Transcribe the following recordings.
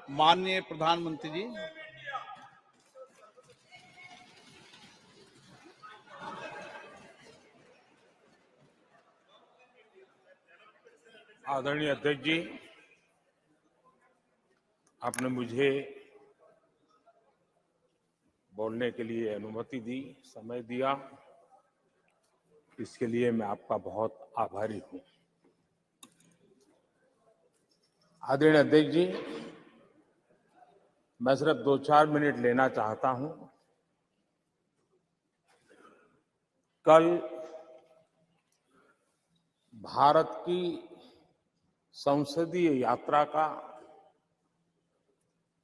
माननीय प्रधानमंत्री जी, आदरणीय अध्यक्ष जी, आपने मुझे बोलने के लिए अनुमति दी, समय दिया, इसके लिए मैं आपका बहुत आभारी हूं। आदरणीय अध्यक्ष जी, मैं सिर्फ 2-4 मिनट लेना चाहता हूं। कल भारत की संसदीय यात्रा का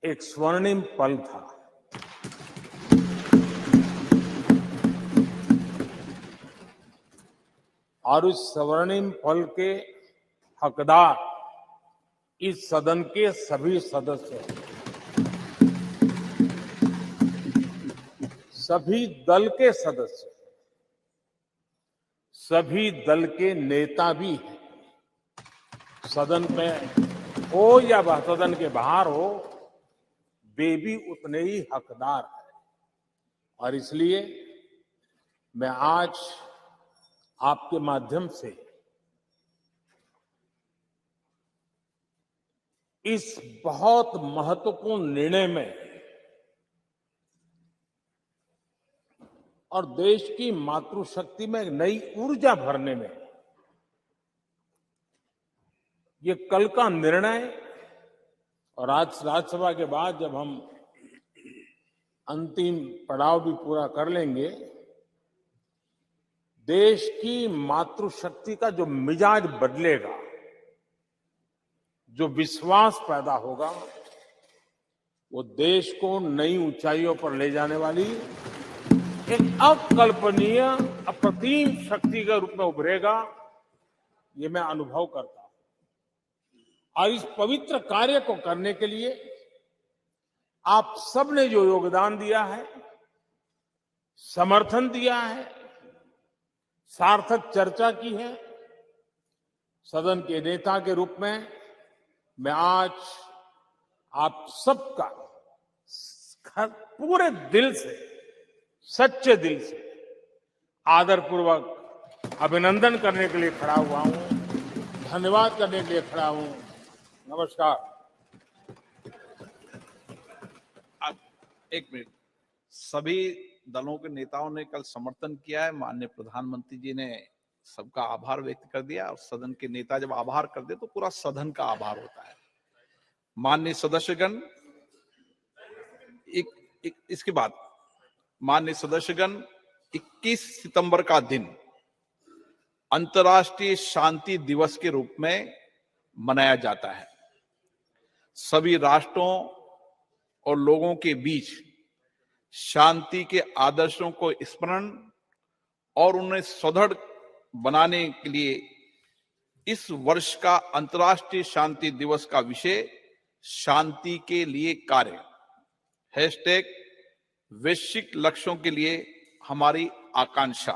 एक स्वर्णिम पल था। और उस स्वर्णिम पल के हकदार इस सदन के सभी सदस्य हैं। सभी दल के सदस्य, सभी दल के नेता भी हैं। सदन में हो या वह सदन के बाहर हो, वे भी उतने ही हकदार हैं। और इसलिए मैं आज आपके माध्यम से इस बहुत महत्वपूर्ण निर्णय में और देश की मातृशक्ति में नई ऊर्जा भरने में ये कल का निर्णय और आज राज्यसभा के बाद जब हम अंतिम पड़ाव भी पूरा कर लेंगे, देश की मातृशक्ति का जो मिजाज बदलेगा, जो विश्वास पैदा होगा, वो देश को नई ऊंचाइयों पर ले जाने वाली एक अकल्पनीय अप्रतिम शक्ति के रूप में उभरेगा, ये मैं अनुभव करता हूं। और इस पवित्र कार्य को करने के लिए आप सबने जो योगदान दिया है, समर्थन दिया है, सार्थक चर्चा की है, सदन के नेता के रूप में मैं आज आप सबका पूरे दिल से, सच्चे दिल से आदरपूर्वक अभिनंदन करने के लिए खड़ा हुआ हूं, धन्यवाद करने के लिए खड़ा हूं। नमस्कार। एक मिनट। सभी दलों के नेताओं ने कल समर्थन किया है। माननीय प्रधानमंत्री जी ने सबका आभार व्यक्त कर दिया, और सदन के नेता जब आभार कर दे तो पूरा सदन का आभार होता है। माननीय सदस्यगण, इसके बाद माननीय सदस्यगण, 21 सितंबर का दिन अंतर्राष्ट्रीय शांति दिवस के रूप में मनाया जाता है। सभी राष्ट्रों और लोगों के बीच शांति के आदर्शों को स्मरण और उन्हें सुदृढ़ बनाने के लिए इस वर्ष का अंतर्राष्ट्रीय शांति दिवस का विषय शांति के लिए कार्य # वैश्विक लक्ष्यों के लिए हमारी आकांक्षा।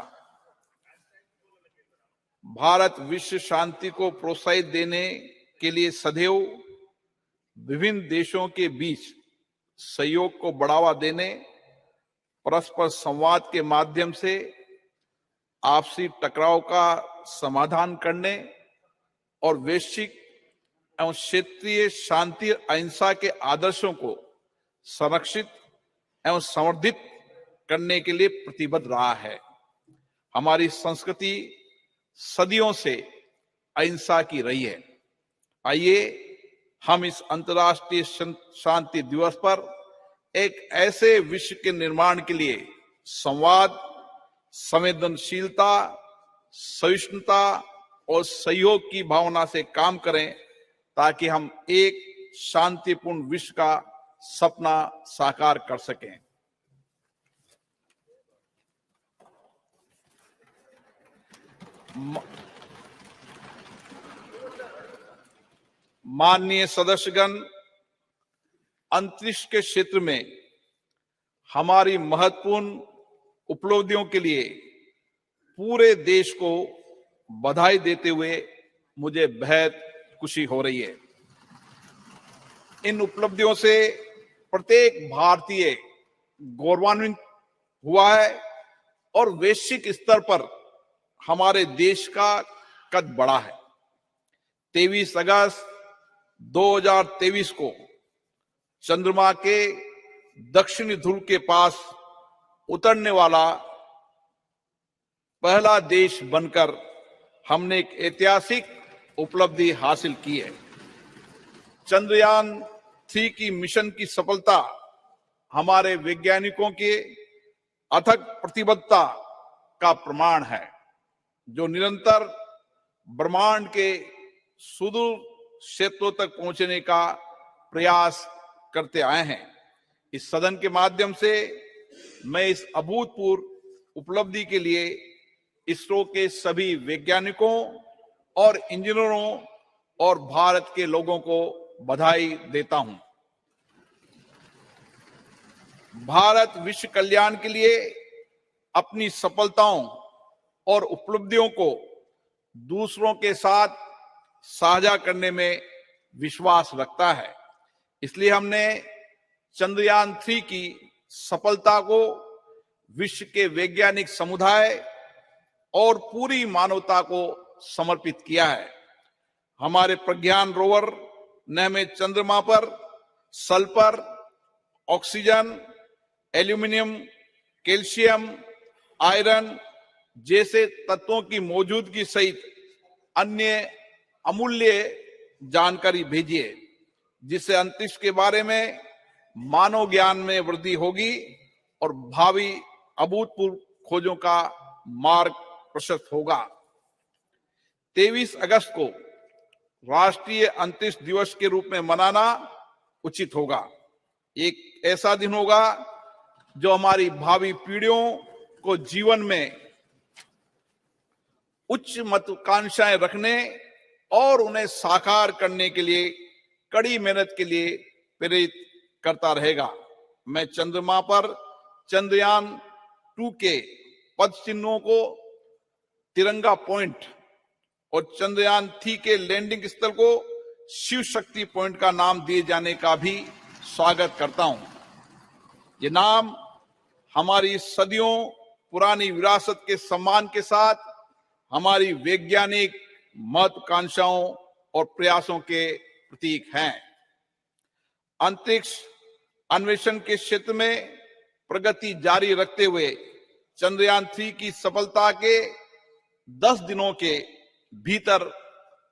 भारत विश्व शांति को प्रोत्साहित देने के लिए सदैव विभिन्न देशों के बीच सहयोग को बढ़ावा देने, परस्पर संवाद के माध्यम से आपसी टकराव का समाधान करने और वैश्विक एवं क्षेत्रीय शांति अहिंसा के आदर्शों को संरक्षित एवं संवर्धित करने के लिए प्रतिबद्ध रहा है। हमारी संस्कृति सदियों से अहिंसा की रही है। आइए हम इस अंतर्राष्ट्रीय शांति दिवस पर एक ऐसे विश्व के निर्माण के लिए संवाद, संवेदनशीलता, सहिष्णुता और सहयोग की भावना से काम करें, ताकि हम एक शांतिपूर्ण विश्व का सपना साकार कर सकें। माननीय सदस्यगण, अंतरिक्ष के क्षेत्र में हमारी महत्वपूर्ण उपलब्धियों के लिए पूरे देश को बधाई देते हुए मुझे बेहद खुशी हो रही है। इन उपलब्धियों से प्रत्येक भारतीय गौरवान्वित हुआ है और वैश्विक स्तर पर हमारे देश का कद बढ़ा है। 23 अगस्त 2023 को चंद्रमा के दक्षिणी ध्रुव के पास उतरने वाला पहला देश बनकर हमने एक ऐतिहासिक उपलब्धि हासिल की है। चंद्रयान 3 की मिशन की सफलता हमारे वैज्ञानिकों के अथक प्रतिबद्धता का प्रमाण है, जो निरंतर ब्रह्मांड के सुदूर क्षेत्रों तक पहुंचने का प्रयास करते आए हैं। इस सदन के माध्यम से मैं इस अभूतपूर्व उपलब्धि के लिए इसरो के सभी वैज्ञानिकों और इंजीनियरों और भारत के लोगों को बधाई देता हूं। भारत विश्व कल्याण के लिए अपनी सफलताओं और उपलब्धियों को दूसरों के साथ साझा करने में विश्वास रखता है। इसलिए हमने चंद्रयान 3 की सफलता को विश्व के वैज्ञानिक समुदाय और पूरी मानवता को समर्पित किया है। हमारे प्रज्ञान रोवर ने हमें चंद्रमा पर sulphur, oxygen, aluminium, calcium, iron जैसे तत्वों की मौजूदगी सहित अन्य अमूल्य जानकारी भेजी है, जिससे अंतरिक्ष के बारे में मानव ज्ञान में वृद्धि होगी और भावी अभूतपूर्व खोजों का मार्ग प्रशस्त होगा। 23 अगस्त को राष्ट्रीय अंतरिक्ष दिवस के रूप में मनाना उचित होगा। एक ऐसा दिन होगा जो हमारी भावी पीढ़ियों को जीवन में उच्च महत्वाकांक्षाएं रखने और उन्हें साकार करने के लिए कड़ी मेहनत के लिए प्रेरित करता रहेगा। मैं चंद्रमा पर चंद्रयान 2 के पद चिन्हों को तिरंगा पॉइंट और चंद्रयान 3 के लैंडिंग स्थल को शिव शक्ति पॉइंट का नाम दिए जाने का भी स्वागत करता हूं। ये नाम हमारी सदियों पुरानी विरासत के सम्मान के साथ हमारी वैज्ञानिक महत्वाकांक्षाओं और प्रयासों के प्रतीक हैं। अंतरिक्ष अन्वेषण के क्षेत्र में प्रगति जारी रखते हुए चंद्रयान 3 की सफलता के 10 दिनों के भीतर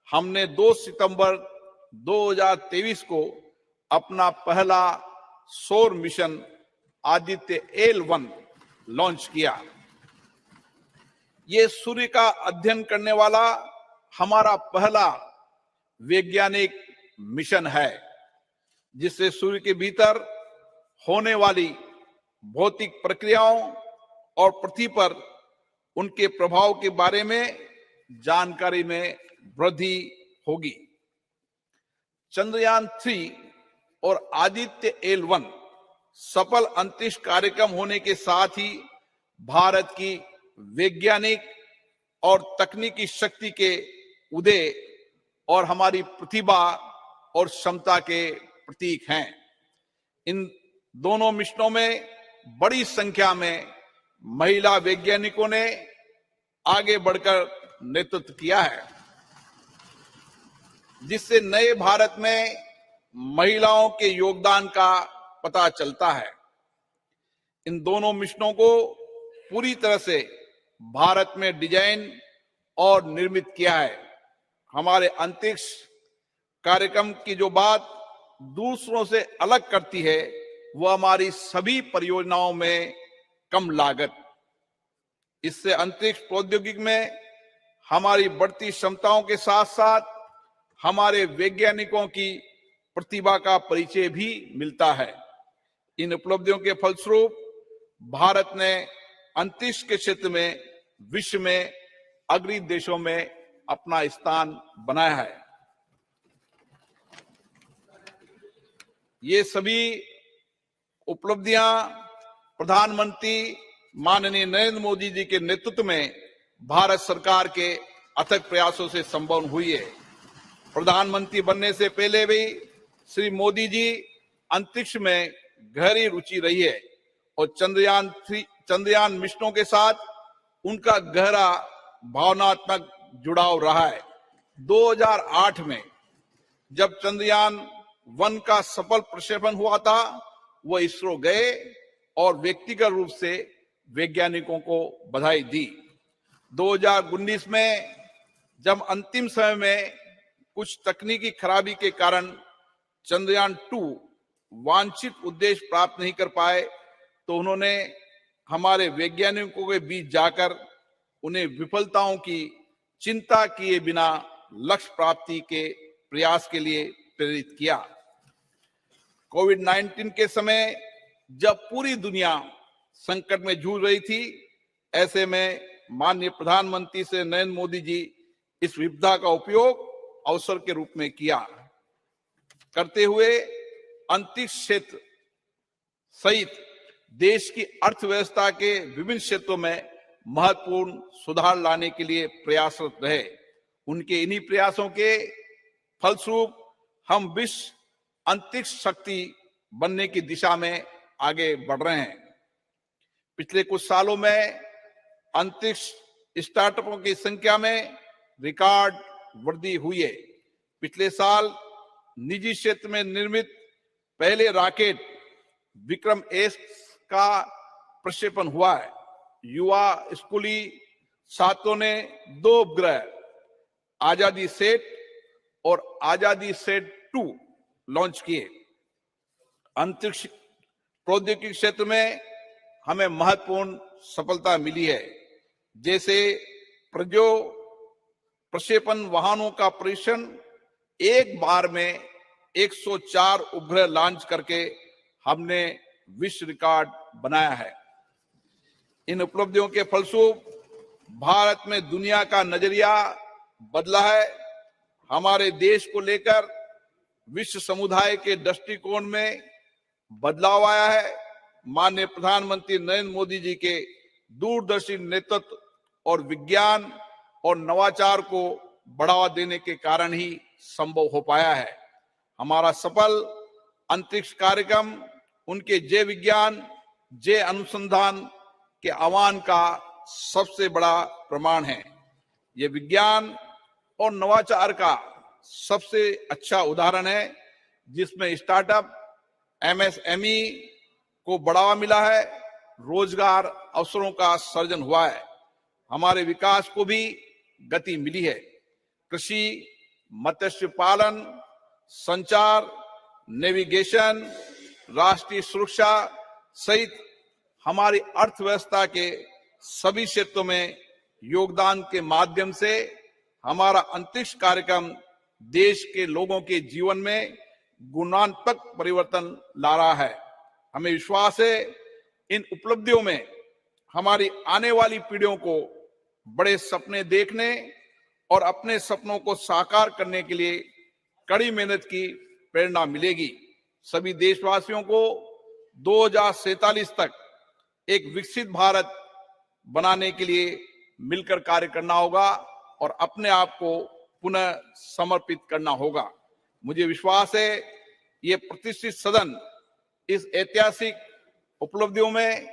हमने 2 सितंबर 2023 को अपना पहला सौर मिशन आदित्य L1 लॉन्च किया। ये सूर्य का अध्ययन करने वाला हमारा पहला वैज्ञानिक मिशन है, जिससे सूर्य के भीतर होने वाली भौतिक प्रक्रियाओं और पृथ्वी पर उनके प्रभाव के बारे में जानकारी में वृद्धि होगी। चंद्रयान 3 और आदित्य L1 सफल अंतरिक्ष कार्यक्रम होने के साथ ही भारत की वैज्ञानिक और तकनीकी शक्ति के उदय और हमारी प्रतिभा और क्षमता के प्रतीक हैं। इन दोनों मिशनों में बड़ी संख्या में महिला वैज्ञानिकों ने आगे बढ़कर नेतृत्व किया है, जिससे नए भारत में महिलाओं के योगदान का पता चलता है। इन दोनों मिशनों को पूरी तरह से भारत में डिजाइन और निर्मित किया है। हमारे अंतरिक्ष कार्यक्रम की जो बात दूसरों से अलग करती है, वह हमारी सभी परियोजनाओं में कम लागत। इससे अंतरिक्ष प्रौद्योगिकी में हमारी बढ़ती क्षमताओं के साथ साथ हमारे वैज्ञानिकों की प्रतिभा का परिचय भी मिलता है। इन उपलब्धियों के फलस्वरूप भारत ने अंतरिक्ष के क्षेत्र में विश्व में अग्रणी देशों में अपना स्थान बनाया है। ये सभी उपलब्धियां प्रधानमंत्री माननीय नरेंद्र मोदी जी के नेतृत्व में भारत सरकार के अथक प्रयासों से संभव हुई है। प्रधानमंत्री बनने से पहले भी श्री मोदी जी अंतरिक्ष में गहरी रुचि रही है और चंद्रयान मिशनों के साथ उनका गहरा भावनात्मक जुड़ाव रहा है। 2008 में जब चंद्रयान 1 का सफल प्रक्षेपण हुआ था, वो इसरो गए और व्यक्तिगत रूप से वैज्ञानिकों को बधाई दी। 2019 में जब अंतिम समय में कुछ तकनीकी खराबी के कारण चंद्रयान 2 वांछित उद्देश्य प्राप्त नहीं कर पाए, तो उन्होंने हमारे वैज्ञानिकों के बीच जाकर उन्हें विफलताओं की चिंता किए बिना लक्ष्य प्राप्ति के प्रयास के लिए प्रेरित किया। कोविड-19 के समय जब पूरी दुनिया संकट में जूझ रही थी, ऐसे में माननीय प्रधानमंत्री श्री नरेंद्र मोदी जी इस विपदा का उपयोग अवसर के रूप में किया करते हुए अंतरिक्ष क्षेत्र सहित देश की अर्थव्यवस्था के विभिन्न क्षेत्रों में महत्वपूर्ण सुधार लाने के लिए प्रयासरत रहे। उनके इन्हीं प्रयासों के फलस्वरूप हम विश्व अंतरिक्ष शक्ति बनने की दिशा में आगे बढ़ रहे हैं। पिछले कुछ सालों में अंतरिक्ष स्टार्टअपों की संख्या में रिकॉर्ड वृद्धि हुई है। पिछले साल निजी क्षेत्र में निर्मित पहले रॉकेट विक्रम एस का प्रक्षेपण हुआ है। युवा स्कूली छात्रों ने 2 उपग्रह आजादी सेट और आजादी सेट 2 लॉन्च किए। अंतरिक्ष प्रौद्योगिकी क्षेत्र में हमें महत्वपूर्ण सफलता मिली है, जैसे प्रक्षेपण वाहनों का परीक्षण एक बार में 104 उपग्रह लॉन्च करके हमने विश्व रिकॉर्ड बनाया है। इन उपलब्धियों के फलस्वरूप भारत में दुनिया का नजरिया बदला है। हमारे देश को लेकर विश्व समुदाय के दृष्टिकोण में बदलाव आया है। माननीय प्रधानमंत्री नरेंद्र मोदी जी के दूरदर्शी नेतृत्व और विज्ञान और नवाचार को बढ़ावा देने के कारण ही संभव हो पाया है। हमारा सफल अंतरिक्ष कार्यक्रम उनके जय विज्ञान जय अनुसंधान के आह्वान का सबसे बड़ा प्रमाण है। ये विज्ञान और नवाचार का सबसे अच्छा उदाहरण है, जिसमें स्टार्टअप एमएसएमई को बढ़ावा मिला है, रोजगार अवसरों का सृजन हुआ है, हमारे विकास को भी गति मिली है। कृषि, मत्स्य पालन, संचार, नेविगेशन, राष्ट्रीय सुरक्षा सहित हमारी अर्थव्यवस्था के सभी क्षेत्रों में योगदान के माध्यम से हमारा अंतरिक्ष कार्यक्रम देश के लोगों के जीवन में गुणात्मक परिवर्तन ला रहा है। हमें विश्वास है इन उपलब्धियों में हमारी आने वाली पीढ़ियों को बड़े सपने देखने और अपने सपनों को साकार करने के लिए कड़ी मेहनत की प्रेरणा मिलेगी। सभी देशवासियों को 2047 तक एक विकसित भारत बनाने के लिए मिलकर कार्य करना होगा और अपने आप को पुनः समर्पित करना होगा। मुझे विश्वास है ये प्रतिष्ठित सदन इस ऐतिहासिक उपलब्धियों में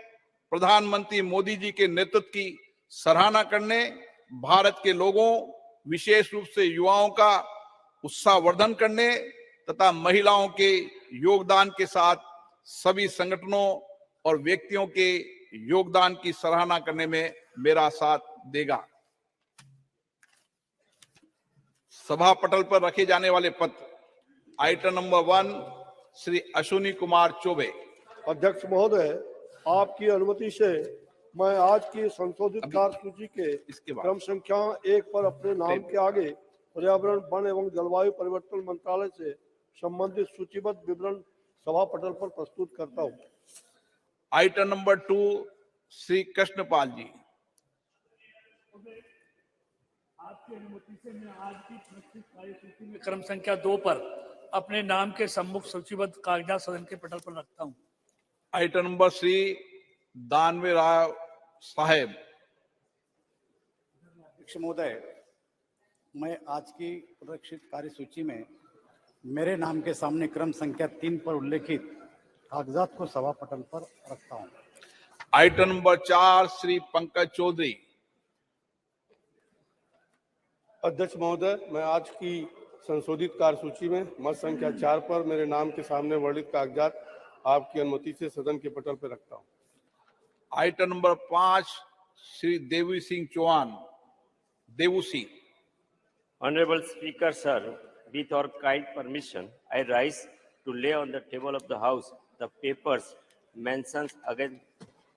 प्रधानमंत्री मोदी जी के नेतृत्व की सराहना करने, भारत के लोगों विशेष रूप से युवाओं का उत्साहवर्धन करने तथा महिलाओं के योगदान के साथ सभी संगठनों और व्यक्तियों के योगदान की सराहना करने में मेरा साथ देगा। सभा पटल पर रखे जाने वाले पत्र। Item number 1 Shri Ashwini Kumar Choubey. अध्यक्ष महोदय, आपकी अनुमति से मैं आज की संशोधित कार्यसूची के क्रम संख्या 1 पर अपने नाम के आगे पर्यावरण, वन एवं जलवायु परिवर्तन मंत्रालय से संबंधित सूचीबद्ध विवरण सभा पटल पर प्रस्तुत करता हूं। आइटम नंबर 2 श्री कृष्णपाल जी। आपकी अनुमति से मैं आज की प्रस्तुत कार्यसूची में क्रम संख्या 2 पर अपने नाम के सम्मुख सूचीबद्ध कागजात सदन के पटल पर रखता हूं। आइटम नंबर श्री दानवे राव साहेब। अध्यक्ष महोदय, मैं आज की प्रदर्शित कार्यसूची में मेरे नाम के सामने क्रम संख्या 3 पर उल्लेखित कागजात को सभा पटल पर रखता हूं। Item number 4 Shri Pankaj Chaudhary. अध्यक्ष महोदय, मैं आज की संशोधित कार्यसूची में मत संख्या 4 पर मेरे नाम के सामने वर्णित कागजात आपकी अनुमति से सदन के पटल पर रखता हूं। Item number 5 Shri Devi Singh Chauhan. Daewoo Singh. Honorable Speaker, sir, with your kind permission, I rise to lay on the table of the House the papers mentions against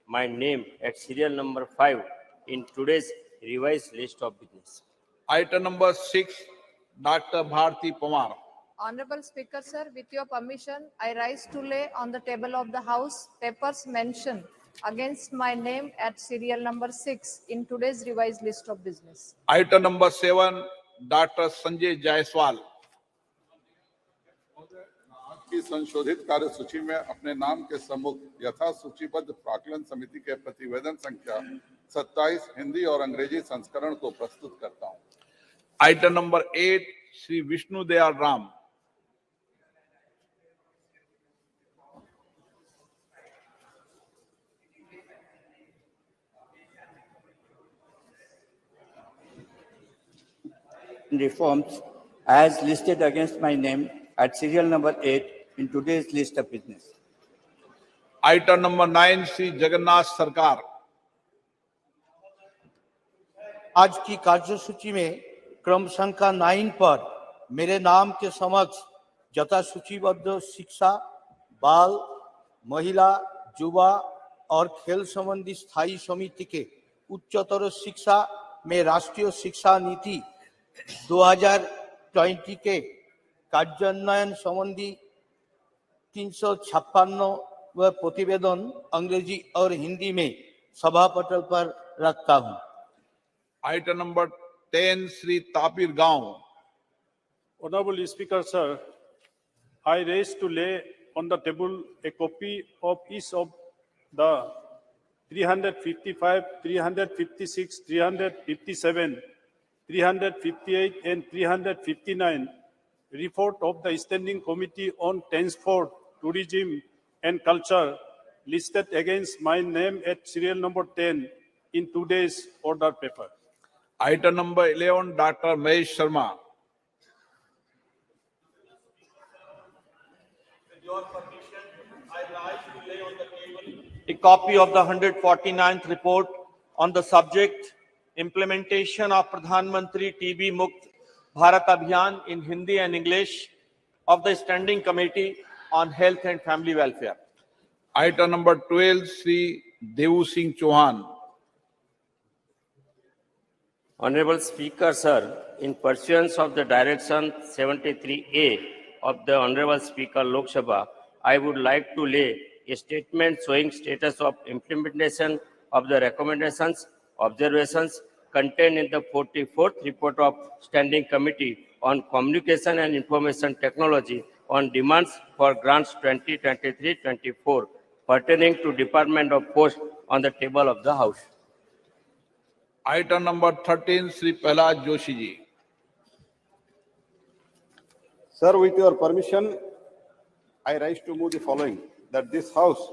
my name at serial number 5 in today's revised list of business. Item number 6 doctor Bharati Pawar. Honorable Speaker, sir, with your permission, I rise to lay on the table of the House papers mentioned against my name at serial number 6 in today's revised list of business. Item number 7 doctor Sanjay Jaiswal. आज की संशोधित कार्यसूची में अपने नाम के सम्मुख यथा सूचीबद्ध प्राक्कलन समिति के प्रतिवेदन संख्या 27 हिंदी और अंग्रेजी संस्करण को प्रस्तुत करता हूं। Item number 8 Shri Vishnu Dayal Ram. Reforms as listed against my name at serial number 8 in today's list of business. Item number 9 Shri Jagannath सरकार। आज की कार्यसूची में क्रम संख्या 9 पर मेरे नाम के समक्ष यथा सूचीबद्ध शिक्षा, बाल, महिला, युवा और खेल संबंधी स्थायी समिति के उच्चतर शिक्षा में राष्ट्रीय शिक्षा नीति 2020 के कार्यान्वयन संबंधी 356 प्रतिवेदन अंग्रेजी और हिंदी में सभा पटल पर रखता हूं। आइटम नंबर 10 श्री तापिर गांव। Honorable Speaker, sir, I raise to lay on the table a copy of each of the 355, 356, 357, 358 and 359 report of the Standing Committee on Transport, Tourism and Culture listed against my name at serial number 10 in today's order paper. Item number 11 doctor Mahesh Sharma. With your permission, I rise to lay on the table a copy of the 149th report on the subject implementation of Pradhan Mantri TB Mukt Bharat Abhiyan in Hindi and English of the Standing Committee on Health and Family Welfare. Item number 12 Shri Devu Singh Chauhan. Honorable Speaker, sir, in pursuance of the Direction 73A of the Honorable Speaker Loksabha, I would like to lay a statement showing status of implementation of the recommendations, observations contained in the 44th report of Standing Committee on Communication and Information Technology on demands for grants 2023-24 pertaining to Department of Post on the table of the House. Item number 13 Shri Pralhad Joshi ji. Sir, with your permission, I rise to move the following, that this House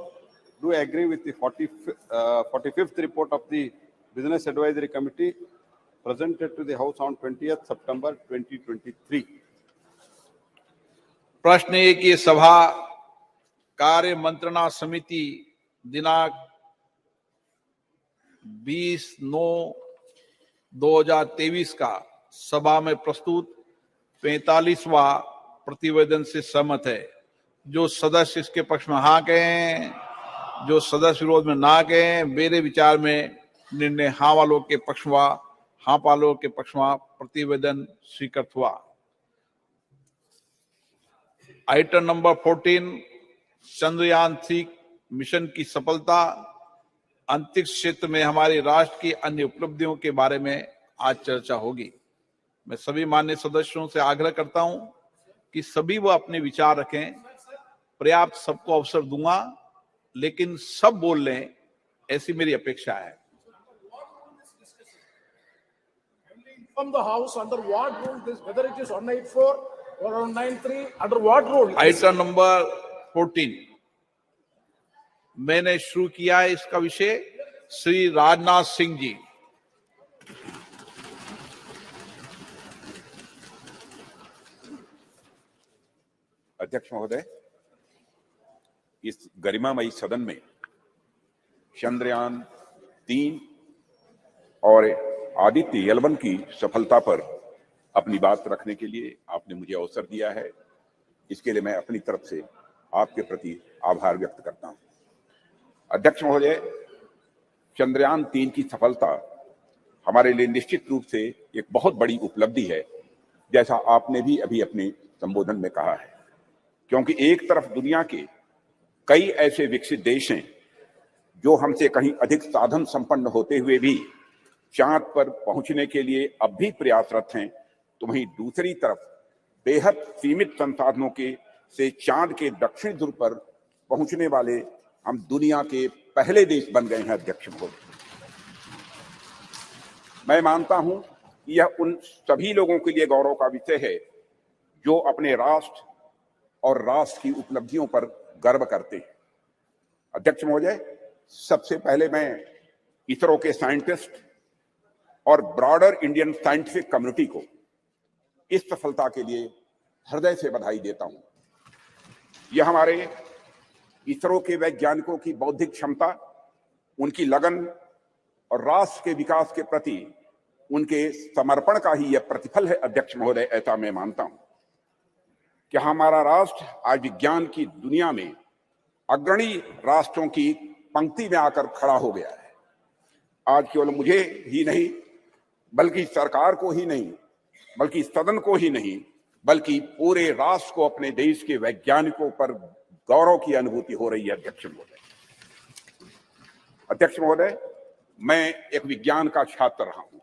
do agree with the 45th report of the Business Advisory Committee presented to the House on 20th September 2023. प्रश्न है कि सभा कार्य मंत्रणा समिति दिनांक 20/9/2023 का सभा में प्रस्तुत 45वां प्रतिवेदन से सहमत है। जो सदस्य इसके पक्ष में हाँ कहें, जो सदस्य विरोध में ना कहें, मेरे विचार में निर्णय हाँ वालों के पक्ष में, हाँ वालों के पक्ष में प्रतिवेदन स्वीकृत हुआ। आइटम नंबर 14 चंद्रयान 3 मिशन की सफलता, अंतरिक्ष क्षेत्र में हमारे राष्ट्र की अन्य उपलब्धियों के बारे में आज चर्चा होगी। मैं सभी माननीय सदस्यों से आग्रह करता हूं कि सभी वो अपने विचार रखें। पर्याप्त सबको अवसर दूंगा, लेकिन सब बोल लें, ऐसी मेरी अपेक्षा है। From the House under what rule this, whether it is 184 Order 93, under what rule? Item number 14 मैंने शुरू किया है। इसका विषय श्री राजनाथ सिंह जी। अध्यक्ष महोदय, इस गरिमामयी सदन में चंद्रयान 3 और आदित्य L1 की सफलता पर अपनी बात रखने के लिए आपने मुझे अवसर दिया है। इसके लिए मैं अपनी तरफ से आपके प्रति आभार व्यक्त करता हूं। अध्यक्ष महोदय, चंद्रयान 3 की सफलता हमारे लिए निश्चित रूप से एक बहुत बड़ी उपलब्धि है, जैसा आपने भी अभी अपने संबोधन में कहा है, क्योंकि एक तरफ दुनिया के कई ऐसे विकसित देश हैं जो हमसे कहीं अधिक साधन संपन्न होते हुए भी चांद पर पहुंचने के लिए अब भी प्रयासरत हैं, तो वहीं दूसरी तरफ बेहद सीमित संसाधनों के से चांद के दक्षिण ध्रुव पर पहुंचने वाले हम दुनिया के पहले देश बन गए हैं। अध्यक्ष महोदय, मैं मानता हूं कि यह उन सभी लोगों के लिए गौरव का विषय है जो अपने राष्ट्र और राष्ट्र की उपलब्धियों पर गर्व करते हैं। अध्यक्ष महोदय, सबसे पहले मैं इसरो के साइंटिस्ट और ब्रॉडर इंडियन साइंटिफिक कम्युनिटी को इस सफलता के लिए हृदय से बधाई देता हूं। यह हमारे इसरो के वैज्ञानिकों की बौद्धिक क्षमता, उनकी लगन और राष्ट्र के विकास के प्रति उनके समर्पण का ही यह प्रतिफल है। अध्यक्ष महोदय, ऐसा मैं मानता हूं कि हमारा राष्ट्र आज विज्ञान की दुनिया में अग्रणी राष्ट्रों की पंक्ति में आकर खड़ा हो गया है। आज केवल मुझे ही नहीं, बल्कि सरकार को ही नहीं, बल्कि सदन को ही नहीं, बल्कि पूरे राष्ट्र को अपने देश के वैज्ञानिकों पर गौरव की अनुभूति हो रही है। अध्यक्ष महोदय, मैं एक विज्ञान का छात्र रहा हूं,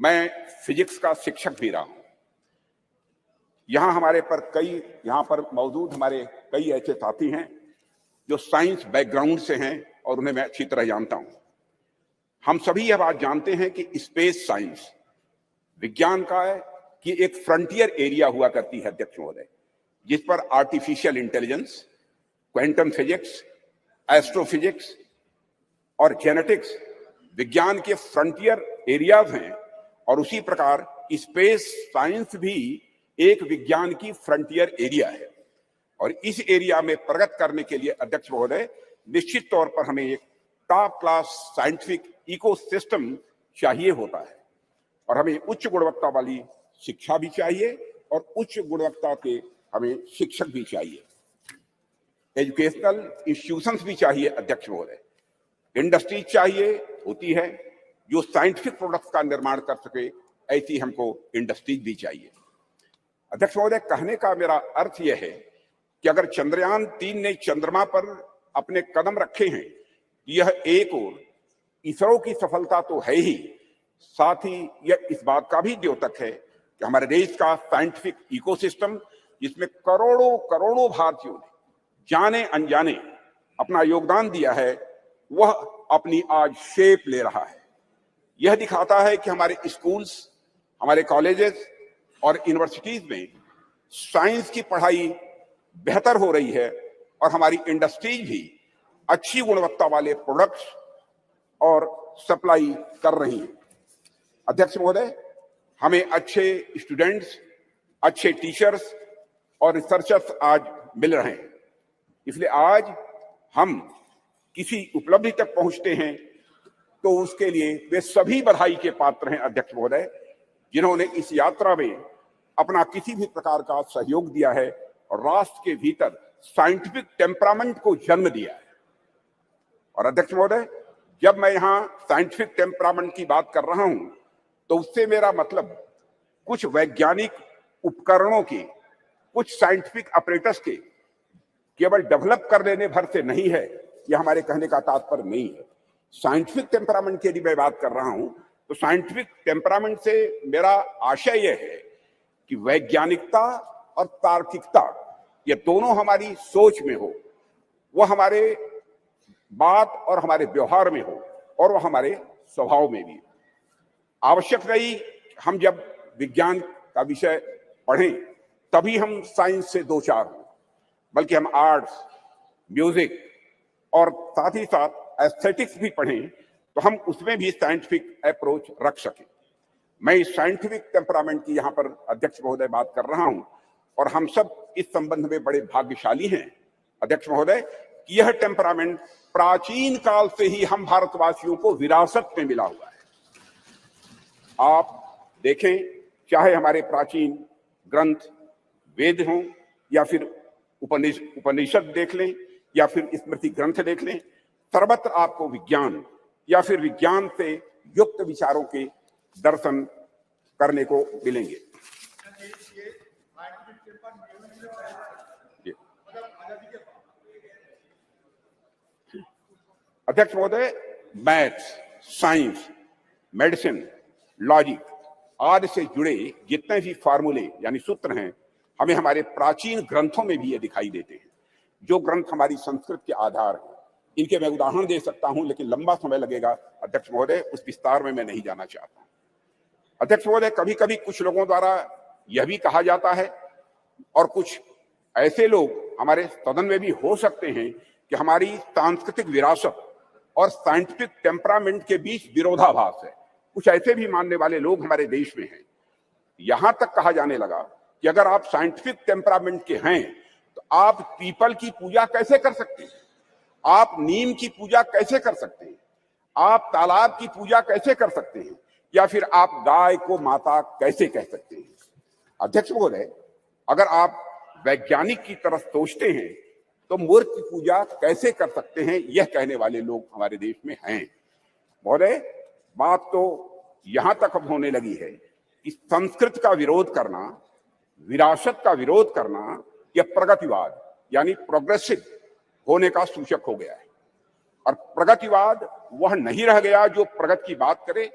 मैं फिजिक्स का शिक्षक भी रहा हूं। यहां पर मौजूद हमारे कई ऐसे साथी हैं जो साइंस बैकग्राउंड से हैं और उन्हें मैं अच्छी तरह जानता हूं। हम सभी यह बात जानते हैं कि स्पेस साइंस विज्ञान का है कि एक फ्रंटियर एरिया हुआ करती है। अध्यक्ष महोदय, जिस पर artificial intelligence, quantum physics, astrophysics और जेनेटिक्स विज्ञान के फ्रंटियर एरियाज हैं, और उसी प्रकार स्पेस साइंस भी एक विज्ञान की फ्रंटियर एरिया है। और इस एरिया में प्रगति करने के लिए अध्यक्ष महोदय, निश्चित तौर पर हमें एक टॉप क्लास साइंटिफिक इकोसिस्टम चाहिए होता है, और हमें उच्च गुणवत्ता वाली शिक्षा भी चाहिए और उच्च गुणवत्ता के हमें शिक्षक भी चाहिए, एजुकेशनल इंस्टीट्यूशंस भी चाहिए। अध्यक्ष महोदय, इंडस्ट्री चाहिए होती है जो साइंटिफिक प्रोडक्ट्स का निर्माण कर सके, ऐसी हमको इंडस्ट्रीज भी चाहिए। अध्यक्ष महोदय, कहने का मेरा अर्थ यह है कि अगर चंद्रयान 3 ने चंद्रमा पर अपने कदम रखे हैं, यह एक और इसरो की सफलता तो है ही, साथ ही यह इस बात का भी द्योतक है कि हमारे देश का साइंटिफिक इकोसिस्टम, जिसमें करोड़ों करोड़ों भारतीयों ने जाने अनजाने अपना योगदान दिया है, वह अपनी आज शेप ले रहा है। यह दिखाता है कि हमारे स्कूल्स, हमारे कॉलेजेस और यूनिवर्सिटीज में साइंस की पढ़ाई बेहतर हो रही है, और हमारी इंडस्ट्रीज भी अच्छी गुणवत्ता वाले प्रोडक्ट्स और सप्लाई कर रही हैं। अध्यक्ष महोदय, हमें अच्छे स्टूडेंट्स, अच्छे टीचर्स और रिसर्चर्स आज मिल रहे हैं, इसलिए आज हम किसी उपलब्धि तक पहुंचते हैं तो उसके लिए वे सभी बधाई के पात्र हैं। अध्यक्ष महोदय, जिन्होंने इस यात्रा में अपना किसी भी प्रकार का सहयोग दिया है और राष्ट्र के भीतर साइंटिफिक टेम्परामेंट को जन्म दिया है। और अध्यक्ष महोदय, जब मैं यहां साइंटिफिक टेम्परामेंट की बात कर रहा हूं, तो उससे मेरा मतलब कुछ वैज्ञानिक उपकरणों के, कुछ साइंटिफिक अपरेटस के केवल डेवलप कर लेने भर से नहीं है, यह हमारे कहने का तात्पर्य नहीं है। साइंटिफिक टेम्परामेंट की यदि मैं बात कर रहा हूं, तो साइंटिफिक टेम्परामेंट से मेरा आशय यह है कि वैज्ञानिकता और तार्किकता, ये दोनों हमारी सोच में हो, वह हमारे बात और हमारे व्यवहार में हो, और वह हमारे स्वभाव में भी। आवश्यक नहीं हम जब विज्ञान का विषय पढ़ें तभी हम साइंस से दो चार हों, बल्कि हम आर्ट्स, म्यूजिक और साथ ही साथ एस्थेटिक्स भी पढ़ें तो हम उसमें भी साइंटिफिक अप्रोच रख सकें। मैं इस साइंटिफिक टेम्परामेंट की यहाँ पर अध्यक्ष महोदय बात कर रहा हूं और हम सब इस संबंध में बड़े भाग्यशाली हैं अध्यक्ष महोदय कि यह टेम्परामेंट प्राचीन काल से ही हम भारतवासियों को विरासत में मिला हुआ है। आप देखें, चाहे हमारे प्राचीन ग्रंथ वेद हों या फिर उपनिषद देख लें या फिर स्मृति ग्रंथ देख लें, सर्वत्र आपको विज्ञान या फिर विज्ञान से युक्त विचारों के दर्शन करने को मिलेंगे। अध्यक्ष महोदय, मैथ्स, साइंस, मेडिसिन, लॉजिक आदि से जुड़े जितने भी फार्मूले यानी सूत्र हैं, हमें हमारे प्राचीन ग्रंथों में भी ये दिखाई देते हैं, जो ग्रंथ हमारी संस्कृत के आधार हैं। इनके मैं उदाहरण दे सकता हूं, लेकिन लंबा समय लगेगा अध्यक्ष महोदय, उस विस्तार में मैं नहीं जाना चाहता। अध्यक्ष महोदय, कभी कभी कुछ लोगों द्वारा यह भी कहा जाता है और कुछ ऐसे लोग हमारे सदन में भी हो सकते हैं कि हमारी सांस्कृतिक विरासत और साइंटिफिक टेम्परामेंट के बीच विरोधाभास है। कुछ ऐसे भी मानने वाले लोग हमारे देश में हैं। यहां तक कहा जाने लगा कि अगर आप साइंटिफिक टेम्परामेंट के हैं तो आप पीपल की पूजा कैसे कर सकते हैं, आप नीम की पूजा कैसे कर सकते हैं, आप तालाब की पूजा कैसे कर सकते हैं, या फिर आप गाय को माता कैसे कह सकते हैं। अध्यक्ष महोदय, अगर आप वैज्ञानिक की तरफ सोचते हैं तो मूर्ख की पूजा कैसे कर सकते हैं, यह कहने वाले लोग हमारे देश में हैं। महोदय, बात तो यहां तक अब होने लगी है कि संस्कृत का विरोध करना, विरासत का विरोध करना, यह प्रगतिवाद यानी प्रोग्रेसिव होने का सूचक हो गया है। और प्रगतिवाद वह नहीं रह गया जो प्रगति की बात करे,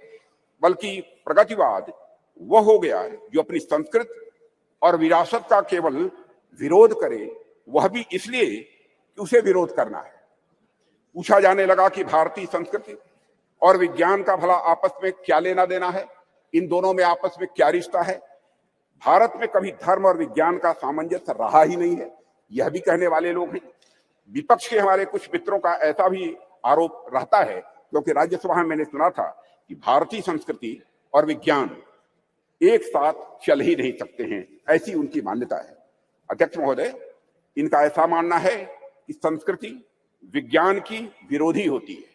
बल्कि प्रगतिवाद वह हो गया जो अपनी संस्कृत और विरासत का केवल विरोध करे, वह भी इसलिए कि उसे विरोध करना है। पूछा जाने लगा कि भारतीय संस्कृति और विज्ञान का भला आपस में क्या लेना देना है, इन दोनों में आपस में क्या रिश्ता है। भारत में कभी धर्म और विज्ञान का सामंजस्य रहा ही नहीं है, यह भी कहने वाले लोग हैं। विपक्ष के हमारे कुछ मित्रों का ऐसा भी आरोप रहता है, क्योंकि राज्यसभा में मैंने सुना था कि भारतीय संस्कृति और विज्ञान एक साथ चल ही नहीं सकते हैं, ऐसी उनकी मान्यता है। अध्यक्ष महोदय, इनका ऐसा मानना है कि संस्कृति विज्ञान की विरोधी होती है।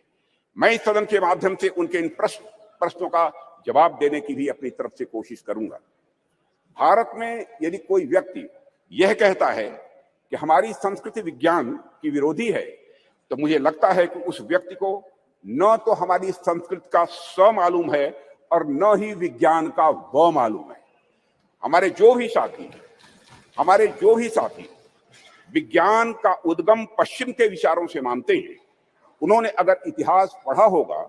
मैं इस सदन के माध्यम से उनके इन प्रश्नों का जवाब देने की भी अपनी तरफ से कोशिश करूंगा। भारत में यदि कोई व्यक्ति यह कहता है कि हमारी संस्कृति विज्ञान की विरोधी है, तो मुझे लगता है कि उस व्यक्ति को न तो हमारी संस्कृति का स मालूम है और न ही विज्ञान का व मालूम है। हमारे जो भी साथी विज्ञान का उद्गम पश्चिम के विचारों से मानते हैं, उन्होंने अगर इतिहास पढ़ा होगा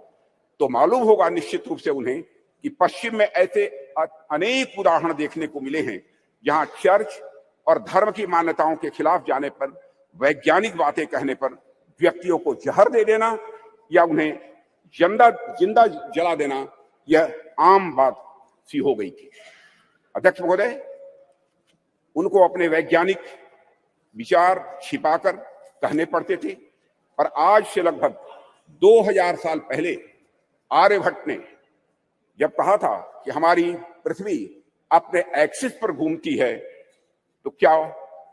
तो मालूम होगा निश्चित रूप से उन्हें कि पश्चिम में ऐसे अनेक उदाहरण देखने को मिले हैं जहां चर्च और धर्म की मान्यताओं के खिलाफ जाने पर, वैज्ञानिक बातें कहने पर व्यक्तियों को जहर दे देना या उन्हें जिंदा जला देना यह आम बात सी हो गई थी। अध्यक्ष महोदय, उनको अपने वैज्ञानिक विचार छिपाकर कहने पड़ते थे, और आज से लगभग 2000 साल पहले आर्यभट्ट ने जब कहा था कि हमारी पृथ्वी अपने एक्सिस पर घूमती है, तो क्या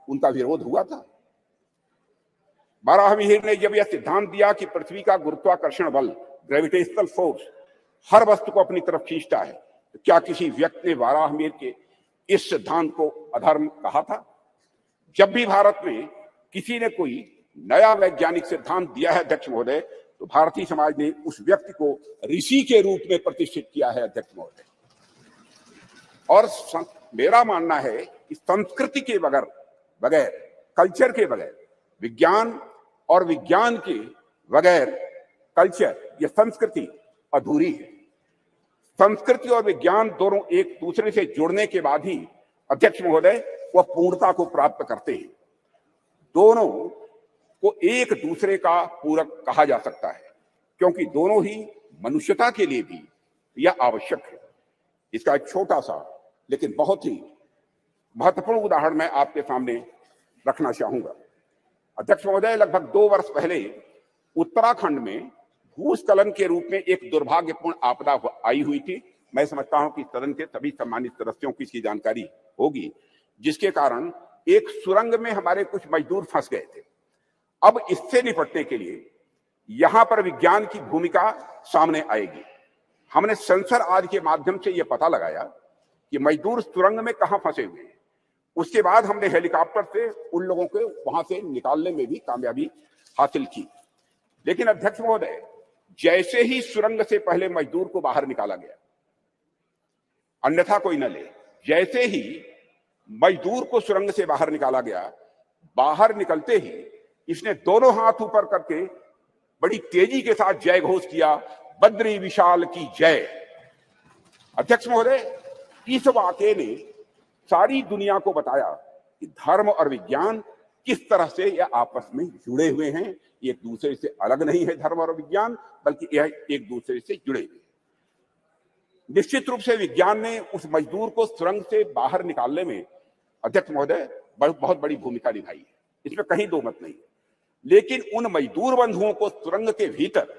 उनका विरोध हुआ था? बाराहमीर ने जब यह सिद्धांत दिया कि पृथ्वी का गुरुत्वाकर्षण बल, ग्रेविटेशनल फोर्स, हर वस्तु को अपनी तरफ खींचता है, तो क्या किसी व्यक्ति ने बाराहमीर के इस सिद्धांत को अधर्म कहा था? जब भी भारत में किसी ने कोई नया वैज्ञानिक सिद्धांत दिया है अध्यक्ष महोदय, तो भारतीय समाज ने उस व्यक्ति को ऋषि के रूप में प्रतिष्ठित किया है अध्यक्ष महोदय। और मेरा मानना है कि संस्कृति के बगैर, कल्चर के बगैर, विज्ञान और विज्ञान के बगैर कल्चर या संस्कृति अधूरी है। संस्कृति और विज्ञान दोनों एक दूसरे से जुड़ने के बाद ही अध्यक्ष महोदय वह पूर्णता को प्राप्त करते हैं। दोनों को एक दूसरे का पूरक कहा जा सकता है, क्योंकि दोनों ही मनुष्यता के लिए भी यह आवश्यक है। इसका एक छोटा सा लेकिन बहुत ही महत्वपूर्ण उदाहरण मैं आपके सामने रखना चाहूंगा। अध्यक्ष महोदय, लगभग 2 वर्ष पहले उत्तराखंड में भूस्खलन के रूप में एक दुर्भाग्यपूर्ण आपदा आई हुई थी। मैं समझता हूं कि सदन के सभी सम्मानित सदस्यों की इसकी जानकारी होगी, जिसके कारण एक सुरंग में हमारे कुछ मजदूर फंस गए थे। अब इससे निपटने के लिए यहां पर विज्ञान की भूमिका सामने आएगी। हमने सेंसर आज के माध्यम से यह पता लगाया कि मजदूर सुरंग में कहां फंसे हुए हैं। उसके बाद हमने हेलीकॉप्टर से उन लोगों को वहां से निकालने में भी कामयाबी हासिल की। लेकिन अध्यक्ष महोदय, जैसे ही सुरंग से पहले मजदूर को बाहर निकाला गया, अन्यथा कोई न ले, जैसे ही मजदूर को सुरंग से बाहर निकाला गया, बाहर निकलते ही इसने दोनों हाथ ऊपर करके बड़ी तेजी के साथ जय घोष किया, बद्री विशाल की जय। अध्यक्ष महोदय, इस वाकये ने सारी दुनिया को बताया कि धर्म और विज्ञान किस तरह से यह आपस में जुड़े हुए हैं। एक दूसरे से अलग नहीं है धर्म और विज्ञान, बल्कि यह एक दूसरे से जुड़े हुए हैं। निश्चित रूप से विज्ञान ने उस मजदूर को सुरंग से बाहर निकालने में, अध्यक्ष महोदय, बहुत बड़ी भूमिका निभाई है, इसमें कहीं दो मत नहीं है। लेकिन उन मजदूर बंधुओं को सुरंग के भीतर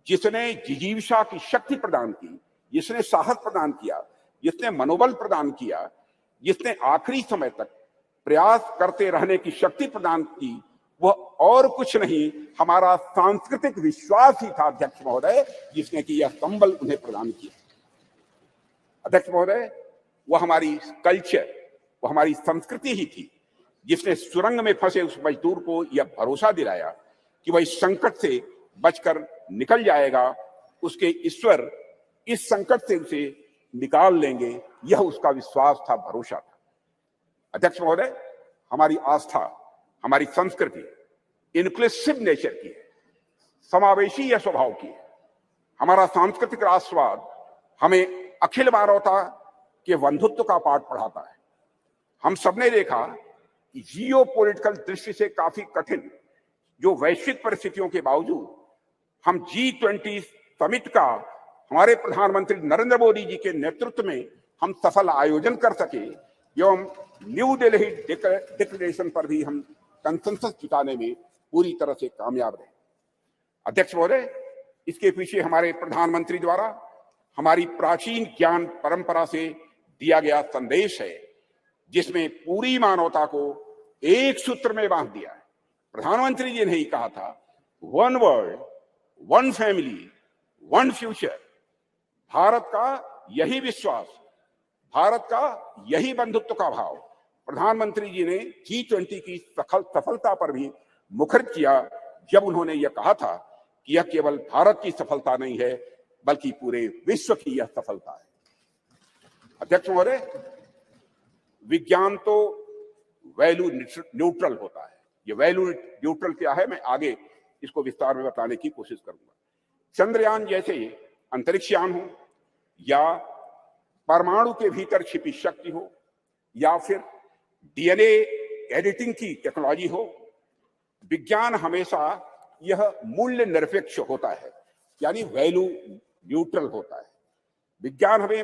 जिसने जिजीविषा की शक्ति प्रदान की, जिसने साहस प्रदान किया, जिसने मनोबल प्रदान किया, जिसने आखिरी समय तक प्रयास करते रहने की शक्ति प्रदान की, वह और कुछ नहीं, हमारा सांस्कृतिक विश्वास ही था अध्यक्ष महोदय, जिसने कि यह संबल उन्हें प्रदान किया। अध्यक्ष महोदय, वह हमारी कल्चर, वह हमारी संस्कृति ही थी, जिसने सुरंग में फंसे उस मजदूर को यह भरोसा दिलाया कि वह इस संकट से बचकर निकल जाएगा, उसके ईश्वर इस संकट से उसे निकाल लेंगे, यह उसका विश्वास था, भरोसा था। अध्यक्ष महोदय, हमारी आस्था, हमारी संस्कृति इंक्लूसिव नेचर की है, समावेशी यह स्वभाव की है। हमारा सांस्कृतिक राष्ट्रवाद हमें अखिल मानवता के बंधुत्व का पाठ पढ़ाता है। हम सबने देखा कि जियो पॉलिटिकल दृष्टि से काफी कठिन जो वैश्विक परिस्थितियों के बावजूद हम G20 समिट का हमारे प्रधानमंत्री नरेंद्र मोदी जी के नेतृत्व में हम सफल आयोजन कर सके, एवं न्यू दिल्ली डिक्लेरेशन पर भी हम कंसेंसस जुटाने में पूरी तरह से कामयाब रहे। अध्यक्ष महोदय, इसके पीछे हमारे प्रधानमंत्री द्वारा हमारी प्राचीन ज्ञान परंपरा से दिया गया संदेश है, जिसमें पूरी मानवता को एक सूत्र में बांध दिया है। प्रधानमंत्री जी ने ही कहा था, one world, one family, one future. Bharat का यही विश्वास, भारत का यही बंधुत्व का भाव प्रधानमंत्री जी ने G20 की सफलता पर भी मुखरित किया, जब उन्होंने यह कहा था कि यह केवल भारत की सफलता नहीं है, बल्कि पूरे विश्व की यह सफलता है। अध्यक्ष महोदय, विज्ञान तो वैल्यू न्यूट्रल होता है। ये वैल्यू न्यूट्रल क्या है, मैं आगे इसको विस्तार में बताने की कोशिश करूंगा। चंद्रयान जैसे अंतरिक्ष यान हो, या परमाणु के भीतर छिपी शक्ति हो, या फिर DNA एडिटिंग की टेक्नोलॉजी हो, विज्ञान हमेशा यह मूल्य निरपेक्ष होता है, यानी वैल्यू न्यूट्रल होता है। विज्ञान हमें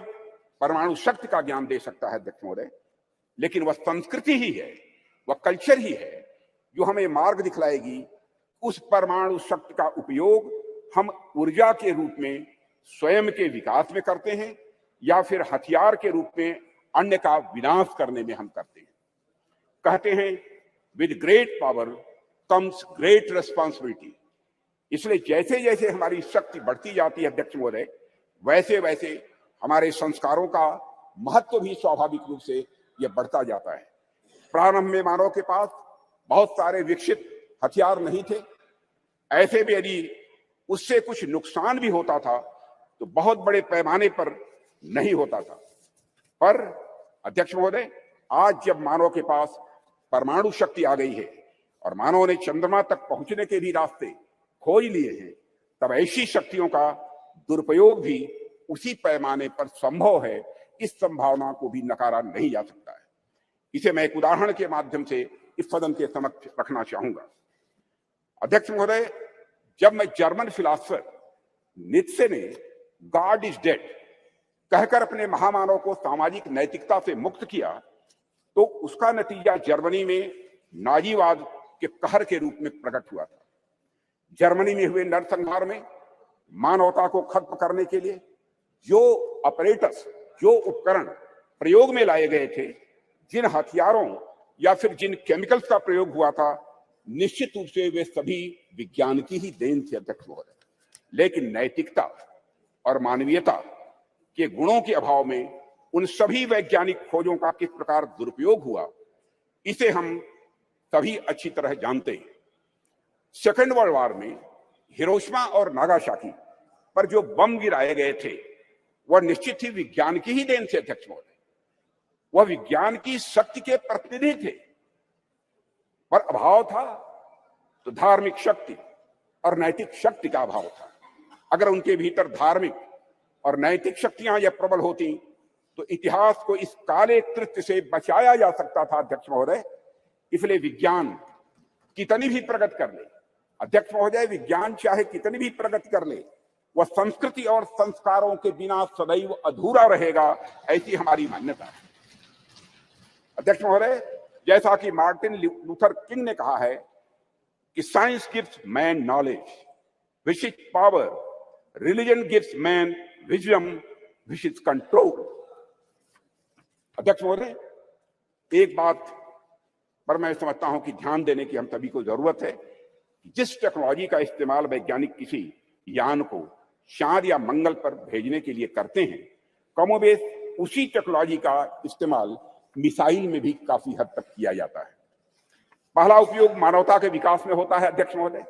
परमाणु शक्ति का ज्ञान दे सकता है अध्यक्ष महोदय, लेकिन वह संस्कृति ही है, वह कल्चर ही है जो हमें मार्ग दिखलाएगी उस परमाणु शक्ति का उपयोग हम ऊर्जा के रूप में स्वयं के विकास में करते हैं, या फिर हथियार के रूप में अन्य का विनाश करने में हम करते हैं। कहते हैं, with great power comes great responsibility. इसलिए जैसे जैसे हमारी शक्ति बढ़ती जाती है अध्यक्ष महोदय, वैसे वैसे हमारे संस्कारों का महत्व भी स्वाभाविक रूप से यह बढ़ता जाता है। प्रारंभ में मानव के पास बहुत सारे विकसित हथियार नहीं थे, ऐसे में यदि उससे कुछ नुकसान भी होता था तो बहुत बड़े पैमाने पर नहीं होता था। पर अध्यक्ष महोदय, आज जब मानव के पास परमाणु शक्ति आ गई है और मानव ने चंद्रमा तक पहुंचने के भी रास्ते खोज लिए हैं, तब ऐसी शक्तियों का दुरुपयोग भी उसी पैमाने पर संभव है। इस संभावना को भी नकारा नहीं जा सकता है। इसे मैं एक उदाहरण के माध्यम से इस सदन के समक्ष रखना चाहूंगा। अध्यक्ष महोदय, जब मैं जर्मन फिलॉसफर नीत्शे ने गॉड इज डेड कहकर अपने महामानव को सामाजिक नैतिकता से मुक्त किया, तो उसका नतीजा जर्मनी में नाजीवाद के कहर के रूप में प्रकट हुआ था। जर्मनी में हुए नरसंहार में मानवता को खत्म करने के लिए जो ऑपरेटर्स, जो उपकरण प्रयोग में लाए गए थे, जिन हथियारों या फिर जिन केमिकल्स का प्रयोग हुआ था, निश्चित रूप से वे सभी विज्ञान की ही देन थे अध्यक्ष महोदय। लेकिन नैतिकता और मानवीयता के गुणों के अभाव में उन सभी वैज्ञानिक खोजों का किस प्रकार दुरुपयोग हुआ, इसे हम सभी अच्छी तरह जानते हैं। सेकेंड वर्ल्ड वॉर में हिरोशिमा और नागासाकी पर जो बम गिराए गए थे, वह निश्चित ही विज्ञान की ही देन से अध्यक्ष महोदय। वह विज्ञान की शक्ति के प्रतिनिधि थे, पर अभाव था तो धार्मिक शक्ति और नैतिक शक्ति का अभाव था। अगर उनके भीतर धार्मिक और नैतिक शक्तियां जब प्रबल होती तो इतिहास को इस काले कृत्य से बचाया जा सकता था अध्यक्ष महोदय। इसलिए विज्ञान कितनी भी प्रगति कर ले अध्यक्ष महोदय, विज्ञान चाहे कितनी भी प्रगति कर ले, वह संस्कृति और संस्कारों के बिना सदैव अधूरा रहेगा, ऐसी हमारी मान्यता है अध्यक्ष महोदय। जैसा कि मार्टिन लूथर किंग ने कहा है कि science gives man knowledge which is power, religion gives man wisdom which is control. अध्यक्ष महोदय, एक बात पर मैं समझता हूं कि ध्यान देने की हम सभी को जरूरत है। जिस टेक्नोलॉजी का इस्तेमाल वैज्ञानिक किसी यान को चांद या मंगल पर भेजने के लिए करते हैं, कमोबेश उसी टेक्नोलॉजी का इस्तेमाल मिसाइल में भी काफी हद तक किया जाता है। पहला उपयोग मानवता के विकास में होता है अध्यक्ष महोदय,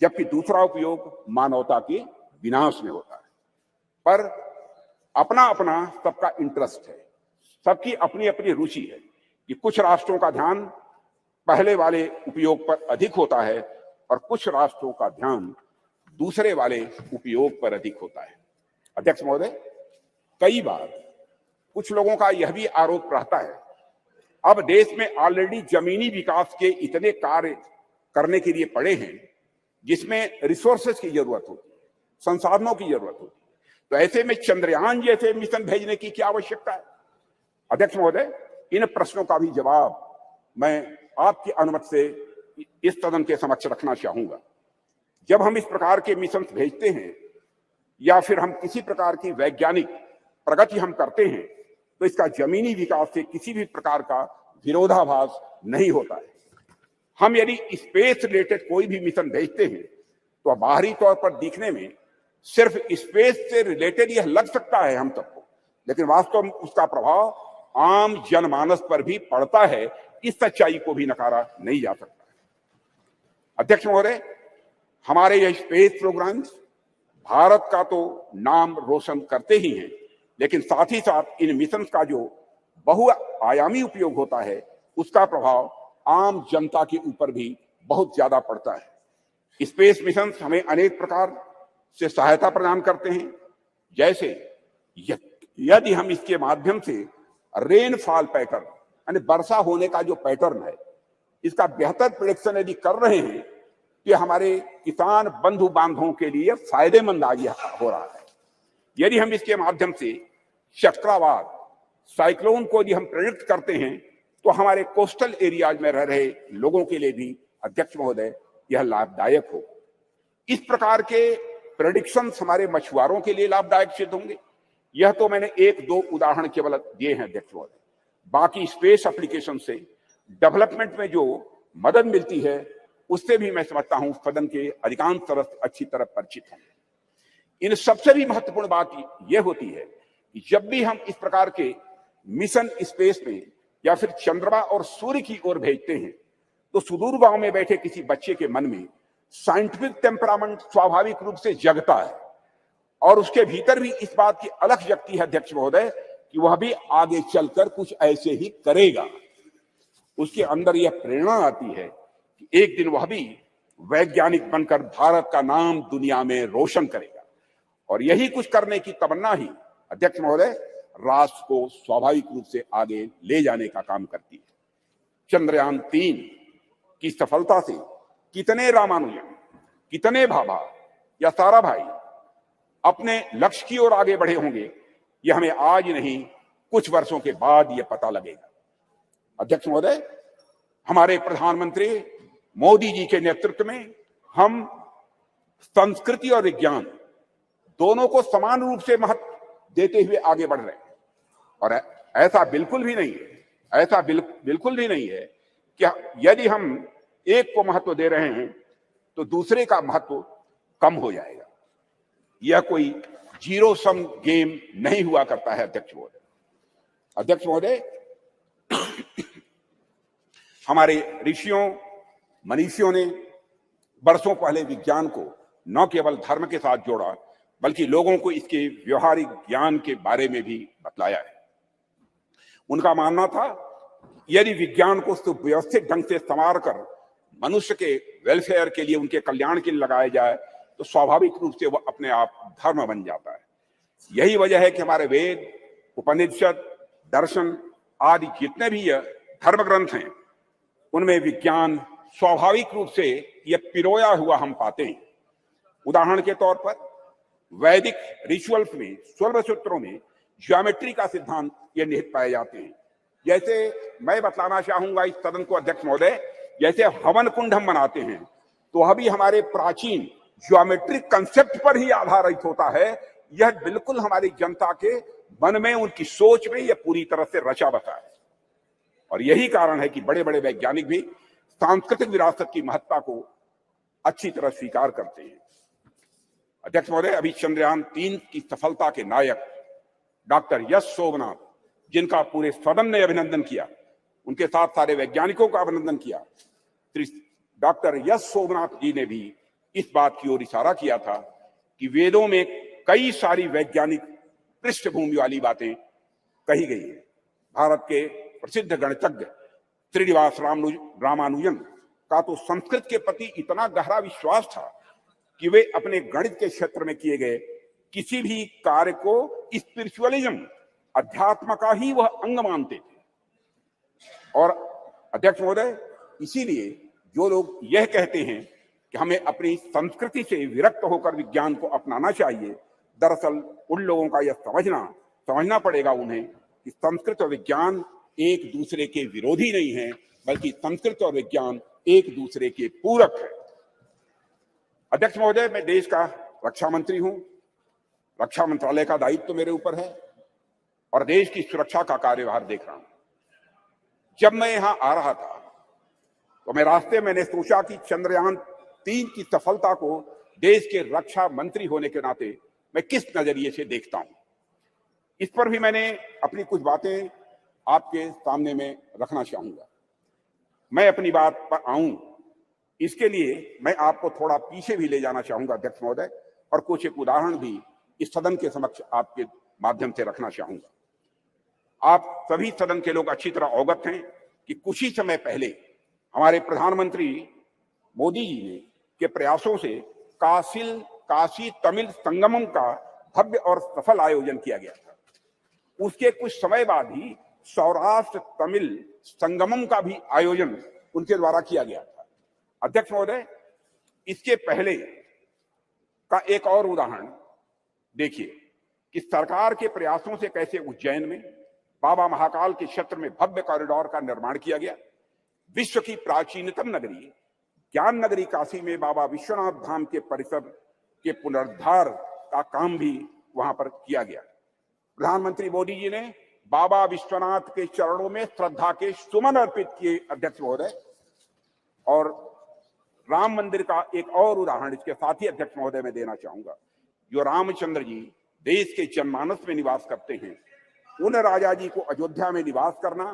जबकि दूसरा उपयोग मानवता के विनाश में होता है। पर अपना अपना सबका इंटरेस्ट है, सबकी अपनी अपनी रुचि है कि कुछ राष्ट्रों का ध्यान पहले वाले उपयोग पर अधिक होता है और कुछ राष्ट्रों का ध्यान दूसरे वाले उपयोग पर अधिक होता है। अध्यक्ष महोदय, कई बार कुछ लोगों का यह भी आरोप रहता है, अब देश में ऑलरेडी जमीनी विकास के इतने कार्य करने के लिए पड़े हैं जिसमें रिसोर्सेस की जरूरत होती है, संसाधनों की जरूरत होती है, तो ऐसे में चंद्रयान जैसे मिशन भेजने की क्या आवश्यकता है। अध्यक्ष महोदय, इन प्रश्नों का भी जवाब मैं आपकी अनुमति से इस सदन के समक्ष रखना चाहूंगा। जब हम इस प्रकार के मिशन भेजते हैं या फिर हम किसी प्रकार की वैज्ञानिक प्रगति हम करते हैं, तो इसका जमीनी विकास से किसी भी प्रकार का विरोधाभास नहीं होता है। हम यदि स्पेस रिलेटेड कोई भी मिशन भेजते हैं तो बाहरी तौर पर दिखने में सिर्फ स्पेस से रिलेटेड यह लग सकता है हम सबको, लेकिन वास्तव में उसका प्रभाव आम जनमानस पर भी पड़ता है। इस सच्चाई को भी नकारा नहीं जा सकता। अध्यक्ष महोदय, हमारे यह स्पेस प्रोग्राम्स भारत का तो नाम रोशन करते ही हैं, लेकिन साथ ही साथ इन मिशन का जो बहुआयामी उपयोग होता है उसका प्रभाव आम जनता के ऊपर भी बहुत ज्यादा पड़ता है। स्पेस मिशन हमें अनेक प्रकार से सहायता प्रदान करते हैं, जैसे यदि हम इसके माध्यम से रेनफॉल पैटर्न यानी वर्षा होने का जो पैटर्न है, इसका बेहतर प्रेडिक्शन यदि कर रहे हैं कि हमारे किसान बंधु बांधवों के लिए फायदेमंद आगे हो रहा है। यदि हम इसके माध्यम से चक्रवात, साइक्लोन को यदि हम प्रेडिक्ट करते हैं तो हमारे कोस्टल एरियाज में रह रहे लोगों के लिए भी अध्यक्ष महोदय यह लाभदायक हो। इस प्रकार के प्रेडिक्शंस हमारे मछुआरों के लिए लाभदायक सिद्ध होंगे। यह तो मैंने एक दो उदाहरण केवल दिए हैं अध्यक्ष महोदय। बाकी स्पेस एप्लीकेशन से डेवलपमेंट में जो मदद मिलती है उससे भी मैं समझता हूं सदन के अधिकांश सदस्य अच्छी तरह परिचित हैं। इन सबसे भी महत्वपूर्ण बात यह होती है कि जब भी हम इस प्रकार के मिशन स्पेस में या फिर चंद्रमा और सूर्य की ओर भेजते हैं तो सुदूर गांव में बैठे किसी बच्चे के मन में साइंटिफिक टेम्परामेंट स्वाभाविक रूप से जगता है और उसके भीतर भी इस बात की अलख जगती है अध्यक्ष महोदय कि वह भी आगे चलकर कुछ ऐसे ही करेगा। उसके अंदर यह प्रेरणा आती है कि एक दिन वह भी वैज्ञानिक बनकर भारत का नाम दुनिया में रोशन करेगा। और यही कुछ करने की तमन्ना ही अध्यक्ष महोदय राष्ट्र को स्वाभाविक रूप से आगे ले जाने का काम करती है। चंद्रयान 3 की सफलता से कितने रामानुजन, कितने भाभा या साराभाई अपने लक्ष्य की ओर आगे बढ़े होंगे, यह हमें आज नहीं कुछ वर्षों के बाद यह पता लगेगा। अध्यक्ष महोदय, हमारे प्रधानमंत्री मोदी जी के नेतृत्व में हम संस्कृति और विज्ञान दोनों को समान रूप से महत्व देते हुए आगे बढ़ रहे हैं। और ऐसा बिल्कुल भी नहीं है, ऐसा बिल्कुल भी नहीं है कि यदि हम एक को महत्व दे रहे हैं तो दूसरे का महत्व कम हो जाएगा। यह कोई जीरो सम गेम नहीं हुआ करता है। अध्यक्ष महोदय, हमारे ऋषियों मनीषियों ने बरसों पहले विज्ञान को न केवल धर्म के साथ जोड़ा, बल्कि लोगों को इसके व्यवहारिक ज्ञान के बारे में भी बतलाया है। उनका मानना था यदि विज्ञान को सुव्यवस्थित ढंग से संवार कर मनुष्य के वेलफेयर के लिए, उनके कल्याण के लिए लगाया जाए तो स्वाभाविक रूप से वह अपने आप धर्म बन जाता है। यही वजह है कि हमारे वेद, उपनिषद, दर्शन आदि जितने भी धर्म ग्रंथ हैं उनमें विज्ञान स्वाभाविक रूप से यह पिरोया हुआ हम पाते हैं। उदाहरण के तौर पर वैदिक रिचुअल्स में, स्वर्ण सूत्रों में ज्योमेट्री का सिद्धांत ये निहित पाए जाते हैं। जैसे मैं बतलाना चाहूंगा इस सदन को अध्यक्ष महोदय, जैसे हवन कुंड हम बनाते हैं तो वह भी हमारे प्राचीन ज्योमेट्रिक कंसेप्ट पर ही आधारित होता है। यह बिल्कुल हमारी जनता के मन में, उनकी सोच में यह पूरी तरह से रचा बसा है। और यही कारण है कि बड़े बड़े वैज्ञानिक भी सांस्कृतिक विरासत की महत्ता को अच्छी तरह स्वीकार करते हैं। अध्यक्ष महोदय, अभी चंद्रयान 3 की सफलता के नायक डॉक्टर यश सोमनाथ, जिनका पूरे सदन ने अभिनंदन किया, उनके साथ सारे वैज्ञानिकों का अभिनंदन किया, डॉक्टर यश सोमनाथ जी ने भी इस बात की ओर इशारा किया था कि वेदों में कई सारी वैज्ञानिक पृष्ठभूमि वाली बातें कही गई है। भारत के प्रसिद्ध गणितज्ञ श्रीनिवास रामानुजन का तो संस्कृत के प्रति इतना गहरा विश्वास था कि वे अपने गणित के क्षेत्र में किए गए किसी भी कार्य को स्पिरिचुअलिज्म, अध्यात्म का ही वह अंग मानते थे। और अध्यक्ष महोदय, इसीलिए जो लोग यह कहते हैं कि हमें अपनी संस्कृति से विरक्त होकर विज्ञान को अपनाना चाहिए, दरअसल उन लोगों का यह समझना पड़ेगा उन्हें कि संस्कृत और विज्ञान एक दूसरे के विरोधी नहीं है, बल्कि संस्कृत और विज्ञान एक दूसरे के पूरक है। अध्यक्ष महोदय, मैं देश का रक्षा मंत्री हूं, रक्षा मंत्रालय का दायित्व तो मेरे ऊपर है और देश की सुरक्षा का कार्यभार देख रहा हूं। जब मैं यहां आ रहा था तो मैं रास्ते मैंने सोचा कि चंद्रयान 3 की सफलता को देश के रक्षा मंत्री होने के नाते मैं किस नजरिए से देखता हूं। इस पर भी मैंने अपनी कुछ बातें आपके सामने में रखना चाहूंगा। मैं अपनी बात पर आऊं इसके लिए मैं आपको थोड़ा पीछे भी ले जाना चाहूंगा अध्यक्ष महोदय, और कुछ एक उदाहरण भी इस सदन के समक्ष आपके माध्यम से रखना चाहूंगा। आप सभी सदन के लोग अच्छी तरह अवगत हैं कि कुछ ही समय पहले हमारे प्रधानमंत्री मोदी जी ने के प्रयासों से काशी तमिल संगमम का भव्य और सफल आयोजन किया गया था। उसके कुछ समय बाद ही सौराष्ट्र तमिल संगमम का भी आयोजन उनके द्वारा किया गया था। अध्यक्ष महोदय, इसके पहले का एक और उदाहरण देखिए कि सरकार के प्रयासों से कैसे उज्जैन में बाबा महाकाल के क्षेत्र में भव्य कॉरिडोर का निर्माण किया गया। विश्व की प्राचीनतम नगरी ज्ञान नगरी काशी में बाबा विश्वनाथ धाम के परिसर के पुनरुद्धार का काम भी वहां पर किया गया। प्रधानमंत्री मोदी जी ने बाबा विश्वनाथ के चरणों में श्रद्धा के सुमन अर्पित किए अध्यक्ष महोदय। और राम मंदिर का एक और उदाहरण इसके साथ ही अध्यक्ष महोदय में देना चाहूंगा। जो रामचंद्र जी देश के जनमानस में निवास करते हैं, उन राजा जी को अयोध्या में निवास करना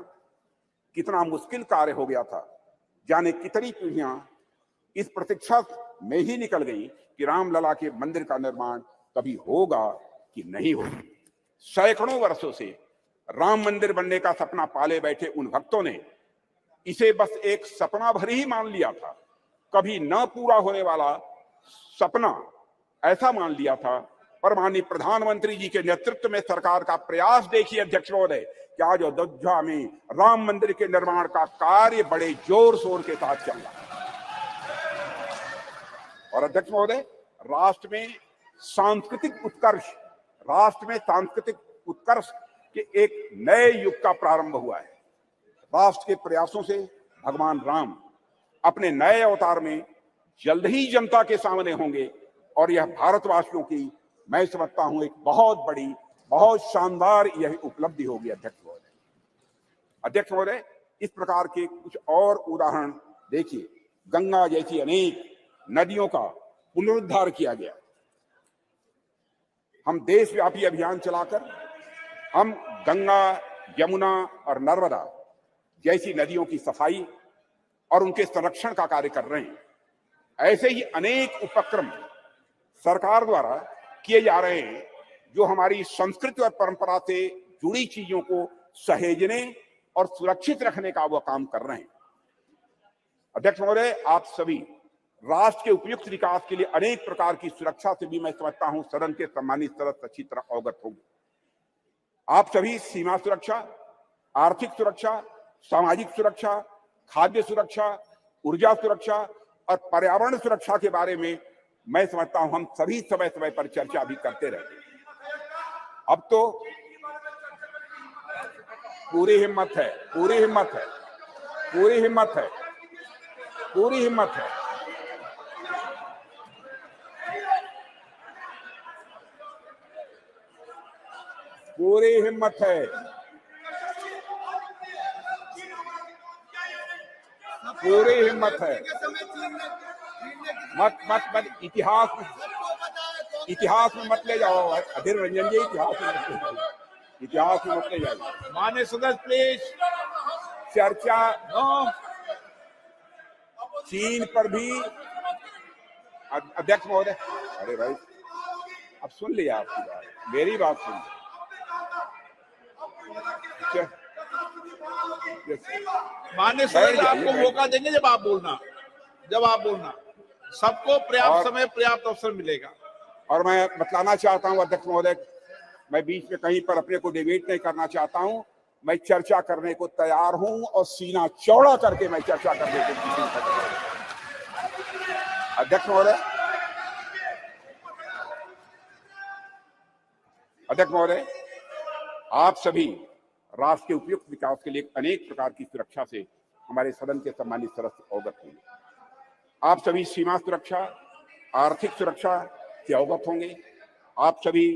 कितना मुश्किल कार्य हो गया था। जाने कितनी पीढ़ियां इस प्रतीक्षा में ही निकल गई कि रामलला के मंदिर का निर्माण कभी होगा कि नहीं होगा। सैकड़ों वर्षों से राम मंदिर बनने का सपना पाले बैठे उन भक्तों ने इसे बस एक सपना भर ही मान लिया था, कभी न पूरा होने वाला सपना ऐसा मान लिया था। पर माननीय प्रधानमंत्री जी के नेतृत्व में सरकार का प्रयास देखिए अध्यक्ष महोदय कि आज अयोध्या में राम मंदिर के निर्माण का कार्य बड़े जोर शोर के साथ चल रहा है। और अध्यक्ष महोदय, राष्ट्र में सांस्कृतिक उत्कर्ष के एक नए युग का प्रारंभ हुआ है। राष्ट्र के प्रयासों से भगवान राम अपने नए अवतार में जल्द ही जनता के सामने होंगे और यह भारतवासियों की मैं समझता हूं एक बहुत बड़ी, बहुत शानदार यह उपलब्धि होगी। अध्यक्ष महोदय, इस प्रकार के कुछ और उदाहरण देखिए। गंगा जैसी अनेक नदियों का पुनरुद्धार किया गया। हम देशव्यापी अभियान चलाकर हम गंगा, यमुना और नर्मदा जैसी नदियों की सफाई और उनके संरक्षण का कार्य कर रहे हैं। ऐसे ही अनेक उपक्रम सरकार द्वारा किए जा रहे हैं जो हमारी संस्कृति और परंपरा से जुड़ी चीजों को सहेजने और सुरक्षित रखने का वो काम कर रहे हैं। अध्यक्ष महोदय, आप सभी राष्ट्र के उपयुक्त विकास के लिए अनेक प्रकार की सुरक्षा से भी मैं समझता हूं सदन के सम्मानित सदस्य अच्छी तरह अवगत होंगे। आप सभी सीमा सुरक्षा, आर्थिक सुरक्षा, सामाजिक सुरक्षा, खाद्य सुरक्षा, ऊर्जा सुरक्षा और पर्यावरण सुरक्षा के बारे में मैं समझता हूं हम सभी समय समय पर चर्चा भी करते रहते हैं। अब तो पूरी हिम्मत है, पूरी हिम्मत है, पूरी हिम्मत है, पूरी हिम्मत है। पूरी हिम्मत है, पूरी हिम्मत है। मत मत मत इतिहास में मत ले जाओ अधीर रंजन जी, इतिहास में मत ले जाओ। माननीय सदस्य प्लीज, चर्चा चीन पर भी। अध्यक्ष महोदय, अरे भाई अब सुन लिया आपकी बात, मेरी बात सुन। माननीय सदस्य आपको मौका देंगे जब आप बोलना, सबको पर्याप्त समय, पर्याप्त अवसर मिलेगा। और मैं बतलाना चाहता हूं अध्यक्ष महोदय, मैं बीच में कहीं पर अपने को डिबेट नहीं करना चाहता हूं। मैं चर्चा करने को तैयार हूं और सीना चौड़ा करके मैं चर्चा करने को तैयार हूं। अध्यक्ष महोदय, आप सभी राष्ट्र के उपयुक्त विकास के लिए अनेक प्रकार की सुरक्षा से हमारे सदन के सम्मानित सदस्य अवगत होंगे। आप सभी सीमा सुरक्षा, आर्थिक सुरक्षा से अवगत होंगे। आप सभी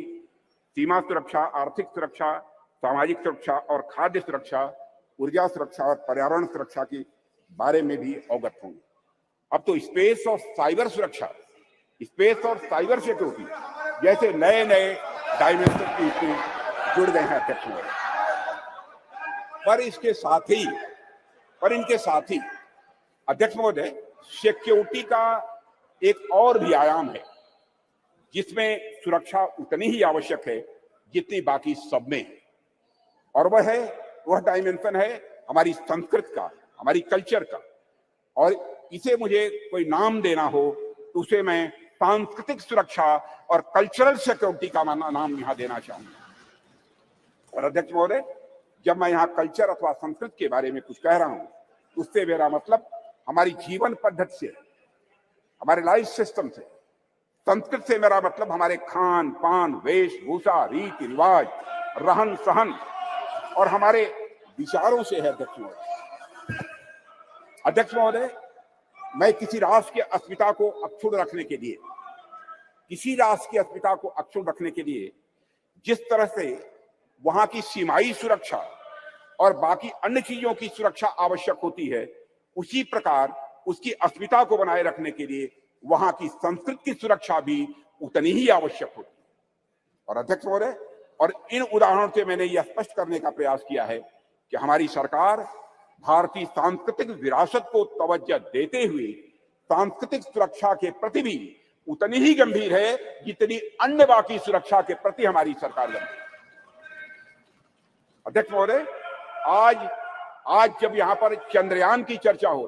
सीमा सुरक्षा, आर्थिक सुरक्षा, सामाजिक सुरक्षा और खाद्य सुरक्षा, ऊर्जा सुरक्षा और पर्यावरण सुरक्षा के बारे में भी अवगत होंगे। अब तो स्पेस और साइबर सुरक्षा, स्पेस और साइबर सिक्योरिटी जैसे नए नए डायमेंशन की इसमें जुड़ गए हैं अध्यक्ष महोदय। पर इनके साथ ही अध्यक्ष महोदय, सिक्योरिटी का एक और भी आयाम है जिसमें सुरक्षा उतनी ही आवश्यक है जितनी बाकी सब में है, और वह डायमेंशन है हमारी संस्कृति का, हमारी कल्चर का। और इसे मुझे कोई नाम देना हो तो उसे मैं सांस्कृतिक सुरक्षा और कल्चरल सिक्योरिटी का नाम यहां देना चाहूंगा। और अध्यक्ष महोदय, जब मैं यहाँ कल्चर अथवा संस्कृति के बारे में कुछ कह रहा हूं, उससे मेरा मतलब हमारी जीवन पद्धति से, हमारे लाइफ सिस्टम से। संस्कृत से मेरा मतलब हमारे खान पान, वेशभूषा, रीति रिवाज, रहन सहन और हमारे विचारों से है। अध्यक्ष महोदय, मैं किसी राष्ट्र की अस्मिता को अक्षुण्ण रखने के लिए जिस तरह से वहां की सीमाई सुरक्षा और बाकी अन्य चीजों की सुरक्षा आवश्यक होती है, उसी प्रकार उसकी अस्मिता को बनाए रखने के लिए वहां की संस्कृति की सुरक्षा भी उतनी ही आवश्यक होती है। और अध्यक्ष महोदय, और इन उदाहरणों से मैंने यह स्पष्ट करने का प्रयास किया है कि हमारी सरकार भारतीय सांस्कृतिक विरासत को तवज्जो देते हुए सांस्कृतिक सुरक्षा के प्रति भी उतनी ही गंभीर है जितनी अन्य बाकी सुरक्षा के प्रति हमारी सरकार गंभीर है। अध्यक्ष महोदय, आज जब यहां पर चंद्रयान की चर्चा हो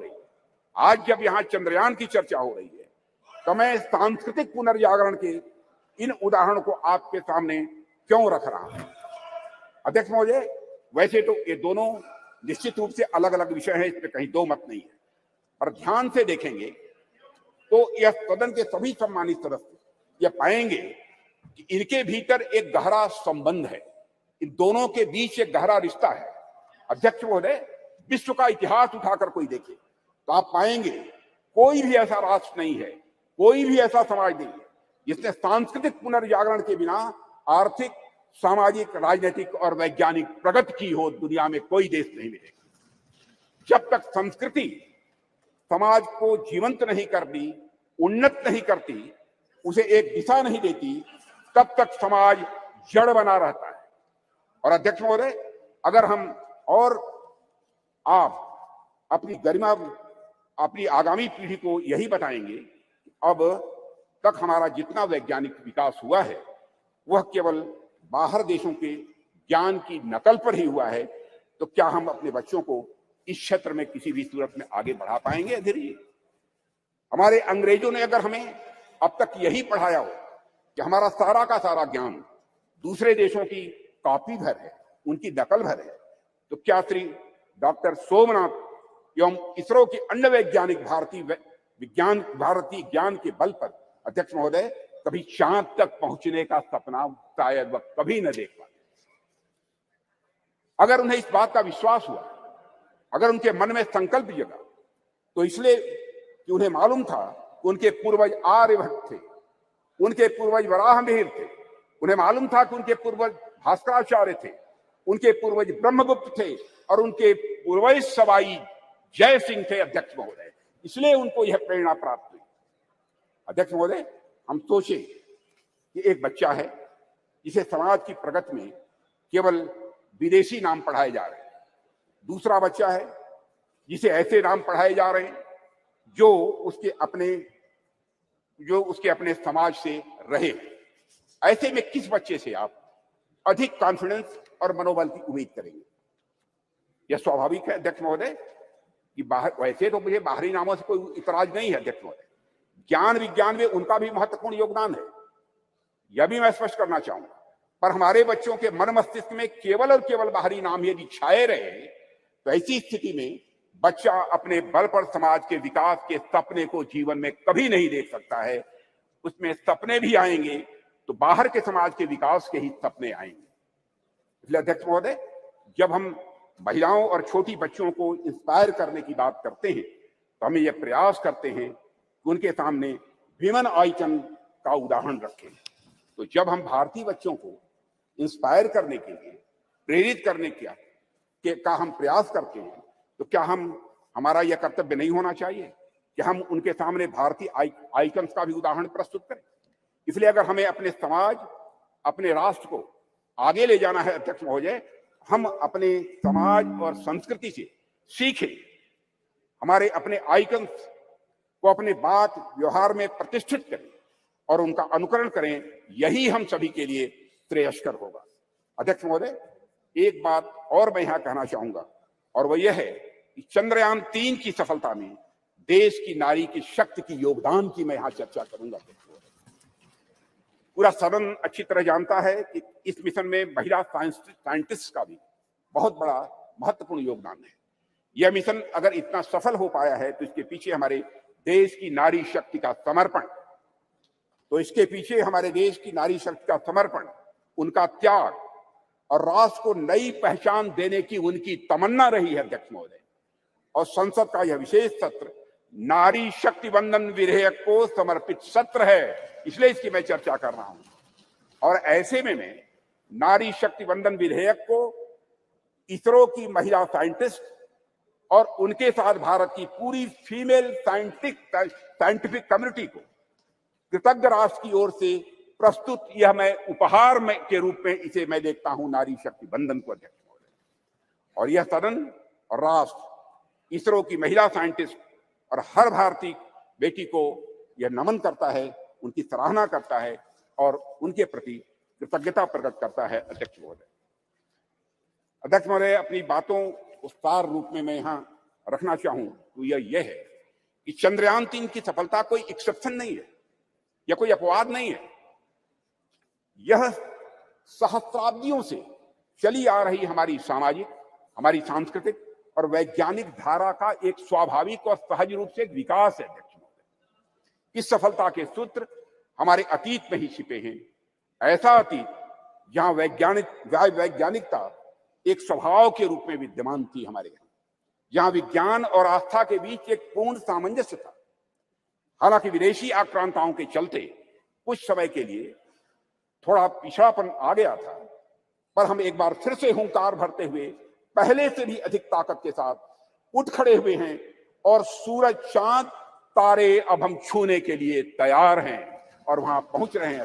रही है, तो मैं सांस्कृतिक पुनर्जागरण के इन उदाहरणों को आपके सामने क्यों रख रहा हूं। अध्यक्ष महोदय, वैसे तो ये दोनों निश्चित रूप से अलग अलग विषय हैं, इसमें कहीं दो मत नहीं है, और ध्यान से देखेंगे तो यह सदन के सभी सम्मानित सदस्य यह पाएंगे कि इनके भीतर एक गहरा संबंध है, इन दोनों के बीच एक गहरा रिश्ता है। अध्यक्ष महोदय, विश्व का इतिहास उठाकर कोई देखे तो आप पाएंगे कोई भी ऐसा राष्ट्र नहीं है, कोई भी ऐसा समाज नहीं है जिसने सांस्कृतिक पुनर्जागरण के बिना आर्थिक, सामाजिक, राजनीतिक और वैज्ञानिक प्रगति की हो। दुनिया में कोई देश नहीं मिलेगा। जब तक संस्कृति समाज को जीवंत नहीं करती, उन्नत नहीं करती, उसे एक दिशा नहीं देती, तब तक समाज जड़ बना रहता है। और अध्यक्ष महोदय, अगर हम और आप अपनी गरिमा, अपनी आगामी पीढ़ी को यही बताएंगे कि अब तक हमारा जितना वैज्ञानिक विकास हुआ है वह केवल बाहर देशों के ज्ञान की नकल पर ही हुआ है, तो क्या हम अपने बच्चों को इस क्षेत्र में किसी भी सूरत में आगे बढ़ा पाएंगे? धीरे हमारे अंग्रेजों ने अगर हमें अब तक यही पढ़ाया हो कि हमारा सारा का सारा ज्ञान दूसरे देशों की कॉपी भर है, उनकी नकल भर है, तो क्या श्री डॉक्टर सोमनाथ एवं इसरो के अन्य वैज्ञानिक भारतीय ज्ञान के बल पर अध्यक्ष महोदय कभी चांद तक पहुंचने का सपना शायद वह कभी न देख पाते? अगर उन्हें इस बात का विश्वास हुआ, अगर उनके मन में संकल्प जगा, तो इसलिए कि उन्हें मालूम था कि उनके पूर्वज आर्यभट्ट थे, उनके पूर्वज वराहमिहिर थे, उन्हें मालूम था कि उनके पूर्वज भास्कराचार्य थे, उनके पूर्वज ब्रह्मगुप्त थे और उनके पूर्वज सवाई जय सिंह थे। अध्यक्ष महोदय, इसलिए उनको यह प्रेरणा प्राप्त हुई। अध्यक्ष महोदय, हम सोचे कि एक बच्चा है जिसे समाज की प्रगति में केवल विदेशी नाम पढ़ाए जा रहे हैं, दूसरा बच्चा है जिसे ऐसे नाम पढ़ाए जा रहे हैं जो उसके अपने समाज से रहे। ऐसे में किस बच्चे से आप अधिक कॉन्फिडेंस और मनोबल की उम्मीद करेंगे? यह स्वाभाविक है अध्यक्ष महोदय कि वैसे तो मुझे बाहरी नामों से कोई इतराज नहीं है अध्यक्ष महोदय, ज्ञान विज्ञान में उनका भी महत्वपूर्ण योगदान है, यह भी मैं स्पष्ट करना चाहूंगा। पर हमारे बच्चों के मन मस्तिष्क में केवल और केवल बाहरी नाम यदि छाए रहे तो ऐसी स्थिति में बच्चा अपने बल पर समाज के विकास के सपने को जीवन में कभी नहीं देख सकता है। उसमें सपने भी आएंगे तो बाहर के समाज के विकास के ही सपने आएंगे। इसलिए अध्यक्ष महोदय, जब हम महिलाओं और छोटी बच्चों को इंस्पायर करने की बात करते हैं तो हमें यह प्रयास करते हैं कि उनके सामने विमेन आइकन का उदाहरण रखें। तो जब हम भारतीय बच्चों को इंस्पायर करने के लिए, प्रेरित करने का हम प्रयास करते हैं, तो क्या हमारा यह कर्तव्य नहीं होना चाहिए कि हम उनके सामने भारतीय आइकन्स का भी उदाहरण प्रस्तुत करें? इसलिए अगर हमें अपने समाज, अपने राष्ट्र को आगे ले जाना है अध्यक्ष महोदय, हम अपने समाज और संस्कृति से सीखें, हमारे अपने आइकन्स को अपने बात व्यवहार में प्रतिष्ठित करें और उनका अनुकरण करें। यही हम सभी के लिए श्रेयस्कर होगा। अध्यक्ष महोदय, एक बात और मैं यहां कहना चाहूंगा और वह यह है कि चंद्रयान 3 की सफलता में देश की नारी की शक्ति की योगदान की मैं यहां चर्चा करूंगा। पूरा सदन अच्छी तरह जानता है कि इस मिशन में महिला साइंटिस्ट का भी बहुत बड़ा महत्वपूर्ण योगदान है। यह मिशन अगर इतना सफल हो पाया है तो इसके पीछे हमारे देश की नारी शक्ति का समर्पण, उनका त्याग और राष्ट्र को नई पहचान देने की उनकी तमन्ना रही है अध्यक्ष महोदय। और संसद का यह विशेष सत्र नारी शक्ति वंदन विधेयक को समर्पित सत्र है, इसलिए इसकी मैं चर्चा कर रहा हूं। और ऐसे में मैं नारी शक्ति वंदन विधेयक को इसरो की महिला साइंटिस्ट और उनके साथ भारत की पूरी फीमेल साइंटिफिक कम्युनिटी को कृतज्ञ राष्ट्र की ओर से प्रस्तुत यह मैं उपहार के रूप में इसे मैं देखता हूं, नारी शक्ति वंदन को अध्यक्ष महोदय। और यह सदन और राष्ट्र इसरो की महिला साइंटिस्ट और हर भारतीय बेटी को यह नमन करता है, उनकी सराहना करता है और उनके प्रति कृतज्ञता प्रकट करता है। अध्यक्ष महोदय, अपनी बातों को सार रूप में मैं यहां रखना चाहूं तो यह है कि चंद्रयान 3 की सफलता कोई एक्सेप्शन नहीं है या कोई अपवाद नहीं है। यह सहस्राब्दियों से चली आ रही हमारी सामाजिक, हमारी सांस्कृतिक और वैज्ञानिक धारा का एक स्वाभाविक और सहज रूप से विकास है अध्यक्ष महोदय। इस सफलता के सूत्र हमारे अतीत में ही छिपे हैं। ऐसा अतीत जहां वैज्ञानिकता एक स्वभाव के रूप में विद्यमान थी हमारे यहाँ, जहां विज्ञान और आस्था के बीच एक पूर्ण सामंजस्य था। हालांकि विदेशी आक्रांताओं के चलते कुछ समय के लिए थोड़ा पिछड़ापन आ गया था, पर हम एक बार फिर से हुंकार भरते हुए पहले से भी अधिक ताकत के साथ उठ खड़े हुए हैं और सूरज, चांद, तारे अब हम छूने के लिए तैयार हैं और वहां पहुंच रहे हैं।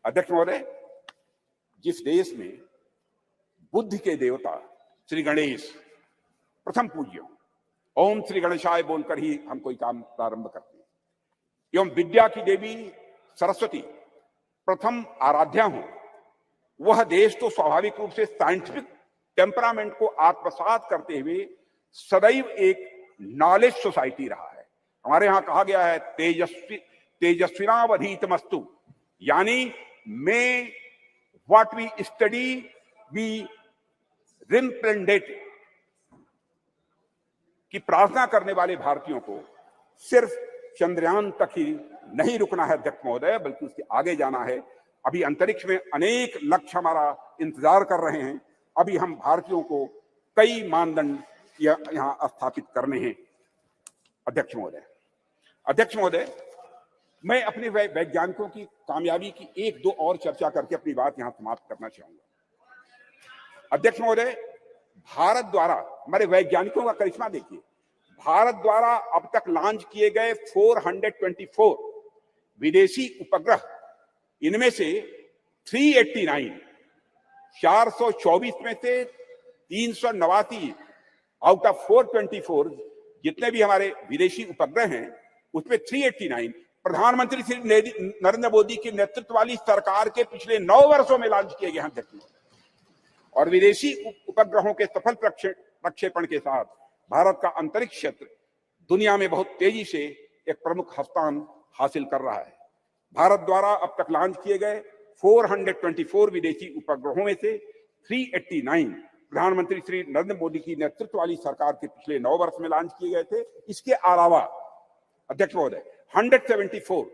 अध्यक्ष महोदय, जिस देश में बुद्धि के देवता श्री गणेश प्रथम पूज्य, ओम श्री गणेशाय बोलकर ही हम कोई काम प्रारंभ करते हैं, एवं विद्या की देवी सरस्वती प्रथम आराध्या हो, वह देश तो स्वाभाविक रूप से साइंटिफिक टेम्परामेंट को आत्मसात करते हुए सदैव एक नॉलेज सोसाइटी रहा है। हमारे यहां कहा गया है तेजस्विनावधीतमस्तु, यानी may what we study we represent, कि प्रार्थना करने वाले भारतीयों को सिर्फ चंद्रयान तक ही नहीं रुकना है अध्यक्ष महोदय, बल्कि उसके आगे जाना है। अभी अंतरिक्ष में अनेक लक्ष्य हमारा इंतजार कर रहे हैं। अभी हम भारतीयों को कई मानदंड यहां स्थापित करने हैं। अध्यक्ष महोदय, मैं अपने वैज्ञानिकों की कामयाबी की एक दो और चर्चा करके अपनी बात यहां समाप्त करना चाहूंगा। अध्यक्ष महोदय, भारत द्वारा, हमारे वैज्ञानिकों का करिश्मा देखिए, भारत द्वारा अब तक लॉन्च किए गए 424 विदेशी उपग्रह, इनमें से 389, 424 में से 389 आउट ऑफ 424 जितने भी हमारे विदेशी उपग्रह हैं, उसमें 389 प्रधानमंत्री श्री नरेंद्र मोदी के नेतृत्व वाली सरकार के पिछले 9 वर्षों में लॉन्च किए गए हैं। और विदेशी उपग्रहों के सफल प्रक्षेपण के साथ भारत का अंतरिक्ष क्षेत्र दुनिया में बहुत तेजी से एक प्रमुख स्थान हासिल कर रहा है। भारत द्वारा अब तक लॉन्च किए गए 424 विदेशी उपग्रहों में से 389 प्रधानमंत्री श्री नरेंद्र मोदी की नेतृत्व वाली सरकार के पिछले 9 वर्ष में लॉन्च किए गए थे। इसके अलावा अध्यक्ष महोदय, 174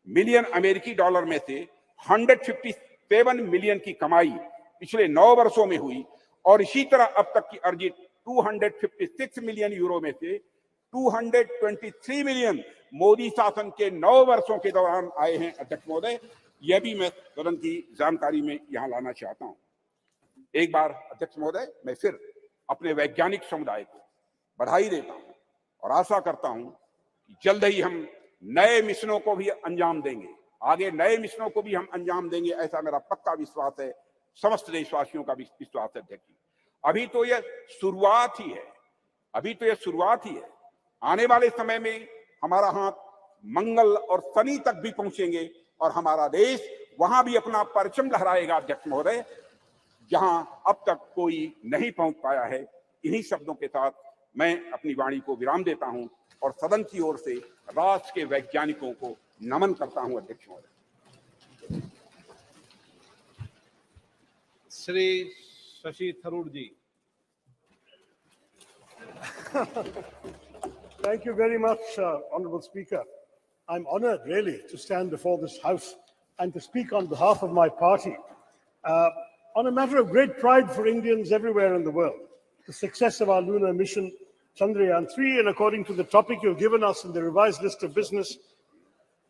मिलियन अमेरिकी डॉलर में से 157 मिलियन की कमाई पिछले 9 वर्षों में हुई, और इसी तरह अब तक की अर्जित 256 मिलियन यूरो में से 223 मिलियन मोदी शासन के 9 वर्षों के दौरान आए हैं। अध्यक्ष महोदय, यह भी मैं सदन की जानकारी में यहां लाना चाहता हूं। एक बार अध्यक्ष महोदय, मैं फिर अपने वैज्ञानिक समुदाय को बधाई देता हूं और आशा करता हूं कि जल्द ही हम नए मिशनों को भी अंजाम देंगे, आगे नए मिशनों को भी हम अंजाम देंगे, ऐसा मेरा पक्का विश्वास है, समस्त देशवासियों का विश्वास है। अध्यक्ष जी, अभी तो यह शुरुआत ही है, आने वाले समय में हमारा हाथ मंगल और शनि तक भी पहुंचेंगे और हमारा देश वहां भी अपना परचम लहराएगा। अध्यक्ष महोदय, जहां अब तक कोई नहीं पहुंच पाया है। इन्हीं शब्दों के साथ मैं अपनी वाणी को विराम देता हूं और सदन की ओर से राष्ट्र के वैज्ञानिकों को नमन करता हूं। अध्यक्ष महोदय। श्री शशि थरूर जी। Thank you very much, Honorable Speaker. I'm honored, really, to stand before this House and to speak on behalf of my party on a matter of great pride for Indians everywhere in the world, the success of our lunar mission, Chandrayaan-3, and according to the topic you've given us in the revised list of business,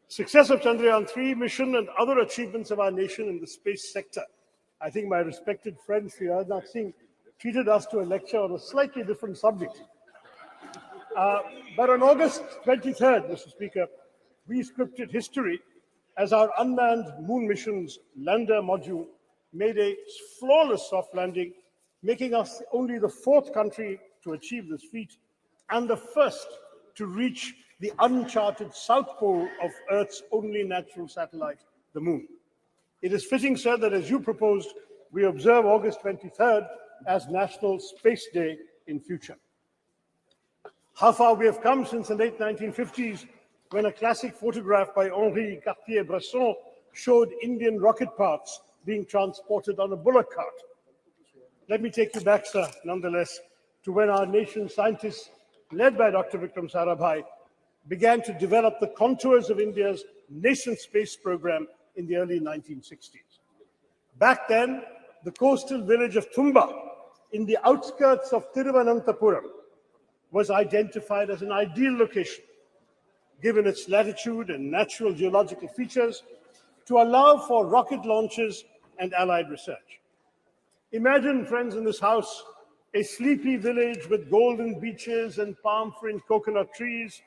success of Chandrayaan-3 mission and other achievements of our nation in the space sector. I think my respected friend, Sri Rajnath Singh, treated us to a lecture on a slightly different subject. But on August 23rd, Mr. Speaker, we scripted history as our unmanned moon mission's lander module made a flawless soft landing, making us only the 4th country to achieve this feat and the first to reach the uncharted south pole of Earth's only natural satellite, the moon. It is fitting, sir, that as you proposed, we observe August 23rd as National Space Day in future. How far we have come since the late 1950s, when a classic photograph by Henri Cartier-Bresson showed Indian rocket parts being transported on a bullock cart. Let me take you back, sir, nonetheless, to when our nation's scientists, led by Dr. Vikram Sarabhai, began to develop the contours of India's nascent space program in the early 1960s. Back then, the coastal village of Thumba in the outskirts of Thiruvananthapuram was identified as an ideal location, given its latitude and natural geological features, to allow for rocket launches and allied research. Imagine, friends in this house, a sleepy village with golden beaches and palm-fringed coconut trees,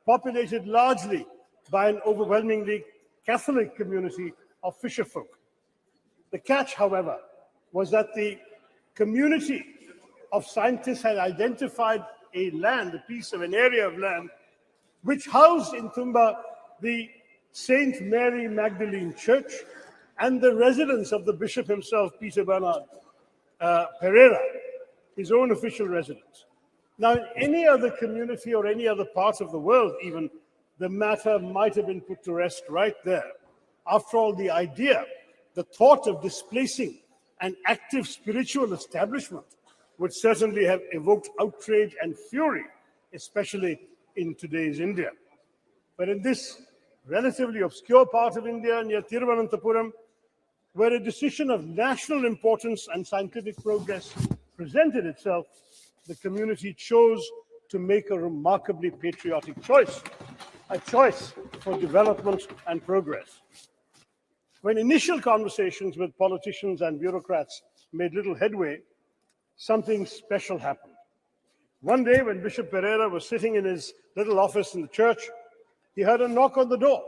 populated largely by an overwhelmingly Catholic community of fisherfolk. The catch, however, was that the community of scientists had identified a piece of an area of land, which housed in Tumba the Saint Mary Magdalene Church and the residence of the bishop himself, Peter Bernard Pereira, his own official residence. Now, in any other community or any other part of the world, even, the matter might have been put to rest right there. After all, the idea, the thought of displacing an active spiritual establishment would certainly have evoked outrage and fury, especially in today's India. But in this relatively obscure part of India near Thiruvananthapuram, where a decision of national importance and scientific progress presented itself, the community chose to make a remarkably patriotic choice, a choice for development and progress. When initial conversations with politicians and bureaucrats made little headway, something special happened. One day, when Bishop Pereira was sitting in his little office in the church, he heard a knock on the door.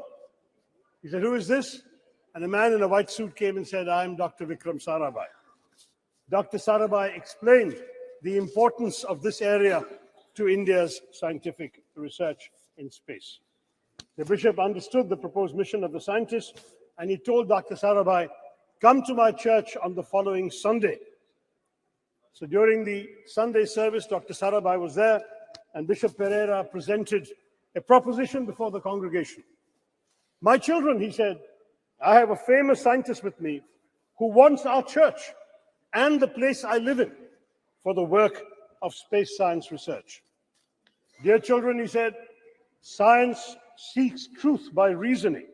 He said, "Who is this?" And a man in a white suit came and said, "I'm Dr. Vikram Sarabhai." Dr. Sarabhai explained the importance of this area to India's scientific research in space. The bishop understood the proposed mission of the scientists, and he told Dr. Sarabhai, "Come to my church on the following Sunday." So during the Sunday service, Dr. Sarabhai was there, and Bishop Pereira presented a proposition before the congregation. "My children," he said, "I have a famous scientist with me who wants our church and the place I live in for the work of space science research. Dear children," he said, "science seeks truth by reasoning.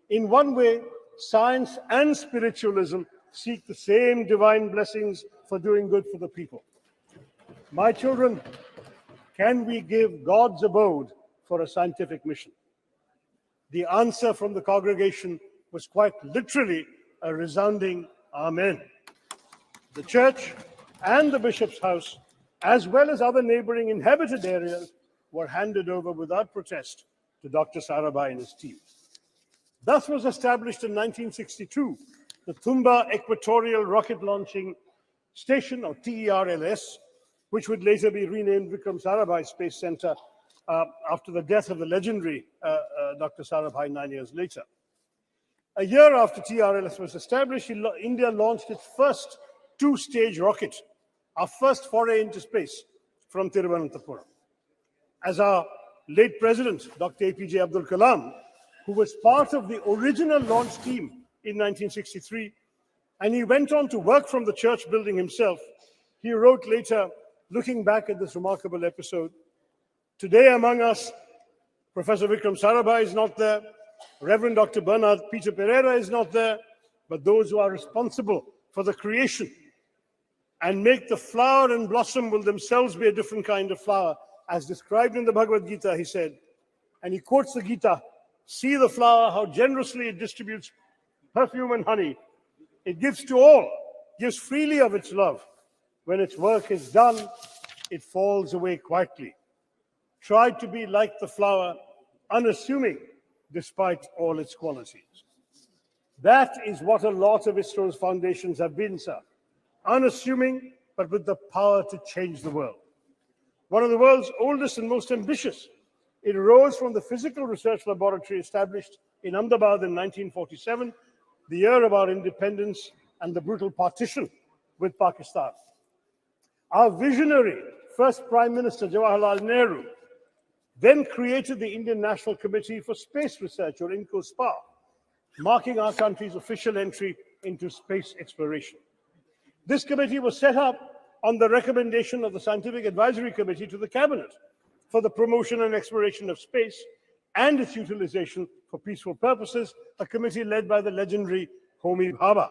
In one way, science and spiritualism seek the same divine blessings for doing good for the people. My children, can we give God's abode for a scientific mission?" The answer from the congregation was quite literally a resounding amen. The church and the bishop's house, as well as other neighboring inhabited areas, were handed over without protest to Dr. Sarabhai and his team. Thus was established in 1962 the Tumba Equatorial Rocket Launching Station, or TERLS, which would later be renamed Vikram Sarabhai Space Center after the death of the legendary Dr. Sarabhai 9 years later. A year after TRLS was established, India launched its first two-stage rocket, our first foray into space, from Thiruvananthapuram. As our late president, Dr. APJ Abdul Kalam, who was part of the original launch team in 1963, and he went on to work from the church building himself, he wrote later, looking back at this remarkable episode, "Today among us, Professor Vikram Sarabhai is not there, Reverend Dr. Bernard Peter Pereira is not there, but those who are responsible for the creation and make the flower and blossom will themselves be a different kind of flower, as described in the Bhagavad Gita," he said. And he quotes the Gita, "See the flower, how generously it distributes perfume and honey. It gives to all, gives freely of its love. When its work is done, it falls away quietly. Try to be like the flower, unassuming despite all its qualities." That is what a lot of ISRO's foundations have been, sir. Unassuming, but with the power to change the world. One of the world's oldest and most ambitious, it arose from the physical research laboratory established in Ahmedabad in 1947, the year of our independence and the brutal partition with Pakistan. Our visionary first Prime Minister, Jawaharlal Nehru, then created the Indian National Committee for Space Research, or INCOSPA, marking our country's official entry into space exploration. This committee was set up on the recommendation of the Scientific Advisory Committee to the Cabinet for the promotion and exploration of space and its utilization for peaceful purposes, a committee led by the legendary Homi Bhabha.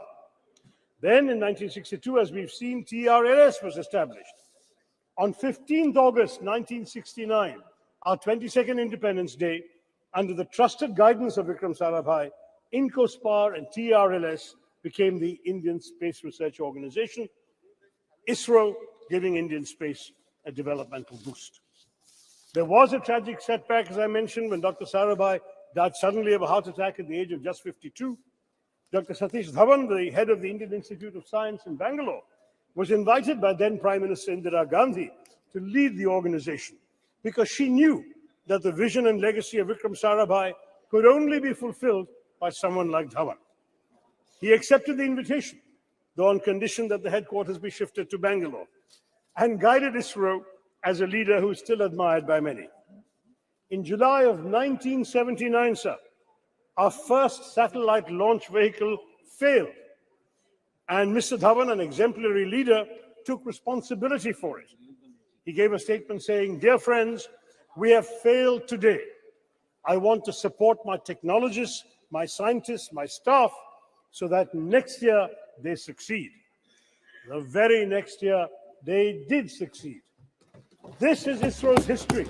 Then in 1962, as we've seen, TRLS was established. On 15th August 1969, our 22nd Independence Day, under the trusted guidance of Vikram Sarabhai, INCOSPAR and TRLS became the Indian Space Research Organization, ISRO giving Indian space a developmental boost. There was a tragic setback, as I mentioned, when Dr. Sarabhai died suddenly of a heart attack at the age of just 52. Dr. Satish Dhawan, the head of the Indian Institute of Science in Bangalore, was invited by then Prime Minister Indira Gandhi to lead the organization because she knew that the vision and legacy of Vikram Sarabhai could only be fulfilled by someone like Dhawan. He accepted the invitation, though on condition that the headquarters be shifted to Bangalore, and guided ISRO as a leader who is still admired by many. In July of 1979, sir, our first satellite launch vehicle failed, and Mr. Dhawan, an exemplary leader, took responsibility for it. He gave a statement saying, "Dear friends, we have failed today. I want to support my technologists, my scientists, my staff, so that next year they succeed." The very next year, they did succeed. This is ISRO's history.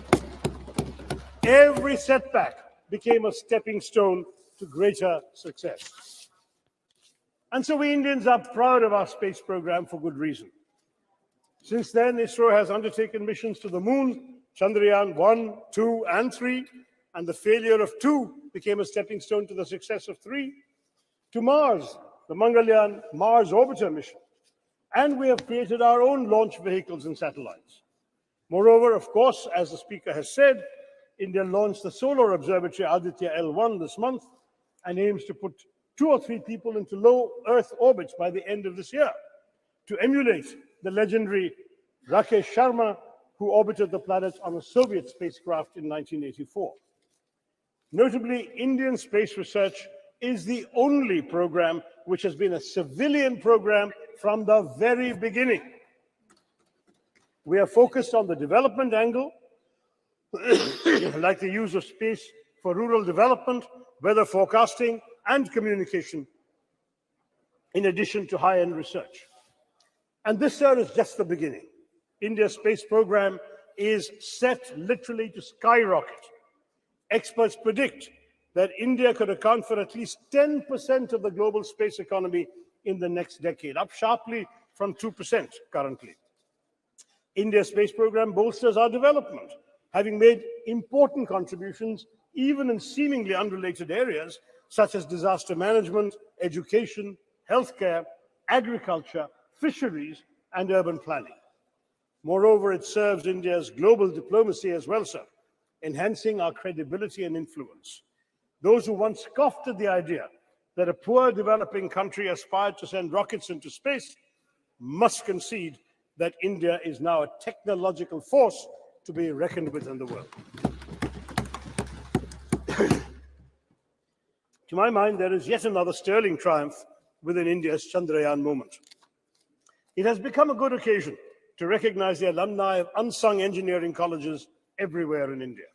Every setback became a stepping stone to greater success. And so we Indians are proud of our space program for good reason. Since then, ISRO has undertaken missions to the moon, Chandrayaan 1, 2, and 3, and the failure of 2 became a stepping stone to the success of 3, to Mars, the Mangalyaan Mars Orbiter mission, and we have created our own launch vehicles and satellites. Moreover, of course, as the Speaker has said, India launched the Solar Observatory Aditya L1 this month and aims to put 2 or 3 people into low Earth orbits by the end of this year to emulate the legendary Rakesh Sharma, who orbited the planet on a Soviet spacecraft in 1984. Notably, Indian space research is the only program which has been a civilian program from the very beginning. We are focused on the development angle, like the use of space for rural development, weather forecasting, and communication, in addition to high-end research. And this, sir, is just the beginning. India's space program is set literally to skyrocket. Experts predict that India could account for at least 10% of the global space economy in the next decade, up sharply from 2% currently. India's space program bolsters our development, having made important contributions even in seemingly unrelated areas such as disaster management, education, healthcare, agriculture, fisheries, and urban planning. Moreover, it serves India's global diplomacy as well, sir, enhancing our credibility and influence. Those who once scoffed at the idea that a poor developing country aspired to send rockets into space must concede that India is now a technological force to be reckoned with in the world. To my mind, there is yet another sterling triumph within India's Chandrayaan moment. It has become a good occasion to recognize the alumni of unsung engineering colleges everywhere in India.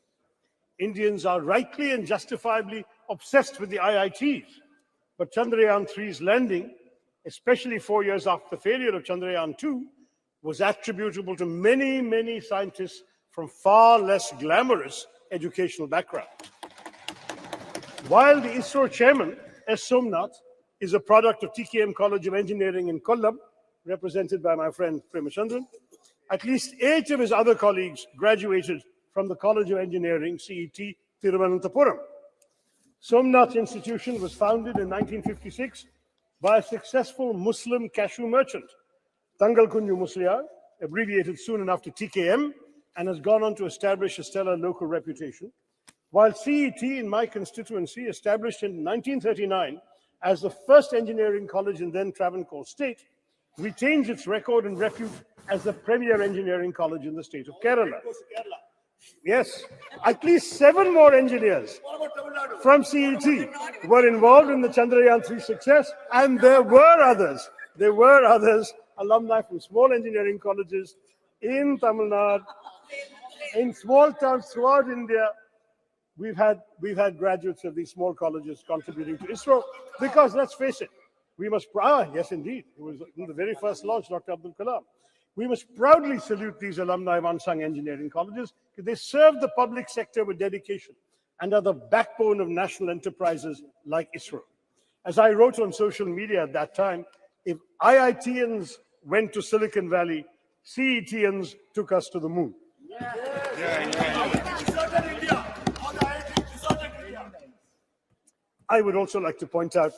Indians are rightly and justifiably obsessed with the IITs, but Chandrayaan 3's landing, especially 4 years after the failure of Chandrayaan 2, was attributable to many, many scientists from far less glamorous educational backgrounds. While the ISRO chairman, S. Somnath, is a product of TKM College of Engineering in Kollam, represented by my friend Premachandran, at least 8 of his other colleagues graduated from the College of Engineering, CET, Thiruvananthapuram. Somnath Institution was founded in 1956 by a successful Muslim cashew merchant, Tangal Kunju Musliar, abbreviated soon enough to TKM, and has gone on to establish a stellar local reputation, while CET in my constituency, established in 1939 as the first engineering college in then Travancore state, retains its record and repute as the premier engineering college in the state of Kerala. Yes, at least 7 more engineers from CET were involved in the Chandrayaan 3 success, and there were others, alumni from small engineering colleges in Tamil Nadu, in small towns throughout India. We've had graduates of these small colleges contributing to ISRO because, let's face it, We must, yes, indeed. It was in the very first launch, Dr. Abdul Kalam. We must proudly salute these alumni of unsung engineering colleges because they serve the public sector with dedication and are the backbone of national enterprises like ISRO. As I wrote on social media at that time, if IITians went to Silicon Valley, CETians took us to the moon. I would also like to point out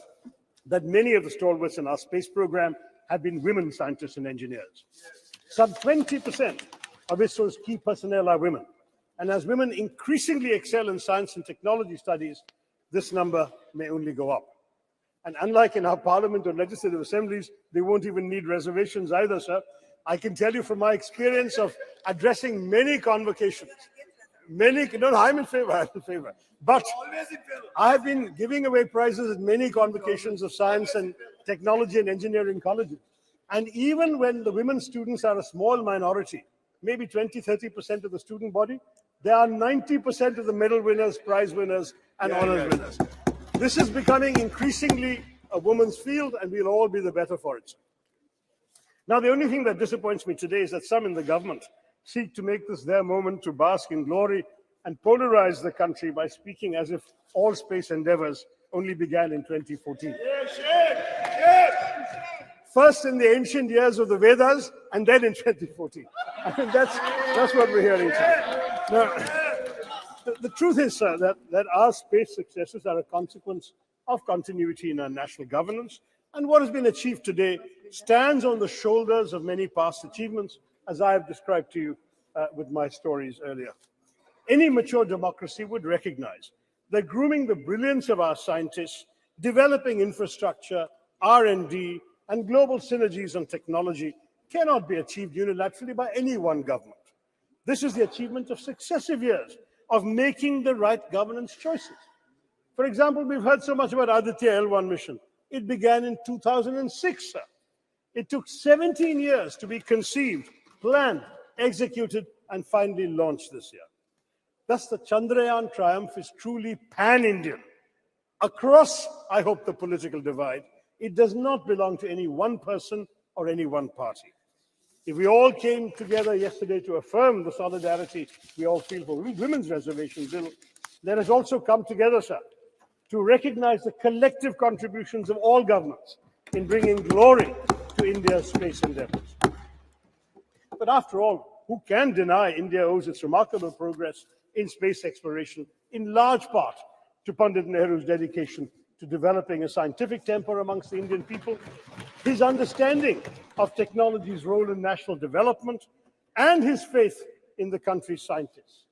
that many of the stalwarts in our space program have been women scientists and engineers. Some 20% of ISRO's key personnel are women. And as women increasingly excel in science and technology studies, this number may only go up. And unlike in our parliament or legislative assemblies, they won't even need reservations either, sir. I can tell you from my experience of addressing many convocations, I'm in favor. But I have been giving away prizes at many convocations of science and technology and engineering colleges. And even when the women students are a small minority, maybe 20, 30% of the student body, they are 90% of the medal winners, prize winners, and honors winners. This is becoming increasingly a woman's field, and we'll all be the better for it. Now, the only thing that disappoints me today is that some in the government seek to make this their moment to bask in glory and polarize the country by speaking as if all space endeavors only began in 2014. First in the ancient years of the Vedas, and then in 2014. I mean, that's what we're hearing today. Now, the truth is, sir, that our space successes are a consequence of continuity in our national governance, and what has been achieved today stands on the shoulders of many past achievements, as I have described to you with my stories earlier. Any mature democracy would recognize that grooming the brilliance of our scientists, developing infrastructure, R&D, and global synergies on technology cannot be achieved unilaterally by any one government. This is the achievement of successive years of making the right governance choices. For example, we've heard so much about Aditya L1 mission. It began in 2006, sir. It took 17 years to be conceived, planned, executed, and finally launched this year. Thus, the Chandrayaan triumph is truly pan-Indian. Across, I hope, the political divide, it does not belong to any one person or any one party. If we all came together yesterday to affirm the solidarity we all feel for women's reservation bill, let us also come together, sir, to recognize the collective contributions of all governments in bringing glory to India's space endeavors. But after all, who can deny India owes its remarkable progress in space exploration in large part to Pandit Nehru's dedication to developing a scientific temper amongst the Indian people, his understanding of technology's role in national development, and his faith in the country's scientists.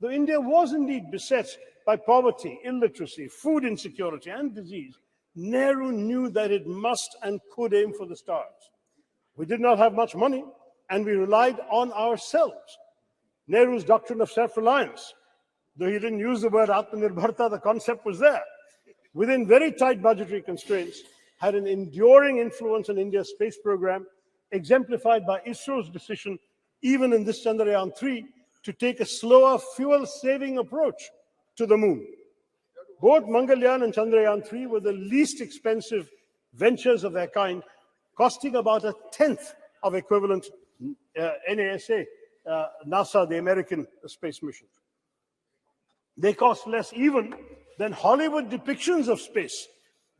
Though India was indeed beset by poverty, illiteracy, food insecurity, and disease, Nehru knew that it must and could aim for the stars. We did not have much money, and we relied on ourselves. Nehru's doctrine of self-reliance, though he didn't use the word Atmanirbharta, the concept was there, within very tight budgetary constraints, had an enduring influence on India's space program, exemplified by ISRO's decision, even in this Chandrayaan 3, to take a slower, fuel-saving approach to the moon. Both Mangalyaan and Chandrayaan 3 were the least expensive ventures of their kind, costing about a tenth of equivalent NASA, the American space mission. They cost less even than Hollywood depictions of space.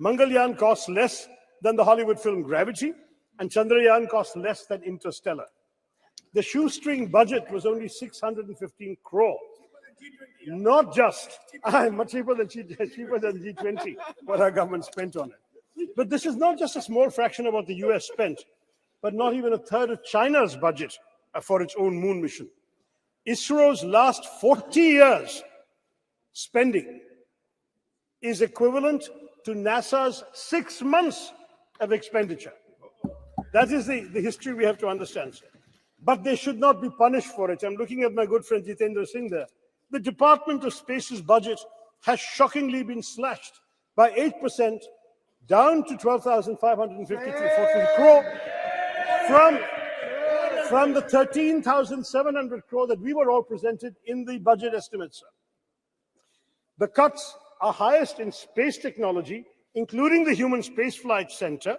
Mangalyaan costs less than the Hollywood film Gravity, and Chandrayaan costs less than Interstellar. The shoestring budget was only 615 crore. Not just, much cheaper than G20, what our government spent on it. But this is not just a small fraction of what the US spent, but not even a third of China's budget for its own moon mission. ISRO's last 40 years spending is equivalent to NASA's 6 months of expenditure. That is the history we have to understand, sir. But they should not be punished for it. I'm looking at my good friend Jitendra Singh there. The Department of Space's budget has shockingly been slashed by 8%, down to 12,553 crore from the 13,700 crore that we were all presented in the budget estimates, sir. The cuts are highest in space technology, including the Human Spaceflight Center,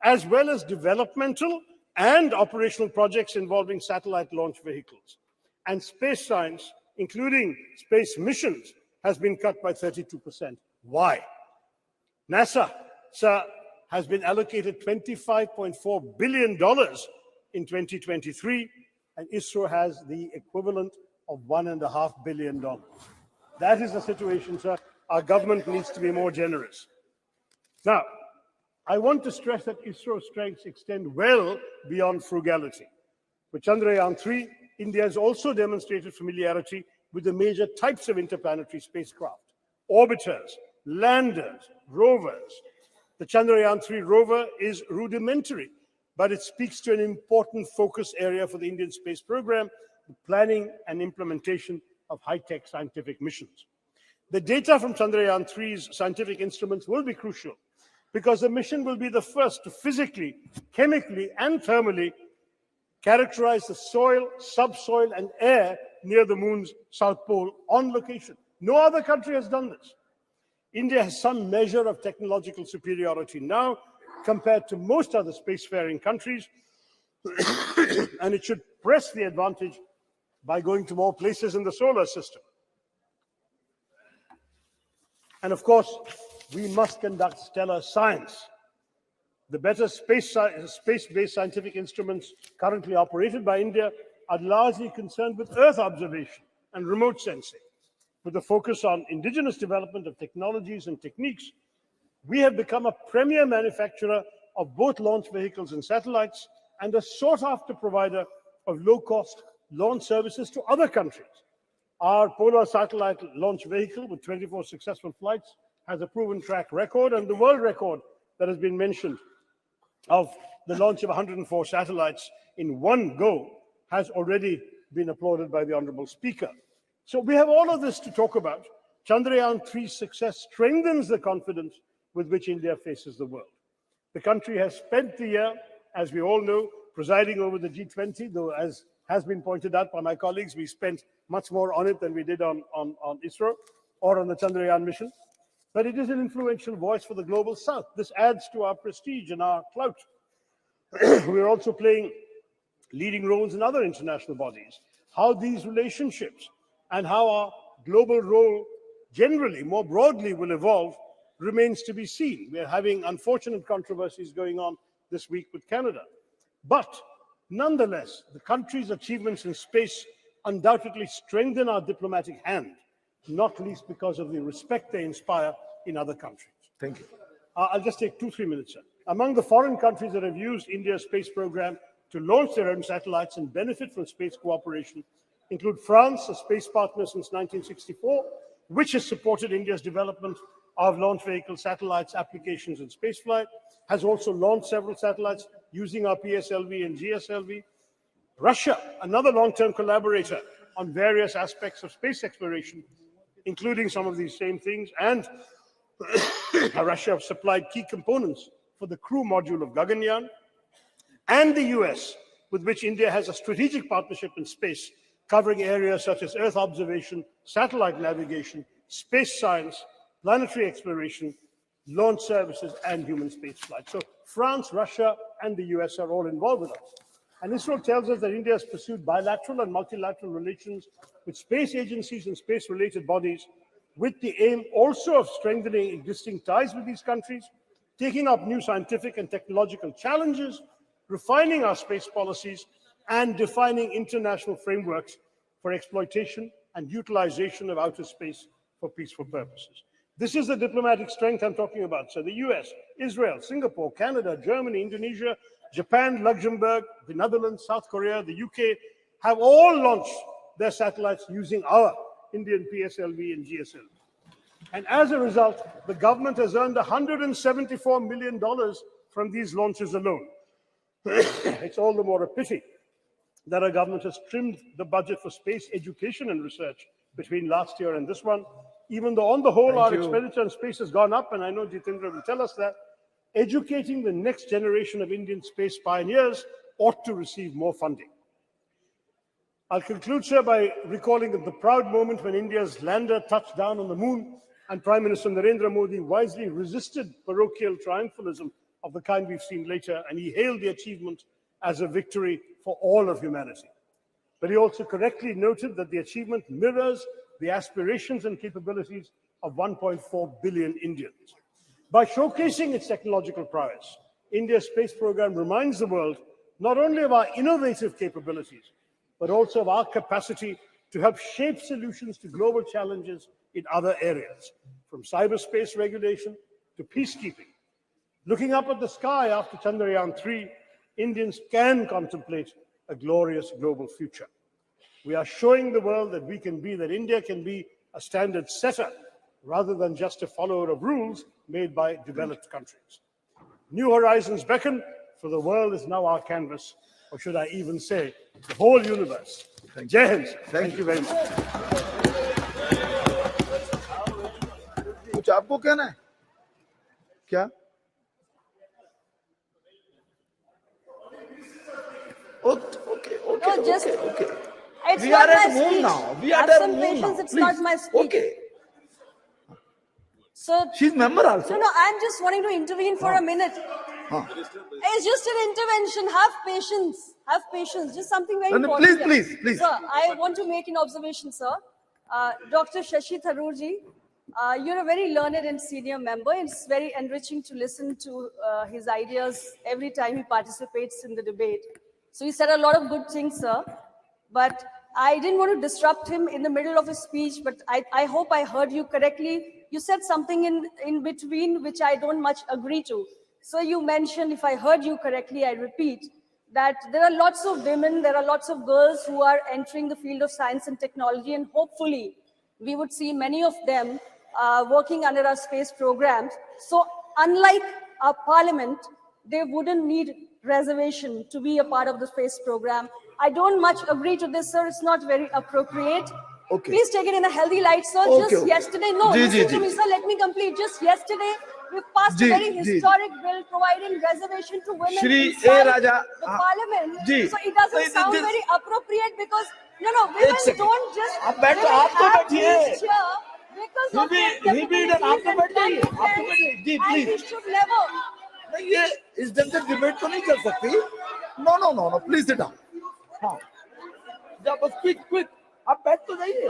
as well as developmental and operational projects involving satellite launch vehicles. And space science, including space missions, has been cut by 32%. Why? NASA, sir, has been allocated $25.4 billion in 2023, and ISRO has the equivalent of $1.5 billion. That is the situation, sir. Our government needs to be more generous. Now, I want to stress that ISRO's strengths extend well beyond frugality. For Chandrayaan-3, India has also demonstrated familiarity with the major types of interplanetary spacecraft: orbiters, landers, rovers. The Chandrayaan-3 rover is rudimentary, but it speaks to an important focus area for the Indian space program, the planning and implementation of high-tech scientific missions. The data from Chandrayaan-3's scientific instruments will be crucial because the mission will be the first to physically, chemically, and thermally characterize the soil, subsoil, and air near the moon's south pole on location. No other country has done this. India has some measure of technological superiority now compared to most other spacefaring countries, and it should press the advantage by going to more places in the solar system. And of course, we must conduct stellar science. The better space-based scientific instruments currently operated by India are largely concerned with Earth observation and remote sensing. With a focus on indigenous development of technologies and techniques, we have become a premier manufacturer of both launch vehicles and satellites and a sought-after provider of low-cost launch services to other countries. Our Polar satellite launch vehicle, with 24 successful flights, has a proven track record, and the world record that has been mentioned of the launch of 104 satellites in one go has already been applauded by the Honorable Speaker. So we have all of this to talk about. Chandrayaan-3's success strengthens the confidence with which India faces the world. The country has spent the year, as we all know, presiding over the G20, though as has been pointed out by my colleagues, we spent much more on it than we did on ISRO or on the Chandrayaan mission. But it is an influential voice for the global south. This adds to our prestige and our clout. We're also playing leading roles in other international bodies. How these relationships and how our global role generally, more broadly, will evolve remains to be seen. We're having unfortunate controversies going on this week with Canada. But nonetheless, the country's achievements in space undoubtedly strengthen our diplomatic hand, not least because of the respect they inspire in other countries. Thank you. I'll just take 2-3 minutes, sir. Among the foreign countries that have used India's space program to launch their own satellites and benefit from space cooperation include France, a space partner since 1964, which has supported India's development of launch vehicle satellites, applications, and spaceflight, has also launched several satellites using our PSLV and GSLV. Russia, another long-term collaborator on various aspects of space exploration, including some of these same things, and Russia have supplied key components for the crew module of Gaganyaan, and the US, with which India has a strategic partnership in space, covering areas such as Earth observation, satellite navigation, space science, planetary exploration, launch services, and human spaceflight. So France, Russia, and the US are all involved with us. And ISRO tells us that India has pursued bilateral and multilateral relations with space agencies and space-related bodies with the aim also of strengthening existing ties with these countries, taking up new scientific and technological challenges, refining our space policies, and defining international frameworks for exploitation and utilization of outer space for peaceful purposes. This is the diplomatic strength I'm talking about. So the US, Israel, Singapore, Canada, Germany, Indonesia, Japan, Luxembourg, the Netherlands, South Korea, the UK have all launched their satellites using our Indian PSLV and GSLV. And as a result, the government has earned $174 million from these launches alone. It's all the more a pity that our government has trimmed the budget for space education and research between last year and this one, even though on the whole our expenditure on space has gone up, and I know Jitendra will tell us that. Educating the next generation of Indian space pioneers ought to receive more funding. I'll conclude, sir, by recalling the proud moment when India's lander touched down on the moon And Prime Minister Narendra Modi wisely resisted parochial triumphalism of the kind we've seen later, and he hailed the achievement as a victory for all of humanity. But he also correctly noted that the achievement mirrors the aspirations and capabilities of 1.4 billion Indians. By showcasing its technological prowess, India's space program reminds the world not only of our innovative capabilities, but also of our capacity to help shape solutions to global challenges in other areas, from cyberspace regulation to peacekeeping. Looking up at the sky after Chandrayaan-3, Indians can contemplate a glorious global future. We are showing the world that India can be a standard setter rather than just a follower of rules made by developed countries. New horizons beckon, for the world is now our canvas, or should I even say, the whole universe. Jai Hind. Thank you very much. कुछ आपको कहना है क्या? Okay. No, just Okay. it's We not are my at home speech. now. We are Have at some home patience. now. It's Please. not my speech. Okay. So She's member also. no, I'm just wanting to intervene for a minute. It's just an intervention. Have patience. Have patience. Just something very No, important. please. Sir, I want to make an observation, sir. Dr. Shashi Tharoorji, you're a very learned and senior member. It's very enriching to listen to his ideas every time he participates in the debate. So he said a lot of good things, sir. But I didn't want to disrupt him in the middle of his speech, but I hope I heard you correctly. You said something in between which I don't much agree to. So you mentioned, if I heard you correctly, I repeat, that there are lots of women, there are lots of girls who are entering the field of science and technology, and hopefully we would see many of them working under our space programs. So unlike our parliament, they wouldn't need reservation to be a part of the space program. I don't much agree to this, sir. It's not very appropriate. Okay. Please take it in a healthy light, sir. Okay. Yesterday, no, listen to me, sir. Let me complete. Just yesterday, we passed a very historic bill providing reservation to women inside the parliament. So it doesn't sound very appropriate because, women don't just women have these here because of their capabilities and competence, and we should never. ये इस ढंग से debate तो नहीं चल सकती. No. Please sit down. हाँ. जा बस quick. आप बैठ तो जाइए.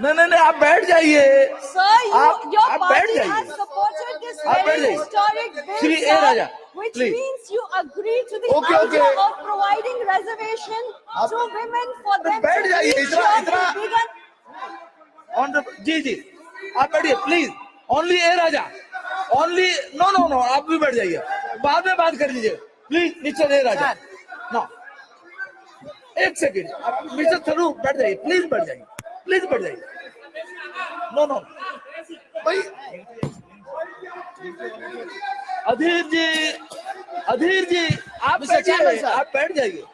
नहीं आप बैठ जाइए. Sir, your party has supported this very historic bill, sir, which means you agree to the idea of providing reservation to women for them to reach जी आप बैठिए please. Only A Raja. Only no आप भी बैठ जाइए. बाद में बात कर लीजिए please. Mister A Raja. No एक सेकेंड. मिस्टर थरूर बैठ जाइए. प्लीज बैठ जाइए. नो भाई. अधीर जी आप बैठिए. आप बैठ जाइए.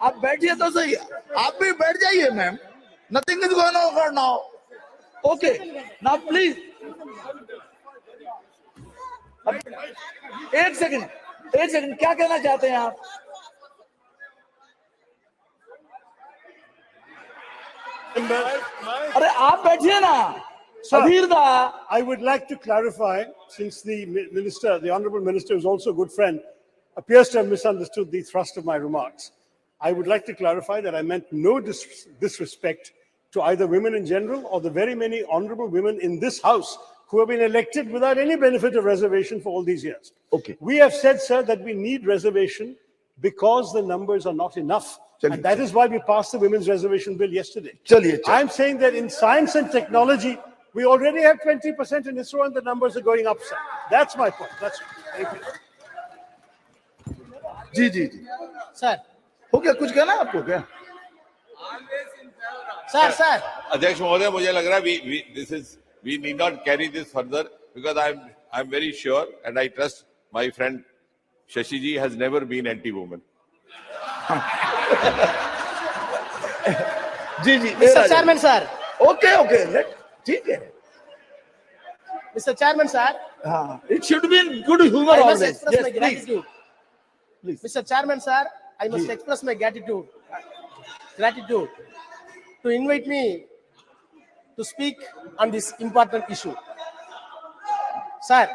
आप बैठिए तो सही. आप भी बैठ जाइए ma'am. Nothing is going on now. Okay. Now please. एक सेकंड क्या कहना चाहते हैं आप? अरे आप बैठिए ना. I would like to clarify, since the Honourable Minister, who is also a good friend, appears to have misunderstood the thrust of my remarks. I would like to clarify that I meant no disrespect to either women in general or the very many honourable women in this House who have been elected without any benefit of reservation for all these years. Okay. We have said, sir, that we need reservation because the numbers are not enough. And that is why we passed the Women's Reservation Bill yesterday. I'm saying that in science and technology, we already have 20% in ISRO and the numbers are going up, sir. That's my point. That's it. Thank you. जी sir हो गया. कुछ कहना आपको क्या? Sir अध्यक्ष महोदय, मुझे लग रहा है we need not carry this further because I'm very sure and I trust my friend Shashi ji has never been anti-woman. Ji Mr. Chairman, sir. Okay. ठीक है. Mr. Chairman, sir. हाँ. It should be in good humor I must always. express my gratitude. Please. Mr. Chairman, sir, I must express my gratitude to invite me to speak on this important issue. Sir,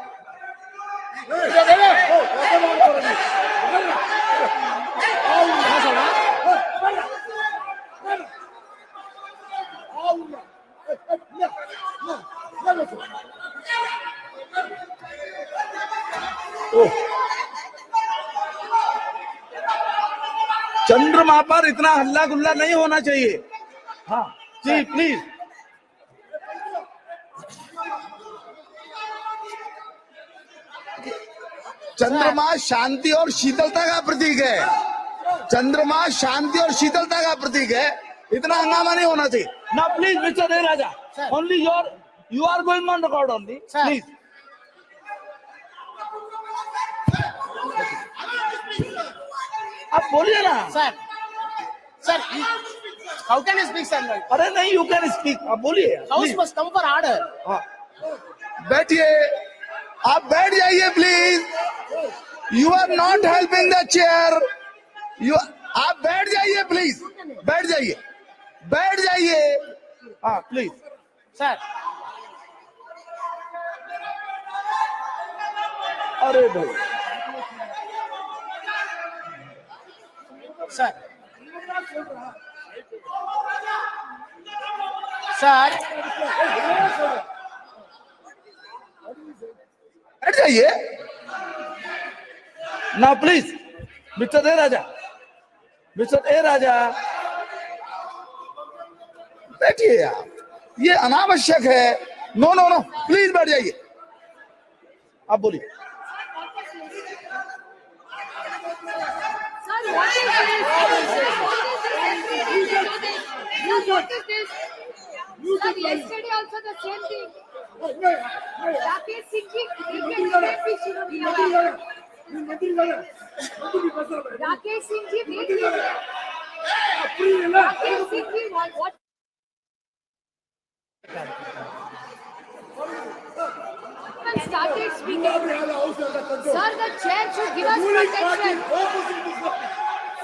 चंद्रमा पर इतना हल्ला गुल्ला नहीं होना चाहिए. हाँ जी, please. चंद्रमा शांति और शीतलता का प्रतीक है. चंद्रमा शांति और शीतलता का प्रतीक है. इतना हंगामा नहीं होना चाहिए. Now, please, Mr. A. Raja, only you are going on record only. Sir. Please. आप बोलिए ना. Sir, how can you speak, sir? अरे नहीं, you can speak. आप बोलिए. House must come for order. बैठिए, आप बैठ जाइए please. You are not helping the chair. आप बैठ जाइए प्लीज. बैठ जाइए, बैठ जाइए. हाँ, प्लीज. सर. अरे भाई. सर. सर. बैठ जाइए. Now, please, Mr. A. Raja. Mr. A. Raja. बैठिए आप. ये अनावश्यक है. नो नो नो, प्लीज बैठ जाइए. आप बोलिए. Yesterday also the same thing. Rakesh Singh ji, Rakesh Singh ji, wait कीजिए. Rakesh Singh ji, what? Started speaking. Sir, the chair should give us protection.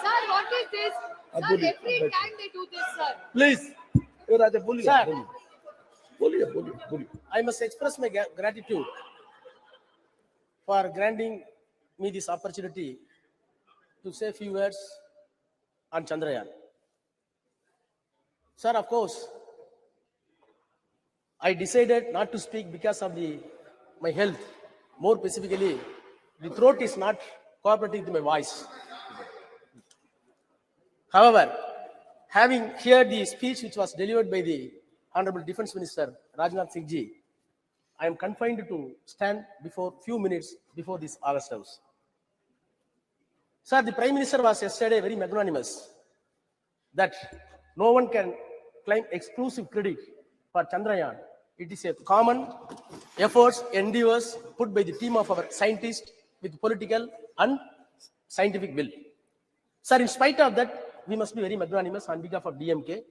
Sir, what is this? Sir, every time they do this, sir. Please. ए राजा बोलिए. Sir. बोलिए बोलिए बोलिए. I must express my gratitude for granting me this opportunity to say a few words on Chandrayaan. Sir, of course, I decided not to speak because of my health. More specifically, the throat is not cooperating with my voice. However, having heard the speech which was delivered by the Honorable Defense Minister Rajnath Singh ji, I am confined to stand before few minutes before this August House. Sir, the Prime Minister was yesterday very magnanimous that no one can claim exclusive credit for Chandrayaan. It is a common efforts, endeavors put by the team of our scientists with political and scientific will. Sir, in spite of that, we must be very magnanimous on behalf of DMK.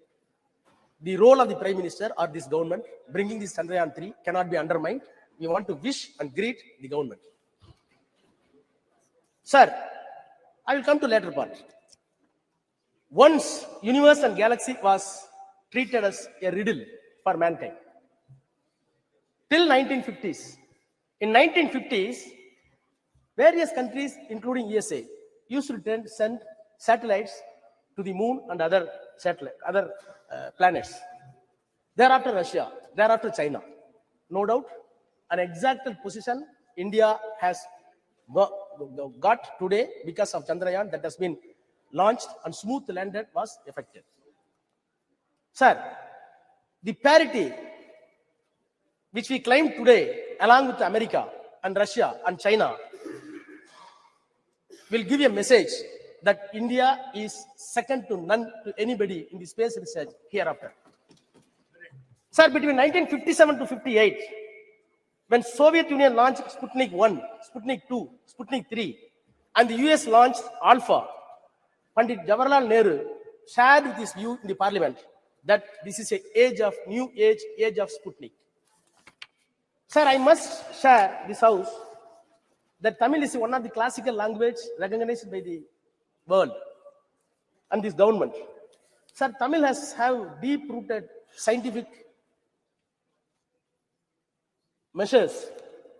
The role of the Prime Minister or this government bringing this Chandrayaan 3 cannot be undermined. We want to wish and greet the government. Sir, I will come to later part. Once universe and galaxy was treated as a riddle for mankind. Till 1950s. In 1950s, various countries, including USA, used to send satellites to the moon and other planets. Thereafter Russia, thereafter China. No doubt, an exact position India has got today because of Chandrayaan that has been launched and smooth landed was effective. Sir, the parity which we claim today along with America and Russia and China will give a message that India is second to none to anybody in the space research hereafter. Sir, between 1957 to 58, when Soviet Union launched Sputnik 1, Sputnik 2, Sputnik 3, and the US launched Alpha, Pandit Jawaharlal Nehru shared with his view in the parliament that this is a new age of Sputnik. Sir, I must share this house that Tamil is one of the classical language recognized by the world and this government. Sir, Tamil has have deep-rooted scientific measures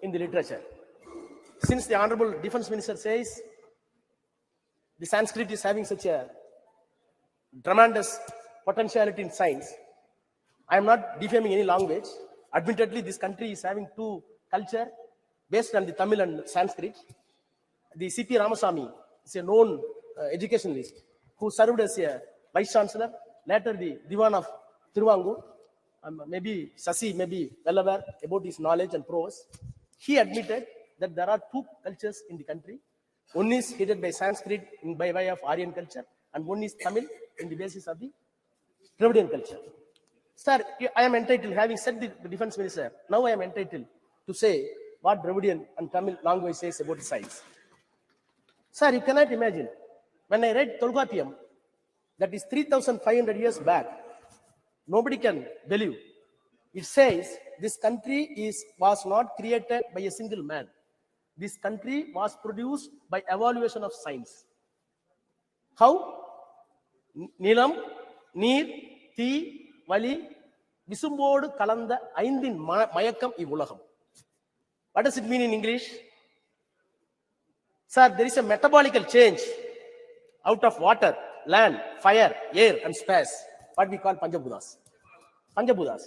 in the literature. Since the Honorable Defense Minister says the Sanskrit is having such a tremendous potentiality in science, I am not defaming any language. Admittedly, this country is having two culture based on the Tamil and Sanskrit. The C.P. Ramasamy is a known educationalist who served as a Vice Chancellor, later the Diwan of Tiruvangur. Maybe Sasi may be well aware about his knowledge and prose. He admitted that there are two cultures in the country. One is headed by Sanskrit by way of Aryan culture, and one is Tamil in the basis of the Dravidian culture. Sir, I am entitled, having said the Defense Minister, now I am entitled to say what Dravidian and Tamil language says about science. Sir, you cannot imagine. When I read Tolkappiyam, that is 3,500 years back, nobody can believe. It says this country was not created by a single man. This country was produced by evaluation of science. How? Nilam, Neer, Thi, Vali, Visumbodu, Kalanda, Aindin, Mayakam, Ivulaham. What does it mean in English? Sir, there is a metabolical change out of water, land, fire, air, and space, what we call Panchabhutas. Panchabhutas.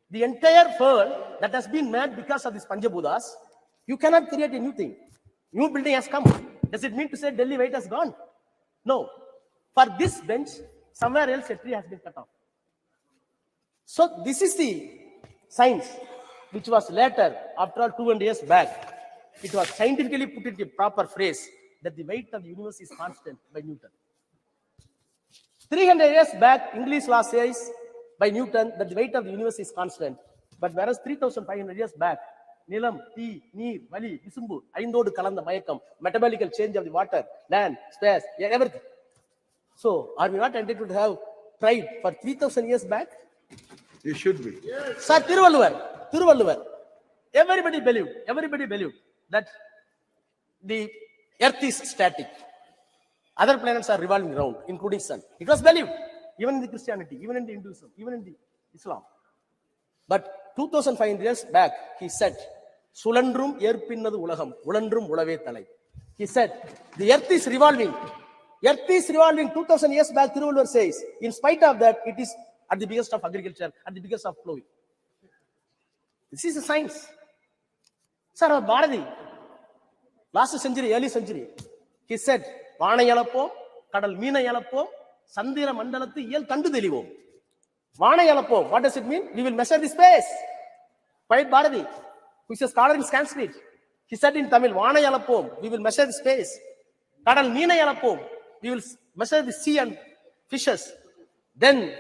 The entire world that has been made because of these Panchabhutas, you cannot create a new thing. New building has come. Does it mean to say Delhi weight has gone? No. For this bench, somewhere else a tree has been cut off. So this is the science which was later, after all 200 years back, it was scientifically put into a proper phrase that the weight of the universe is constant by Newton. 300 years back, English law says by Newton that the weight of the universe is constant. But whereas 3,500 years back, Nilam, Thi, Neer, Vali, Visumbu, Aindodu Kalanda Mayakam, metabolical change of the water, land, space, everything. So, are we not entitled to have pride for 3,000 years back? You should be. Sir, Tiruvalluvar. Everybody believed that the earth is static. Other planets are revolving around, including sun. It was believed, even in the Christianity, even in the Hinduism, even in the Islam. But 2,500 years back, he said, Sulandrum Yerpinnadu Ulagam, Ulandrum Ulave Talai. He said, the earth is revolving. Earth is revolving 2,000 years back, Tiruvalluvar says. In spite of that, it is at the biggest of agriculture, at the biggest of flowing. This is a science. Sir, Bharati, last century, early century, he said, Vana Yalapo, Kadal Meena Yalapo, Sandira Mandalati Yel Kandu Delivo. Vana Yalapo, what does it mean? We will measure the space. Quite Bharati, who is a scholar in Sanskrit, he said in Tamil, Vana Yalapo, we will measure the space. Kadal Meena Yalapo, we will measure the sea and fishes. Then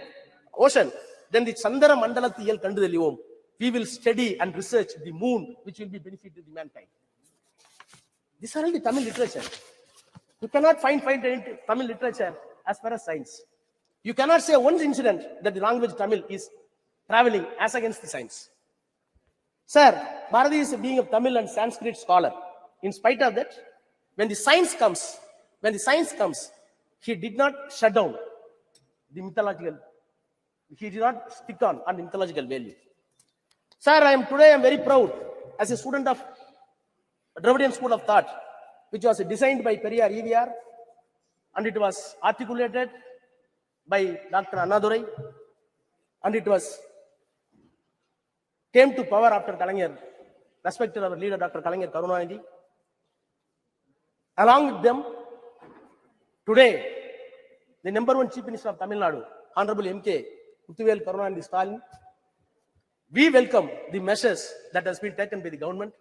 ocean. Then the Chandara Mandalati Yel Kandu Delivo. We will study and research the moon, which will be benefit to the mankind. These are all the Tamil literature. You cannot find any Tamil literature as far as science. You cannot say one incident that the language Tamil is traveling as against the science. Sir, Bharati is being a Tamil and Sanskrit scholar. In spite of that, when the science comes, he did not shut down the mythological. He did not stick on the mythological value. Sir, today I am very proud as a student of Dravidian School of Thought, which was designed by Periyar EVR, and it was articulated by Dr. Annadurai, and it was came to power after Kalaignar, respected our leader Dr. Kalaignar Karunanidhi. Along with them, today, the number one Chief Minister of Tamil Nadu, Honorable M.K. Muthuvel Karunanidhi Stalin, we welcome the measures that has been taken by the government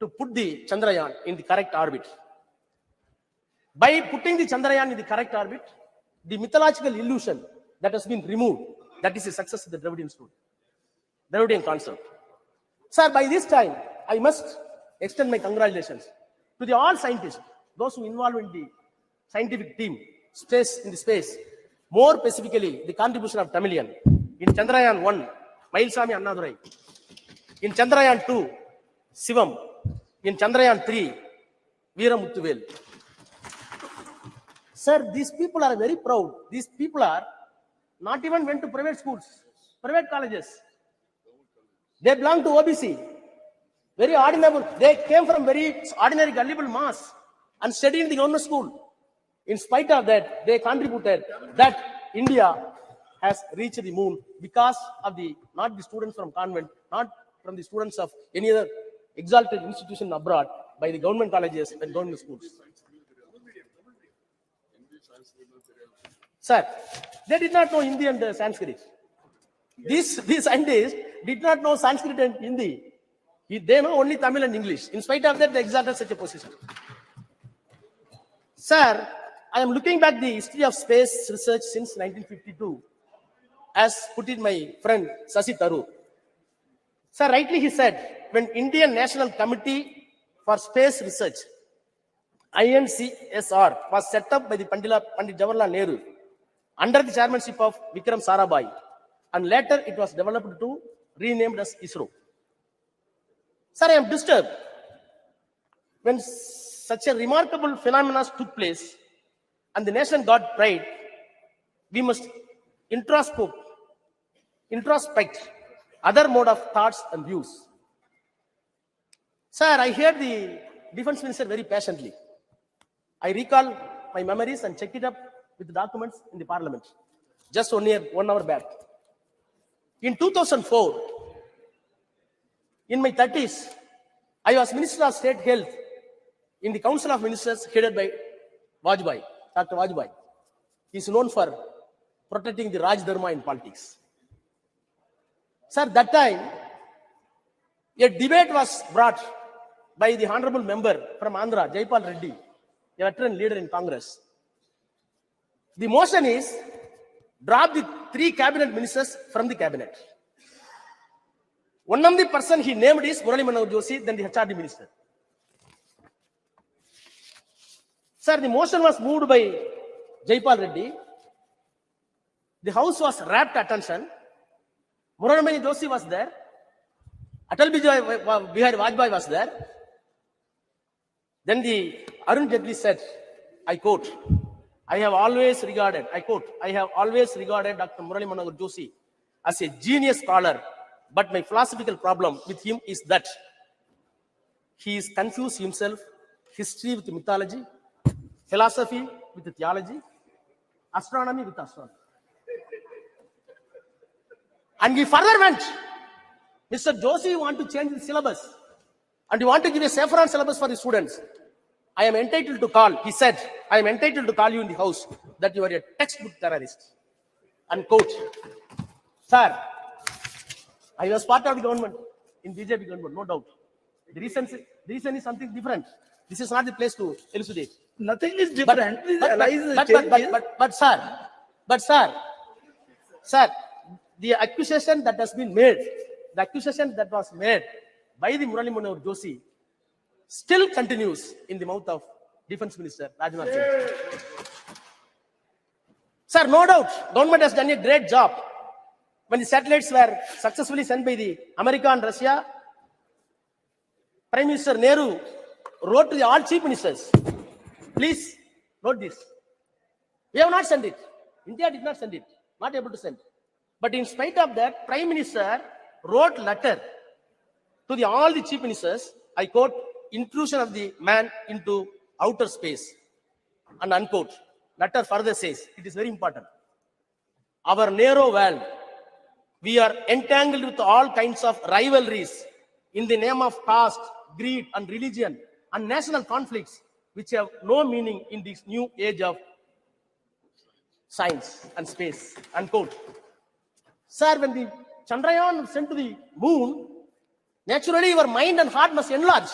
to put the Chandrayaan in the correct orbit. By putting the Chandrayaan in the correct orbit, the mythological illusion that has been removed, that is a success of the Dravidian school, Dravidian concept. Sir, by this time, I must extend my congratulations to the all scientists, those who involved in the scientific team, in the space, more specifically the contribution of Tamilian. In Chandrayaan 1, Mailsami Annadurai. In Chandrayaan 2, Sivam. in Chandrayaan 3, Veeramuthuvel. Sir, these people are very proud. These people are not even went to private schools, private colleges. They belong to OBC. Very ordinary. They came from very ordinary, gullible mass and studied in the government school. In spite of that, they contributed that India has reached the moon because of not the students from convent, not from the students of any other exalted institution abroad, by the government colleges and government schools. Sir, they did not know Hindi and Sanskrit. These scientists did not know Sanskrit and Hindi. They know only Tamil and English. In spite of that, they exalted such a position. Sir, I am looking back the history of space research since 1952, as put in my friend Shashi Tharoor. Sir, rightly he said, when Indian National Committee for Space Research, INCSR, was set up by the Pandit Jawaharlal Nehru under the chairmanship of Vikram Sarabhai, and later it was developed to renamed as ISRO. Sir, I am disturbed when such a remarkable phenomenon took place and the nation got pride. We must introspect other mode of thoughts and views. Sir, I heard the defense minister very patiently. I recall my memories and check it up with the documents in the parliament just 1 hour back. In 2004, in my 30s, I was Minister of State Health in the Council of Ministers headed by Vajpayee, Dr. Vajpayee. He is known for protecting the Raj Dharma in politics. Sir, that time, a debate was brought by the honorable member from Andhra, Jaipal Reddy, a veteran leader in Congress. The motion is drop the 3 cabinet ministers from the cabinet. One of the person he named is Murali Manohar Joshi, then the HRD minister. Sir, the motion was moved by Jaipal Reddy. The house was rapt attention. Murali Manohar Joshi was there. Atal Bihari Vajpayee was there. Then the Arun Jaitley said, I quote, I have always regarded Dr. Murali Manohar Joshi as a genius scholar, but my philosophical problem with him is that he is confused himself, history with mythology, philosophy with theology, astronomy with astronomy. And he further went, Mr. Joshi, you want to change the syllabus and you want to give a saffron syllabus for the students. I am entitled to call, he said, I am entitled to call you in the house that you are a textbook terrorist. Unquote. Sir, I was part of the government, in BJP government, no doubt. The reason is something different. This is not the place to elucidate. Nothing is different. But sir, the accusation that was made by the Murali Manohar Joshi still continues in the mouth of Defense Minister Rajnath Singh. Sir, no doubt, government has done a great job. When the satellites were successfully sent by the America and Russia, Prime Minister Nehru wrote to all chief ministers, please note this. We have not sent it. India did not send it. Not able to send. But in spite of that, Prime Minister wrote letter to all the chief ministers, I quote, intrusion of the man into outer space, and unquote. Letter further says, it is very important. Our narrow world, we are entangled with all kinds of rivalries in the name of caste, greed, and religion, and national conflicts, which have no meaning in this new age of science and space, unquote. Sir, when the Chandrayaan sent to the moon, naturally your mind and heart must enlarge.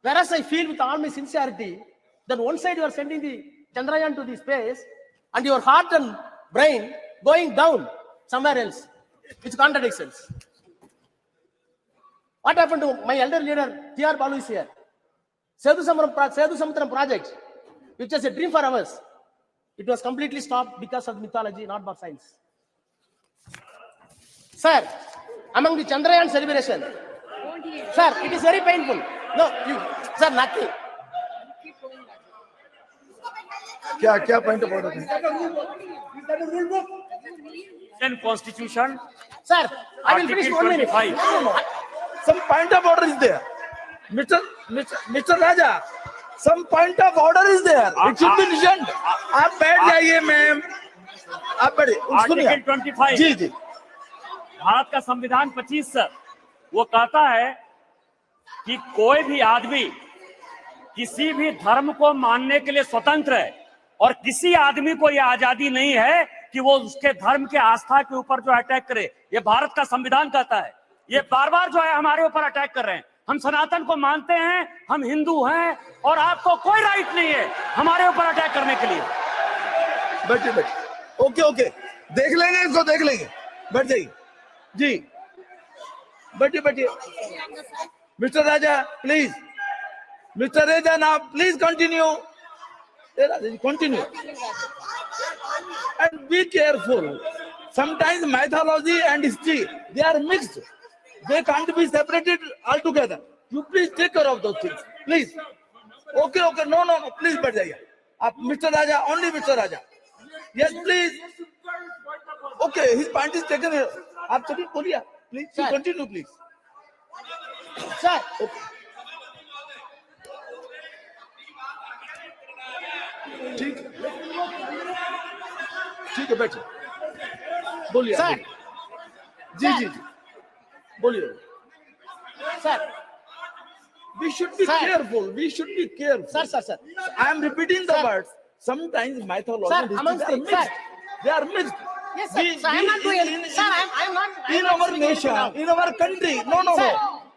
Whereas I feel with all my sincerity that one side you are sending the Chandrayaan to the space and your heart and brain going down somewhere else, which contradictions. What happened to my elder leader, T.R. Balu is here. Sethu Samudram project, which is a dream for us. It was completely stopped because of mythology, not by science. Sir, among the Chandrayaan celebration, sir, it is very painful. No, you, sir, nothing. क्या क्या point of order है? Indian Constitution, Sir, I will finish Article 1 minute. 25. No. Some point of order is there. Mr. Raja, some point of order is there. It should be listened. आप बैठ जाइए ma'am. आप बैठिए. सुनिए. Article 25 जी जी. भारत का संविधान 25 sir, वो कहता है कि कोई भी आदमी किसी भी धर्म को मानने के लिए स्वतंत्र है और किसी आदमी को यह आजादी नहीं है कि वो उसके धर्म के आस्था के ऊपर जो अटैक करे. ये भारत का संविधान कहता है. ये बार बार जो है हमारे ऊपर अटैक कर रहे हैं. हम सनातन को मानते हैं, हम हिंदू हैं और आपको कोई राइट नहीं है हमारे ऊपर अटैक करने के लिए. बैठिए बैठिए. ओके. देख लेंगे इसको, देख लेंगे. बैठ जाइए. जी. बैठिए. Mister Raja, please. Mr. Raja, now please continue. Continue. And be careful. Sometimes mythology and history, they are mixed. They can't be separated altogether. You please take care of those things. Please. Okay. No. Please, बैठ जाइए. आप Mr. Raja, only Mr. Raja. Yes, please. Okay, his point is taken here. आप चलिए बोलिए. Please, continue, please. Sir, Okay. ठीक है बैठिए. बोलिए. Sir. जी. बोलिए. sir, We should be Sir. careful. sir. I am repeating the Sir. words. Sometimes mythology Sir, and history, amongst they are the- mixed. sir. They are mixed. Yes, sir. Sir, I'm not doing anything. Sir, I'm not. In our nation, in our country, no. Sir.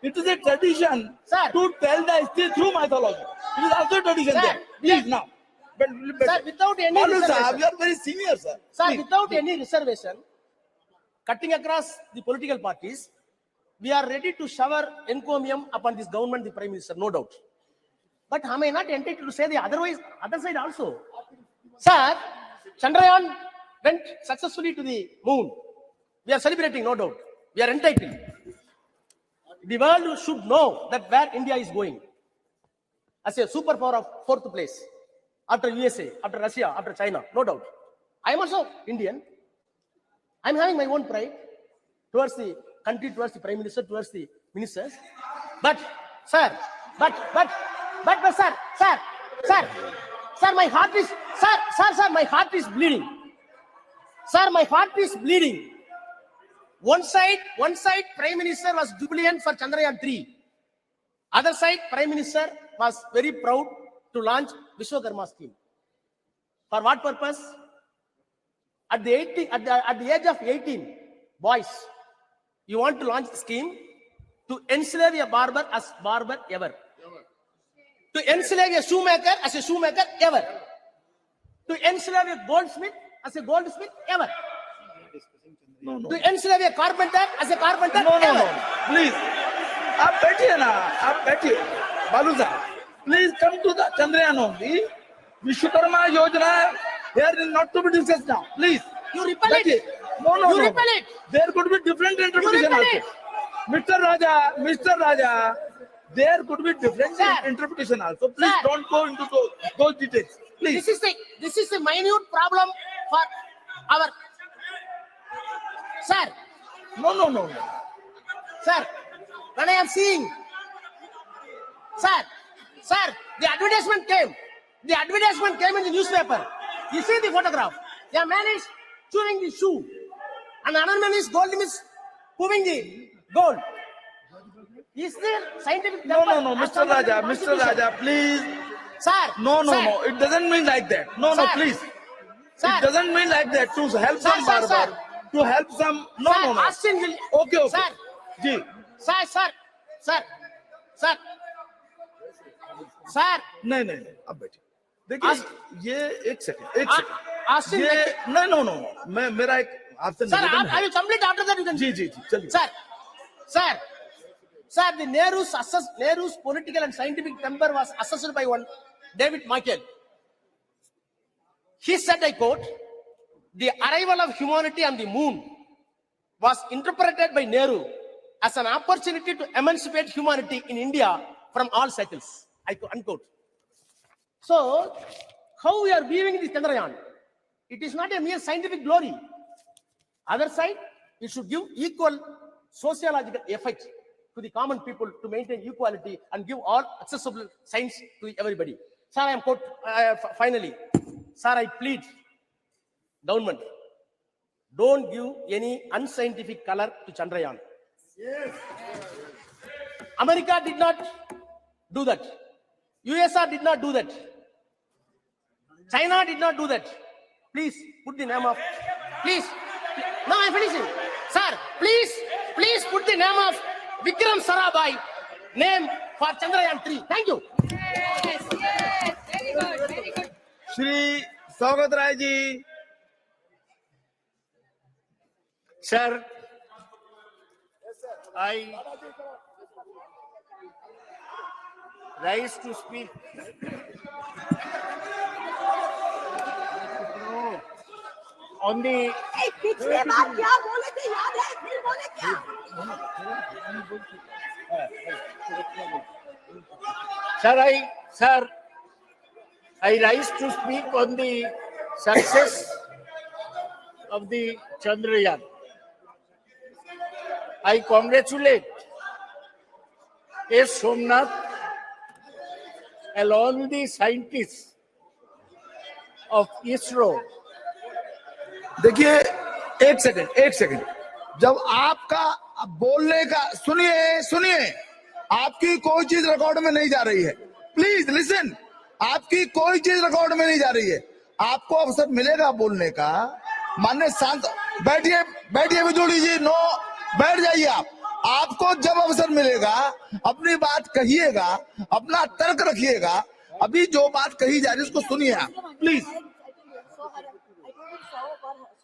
It is a tradition Sir. to tell the history through mythology. It is also a tradition Sir. there. Please now. Sir, without any Balu sahab, reservation. you are very senior, sir. Sir, Please. without any reservation, cutting across the political parties, we are ready to shower encomium upon this government, the Prime Minister, no doubt. But am I not entitled to say the other side also? Sir, Chandrayaan went successfully to the moon. We are celebrating, no doubt. We are entitled. The world should know that where India is going as a superpower of fourth place after USA, after Russia, after China, no doubt. I am also Indian. I am having my own pride towards the country, towards the Prime Minister, towards the ministers. But, sir, my heart is, sir, my heart is bleeding. Sir, my heart is bleeding. One side, Prime Minister was jubilant for Chandrayaan 3. Other side, Prime Minister was very proud to launch Vishwakarma scheme. For what purpose? At the age of 18, boys, you want to launch the scheme to enslave a barber as barber ever. To enslave a shoemaker as a shoemaker ever. To enslave a goldsmith as a goldsmith ever. No. To enslave a carpenter as a carpenter No. ever. Please. आप बैठिए ना. आप बैठिए. बालू साहब, please come to the Chandrayaan only. Vishwakarma Yojana here is not to be discussed now. Please. You repel बैठिए. it. No. You repel it. There could be different interpretation repel also. it. Mr. Raja, there could be different Sir. interpretation also. Please Sir. don't go into those details. Please. This is the minute problem for our. Sir, No. sir, when I am seeing, sir, the advertisement came. The advertisement came in the newspaper. You see the photograph. The man is chewing the shoe, and another man is moving the gold. Is there scientific? No, Mr. Raja, please. Sir. No. Sir. It doesn't mean like that. No, Sir. please. Sir. It doesn't mean like that. To help Sir, some sir, barber. sir. To help some. No. Austin will. Okay. Sir. Ji. Sir. नहीं. अब बैठिए. देखिए ये एक second. Austin. ये No. मैं मेरा एक आपसे Sir, निवेदन I है. will complete after that. You can. जी. चलिए. Sir, the Nehru's political and scientific temper was assessed by one David Michael. He said, I quote, "The arrival of humanity on the moon was interpreted by Nehru as an opportunity to emancipate humanity in India from all cycles. Unquote. So, how we are viewing this Chandrayaan? It is not a mere scientific glory. Other side, it should give equal sociological effect to the common people to maintain equality and give all accessible science to everybody. Sir, I am finally, sir, I plead government, don't give any unscientific color to Chandrayaan. Yes. America did not do that. USSR did not do that. China did not do that. Please put the name of, please. Now I'm finishing. Sir, please put the name of Vikram Sarabhai name for Chandrayaan 3. Thank you. Yes, very good, very good. Shri Saugat Rai ji. Sir, I rise to speak. On the पिछली बार क्या बोले थे याद है फिर बोले क्या Sir, I rise to speak on the success of the Chandrayaan. I congratulate S. Somnath and all the scientists of ISRO. देखिए एक सेकंड जब आपका बोलने का सुनिए आपकी कोई चीज रिकॉर्ड में नहीं जा रही है प्लीज लिसन आपकी कोई चीज रिकॉर्ड में नहीं जा रही है आपको अवसर मिलेगा बोलने का माननीय शांत बैठिए बिजोड़ी जी नो बैठ जाइए आपको जब अवसर मिलेगा अपनी बात कहिएगा अपना तर्क रखिएगा अभी जो बात कही जा रही है उसको सुनिए आप please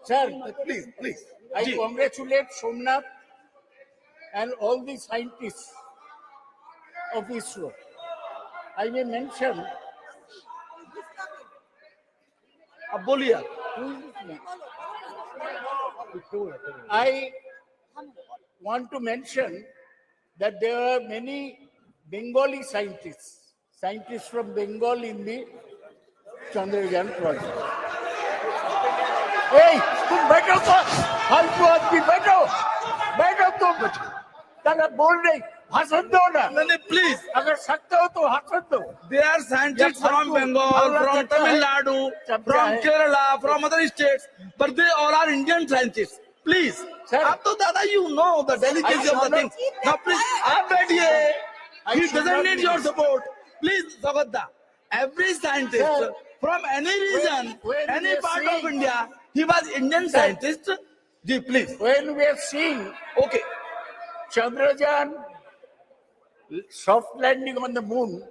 Sir, please. I congratulate Somnath and all the scientists of ISRO. I may mention. अब बोलिए I want to mention that there are many Bengali scientists from Bengal in the Chandrayaan project. Hey, तुम बैठो तो फालतू आदमी बैठो तुम तारा बोल नहीं भाषण दो ना नहीं प्लीज अगर सकते हो तो भाषण दो They are scientists from Bengal, from Tamil Nadu, from Kerala, from other states, but they all are Indian scientists. Please, आप तो दादा you know the delicacy of the thing. Now please, आप बैठिए. He doesn't need your support. Please, Sagadda. Every scientist from any region, any part of India, he was Indian scientist. Ji, please. When we are seeing Okay. Chandrayaan soft landing on the moon,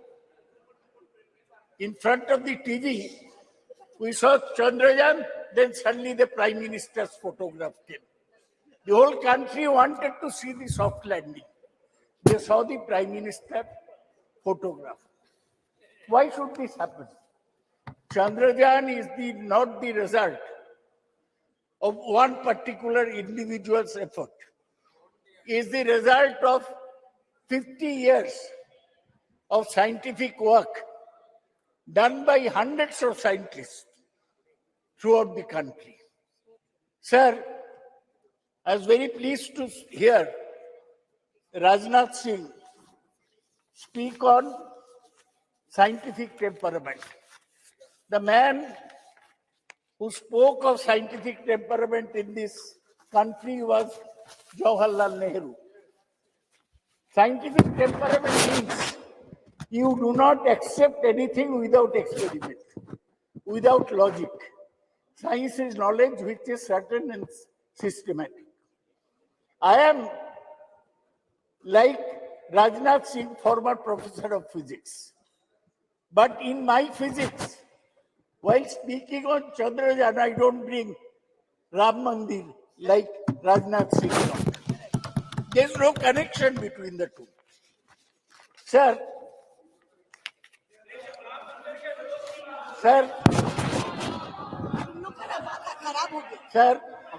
in front of the TV, we saw Chandrayaan, then suddenly the Prime Minister's photograph came. The whole country wanted to see the soft landing. They saw the Prime Minister photograph. Why should this happen? Chandrayaan is not the result of one particular individual's effort. It is the result of 50 years of scientific work done by hundreds of scientists throughout the country. Sir, I was very pleased to hear Rajnath Singh speak on scientific temperament. The man who spoke of scientific temperament in this country was Jawaharlal Nehru. Scientific temperament means you do not accept anything without experiment, without logic. Science is knowledge which is certain and systematic. I am like Rajnath Singh, former professor of physics. But in my physics, while speaking on Chandrayaan, I don't bring Ram Mandir like Rajnath Singh. There's no connection between the two. Sir,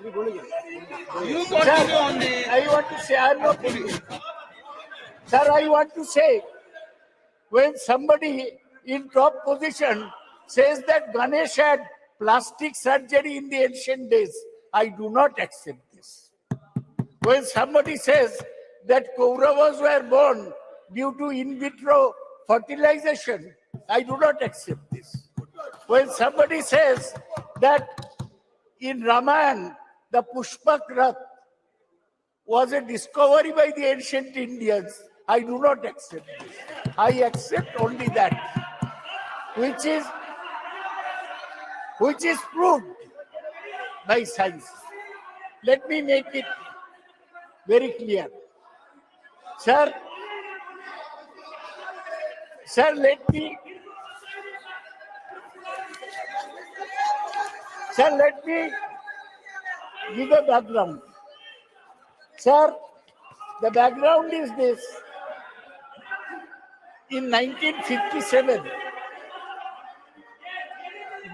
You continue on the. I want to say, I'm not kidding. Sir, I want to say when somebody in top position says that Ganesh had plastic surgery in the ancient days, I do not accept this. When somebody says that Kauravas were born due to in vitro fertilization, I do not accept this. When somebody says that in Ramayana, the Pushpak Rath was a discovery by the ancient Indians, I do not accept this. I accept only that which is proved by science. Let me make it very clear. Sir, let me give a background. Sir, the background is this. In 1957,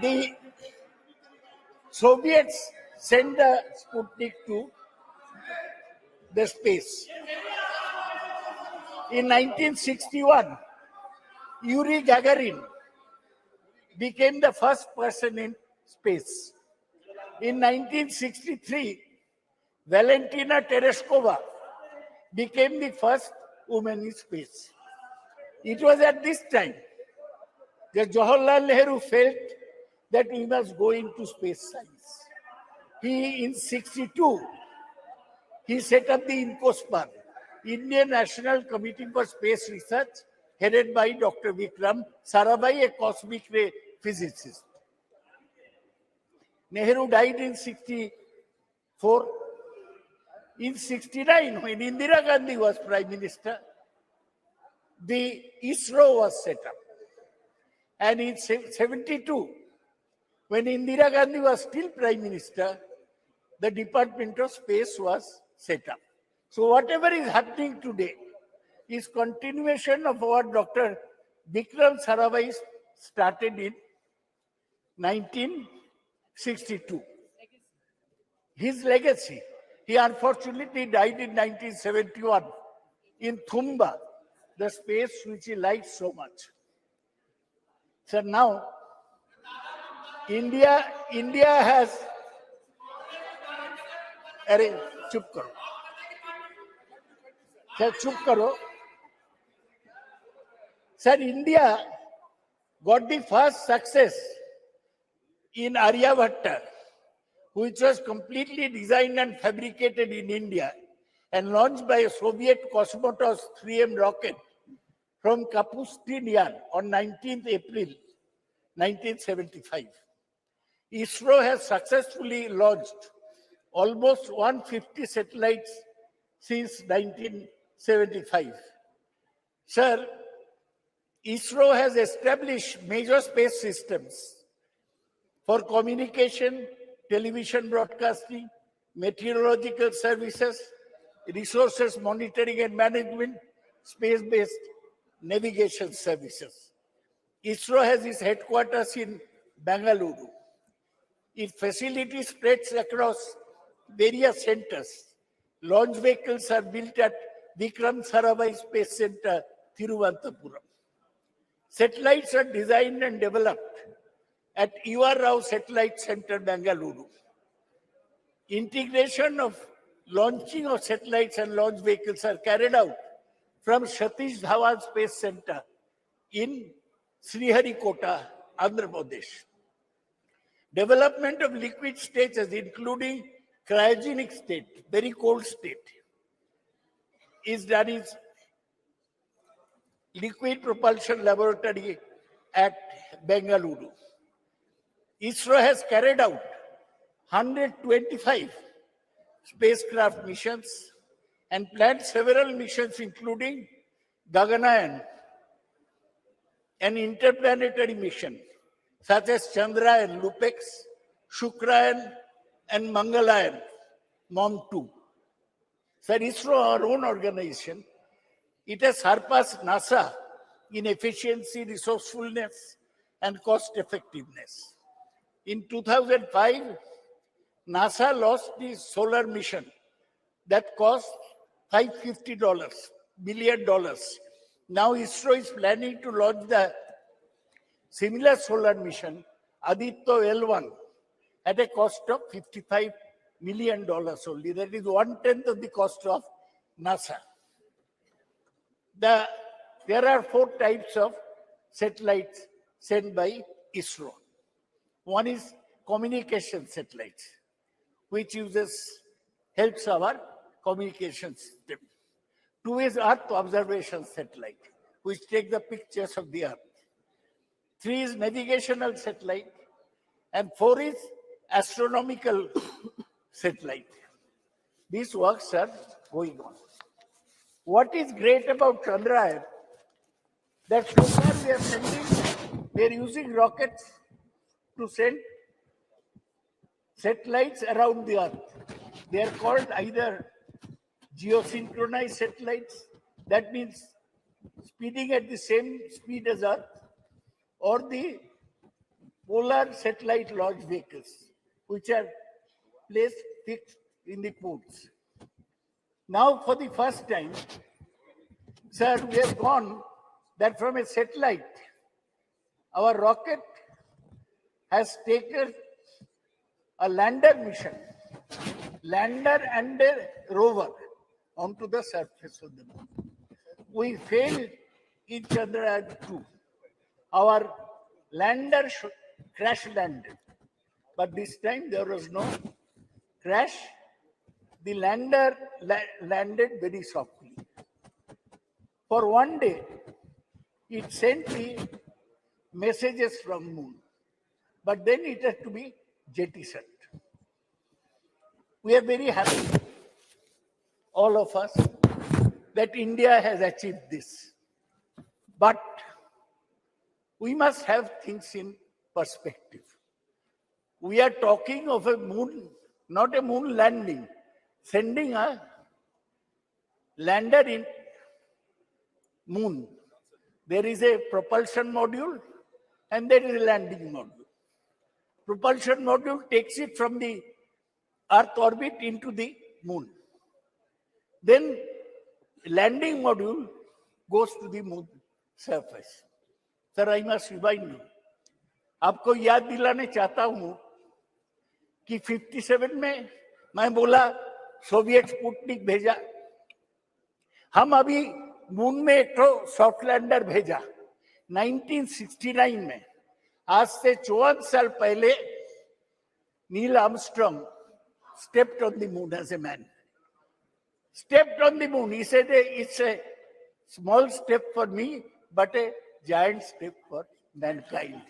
the Soviets sent the Sputnik to the space. In 1961, Yuri Gagarin became the first person in space. In 1963, Valentina Tereshkova became the first woman in space. It was at this time that Jawaharlal Nehru felt that we must go into space science. In 1962, he set up the INCOSPAR, Indian National Committee for Space Research, headed by Dr. Vikram Sarabhai, a cosmic ray physicist. Nehru died in 1964. In 1969, when Indira Gandhi was Prime Minister, the ISRO was set up. And in 1972, when Indira Gandhi was still Prime Minister, the Department of Space was set up. So whatever is happening today is continuation of what Dr. Vikram Sarabhai started in 1962. His legacy. He unfortunately died in 1971 in Thumba, the space which he liked so much. So now, India has... Arey, chup karo. Sir, chup karo. Sir, India got the first success in Aryabhatta, which was completely designed and fabricated in India and launched by a Soviet Cosmotos 3M rocket from Kapustin Yan on 19th April 1975. ISRO has successfully launched almost 150 satellites since 1975. Sir, ISRO has established major space systems for communication, television broadcasting, meteorological services, resources monitoring and management, space-based navigation services. ISRO has its headquarters in Bengaluru. Its facility spreads across various centers. Launch vehicles are built at Vikram Sarabhai Space Center, Thiruvananthapuram. Satellites are designed and developed at U.R. Rao Satellite Center, Bengaluru. Integration of launching of satellites and launch vehicles are carried out from Satish Dhawan Space Center in Sriharikota, Andhra Pradesh. Development of liquid stages, including cryogenic state, very cold state, is done in Liquid Propulsion Laboratory at Bengaluru. ISRO has carried out 125 spacecraft missions and planned several missions, including Gaganayan, an interplanetary mission, such as Chandrayaan, Lupex, Shukrayan, and Mangalayan, MOM-2. Sir, ISRO, our own organization, it has surpassed NASA in efficiency, resourcefulness, and cost effectiveness. In 2005, NASA launched the solar mission that cost $550 billion Now ISRO is planning to launch the similar solar mission, Aditya L1, at a cost of $55 million only. That is 1/10 of the cost of NASA. There are 4 types of satellites sent by ISRO. One is communication satellites, which helps our communication system. 2 is Earth observation satellite, which take the pictures of the Earth. 3 is navigational satellite, and 4 is astronomical satellite. These works are going on. What is great about Chandrayaan, that so far we are using rockets to send satellites around the Earth. They are called either geosynchronized satellites, that means speeding at the same speed as Earth, or the polar satellite launch vehicles, which are placed fixed in the poles. Now, for the first time, sir, we have gone that from a satellite, our rocket has taken a lander mission, lander and a rover onto the surface of the moon. We failed in Chandrayaan-2. Our lander crash landed, but this time there was no crash. The lander landed very softly. For one day, it sent the messages from moon, but then it had to be jettisoned. We are very happy, all of us, that India has achieved this. But we must have things in perspective. We are talking of a moon, not a moon landing, sending a lander in moon. There is a propulsion module and there is a landing module. Propulsion module takes it from the Earth orbit into the moon. Then landing module goes to the moon surface. Sir, I must remind you, आपको याद दिलाने चाहता हूं कि 57 में मैं बोला Soviet Sputnik भेजा, हम अभी मून में एक तो सॉफ्ट लैंडर भेजा 1969 में. आज से 54 साल पहले Neil Armstrong stepped on the moon as a man. Stepped on the moon. He said, it's a small step for me, but a giant step for mankind.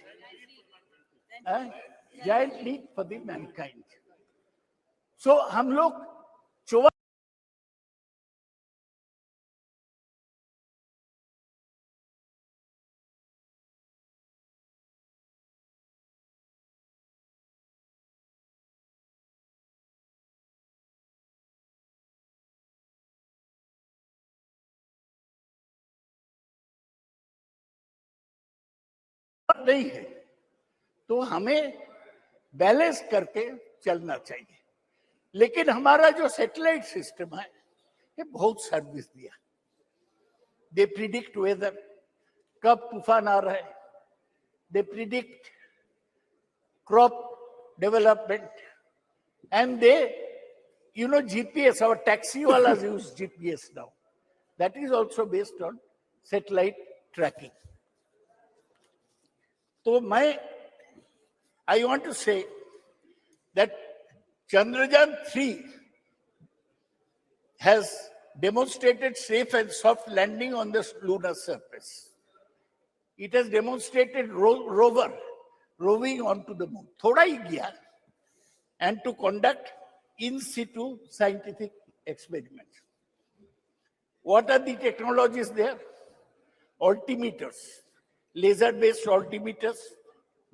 Giant leap for the mankind. So, हम लोग 54 नहीं है, तो हमें balance करके चलना चाहिए. लेकिन हमारा जो सैटेलाइट सिस्टम है, ये बहुत सर्विस दिया. दे प्रिडिक्ट वेदर, कब तूफान आ रहा है, they predict crop development, and they GPS, our taxi walas use GPS now. That is also based on satellite tracking. So I want to say that Chandrayaan-3 has demonstrated safe and soft landing on the lunar surface. It has demonstrated rover roving onto the moon. Thoda hi gaya, and to conduct in situ scientific experiments. What are the technologies there? Altimeters, laser-based altimeters,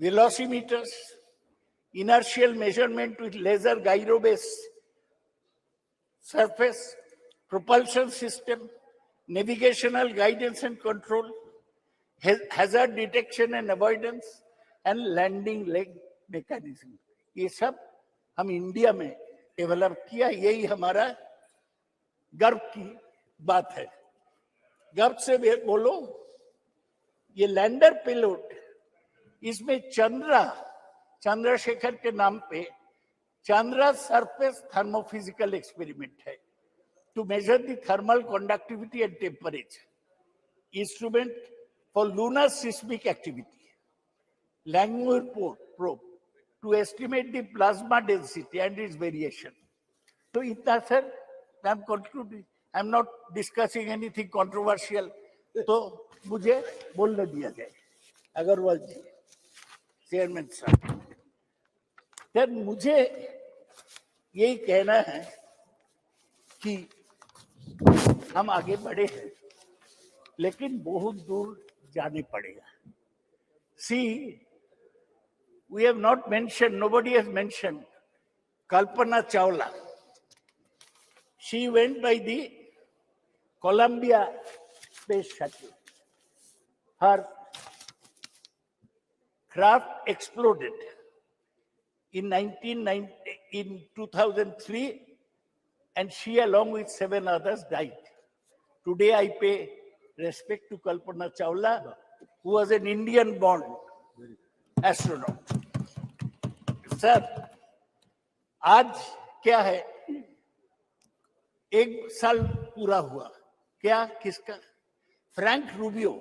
velocimeters, inertial measurement with laser gyro-based surface, propulsion system, navigational guidance and control, hazard detection and avoidance, and landing leg mechanism. ये सब हम India में develop किया, यही हमारा गर्व की बात है. गप से बोलो, ये लैंडर पेलोड, इसमें चंद्रशेखर के नाम पे चंद्रा सरफेस थर्मोफिजिकल एक्सपेरिमेंट है to measure the thermal conductivity and temperature, instrument for lunar seismic activity, Langmuir probe to estimate the plasma density and its variation. तो इतना sir, I'm concluding. I'm not discussing anything controversial. तो मुझे बोलने दिया जाए. अग्रवाल जी, chairman साहब, sir मुझे यही कहना है कि हम आगे बढ़े हैं, लेकिन बहुत दूर जाने पड़ेगा. See, we have not mentioned, nobody has mentioned Kalpana Chawla. She went by the Columbia space shuttle. Her craft exploded in 2003, and she, along with 7 others, died. Today, I pay respect to Kalpana Chawla, who was an Indian-born astronaut. Sir, आज क्या है? 1 साल पूरा हुआ. क्या? किसका? Frank Rubio,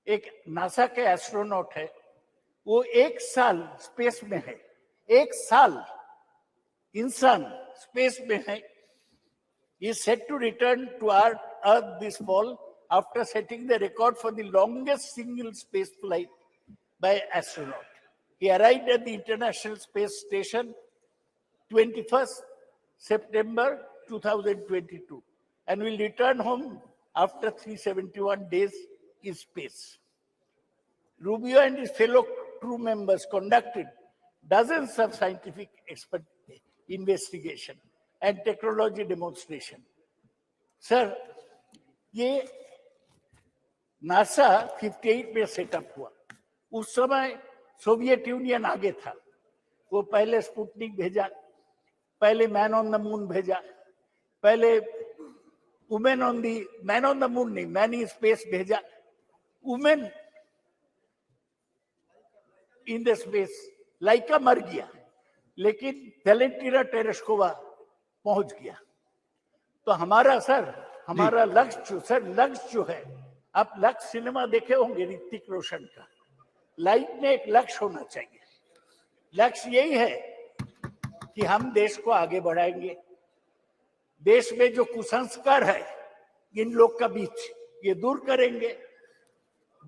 एक NASA के एस्ट्रोनॉट है. वो 1 साल स्पेस में है. 1 साल इंसान स्पेस में है. He is set to return to Earth this fall after setting the record for the longest single space flight by astronaut. He arrived at the International Space Station 21st September 2022 and will return home after 371 days in space. Rubio and his fellow crew members conducted dozens of scientific investigation and technology demonstration. Sir, ये NASA 58 में setup हुआ. उस समय Soviet union आगे था. वो पहले Sputnik भेजा, पहले मैन ऑन द मून भेजा, पहले मैन ऑन द मून नहीं, मैन इन स्पेस भेजा, वुमेन इन द स्पेस. लाइका मर गया, लेकिन वेलेंटिना टेरेस्कोवा पहुंच गया. तो हमारा लक्ष्य जो है, आप लक्ष्य सिनेमा देखे होंगे ऋतिक रोशन का. लाइफ में एक लक्ष्य होना चाहिए. लक्ष्य यही है कि हम देश को आगे बढ़ाएंगे. देश में जो कुसंस्कार है इन लोग का बीच, ये दूर करेंगे.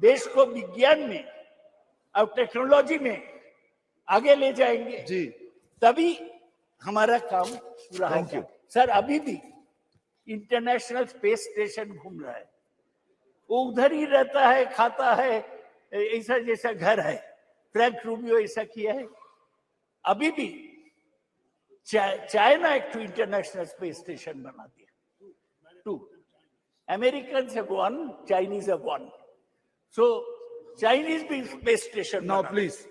देश को विज्ञान में और टेक्नोलॉजी में आगे ले जाएंगे जी, तभी हमारा काम पूरा होगा. सर, अभी भी इंटरनेशनल स्पेस स्टेशन घूम रहा है. वो उधर ही रहता है, खाता है, ऐसा जैसा घर है. फ्रैंक रूबियो ऐसा किया है. अभी भी चाइना एक इंटरनेशनल स्पेस स्टेशन बना दिया. 2 Americans have 1, Chinese have 1. So Chinese भी स्पेस स्टेशन. नाउ प्लीज,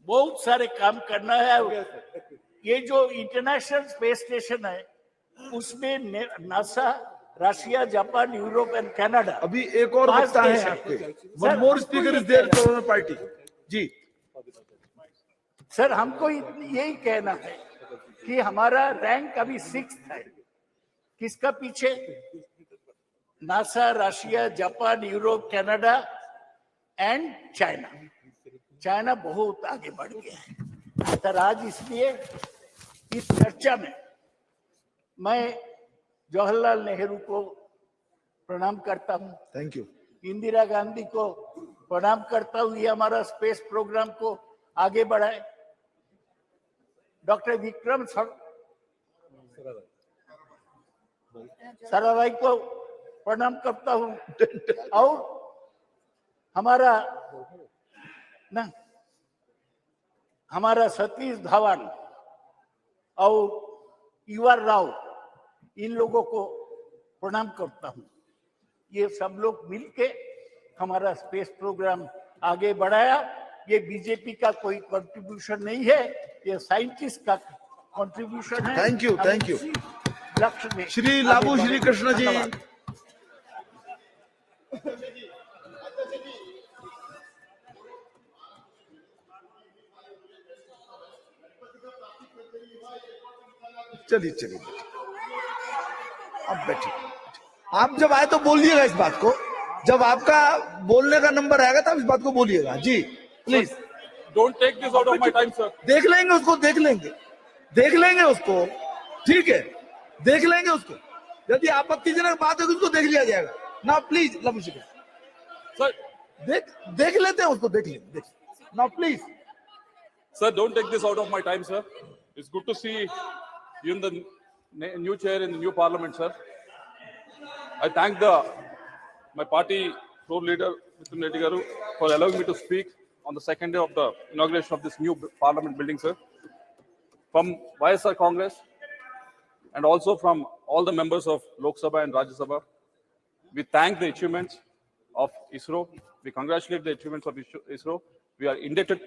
बहुत सारे काम करना है. ये जो इंटरनेशनल स्पेस स्टेशन है, उसमें NASA, Russia, Japan, Europe and Canada. अभी एक और वक्ता है आपके. One more speaker is there from party जी. सर, हमको यही कहना है कि हमारा रैंक अभी 6th है. किसका पीछे? NASA, Russia, Japan, Europe, Canada and China. China बहुत आगे बढ़ गया है. सर, आज इसलिए इस चर्चा में मैं जवाहरलाल नेहरू को प्रणाम करता हूं. Thank you. इंदिरा गांधी को प्रणाम करता हूं. ये हमारा स्पेस प्रोग्राम को आगे बढ़ाए. डॉक्टर विक्रम साराभाई को प्रणाम करता हूं. और हमारा सतीश धवन और युवा राव, इन लोगों को प्रणाम करता हूं. ये सब लोग मिलके हमारा स्पेस प्रोग्राम आगे बढ़ाया. ये बीजेपी का कोई कंट्रीब्यूशन नहीं है, ये साइंटिस्ट का कंट्रीब्यूशन है. Thank you. लक्ष्य में श्री लाबू श्री कृष्ण जी. चलिए चलिए, अब बैठिए। आप जब आए तो बोलिएगा इस बात को, जब आपका बोलने का नंबर आएगा तब इस बात को बोलिएगा जी, please. Don't take this out of my time, sir. देख लेंगे उसको, देख लेंगे उसको, ठीक है, देख लेंगे उसको। यदि आपत्तिजनक बात होगी उसको देख लिया जाएगा ना, प्लीज। Sir, देख लेते हैं उसको, देख लेंगे ना, please. sir, don't take this out of my time, sir. It's good to see you in the new chair in the new parliament, sir. I thank my party floor leader, Mr. Reddy Garu, for allowing me to speak on the second day of the inauguration of this new parliament building, sir. From YSR Congress and also from all the members of Loksabha and Rajya Sabha, we thank the achievements of ISRO. We congratulate the achievements of ISRO. We are indebted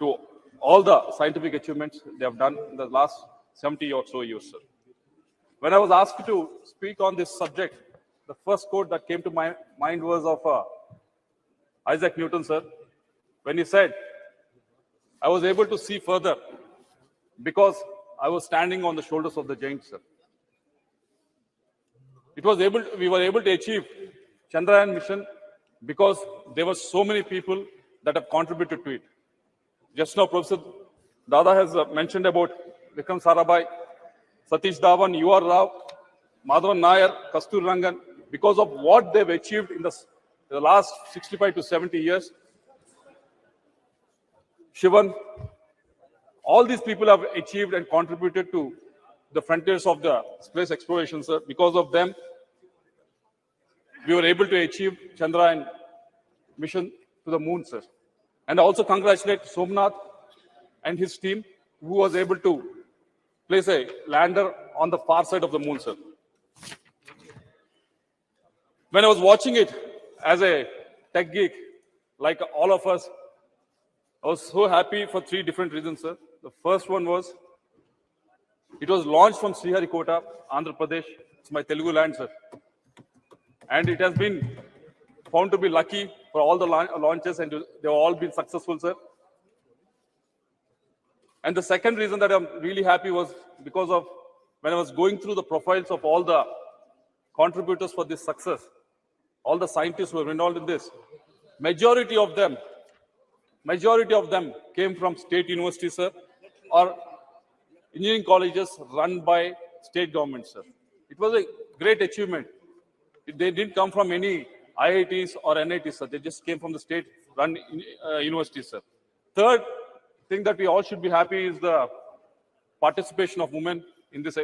to all the scientific achievements they have done in the last 70 or so years, sir. When I was asked to speak on this subject, the first quote that came to my mind was of Isaac Newton, sir, when he said, "I was able to see further because I was standing on the shoulders of the giants, sir." We were able to achieve Chandrayaan mission because there were so many people that have contributed to it. Just now, Professor Dada has mentioned about Vikram Sarabhai, Satish Dhawan, U.R. Rao, Madhavan Nair, Kastur Rangan. Because of what they've achieved in the last 65 to 70 years, Shivan, all these people have achieved and contributed to the frontiers of the space exploration, sir. Because of them, we were able to achieve Chandrayaan mission to the moon, sir. And I also congratulate Somnath and his team, who was able to place a lander on the far side of the moon, sir. When I was watching it as a tech geek, like all of us, I was so happy for three different reasons, sir. The first one was, it was launched from Sriharikota, Andhra Pradesh. It's my Telugu land, sir. And it has been found to be lucky for all the launches, and they've all been successful, sir. And the second reason that I'm really happy was because of when I was going through the profiles of all the contributors for this success, all the scientists who were involved in this, majority of them came from state universities, sir, or engineering colleges run by state governments, sir. It was a great achievement. They didn't come from any IITs or NITs, sir. They just came from the state-run universities, sir. Third thing that we all should be happy is the participation of women in this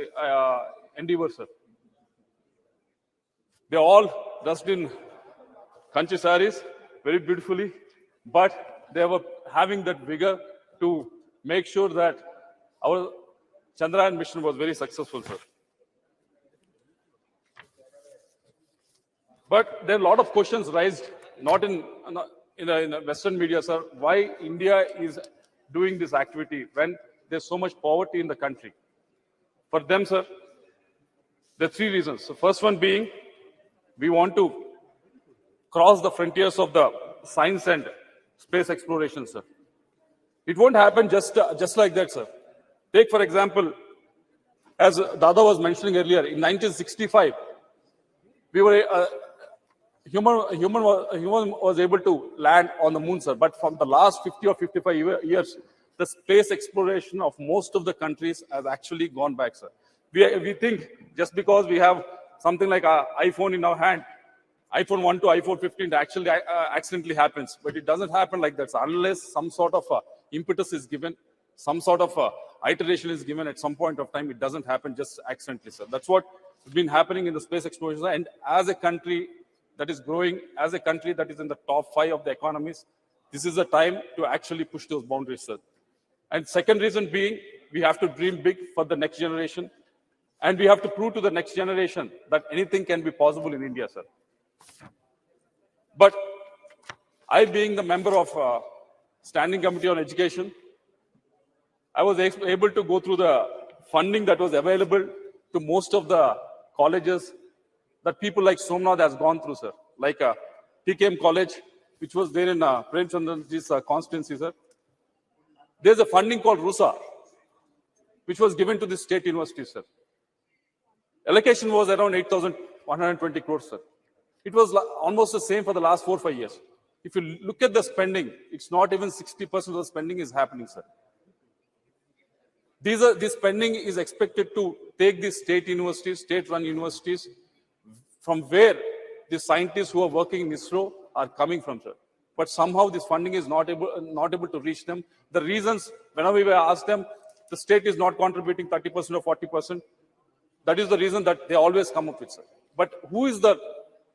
endeavor, sir. They all dressed in country saris very beautifully, but they were having that vigor to make sure that our Chandrayaan mission was very successful, sir. But there are a lot of questions raised, not in the Western media, sir, why India is doing this activity when there's so much poverty in the country. For them, sir, there are three reasons. The first one being, we want to cross the frontiers of the science and space exploration, sir. It won't happen just like that, sir. Take, for example, as Dada was mentioning earlier, in 1965, we were human was able to land on the moon, sir. But from the last 50 or 55 years, the space exploration of most of the countries has actually gone back, sir. We think just because we have something like an iPhone in our hand, iPhone 1 to iPhone 15 actually accidentally happens. But it doesn't happen like that, sir. Unless some sort of impetus is given, some sort of iteration is given at some point of time, it doesn't happen just accidentally, sir. That's what has been happening in the space exploration. And as a country that is growing, as a country that is in the top 5 of the economies, this is the time to actually push those boundaries, sir. And second reason being, we have to dream big for the next generation. And we have to prove to the next generation that anything can be possible in India, sir. But I, being the member of Standing Committee on Education, I was able to go through the funding that was available to most of the colleges that people like Somnath has gone through, sir. Like TKM College, which was there in Prem Chandra's constituency, sir. There's a funding called RUSA, which was given to the state university, sir. Allocation was around 8,120 crores, sir. It was almost the same for the last 4 or 5 years. If you look at the spending, it's not even 60% of the spending is happening, sir. This spending is expected to take the state universities, state-run universities, from where the scientists who are working in ISRO are coming from, sir. But somehow this funding is not able to reach them. The reasons, whenever we ask them, the state is not contributing 30% or 40%. That is the reason that they always come up with, sir. But who is the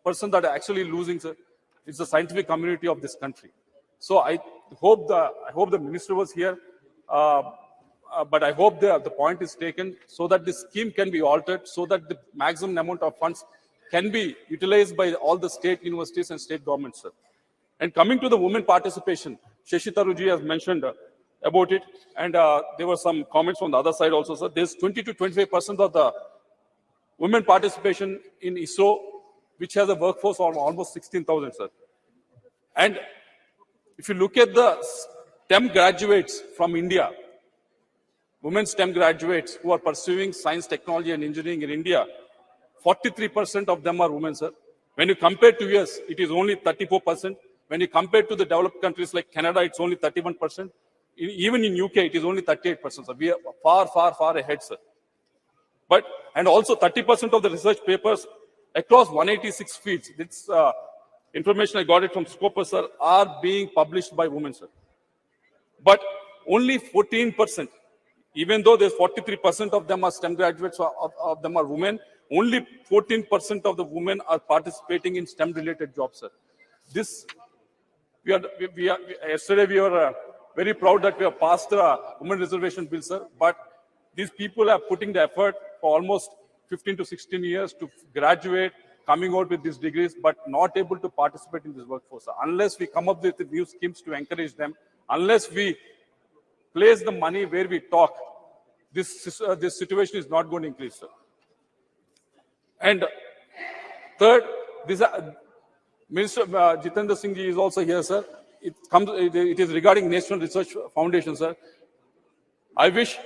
person that are actually losing, sir? It's the scientific community of this country. So I hope the minister was here, but I hope the point is taken so that this scheme can be altered, so that the maximum amount of funds can be utilized by all the state universities and state governments, sir. And coming to the women participation, Shashi Tharuji has mentioned about it, and there were some comments from the other side also, sir. There's 20 to 25% of the women participation in ISRO, which has a workforce of almost 16,000, sir. And if you look at the STEM graduates from India, women STEM graduates who are pursuing science, technology, and engineering in India, 43% of them are women, sir. When you compare to US, it is only 34%. When you compare to the developed countries like Canada, it's only 31%. Even in UK, it is only 38%. So we are far, far, far ahead, sir. And also 30% of the research papers across 186 fields, this information I got it from Scopus, sir, are being published by women, sir. But only 14%, even though there's 43% of them are STEM graduates, of them are women, only 14% of the women are participating in STEM-related jobs, sir. Yesterday we were very proud that we have passed the women reservation bill, sir, but these people are putting the effort for almost 15 to 16 years to graduate, coming out with these degrees, but not able to participate in this workforce. Unless we come up with new schemes to encourage them, unless we place the money where we talk, this situation is not going to increase, sir. And third, Minister Jitendra Singh ji is also here, sir. It is regarding National Research Foundation, sir. I wish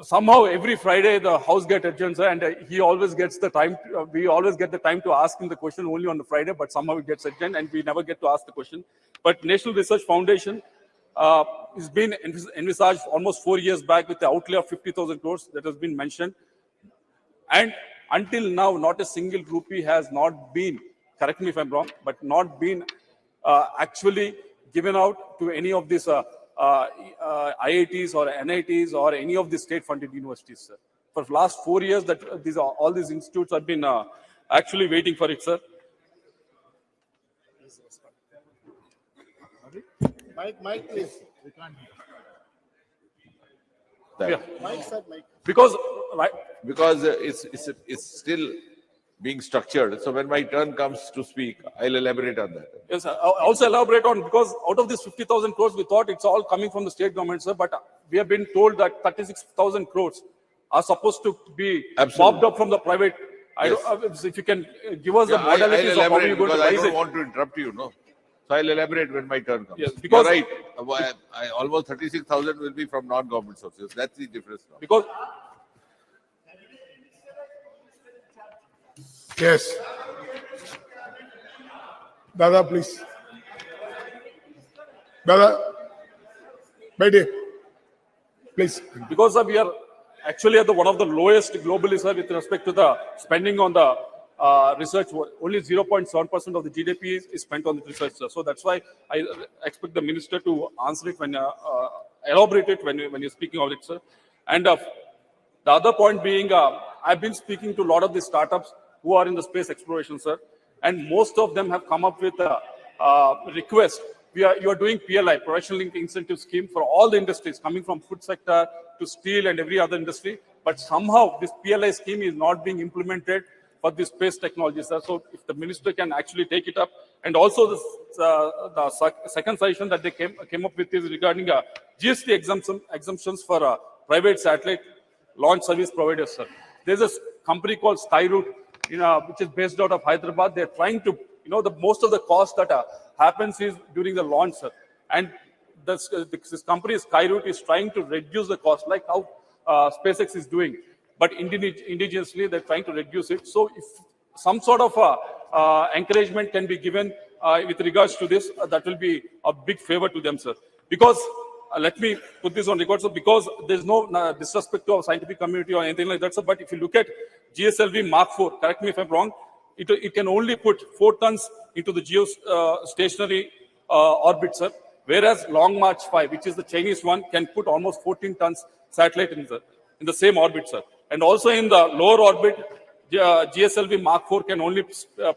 somehow every Friday the House gets adjourned, sir, and he always gets the time. We always get the time to ask him the question only on the Friday, but somehow it gets adjourned and we never get to ask the question. But National Research Foundation has been envisaged almost 4 years back with the outlay of 50,000 crores that has been mentioned. And until now, not a single rupee has not been, correct me if I'm wrong, but not been actually given out to any of these IITs or NITs or any of the state-funded universities, sir. For the last 4 years, that all these institutes have been actually waiting for it, sir. Mike, please. Yeah. Mike, sir, Mike. Because it's still being structured. So when my turn comes to speak, I'll elaborate on that. Yes, sir. I'll also elaborate on, because out of this 50,000 crores, we thought it's all coming from the state government, sir, but we have been told that 36,000 crores are supposed to be mopped up from the private. If you can give us the modalities of how you're going to raise it. I don't want to interrupt you, no. So I'll elaborate when my turn comes. Yes, because you're right. Almost 36,000 will be from non-government sources. That's the difference now. Because yes. Dada, please. Dada, Bede, please. Because we are actually at one of the lowest globally, sir, with respect to the spending on the research. Only 0.7% of the GDP is spent on the research, sir. So that's why I expect the minister to answer it when elaborate it when you're speaking of it, sir. And the other point being, I've been speaking to a lot of the startups who are in the space exploration, sir, and most of them have come up with a request. You are doing PLI, Production Linked Incentive Scheme, for all the industries, coming from food sector to steel and every other industry. But somehow this PLI scheme is not being implemented for the space technology, sir. So if the minister can actually take it up. And also the second suggestion that they came up with is regarding GST exemptions for private satellite launch service providers, sir. There's a company called Skyroot, which is based out of Hyderabad. They're trying to the most of the cost that happens is during the launch, sir. And this company, Skyroot, is trying to reduce the cost, like how SpaceX is doing. But indigenously, they're trying to reduce it. So if some sort of encouragement can be given with regards to this, that will be a big favor to them, sir. Because let me put this on record, so because there's no disrespect to our scientific community or anything like that, sir. But if you look at GSLV Mark IV, correct me if I'm wrong, it can only put 4 tons into the geostationary orbit, sir. Whereas Long March 5, which is the Chinese one, can put almost 14 tons satellite in the same orbit, sir. And also in the lower orbit, GSLV Mark IV can only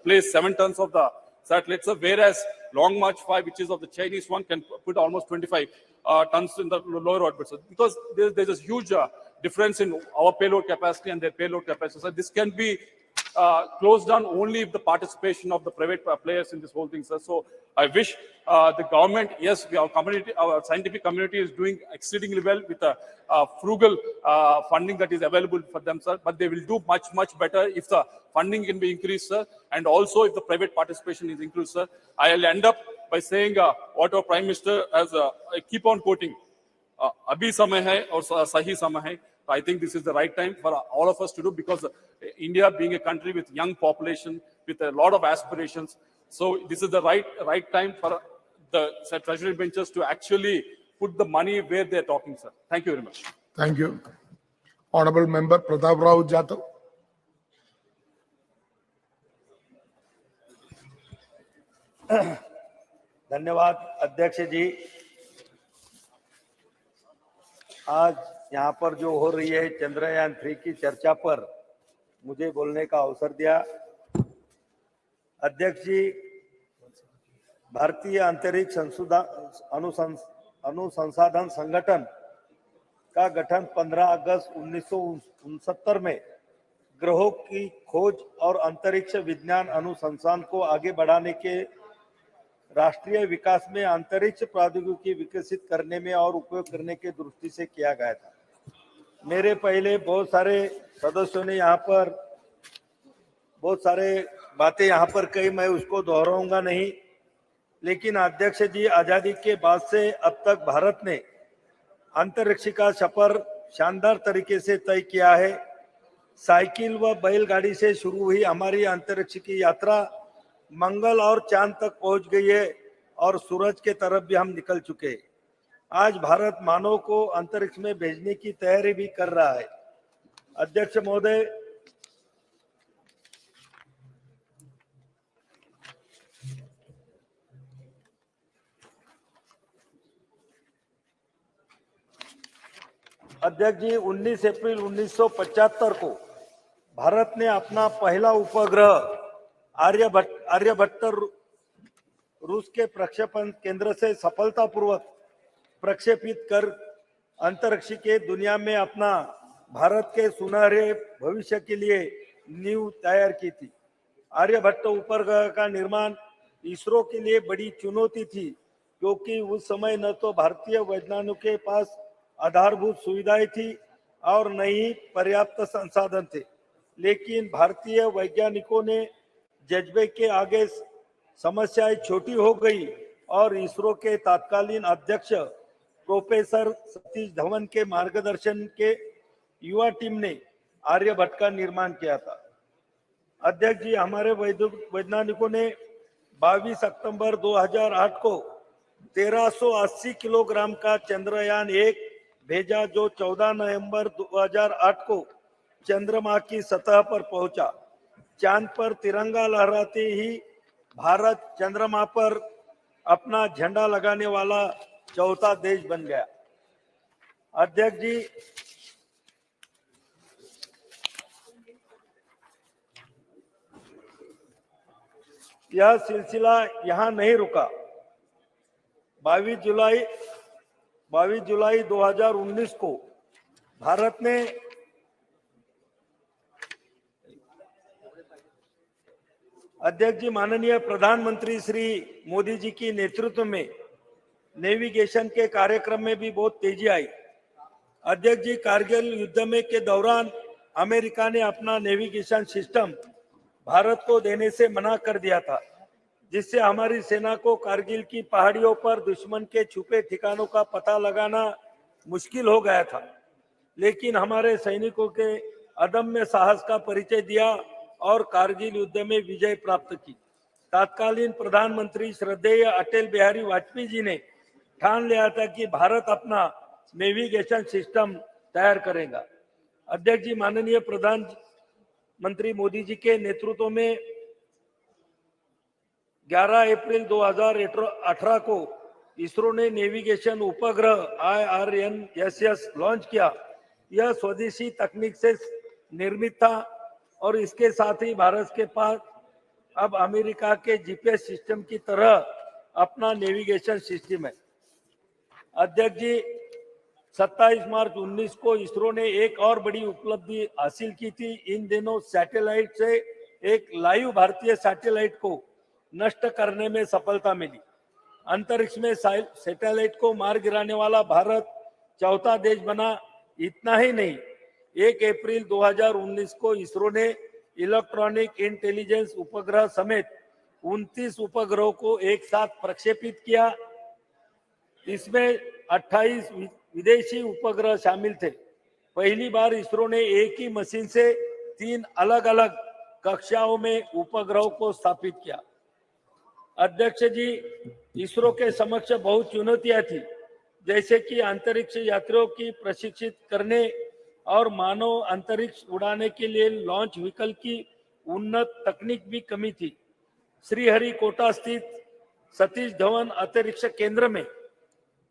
place 7 tons of the satellites, sir, whereas Long March 5, which is of the Chinese one, can put almost 25 tons in the lower orbit, sir. Because there's a huge difference in our payload capacity and their payload capacity. So this can be closed down only if the participation of the private players in this whole thing, sir. So I wish the government, yes, our scientific community is doing exceedingly well with a frugal funding that is available for them, sir. But they will do much, much better if the funding can be increased, sir, and also if the private participation is increased, sir. I'll end up by saying what our Prime Minister has, I keep on quoting, abhi samay hai aur sahi samay hai. I think this is the right time for all of us to do, because India being a country with young population, with a lot of aspirations, so this is the right time for the treasury benches to actually put the money where they're talking, sir. Thank you very much. Thank you. Honorable Member Pratap Rao Jadhav. धन्यवाद अध्यक्ष जी। आज यहाँ पर जो हो रही है चंद्रयान 3 की चर्चा पर मुझे बोलने का अवसर दिया। अध्यक्ष जी, भारतीय अंतरिक्ष अनुसंधान संगठन का गठन 15 अगस्त 1969 में ग्रहों की खोज और अंतरिक्ष विज्ञान अनुसंधान को आगे बढ़ाने के राष्ट्रीय विकास में अंतरिक्ष प्रौद्योगिकी विकसित करने में और उपयोग करने के दृष्टि से किया गया था। मेरे पहले बहुत सारे सदस्यों ने यहाँ पर बहुत सारे बातें यहाँ पर कही, मैं उसको दोहराऊंगा नहीं। लेकिन अध्यक्ष जी, आजादी के बाद से अब तक भारत ने अंतरिक्ष का सफर शानदार तरीके से तय किया है। साइकिल व बैलगाड़ी से शुरू हुई हमारी अंतरिक्ष की यात्रा मंगल और चांद तक पहुंच गई है और सूरज के तरफ भी हम निकल चुके हैं। आज भारत मानव को अंतरिक्ष में भेजने की तैयारी भी कर रहा है। अध्यक्ष महोदय, अध्यक्ष जी, 19 अप्रैल 1975 को भारत ने अपना पहला उपग्रह आर्यभट्ट रूस के प्रक्षेपण केंद्र से सफलतापूर्वक प्रक्षेपित कर अंतरिक्ष के दुनिया में अपना भारत के सुनहरे भविष्य के लिए नींव तैयार की थी। आर्यभट्ट उपग्रह का निर्माण इसरो के लिए बड़ी चुनौती थी, क्योंकि उस समय न तो भारतीय वैज्ञानिकों के पास आधारभूत सुविधाएं थी और न ही पर्याप्त संसाधन थे। लेकिन भारतीय वैज्ञानिकों ने जज्बे के आगे समस्याएं छोटी हो गई और इसरो के तत्कालीन अध्यक्ष प्रोफेसर सतीश धवन के मार्गदर्शन के युवा टीम ने आर्यभट्ट का निर्माण किया था। अध्यक्ष जी, हमारे वैज्ञानिकों ने 22 अक्टूबर 2008 को 1380 किलोग्राम का चंद्रयान 1 भेजा, जो 14 नवंबर 2008 को चंद्रमा की सतह पर पहुंचा। चांद पर तिरंगा लहराते ही भारत चंद्रमा पर अपना झंडा लगाने वाला चौथा देश बन गया। अध्यक्ष जी, यह सिलसिला यहाँ नहीं रुका। 22 जुलाई 2019 को भारत ने अध्यक्ष जी, माननीय प्रधानमंत्री श्री मोदी जी की नेतृत्व में नेविगेशन के कार्यक्रम में भी बहुत तेजी आई। अध्यक्ष जी, कारगिल युद्ध में के दौरान अमेरिका ने अपना नेविगेशन सिस्टम भारत को देने से मना कर दिया था। जिससे हमारी सेना को कारगिल की पहाड़ियों पर दुश्मन के छुपे ठिकानों का पता लगाना मुश्किल हो गया था, लेकिन हमारे सैनिकों के अदम्य साहस का परिचय दिया और कारगिल युद्ध में विजय प्राप्त की। तत्कालीन प्रधानमंत्री श्रद्धेय अटल बिहारी वाजपेयी जी ने ठान लिया था कि भारत अपना नेविगेशन सिस्टम तैयार करेगा। अध्यक्ष जी, माननीय प्रधानमंत्री मोदी जी के नेतृत्व में 11 अप्रैल 2018 को इसरो ने नेविगेशन उपग्रह IRNSS लॉन्च किया। यह स्वदेशी तकनीक से निर्मित था और इसके साथ ही भारत के पास अब अमेरिका के GPS सिस्टम की तरह अपना नेविगेशन सिस्टम है। अध्यक्ष जी, 27 मार्च 19 को इसरो ने एक और बड़ी उपलब्धि हासिल की थी। इन दिनों सैटेलाइट से एक लाइव भारतीय सैटेलाइट को नष्ट करने में सफलता मिली। अंतरिक्ष में सैटेलाइट को मार गिराने वाला भारत चौथा देश बना। इतना ही नहीं, 1 अप्रैल 2019 को इसरो ने इलेक्ट्रॉनिक इंटेलिजेंस उपग्रह समेत 29 उपग्रहों को एक साथ प्रक्षेपित किया। इसमें 28 विदेशी उपग्रह शामिल थे। पहली बार इसरो ने एक ही मशीन से 3 अलग अलग कक्षाओं में उपग्रहों को स्थापित किया। अध्यक्ष जी, इसरो के समक्ष बहुत चुनौतियां थी, जैसे कि अंतरिक्ष यात्रियों की प्रशिक्षित करने और मानव अंतरिक्ष उड़ाने के लिए लॉन्च व्हीकल की उन्नत तकनीक भी कमी थी। श्रीहरिकोटा स्थित सतीश धवन अंतरिक्ष केंद्र में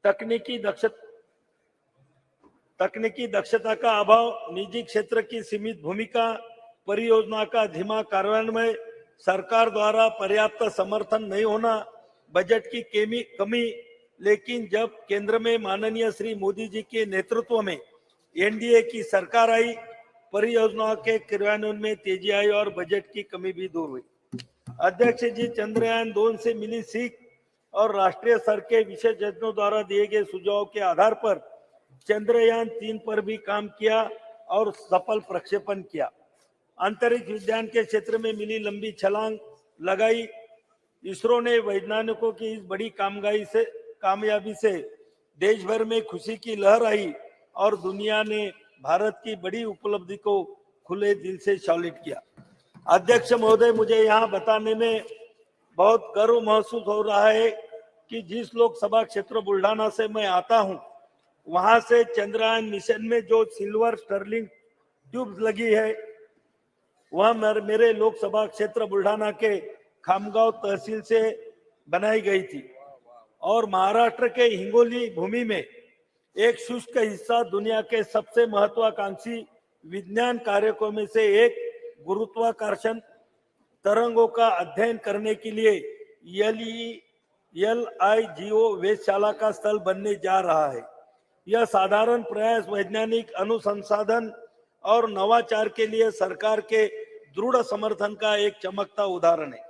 तकनीकी दक्षता का अभाव, निजी क्षेत्र की सीमित भूमिका, परियोजना का धीमा कार्यान्वयन, सरकार द्वारा पर्याप्त समर्थन नहीं होना, बजट की कमी। लेकिन जब केंद्र में माननीय श्री मोदी जी के नेतृत्व में NDA की सरकार आई, परियोजनाओं के क्रियान्वयन में तेजी आई और बजट की कमी भी दूर हुई। अध्यक्ष जी, चंद्रयान 2 से मिली सीख और राष्ट्रीय स्तर के विशेषज्ञों द्वारा दिए गए सुझावों के आधार पर चंद्रयान 3 पर भी काम किया और सफल प्रक्षेपण किया। अंतरिक्ष विज्ञान के क्षेत्र में मिली लंबी छलांग लगाई। इसरो ने वैज्ञानिकों की इस बड़ी कामयाबी से देश भर में खुशी की लहर आई और दुनिया ने भारत की बड़ी उपलब्धि को खुले दिल से सैल्यूट किया। अध्यक्ष महोदय, मुझे यहाँ बताने में बहुत गर्व महसूस हो रहा है कि जिस लोकसभा क्षेत्र बुल्ढाना से मैं आता हूँ, वहां से चंद्रयान मिशन में जो सिल्वर स्टर्लिंग ट्यूब लगी है, वह मेरे लोकसभा क्षेत्र बुल्ढाना के खामगांव तहसील से बनाई गई थी और महाराष्ट्र के हिंगोली भूमि में एक शुष्क हिस्सा दुनिया के सबसे महत्वाकांक्षी विज्ञान कार्यक्रमों में से एक गुरुत्वाकर्षण तरंगों का अध्ययन करने के लिए LIGO वेधशाला का स्थल बनने जा रहा है। यह साधारण प्रयास वैज्ञानिक अनुसंधान और नवाचार के लिए सरकार के दृढ़ समर्थन का एक चमकता उदाहरण है।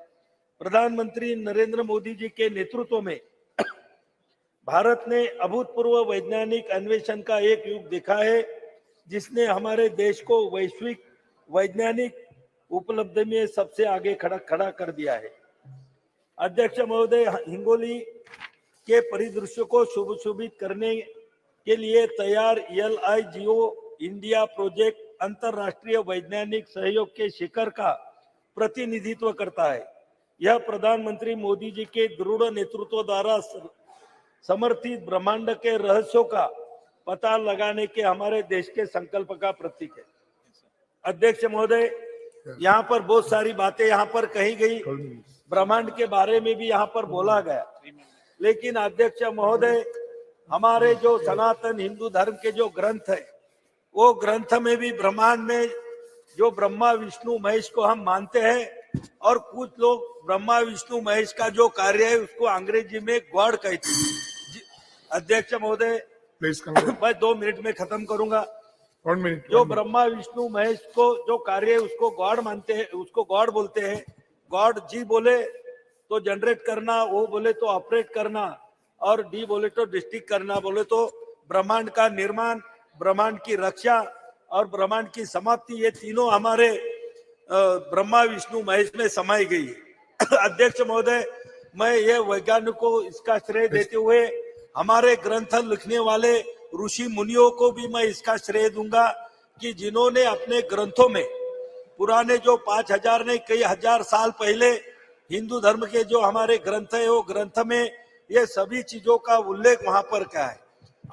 प्रधानमंत्री नरेंद्र मोदी जी के नेतृत्व में भारत ने अभूतपूर्व वैज्ञानिक अन्वेषण का एक युग देखा है, जिसने हमारे देश को वैश्विक वैज्ञानिक उपलब्धि में सबसे आगे खड़ा कर दिया है। अध्यक्ष महोदय, हिंगोली के परिदृश्य को शुभशोभित करने के लिए तैयार LIGO इंडिया प्रोजेक्ट अंतरराष्ट्रीय वैज्ञानिक सहयोग के शिखर का प्रतिनिधित्व करता है। यह प्रधानमंत्री मोदी जी के दृढ़ नेतृत्व द्वारा समर्थित ब्रह्मांड के रहस्यों का पता लगाने के हमारे देश के संकल्प का प्रतीक है। अध्यक्ष महोदय, यहाँ पर बहुत सारी बातें यहाँ पर कही गई, ब्रह्मांड के बारे में भी यहाँ पर बोला गया, लेकिन अध्यक्ष महोदय, हमारे जो सनातन हिंदू धर्म के जो ग्रंथ है, वो ग्रंथ में भी ब्रह्मांड में जो ब्रह्मा विष्णु महेश को हम मानते हैं और कुछ लोग ब्रह्मा विष्णु महेश का जो कार्य है उसको अंग्रेजी में गॉड कहते हैं। अध्यक्ष महोदय, मैं 2 मिनट में खत्म करूंगा। 1 मिनट। जो ब्रह्मा विष्णु महेश को जो कार्य है उसको गॉड मानते हैं, उसको गॉड बोलते हैं। गॉड जी बोले तो जनरेट करना, वो बोले तो ऑपरेट करना, और डी बोले तो डिस्ट्रिक्ट करना, बोले तो ब्रह्मांड का निर्माण, ब्रह्मांड की रक्षा और ब्रह्मांड की समाप्ति, ये तीनों हमारे ब्रह्मा विष्णु महेश में समाई गई है। अध्यक्ष महोदय, मैं ये वैज्ञानिक को इसका श्रेय देते हुए हमारे ग्रंथ लिखने वाले ऋषि मुनियों को भी मैं इसका श्रेय दूंगा कि जिन्होंने अपने ग्रंथों में पुराने जो 5000 नहीं कई हजार साल पहले हिंदू धर्म के जो हमारे ग्रंथ है वो ग्रंथ में ये सभी चीजों का उल्लेख वहां पर क्या है।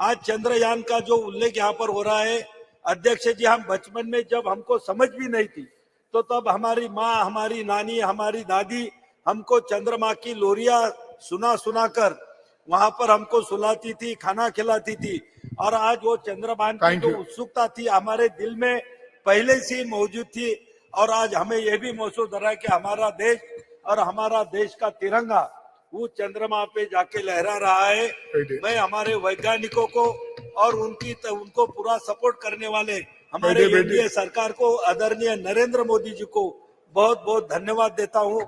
आज चंद्रयान का जो उल्लेख यहाँ पर हो रहा है, अध्यक्ष जी, हम बचपन में जब हमको समझ भी नहीं थी तो तब हमारी माँ, हमारी नानी, हमारी दादी हमको चंद्रमा की लोरियां सुना कर वहां पर हमको सुलाती थी, खाना खिलाती थी। और आज वो चंद्रमान की जो उत्सुकता थी हमारे दिल में पहले से ही मौजूद थी। और आज हमें यह भी महसूस हो रहा है कि हमारा देश और हमारा देश का तिरंगा वो चंद्रमा पे जाके लहरा रहा है। मैं हमारे वैज्ञानिकों को और उनको पूरा सपोर्ट करने वाले हमारे एनडीए सरकार को, आदरणीय नरेंद्र मोदी जी को बहुत बहुत धन्यवाद देता हूं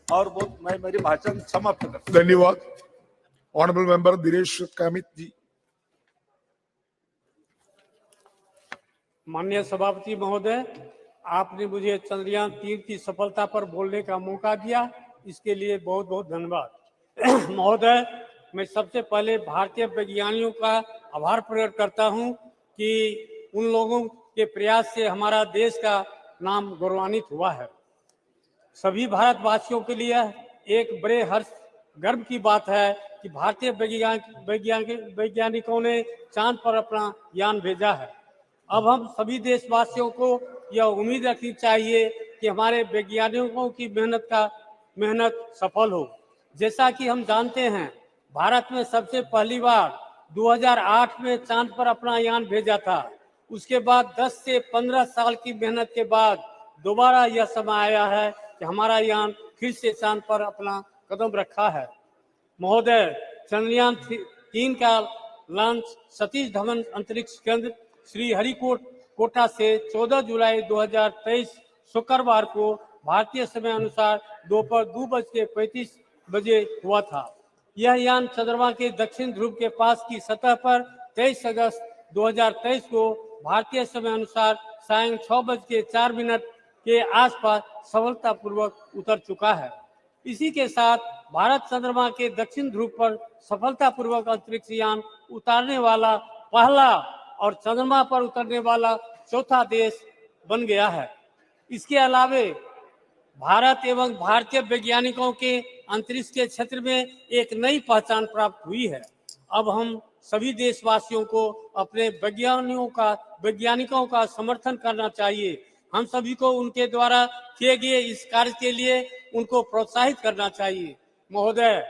और मैं मेरी भाषण समाप्त करता हूं। धन्यवाद। ऑनरेबल मेंबर दिनेश कामित जी। माननीय सभापति महोदय, आपने मुझे चंद्रयान 3 की सफलता पर बोलने का मौका दिया, इसके लिए बहुत बहुत धन्यवाद। महोदय, मैं सबसे पहले भारतीय वैज्ञानिकों का आभार प्रकट करता हूं कि उन लोगों के प्रयास से हमारा देश का नाम गौरवान्वित हुआ है। सभी भारतवासियों के लिए एक बड़े हर्ष गर्व की बात है कि भारतीय वैज्ञानिकों ने चांद पर अपना यान भेजा है। अब हम सभी देशवासियों को यह उम्मीद रखनी चाहिए कि हमारे वैज्ञानिकों की मेहनत सफल हो। जैसा कि हम जानते हैं, भारत में सबसे पहली बार 2008 में चांद पर अपना यान भेजा था। उसके बाद 10 से 15 साल की मेहनत के बाद दोबारा यह समय आया है कि हमारा यान फिर से चांद पर अपना कदम रखा है। महोदय, चंद्रयान 3 का लॉन्च सतीश धवन अंतरिक्ष केंद्र श्रीहरिकोटा से 14 जुलाई 2023 शुक्रवार को भारतीय समय अनुसार दोपहर 2:35 बजे हुआ था। यह यान चंद्रमा के दक्षिण ध्रुव के पास की सतह पर 23 अगस्त 2023 को भारतीय समय अनुसार सायं 6:04 के आसपास सफलतापूर्वक उतर चुका है। इसी के साथ भारत चंद्रमा के दक्षिण ध्रुव पर सफलतापूर्वक अंतरिक्ष यान उतारने वाला पहला और चंद्रमा पर उतरने वाला चौथा देश बन गया है। इसके अलावे भारत एवं भारतीय वैज्ञानिकों के अंतरिक्ष के क्षेत्र में एक नई पहचान प्राप्त हुई है। अब हम सभी देशवासियों को अपने वैज्ञानिकों का समर्थन करना चाहिए। हम सभी को उनके द्वारा किए गए इस कार्य के लिए उनको प्रोत्साहित करना चाहिए। महोदय,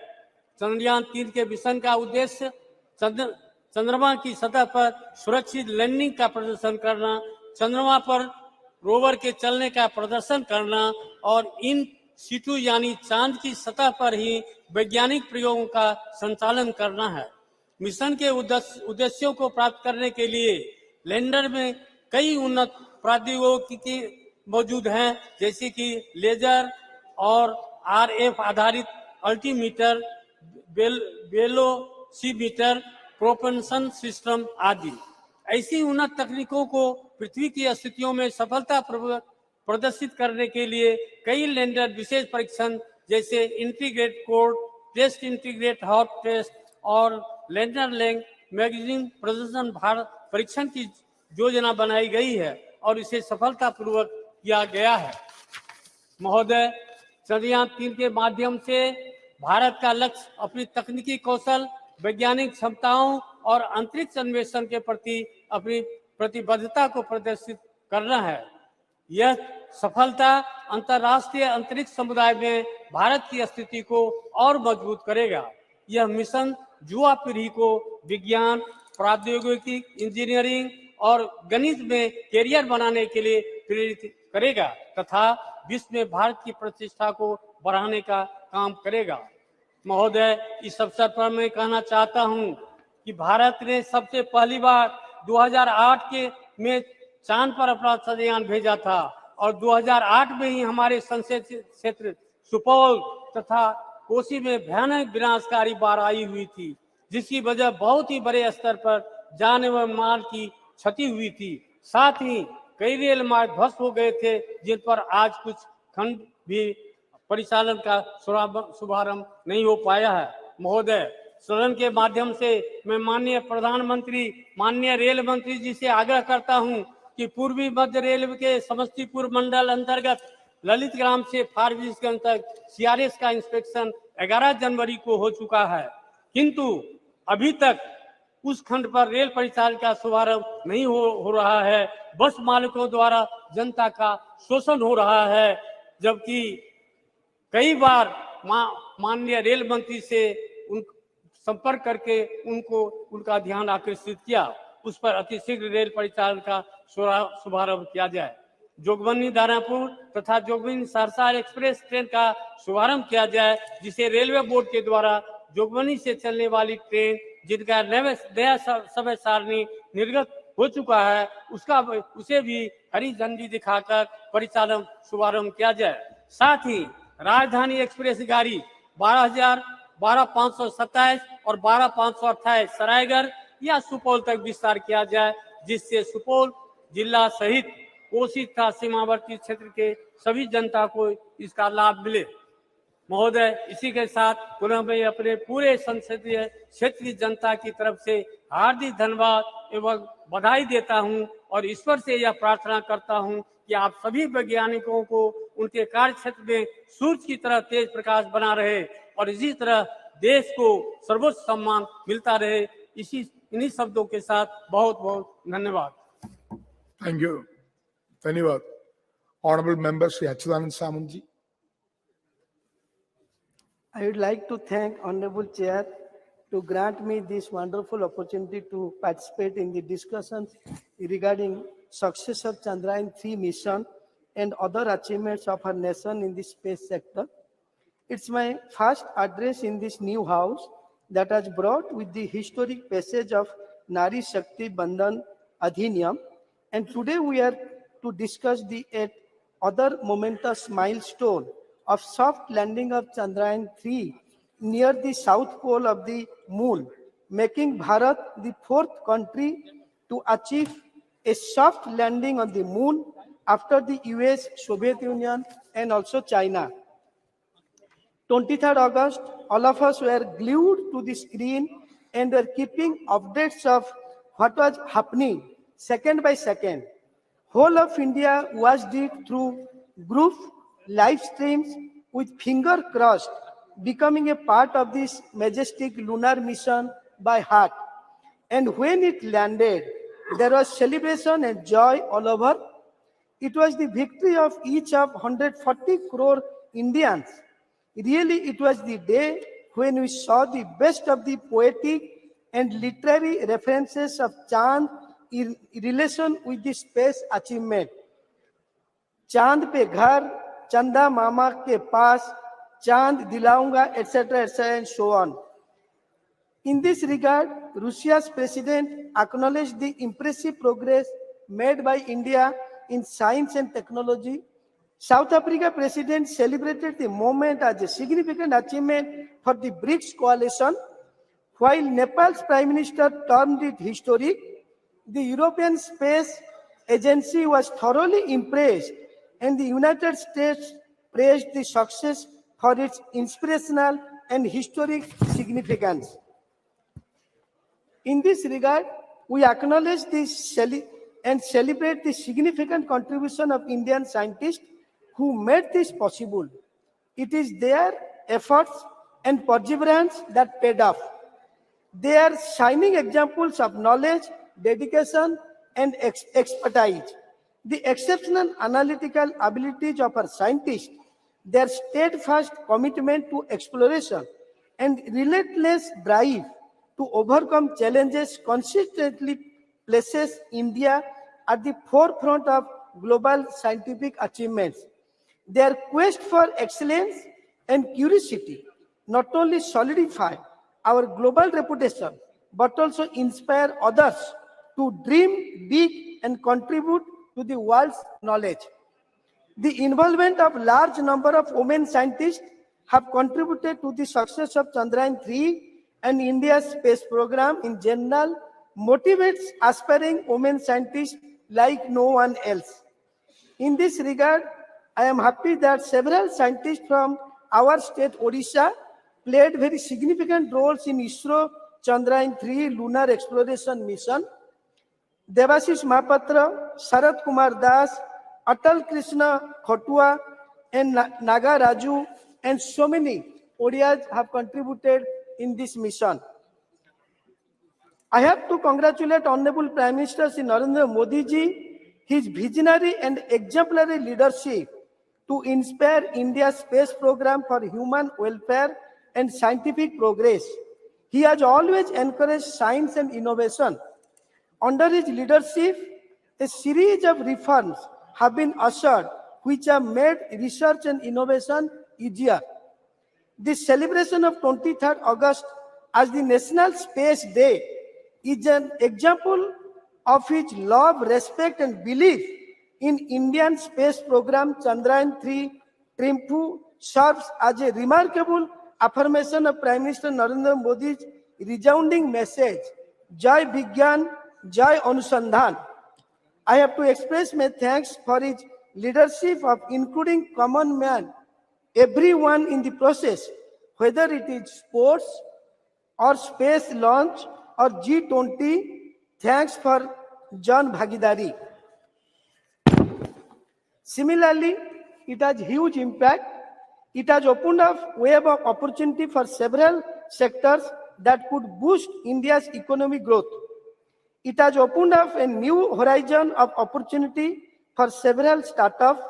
चंद्रयान 3 के मिशन का उद्देश्य चंद्रमा की सतह पर सुरक्षित लैंडिंग का प्रदर्शन करना, चंद्रमा पर रोवर के चलने का प्रदर्शन करना और इन सीटू यानी चांद की सतह पर ही वैज्ञानिक प्रयोगों का संचालन करना है। मिशन के उद्देश्यों को प्राप्त करने के लिए लैंडर में कई उन्नत प्रौद्योगिकी मौजूद हैं, जैसे कि लेजर और RF आधारित अल्टीमीटर, वेलोसीमीटर, प्रोपल्शन सिस्टम आदि। ऐसी उन्नत तकनीकों को पृथ्वी की स्थितियों में सफलतापूर्वक प्रदर्शित करने के लिए कई लैंडर विशेष परीक्षण जैसे integrate core test, integrate hot test और लैंडर लैंग मैगजीन प्रदर्शन भारत परीक्षण की योजना बनाई गई है और इसे सफलतापूर्वक किया गया है। महोदय, चंद्रयान 3 के माध्यम से भारत का लक्ष्य अपनी तकनीकी कौशल, वैज्ञानिक क्षमताओं और अंतरिक्ष अन्वेषण के प्रति अपनी प्रतिबद्धता को प्रदर्शित करना है। यह सफलता अंतर्राष्ट्रीय अंतरिक्ष समुदाय में भारत की स्थिति को और मजबूत करेगा। यह मिशन युवा पीढ़ी को विज्ञान, प्रौद्योगिकी, इंजीनियरिंग और गणित में कैरियर बनाने के लिए प्रेरित करेगा तथा विश्व में भारत की प्रतिष्ठा को बढ़ाने का काम करेगा। महोदय, इस अवसर पर मैं कहना चाहता हूं कि भारत ने सबसे पहली बार 2008 में चांद पर अपना चंद्रयान भेजा था और 2008 में ही हमारे संसदीय क्षेत्र सुपौल तथा कोसी में भयानक विनाशकारी बाढ़ आई हुई थी, जिसकी वजह बहुत ही बड़े स्तर पर जान एवं माल की क्षति हुई थी। साथ ही कई रेल मार्ग ध्वस्त हो गए थे, जिन पर आज कुछ खंड भी परिचालन का शुभारंभ नहीं हो पाया है। महोदय, सदन के माध्यम से मैं माननीय प्रधानमंत्री, माननीय रेल मंत्री जी से आग्रह करता हूं कि पूर्वी मध्य रेलवे के समस्तीपुर मंडल अंतर्गत ललित ग्राम से फारबिसगंज तक सीआरएस का इंस्पेक्शन 11 जनवरी को हो चुका है, किंतु अभी तक उस खंड पर रेल परिचालन का शुभारंभ नहीं हो रहा है। बस मालिकों द्वारा जनता का शोषण हो रहा है, जबकि कई बार माननीय रेल मंत्री से संपर्क करके उनका ध्यान आकर्षित किया, उस पर अतिशीघ्र रेल परिचालन का शुभारंभ किया जाए। जोगबनी दानापुर तथा जोगबनी सहरसा एक्सप्रेस ट्रेन का शुभारंभ किया जाए, जिसे रेलवे बोर्ड के द्वारा जोगबनी से चलने वाली ट्रेन जिनका नया समय सारणी निर्गत हो चुका है, उसे भी हरी झंडी दिखाकर परिचालन शुभारंभ किया जाए। साथ ही राजधानी एक्सप्रेस गाड़ी 12,527 और 12,528 सरायगढ़ या सुपौल तक विस्तार किया जाए, जिससे सुपौल जिला सहित कोसी तथा सीमावर्ती क्षेत्र के सभी जनता को इसका लाभ मिले। महोदय, इसी के साथ पुनः मैं अपने पूरे संसदीय क्षेत्र की जनता की तरफ से हार्दिक धन्यवाद एवं बधाई देता हूं और ईश्वर से यह प्रार्थना करता हूं कि आप सभी वैज्ञानिकों को उनके कार्य क्षेत्र में सूर्य की तरह तेज प्रकाश बना रहे और इसी तरह देश को सर्वोच्च सम्मान मिलता रहे। इन्हीं शब्दों के साथ बहुत बहुत धन्यवाद। थैंक यू, धन्यवाद। Honourable member Shri Achyutanand Samanta ji. I would like to thank Honorable Chair to grant me this wonderful opportunity to participate in the discussions regarding success of Chandrayaan-3 mission and other achievements of our nation in the space sector. It's my first address in this new house that has brought with the historic passage of Nari Shakti Bandhan Adhiniyam, and today we are to discuss the other momentous milestone of soft landing of Chandrayaan-3 near the south pole of the moon, making Bharat the fourth country to achieve a soft landing on the moon after the US, Soviet Union, and also China. 23rd August, all of us were glued to the screen and were keeping updates of what was happening second by second. Whole of India watched it through group live streams with finger crossed, becoming a part of this majestic lunar mission by heart. And when it landed, there was celebration and joy all over. It was the victory of each of 140 crore Indians. Really, it was the day when we saw the best of the poetic and literary references of Chand in relation with the space achievement. चांद पे घर, चंदा मामा के पास, चांद दिलाऊंगा, etc., etc., and so on. In this regard, Russia's president acknowledged the impressive progress made by India in science and technology. South Africa president celebrated the moment as a significant achievement for the BRICS coalition, while Nepal's prime minister termed it historic. The European Space Agency was thoroughly impressed, and the United States praised the success for its inspirational and historic significance. In this regard, we acknowledge this and celebrate the significant contribution of Indian scientists who made this possible. It is their efforts and perseverance that paid off. They are shining examples of knowledge, dedication, and expertise. The exceptional analytical abilities of our scientists, their steadfast commitment to exploration, and relentless drive to overcome challenges consistently places India at the forefront of global scientific achievements. Their quest for excellence and curiosity not only solidify our global reputation, but also inspire others to dream big and contribute to the world's knowledge. The involvement of large number of women scientists have contributed to the success of Chandrayaan-3 and India's space program in general, motivates aspiring women scientists like no one else. In this regard, I am happy that several scientists from our state, Odisha, played very significant roles in ISRO Chandrayaan-3 lunar exploration mission. Devashish Mahapatra, Sarath Kumar Das, Atal Krishna Khotua, and Naga Raju, and so many Odias have contributed in this mission. I have to congratulate Honorable Prime Minister Shri Narendra Modi ji, his visionary and exemplary leadership to inspire India's space program for human welfare and scientific progress. He has always encouraged science and innovation. Under his leadership, a series of reforms have been ushered which have made research and innovation easier. The celebration of 23rd August as the National Space Day is an example of his love, respect, and belief in Indian space program Chandrayaan-3 Triumph serves as a remarkable affirmation of Prime Minister Narendra Modi's resounding message, Jai Vigyan, Jai Anusandhan. I have to express my thanks for his leadership of including common man, everyone in the process, whether it is sports or space launch or G20. Thanks for Jan Bhagidari. Similarly, it has huge impact. It has opened up web of opportunity for several sectors that could boost India's economic growth. It has opened up a new horizon of opportunity for several startups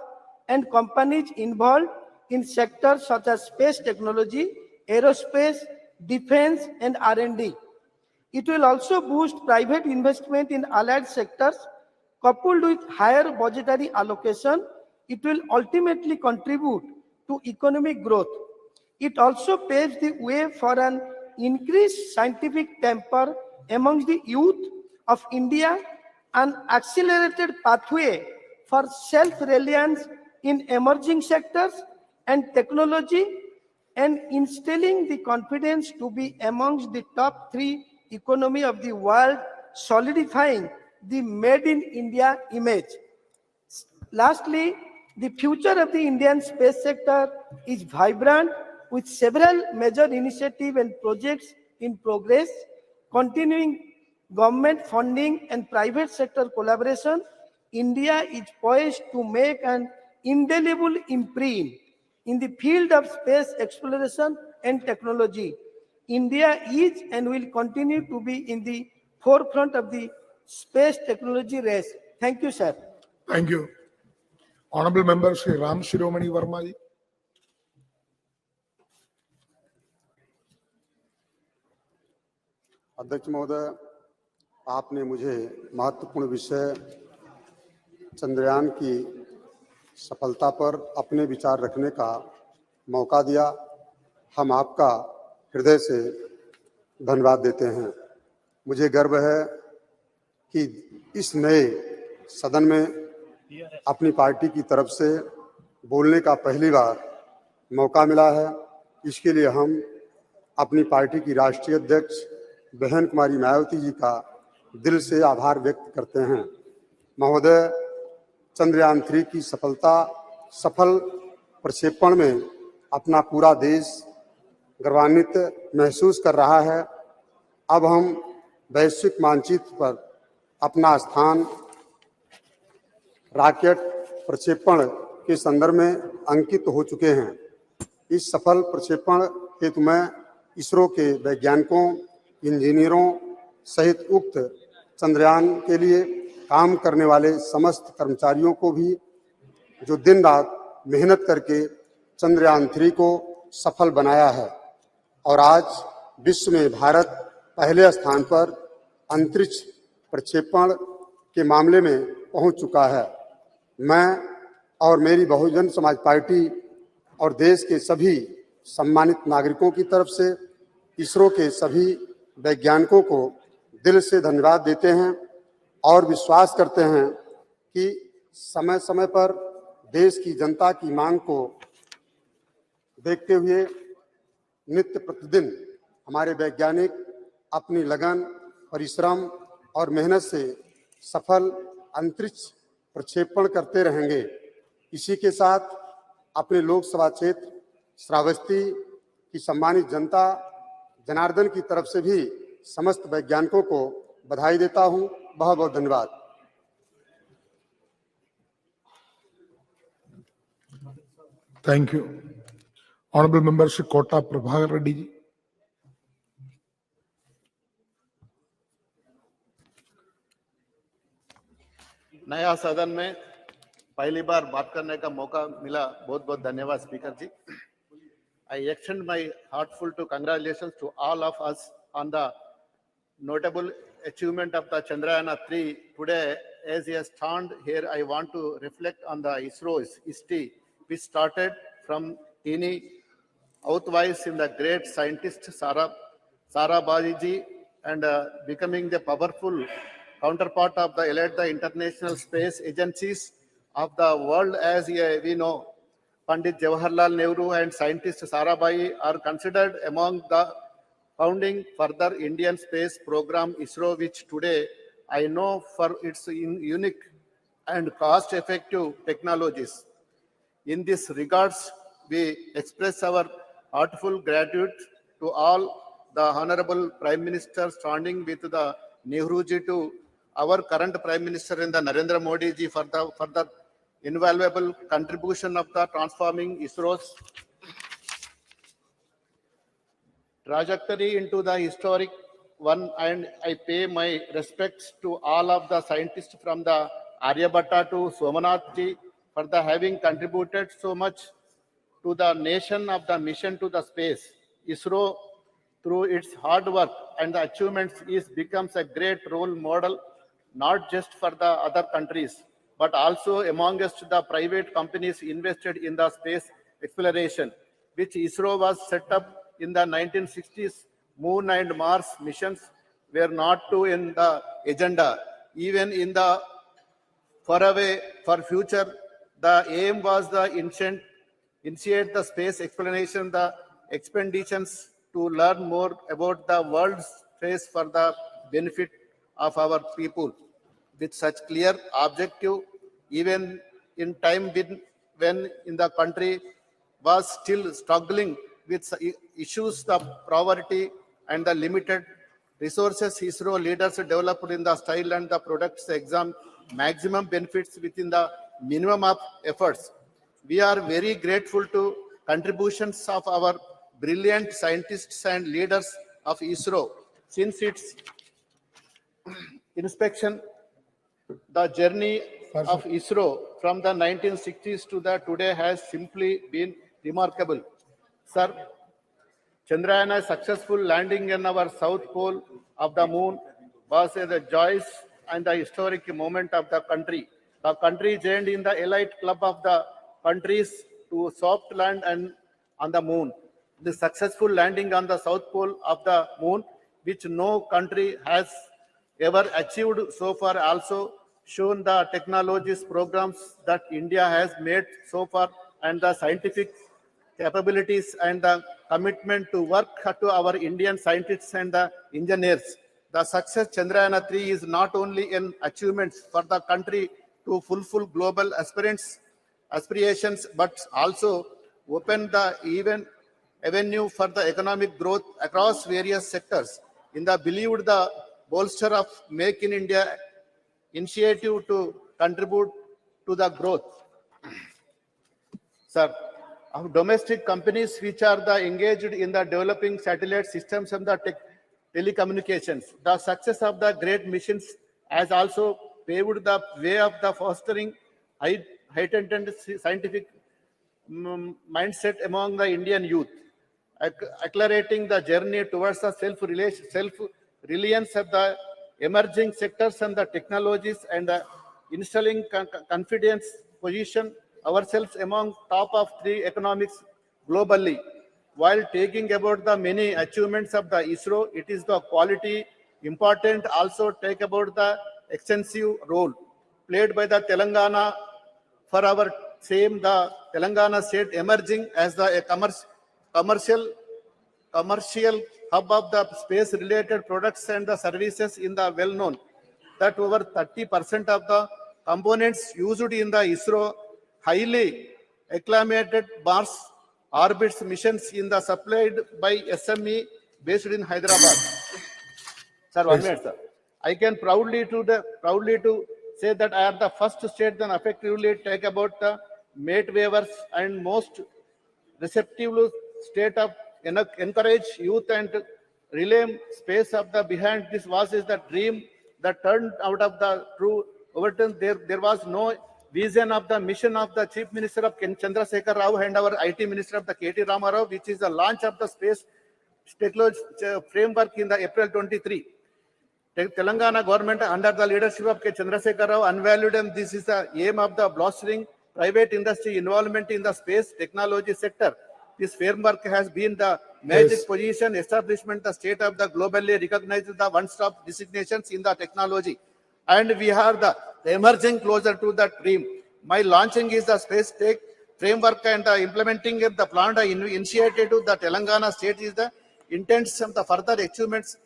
and companies involved in sectors such as space technology, aerospace, defense, and R&D. It will also boost private investment in allied sectors. Coupled with higher budgetary allocation, it will ultimately contribute to economic growth. It also paves the way for an increased scientific temper amongst the youth of India, an accelerated pathway for self-reliance in emerging sectors and technology, and instilling the confidence to be amongst the top 3 economy of the world, solidifying the Made in India image. Lastly, the future of the Indian space sector is vibrant with several major initiatives and projects in progress, continuing government funding and private sector collaboration. India is poised to make an indelible imprint in the field of space exploration and technology. India is and will continue to be in the forefront of the space technology race. Thank you, sir. Thank you. Honorable Member Shri Ram Shiromani Verma ji. अध्यक्ष महोदय, आपने मुझे महत्वपूर्ण विषय चंद्रयान की सफलता पर अपने विचार रखने का मौका दिया। हम आपका हृदय से धन्यवाद देते हैं। मुझे गर्व है कि इस नए सदन में अपनी पार्टी की तरफ से बोलने का पहली बार मौका मिला है। इसके लिए हम अपनी पार्टी की राष्ट्रीय अध्यक्ष बहन कुमारी मायावती जी का दिल से आभार व्यक्त करते हैं। महोदय, चंद्रयान-3 की सफल प्रक्षेपण में अपना पूरा देश गर्वान्वित महसूस कर रहा है। अब हम वैश्विक मानचित्र पर अपना स्थान रॉकेट प्रक्षेपण के संदर्भ में अंकित हो चुके हैं। इस सफल प्रक्षेपण हेतु मैं इसरो के वैज्ञानिकों, इंजीनियरों सहित उक्त चंद्रयान के लिए काम करने वाले समस्त कर्मचारियों को भी, जो दिन रात मेहनत करके चंद्रयान-3 को सफल बनाया है और आज विश्व में भारत पहले स्थान पर अंतरिक्ष प्रक्षेपण के मामले में पहुंच चुका है। मैं और मेरी बहुजन समाज पार्टी और देश के सभी सम्मानित नागरिकों की तरफ से इसरो के सभी वैज्ञानिकों को दिल से धन्यवाद देते हैं और विश्वास करते हैं कि समय समय पर देश की जनता की मांग को देखते हुए नित्य प्रतिदिन हमारे वैज्ञानिक अपनी लगन, परिश्रम और मेहनत से सफल अंतरिक्ष प्रक्षेपण करते रहेंगे। इसी के साथ अपने लोकसभा क्षेत्र श्रावस्ती की सम्मानित जनता जनार्दन की तरफ से भी समस्त वैज्ञानिकों को बधाई देता हूं। बहुत बहुत धन्यवाद। Thank you. Honorable Member Shri Kota Prabhakar Reddy ji. नया सदन में पहली बार बात करने का मौका मिला, बहुत बहुत धन्यवाद speaker ji. I extend my heartfelt congratulations to all of us on the notable achievement of the Chandrayaan-3 today. As I stand here, I want to reflect on the ISRO's history, which started from teeny outwise in the great scientist Sarabhaji ji and becoming the powerful counterpart of the international space agencies of the world. As we know, Pandit Jawaharlal Nehru and scientist Sarabhai are considered among the founding further Indian space program ISRO, which today I know for its unique and cost-effective technologies. In this regards, we express our heartfelt gratitude to all the Honorable Prime Minister standing with the Nehruji, to our current Prime Minister and the Narendra Modi ji for the invaluable contribution of the transforming ISRO's trajectory into the historic one, and I pay my respects to all of the scientists from the Aryabhatta to Somanath ji for the having contributed so much to the nation of the mission to the space. ISRO, through its hard work and the achievements, becomes a great role model, not just for the other countries, but also amongst the private companies invested in the space exploration, which ISRO was set up in the 1960s. Moon and Mars missions were not too in the agenda. Even in the for future, the aim was the initiate the space exploration, the expeditions to learn more about the world's space for the benefit of our people. With such clear objective, even in time when in the country was still struggling with issues of poverty and the limited resources, ISRO leaders developed in the style and the products exam maximum benefits within the minimum of efforts. We are very grateful to contributions of our brilliant scientists and leaders of ISRO. Since its inspection, the journey of ISRO from the 1960s to the today has simply been remarkable. Sir, Chandrayana's successful landing in our south pole of the moon was a joyous and the historic moment of the country. The country joined in the elite club of the countries to soft land and on the moon. The successful landing on the south pole of the moon, which no country has ever achieved so far, also shown the technologies programs that India has made so far and the scientific capabilities and the commitment to work to our Indian scientists and the engineers. The success Chandrayaan-3 is not only an achievement for the country to fulfill global aspirations, but also open the avenue for the economic growth across various sectors. In the believed the bolster of Make in India initiative to contribute to the growth. Sir, of domestic companies which are engaged in the developing satellite systems and the telecommunications. The success of the great missions has also paved the way of the fostering heightened scientific mindset among the Indian youth, accelerating the journey towards the self-reliance of the emerging sectors and the technologies, and installing confidence position ourselves among top of 3 economics globally. While taking about the many achievements of the ISRO, it is the quality important also take about the extensive role played by the Telangana for our same, the Telangana state emerging as the commercial hub of the space related products and the services. In the well known that over 30% of the components used in the ISRO highly acclamated Mars orbits missions in the supplied by SME based in Hyderabad. Sir, 1 minute, sir. I can proudly to say that I am the first state that effectively take about the mate waivers and most receptive state of encourage youth and relay space of the behind this was is the dream that turned out of the true overturn. There was no vision of the mission of the Chief Minister of Chandrasekhar Rao and our IT Minister of the KT Ramarao, which is the launch of the space technology framework in the April 23. Telangana government under the leadership of K. Chandrasekhar Rao unvalued, and this is the aim of the blustering private industry involvement in the space technology sector. This framework has been the magic position establishment, the state of the globally recognized the one-stop designations in the technology. And we are the emerging closer to that dream. My launching is the space tech framework and implementing of the plan initiated to the Telangana state is the intents of the further achievements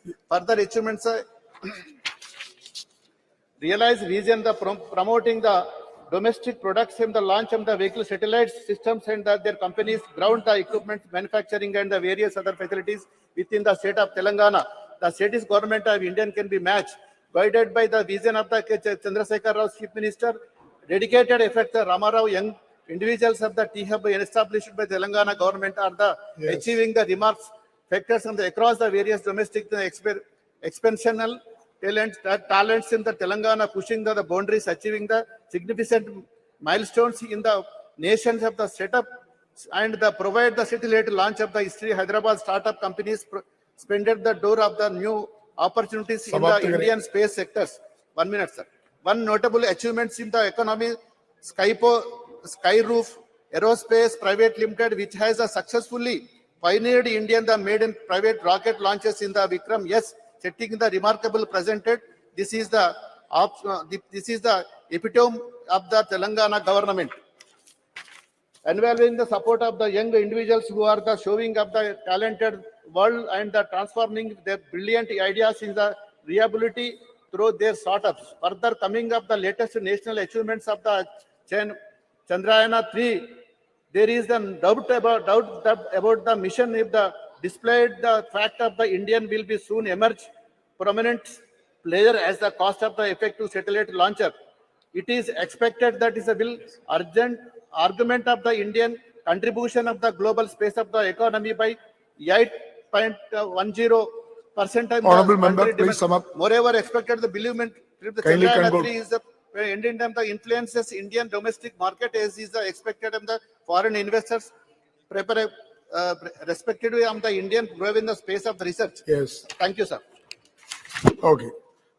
realize vision the promoting the domestic products and the launch of the vehicle satellite systems and their companies ground the equipment manufacturing and the various other facilities within the state of Telangana. The state's government of Indian can be matched, guided by the vision of the Chandrasekhar Rao Chief Minister, dedicated effort the Ramarao young individuals of the T-Hub established by Telangana government are the achieving the remarks factors and across the various domestic expansional talents in the Telangana, pushing the boundaries, achieving the significant milestones in the nations of the setup and the provide the satellite launch of the history. Hyderabad startup companies spended the door of the new opportunities in the Indian space sectors. 1 minute, sir. One notable achievements in the economy, Skyroof Aerospace Private Limited, which has successfully pioneered Indian the made in private rocket launches in the Vikram. Yes, setting the remarkable presented. This is the epitome of the Telangana government. Involving the support of the young individuals who are the showing of the talented world and the transforming their brilliant ideas in the reliability through their startups. Further coming up the latest national achievements of the Chandrayana 3, there is a doubt about the mission if the displayed the fact of the Indian will be soon emerge prominent player as the cost of the effective satellite launcher. It is expected that is a will urgent argument of the Indian contribution of the global space of the economy by 8.10%. Honorable member, please sum up. Moreover, expected the believement the Chandrayana 3 is the ending time the influences Indian domestic market as is the expected of the foreign investors prepare respectively on the Indian grow in the space of the research. Yes. Thank you, sir. Okay.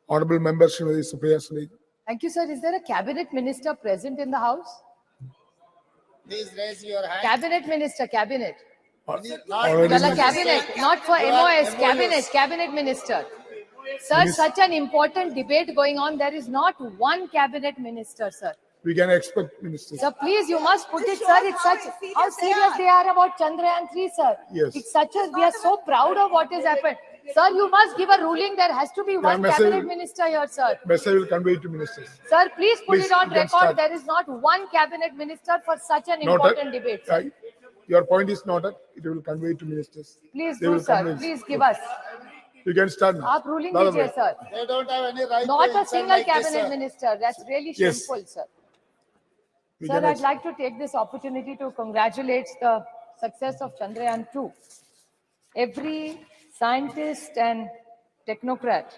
Honorable member, Srimati Supriya Sule. Thank you, sir. Is there a cabinet minister present in the house? Please raise your hand. Cabinet minister, cabinet. Honorable Well, cabinet, not for MOS, cabinet minister. Sir, such an important debate going on. There is not one cabinet minister, sir. We can expect ministers. Sir, please, you must put it, sir. It's such how serious they are about Chandrayaan 3, sir. Yes. It's such a we are so proud of what has happened. Sir, you must give a ruling. There has to be one cabinet minister here, sir. Message will convey to ministers. Sir, please put Please, it on you can record. start. There is not one cabinet minister for such an Noted. important debate, sir. Your point is noted. It will convey to ministers. Please They do, will sir. convince. Please give us. You can start now. Aap ruling Dada dijiye, bhai. sir. They don't have any right Not to a insult single like this, cabinet sir. minister. That's really Yes. shameful, sir. We Sir, can I'd like to take this opportunity to congratulate the success of Chandrayaan 2. Every scientist and technocrat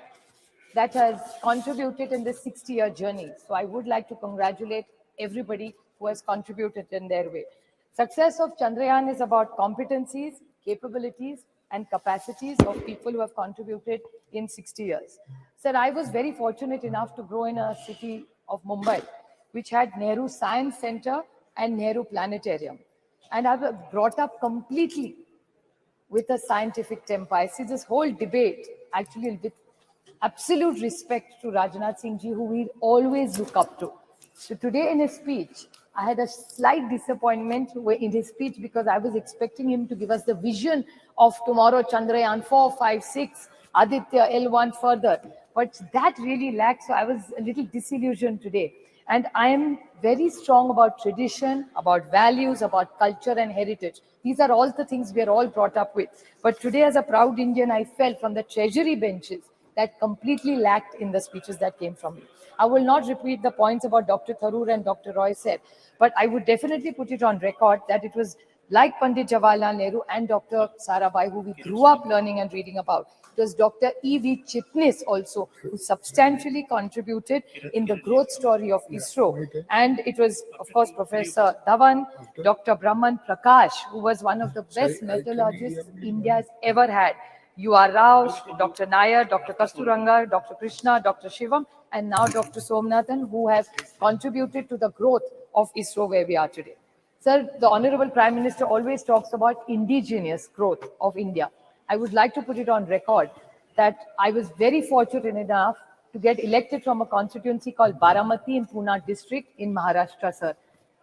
that has contributed in this 60-year journey. So I would like to congratulate everybody who has contributed in their way. Success of Chandrayaan is about competencies, capabilities, and capacities of people who have contributed in 60 years. Sir, I was very fortunate enough to grow in a city of Mumbai, which had Nehru Science Center and Nehru Planetarium. And I was brought up completely with a scientific temper. I see this whole debate actually with absolute respect to Rajnath Singh ji, who we always look up to. So today in his speech, I had a slight disappointment in his speech because I was expecting him to give us the vision of tomorrow, Chandrayaan 4, 5, 6, Aditya, L1 further. But that really lacked, so I was a little disillusioned today. And I am very strong about tradition, about values, about culture and heritage. These are all the things we are all brought up with. But today, as a proud Indian, I felt from the treasury benches that completely lacked in the speeches that came from me. I will not repeat the points about Dr. Tharoor and Dr. Roy said, but I would definitely put it on record that it was like Pandit Jawaharlal Nehru and Dr. Sarabhai, who we grew up learning and reading about. It was Dr. E.V. Chitnis also, who substantially contributed in the growth story of ISRO. And it was, of course, Professor Dhawan, Dr. Brahman Prakash, who was one of the best metallurgists India has ever had. U.R. Rao, Dr. Nair, Dr. Kasturanga, Dr. Krishna, Dr. Shivam, and now Dr. Somnathan, who have contributed to the growth of ISRO where we are today. Sir, the Honorable Prime Minister always talks about indigenous growth of India. I would like to put it on record that I was very fortunate enough to get elected from a constituency called Baramati in Pune district in Maharashtra, sir.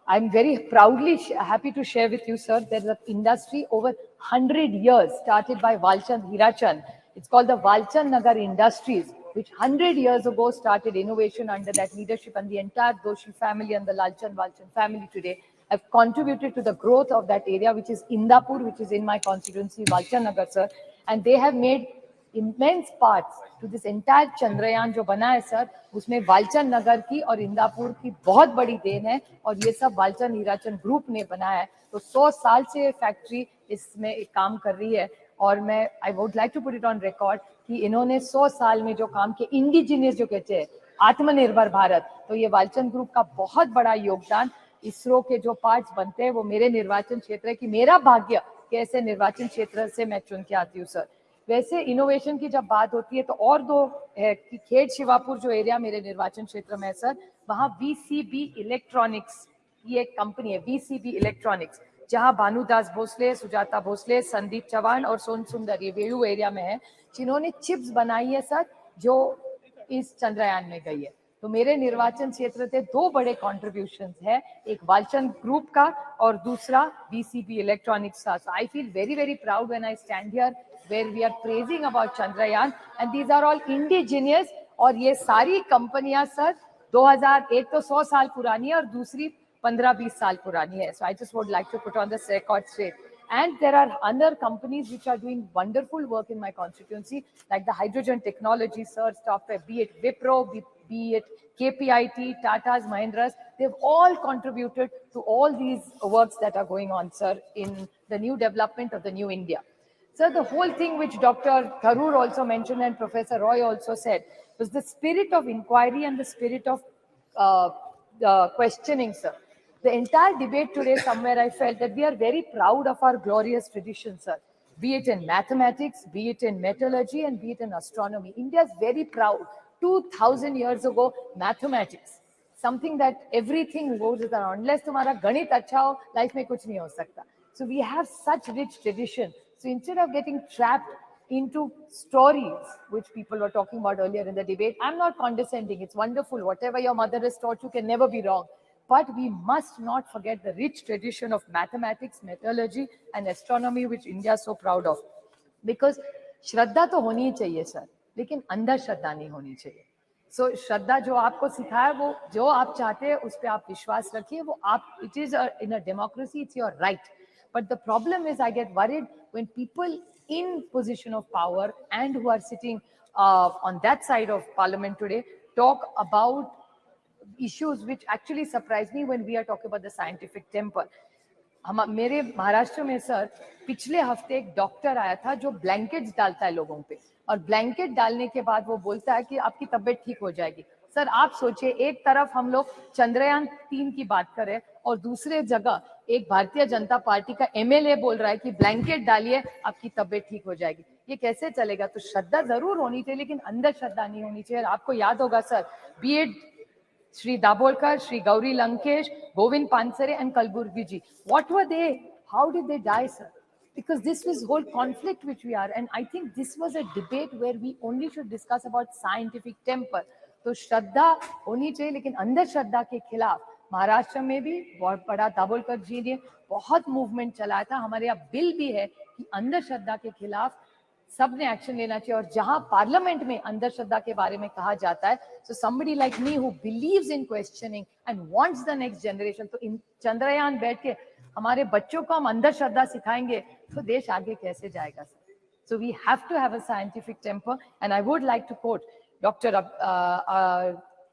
I'm very proudly happy to share with you, sir, there's an industry over 100 years started by Walchand Hirachand. It's called the Walchand Nagar Industries, which 100 years ago started innovation under that leadership, and the entire Doshi family and the Lalchand Walchand family today have contributed to the growth of that area, which is Indapur, which is in my constituency, Walchand Nagar, sir. And they have made immense parts to this entire Chandrayaan जो बना है sir, उसमें वालचंद नगर की और इंदापुर की बहुत बड़ी then है, और ये सब वालचंद हीराचंद ग्रुप ने बनाया है. तो 100 साल से ये फैक्ट्री इसमें एक काम कर रही है, और मैं I would like to put it on record कि इन्होंने 100 साल में जो काम किया, इंडिजिनियस जो कहते हैं, आत्मनिर्भर भारत, तो ये वालचंद ग्रुप का बहुत बड़ा योगदान. इसरो के जो पार्ट्स बनते हैं वो मेरे निर्वाचन क्षेत्र है, कि मेरा भाग्य कैसे निर्वाचन क्षेत्र से मैं चुन के आती हूँ सर. वैसे इनोवेशन की जब बात होती है तो और दो है कि खेड़ शिवापुर जो एरिया मेरे निर्वाचन क्षेत्र में है सर, वहाँ VCB इलेक्ट्रॉनिक्स की एक कंपनी है, VCB इलेक्ट्रॉनिक्स, जहाँ भानुदास भोसले, सुजाता भोसले, संदीप चौहान और सोन सुंदर ये वेलू एरिया में है, जिन्होंने चिप्स बनाई है सर जो इस चंद्रयान में गई है. तो मेरे निर्वाचन क्षेत्र से दो बड़े कॉन्ट्रीब्यूशंस है, एक वालचंद ग्रुप का और दूसरा VCB इलेक्ट्रॉनिक्स का. So I feel very very proud when I stand here where we are praising about Chandrayaan, and these are all indigenous. और ये सारी कंपनियां सर 2001 तो 100 साल पुरानी है और दूसरी 15-20 साल पुरानी है. So I just would like to put on this record straight. And there are other companies which are doing wonderful work in my constituency, like the hydrogen technology, sir, software, be it Wipro, be it KPIT, Tata's, Mahindra's, they've all contributed to all these works that are going on, sir, in the new development of the new India. Sir, the whole thing which Dr. Tharoor also mentioned and Professor Roy also said was the spirit of inquiry and the spirit of questioning, sir. The entire debate today, somewhere I felt that we are very proud of our glorious tradition, sir. Be it in mathematics, be it in metallurgy, and be it in astronomy. India is very proud. 2000 years ago, mathematics, something that everything goes around. Unless तुम्हारा गणित अच्छा हो, life में कुछ नहीं हो सकता. So we have such rich tradition. So instead of getting trapped into stories, which people were talking about earlier in the debate, I'm not condescending. It's wonderful. Whatever your mother has taught you can never be wrong. But we must not forget the rich tradition of mathematics, metallurgy, and astronomy, which India is so proud of. Because श्रद्धा तो होनी ही चाहिए sir, लेकिन अंधा श्रद्धा नहीं होनी चाहिए. So श्रद्धा जो आपको सिखाया, वो जो आप चाहते हैं उस पर आप विश्वास रखिए, वो आप, it is in a democracy, it's your right. But the problem is, I get worried when people in position of power and who are sitting on that side of parliament today talk about issues which actually surprise me when we are talking about the scientific temper. मेरे महाराष्ट्र में sir पिछले हफ्ते एक doctor आया था जो blankets डालता है लोगों पे, और ब्लैंकेट डालने के बाद वो बोलता है कि आपकी तबीयत ठीक हो जाएगी. सर आप सोचिए, एक तरफ हम लोग चंद्रयान 3 की बात करें और दूसरे जगह एक भारतीय जनता पार्टी का MLA बोल रहा है कि ब्लैंकेट डालिए आपकी तबीयत ठीक हो जाएगी. ये कैसे चलेगा? तो श्रद्धा जरूर होनी चाहिए, लेकिन अंदर श्रद्धा नहीं होनी चाहिए. आपको याद होगा sir, B Ed Sri Dabolkar, Sri Gauri Lankesh, Govind Pansare and Kalburgi ji. What were they? How did they die, sir? Because this was whole conflict which we are. And I think this was a debate where we only should discuss about scientific temper. तो श्रद्धा होनी चाहिए, लेकिन अंधर श्रद्धा के खिलाफ महाराष्ट्र में भी बहुत बड़ा दाभोलकर जी ने बहुत मूवमेंट चलाया था. हमारे यहाँ बिल भी है कि अंधर श्रद्धा के खिलाफ सबने एक्शन लेना चाहिए। और जहां पार्लियामेंट में अंधश्रद्धा के बारे में कहा जाता है, so somebody like me who believes in questioning and wants the next generation, तो इन चंद्रयान बैठ के हमारे बच्चों को हम अंधश्रद्धा सिखाएंगे तो देश आगे कैसे जाएगा sir? So we have to have a scientific temper, and I would like to quote Dr.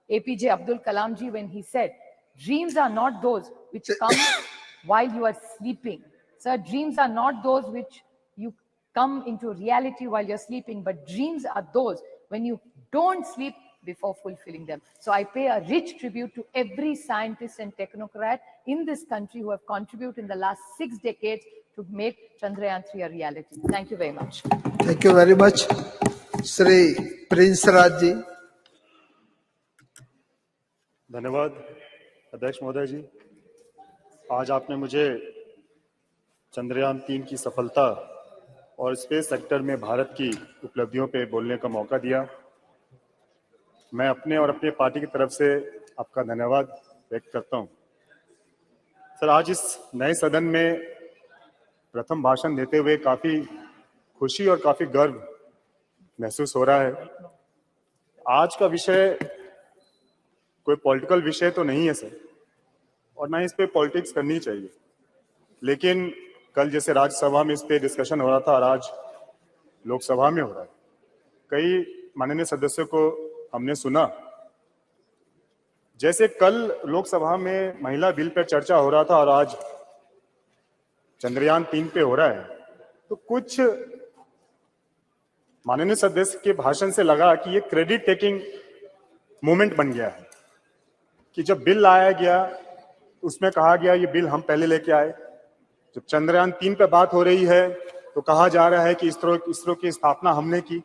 APJ Abdul Kalam ji when he said, "Dreams are not those which come while you are sleeping." Sir, dreams are not those which you come into reality while you're sleeping, but dreams are those when you don't sleep before fulfilling them. So I pay a rich tribute to every scientist and technocrat in this country who have contributed in the last 6 decades to make Chandrayaan-3 a reality. Thank you very much. Thank you very much. Shri Prince Raj ji. धन्यवाद अध्यक्ष महोदय जी। आज आपने मुझे चंद्रयान 3 की सफलता और space sector में भारत की उपलब्धियों पे बोलने का मौका दिया। मैं अपने और अपने पार्टी की तरफ से आपका धन्यवाद व्यक्त करता हूं। सर, आज इस नए सदन में प्रथम भाषण देते हुए काफी खुशी और काफी गर्व महसूस हो रहा है। आज का विषय कोई पॉलिटिकल विषय तो नहीं है सर, और ना इस पे पॉलिटिक्स करनी चाहिए, लेकिन कल जैसे राज्यसभा में इस पे डिस्कशन हो रहा था और आज लोकसभा में हो रहा है। कई माननीय सदस्यों को हमने सुना, जैसे कल लोकसभा में महिला बिल पर चर्चा हो रहा था और आज चंद्रयान 3 पे हो रहा है, तो कुछ माननीय सदस्य के भाषण से लगा कि ये क्रेडिट टेकिंग मूवमेंट बन गया है कि जब बिल लाया गया उसमें कहा गया ये बिल हम पहले लेके आए, जब चंद्रयान 3 पे बात हो रही है तो कहा जा रहा है कि इसरो की स्थापना हमने की।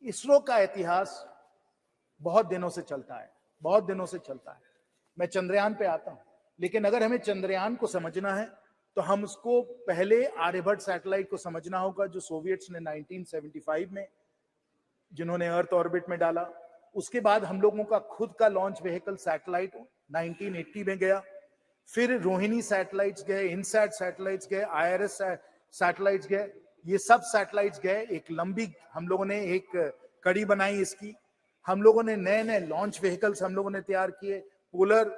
इसरो का इतिहास बहुत दिनों से चलता है, बहुत दिनों से चलता है। मैं चंद्रयान पे आता हूं, लेकिन अगर हमें चंद्रयान को समझना है तो हम उसको पहले आर्यभट्ट सैटेलाइट को समझना होगा, जो सोवियट्स ने 1975 में जिन्होंने अर्थ ऑर्बिट में डाला। उसके बाद हम लोगों का खुद का लॉन्च व्हीकल सैटेलाइट 1980 में गया। फिर रोहिणी सैटेलाइट्स गए, इनसैट सैटेलाइट्स गए, IRS सैटेलाइट्स गए। ये सब सैटेलाइट्स गए, एक लंबी हम लोगों ने एक कड़ी बनाई इसकी। हम लोगों ने नए नए लॉन्च व्हीकल्स हम लोगों ने तैयार किए, polar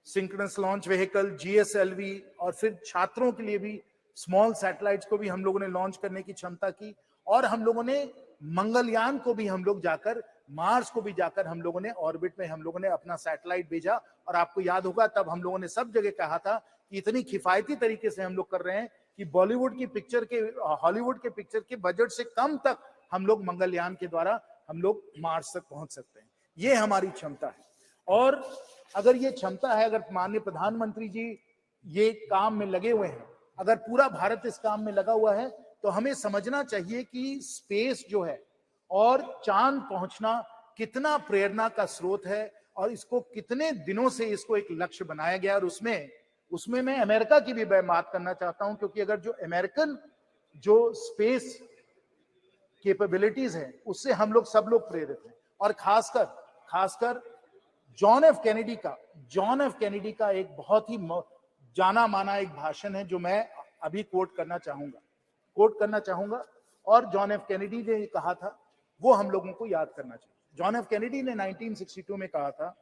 synchronous launch vehicle, GSLV, और फिर छात्रों के लिए भी स्मॉल सैटेलाइट्स को भी हम लोगों ने लॉन्च करने की क्षमता की। और हम लोगों ने मंगलयान को भी हम लोग जाकर, मार्स को भी जाकर हम लोगों ने ऑर्बिट में हम लोगों ने अपना सैटेलाइट भेजा। और आपको याद होगा तब हम लोगों ने सब जगह कहा था कि इतनी किफायती तरीके से हम लोग कर रहे हैं कि बॉलीवुड की पिक्चर के, हॉलीवुड के पिक्चर के बजट से कम तक हम लोग मंगलयान के द्वारा हम लोग मार्स तक पहुंच सकते हैं। ये हमारी क्षमता है। और अगर ये क्षमता है, अगर माननीय प्रधानमंत्री जी ये काम में लगे हुए हैं, अगर पूरा भारत इस काम में लगा हुआ है, तो हमें समझना चाहिए कि स्पेस जो है और चांद पहुंचना कितना प्रेरणा का स्रोत है, और इसको कितने दिनों से इसको एक लक्ष्य बनाया गया। और उसमें मैं अमेरिका की भी बात करना चाहता हूं, क्योंकि अगर जो अमेरिकन जो स्पेस कैपेबिलिटीज है उससे हम लोग सब लोग प्रेरित हैं। और खासकर जॉन एफ कैनेडी का एक बहुत ही जाना माना एक भाषण है जो मैं अभी कोट करना चाहूंगा। और जॉन एफ कैनेडी ने कहा था, वो हम लोगों को याद करना चाहिए। जॉन एफ कैनेडी ने 1962 में कहा था,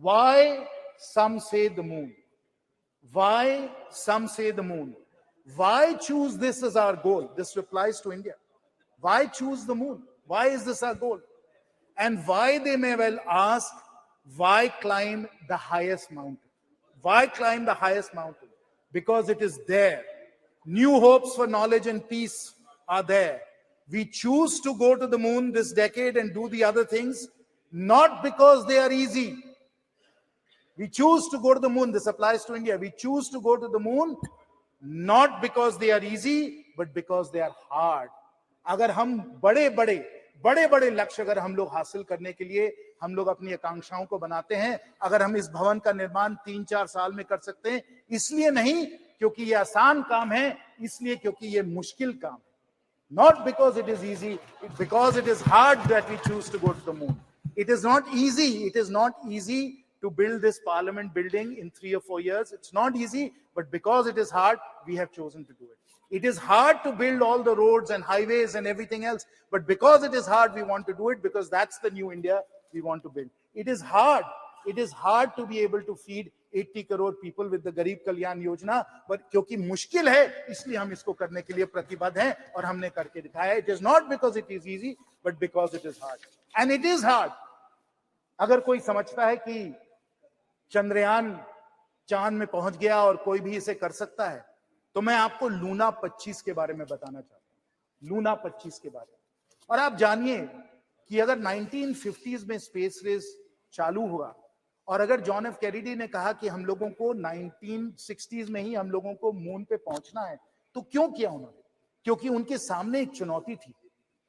Why some say the moon? Why some say the moon? Why choose this as our goal? This replies to India. Why choose the moon? Why is this our goal? And why, they may well ask, why climb the highest mountain? Why climb the highest mountain? Because it is there. New hopes for knowledge and peace are there. We choose to go to the moon this decade and do the other things, not because they are easy. We choose to go to the moon. This applies to India. We choose to go to the moon not because they are easy, but because they are hard. अगर हम बड़े लक्ष्य अगर हम लोग हासिल करने के लिए हम लोग अपनी आकांक्षाओं को बनाते हैं, अगर हम इस भवन का निर्माण 3-4 साल में कर सकते हैं, इसलिए नहीं क्योंकि ये आसान काम है, इसलिए क्योंकि ये मुश्किल काम है. Not because it is easy, because it is hard that we choose to go to the moon. It is not easy. It is not easy to build this parliament building in 3 or 4 years. It's not easy, but because it is hard, we have chosen to do it. It is hard to build all the roads and highways and everything else, but because it is hard, we want to do it, because that's the new India we want to build. It is hard. It is hard to be able to feed 80 crore people with the Garib Kalyan Yojana, but क्योंकि मुश्किल है, इसलिए हम इसको करने के लिए प्रतिबद्ध हैं और हमने करके दिखाया. It is not because it is easy, but because it is hard. And it is hard. अगर कोई समझता है कि चंद्रयान चांद में पहुंच गया और कोई भी इसे कर सकता है, तो मैं आपको लूना 25 के बारे में बताना चाहता हूं. लूना 25 के बारे में. और आप जानिए कि अगर 1950s में स्पेस रेस चालू हुआ और अगर जॉन एफ कैनेडी ने कहा कि हम लोगों को 1960s में ही हम लोगों को मून पे पहुंचना है, तो क्यों किया उन्होंने? क्योंकि उनके सामने एक चुनौती थी,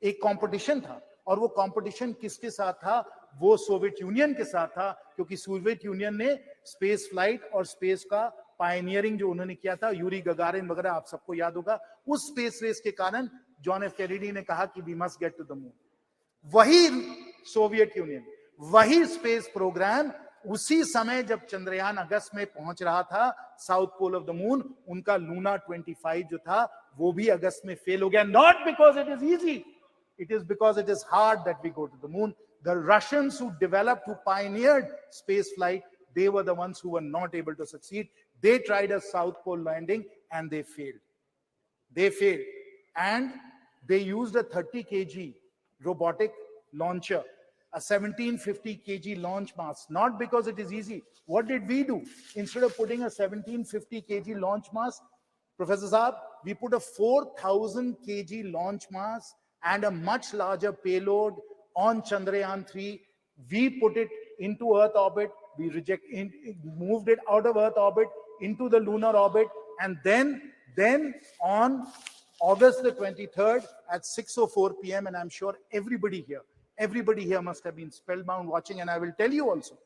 एक कंपटीशन था. और वो कंपटीशन किसके साथ था? वो सोवियत यूनियन के साथ था, क्योंकि सोवियत यूनियन ने स्पेस फ्लाइट और स्पेस का पायनियरिंग जो उन्होंने किया था, यूरी गगारिन वगैरह आप सबको याद होगा. उस स्पेस रेस के कारण जॉन एफ कैनेडी ने कहा कि we must get to the moon. वही सोवियत यूनियन, वही स्पेस प्रोग्राम उसी समय जब चंद्रयान अगस्त में पहुंच रहा था south pole of the moon, उनका लूना 25 जो था वो भी अगस्त में फेल हो गया. Not because it is easy, it is because it is hard that we go to the moon. The Russians who developed, who pioneered space flight, they were the ones who were not able to succeed. They tried a South Pole landing and they failed. They failed. And they used a 30 kg robotic launcher, a 1750 kg launch mass, not because it is easy. What did we do? Instead of putting a 1750 kg launch mass, Professor Saab, we put a 4000 kg launch mass and a much larger payload on Chandrayaan 3. We put it into Earth orbit. We moved it out of Earth orbit into the lunar orbit, and then on August the 23rd at 6:04 p.m. And I'm sure everybody here must have been spellbound watching. And I will tell you also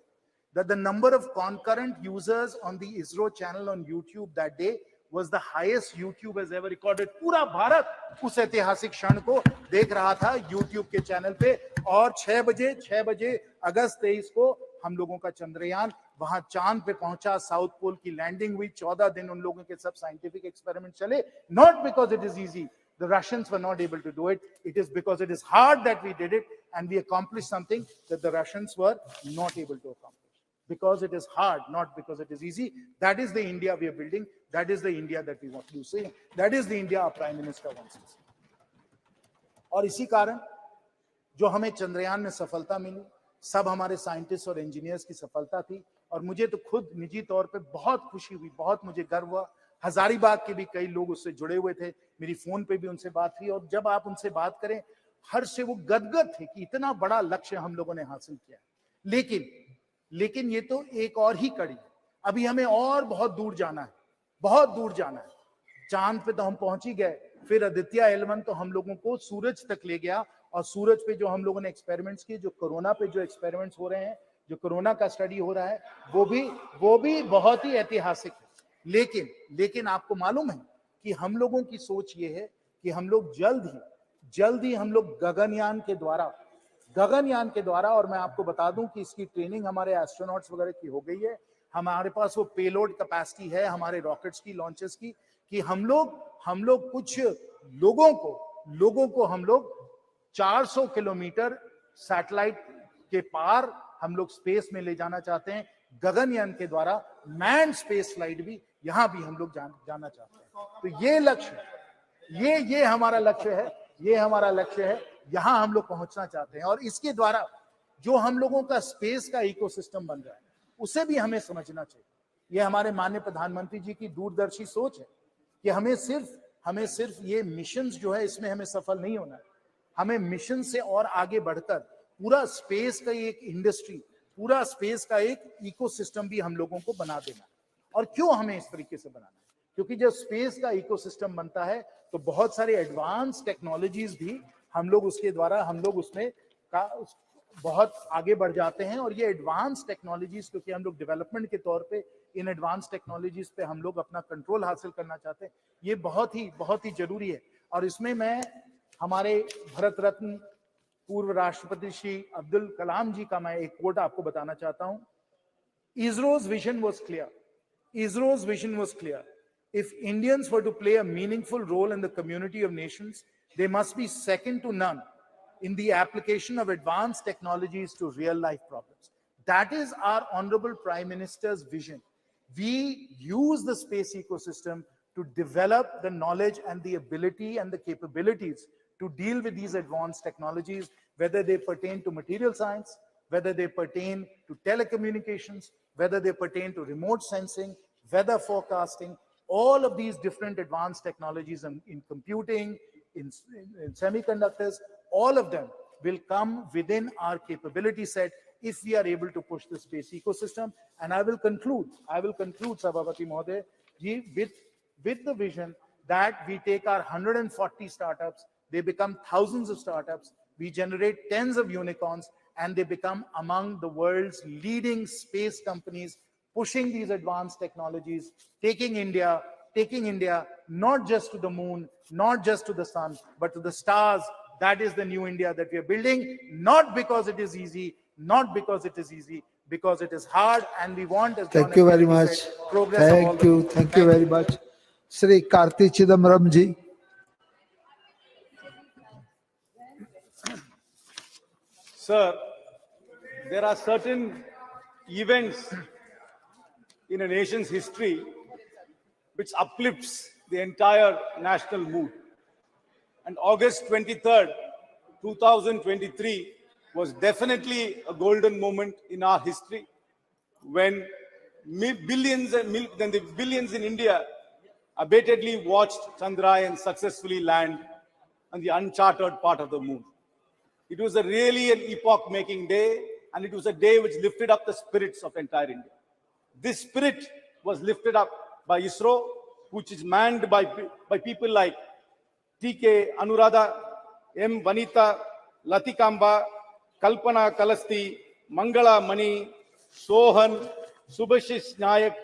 that the number of concurrent users on the ISRO channel on YouTube that day was the highest YouTube has ever recorded. पूरा भारत उस ऐतिहासिक क्षण को देख रहा था YouTube के channel पे। और 6 बजे अगस्त 23 को हम लोगों का चंद्रयान वहां चांद पे पहुंचा, साउथ पोल की लैंडिंग हुई, 14 दिन उन लोगों के सब साइंटिफिक एक्सपेरिमेंट चले। Not because it is easy, the Russians were not able to do it. It is because it is hard that we did it, and we accomplished something that the Russians were not able to accomplish. Because it is hard, not because it is easy. That is the India we are building. That is the India that we want to see. That is the India our Prime Minister wants to see. और इसी कारण जो हमें चंद्रयान में सफलता मिली, सब हमारे scientist और इंजीनियर्स की सफलता थी। और मुझे तो खुद निजी तौर पे बहुत खुशी हुई, बहुत मुझे गर्व हुआ। हजारीबाग के भी कई लोग उससे जुड़े हुए थे, मेरी फोन पे भी उनसे बात हुई। और जब आप उनसे बात करें, हर से वो गदगद थे कि इतना बड़ा लक्ष्य हम लोगों ने हासिल किया। लेकिन ये तो एक और ही कड़ी, अभी हमें और बहुत दूर जाना है, बहुत दूर जाना है। चांद पे तो हम पहुंच ही गए, फिर आदित्य L1 तो हम लोगों को सूरज तक ले गया। और सूरज पे जो हम लोगों ने एक्सपेरिमेंट्स किए, जो कोरोना पे जो एक्सपेरिमेंट्स हो रहे हैं, जो कोरोना का स्टडी हो रहा है, वो भी बहुत ही ऐतिहासिक है। लेकिन आपको मालूम है कि हम लोगों की सोच ये है कि हम लोग जल्द ही हम लोग गगनयान के द्वारा, और मैं आपको बता दूं कि इसकी ट्रेनिंग हमारे एस्ट्रोनॉट्स वगैरह की हो गई है। हमारे पास वो पेलोड कैपेसिटी है हमारे रॉकेट्स की, लॉन्चेस की, कि हम लोग कुछ लोगों को हम लोग 400 किलोमीटर सैटेलाइट के पार हम लोग स्पेस में ले जाना चाहते हैं। गगनयान के द्वारा मैन स्पेस फ्लाइट भी यहां भी हम लोग जाना चाहते हैं। तो ये लक्ष्य, ये हमारा लक्ष्य है, यहां हम लोग पहुंचना चाहते हैं। और इसके द्वारा जो हम लोगों का स्पेस का इकोसिस्टम बन रहा है, उसे भी हमें समझना चाहिए। ये हमारे माननीय प्रधानमंत्री जी की दूरदर्शी सोच है कि हमें सिर्फ ये मिशन जो है इसमें हमें सफल नहीं होना है। हमें मिशन से और आगे बढ़कर पूरा स्पेस का एक इंडस्ट्री, पूरा स्पेस का एक इकोसिस्टम भी हम लोगों को बना देना है। और क्यों हमें इस तरीके से बनाना है? क्योंकि जब स्पेस का इकोसिस्टम बनता है तो बहुत सारे एडवांस टेक्नोलॉजीज भी हम लोग उसके द्वारा उसमें बहुत आगे बढ़ जाते हैं। और ये एडवांस टेक्नोलॉजीज, क्योंकि हम लोग डेवलपमेंट के तौर पे इन एडवांस टेक्नोलॉजीज पे हम लोग अपना कंट्रोल हासिल करना चाहते हैं, ये बहुत ही जरूरी है। और इसमें मैं हमारे भारत रत्न पूर्व राष्ट्रपति श्री अब्दुल कलाम जी का मैं एक कोट आपको बताना चाहता हूं। ISRO's vision was clear. If Indians were to play a meaningful role in the community of nations, they must be second to none in the application of advanced technologies to real life problems. That is our Honorable Prime Minister's vision. We use the space ecosystem to develop the knowledge and the ability and the capabilities to deal with these advanced technologies, whether they pertain to material science, whether they pertain to telecommunications, whether they pertain to remote sensing, weather forecasting, all of these different advanced technologies in computing, in semiconductors, all of them will come within our capability set if we are able to push the space ecosystem. And I will conclude, Sabhavati Mohoday ji, with the vision that we take our 140 startups, they become thousands of startups, we generate tens of unicorns, and they become among the world's leading space companies, pushing these advanced technologies, taking India not just to the moon, not just to the sun, but to the stars. That is the new India that we are building, not because it is easy, because it is hard, and we want, as Thank you very much. progress of all the people. Thank you very much. Shri Karti Chidambaram ji. Sir, there are certain events in a nation's history which uplifts the entire national mood. And August 23rd, 2023 was definitely a golden moment in our history when billions in India abatedly watched Chandrayaan successfully land on the uncharted part of the moon. It was really an epoch-making day, and it was a day which lifted up the spirits of entire India. This spirit was lifted up by ISRO, which is manned by people like T.K. Anuradha, M. Vanita, Latikamba, Kalpana Kalasti, Mangala Mani, Sohan, Subhashish Nayak,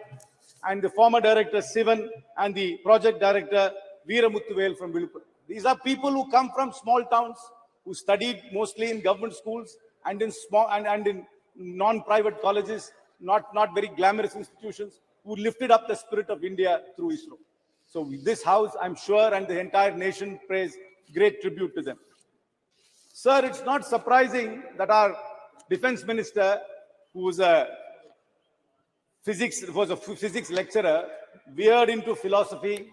and the former director Sivan, and the project director Veeramuthuvel from Vilupur. These are people who come from small towns, who studied mostly in government schools and in small and in non-private colleges, not very glamorous institutions, who lifted up the spirit of India through ISRO. So this house, I'm sure, and the entire nation pays great tribute to them. Sir, it's not surprising that our defense minister, who was a physics lecturer, veered into philosophy,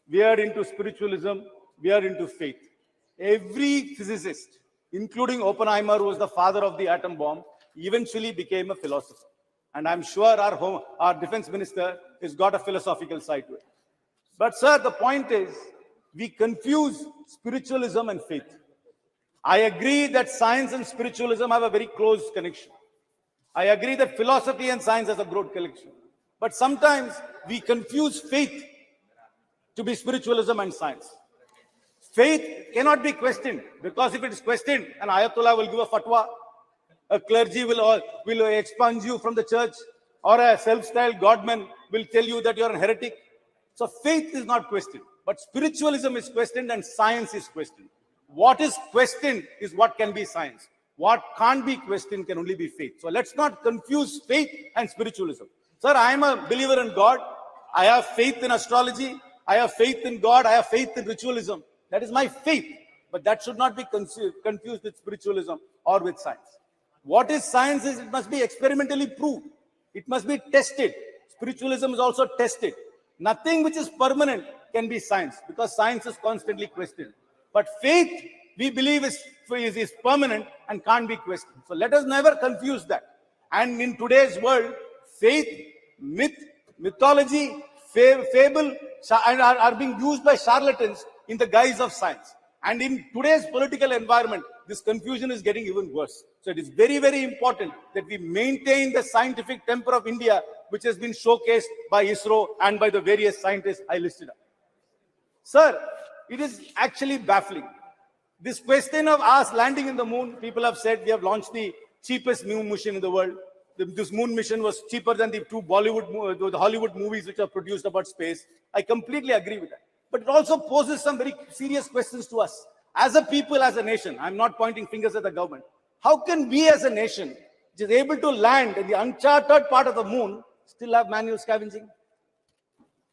veered into spiritualism, veered into faith. Every physicist, including Oppenheimer, who was the father of the atom bomb, eventually became a philosopher. And I'm sure our defense minister has got a philosophical side to it. But sir, the point is, we confuse spiritualism and faith. I agree that science and spiritualism have a very close connection. I agree that philosophy and science has a broad connection. But sometimes we confuse faith to be spiritualism and science. Faith cannot be questioned, because if it is questioned, an Ayatollah will give a fatwa, a clergy will expunge you from the church, or a self-styled godman will tell you that you're a heretic. So faith is not questioned, but spiritualism is questioned and science is questioned. What is questioned is what can be science. What can't be questioned can only be faith. So let's not confuse faith and spiritualism. Sir, I am a believer in God. I have faith in astrology. I have faith in God. I have faith in ritualism. That is my faith. But that should not be confused with spiritualism or with science. What is science is it must be experimentally proved. It must be tested. Spiritualism is also tested. Nothing which is permanent can be science, because science is constantly questioned. But faith, we believe, is permanent and can't be questioned. So let us never confuse that. And in today's world, faith, myth, mythology, fable are being used by charlatans in the guise of science. And in today's political environment, this confusion is getting even worse. So it is very, very important that we maintain the scientific temper of India, which has been showcased by ISRO and by the various scientists I listed up. Sir, it is actually baffling. This question of us landing in the moon, people have said we have launched the cheapest moon mission in the world. This moon mission was cheaper than the two Hollywood movies which are produced about space. I completely agree with that. But it also poses some very serious questions to us. As a people, as a nation, I'm not pointing fingers at the government. How can we as a nation, which is able to land in the uncharted part of the moon, still have manual scavenging?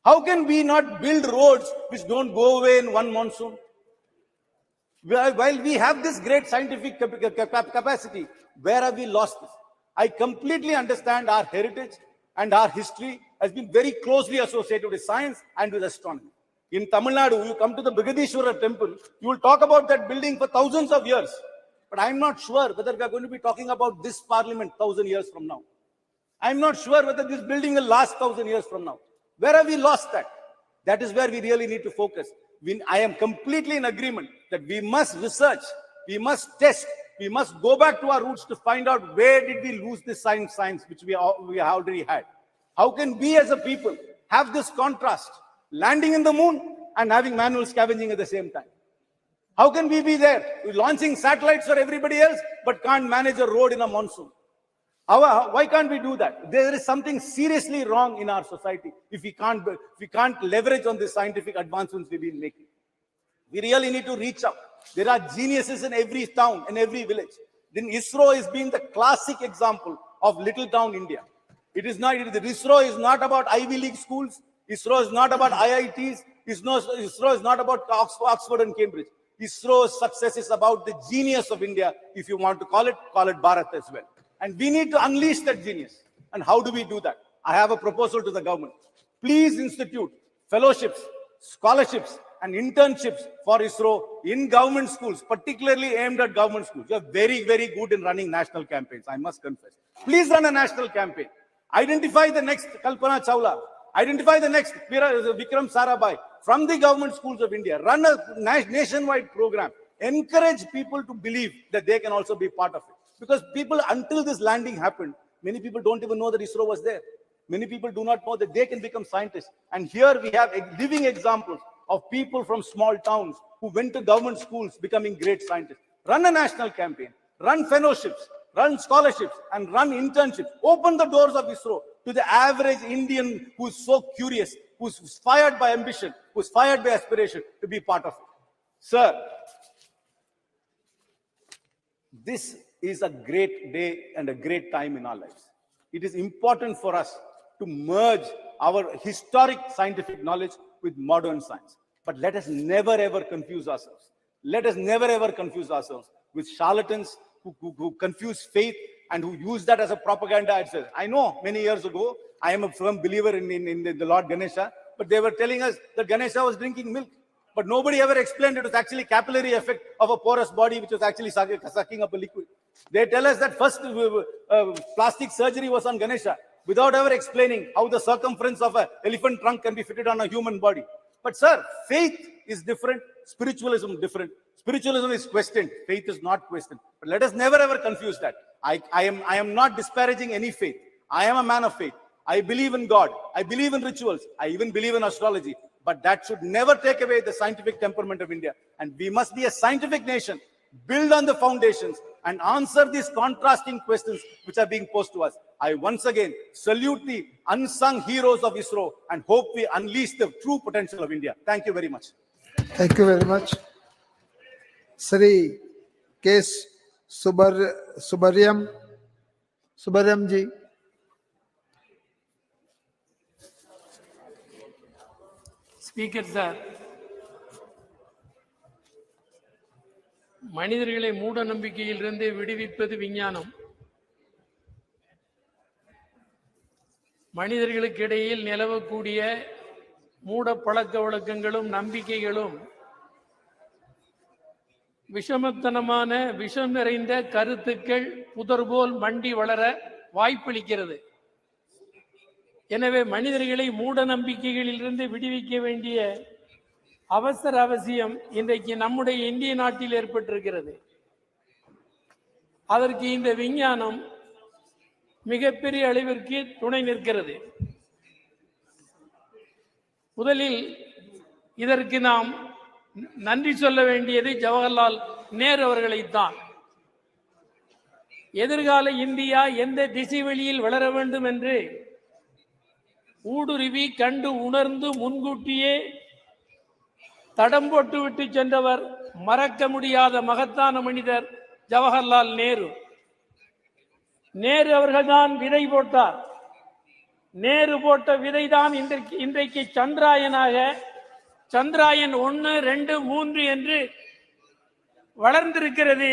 How can we not build roads which don't go away in one monsoon? While we have this great scientific capacity, where have we lost this? I completely understand our heritage and our history has been very closely associated with science and with astronomy. In Tamil Nadu, you come to the Brigadishwara temple, you will talk about that building for thousands of years. But I'm not sure whether we are going to be talking about this parliament 1,000 years from now. I'm not sure whether this building will last 1,000 years from now. Where have we lost that? That is where we really need to focus. I am completely in agreement that we must research, we must test, we must go back to our roots to find out where did we lose this science which we already had. How can we as a people have this contrast, landing in the moon and having manual scavenging at the same time? How can we be there? We're launching satellites for everybody else, but can't manage a road in a monsoon. Why can't we do that? There is something seriously wrong in our society if we can't leverage on the scientific advancements we've been making. We really need to reach out. There are geniuses in every town, in every village. Then ISRO is being the classic example of little town India. ISRO is not about Ivy League schools. ISRO is not about IITs. ISRO is not about Oxford and Cambridge. ISRO's success is about the genius of India. If you want to call it Bharat as well. And we need to unleash that genius. And how do we do that? I have a proposal to the government. Please institute fellowships, scholarships, and internships for ISRO in government schools, particularly aimed at government schools. You are very, very good in running national campaigns, I must confess. Please run a national campaign. Identify the next Kalpana Chawla. Identify the next Vikram Sarabhai from the government schools of India. Run a nationwide program. Encourage people to believe that they can also be part of it. Because people, until this landing happened, many people don't even know that ISRO was there. Many people do not know that they can become scientists. And here we have living examples of people from small towns who went to government schools becoming great scientists. Run a national campaign, run fellowships, run scholarships, and run internships. Open the doors of ISRO to the average Indian who's so curious, who's fired by ambition, who's fired by aspiration to be part of it. Sir, this is a great day and a great time in our lives. It is important for us to merge our historic scientific knowledge with modern science. But let us never ever confuse ourselves. Let us never ever confuse ourselves with charlatans who confuse faith and who use that as a propaganda. I know many years ago, I am a firm believer in the Lord Ganesha, but they were telling us that Ganesha was drinking milk. But nobody ever explained it was actually capillary effect of a porous body which was actually sucking up a liquid. They tell us that first plastic surgery was on Ganesha without ever explaining how the circumference of an elephant trunk can be fitted on a human body. But sir, faith is different, spiritualism different. Spiritualism is questioned, faith is not questioned. But let us never ever confuse that. I am not disparaging any faith. I am a man of faith. I believe in God. I believe in rituals. I even believe in astrology. But that should never take away the scientific temperament of India. And we must be a scientific nation, build on the foundations, and answer these contrasting questions which are being posed to us. I once again salute the unsung heroes of ISRO and hope we unleash the true potential of India. Thank you very much. Thank you very much. Sri K. Subharyam ji. Speaker sir, மனிதர்களை மூட நம்பிக்கையிலிருந்து விடுவிப்பது விஞ்ஞானம். மனிதர்களுக்கு இடையில் நிலவக்கூடிய மூட பழக்க வழக்கங்களும் நம்பிக்கைகளும் விஷமத்தனமான விஷம் நிறைந்த கருத்துக்கள் புதர்போல் மண்டி வளர வாய்ப்பளிக்கிறது. எனவே மனிதர்களை மூட நம்பிக்கைகளிலிருந்து விடுவிக்க வேண்டிய அவசியம் இன்றைக்கு நம்முடைய இந்திய நாட்டில் ஏற்பட்டிருக்கிறது. அதற்கு இந்த விஞ்ஞானம் மிகப்பெரிய அளவிற்கு துணை நிற்கிறது. முதலில் இதற்கு நாம் நன்றி சொல்ல வேண்டியது ஜவஹர்லால் நேரு அவர்களைத்தான். எதிர்கால இந்தியா எந்த திசை வழியில் வளர வேண்டும் என்று ஊடுருவி கண்டு உணர்ந்து முன்கூட்டியே தடம் போட்டு விட்டு சென்றவர் மறக்க முடியாத மகத்தான மனிதர் ஜவஹர்லால் நேரு. நேரு அவர்கள்தான் விதை போட்டார். நேரு போட்ட விதைதான் இன்றைக்கு சந்திராயனாக சந்திராயன் 1, 2, 3 என்று வளர்ந்திருக்கிறது.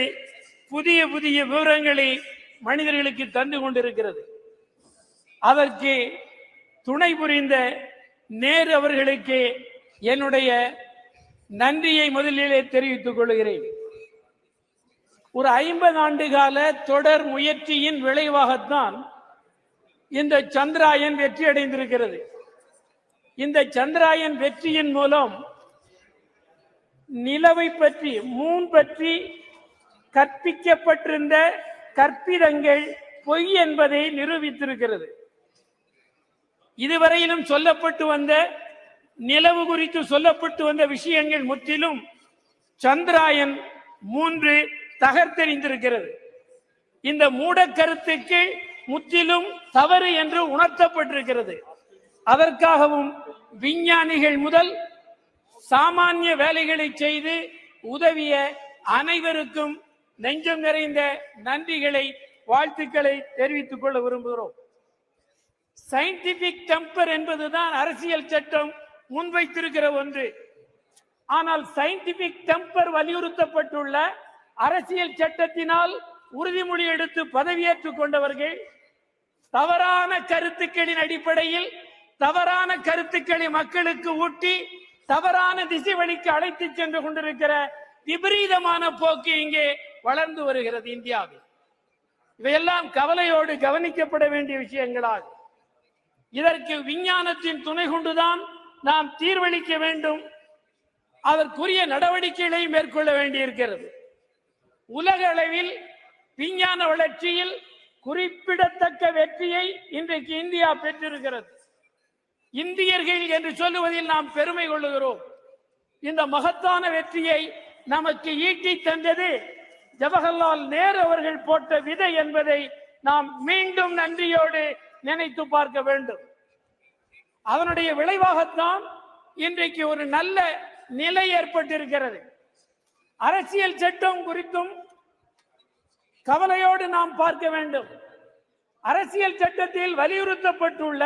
புதிய புதிய விவரங்களை மனிதர்களுக்கு தந்து கொண்டிருக்கிறது. அதற்கு துணை புரிந்த நேரு அவர்களுக்கு என்னுடைய நன்றியை முதலிலே தெரிவித்துக் கொள்கிறேன். ஒரு 50 ஆண்டு கால தொடர் முயற்சியின் விளைவாகத்தான் இந்த சந்திராயன் வெற்றி அடைந்திருக்கிறது. இந்த சந்திராயன் வெற்றியின் மூலம் நிலவை பற்றி மூன் பற்றி கற்பிக்கப்பட்டிருந்த கற்பிதங்கள் பொய் என்பதை நிரூபித்திருக்கிறது. இதுவரையிலும் சொல்லப்பட்டு வந்த நிலவு குறித்து சொல்லப்பட்டு வந்த விஷயங்கள் முற்றிலும் சந்திராயன் 3 தகர்த்தெறிந்திருக்கிறது. இந்த மூட கருத்துக்கு முற்றிலும் தவறு என்று உணர்த்தப்பட்டிருக்கிறது. அதற்காகவும் விஞ்ஞானிகள் முதல் சாமானிய வேலைகளை செய்து உதவிய அனைவருக்கும் நெஞ்சம் நிறைந்த நன்றிகளை வாழ்த்துக்களை தெரிவித்துக் கொள்ள விரும்புகிறோம். சயின்டிபிக் டெம்பர் என்பதுதான் அரசியல் சட்டம் முன்வைத்திருக்கிற ஒன்று. ஆனால் சயின்டிபிக் டெம்பர் வலியுறுத்தப்பட்டுள்ள அரசியல் சட்டத்தினால் உறுதிமொழி எடுத்து பதவியேற்றுக் கொண்டவர்கள் தவறான கருத்துக்களின் அடிப்படையில் தவறான கருத்துக்களை மக்களுக்கு ஊட்டி தவறான திசை வழிக்கு அழைத்து சென்று கொண்டிருக்கிற விபரீதமான போக்கு இங்கே வளர்ந்து வருகிறது இந்தியாவில். இவையெல்லாம் கவலையோடு கவனிக்கப்பட வேண்டிய விஷயங்களாகும். இதற்கு விஞ்ஞானத்தின் துணை கொண்டுதான் நாம் தீர்வளிக்க வேண்டும். அதற்குரிய நடவடிக்கைகளை மேற்கொள்ள வேண்டியிருக்கிறது. உலக அளவில் விஞ்ஞான வளர்ச்சியில் குறிப்பிடத்தக்க வெற்றியை இன்றைக்கு இந்தியா பெற்றிருக்கிறது. இந்தியர்கள் என்று சொல்லுவதில் நாம் பெருமை கொள்ளுகிறோம். இந்த மகத்தான வெற்றியை நமக்கு ஈட்டி தந்தது ஜவஹர்லால் நேரு அவர்கள் போட்ட விதை என்பதை நாம் மீண்டும் நன்றியோடு நினைத்து பார்க்க வேண்டும். அதனுடைய விளைவாகத்தான் இன்றைக்கு ஒரு நல்ல நிலை ஏற்பட்டிருக்கிறது. அரசியல் சட்டம் குறித்தும் கவலையோடு நாம் பார்க்க வேண்டும். அரசியல் சட்டத்தில் வலியுறுத்தப்பட்டுள்ள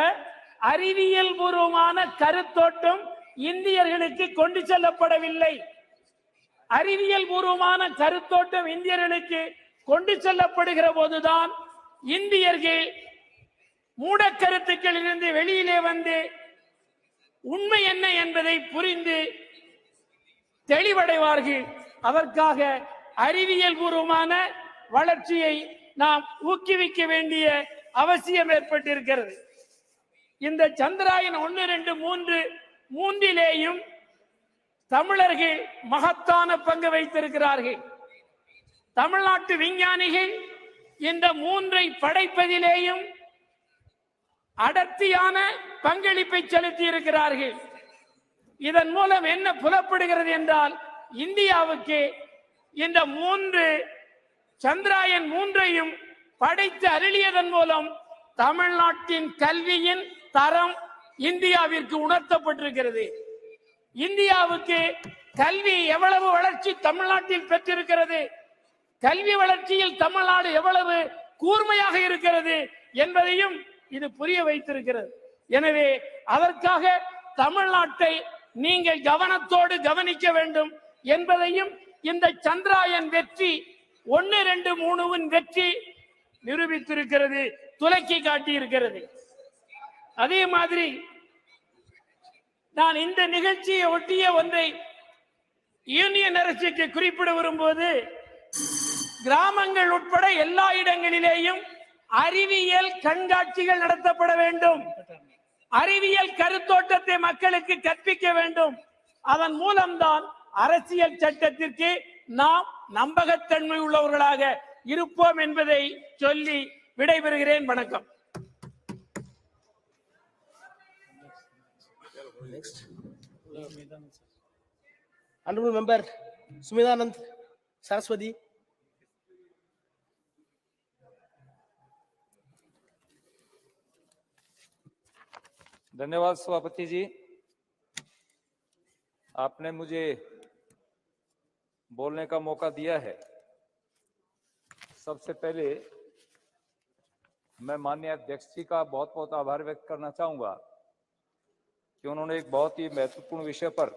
அறிவியல் பூர்வமான கருத்தோட்டம் இந்தியர்களுக்கு கொண்டு செல்லப்படவில்லை. அறிவியல் பூர்வமான கருத்தோட்டம் இந்தியர்களுக்கு கொண்டு செல்லப்படுகிற போதுதான் இந்தியர்கள் மூடக்கருத்துக்களிலிருந்து வெளியிலே வந்து உண்மை என்ன என்பதை புரிந்து தெளிவடைவார்கள். அதற்காக அறிவியல் பூர்வமான வளர்ச்சியை நாம் ஊக்குவிக்க வேண்டிய அவசியம் ஏற்பட்டிருக்கிறது. இந்த சந்திராயன் 1, 2, 3 மூன்றிலேயும் தமிழர்கள் மகத்தான பங்கு வைத்திருக்கிறார்கள். தமிழ்நாட்டு விஞ்ஞானிகள் இந்த 3ஐ படைப்பதிலேயும் அடர்த்தியான பங்களிப்பை செலுத்தி இருக்கிறார்கள். இதன் மூலம் என்ன புலப்படுகிறது என்றால், இந்தியாவுக்கு இந்த 3 சந்திராயன் 3ஐயும் படைத்து அருளியதன் மூலம் தமிழ்நாட்டின் கல்வியின் தரம் இந்தியாவிற்கு உணர்த்தப்பட்டிருக்கிறது. இந்தியாவுக்கு கல்வி எவ்வளவு வளர்ச்சி தமிழ்நாட்டில் பெற்றிருக்கிறது, கல்வி வளர்ச்சியில் தமிழ்நாடு எவ்வளவு கூர்மையாக இருக்கிறது என்பதையும் இது புரிய வைத்திருக்கிறது. எனவே அதற்காக தமிழ்நாட்டை நீங்கள் கவனத்தோடு கவனிக்க வேண்டும் என்பதையும் இந்த சந்திராயன் வெற்றி 1, 2, 3 வெற்றி நிரூபித்திருக்கிறது, துலக்கி காட்டியிருக்கிறது. அதே மாதிரி நான் இந்த நிகழ்ச்சியை ஒட்டிய ஒன்றை யூனியன் அரசுக்கு குறிப்பிட விரும்புவது, கிராமங்கள் உட்பட எல்லா இடங்களிலேயும் அறிவியல் கண்காட்சிகள் நடத்தப்பட வேண்டும். அறிவியல் கருத்தோட்டத்தை மக்களுக்கு கற்பிக்க வேண்டும். அதன் மூலம்தான் அரசியல் சட்டத்திற்கு நாம் நம்பகத்தன்மை உள்ளவர்களாக இருப்போம் என்பதை சொல்லி விடைபெறுகிறேன். வணக்கம். Honorable Member Sumidanand Saraswati. धन्यवाद सभापति जी, आपने मुझे बोलने का मौका दिया है। सबसे पहले मैं माननीय अध्यक्ष जी का बहुत बहुत आभार व्यक्त करना चाहूंगा कि उन्होंने एक बहुत ही महत्वपूर्ण विषय पर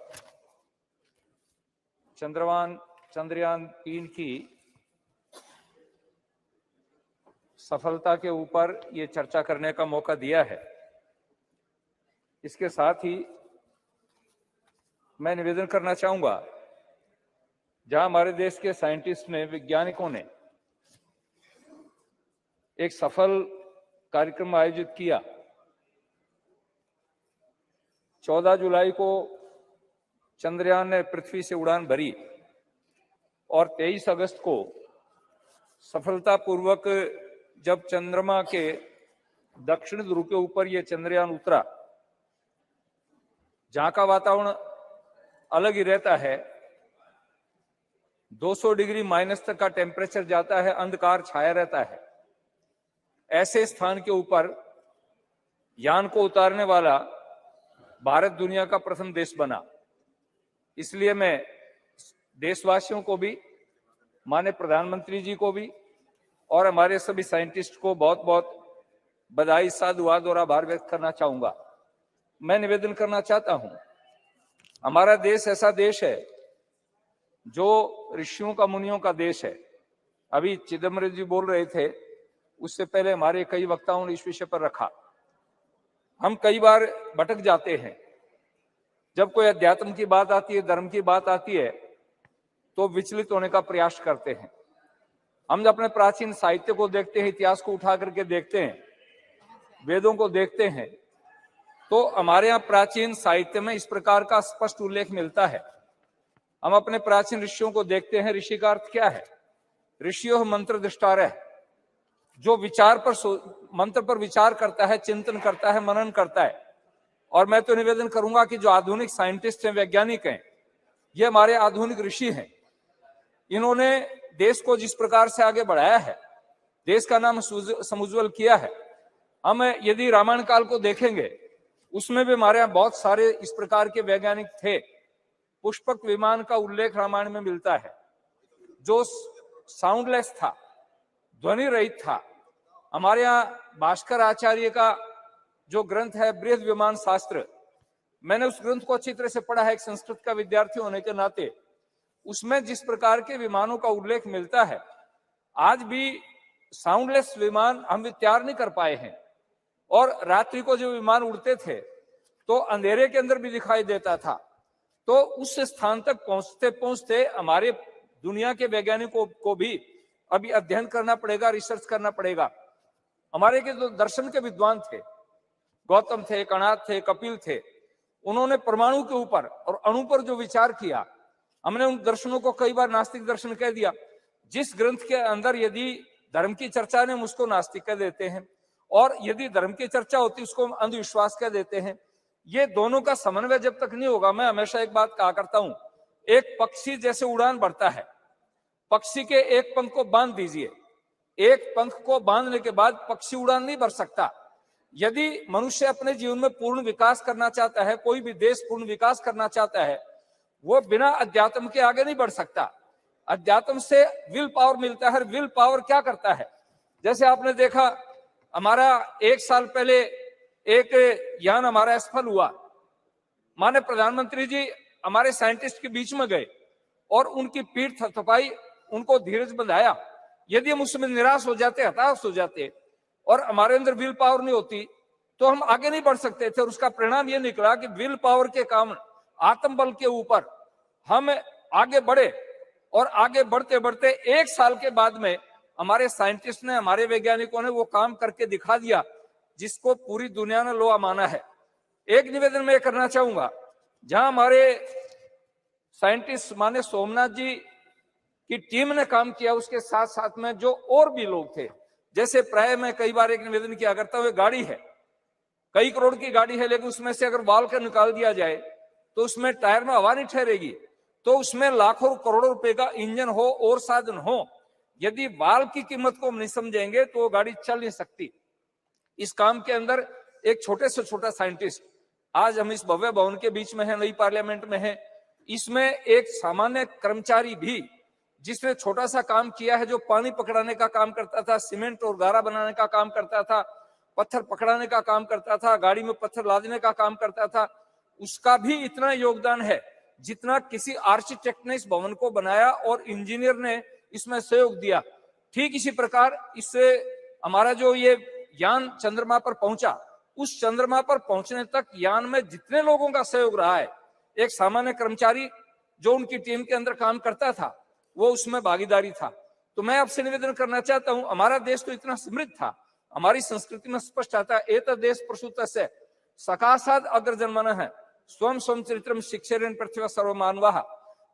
चंद्रयान 3 की सफलता के ऊपर ये चर्चा करने का मौका दिया है। इसके साथ ही मैं निवेदन करना चाहूंगा, जहां हमारे देश के साइंटिस्ट ने, वैज्ञानिकों ने एक सफल कार्यक्रम आयोजित किया। 14 जुलाई को चंद्रयान ने पृथ्वी से उड़ान भरी और 23 अगस्त को सफलतापूर्वक जब चंद्रमा के दक्षिण ध्रुव के ऊपर यह चंद्रयान उतरा, जहां का वातावरण अलग ही रहता है, 200 डिग्री माइनस तक का टेम्परेचर जाता है, अंधकार छाया रहता है, ऐसे स्थान के ऊपर यान को उतारने वाला भारत दुनिया का प्रथम देश बना। इसलिए मैं देशवासियों को भी, माननीय प्रधानमंत्री जी को भी और हमारे सभी साइंटिस्ट को बहुत बहुत बधाई, साधुवाद और आभार व्यक्त करना चाहूंगा। मैं निवेदन करना चाहता हूं, हमारा देश ऐसा देश है जो ऋषियों का, मुनियों का देश है। अभी चिदम्बरम जी बोल रहे थे, उससे पहले हमारे कई वक्ताओं ने इस विषय पर रखा। हम कई बार भटक जाते हैं, जब कोई अध्यात्म की बात आती है, धर्म की बात आती है, तो विचलित होने का प्रयास करते हैं। हम जब अपने प्राचीन साहित्य को देखते हैं, इतिहास को उठा करके देखते हैं, वेदों को देखते हैं, तो हमारे यहाँ प्राचीन साहित्य में इस प्रकार का स्पष्ट उल्लेख मिलता है। हम अपने प्राचीन ऋषियों को देखते हैं, ऋषि का अर्थ क्या है? ऋषियों मंत्र दृष्टारः, जो विचार पर, मंत्र पर विचार करता है, चिंतन करता है, मनन करता है। और मैं तो निवेदन करूंगा कि जो आधुनिक साइंटिस्ट हैं, वैज्ञानिक हैं, ये हमारे आधुनिक ऋषि हैं। इन्होंने देश को जिस प्रकार से आगे बढ़ाया है, देश का नाम समुज्वल किया है। हम यदि रामायण काल को देखेंगे, उसमें भी हमारे यहाँ बहुत सारे इस प्रकार के वैज्ञानिक थे। पुष्पक विमान का उल्लेख रामायण में मिलता है, जो साउंडलेस था, ध्वनि रहित था। हमारे यहाँ भास्कर आचार्य का जो ग्रंथ है बृहद विमान शास्त्र, मैंने उस ग्रंथ को अच्छी तरह से पढ़ा है एक संस्कृत का विद्यार्थी होने के नाते। उसमें जिस प्रकार के विमानों का उल्लेख मिलता है, आज भी साउंडलेस विमान हम तैयार नहीं कर पाए हैं। और रात्रि को जो विमान उड़ते थे तो अंधेरे के अंदर भी दिखाई देता था। तो उस स्थान तक पहुंचते पहुंचते हमारे दुनिया के वैज्ञानिकों को भी अभी अध्ययन करना पड़ेगा, रिसर्च करना पड़ेगा। हमारे के जो दर्शन के विद्वान थे, गौतम थे, कणाद थे, कपिल थे, उन्होंने परमाणु के ऊपर और अणु पर जो विचार किया, हमने उन दर्शनों को कई बार नास्तिक दर्शन कह दिया। जिस ग्रंथ के अंदर यदि धर्म की चर्चा ने उसको नास्तिक कह देते हैं, और यदि धर्म की चर्चा होती उसको अंधविश्वास कह देते हैं। ये दोनों का समन्वय जब तक नहीं होगा, मैं हमेशा एक बात कहा करता हूं, एक पक्षी जैसे उड़ान भरता है, पक्षी के एक पंख को बांध दीजिए, एक पंख को बांधने के बाद पक्षी उड़ान नहीं भर सकता। यदि मनुष्य अपने जीवन में पूर्ण विकास करना चाहता है, कोई भी देश पूर्ण विकास करना चाहता है, वो बिना अध्यात्म के आगे नहीं बढ़ सकता। अध्यात्म से विल पावर मिलता है। विल पावर क्या करता है? जैसे आपने देखा, हमारा 1 साल पहले एक यान हमारा असफल हुआ। माननीय प्रधानमंत्री जी हमारे साइंटिस्ट के बीच में गए और उनकी पीठ थपथपाई, उनको धीरज बंधाया। यदि हम उसमें निराश हो जाते, हताश हो जाते और हमारे अंदर विल पावर नहीं होती, तो हम आगे नहीं बढ़ सकते थे। और उसका परिणाम यह निकला कि विल पावर के कारण, आत्मबल के ऊपर हम आगे बढ़े। और आगे बढ़ते बढ़ते 1 साल के बाद में हमारे साइंटिस्ट ने, हमारे वैज्ञानिकों ने वो काम करके दिखा दिया जिसको पूरी दुनिया ने लोहा माना है। एक निवेदन मैं करना चाहूंगा, जहां हमारे साइंटिस्ट माने सोमनाथ जी की टीम ने काम किया, उसके साथ साथ में जो और भी लोग थे, जैसे प्राय मैं कई बार एक निवेदन किया करता हूं, गाड़ी है, कई करोड़ की गाड़ी है, लेकिन उसमें से अगर बाल का निकाल दिया जाए तो उसमें टायर में हवा नहीं ठहरेगी। तो उसमें लाखों करोड़ों रुपए का इंजन हो और साधन हो, यदि बाल की कीमत को हम नहीं समझेंगे तो वो गाड़ी चल नहीं सकती। इस काम के अंदर एक छोटे से छोटा साइंटिस्ट, आज हम इस भव्य भवन के बीच में है, नई पार्लियामेंट में है, इसमें एक सामान्य कर्मचारी भी जिसने छोटा सा काम किया है, जो पानी पकड़ाने का काम करता था, सीमेंट और गारा बनाने का काम करता था, पत्थर पकड़ाने का काम करता था, गाड़ी में पत्थर लादने का काम करता था, उसका भी इतना योगदान है जितना किसी आर्किटेक्ट ने इस भवन को बनाया और इंजीनियर ने इसमें सहयोग दिया। ठीक इसी प्रकार इससे हमारा जो ये यान चंद्रमा पर पहुंचा, उस चंद्रमा पर पहुंचने तक यान में जितने लोगों का सहयोग रहा है, एक सामान्य कर्मचारी जो उनकी टीम के अंदर काम करता था, वो उसमें भागीदारी था। तो मैं आपसे निवेदन करना चाहता हूं, हमारा देश तो इतना समृद्ध था, हमारी संस्कृति में स्पष्ट आता है, एत देश प्रसूतस्य सकाशाद अग्रजन्मन है स्वयं स्वयं चरित्रम शिक्षेरन पृथ्वी सर्वमानवाः।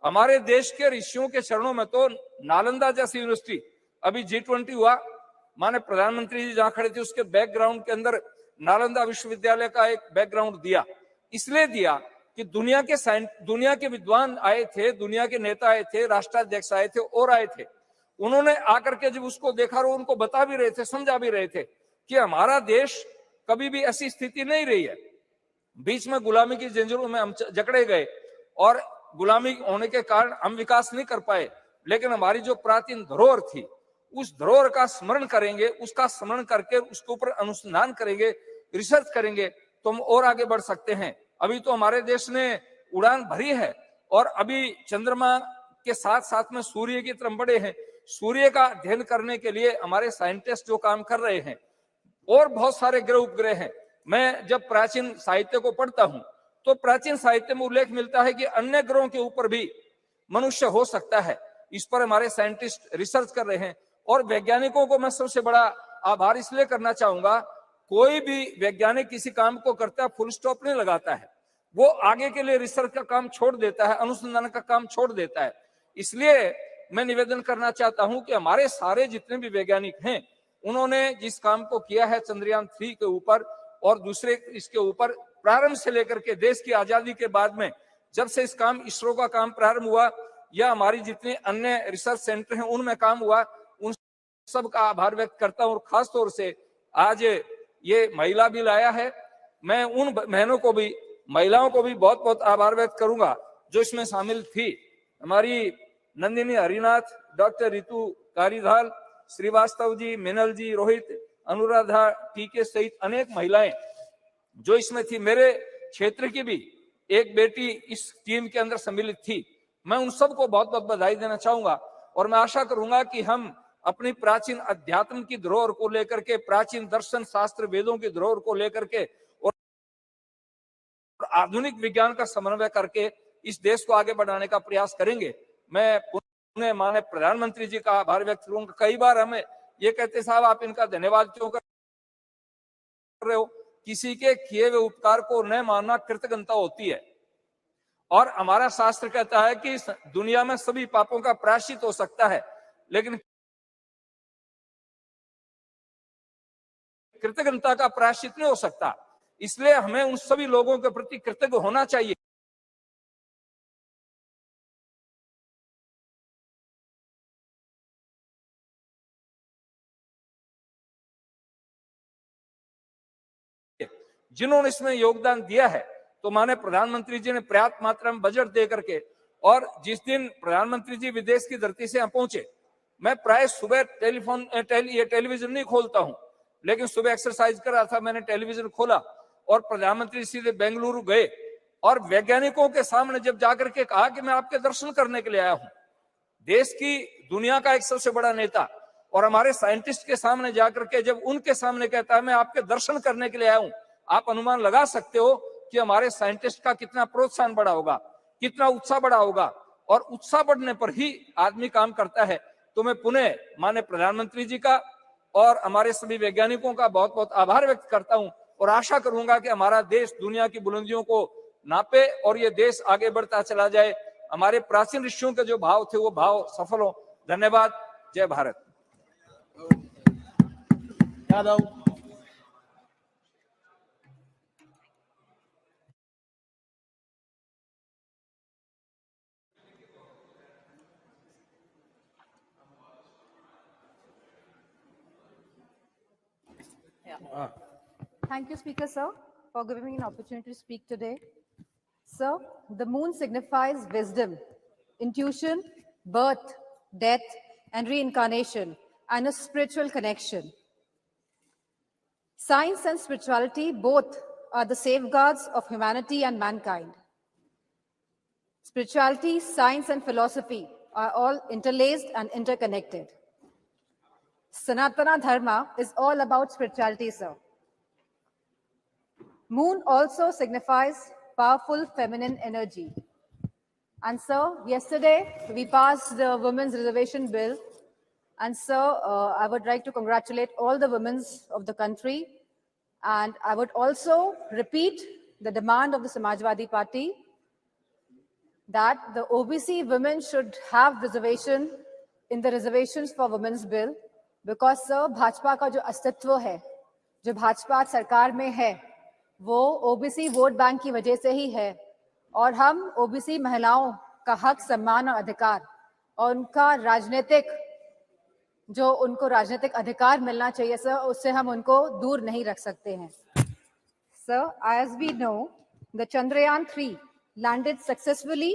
हमारे देश के ऋषियों के चरणों में तो नालंदा जैसी यूनिवर्सिटी, अभी G20 हुआ, माने प्रधानमंत्री जी जहां खड़े थे उसके बैकग्राउंड के अंदर नालंदा विश्वविद्यालय का एक बैकग्राउंड दिया। इसलिए दिया कि दुनिया के विद्वान आए थे, दुनिया के नेता आए थे, राष्ट्राध्यक्ष आए थे और आए थे। उन्होंने आकर के जब उसको देखा और उनको बता भी रहे थे, समझा भी रहे थे कि हमारा देश कभी भी ऐसी स्थिति नहीं रही है। बीच में गुलामी की जंजीरों में हम जकड़े गए और गुलामी होने के कारण हम विकास नहीं कर पाए, लेकिन हमारी जो प्राचीन धरोहर थी, उस धरोहर का स्मरण करेंगे, उसका स्मरण करके उसके ऊपर अनुसंधान करेंगे, रिसर्च करेंगे, तो हम और आगे बढ़ सकते हैं। अभी तो हमारे देश ने उड़ान भरी है और अभी चंद्रमा के साथ साथ में सूर्य की तरफ बढ़े हैं। सूर्य का अध्ययन करने के लिए हमारे साइंटिस्ट जो काम कर रहे हैं, और बहुत सारे ग्रह उपग्रह हैं। मैं जब प्राचीन साहित्य को पढ़ता हूं तो प्राचीन साहित्य में उल्लेख मिलता है कि अन्य ग्रहों के ऊपर भी मनुष्य हो सकता है। इस पर हमारे साइंटिस्ट रिसर्च कर रहे हैं और वैज्ञानिकों को मैं सबसे बड़ा आभार इसलिए करना चाहूंगा, कोई भी वैज्ञानिक किसी काम को करता है फुल स्टॉप नहीं लगाता है, वो आगे के लिए रिसर्च का काम छोड़ देता है, अनुसंधान का काम छोड़ देता है। इसलिए मैं निवेदन करना चाहता हूं कि हमारे सारे जितने भी वैज्ञानिक हैं, उन्होंने जिस काम को किया है चंद्रयान 3 के ऊपर और दूसरे इसके ऊपर, प्रारंभ से लेकर के देश की आजादी के बाद में जब से इस काम इसरो का काम प्रारंभ हुआ या हमारी जितने अन्य रिसर्च सेंटर हैं उनमें काम हुआ, उन सब का आभार व्यक्त करता हूं। और खास तौर से आज ये महिला बिल आया है, मैं उन बहनों को भी, महिलाओं को भी बहुत बहुत आभार व्यक्त करूंगा जो इसमें शामिल थी। हमारी नंदिनी हरिनाथ, डॉक्टर रितु कारीधाल, श्रीवास्तव जी, मिनल जी, रोहित, अनुराधा टीके सहित अनेक महिलाएं जो इसमें थी। मेरे क्षेत्र की भी एक बेटी इस टीम के अंदर सम्मिलित थी। मैं उन सबको बहुत बहुत बधाई देना चाहूंगा और मैं आशा करूंगा कि हम अपनी प्राचीन अध्यात्म की धरोहर को लेकर के, प्राचीन दर्शन शास्त्र वेदों की धरोहर को लेकर के और आधुनिक विज्ञान का समन्वय करके इस देश को आगे बढ़ाने का प्रयास करेंगे। मैं पुनः माननीय प्रधानमंत्री जी का आभार व्यक्त करूंगा। कई बार हमें ये कहते साहब आप इनका धन्यवाद क्यों कर रहे हो? किसी के किए हुए उपकार को न मानना कृतज्ञता होती है। और हमारा शास्त्र कहता है कि दुनिया में सभी पापों का प्रायश्चित हो सकता है, लेकिन कृतज्ञता का प्रायश्चित नहीं हो सकता। इसलिए हमें उन सभी लोगों के प्रति कृतज्ञ होना चाहिए। जिन्होंने इसमें योगदान दिया है, तो माननीय प्रधानमंत्री जी ने पर्याप्त मात्रा में बजट दे करके, और जिस दिन प्रधानमंत्री जी विदेश की धरती से यहाँ पहुंचे, मैं प्राय सुबह टेलीविजन नहीं खोलता हूं, लेकिन सुबह एक्सरसाइज कर रहा था, मैंने टेलीविजन खोला और प्रधानमंत्री सीधे बेंगलुरु गए और वैज्ञानिकों के सामने जब जाकर के कहा कि मैं आपके दर्शन करने के लिए आया हूं। देश की, दुनिया का एक सबसे बड़ा नेता और हमारे साइंटिस्ट के सामने जाकर के जब उनके सामने कहता है मैं आपके दर्शन करने के लिए आया हूं, आप अनुमान लगा सकते हो कि हमारे साइंटिस्ट का कितना प्रोत्साहन बढ़ा होगा, कितना उत्साह बढ़ा होगा। और उत्साह बढ़ने पर ही आदमी काम करता है। तो मैं पुनः माननीय प्रधानमंत्री जी का और हमारे सभी वैज्ञानिकों का बहुत बहुत आभार व्यक्त करता हूं और आशा करूंगा कि हमारा देश दुनिया की बुलंदियों को नापे और ये देश आगे बढ़ता चला जाए। हमारे प्राचीन ऋषियों के जो भाव थे वो भाव सफल हो। धन्यवाद। जय Bharat. Yadav. Thank you, Speaker, sir, for giving me an opportunity to speak today. Sir, the moon signifies wisdom, intuition, birth, death, and reincarnation, and a spiritual connection. Science and spirituality both are the safeguards of humanity and mankind. Spirituality, science, and philosophy are all interlaced and interconnected. Sanatana Dharma is all about spirituality, sir. Moon also signifies powerful feminine energy. And sir, yesterday we passed the Women's Reservation Bill. And sir, I would like to congratulate all the women of the country. And I would also repeat the demand of the Samajwadi Party that the OBC women should have reservation in the reservations for Women's Bill. Because sir, Bhajpa का जो अस्तित्व है, जो भाजपा सरकार में है, वो OBC vote bank की वजह से ही है। और हम ओबीसी महिलाओं का हक, सम्मान और अधिकार और उनका उनको राजनीतिक अधिकार मिलना चाहिए सर, उससे हम उनको दूर नहीं रख सकते हैं। Sir, as we know, the Chandrayaan-3 landed successfully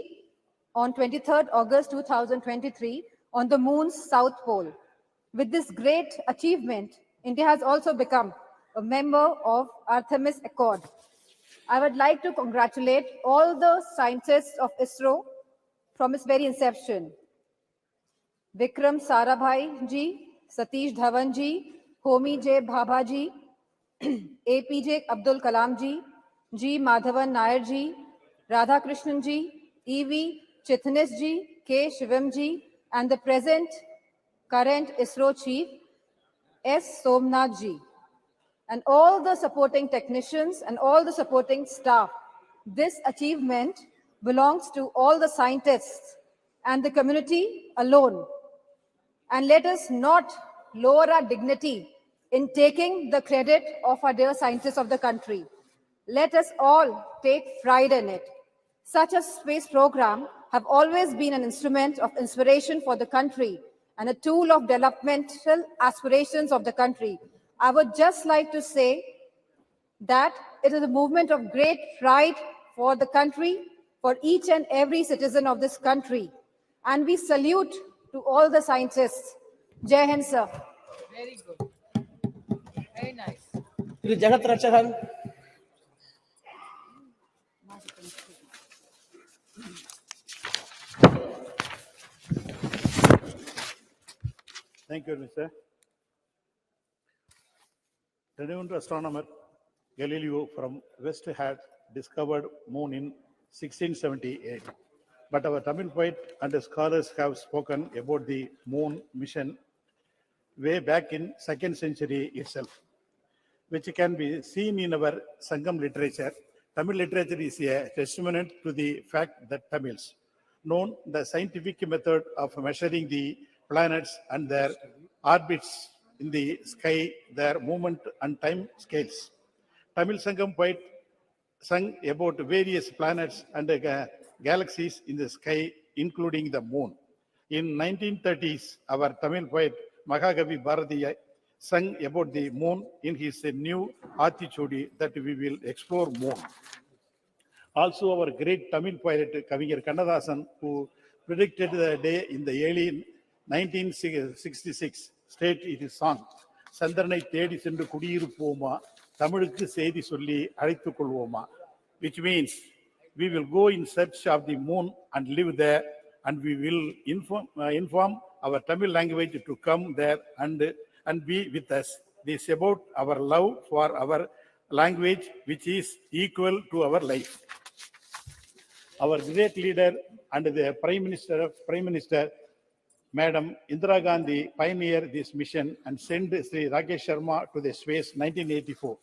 on 23rd August 2023 on the moon's south pole. With this great achievement, India has also become a member of Artemis Accord. I would like to congratulate all the scientists of ISRO from its very inception. Vikram Sarabhai ji, Satish Dhawan ji, Homi J. Bhabha ji, APJ Abdul Kalam ji, G. Madhavan Nair ji, Radha Krishnan ji, E.V. Chitnis ji, K. Shivam ji, and the current ISRO chief, S. Somnath ji, and all the supporting technicians and all the supporting staff. This achievement belongs to all the scientists and the community alone. And let us not lower our dignity in taking the credit of our dear scientists of the country. Let us all take pride in it. Such a space program have always been an instrument of inspiration for the country and a tool of developmental aspirations of the country. I would just like to say that it is a movement of great pride for the country, for each and every citizen of this country. And we salute to all the scientists. Jai Hind, sir. Very good. Very nice. Shri Jagat Rakshakan. Thank you, Mr. Renowned astronomer Galileo from West had discovered moon in 1678. But our Tamil poet and scholars have spoken about the moon mission way back in 2nd century itself, which can be seen in our Sangam literature. Tamil literature is a testament to the fact that Tamils known the scientific method of measuring the planets and their orbits in the sky, their movement and time scales. Tamil Sangam poet sung about various planets and galaxies in the sky, including the moon. In 1930s, our Tamil poet Mahagavi Bharatiya sung about the moon in his new Aathichudi that we will explore more. Also, our great Tamil poet Kaviyar Kannadasan, who predicted the day in the early 1966, stated in his song, Sandranai Thedi Sendu Kudiyirupoma, Tamilukku Seidi Solli Alaithu Kolvoma, which means we will go in search of the moon and live there, and we will inform our Tamil language to come there and be with us. This is about our love for our language, which is equal to our life. Our great leader and the Prime Minister, Madam Indira Gandhi, pioneered this mission and sent Sri Rakesh Sharma to the space 1984.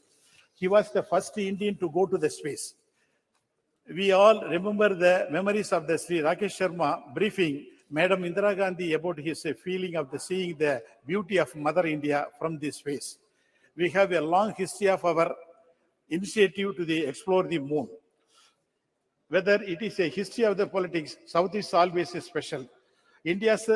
He was the first Indian to go to the space. We all remember the memories of the Sri Rakesh Sharma briefing Madam Indira Gandhi about his feeling of seeing the beauty of Mother India from this space. We have a long history of our initiative to explore the moon. Whether it is a history of the politics, South is always special. India's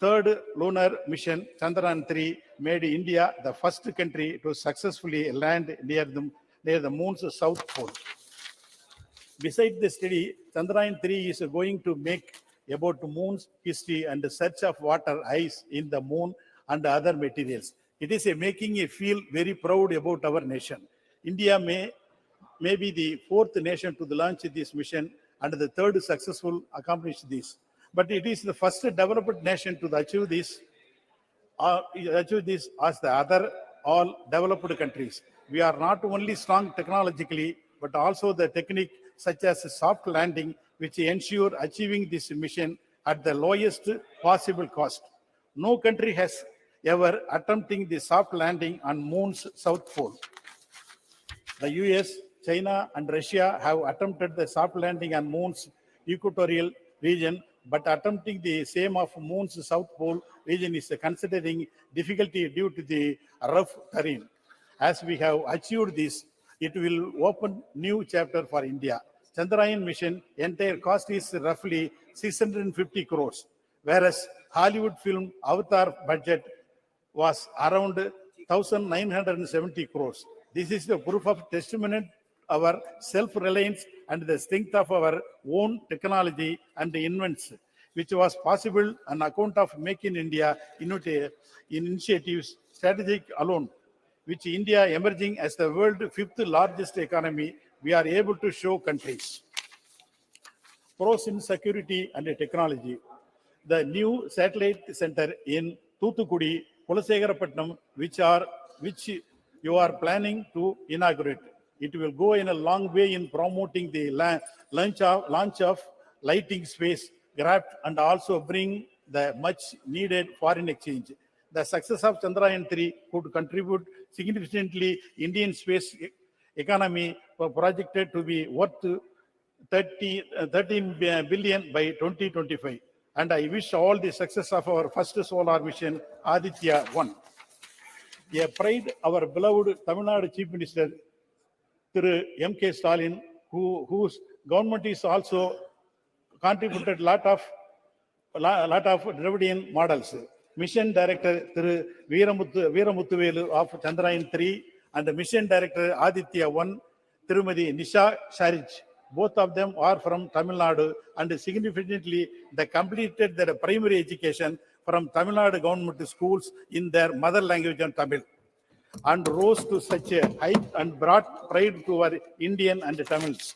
third lunar mission, Chandrayaan-3, made India the first country to successfully land near the moon's south pole. Besides the study, Chandrayaan-3 is going to make about moon's history and the search of water, ice in the moon and other materials. It is making me feel very proud about our nation. India may be the fourth nation to launch this mission and the third successful accomplish this. But it is the first developed nation to achieve this as the other all developed countries. We are not only strong technologically, but also the technique such as soft landing, which ensure achieving this mission at the lowest possible cost. No country has ever attempted the soft landing on moon's south pole. The US, China and Russia have attempted the soft landing on moon's equatorial region, but attempting the same of moon's south pole region is considering difficulty due to the rough terrain. As we have achieved this, it will open new chapter for India. Chandrayaan mission entire cost is roughly 650 crores, whereas Hollywood film Avatar budget was around 1,970 crores. This is the proof of testimony our self-reliance and the strength of our own technology and invents, which was possible on account of Make in India initiatives strategic alone, which India emerging as the world's fifth largest economy, we are able to show countries. Pros in security and technology. The new satellite center in Thoothukudi, Kulasegarapatnam, which you are planning to inaugurate. It will go in a long way in promoting the launch of lighting space craft and also bring the much needed foreign exchange. The success of Chandrayaan-3 could contribute significantly Indian space economy projected to be worth 13 billion by 2025. And I wish all the success of our first solar mission, Aditya 1. A pride, our beloved Tamil Nadu Chief Minister, Thiru M.K. Stalin, whose government is also contributed lot of Dravidian models. Mission Director Thiru Veeramuthu of Chandrayaan 3 and the Mission Director Aditya 1, Tirumadi Nisha Sharij. Both of them are from Tamil Nadu, and significantly they completed their primary education from Tamil Nadu government schools in their mother language and Tamil, and rose to such a height and brought pride to our Indian and Tamilians.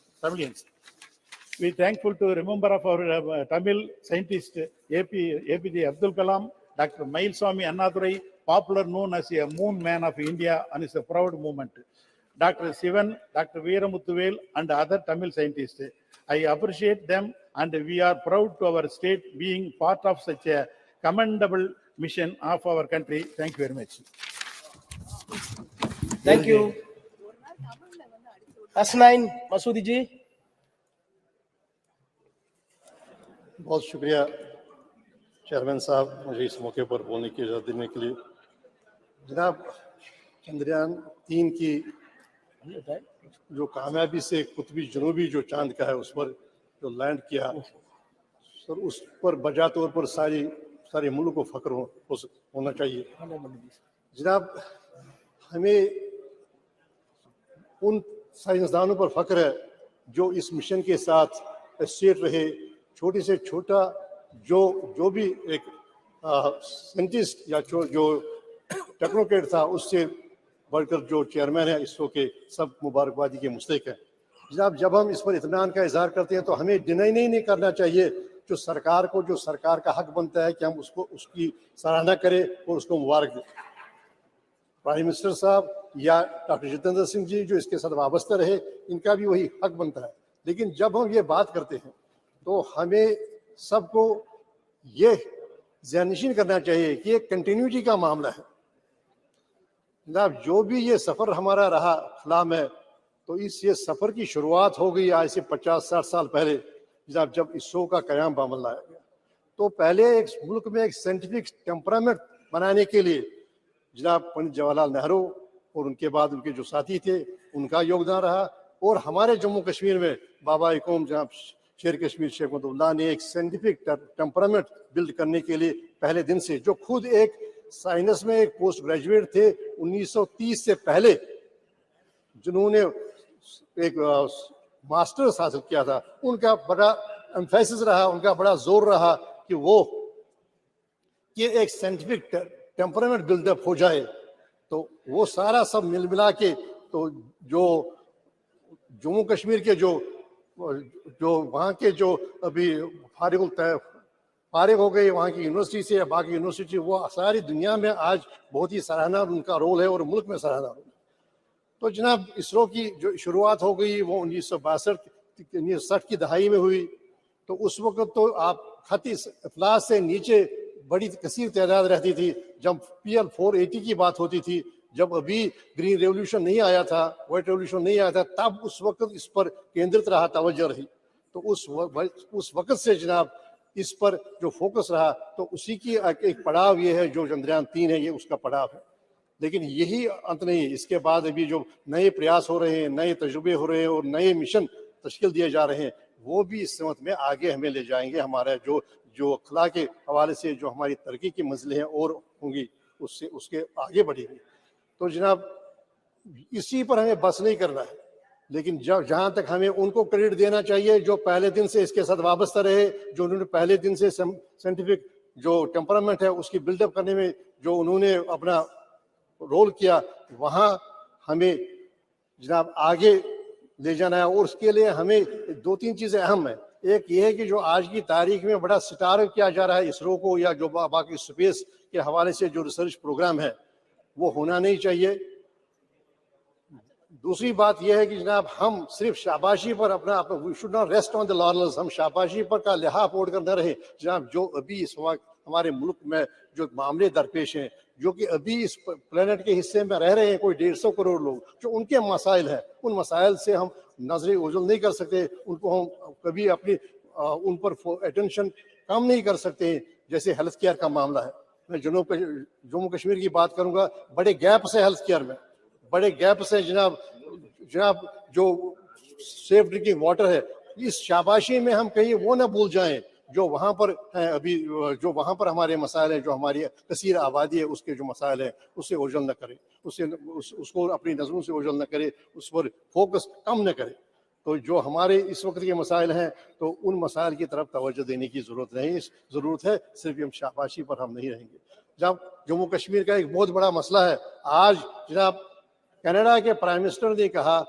We are thankful to remember of our Tamil scientist APJ Abdul Kalam, Dr. Mailswamy Annadurai, popular known as a moon man of India, and is a proud movement. Dr. Sivan, Dr. Veeramuthu and other Tamil scientists. I appreciate them, and we are proud to our state being part of such a commendable mission of our country. Thank you very much. Thank you. S9 Masoodi ji. बहुत शुक्रिया chairman साहब, मुझे इस मौके पर बोलने की इजाज़त देने के लिए। जनाब, चंद्रयान 3 की जो कामयाबी से कुतुबी जनूबी जो चांद का है उस पर जो लैंड किया, सर उस पर बजा तौर पर सारे मुल्क को फख्र होना चाहिए। जनाब, हमें उन साइंसदानों पर फख्र है जो इस मिशन के साथ एसोसिएट रहे, छोटे से छोटा जो भी एक साइंटिस्ट या जो टेक्नोक्रेट था उससे बढ़कर जो चेयरमैन है इसरो के, सब मुबारकबादी के मुस्तहिक हैं। जनाब, जब हम इस पर इत्मीनान का इजहार करते हैं तो हमें डिनाई नहीं करना चाहिए जो सरकार का हक बनता है कि हम उसकी सराहना करें और उसको मुबारक दें। प्राइम मिनिस्टर साहब या डॉक्टर जितेंद्र सिंह जी जो इसके साथ वाबस्ता रहे, इनका भी वही हक बनता है। लेकिन जब हम ये बात करते हैं तो हमें सबको ये ज़हननशीन करना चाहिए कि ये कंटिन्यूटी का मामला है। जनाब, जो भी ये सफ़र हमारा रहा फलाम है, तो ये सफ़र की शुरुआत हो गई आज से 50-60 साल पहले, जनाब, जब इसरो का क़याम बामल लाया गया। तो पहले एक मुल्क में एक साइंटिफिक टेम्परामेंट बनाने के लिए जनाब पंडित जवाहरलाल नेहरू और उनके बाद उनके जो साथी थे उनका योगदान रहा, और हमारे जम्मू कश्मीर में बाबा कौम जनाब शेर कश्मीर शेख मुहम्मद ने एक साइंटिफिक टेम्परामेंट बिल्ड करने के लिए पहले दिन से, जो खुद एक साइंस में एक पोस्ट ग्रेजुएट थे 1930 से पहले, जिन्होंने एक मास्टर्स हासिल किया था, उनका बड़ा एम्फेसिस रहा, उनका बड़ा जोर रहा कि वो ये एक साइंटिफिक टेम्परामेंट बिल्डअप हो जाए। तो वो सारा सब मिला के तो जो जम्मू कश्मीर के जो वहाँ के जो अभी फारिग हो गए वहाँ की यूनिवर्सिटी से या बाकी यूनिवर्सिटी, वो सारी दुनिया में आज बहुत ही सराहना उनका रोल है और मुल्क में सराहना रोल है। तो जनाब, इसरो की जो शुरुआत हो गई वो 1962-1960 की दहाई में हुई। तो उस वक्त तो आप खती अफलास से नीचे बड़ी कसीर तादाद रहती थी। जब PL 480 की बात होती थी, जब अभी ग्रीन रेवोल्यूशन नहीं आया था, व्हाइट रेवोल्यूशन नहीं आया था, तब उस वक्त इस पर केंद्रित रहा, तवज्जो रही। तो उस वक्त से जनाब इस पर जो फोकस रहा, तो उसी की एक पड़ाव ये है जो चंद्रयान 3 है, ये उसका पड़ाव है। लेकिन यही अंत नहीं, इसके बाद अभी जो नए प्रयास हो रहे हैं, नए तजुर्बे हो रहे हैं और नए मिशन तश्कील दिए जा रहे हैं, वो भी इस समत में आगे हमें ले जाएंगे। हमारा जो अखला के हवाले से जो हमारी तरक्की की मंजिलें हैं और होंगी, उसके आगे बढ़ेगी। तो जनाब, इसी पर हमें बस नहीं करना है, लेकिन जहाँ तक हमें उनको क्रेडिट देना चाहिए जो पहले दिन से इसके साथ वाबस्ता रहे, जो उन्होंने पहले दिन से साइंटिफिक जो टेम्परामेंट है उसकी बिल्डअप करने में जो उन्होंने अपना रोल किया, वहाँ हमें जनाब आगे ले जाना है। और उसके लिए हमें 2-3 चीज़ें अहम है। एक ये है कि जो आज की तारीख में बड़ा सितारा किया जा रहा है इसरो को, या जो बाकी स्पेस के हवाले से जो रिसर्च प्रोग्राम है, वो होना नहीं चाहिए। दूसरी बात यह है कि जनाब, हम सिर्फ शाबाशी पर we should not rest on the laurels, हम शाबाशी पर का लिहाज पोड़ कर न रहे। जनाब, जो अभी इस वक्त हमारे मुल्क में जो मामले दरपेश हैं, जो कि अभी इस प्लेनेट के हिस्से में रह रहे हैं कोई 150 करोड़ लोग, जो उनके मसाइल हैं, उन मसाइल से हम नजरें ओझल नहीं कर सकते, उनको हम कभी अपनी उन पर अटेंशन कम नहीं कर सकते। जैसे हेल्थ केयर का मामला है, मैं जम्मू कश्मीर की बात करूंगा, बड़े गैप से हेल्थ केयर में, बड़े गैप से जनाब जो सेफ ड्रिंकिंग वाटर है इस शाबाशी में हम कहीं वो ना भूल जाएं जो वहां पर हैं अभी, जो वहां पर हमारे मसाइल हैं, जो हमारी कसीर आबादी है उसके जो मसाइल हैं उससे ओझल न करें, उसको अपनी नजरों से ओझल न करे, उस पर फोकस कम न करे। तो जो हमारे इस वक्त के मसाइल हैं तो उन मसाइल की तरफ तवज्जो देने की जरूरत नहीं, जरूरत है सिर्फ हम शाबाशी पर हम नहीं रहेंगे। जब जम्मू कश्मीर का एक बहुत बड़ा मसला है, आज जनाब कनाडा के प्राइम मिनिस्टर ने कहा,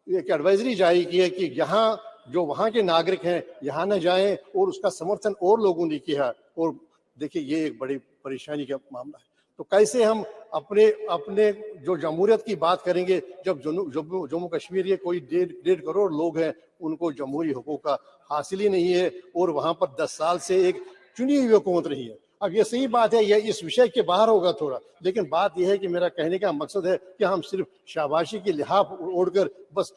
एक एडवाइजरी जारी की है कि यहाँ जो वहाँ के नागरिक हैं यहाँ न जाएं, और उसका समर्थन और लोगों ने किया। और देखिए ये एक बड़ी परेशानी का मामला है। तो कैसे हम अपने अपने जो जमहूरियत की बात करेंगे जब जम्मू कश्मीर के कोई 1.5 करोड़ लोग हैं, उनको जमहूरी हुकूक का हासिल ही नहीं है, और वहाँ पर 10 साल से एक चुनी हुई हुकूमत रही है। अब ये सही बात है, यह इस विषय के बाहर होगा थोड़ा, लेकिन बात यह है कि मेरा कहने का मकसद है कि हम सिर्फ शाबाशी की लिहाफ ओढ़कर बस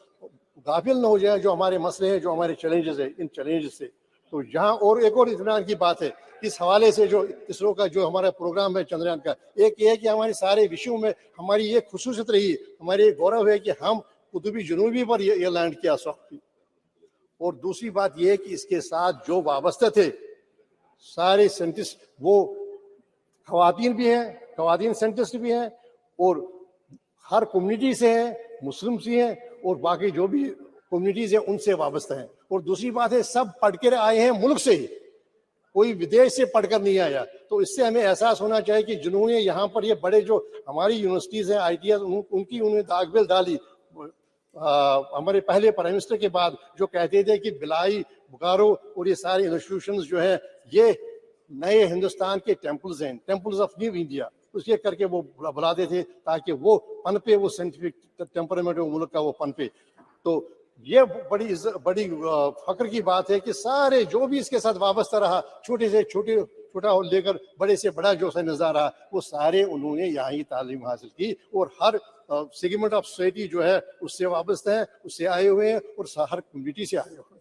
गाफिल न हो जाए जो हमारे मसले हैं, जो हमारे चैलेंजेस है, इन चैलेंजेस से। तो यहाँ और एक और इत्मीनान की बात है इस हवाले से, जो इसरो का जो हमारा प्रोग्राम है चंद्रयान का, एक ये है कि हमारे सारे विषयों में हमारी ये खुसूसियत रही, हमारे गौरव है कि हम कुतुबी जनूबी पर ये लैंड किया सौंपी। और दूसरी बात यह है कि इसके साथ जो वाबस्ते थे सारे साइंटिस्ट, वो खवातीन भी हैं, खवातीन साइंटिस्ट भी हैं, और हर कम्युनिटी से हैं, मुस्लिम से हैं, और बाकी जो भी कम्युनिटीज हैं उनसे वाबस्ता हैं। और दूसरी बात है सब पढ़ कर आए हैं मुल्क से ही, कोई विदेश से पढ़कर नहीं आया। तो इससे हमें एहसास होना चाहिए कि जिन्होंने यहाँ पर ये बड़े जो हमारी यूनिवर्सिटीज हैं, ITIs, उनकी उन्होंने दागबिल डाली। हमारे पहले प्राइम मिनिस्टर के बाद जो कहते थे कि बिलाई, बुकारो और ये सारे इंस्टीट्यूशंस जो हैं ये नए हिंदुस्तान के टेम्पल्स हैं, टेम्पल्स ऑफ न्यू इंडिया, उसके करके वो बुलाते थे ताकि वो पनपे, वो साइंटिफिक टेम्परामेंट मुल्क का वो पनपे। तो ये बड़ी फख्र की बात है कि सारे जो भी इसके साथ वाबस्ता रहा, छोटे से छोटा लेकर बड़े से बड़ा जो साइंसदान रहा, वो सारे उन्होंने यहाँ ही तालीम हासिल की, और हर सेगमेंट ऑफ सोसाइटी जो है उससे वाबस्ता है, उससे आए हुए हैं, और हर कम्युनिटी से आए हुए हैं।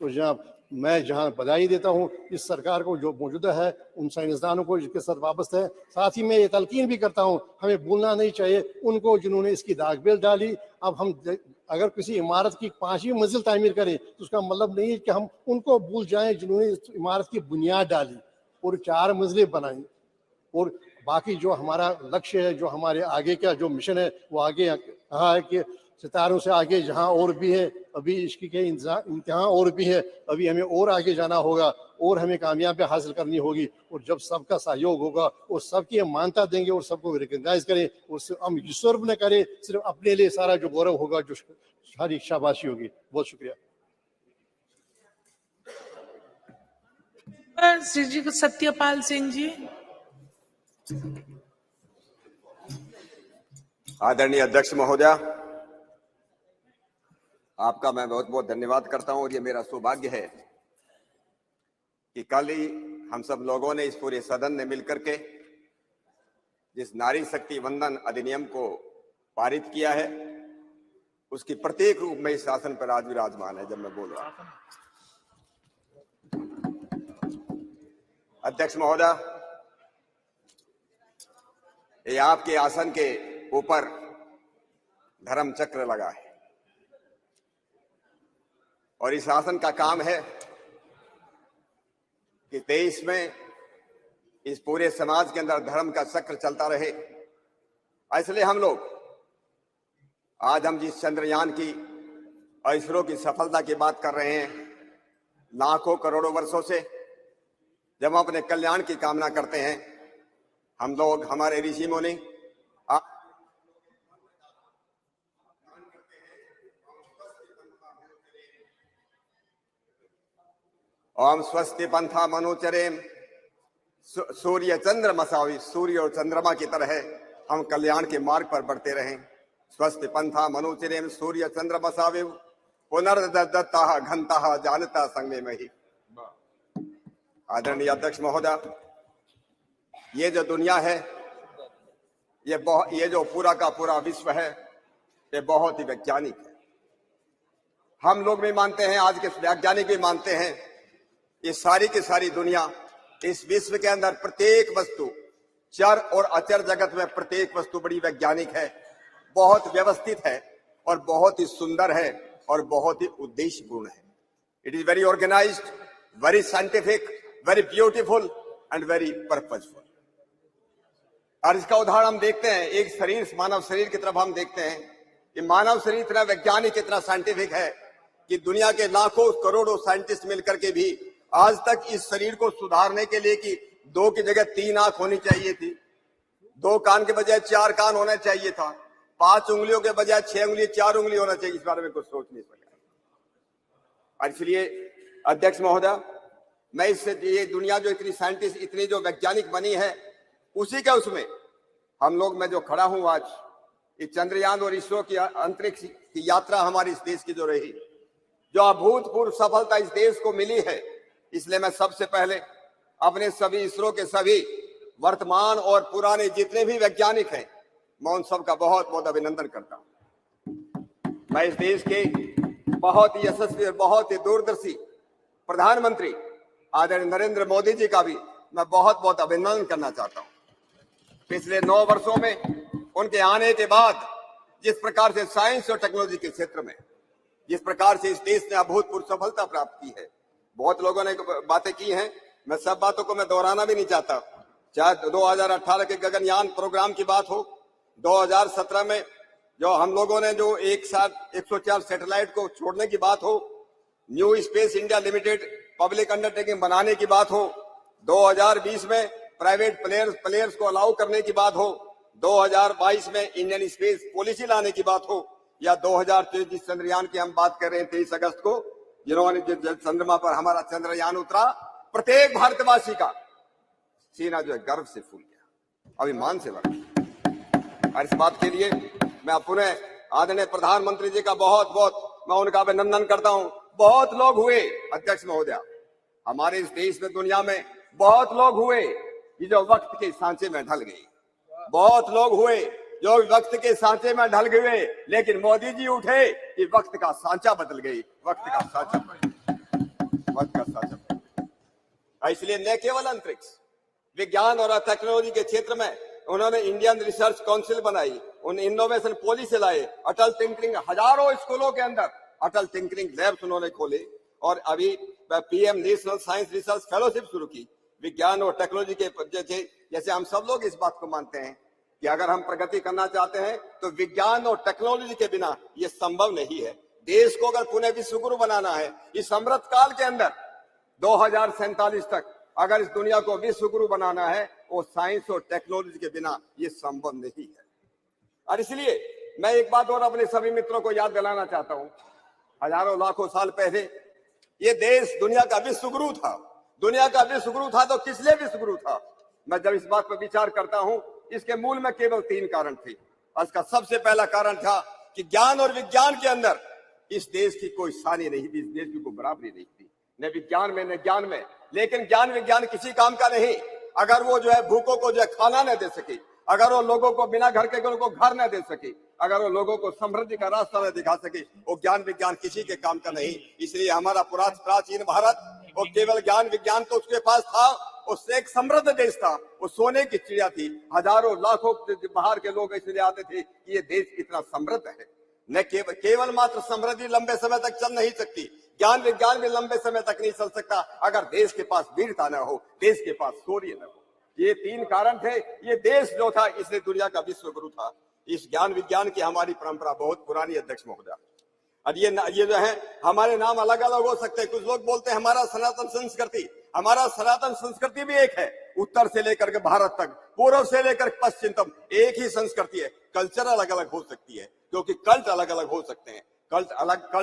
तो मैं जहाँ बधाई देता हूँ इस सरकार को जो मौजूदा है, उन साइंसदानों को जिसके साथ वाबस्ता है, साथ ही मैं ये तलकीन भी करता हूँ हमें भूलना नहीं चाहिए उनको जिन्होंने इसकी दागबेल डाली। अब हम अगर किसी इमारत की 5वीं मंजिल तामीर करें तो उसका मतलब नहीं है कि हम उनको भूल जाएं जिन्होंने इस इमारत की बुनियाद डाली और 4 मंजिलें बनाई। और बाकी जो हमारा लक्ष्य है, जो हमारे आगे का जो मिशन है, वो आगे कहा है कि सितारों से आगे जहाँ और भी है, अभी इश्क के इम्तिहान और भी है, अभी हमें और आगे जाना होगा, और हमें कामयाबी हासिल करनी होगी। और जब सबका सहयोग होगा और सबकी हम मान्यता देंगे और सबको रिकग्नाइज करें, और हम युसर्व न करें, सिर्फ अपने लिए सारा जो गौरव होगा, जो सारी शाबाशी होगी। बहुत शुक्रिया। श्री सत्यपाल सिंह जी। आदरणीय अध्यक्ष महोदया, आपका मैं बहुत बहुत धन्यवाद करता हूं। और ये मेरा सौभाग्य है कि कल ही हम सब लोगों ने, इस पूरे सदन ने मिलकर के जिस नारी शक्ति वंदन अधिनियम को पारित किया है, उसकी प्रत्येक रूप में इस शासन पर आज विराजमान है। जब मैं बोल रहा हूं, अध्यक्ष महोदया, ये आपके आसन के ऊपर धर्म चक्र लगा है, और इस शासन का काम है कि देश में इस पूरे समाज के अंदर धर्म का चक्र चलता रहे। इसलिए हम लोग आज हम जिस चंद्रयान की और इसरो की सफलता की बात कर रहे हैं, लाखों करोड़ों वर्षों से जब हम अपने कल्याण की कामना करते हैं, हम लोग, हमारे ऋषि मुनि ओम स्वस्ति पंथा मनोचरेम, सूर्य चंद्र मसावी, सूर्य और चंद्रमा की तरह हम कल्याण के मार्ग पर बढ़ते रहें। स्वस्ति पंथा मनोचरेम, सूर्य चंद्र मसावे, पुनर्दत्ता घंता जानता संगे में ही। आदरणीय अध्यक्ष महोदय, ये जो दुनिया है, ये जो पूरा का पूरा विश्व है, ये बहुत ही वैज्ञानिक है। हम लोग भी मानते हैं, आज के वैज्ञानिक भी मानते हैं, ये सारी की सारी दुनिया, इस विश्व के अंदर प्रत्येक वस्तु, चर और अचर जगत में प्रत्येक वस्तु बड़ी वैज्ञानिक है, बहुत व्यवस्थित है, और बहुत ही सुंदर है, और बहुत ही उद्देश्यपूर्ण है। It is very organized, very scientific, very beautiful and very purposeful. और इसका उदाहरण हम देखते हैं, एक शरीर, मानव शरीर की तरफ हम देखते हैं कि मानव शरीर इतना वैज्ञानिक, इतना साइंटिफिक है कि दुनिया के लाखों करोड़ों साइंटिस्ट मिलकर के भी आज तक इस शरीर को सुधारने के लिए कि 2 की जगह 3 आंख होनी चाहिए थी, 2 कान के बजाय 4 कान होना चाहिए था, 5 उंगलियों के बजाय 6 उंगली 4 उंगली होना चाहिए, इस बारे में कुछ सोच नहीं सका। और इसलिए अध्यक्ष महोदय, मैं इससे ये दुनिया जो इतनी साइंटिस्ट, इतनी जो वैज्ञानिक बनी है, उसी के उसमें हम लोग, मैं जो खड़ा हूं आज, इस चंद्रयान और इसरो की अंतरिक्ष की यात्रा हमारे इस देश की जो रही, जो अभूतपूर्व सफलता इस देश को मिली है, इसलिए मैं सबसे पहले अपने सभी इसरो के सभी वर्तमान और पुराने जितने भी वैज्ञानिक हैं, मैं उन सबका बहुत बहुत अभिनंदन करता हूं। मैं इस देश के बहुत ही यशस्वी और बहुत ही दूरदर्शी प्रधानमंत्री आदरणीय नरेंद्र मोदी जी का भी मैं बहुत बहुत अभिनंदन करना चाहता हूं। पिछले 9 वर्षों में उनके आने के बाद जिस प्रकार से साइंस और टेक्नोलॉजी के क्षेत्र में जिस प्रकार से इस देश ने अभूतपूर्व सफलता प्राप्त की है, बहुत लोगों ने बातें की हैं, मैं सब बातों को मैं दोहराना भी नहीं चाहता। चाहे 2018 के गगनयान प्रोग्राम की बात हो, 2017 में जो हम लोगों ने जो एक साथ 104 सैटेलाइट को छोड़ने की बात हो, new space India limited public undertaking बनाने की बात हो, 2020 में प्राइवेट प्लेयर्स को अलाउ करने की बात हो, 2022 में इंडियन स्पेस पॉलिसी लाने की बात हो, या 2023 जिस चंद्रयान की हम बात कर रहे हैं 23 अगस्त को, जिन्होंने चंद्रमा पर हमारा चंद्रयान उतरा, प्रत्येक भारतवासी का सीना जो है गर्व से फूल गया, अभिमान से भरा। और इस बात के लिए मैं अपने आदरणीय प्रधानमंत्री जी का बहुत बहुत मैं उनका अभिनंदन करता हूं। बहुत लोग हुए अध्यक्ष महोदय, हमारे इस देश में, दुनिया में बहुत लोग हुए ये जो वक्त के सांचे में ढल गए, बहुत लोग हुए जो वक्त के सांचे में ढल गए, लेकिन मोदी जी उठे कि वक्त का सांचा बदल गई, वक्त का सांचा इसलिए न केवल अंतरिक्ष विज्ञान और टेक्नोलॉजी के क्षेत्र में उन्होंने इंडियन रिसर्च काउंसिल बनाई, उन इनोवेशन पॉलिसी लाए, अटल टिंकरिंग, हजारों स्कूलों के अंदर अटल टिंकरिंग लैब्स उन्होंने खोले, और अभी PM national science research fellowship शुरू की। विज्ञान और टेक्नोलॉजी के जैसे हम सब लोग इस बात को मानते हैं कि अगर हम प्रगति करना चाहते हैं तो विज्ञान और टेक्नोलॉजी के बिना ये संभव नहीं है। देश को अगर पुनः विश्व गुरु बनाना है इस अमृत काल के अंदर 2047 तक, अगर इस दुनिया को विश्व गुरु बनाना है, वो साइंस और टेक्नोलॉजी के बिना ये संभव नहीं है। और इसलिए मैं एक बात और अपने सभी मित्रों को याद दिलाना चाहता हूं, हजारों लाखों साल पहले ये देश दुनिया का विश्व गुरु था। दुनिया का विश्व गुरु था तो किस लिए विश्व गुरु था? मैं जब इस बात पर विचार करता हूं, इसके मूल में केवल 3 कारण थे। इसका सबसे पहला कारण था कि ज्ञान और विज्ञान के अंदर इस देश की कोई सानी नहीं थी, इस देश की कोई बराबरी नहीं थी, न विज्ञान में न ज्ञान में। लेकिन ज्ञान विज्ञान किसी काम का नहीं अगर वो जो है भूखों को जो है खाना न दे सके, अगर वो लोगों को बिना घर के उनको घर न दे सके, अगर वो लोगों को समृद्धि का रास्ता न दिखा सके, वो ज्ञान विज्ञान किसी के काम का नहीं। इसलिए हमारा प्राचीन भारत वो केवल ज्ञान विज्ञान तो उसके पास था, उससे एक समृद्ध देश था, वो सोने की चिड़िया थी। हजारों लाखों बाहर के लोग इसलिए आते थे कि ये देश इतना समृद्ध है। न केवल मात्र समृद्धि लंबे समय तक चल नहीं सकती, ज्ञान विज्ञान भी लंबे समय तक नहीं चल सकता अगर देश के पास वीरता न हो, देश के पास शौर्य न हो। ये 3 कारण थे। ये देश जो था इसलिए दुनिया का विश्व गुरु था। इस ज्ञान विज्ञान की हमारी परंपरा बहुत पुरानी अध्यक्ष महोदय। और ये जो है हमारे नाम अलग अलग हो सकते हैं। कुछ लोग बोलते हैं हमारा सनातन संस्कृति, हमारा सनातन संस्कृति भी एक है। उत्तर से लेकर के भारत तक, पूर्व से लेकर पश्चिम तक एक ही संस्कृति है। कल्चर अलग अलग हो सकती है क्योंकि कल्ट अलग अलग हो सकते हैं। कल्ट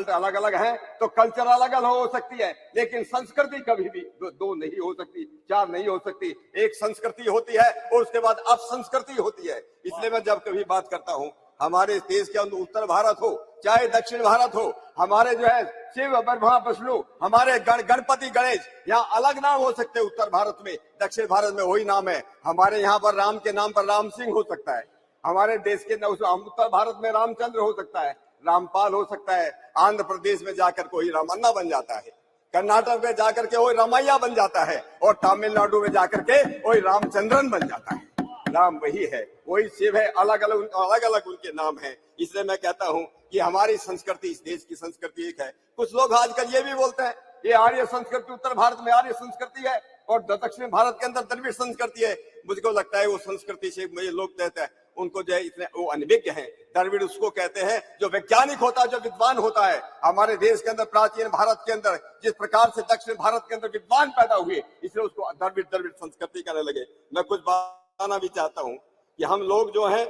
अलग अलग है तो कल्चर अलग अलग हो सकती है, लेकिन संस्कृति कभी भी दो नहीं हो सकती, 4 नहीं हो सकती। एक संस्कृति होती है और उसके बाद अपसंस्कृति होती है। इसलिए मैं जब कभी बात करता हूँ हमारे देश के अंदर उत्तर भारत हो चाहे दक्षिण भारत हो, हमारे जो है शिव ब्रह्मा विष्णु, हमारे गणपति गणेश, यहाँ अलग नाम हो सकते हैं। उत्तर भारत में, दक्षिण भारत में वही नाम है। हमारे यहाँ पर राम के नाम पर राम सिंह हो सकता है, हमारे देश के उत्तर भारत में रामचंद्र हो सकता है, रामपाल हो सकता है। आंध्र प्रदेश में जाकर कोई रामन्ना बन जाता है, कर्नाटक में जाकर के वही रामैया बन जाता है, और तमिलनाडु में जाकर के वही रामचंद्रन बन जाता है। नाम वही है, वही शिव है, अलग अलग उनके नाम है। इसलिए मैं कहता हूं कि हमारी संस्कृति, इस देश की संस्कृति एक है। कुछ लोग आजकल ये भी बोलते हैं ये आर्य संस्कृति, उत्तर भारत में आर्य संस्कृति है और दक्षिण भारत के अंदर द्रविड़ संस्कृति है। मुझको लगता है वो संस्कृति से मुझे लोग कहते हैं उनको जो है इतने वो अनभिज्ञ हैं। द्रविड़ उसको कहते हैं जो वैज्ञानिक होता है, जो विद्वान होता है। हमारे देश के अंदर, प्राचीन भारत के अंदर जिस प्रकार से दक्षिण भारत के अंदर विद्वान पैदा हुए, इसलिए उसको द्रविड़ संस्कृति कहने लगे। मैं कुछ बताना भी चाहता हूं कि हम लोग जो है,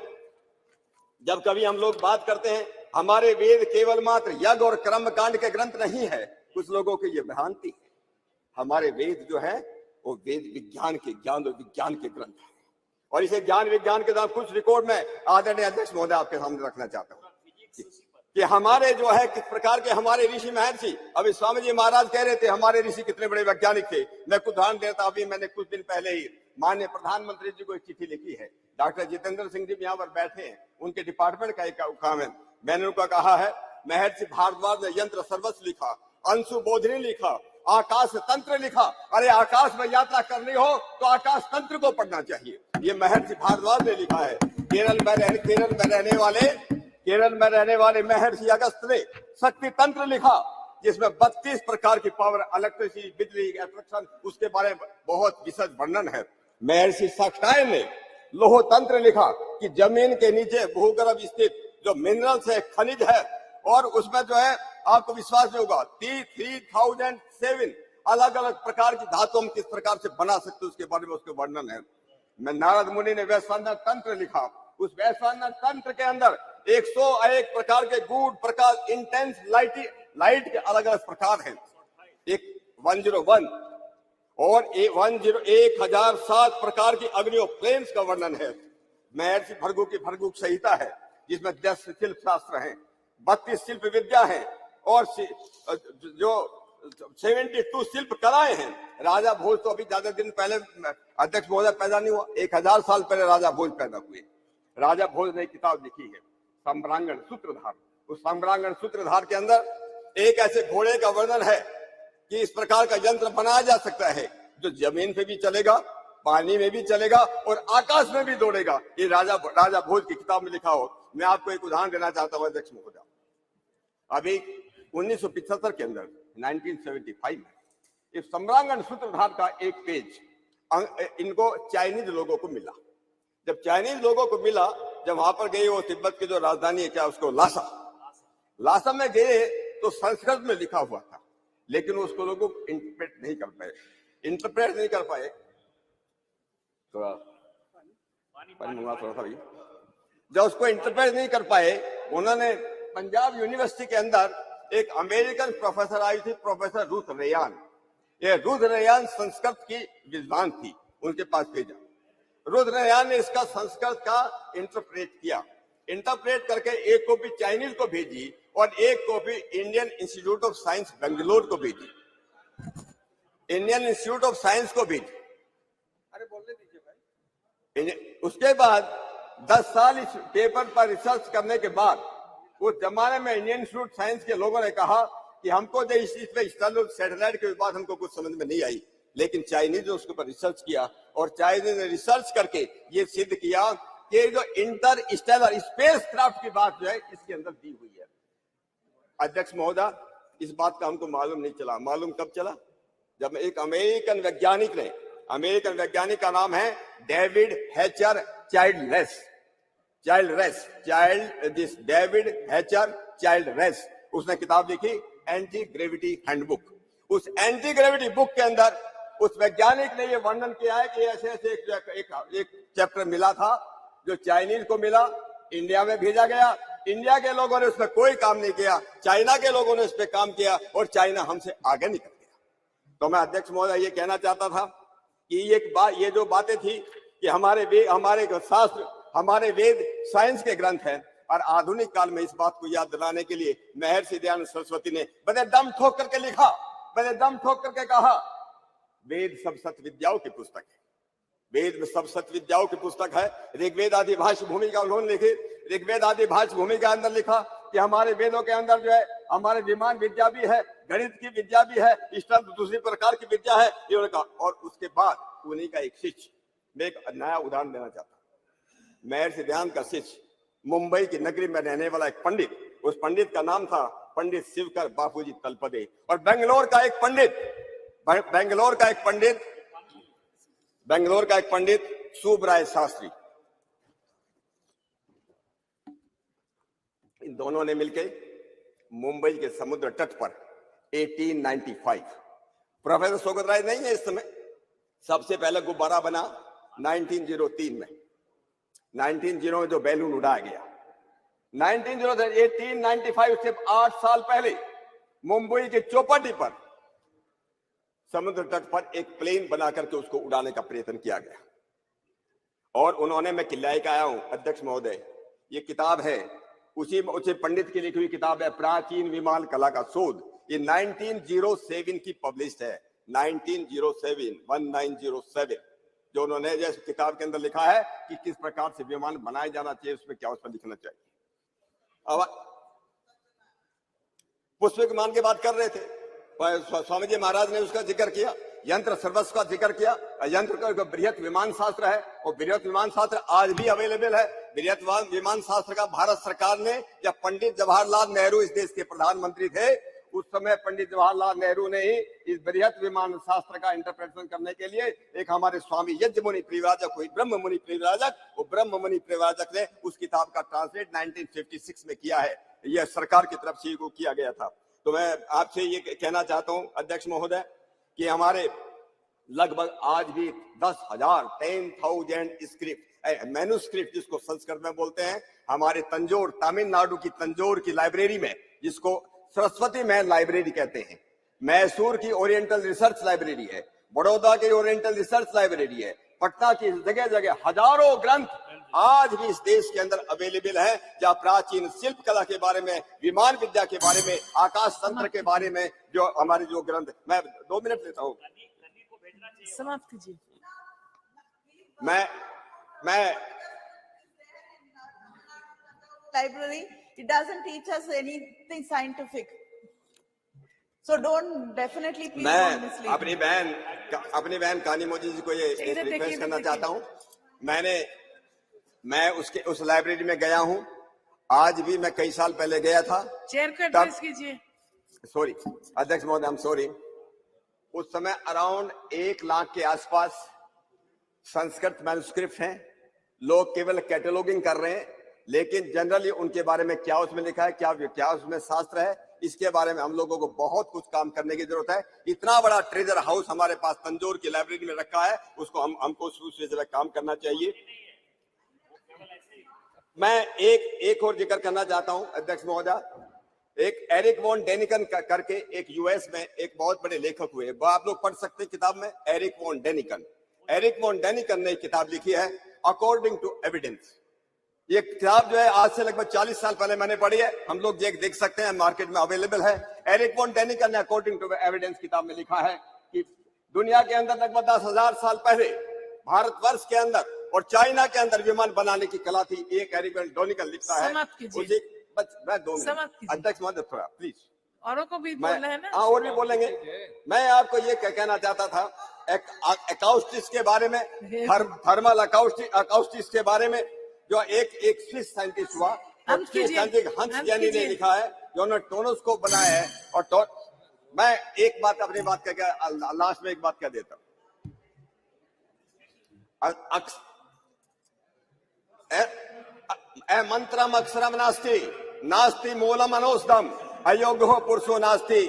जब कभी हम लोग बात करते हैं, हमारे वेद केवल मात्र यज्ञ और कर्म कांड के ग्रंथ नहीं है। कुछ लोगों की ये भ्रांति है। हमारे वेद जो है वो वेद विज्ञान के ज्ञान और विज्ञान के ग्रंथ है। और इसे ज्ञान विज्ञान के साथ कुछ रिकॉर्ड में आदरणीय अध्यक्ष महोदय आपके सामने रखना चाहता हूँ कि हमारे जो है किस प्रकार के हमारे ऋषि महर्षि, अभी स्वामी जी महाराज कह रहे थे हमारे ऋषि कितने बड़े वैज्ञानिक थे। मैं कुछ उदाहरण देता, अभी मैंने कुछ दिन पहले ही माननीय प्रधानमंत्री जी को एक चिट्ठी लिखी है। डॉक्टर जितेंद्र सिंह जी यहाँ पर बैठे हैं, उनके डिपार्टमेंट का एक काम है। मैंने उनको कहा है, महर्षि भारद्वाज ने यंत्र सर्वस्व लिखा, अंशु बोधनी लिखा, आकाश तंत्र लिखा। अरे आकाश में यात्रा करनी हो तो आकाश तंत्र को पढ़ना चाहिए, ये महर्षि भारद्वाज ने लिखा है। केरल में रहने वाले महर्षि अगस्त ने शक्ति तंत्र लिखा, जिसमें 32 प्रकार की पावर, इलेक्ट्रिसिटी, बिजली, अट्रैक्शन, उसके बारे में बहुत विशद वर्णन है। महर्षि साक्षायन ने लोह तंत्र लिखा कि जमीन के नीचे भूगर्भ स्थित जो मिनरल्स है, खनिज है, और उसमें जो है आपको विश्वास नहीं होगा 3007 अलग अलग प्रकार की धातु हम किस प्रकार से बना सकते उसके बारे में उसके वर्णन है। मैं नारद मुनि ने वैश्वानर तंत्र लिखा, उस वैश्वानर तंत्र के अंदर 101 प्रकार के गूढ़ प्रकाश, इंटेंस लाइट के अलग अलग प्रकार हैं। एक 101 और 1007 प्रकार की अग्नियों प्लेन्स का वर्णन है। महर्षि भृगु की भृगु संहिता है, जिसमें 10 शिल्प शास्त्र हैं, 32 शिल्प विद्या है और जो 72 शिल्प कलाएं हैं। राजा भोज तो अभी ज्यादा दिन पहले अध्यक्ष महोदय पैदा नहीं हुआ, 1000 साल पहले राजा भोज पैदा हुए। राजा भोज ने किताब लिखी है सम्रांगण सूत्रधार। उस सम्रांगण सूत्रधार के अंदर एक ऐसे घोड़े का वर्णन है कि इस प्रकार का यंत्र बनाया जा सकता है जो जमीन पे भी चलेगा, पानी में भी चलेगा और आकाश में भी दौड़ेगा। ये राजा भोज की किताब में लिखा हो। मैं आपको एक उदाहरण देना चाहता हूँ अध्यक्ष महोदय। अभी 1975 के अंदर 1975 में इस सम्रांगण सूत्रधार का एक पेज इनको चाइनीज लोगों को मिला। जब चाइनीज लोगों को मिला, जब वहां पर गए, वो तिब्बत की जो राजधानी है क्या उसको लासा में गए तो संस्कृत में लिखा हुआ था, लेकिन उसको लोगों इंटरप्रेट नहीं कर पाए। थोड़ा पानी मंगवा थोड़ा सा भाई। जब उसको इंटरप्रेट नहीं कर पाए, उन्होंने पंजाब यूनिवर्सिटी के अंदर एक अमेरिकन प्रोफेसर आई थी, प्रोफेसर रूथ रेयान। ये रूथ रेयान संस्कृत की विद्वान थी, उनके पास भेजा। रूथ रेयान ने इसका संस्कृत का इंटरप्रेट किया। इंटरप्रेट करके एक कॉपी चाइनीज को भेजी और एक copy Indian institute of science Bangalore को भेजी, इंडियन इंस्टीट्यूट ऑफ साइंस को भेजी। अरे बोलने दीजिए भाई। उसके बाद 10 साल इस पेपर पर रिसर्च करने के बाद उस जमाने में इंडियन इंस्टीट्यूट साइंस के लोगों ने कहा कि हमको जो इस पे सैटेलाइट के बाद हमको कुछ समझ में नहीं आई, लेकिन चाइनीज ने उसके ऊपर रिसर्च किया और चाइनीज ने रिसर्च करके ये सिद्ध किया कि जो इंटरस्टेलर स्पेस क्राफ्ट की बात जो है इसके अंदर दी हुई है। अध्यक्ष महोदय, इस बात का हमको मालूम नहीं चला। मालूम कब चला? जब एक अमेरिकन वैज्ञानिक का नाम है डेविड हैचर चाइल्डरेस, उसने किताब लिखी एंटी ग्रेविटी हैंडबुक। उस एंटी ग्रेविटी बुक के अंदर उस वैज्ञानिक ने यह वर्णन किया है कि ऐसे ऐसे एक चैप्टर मिला था जो चाइनीज को मिला, इंडिया में भेजा गया। इंडिया के लोगों ने उस पर कोई काम नहीं किया, चाइना के लोगों ने उस पर काम किया और चाइना हमसे आगे निकल गया। तो मैं अध्यक्ष महोदय ये कहना चाहता था कि ये जो बातें थी कि हमारे शास्त्र, हमारे वेद साइंस के ग्रंथ हैं, और आधुनिक काल में इस बात को याद दिलाने के लिए महर्षि दयानंद सरस्वती ने बड़े दम ठोक करके लिखा, बड़े दम ठोक करके कहा, वेद सब सत्य विद्याओं की पुस्तक है। वेद में सब सत्य विद्याओं की पुस्तक है। ऋग्वेद आदि भाष्य भूमि का उन्होंने लिखी। ऋग्वेद आदि भाष्य भूमि के अंदर लिखा कि हमारे वेदों के अंदर जो है हमारे विमान विद्या भी है, गणित की विद्या भी है, इस तरह दूसरी प्रकार की विद्या है, इन्होंने कहा। और उसके बाद उन्हीं का एक शिष्य, मैं एक नया उदाहरण देना चाहता हूँ। महर्षि दयानंद का शिष्य, मुंबई की नगरी में रहने वाला एक पंडित, उस पंडित का नाम था पंडित शिवकर बापूजी तलपदे। और बेंगलोर का एक पंडित सुब्राय शास्त्री, इन दोनों ने मिलकर मुंबई के समुद्र तट पर 1895, प्रोफेसर शौकत राय नहीं है इस समय, सबसे पहले गुब्बारा बना 1903 में, 1900 में जो बैलून उड़ाया गया 1895 से 8 साल पहले मुंबई के चौपाटी पर समुद्र तट पर एक प्लेन बना करके उसको उड़ाने का प्रयत्न किया गया। और उन्होंने, मैं किल्लाई का आया हूं अध्यक्ष महोदय, ये किताब है उसी पंडित की लिखी हुई किताब है प्राचीन विमान कला का शोध, ये 1907 की पब्लिश्ड है, 1907 जो उन्होंने जैसे किताब के अंदर लिखा है कि किस प्रकार से विमान बनाया जाना चाहिए, उसमें क्या उसमें लिखना चाहिए। अब पुष्प विमान की बात कर रहे थे, स्वामी जी महाराज ने उसका जिक्र किया, यंत्र सर्वस्व का जिक्र किया। यंत्र का बृहत विमान शास्त्र है और बृहत विमान शास्त्र आज भी अवेलेबल है। बृहत विमान शास्त्र का भारत सरकार ने, जब पंडित जवाहरलाल नेहरू इस देश के प्रधानमंत्री थे, उस समय पंडित जवाहरलाल नेहरू ने ही इस बृहत विमान शास्त्र का इंटरप्रिटेशन करने के लिए एक हमारे स्वामी यज्ञ मुनि परिव्राजक हुई, ब्रह्म मुनि परिव्राजक, वो ब्रह्म मुनि परिव्राजक ने उस किताब का ट्रांसलेट 1956 में किया है। यह सरकार की तरफ से किया गया था। तो मैं आपसे ये कहना चाहता हूं अध्यक्ष महोदय कि हमारे लगभग आज भी 10,000 स्क्रिप्ट, मैन्युस्क्रिप्ट जिसको संस्कृत में बोलते हैं, हमारे तंजौर, तमिलनाडु की तंजौर की लाइब्रेरी में, जिसको सरस्वती महल लाइब्रेरी कहते हैं, मैसूर की ओरिएंटल रिसर्च लाइब्रेरी है, बड़ौदा की ओरिएंटल रिसर्च लाइब्रेरी है, पटना की जगह जगह हजारों ग्रंथ आज भी इस देश के अंदर अवेलेबल है, जहाँ प्राचीन शिल्प कला के बारे में, विमान विद्या के बारे में, आकाश तंत्र के बारे में जो हमारे जो ग्रंथ, मैं 2 मिनट लेता हूँ, समाप्त कीजिए। मैं library, it doesn't teach us anything scientific. So don't definitely please don't mislead. अपनी बहन कानी मोदी जी को ये रिक्वेस्ट करना चाहता हूँ। मैं उस लाइब्रेरी में गया हूँ, आज भी मैं कई साल पहले गया था। चेयर को एड्रेस कीजिए। सॉरी अध्यक्ष महोदय, आई एम सॉरी। उस समय अराउंड 1 लाख के आसपास संस्कृत मैन्युस्क्रिप्ट हैं। लोग केवल कैटलॉगिंग कर रहे हैं, लेकिन जनरली उनके बारे में क्या उसमें लिखा है, क्या उसमें शास्त्र है, इसके बारे में हम लोगों को बहुत कुछ काम करने की जरूरत है। इतना बड़ा ट्रेजर हाउस हमारे पास तंजौर की लाइब्रेरी में रखा है, उसको हमको उस पे काम करना चाहिए। मैं एक और जिक्र करना चाहता हूं अध्यक्ष महोदय, एक एरिक वॉन डेनिकन करके एक यूएस में एक बहुत बड़े लेखक हुए, वो आप लोग पढ़ सकते हैं किताब में, एरिक वॉन डेनिकन ने एक किताब लिखी है अकॉर्डिंग टू एविडेंस। ये किताब जो है आज से लगभग 40 साल पहले मैंने पढ़ी है, हम लोग देख सकते हैं, मार्केट में अवेलेबल है। एरिक वॉन डेनिकन ने अकॉर्डिंग टू एविडेंस किताब में लिखा है कि दुनिया के अंदर लगभग 10,000 साल पहले भारतवर्ष के अंदर और चाइना के अंदर विमान बनाने की कला थी। एक एरिक वॉन डेनिकन लिखता है। मैं 2 मिनट अध्यक्ष महोदय, थोड़ा प्लीज, औरों को भी बोलना है ना। हाँ, और भी बोलेंगे। मैं आपको ये कहना चाहता था अकाउस्टिक्स के बारे में, थर्मल अकाउस्टिक्स के बारे में, जो एक स्विस साइंटिस्ट हुआ, हंस जैनी ने लिखा है, जो उन्होंने टोनोस्कोप बनाया है। और मैं एक बात अपनी बात का लास्ट में एक बात कह देता हूं, मंत्रम अक्षरम नास्ति मूलम अनोस्दम अयोग्यो पुरुषो नास्ति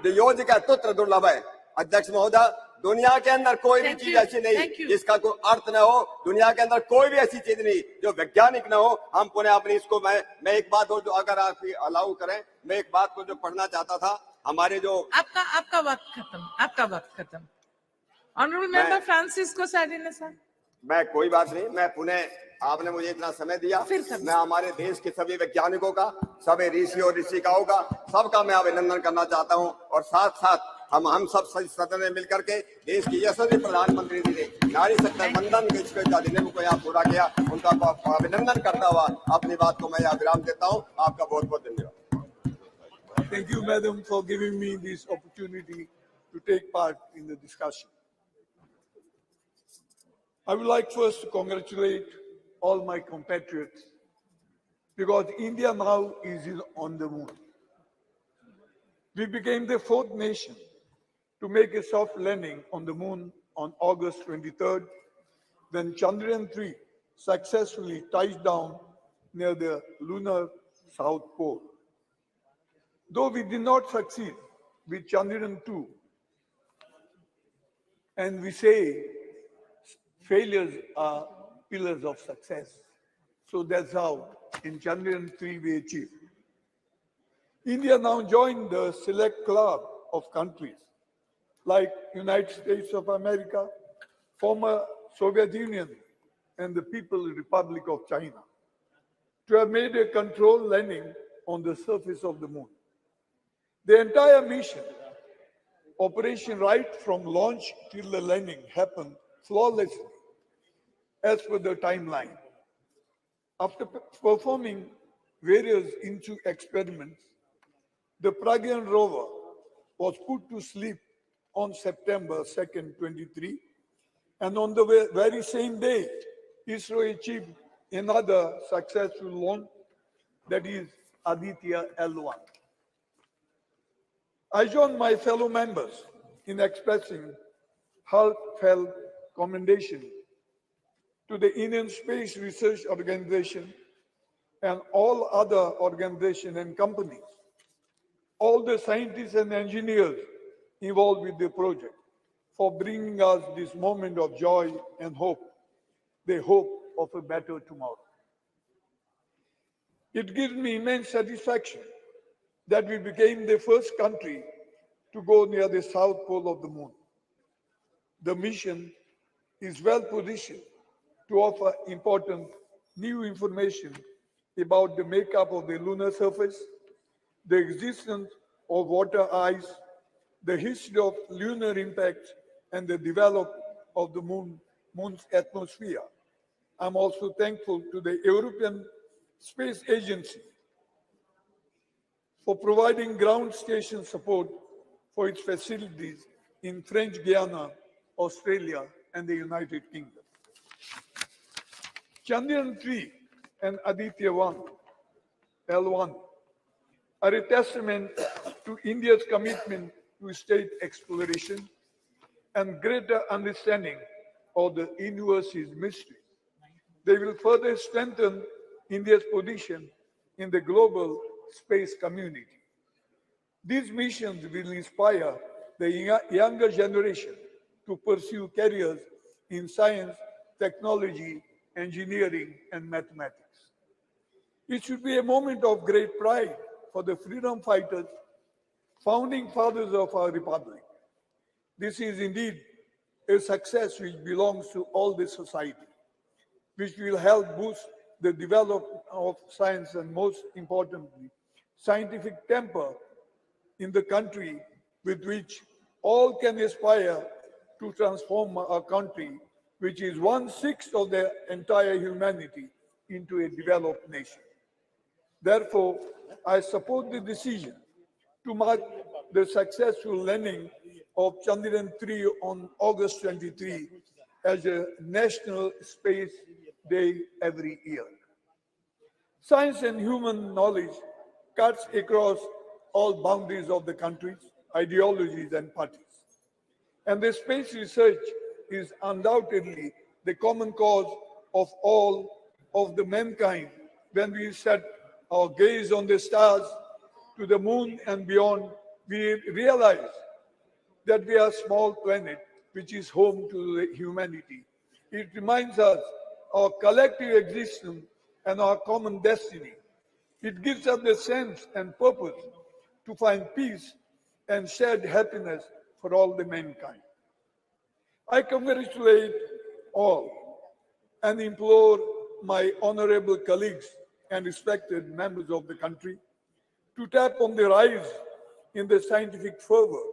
योजिका तुत्र दुर्लभ है। अध्यक्ष महोदय, दुनिया के अंदर कोई भी चीज ऐसी नहीं जिसका कोई अर्थ न हो, दुनिया के अंदर कोई भी ऐसी चीज नहीं जो वैज्ञानिक न हो। हम पुनः अपनी इसको मैं एक बात हो, जो अगर आप अलाउ करें, मैं एक बात को जो पढ़ना चाहता था, हमारे जो आपका वक्त खत्म। ऑनरेबल मेंबर फ्रांसिस्को सार्डिनो साहब। मैं कोई बात नहीं, मैं पुनः, आपने मुझे इतना समय दिया, मैं हमारे देश के सभी वैज्ञानिकों का, सभी ऋषि और ऋषिकाओं का, सबका मैं अभिनंदन करना चाहता हूं। और साथ साथ हम सब सदन में मिलकर के देश की यशस्वी प्रधानमंत्री जी ने नारी शक्ति वंदन के अधिनियम को यहाँ पूरा किया, उनका अभिनंदन करता हुआ अपनी बात को मैं यहाँ विराम देता हूँ। आपका बहुत बहुत धन्यवाद। Thank you, madam, for giving me this opportunity to take part in the discussion. I would like first to congratulate all my compatriots, because India now is on the moon. We became the fourth nation to make a soft landing on the moon on August 23rd, when Chandrayaan-3 successfully touched down near the lunar South Pole. Though we did not succeed with Chandrayaan-2, and we say failures are pillars of success. So that's how in Chandrayaan-3 we achieved. India now joined the select club of countries like United States of America, former Soviet Union, and the People's Republic of China to have made a controlled landing on the surface of the moon. The entire mission, operation right from launch till the landing, happened flawlessly as per the timeline. After performing various into experiments, the Pragyan rover was put to sleep on September 2nd, 23, and on the very same day, ISRO achieved another successful launch, that is Aditya L1. I join my fellow members in expressing heartfelt commendation to the Indian Space Research Organization and all other organizations and companies, all the scientists and engineers involved with the project for bringing us this moment of joy and hope, the hope of a better tomorrow. It gives me immense satisfaction that we became the first country to go near the south pole of the moon. The mission is well positioned to offer important new information about the makeup of the lunar surface, the existence of water ice, the history of lunar impacts, and the development of the moon's atmosphere. I'm also thankful to the European Space Agency for providing ground station support for its facilities in French Guiana, Australia, and the United Kingdom. Chandrayaan-3 and Aditya-1, L1, are a testament to India's commitment to state exploration and greater understanding of the universe's mystery. They will further strengthen India's position in the global space community. These missions will inspire the younger generation to pursue careers in science, technology, engineering, and mathematics. It should be a moment of great pride for the freedom fighters, founding fathers of our republic. This is indeed a success which belongs to all the society, which will help boost the development of science and, most importantly, scientific temper in the country, with which all can aspire to transform our country, which is 1/6 of the entire humanity, into a developed nation. Therefore, I support the decision to mark the successful landing of Chandrayaan-3 on August 23 as a National Space Day every year. Science and human knowledge cuts across all boundaries of the countries, ideologies, and parties. And the space research is undoubtedly the common cause of all of the mankind when we set our gaze on the stars, to the moon and beyond. We realize that we are a small planet which is home to the humanity. It reminds us our collective existence and our common destiny. It gives us the sense and purpose to find peace and shared happiness for all the mankind. I congratulate all and implore my honorable colleagues and respected members of the country to tap on the rise in the scientific fervor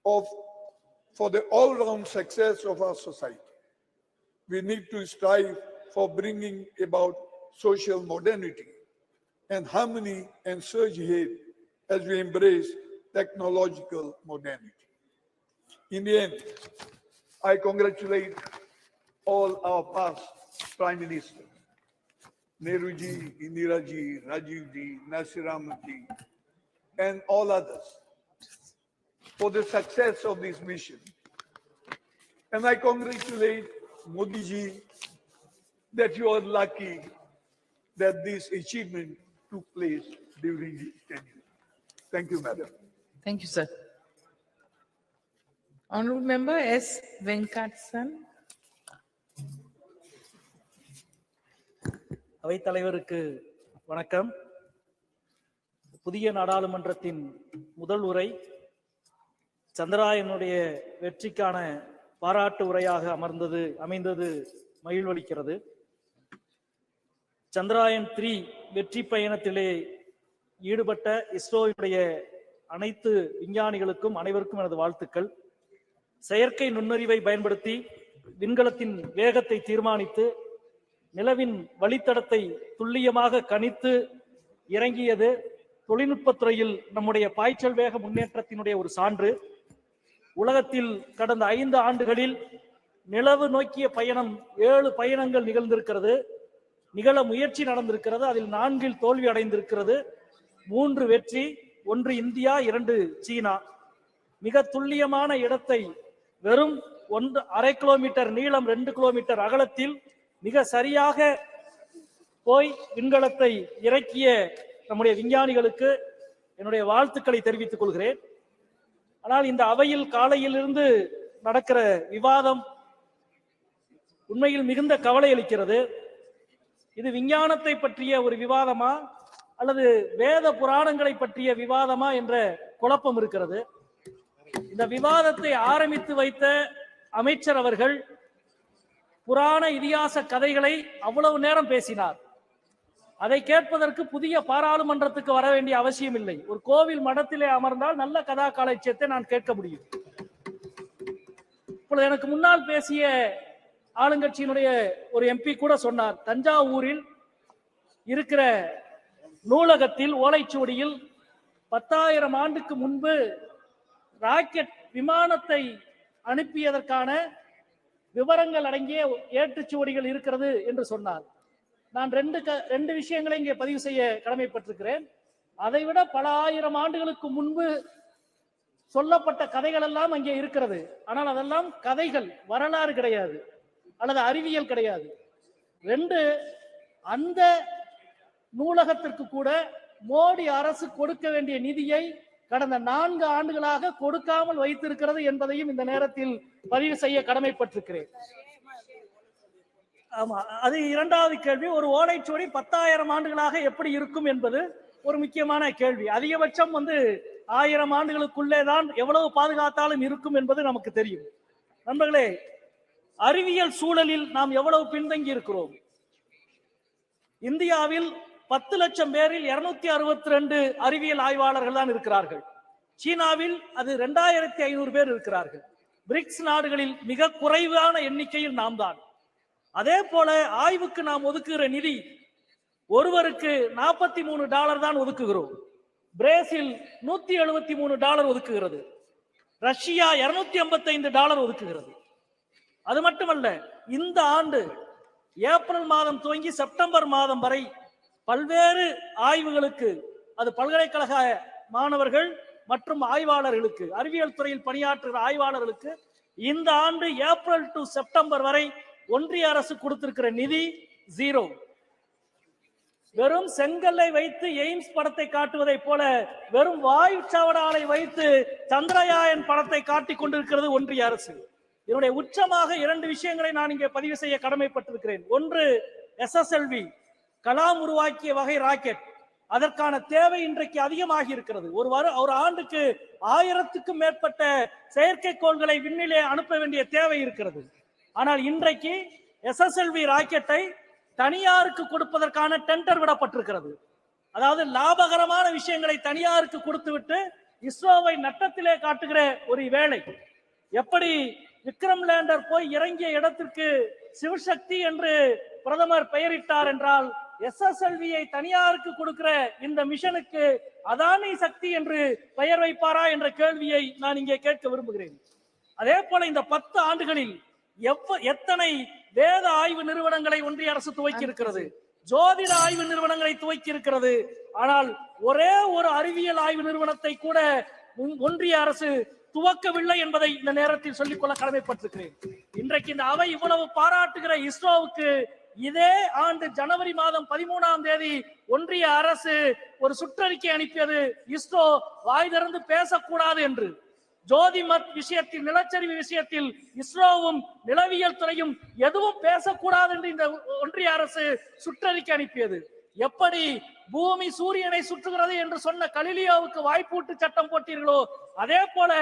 for the all-round success of our society. We need to strive for bringing about social modernity and harmony and surge ahead as we embrace technological modernity. In the end, I congratulate all our past Prime Ministers, Nehru ji, Indira ji, Rajiv ji, Nasir Ahmed ji, and all others for the success of this mission. And I congratulate Modi ji that you are lucky that this achievement took place during his tenure. Thank you, Madam. Thank you, sir. Honorable Member S. Venkatsan. அவைத்தலைவருக்கு வணக்கம். புதிய நாடாளுமன்றத்தின் முதல் உரை சந்திராயனுடைய வெற்றிக்கான பாராட்டு உரையாக அமைந்தது மகிழ்வளிக்கிறது. சந்திராயன் 3 வெற்றி பயணத்திலே ஈடுபட்ட இஸ்ரோவுடைய அனைத்து விஞ்ஞானிகளுக்கும் அனைவருக்கும் எனது வாழ்த்துக்கள். செயற்கை நுண்ணறிவை பயன்படுத்தி விண்கலத்தின் வேகத்தை தீர்மானித்து நிலவின் வழித்தடத்தை துல்லியமாக கணித்து இறங்கியது தொழில்நுட்பத்துறையில் நம்முடைய பாய்ச்சல் வேக முன்னேற்றத்தினுடைய ஒரு சான்று. உலகத்தில் கடந்த 5 ஆண்டுகளில் நிலவு நோக்கிய பயணம் 7 பயணங்கள் நிகழ்ந்திருக்கிறது. நிகழ முயற்சி நடந்திருக்கிறது. அதில் 4 தோல்வி அடைந்திருக்கிறது. 3 வெற்றி, 1 இந்தியா, 2 சீனா. மிக துல்லியமான இடத்தை வெறும் 1.5 கிலோமீட்டர் நீளம், 2 கிலோமீட்டர் அகலத்தில் மிக சரியாக போய் விண்கலத்தை இறக்கிய நம்முடைய விஞ்ஞானிகளுக்கு என்னுடைய வாழ்த்துக்களை தெரிவித்துக் கொள்கிறேன். ஆனால் இந்த அவையில் காலையிலிருந்து நடக்கிற விவாதம் உண்மையில் மிகுந்த கவலை அளிக்கிறது. இது விஞ்ஞானத்தை பற்றிய ஒரு விவாதமா அல்லது வேத புராணங்களை பற்றிய விவாதமா என்ற குழப்பம் இருக்கிறது. இந்த விவாதத்தை ஆரம்பித்து வைத்த அமைச்சர் அவர்கள் புராண இதிகாச கதைகளை அவ்வளவு நேரம் பேசினார். அதை கேட்பதற்கு புதிய பாராளுமன்றத்துக்கு வர வேண்டிய அவசியம் இல்லை. ஒரு கோவில் மடத்திலே அமர்ந்தால் நல்ல கதா காலட்சியத்தை நான் கேட்க முடியும். இப்பொழுது எனக்கு முன்னால் பேசிய ஆளுங்கட்சியினுடைய ஒரு எம்பி கூட சொன்னார், தஞ்சாவூரில் இருக்கிற நூலகத்தில் ஓலைச்சுவடியில் 10,000 ஆண்டுக்கு முன்பு ராக்கெட் விமானத்தை அனுப்பியதற்கான விவரங்கள் அடங்கிய ஏட்டுச்சுவடிகள் இருக்கிறது என்று சொன்னார். நான் ரெண்டு விஷயங்களை இங்கே பதிவு செய்ய கடமைப்பட்டிருக்கிறேன். அதைவிட பல 1000 ஆண்டுகளுக்கு முன்பு சொல்லப்பட்ட கதைகள் எல்லாம் அங்கே இருக்கிறது. ஆனால் அதெல்லாம் கதைகள், வரலாறு கிடையாது அல்லது அறிவியல் கிடையாது. 2, அந்த நூலகத்திற்கு கூட மோடி அரசு கொடுக்க வேண்டிய நிதியை கடந்த 4 ஆண்டுகளாக கொடுக்காமல் வைத்திருக்கிறது என்பதையும் இந்த நேரத்தில் பதிவு செய்ய கடமைப்பட்டிருக்கிறேன். ஆமா, அது 2வது கேள்வி. ஒரு ஓலைச்சுவடி 10,000 ஆண்டுகளாக எப்படி இருக்கும் என்பது ஒரு முக்கியமான கேள்வி. அதிகபட்சம் 1000 ஆண்டுகளுக்குள்ளே தான் எவ்வளவு பாதுகாத்தாலும் இருக்கும் என்பது நமக்கு தெரியும். நண்பர்களே, அறிவியல் சூழலில் நாம் எவ்வளவு பின்தங்கி இருக்கிறோம். இந்தியாவில் 10 லட்சம் பேரில் 262 அறிவியல் ஆய்வாளர்கள் தான் இருக்கிறார்கள். சீனாவில் அது 2500 பேர் இருக்கிறார்கள். பிரிக்ஸ் நாடுகளில் மிக குறைவான எண்ணிக்கையில் நாம் தான். அதே போல ஆய்வுக்கு நாம் ஒதுக்குகிற நிதி ஒருவருக்கு $43 தான் ஒதுக்குகிறோம். பிரேசில் $173 ஒதுக்குகிறது. ரஷ்யா $255 ஒதுக்குகிறது. அது மட்டுமல்ல, இந்த ஆண்டு ஏப்ரல் மாதம் துவங்கி செப்டம்பர் மாதம் வரை பல்வேறு ஆய்வுகளுக்கு, அது பல்கலைக்கழக மாணவர்கள் மற்றும் ஆய்வாளர்களுக்கு, அறிவியல் துறையில் பணியாற்றுகிற ஆய்வாளர்களுக்கு இந்த ஆண்டு ஏப்ரல் டு செப்டம்பர் வரை ஒன்றிய அரசு கொடுத்திருக்கிற நிதி 0. வெறும் செங்கல்லை வைத்து எய்ம்ஸ் படத்தை காட்டுவதை போல வெறும் வாயு சாவடாலை வைத்து சந்திரயான் படத்தை காட்டிக் கொண்டிருக்கிறது ஒன்றிய அரசு. இதனுடைய உச்சமாக 2 விஷயங்களை நான் இங்கே பதிவு செய்ய கடமைப்பட்டிருக்கிறேன். ஒன்று, SSLV கலாம் உருவாக்கிய வகை ராக்கெட். அதற்கான தேவை இன்றைக்கு அதிகமாகி இருக்கிறது. ஒரு ஆண்டுக்கு 1000க்கும் மேற்பட்ட செயற்கைக்கோள்களை விண்ணிலே அனுப்ப வேண்டிய தேவை இருக்கிறது. ஆனால் இன்றைக்கு SSLV ராக்கெட்டை தனியாருக்கு கொடுப்பதற்கான டெண்டர் விடப்பட்டிருக்கிறது. அதாவது லாபகரமான விஷயங்களை தனியாருக்கு கொடுத்துவிட்டு இஸ்ரோவை நட்டத்திலே காட்டுகிற ஒரு வேலை. எப்படி விக்ரம் லேண்டர் போய் இறங்கிய இடத்திற்கு சிவசக்தி என்று பிரதமர் பெயரிட்டார் என்றால், SSLV-யை தனியாருக்கு கொடுக்கிற இந்த மிஷனுக்கு அதானி சக்தி என்று பெயர் வைப்பாரா என்ற கேள்வியை நான் இங்கே கேட்க விரும்புகிறேன். அதே போல இந்த 10 ஆண்டுகளில் எத்தனை வேத ஆய்வு நிறுவனங்களை ஒன்றிய அரசு துவக்கி இருக்கிறது, ஜோதிட ஆய்வு நிறுவனங்களை துவக்கி இருக்கிறது. ஆனால் ஒரே ஒரு அறிவியல் ஆய்வு நிறுவனத்தை கூட ஒன்றிய அரசு துவக்கவில்லை என்பதை இந்த நேரத்தில் சொல்லிக்கொள்ள கடமைப்பட்டிருக்கிறேன். இன்றைக்கு இந்த அவை இவ்வளவு பாராட்டுகிற இஸ்ரோவுக்கு இதே ஆண்டு ஜனவரி மாதம் 13ஆம் தேதி ஒன்றிய அரசு ஒரு சுற்றறிக்கை அனுப்பியது, இஸ்ரோ வாய் திறந்து பேசக்கூடாது என்று. ஜோதிமத் விஷயத்தில், நிலச்சரிவு விஷயத்தில் இஸ்ரோவும் நிலவியல் துறையும் எதுவும் பேசக்கூடாது என்று இந்த ஒன்றிய அரசு சுற்றறிக்கை அனுப்பியது. எப்படி பூமி சூரியனை சுற்றுகிறது என்று சொன்ன கலிலியோவுக்கு வாய்ப்பூட்டு சட்டம் போட்டீர்களோ அதே போல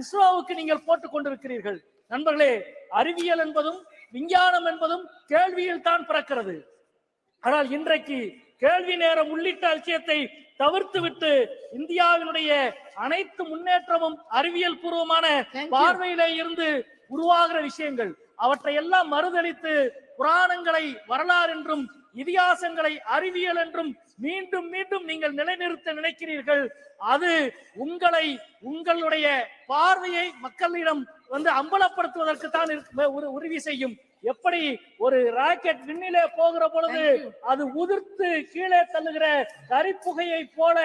இஸ்ரோவுக்கு நீங்கள் போட்டுக் கொண்டிருக்கிறீர்கள். நண்பர்களே, அறிவியல் என்பதும் விஞ்ஞானம் என்பதும் கேள்வியில் தான் பிறக்கிறது. ஆனால் இன்றைக்கு கேள்வி நேரம் உள்ளிட்ட விஷயத்தை தவிர்த்துவிட்டு இந்தியாவினுடைய அனைத்து முன்னேற்றமும் அறிவியல் பூர்வமான பார்வையிலே இருந்து உருவாகிற விஷயங்கள், அவற்றை எல்லாம் மறுதளித்து புராணங்களை வரலாறு என்றும் இதிகாசங்களை அறிவியல் என்றும் மீண்டும் மீண்டும் நீங்கள் நிலைநிறுத்த நினைக்கிறீர்கள். அது உங்களுடைய பார்வையை மக்களிடம் அம்பலப்படுத்துவதற்கு தான் உறுதி செய்யும். எப்படி ஒரு ராக்கெட் விண்ணிலே போகிற பொழுது அது உதிர்த்து கீழே தள்ளுகிற கரிப்புகையை போல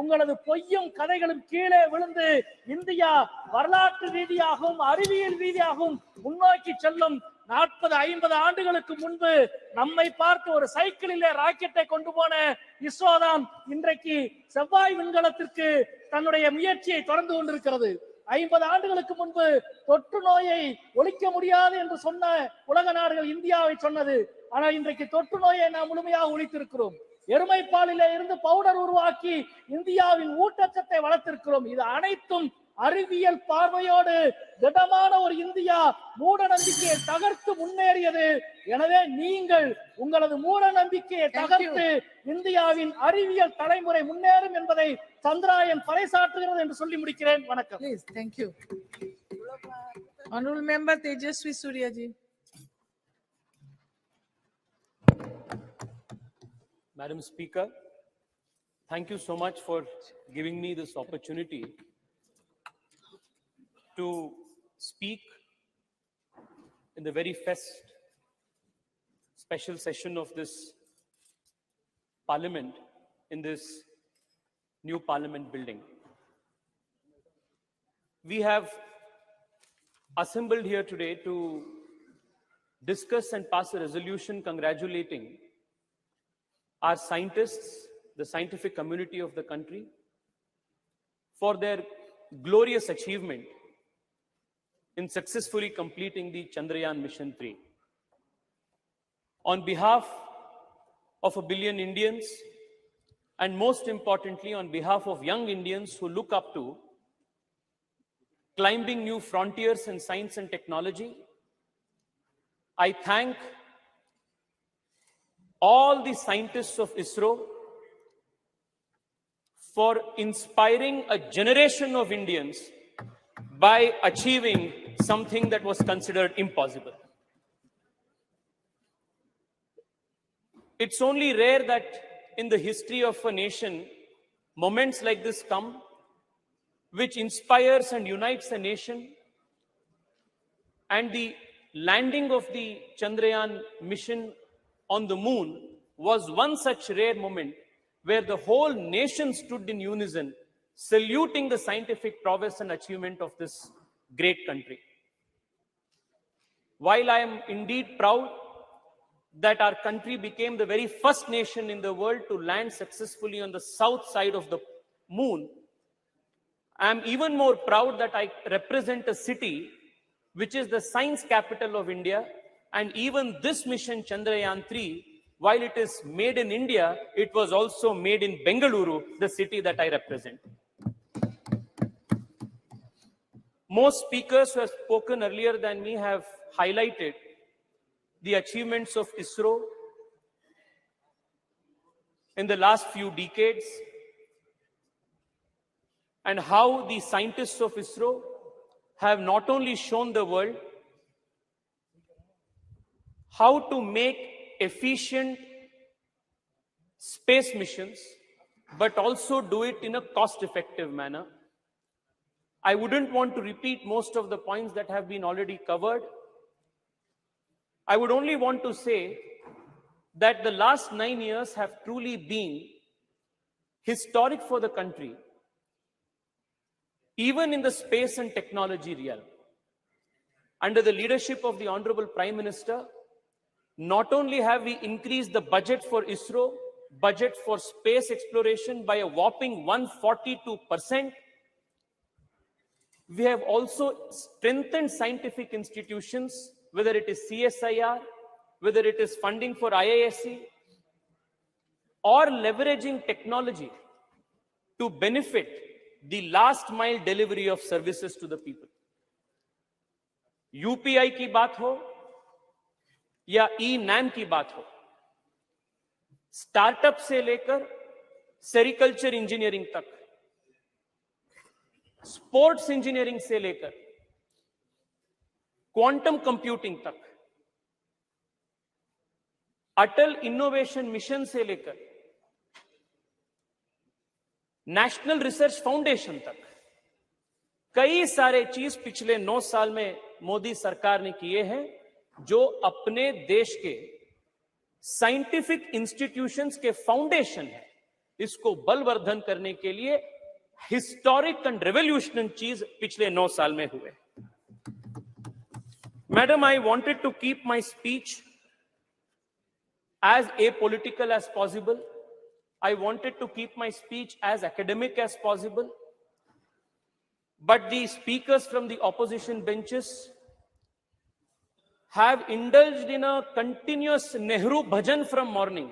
உங்களது பொய்யும் கதைகளும் கீழே விழுந்து இந்தியா வரலாற்று ரீதியாகவும் அறிவியல் ரீதியாகவும் முன்னோக்கி செல்லும். 40-50 ஆண்டுகளுக்கு முன்பு நம்மை பார்த்து ஒரு சைக்கிளிலே ராக்கெட்டை கொண்டு போன இஸ்ரோ தான் இன்றைக்கு செவ்வாய் விண்கலத்திற்கு தன்னுடைய முயற்சியை தொடர்ந்து கொண்டிருக்கிறது. 50 ஆண்டுகளுக்கு முன்பு தொற்று நோயை ஒழிக்க முடியாது என்று சொன்ன உலக நாடுகள் இந்தியாவை சொன்னது. ஆனால் இன்றைக்கு தொற்று நோயை நாம் முழுமையாக ஒழித்திருக்கிறோம். எருமைப்பாலிலே இருந்து பவுடர் உருவாக்கி இந்தியாவின் ஊட்டச்சத்தை வளர்த்திருக்கிறோம். இது அனைத்தும் அறிவியல் பார்வையோடு திடமான ஒரு இந்தியா மூட நம்பிக்கையை தகர்த்து முன்னேறியது. எனவே நீங்கள் உங்களது மூட நம்பிக்கையை தகர்த்து இந்தியாவின் அறிவியல் தலைமுறை முன்னேறும் என்பதை சந்திராயன் பறைசாற்றுகிறது என்று சொல்லி முடிக்கிறேன். வணக்கம். Please, thank you. Honorable Member Tejaswi Surya ji. Madam Speaker, thank you so much for giving me this opportunity to speak in the very first special session of this parliament in this new parliament building. We have assembled here today to discuss and pass a resolution congratulating our scientists, the scientific community of the country, for their glorious achievement in successfully completing the Chandrayaan Mission 3. On behalf of 1 billion Indians, and most importantly, on behalf of young Indians who look up to climbing new frontiers in science and technology, I thank all the scientists of ISRO for inspiring a generation of Indians by achieving something that was considered impossible. It's only rare that in the history of a nation, moments like this come, which inspires and unites a nation. And the landing of the Chandrayaan mission on the moon was one such rare moment where the whole nation stood in unison, saluting the scientific prowess and achievement of this great country. While I am indeed proud that our country became the very first nation in the world to land successfully on the south side of the moon, I am even more proud that I represent a city which is the science capital of India, and even this mission Chandrayaan 3, while it is made in India, it was also made in Bengaluru, the city that I represent. Most speakers who have spoken earlier than me have highlighted the achievements of ISRO in the last few decades and how the scientists of ISRO have not only shown the world how to make efficient space missions, but also do it in a cost-effective manner. I wouldn't want to repeat most of the points that have been already covered. I would only want to say that the last 9 years have truly been historic for the country, even in the space and technology realm. Under the leadership of the Honorable Prime Minister, not only have we increased the budget for ISRO, budget for space exploration by a whopping 142%, we have also strengthened scientific institutions, whether it is CSIR, whether it is funding for IISc, or leveraging technology to benefit the last mile delivery of services to the people. UPI की बात हो या ई-नैम की बात हो, startup से लेकर sericulture engineering तक, स्पोर्ट्स इंजीनियरिंग से लेकर क्वांटम कंप्यूटिंग तक, अटल इनोवेशन मिशन से लेकर नेशनल रिसर्च फाउंडेशन तक कई सारे चीज पिछले 9 साल में मोदी सरकार ने किए हैं, जो अपने देश के साइंटिफिक इंस्टीट्यूशंस के फाउंडेशन है, इसको बलवर्धन करने के लिए हिस्टोरिक एंड रेवोल्यूशनरी चीज पिछले 9 साल में हुए. Madam, I wanted to keep my speech as apolitical as possible. I wanted to keep my speech as academic as possible. But the speakers from the opposition benches have indulged in a continuous Nehru bhajan from morning,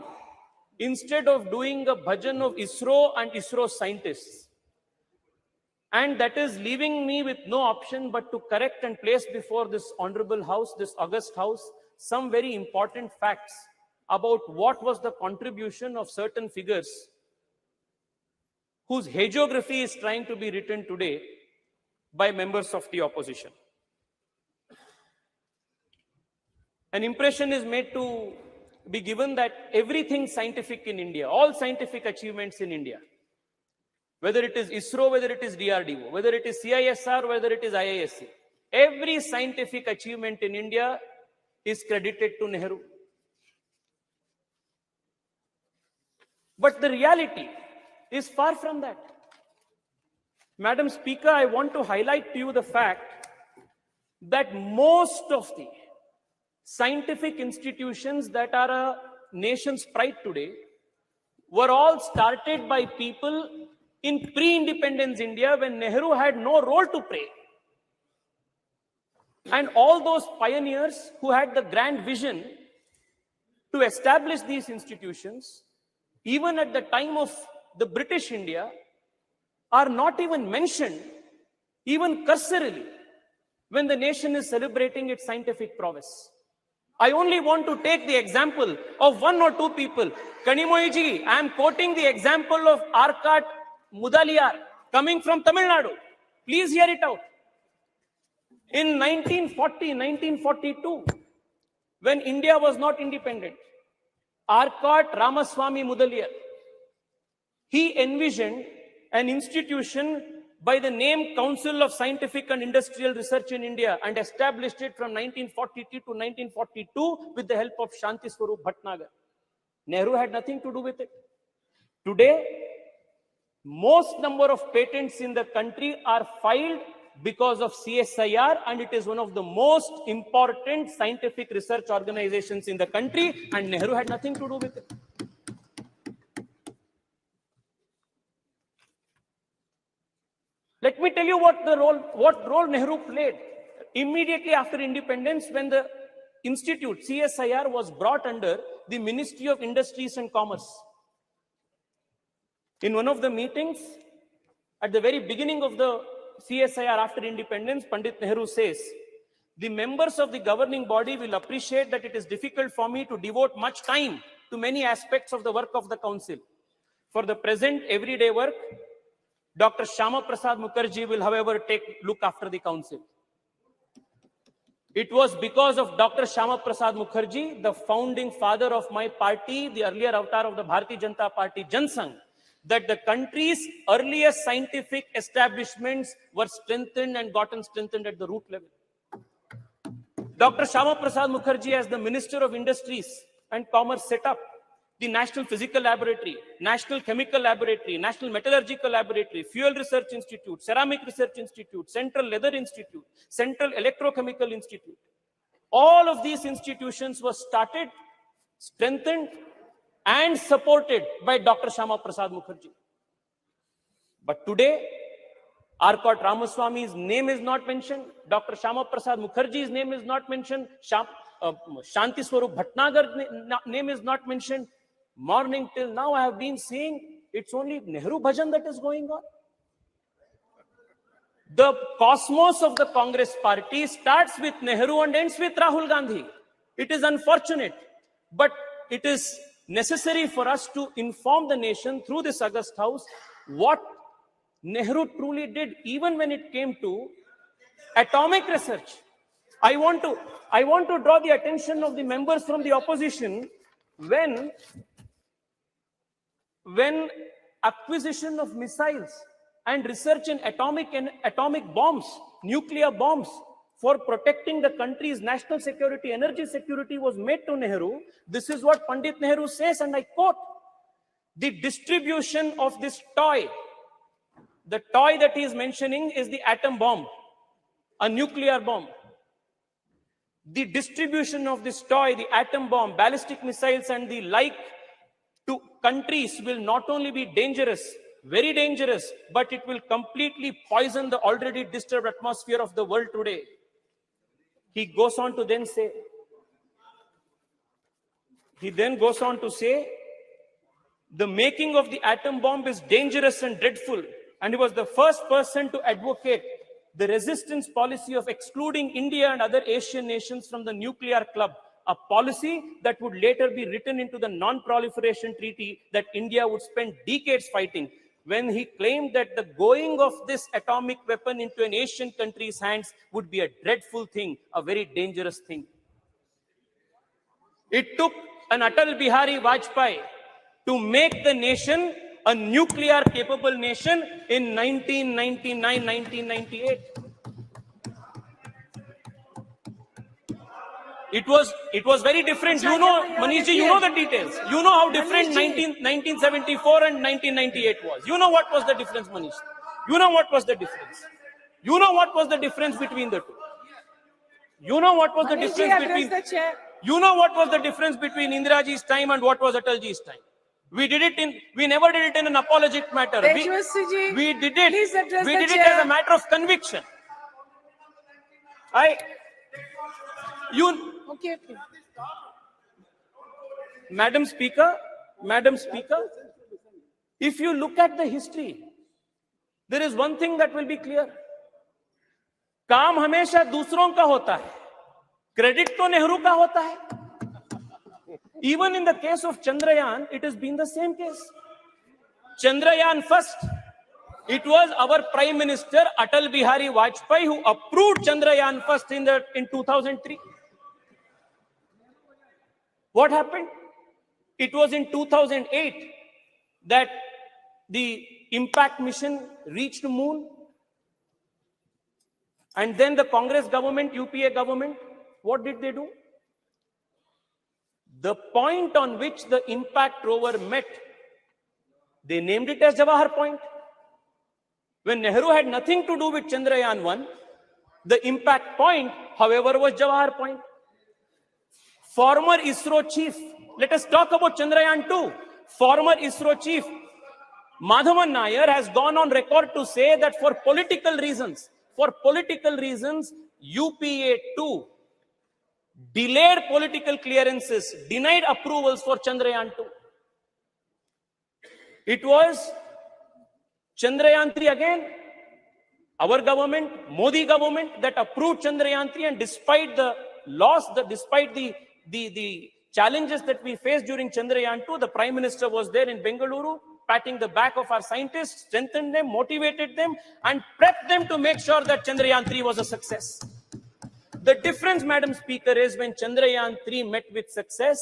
instead of doing a bhajan of ISRO and ISRO scientists. And that is leaving me with no option but to correct and place before this honorable house, this august house, some very important facts about what was the contribution of certain figures whose hagiography is trying to be written today by members of the opposition. An impression is made to be given that everything scientific in India, all scientific achievements in India, whether it is ISRO, whether it is DRDO, whether it is CISR, whether it is IISc, every scientific achievement in India is credited to Nehru. But the reality is far from that. Madam Speaker, I want to highlight to you the fact that most of the scientific institutions that are a nation's pride today were all started by people in pre-independence India when Nehru had no role to play. And all those pioneers who had the grand vision to establish these institutions, even at the time of the British India, are not even mentioned, even cursorily, when the nation is celebrating its scientific prowess. I only want to take the example of one or two people. Kanimoyiji, I am quoting the example of Arcot Mudaliar, coming from Tamil Nadu. Please hear it out. In 1940, 1942, when India was not independent, Arcot Ramaswamy Mudaliar, he envisioned an institution by the name Council of Scientific and Industrial Research in India and established it from 1942 to 1942 with the help of Shanti Swarup Bhatnagar. Nehru had nothing to do with it. Today, most number of patents in the country are filed because of CSIR, and it is one of the most important scientific research organizations in the country, and Nehru had nothing to do with it. Let me tell you what role Nehru played. Immediately after independence, when the institute, CSIR, was brought under the Ministry of Industries and Commerce. In one of the meetings, at the very beginning of the CSIR after independence, Pandit Nehru says, the members of the governing body will appreciate that it is difficult for me to devote much time to many aspects of the work of the council. For the present everyday work, Dr. Shama Prasad Mukherjee will, however, look after the council. It was because of Dr. Shama Prasad Mukherjee, the founding father of my party, the earlier avatar of the Bharatiya Janata Party, Jan Sangh, that the country's earliest scientific establishments were strengthened and gotten strengthened at the root level. Dr. Shama Prasad Mukherjee, as the Minister of Industries, and Commerce set up the National Physical Laboratory, National Chemical Laboratory, National Metallurgical Laboratory, Fuel Research Institute, Ceramic Research Institute, Central Leather Institute, Central Electrochemical Institute. All of these institutions were started, strengthened, and supported by Dr. Shyama Prasad Mukherjee. But today, Arcot Ramaswamy's name is not mentioned. Dr. Shyama Prasad Mukherjee's name is not mentioned. Shanti Swarup Bhatnagar's name is not mentioned. Morning till now, I have been saying it's only Nehru Bhajan that is going on. The cosmos of the Congress party starts with Nehru and ends with Rahul Gandhi. It is unfortunate, but it is necessary for us to inform the nation through this August House what Nehru truly did, even when it came to atomic research. I want to draw the attention of the members from the opposition when acquisition of missiles and research in atomic bombs, nuclear bombs, for protecting the country's national security, energy security was made to Nehru. This is what Pandit Nehru says, and I quote, the distribution of this toy, the toy that he is mentioning is the atom bomb, a nuclear bomb. The distribution of this toy, the atom bomb, ballistic missiles and the like to countries will not only be dangerous, very dangerous, but it will completely poison the already disturbed atmosphere of the world today. He goes on to then say, the making of the atom bomb is dangerous and dreadful. And he was the first person to advocate the resistance policy of excluding India and other Asian nations from the nuclear club, a policy that would later be written into the non-proliferation treaty that India would spend decades fighting, when he claimed that the going of this atomic weapon into an Asian country's hands would be a dreadful thing, a very dangerous thing. It took an Atal Bihari Vajpayee to make the nation a nuclear capable nation in 1999, 1998. It was very different. You know, Manishji, you know the details. You know how different 1974 and 1998 was. You know what was the difference, Manish? You know what was the difference. You know what was the difference between the two. You know what was the difference between. You know what was the difference between Indiraji's time and what was Atalji's time. We never did it in an apologetic matter. We did it as a matter of conviction. Okay. Madam Speaker, if you look at the history, there is one thing that will be clear. काम हमेशा दूसरों का होता है, credit तो नेहरू का होता है. Even in the case of Chandrayaan, it has been the same case. Chandrayaan first, it was our Prime Minister Atal Bihari Vajpayee who approved Chandrayaan first in 2003. What happened? It was in 2008 that the impact mission reached the moon. And then the Congress government, UPA government, what did they do? The point on which the impact rover met, they named it as Jawahar Point. When Nehru had nothing to do with Chandrayaan 1, the impact point, however, was Jawahar Point. Former ISRO chief, let us talk about Chandrayaan 2. Former ISRO chief Madhavan Nair has gone on record to say that for political reasons, UPA-2 delayed political clearances, denied approvals for Chandrayaan 2. It was Chandrayaan 3 again, our government, Modi government, that approved Chandrayaan 3, and despite the loss, despite the challenges that we faced during Chandrayaan 2, the Prime Minister was there in Bengaluru, patting the back of our scientists, strengthened them, motivated them, and prepped them to make sure that Chandrayaan 3 was a success. The difference, Madam Speaker, is when Chandrayaan 3 met with success,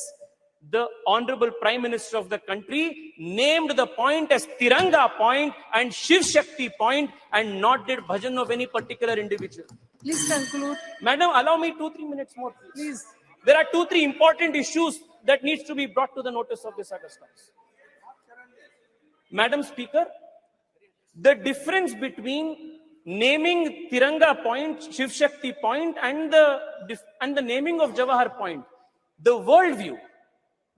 the Honorable Prime Minister of the country named the point as Tiranga Point and Shiv Shakti Point and not did bhajan of any particular individual. Please conclude. Madam, allow me 2-3 minutes more, please. Please. There are 2-3 important issues that needs to be brought to the notice of this August House. Madam Speaker, the difference between naming Tiranga Point, Shiv Shakti Point, and the naming of Jawahar Point, the worldview,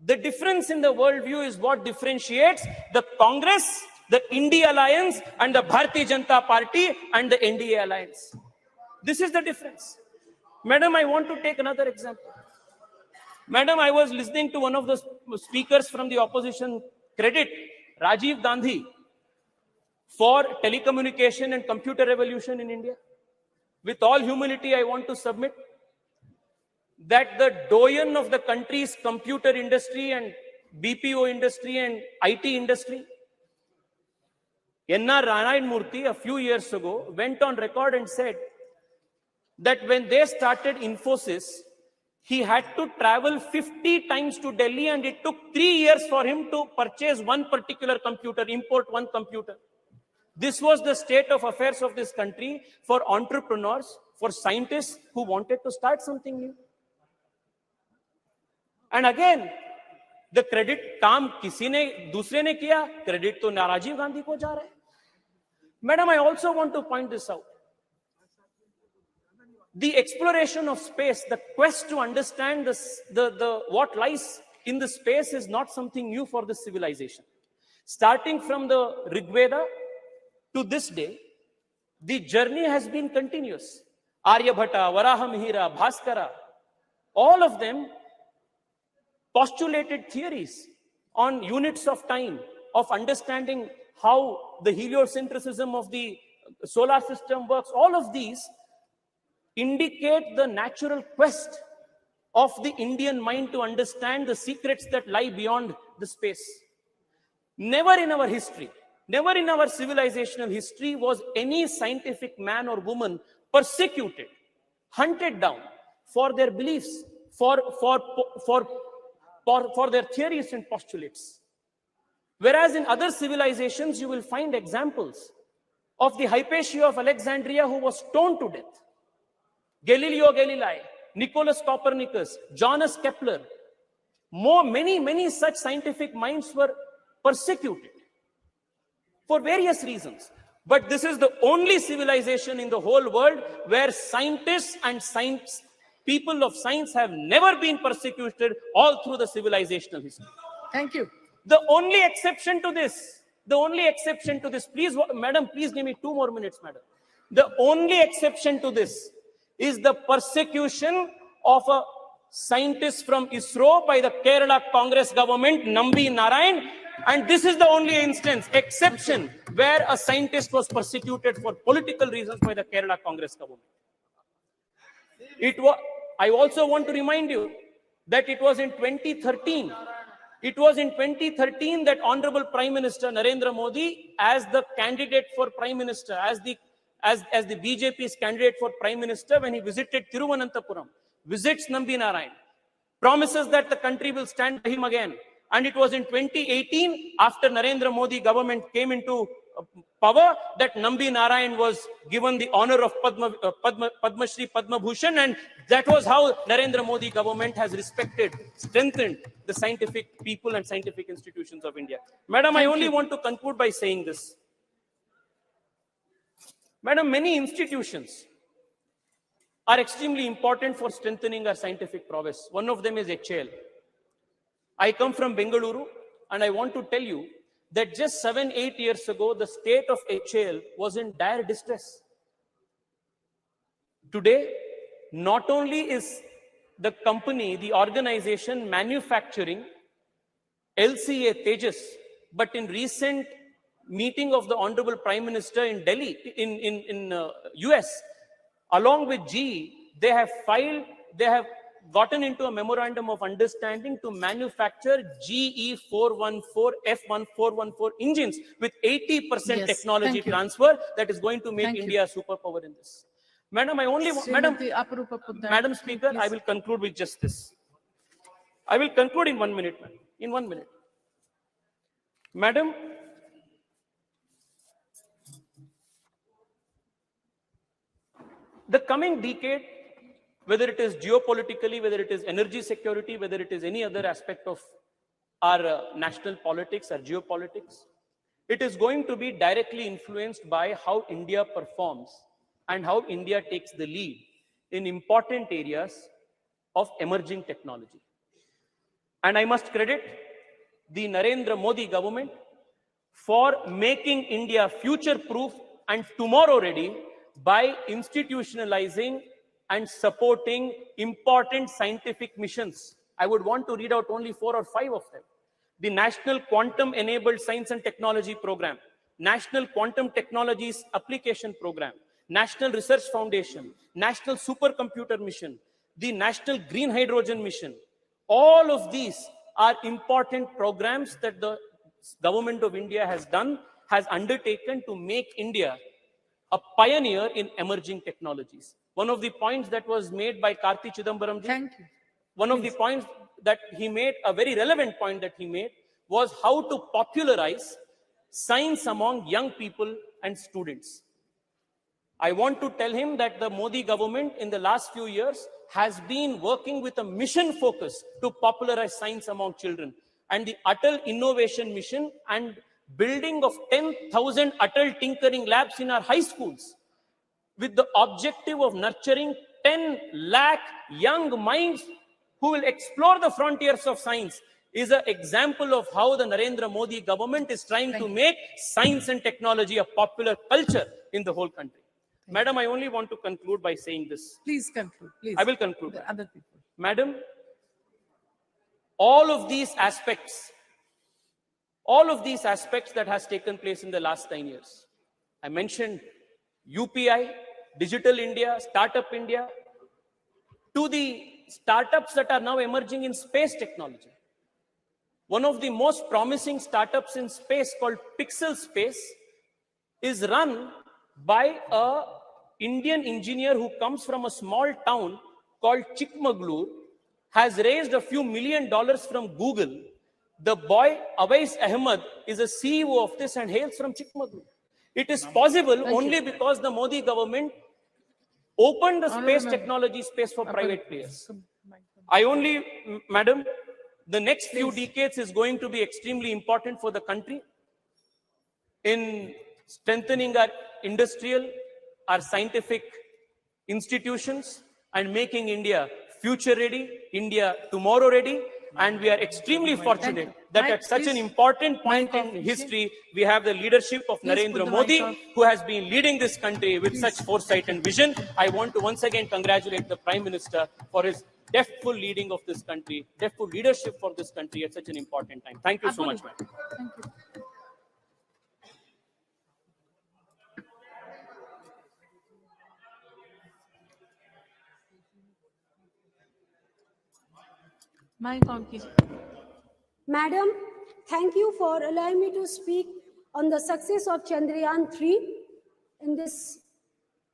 the difference in the worldview is what differentiates the Congress, the India Alliance, and the Bharatiya Janata Party and the NDA Alliance. This is the difference. Madam, I want to take another example. Madam, I was listening to one of the speakers from the opposition credit Rajiv Gandhi for telecommunication and computer revolution in India. With all humility, I want to submit that the doyen of the country's computer industry and BPO industry and IT industry, N.R. Narayan Murthy, a few years ago, went on record and said that when they started Infosys, he had to travel 50 times to Delhi and it took 3 years for him to purchase one particular computer, import one computer. This was the state of affairs of this country for entrepreneurs, for scientists who wanted to start something new. And again, the credit काम किसी ने दूसरे ने किया, credit तो राजीव गांधी को जा रहा है. Madam, I also want to point this out. The exploration of space, the quest to understand what lies in the space is not something new for this civilization. Starting from the Rig Veda to this day, the journey has been continuous. Aryabhata, Varahamihira, Bhaskara, all of them postulated theories on units of time, of understanding how the heliocentrism of the solar system works. All of these indicate the natural quest of the Indian mind to understand the secrets that lie beyond the space. Never in our history, never in our civilizational history was any scientific man or woman persecuted, hunted down for their beliefs, for their theories and postulates. Whereas in other civilizations, you will find examples of the Hypatia of Alexandria who was stoned to death. Galileo Galilei, Nicholas Copernicus, Johannes Kepler, many such scientific minds were persecuted for various reasons. But this is the only civilization in the whole world where scientists and people of science have never been persecuted all through the civilizational history. Thank you. The only exception to this, please, madam, please give me 2 more minutes, madam. The only exception to this is the persecution of a scientist from ISRO by the Kerala Congress government, Nambi Narayan. And this is the only exception where a scientist was persecuted for political reasons by the Kerala Congress government. I also want to remind you that it was in 2013. It was in 2013 that Honorable Prime Minister Narendra Modi, as the candidate for Prime Minister, as the BJP's candidate for Prime Minister, when he visited Thiruvananthapuram, visits Nambi Narayan, promises that the country will stand by him again. And it was in 2018, after Narendra Modi government came into power, that Nambi Narayan was given the honor of Padma Shri Padma Bhushan, and that was how Narendra Modi government has respected, strengthened the scientific people and scientific institutions of India. Madam, I only want to conclude by saying this. Madam, many institutions are extremely important for strengthening our scientific prowess. One of them is HAL. I come from Bengaluru, and I want to tell you that just 7-8 years ago, the state of HAL was in dire distress. Today, not only is the company, the organization manufacturing LCA Tejas, but in recent meeting of the Honorable Prime Minister in Delhi, in US, along with GE, they have gotten into a memorandum of understanding to manufacture GE 414 F1414 engines with 80% technology transfer that is going to make India a superpower in this. Madam, Madam Speaker, I will conclude with just this. I will conclude in 1 minute, madam. In 1 minute. Madam, the coming decade whether it is geopolitically, whether it is energy security, whether it is any other aspect of our national politics or geopolitics, it is going to be directly influenced by how India performs and how India takes the lead in important areas of emerging technology. And I must credit the Narendra Modi government for making India future-proof and tomorrow-ready by institutionalizing and supporting important scientific missions. I would want to read out only 4 or 5 of them. The National Quantum Enabled Science and Technology Program, National Quantum Technologies Application Program, National Research Foundation, National Supercomputer Mission, the National Green Hydrogen Mission. All of these are important programs that the government of India has undertaken to make India a pioneer in emerging technologies. One of the points that was made by Karti Chidambaram ji, one of the points that he made, a very relevant point that he made, was how to popularize science among young people and students. I want to tell him that the Modi government in the last few years has been working with a mission focus to popularize science among children. And the Atal Innovation Mission and building of 10,000 Atal Tinkering Labs in our high schools with the objective of nurturing 10 lakh young minds who will explore the frontiers of science is an example of how the Narendra Modi government is trying to make science and technology a popular culture in the whole country. Madam, I only want to conclude by saying this. Please conclude. Please. I will conclude. The other people. Madam, all of these aspects that has taken place in the last 9 years. I mentioned UPI, Digital India, Startup India, to the startups that are now emerging in space technology. One of the most promising startups in space called Pixel Space is run by an Indian engineer who comes from a small town called Chikmagalur, has raised a few $1 million from Google. The boy, Awais Ahmed, is a CEO of this and hails from Chikmagalur. It is possible only because the Modi government opened the space technology space for private players. Madam, the next few decades is going to be extremely important for the country in strengthening our industrial, our scientific institutions and making India future ready, India tomorrow ready. And we are extremely fortunate that at such an important point in history, we have the leadership of Narendra Modi, who has been leading this country with such foresight and vision. I want to once again congratulate the Prime Minister for his deftful leading of this country, deftful leadership for this country at such an important time. Thank you so much, ma'am. Thank you. Mic on, please. Madam, thank you for allowing me to speak on the success of Chandrayaan-3 in this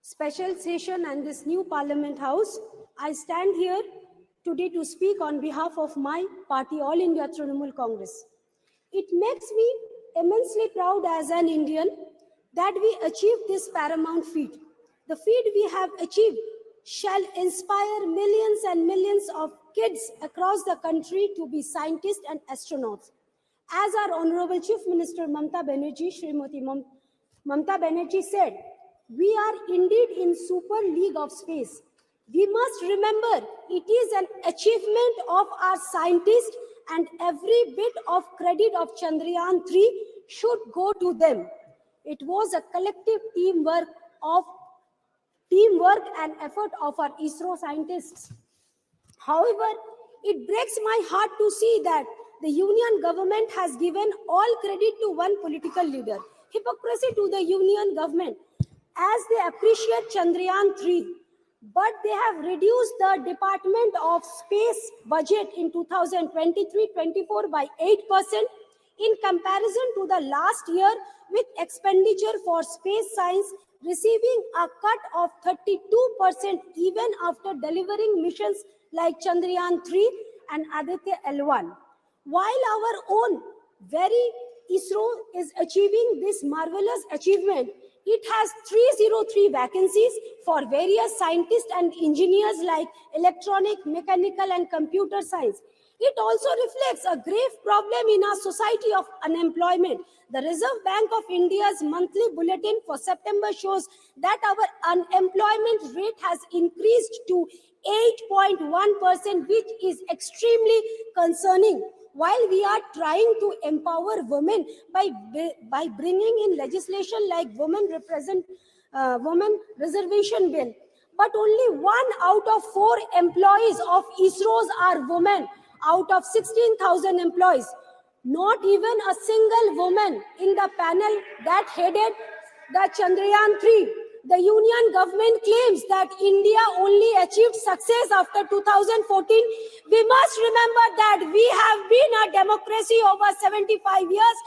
special session and this new Parliament House. I stand here today to speak on behalf of my party, All India Trinamool Congress. It makes me immensely proud as an Indian that we achieved this paramount feat. The feat we have achieved shall inspire millions and millions of kids across the country to be scientists and astronauts. As our Honorable Chief Minister Mamata Banerjee, Srimati Mamata Banerjee said, we are indeed in super league of space. We must remember it is an achievement of our scientists and every bit of credit of Chandrayaan-3 should go to them. It was a collective teamwork and effort of our ISRO scientists. However, it breaks my heart to see that the union government has given all credit to one political leader. Hypocrisy to the union government as they appreciate Chandrayaan-3, but they have reduced the Department of Space budget in 2023-24 by 8% in comparison to the last year, with expenditure for space science receiving a cut of 32% even after delivering missions like Chandrayaan-3 and Aditya L1. While our own very ISRO is achieving this marvelous achievement, It has 303 vacancies for various scientists and engineers like electronic, mechanical, and computer science. It also reflects a grave problem in our society of unemployment. The Reserve Bank of India's monthly bulletin for September shows that our unemployment rate has increased to 8.1%, which is extremely concerning. While we are trying to empower women by bringing in legislation like women reservation bill, but only 1 out of 4 employees of ISROs are women out of 16,000 employees. Not even a single woman in the panel that headed the Chandrayaan 3. The union government claims that India only achieved success after 2014. We must remember that we have been a democracy over 75 years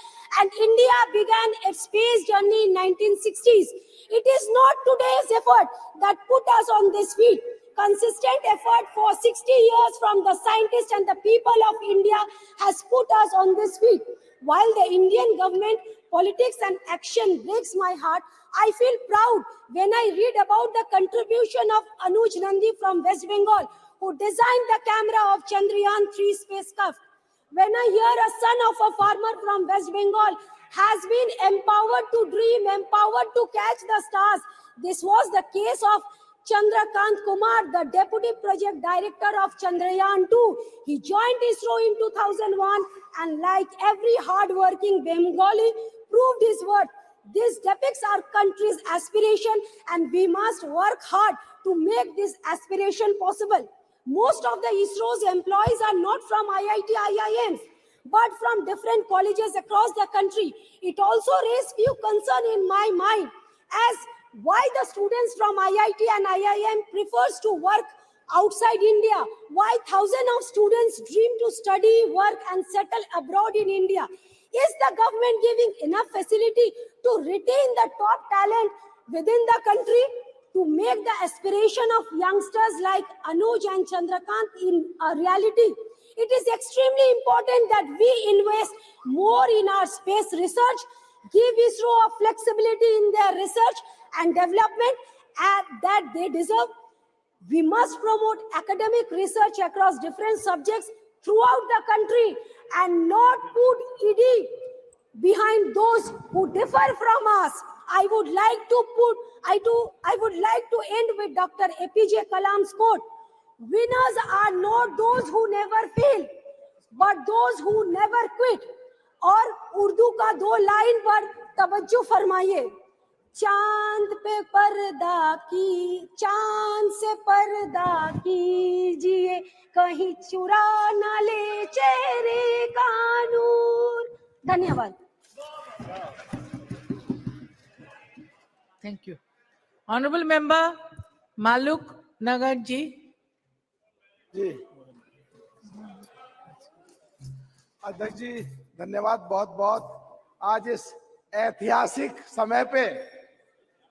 and India began its space journey in 1960s. It is not today's effort that put us on this feet. Consistent effort for 60 years from the scientists and the people of India has put us on this feet. While the Indian government politics and action breaks my heart, I feel proud when I read about the contribution of Anuj Nandi from West Bengal, who designed the camera of Chandrayaan 3 spacecraft. When I hear a son of a farmer from West Bengal has been empowered to dream, empowered to catch the stars, this was the case of Chandrakant Kumar, the Deputy Project Director of Chandrayaan 2. He joined ISRO in 2001 and like every hard-working Bengali, proved his worth. This depicts our country's aspiration and we must work hard to make this aspiration possible. Most of the ISRO's employees are not from IIT, IIMs, but from different colleges across the country. It also raised few concerns in my mind as why the students from IIT and IIM prefers to work outside India, why thousands of students dream to study, work and settle abroad in India. Is the government giving enough facility to retain the top talent within the country to make the aspiration of youngsters like Anuj and Chandrakant in a reality? It is extremely important that we invest more in our space research, give ISRO a flexibility in their research and development that they deserve. We must promote academic research across different subjects throughout the country and not put ED behind those who differ from us. I would like to end with Dr. APJ Kalam's quote. Winners are not those who never fail, but those who never quit. और उर्दू का 2 line पर तवज्जो फरमाइए. चांद पे पर्दा की, चांद से पर्दा कीजिए, कहीं चुरा ना ले चेहरे का नूर. धन्यवाद. Thank you. Honorable Member Maluk Nagar ji. जी अध्यक्ष जी धन्यवाद बहुत बहुत. आज इस ऐतिहासिक समय पे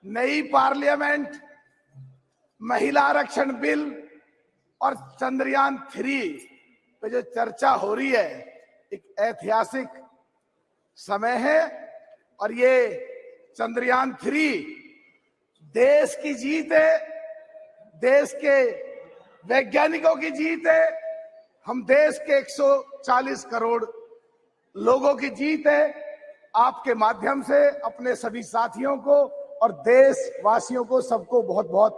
नई पार्लियामेंट, महिला आरक्षण बिल और चंद्रयान 3 पे जो चर्चा हो रही है, एक ऐतिहासिक समय है. और ये चंद्रयान 3 देश की जीत है, देश के वैज्ञानिकों की जीत है, हम देश के 140 करोड़ लोगों की जीत है. आपके माध्यम से अपने सभी साथियों को और देशवासियों को सबको बहुत बहुत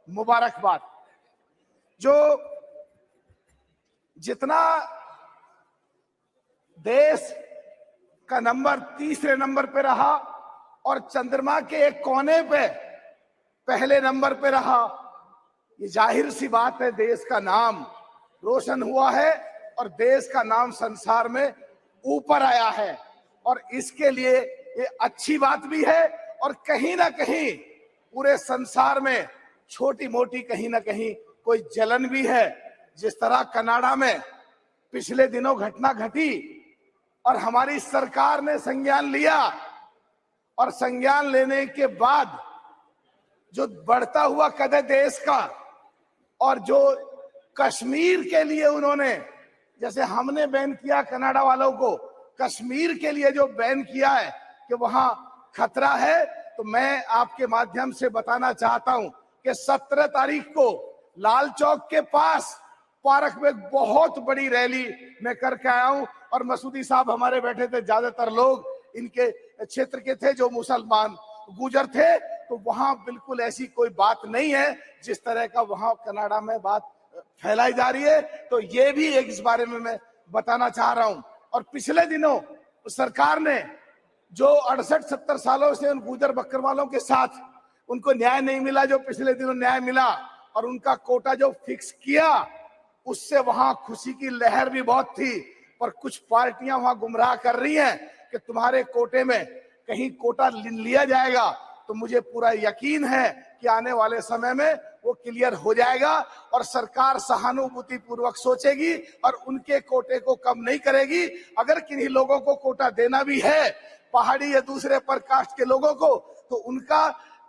मुबारकबाद. जो जितना देश का नंबर तीसरे नंबर पे रहा और चंद्रमा के एक कोने पे पहले नंबर पे रहा, ये जाहिर सी बात है देश का नाम रोशन हुआ है और देश का नाम संसार में ऊपर आया है. और इसके लिए ये अच्छी बात भी है और कहीं ना कहीं पूरे संसार में छोटी मोटी कहीं ना कहीं कोई जलन भी है. जिस तरह कनाडा में पिछले दिनों घटना घटी और हमारी सरकार ने संज्ञान लिया और संज्ञान लेने के बाद जो बढ़ता हुआ कद है देश का, और जो कश्मीर के लिए उन्होंने, जैसे हमने बैन किया कनाडा वालों को, कश्मीर के लिए जो बैन किया है कि वहां खतरा है, तो मैं आपके माध्यम से बताना चाहता हूं कि 17 तारीख को लाल चौक के पास पार्क में एक बहुत बड़ी रैली मैं करके आया हूं, और मसूदी साहब हमारे बैठे थे, ज्यादातर लोग इनके क्षेत्र के थे जो मुसलमान गुजर थे, तो वहां बिल्कुल ऐसी कोई बात नहीं है जिस तरह का वहां कनाडा में बात फैलाई जा रही है। तो ये भी एक इस बारे में मैं बताना चाह रहा हूं। और पिछले दिनों सरकार ने जो 68-70 सालों से उन गुजर बकरवालों के साथ उनको न्याय नहीं मिला, जो पिछले दिनों न्याय मिला और उनका कोटा जो फिक्स किया, उससे वहां खुशी की लहर भी बहुत थी। पर कुछ पार्टियां वहां गुमराह कर रही हैं कि तुम्हारे कोटे में कहीं कोटा लिया जाएगा। तो मुझे पूरा यकीन है कि आने वाले समय में वो क्लियर हो जाएगा और सरकार सहानुभूति पूर्वक सोचेगी और उनके कोटे को कम नहीं करेगी। अगर किन्हीं लोगों को कोटा देना भी है, पहाड़ी या दूसरे पर कास्ट के लोगों को, तो उनका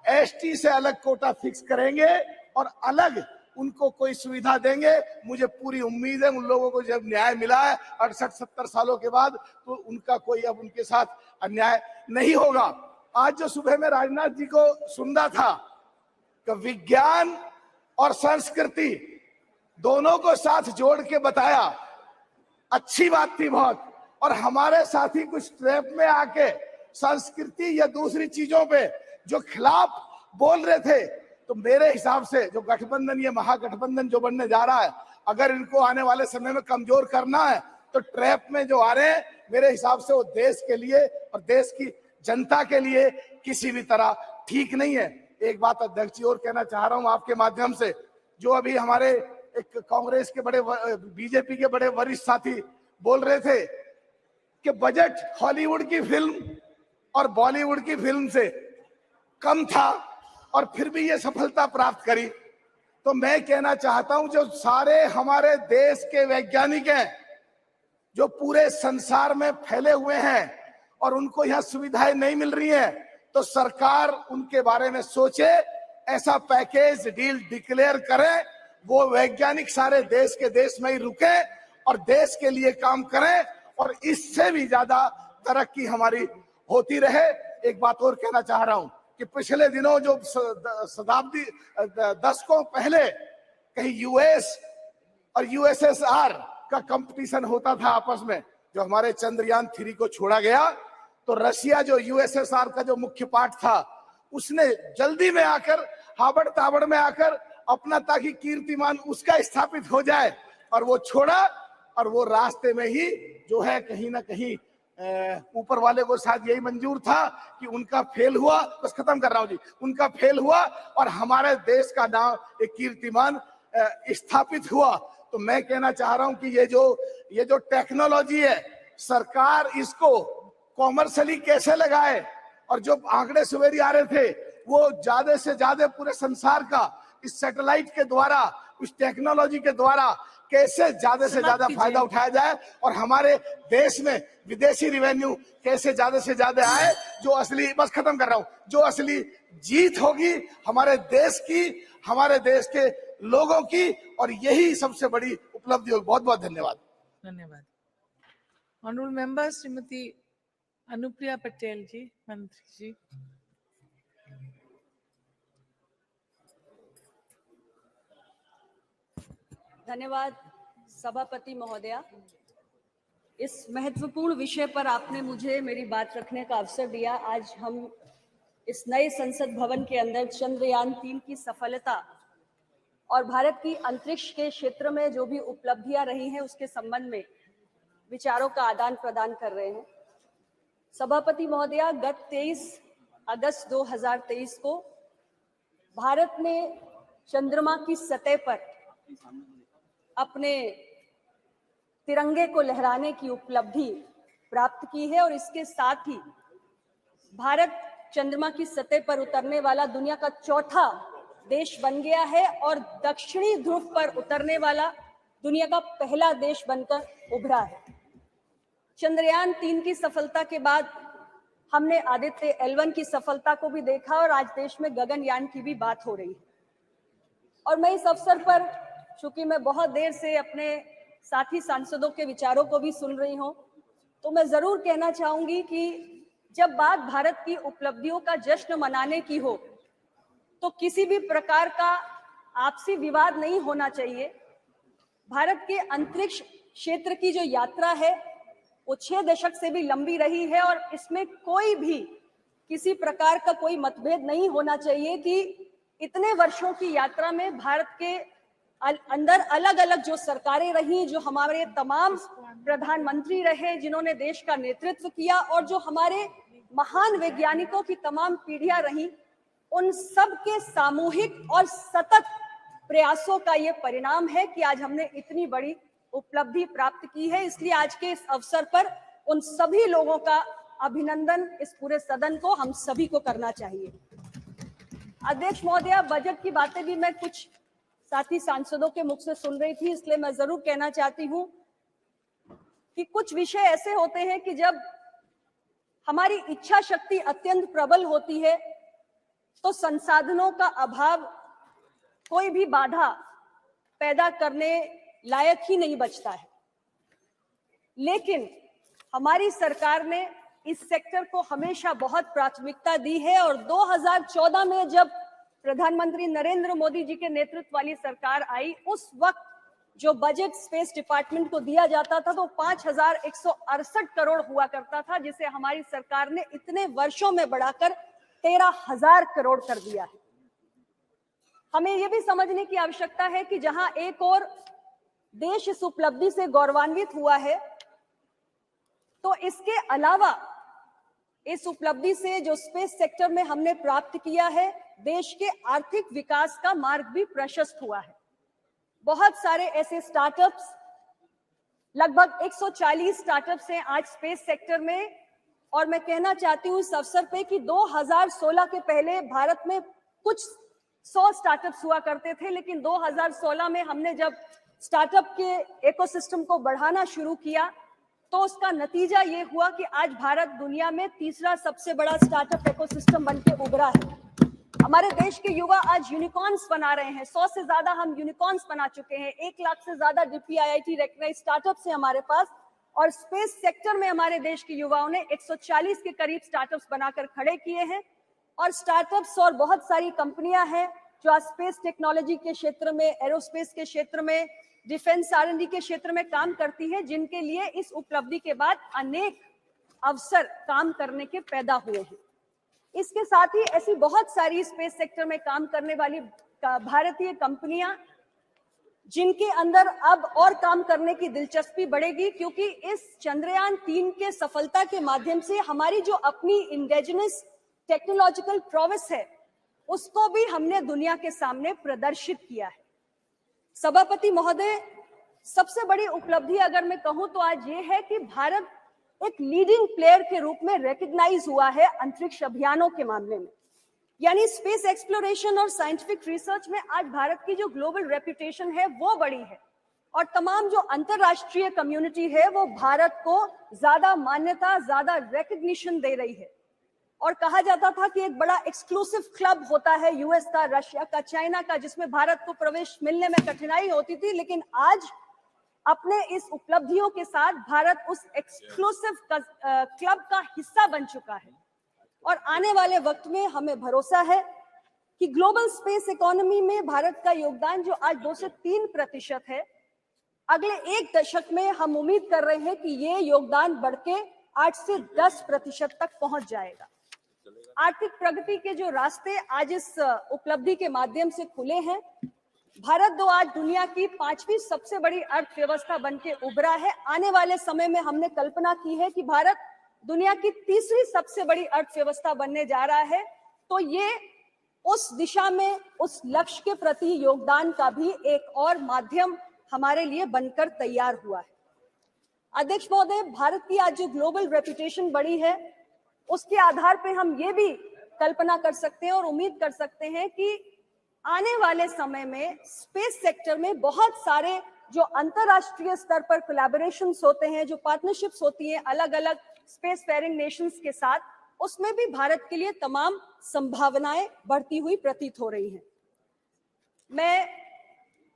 एसटी से अलग कोटा फिक्स करेंगे और अलग उनको कोई सुविधा देंगे। मुझे पूरी उम्मीद है उन लोगों को जब न्याय मिला है 68-70 सालों के बाद, तो उनका कोई अब उनके साथ अन्याय नहीं होगा। आज जो सुबह में राजनाथ जी को सुनना था कि विज्ञान और संस्कृति दोनों को साथ जोड़ के बताया, अच्छी बात थी बहुत। और हमारे साथी कुछ ट्रैप में आके संस्कृति या दूसरी चीजों पे जो खिलाफ बोल रहे थे, तो मेरे हिसाब से जो गठबंधन, ये महागठबंधन जो बनने जा रहा है, अगर इनको आने वाले समय में कमजोर करना है तो ट्रैप में जो आ रहे हैं, मेरे हिसाब से वो देश के लिए और देश की जनता के लिए किसी भी तरह ठीक नहीं है। एक बात अध्यक्ष जी और कहना चाह रहा हूं आपके माध्यम से, जो अभी हमारे एक कांग्रेस के बड़े, बीजेपी के बड़े वरिष्ठ साथी बोल रहे थे कि बजट हॉलीवुड की फिल्म और बॉलीवुड की फिल्म से कम था और फिर भी ये सफलता प्राप्त करी। तो मैं कहना चाहता हूं, जो सारे हमारे देश के वैज्ञानिक हैं जो पूरे संसार में फैले हुए हैं और उनको यहां सुविधाएं नहीं मिल रही हैं, तो सरकार उनके बारे में सोचे, ऐसा पैकेज डील डिक्लेयर करे, वो वैज्ञानिक सारे देश के देश में ही रुके और देश के लिए काम करें और इससे भी ज्यादा तरक्की हमारी होती रहे। एक बात और कहना चाह रहा हूं कि पिछले दिनों जो शताब्दी दशकों पहले कहीं यूएस और यूएसएसआर का कंपटीशन होता था आपस में, जो हमारे चंद्रयान 3 को छोड़ा गया, तो रशिया जो यूएसएसआर का जो मुख्य पार्ट था, उसने जल्दी में आकर, हाबड़ ताबड़ में आकर अपना, ताकि कीर्तिमान उसका स्थापित हो जाए, और वो छोड़ा। और वो रास्ते में ही जो है कहीं ना कहीं ऊपर वाले को शायद यही मंजूर था कि उनका फेल हुआ, बस खत्म कर रहा हूं जी, उनका फेल हुआ और हमारे देश का नाम, एक कीर्तिमान स्थापित हुआ। तो मैं कहना चाह रहा हूं कि ये जो टेक्नोलॉजी है, सरकार इसको कॉमर्शियली कैसे लगाए, और जो आंकड़े सवेरे आ रहे थे वो ज्यादा से ज्यादा पूरे संसार का इस सैटेलाइट के द्वारा, उस टेक्नोलॉजी के द्वारा कैसे ज्यादा से ज्यादा फायदा उठाया जाए और हमारे देश में विदेशी रिवेन्यू कैसे ज्यादा से ज्यादा आए। जो असली, बस खत्म कर रहा हूं, जो असली जीत होगी हमारे देश की, हमारे देश के लोगों की, और यही सबसे बड़ी उपलब्धि होगी। बहुत बहुत धन्यवाद। धन्यवाद। ऑनरेबल मेंबर श्रीमती अनुप्रिया पटेल जी, मंत्री जी। धन्यवाद सभापति महोदया। इस महत्वपूर्ण विषय पर आपने मुझे मेरी बात रखने का अवसर दिया। आज हम इस नए संसद भवन के अंदर चंद्रयान 3 की सफलता और भारत की अंतरिक्ष के क्षेत्र में जो भी उपलब्धियां रही हैं उसके संबंध में विचारों का आदान प्रदान कर रहे हैं। सभापति महोदया, गत 23 अगस्त 2023 को भारत ने चंद्रमा की सतह पर अपने तिरंगे को लहराने की उपलब्धि प्राप्त की है और इसके साथ ही भारत चंद्रमा की सतह पर उतरने वाला दुनिया का चौथा देश बन गया है और दक्षिणी ध्रुव पर उतरने वाला दुनिया का पहला देश बनकर उभरा है। चंद्रयान 3 की सफलता के बाद हमने आदित्य L1 की सफलता को भी देखा और आज देश में गगनयान की भी बात हो रही है। और मैं इस अवसर पर, चूंकि मैं बहुत देर से अपने साथी सांसदों के विचारों को भी सुन रही हूं, तो मैं जरूर कहना चाहूंगी कि जब बात भारत की उपलब्धियों का जश्न मनाने की हो तो किसी भी प्रकार का आपसी विवाद नहीं होना चाहिए। भारत के अंतरिक्ष क्षेत्र की जो यात्रा है वो 6 दशक से भी लंबी रही है और इसमें कोई भी किसी प्रकार का कोई मतभेद नहीं होना चाहिए कि इतने वर्षों की यात्रा में भारत के अंदर अलग अलग जो सरकारें रही, जो हमारे तमाम प्रधानमंत्री रहे जिन्होंने देश का नेतृत्व किया और जो हमारे महान वैज्ञानिकों की तमाम पीढ़ियां रही, उन सब के सामूहिक और सतत प्रयासों का ये परिणाम है कि आज हमने इतनी बड़ी उपलब्धि प्राप्त की है। इसलिए आज के इस अवसर पर उन सभी लोगों का अभिनंदन इस पूरे सदन को, हम सभी को करना चाहिए। अध्यक्ष महोदया, बजट की बातें भी मैं कुछ साथी सांसदों के मुख से सुन रही थी, इसलिए मैं जरूर कहना चाहती हूं कि कुछ विषय ऐसे होते हैं कि जब हमारी इच्छा शक्ति अत्यंत प्रबल होती है तो संसाधनों का अभाव कोई भी बाधा पैदा करने लायक ही नहीं बचता है। लेकिन हमारी सरकार ने इस सेक्टर को हमेशा बहुत प्राथमिकता दी है और 2014 में जब प्रधानमंत्री नरेंद्र मोदी जी के नेतृत्व वाली सरकार आई, उस वक्त जो बजट स्पेस डिपार्टमेंट को दिया जाता था तो 5,168 करोड़ हुआ करता था, जिसे हमारी सरकार ने इतने वर्षों में बढ़ाकर 13,000 करोड़ कर दिया है। हमें यह भी समझने की आवश्यकता है कि जहां एक और देश इस उपलब्धि से गौरवान्वित हुआ है, तो इसके अलावा इस उपलब्धि से जो स्पेस सेक्टर में हमने प्राप्त किया है, देश के आर्थिक विकास का मार्ग भी प्रशस्त हुआ है। बहुत सारे ऐसे स्टार्टअप्स, लगभग 140 स्टार्टअप्स हैं आज स्पेस सेक्टर में, और मैं कहना चाहती हूं इस अवसर पे कि 2016 के पहले भारत में कुछ 100 स्टार्टअप्स हुआ करते थे, लेकिन 2016 में हमने जब स्टार्टअप के इकोसिस्टम को बढ़ाना शुरू किया तो उसका नतीजा ये हुआ कि आज भारत दुनिया में तीसरा सबसे बड़ा स्टार्टअप इकोसिस्टम बनके उभरा है। हमारे देश के युवा आज यूनिकॉर्न्स बना रहे हैं, 100 से ज्यादा हम यूनिकॉर्न्स बना चुके हैं, 1 लाख से ज्यादा DPIIT रेकग्नाइज्ड स्टार्टअप्स हैं हमारे पास, और स्पेस सेक्टर में हमारे देश के युवाओं ने 140 के करीब स्टार्टअप्स बनाकर खड़े किए हैं। और स्टार्टअप्स और बहुत सारी कंपनियां हैं जो आज स्पेस टेक्नोलॉजी के क्षेत्र में, एरोस्पेस के क्षेत्र में, डिफेंस R&D के क्षेत्र में काम करती है, जिनके लिए इस उपलब्धि के बाद अनेक अवसर काम करने के पैदा हुए हैं। इसके साथ ही ऐसी बहुत सारी स्पेस सेक्टर में काम करने वाली भारतीय कंपनियां जिनके अंदर अब और काम करने की दिलचस्पी बढ़ेगी, क्योंकि इस चंद्रयान 3 के सफलता के माध्यम से हमारी जो अपनी इंडिजिनस टेक्नोलॉजिकल प्रोवेस है उसको भी हमने दुनिया के सामने प्रदर्शित किया है। सभापति महोदय, सबसे बड़ी उपलब्धि अगर मैं कहूं तो आज ये है कि भारत एक लीडिंग प्लेयर के रूप में रिकॉग्नाइज हुआ है अंतरिक्ष अभियानों के मामले में। यानी स्पेस एक्सप्लोरेशन और साइंटिफिक रिसर्च में आज भारत की जो ग्लोबल रेपुटेशन है वो बड़ी है, और तमाम जो अंतरराष्ट्रीय कम्युनिटी है वो भारत को ज्यादा मान्यता, ज्यादा रिकॉग्निशन दे रही है। और कहा जाता था कि एक बड़ा एक्सक्लूसिव क्लब होता है यूएस का, रशिया का, चाइना का, जिसमें भारत को प्रवेश मिलने में कठिनाई होती थी, लेकिन आज अपने इस उपलब्धियों के साथ भारत उस एक्सक्लूसिव क्लब का हिस्सा बन चुका है। और आने वाले वक्त में हमें भरोसा है कि ग्लोबल स्पेस इकोनॉमी में भारत का योगदान जो आज 2 से 3% है, अगले 1 दशक में हम उम्मीद कर रहे हैं कि ये योगदान बढ़ के 8 से 10% तक पहुंच जाएगा। आर्थिक प्रगति के जो रास्ते आज इस उपलब्धि के माध्यम से खुले हैं, भारत जो आज दुनिया की 5वीं सबसे बड़ी अर्थव्यवस्था बनके उभरा है, आने वाले समय में हमने कल्पना की है कि भारत दुनिया की 3री सबसे बड़ी अर्थव्यवस्था बनने जा रहा है। तो ये उस दिशा में, उस लक्ष्य के प्रति योगदान का भी एक और माध्यम हमारे लिए बनकर तैयार हुआ है। अध्यक्ष महोदय, भारत की आज जो ग्लोबल रेपुटेशन बढ़ी है उसके आधार पे हम ये भी कल्पना कर सकते हैं और उम्मीद कर सकते हैं कि आने वाले समय में स्पेस सेक्टर में बहुत सारे जो अंतरराष्ट्रीय स्तर पर कोलैबोरेशंस होते हैं, जो पार्टनरशिप्स होती हैं अलग अलग स्पेस फेयरिंग नेशंस के साथ, उसमें भी भारत के लिए तमाम संभावनाएं बढ़ती हुई प्रतीत हो रही हैं। मैं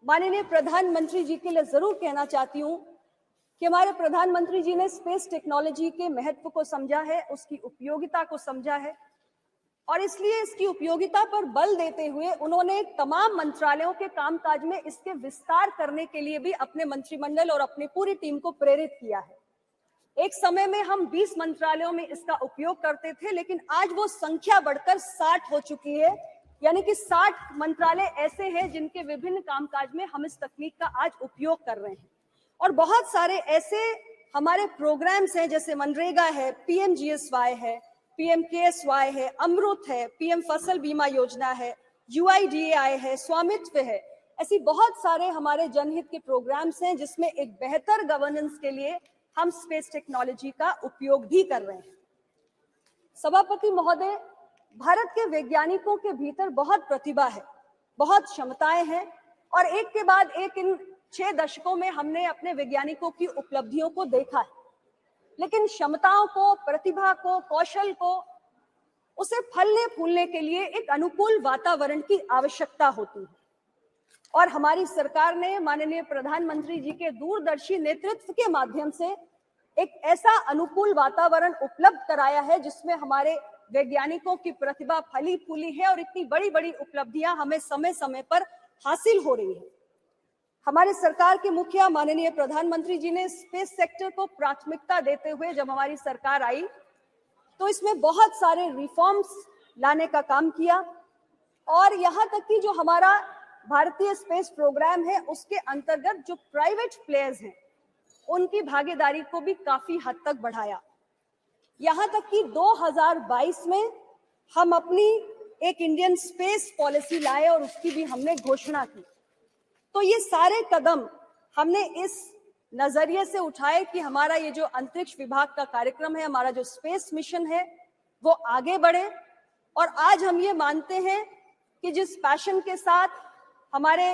माननीय प्रधानमंत्री जी के लिए जरूर कहना चाहती हूं कि हमारे प्रधानमंत्री जी ने स्पेस टेक्नोलॉजी के महत्व को समझा है, उसकी उपयोगिता को समझा है, और इसलिए इसकी उपयोगिता पर बल देते हुए उन्होंने तमाम मंत्रालयों के कामकाज में इसके विस्तार करने के लिए भी अपने मंत्रिमंडल और अपनी पूरी टीम को प्रेरित किया है। एक समय में हम 20 मंत्रालयों में इसका उपयोग करते थे, लेकिन आज वो संख्या बढ़कर 60 हो चुकी है, यानी कि 60 मंत्रालय ऐसे हैं जिनके विभिन्न कामकाज में हम इस तकनीक का आज उपयोग कर रहे हैं। और बहुत सारे ऐसे हमारे प्रोग्राम्स हैं, जैसे मनरेगा है, PMGSY है, PMKSY है, अमृत है, PM फसल बीमा योजना है, UIDAI है, स्वामित्व है। ऐसी बहुत सारे हमारे जनहित के प्रोग्राम्स हैं जिसमें एक बेहतर गवर्नेंस के लिए हम स्पेस टेक्नोलॉजी का उपयोग भी कर रहे हैं। सभापति महोदय, भारत के वैज्ञानिकों के भीतर बहुत प्रतिभा है, बहुत क्षमताएं हैं, और एक के बाद एक इन 6 दशकों में हमने अपने वैज्ञानिकों की उपलब्धियों को देखा है। लेकिन क्षमताओं को, प्रतिभा को, कौशल को, उसे फलने फूलने के लिए एक अनुकूल वातावरण की आवश्यकता होती है। और हमारी सरकार ने माननीय प्रधानमंत्री जी के दूरदर्शी नेतृत्व के माध्यम से एक ऐसा अनुकूल वातावरण उपलब्ध कराया है जिसमें हमारे वैज्ञानिकों की प्रतिभा फली फूली है और इतनी बड़ी बड़ी उपलब्धियां हमें समय समय पर हासिल हो रही है। हमारे सरकार के मुखिया माननीय प्रधानमंत्री जी ने स्पेस सेक्टर को प्राथमिकता देते हुए जब हमारी सरकार आई तो इसमें बहुत सारे रिफॉर्म्स लाने का काम किया, और यहाँ तक कि जो हमारा भारतीय स्पेस प्रोग्राम है उसके अंतर्गत जो प्राइवेट प्लेयर्स हैं उनकी भागीदारी को भी काफी हद तक बढ़ाया। यहाँ तक कि 2022 में हम अपनी एक इंडियन स्पेस पॉलिसी लाए और उसकी भी हमने घोषणा की। तो ये सारे कदम हमने इस नजरिए से उठाए कि हमारा ये जो अंतरिक्ष विभाग का कार्यक्रम है, हमारा जो स्पेस मिशन है, वो आगे बढ़े। और आज हम ये मानते हैं कि जिस पैशन के साथ हमारे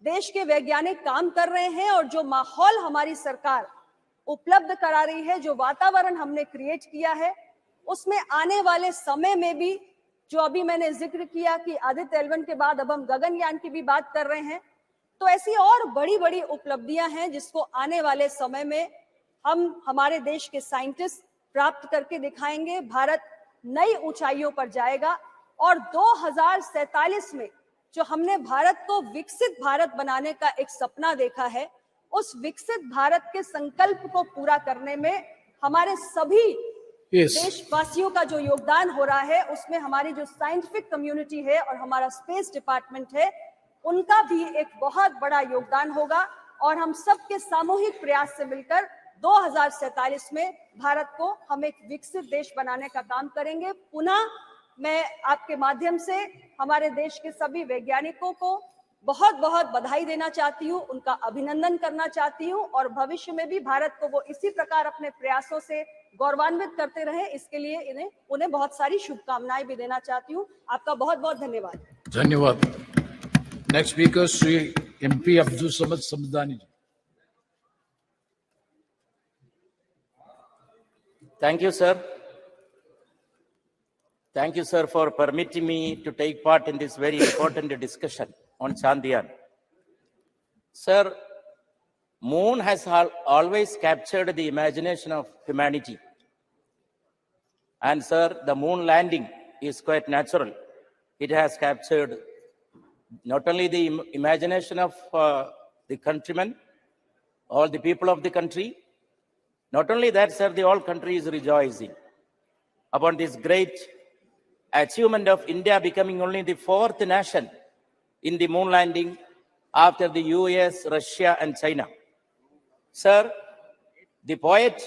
देश के वैज्ञानिक काम कर रहे हैं और जो माहौल हमारी सरकार उपलब्ध करा रही है, जो वातावरण हमने क्रिएट किया है, उसमें आने वाले समय में भी, जो अभी मैंने जिक्र किया कि आदित्य L1 के बाद अब हम गगनयान की भी बात कर रहे हैं, तो ऐसी और बड़ी बड़ी उपलब्धियां हैं जिसको आने वाले समय में हम हमारे देश के साइंटिस्ट प्राप्त करके दिखाएंगे। भारत नई ऊंचाइयों पर जाएगा और 2047 में जो हमने भारत को विकसित भारत बनाने का एक सपना देखा है, उस विकसित भारत के संकल्प को पूरा करने में हमारे सभी देशवासियों का जो योगदान हो रहा है, उसमें हमारी जो साइंटिफिक कम्युनिटी है और हमारा स्पेस डिपार्टमेंट है, उनका भी एक बहुत बड़ा योगदान होगा। और हम सबके सामूहिक प्रयास से मिलकर 2047 में भारत को हम एक विकसित देश बनाने का काम करेंगे। पुनः मैं आपके माध्यम से हमारे देश के सभी वैज्ञानिकों को बहुत बहुत बधाई देना चाहती हूँ, उनका अभिनंदन करना चाहती हूँ, और भविष्य में भी भारत को वो इसी प्रकार अपने प्रयासों से गौरवान्वित करते रहे, इसके लिए उन्हें बहुत सारी शुभकामनाएं भी देना चाहती हूँ। आपका बहुत बहुत धन्यवाद। धन्यवाद। Next speaker Shri MP Abdul Samad Samadani ji. Thank you, sir. Thank you, sir, for permitting me to take part in this very important discussion on Chandrayaan. Sir, moon has always captured the imagination of humanity. And sir, the moon landing is quite natural. It has captured not only the imagination of the countrymen, all the people of the country. Not only that, sir, the whole country is rejoicing upon this great achievement of India becoming only the 4th nation in the moon landing after the US, Russia, and China. Sir, the poet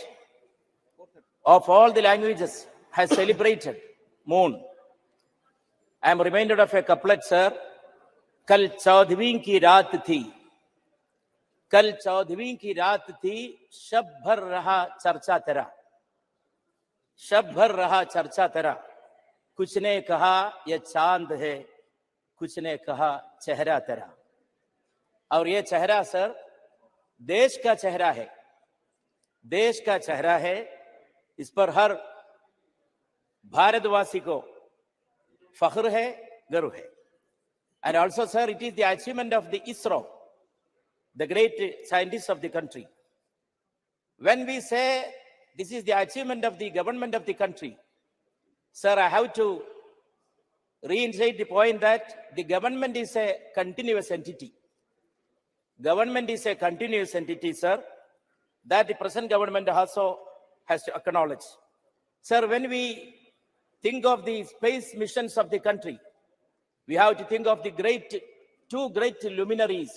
of all the languages has celebrated moon. I am reminded of a couplet, sir. कल 14वीं की रात थी, कल 14वीं की रात थी, शब भर रहा चर्चा तेरा, शब भर रहा चर्चा तेरा। कुछ ने कहा यह चांद है, कुछ ने कहा चेहरा तेरा। और ये चेहरा सर देश का चेहरा है, देश का चेहरा है। इस पर हर भारतवासी को फख्र है, गर्व है। And also, sir, it is the achievement of the ISRO, the great scientists of the country. When we say this is the achievement of the government of the country, sir, I have to reiterate the point that the government is a continuous entity. Government is a continuous entity, sir, that the present government also has to acknowledge. Sir, when we think of the space missions of the country, we have to think of the two great luminaries,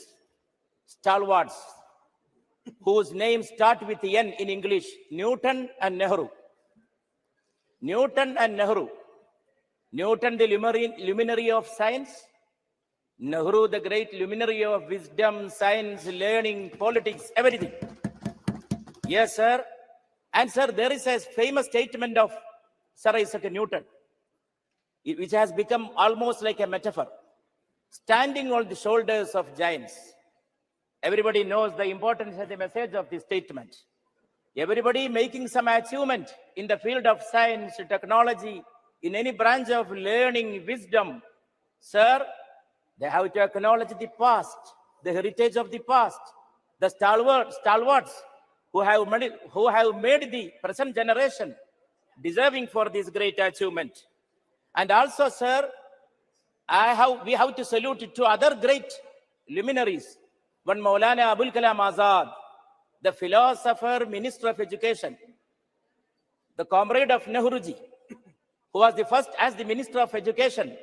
stalwarts, whose names start with N in English, Newton and Nehru. Newton and Nehru. Newton, the luminary of science. Nehru, the great luminary of wisdom, science, learning, politics, everything. Yes, sir. And sir, there is a famous statement of Sir Isaac Newton, which has become almost like a metaphor. Standing on the shoulders of giants. Everybody knows the importance of the message of this statement. Everybody making some achievement in the field of science, technology, in any branch of learning, wisdom, sir, they have to acknowledge the past, the heritage of the past, the stalwarts who have made the present generation deserving for this great achievement. And also, sir, we have to salute to other great luminaries. One Maulana Abul Kalam Azad, the philosopher, minister of education, the comrade of Nehruji, who was the first as the minister of education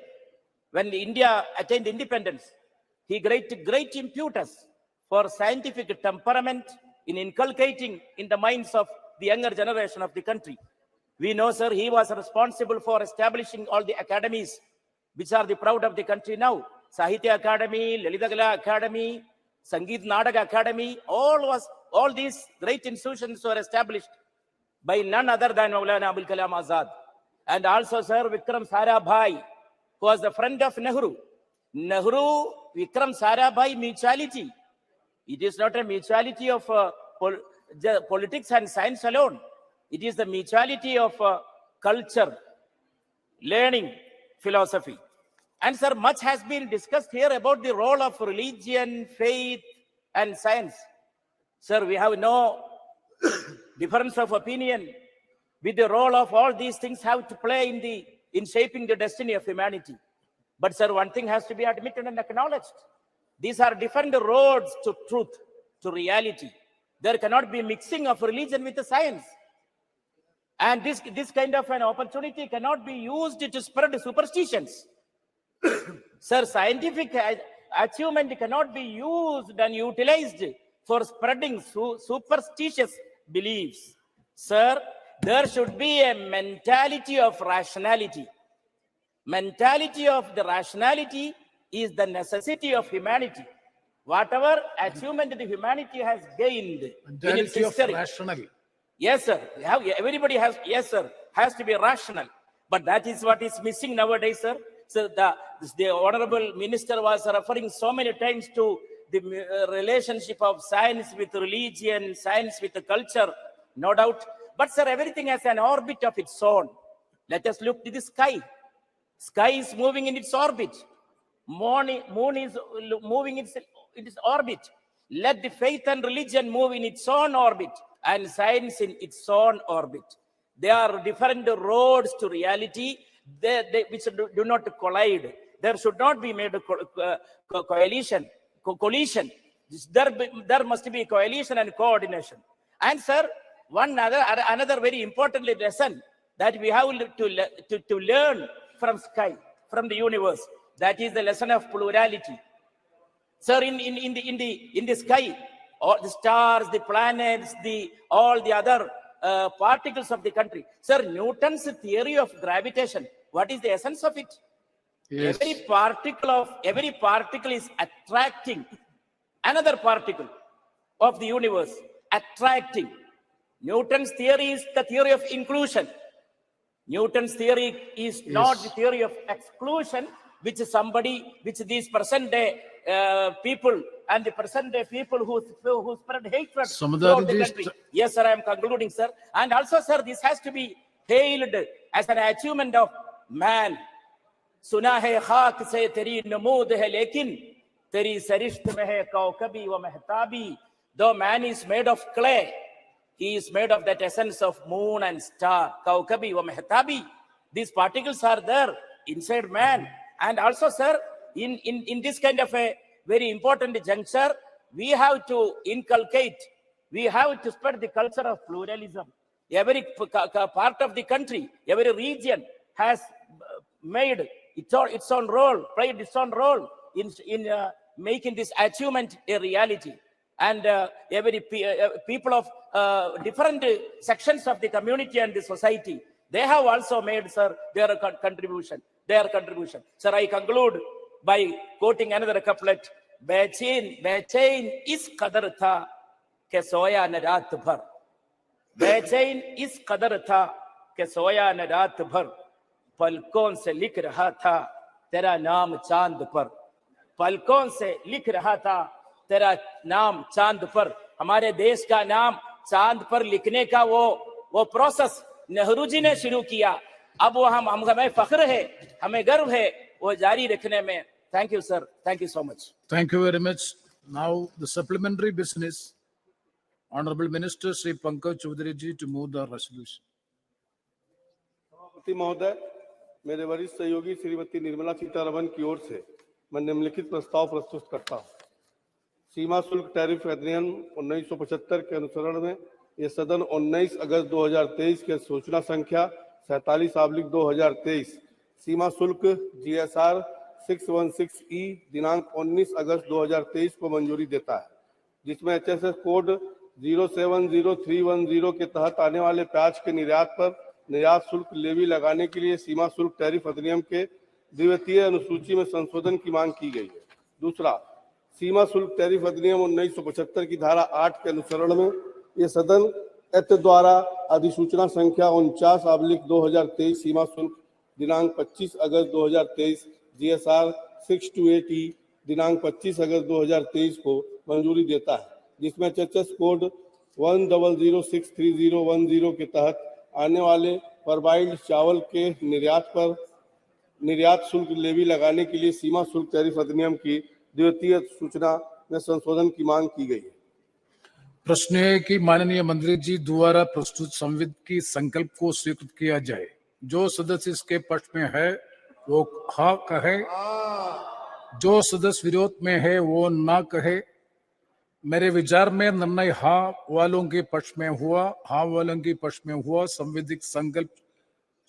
when India attained independence. He great impetus for scientific temperament in inculcating in the minds of the younger generation of the country. We know, sir, he was responsible for establishing all the academies which are the proud of the country now. Sahitya Academy, Lalitagala Academy, Sangeet Nadaga Academy, all these great institutions were established by none other than Maulana Abul Kalam Azad. And also, sir, Vikram Sarabhai, who was the friend of Nehru. Nehru, Vikram Sarabhai mutuality. It is not a mutuality of politics and science alone. It is the mutuality of culture, learning, philosophy. And sir, much has been discussed here about the role of religion, faith, and science. Sir, we have no difference of opinion with the role of all these things have to play in shaping the destiny of humanity. But sir, one thing has to be admitted and acknowledged. These are different roads to truth, to reality. There cannot be mixing of religion with the science. And this kind of an opportunity cannot be used to spread superstitions. Sir, scientific achievement cannot be used and utilized for spreading superstitious beliefs. Sir, there should be a mentality of rationality. Mentality of the rationality is the necessity of humanity. Whatever achievement the humanity has gained in its history. Rational. Yes, sir. Everybody has, yes, sir, has to be rational. But that is what is missing nowadays, sir. So the honorable minister was referring so many times to the relationship of science with religion, science with the culture, no doubt. But sir, everything has an orbit of its own. Let us look to the sky. Sky is moving in its orbit. Moon is moving in its orbit. Let the faith and religion move in its own orbit and science in its own orbit. There are different roads to reality which do not collide. There should not be made a collision. There must be coalition and coordination. And sir, another very important lesson that we have to learn from sky, from the universe, that is the lesson of plurality. Sir, in the sky, all the stars, the planets, all the other particles of the country. Sir, Newton's theory of gravitation, what is the essence of it? Yes. Every particle is attracting another particle of the universe, attracting. Newton's theory is the theory of inclusion. Newton's theory is not the theory of exclusion, which these present day people and the present day people who spread hatred throughout the country. Yes, sir, I am concluding, sir. And also, sir, this has to be hailed as an achievement of man. सुना है खाक से तेरी नमूद है लेकिन तेरी सरिश्त में है कौकबी व महताबी. Though man is made of clay, He is made of that essence of moon and star, Kaukabi wa Mehtabi. These particles are there inside man. And also, sir, in this kind of a very important juncture, we have to inculcate, we have to spread the culture of pluralism. Every part of the country, every region has made its own role, played its own role in making this achievement a reality. And every people of different sections of the community and the society, they have also made, sir, their contribution. Sir, I conclude by quoting another couplet. बेचैन इस कदर था कि सोया न रात भर, बेचैन इस कदर था कि सोया न रात भर, पलकों से लिख रहा था तेरा नाम चांद पर, पलकों से लिख रहा था तेरा नाम चांद पर. हमारे देश का नाम चांद पर लिखने का वो प्रोसेस नेहरू जी ने शुरू किया. अब वो हमें फख्र है, हमें गर्व है वो जारी रखने में. Thank you, sir. Thank you so much. Thank you very much. Now the supplementary business. Honorable Minister Sri Pankaj Chaudhary ji to move the resolution. सभापति महोदय, मेरे वरिष्ठ सहयोगी श्रीमती निर्मला सीतारमण की ओर से मैं निम्नलिखित प्रस्ताव प्रस्तुत करता हूँ. सीमा शुल्क टैरिफ अधिनियम 1975 के अनुसरण में ये सदन 19 अगस्त 2023 के सूचना संख्या 47/2023 सीमा शुल्क GSR 616E दिनांक 19 अगस्त 2023 को मंजूरी देता है, जिसमें HSS कोड 070310 के तहत आने वाले प्याज के निर्यात पर निर्यात शुल्क लेवी लगाने के लिए सीमा शुल्क टैरिफ अधिनियम के द्वितीय अनुसूची में संशोधन की मांग की गई है. दूसरा, सीमा शुल्क टैरिफ अधिनियम 1975 की धारा 8 के अनुसरण में ये सदन एत द्वारा अधिसूचना संख्या 49/2023 सीमा शुल्क दिनांक 25 अगस्त 2023 GSR 628E दिनांक 25 अगस्त 2023 को मंजूरी देता है, जिसमें HSS कोड 1006310 के तहत आने वाले परबाइल्ड चावल के निर्यात पर निर्यात शुल्क लेवी लगाने के लिए सीमा शुल्क टैरिफ अधिनियम की द्वितीय सूचना में संशोधन की मांग की गई है. प्रश्न है कि माननीय मंत्री जी द्वारा प्रस्तुत संविधान की संकल्प को स्वीकृत किया जाए. जो सदस्य इसके पक्ष में है वो हाँ कहे, जो सदस्य विरोध में है वो ना कहे. मेरे विचार में निर्णय हाँ वालों के पक्ष में हुआ, हाँ वालों के पक्ष में हुआ. संवैधानिक संकल्प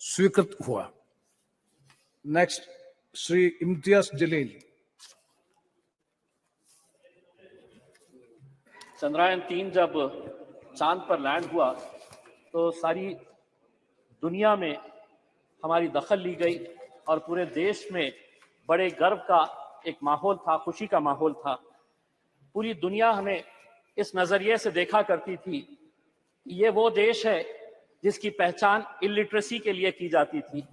स्वीकृत हुआ. नेक्स्ट, श्री इम्तियाज जलील. चंद्रयान 3 जब चांद पर लैंड हुआ तो सारी दुनिया में हमारी दखल ली गई और पूरे देश में बड़े गर्व का एक माहौल था, खुशी का माहौल था. पूरी दुनिया हमें इस नजरिए से देखा करती थी, ये वो देश है जिसकी पहचान इलिटरेसी के लिए की जाती थी.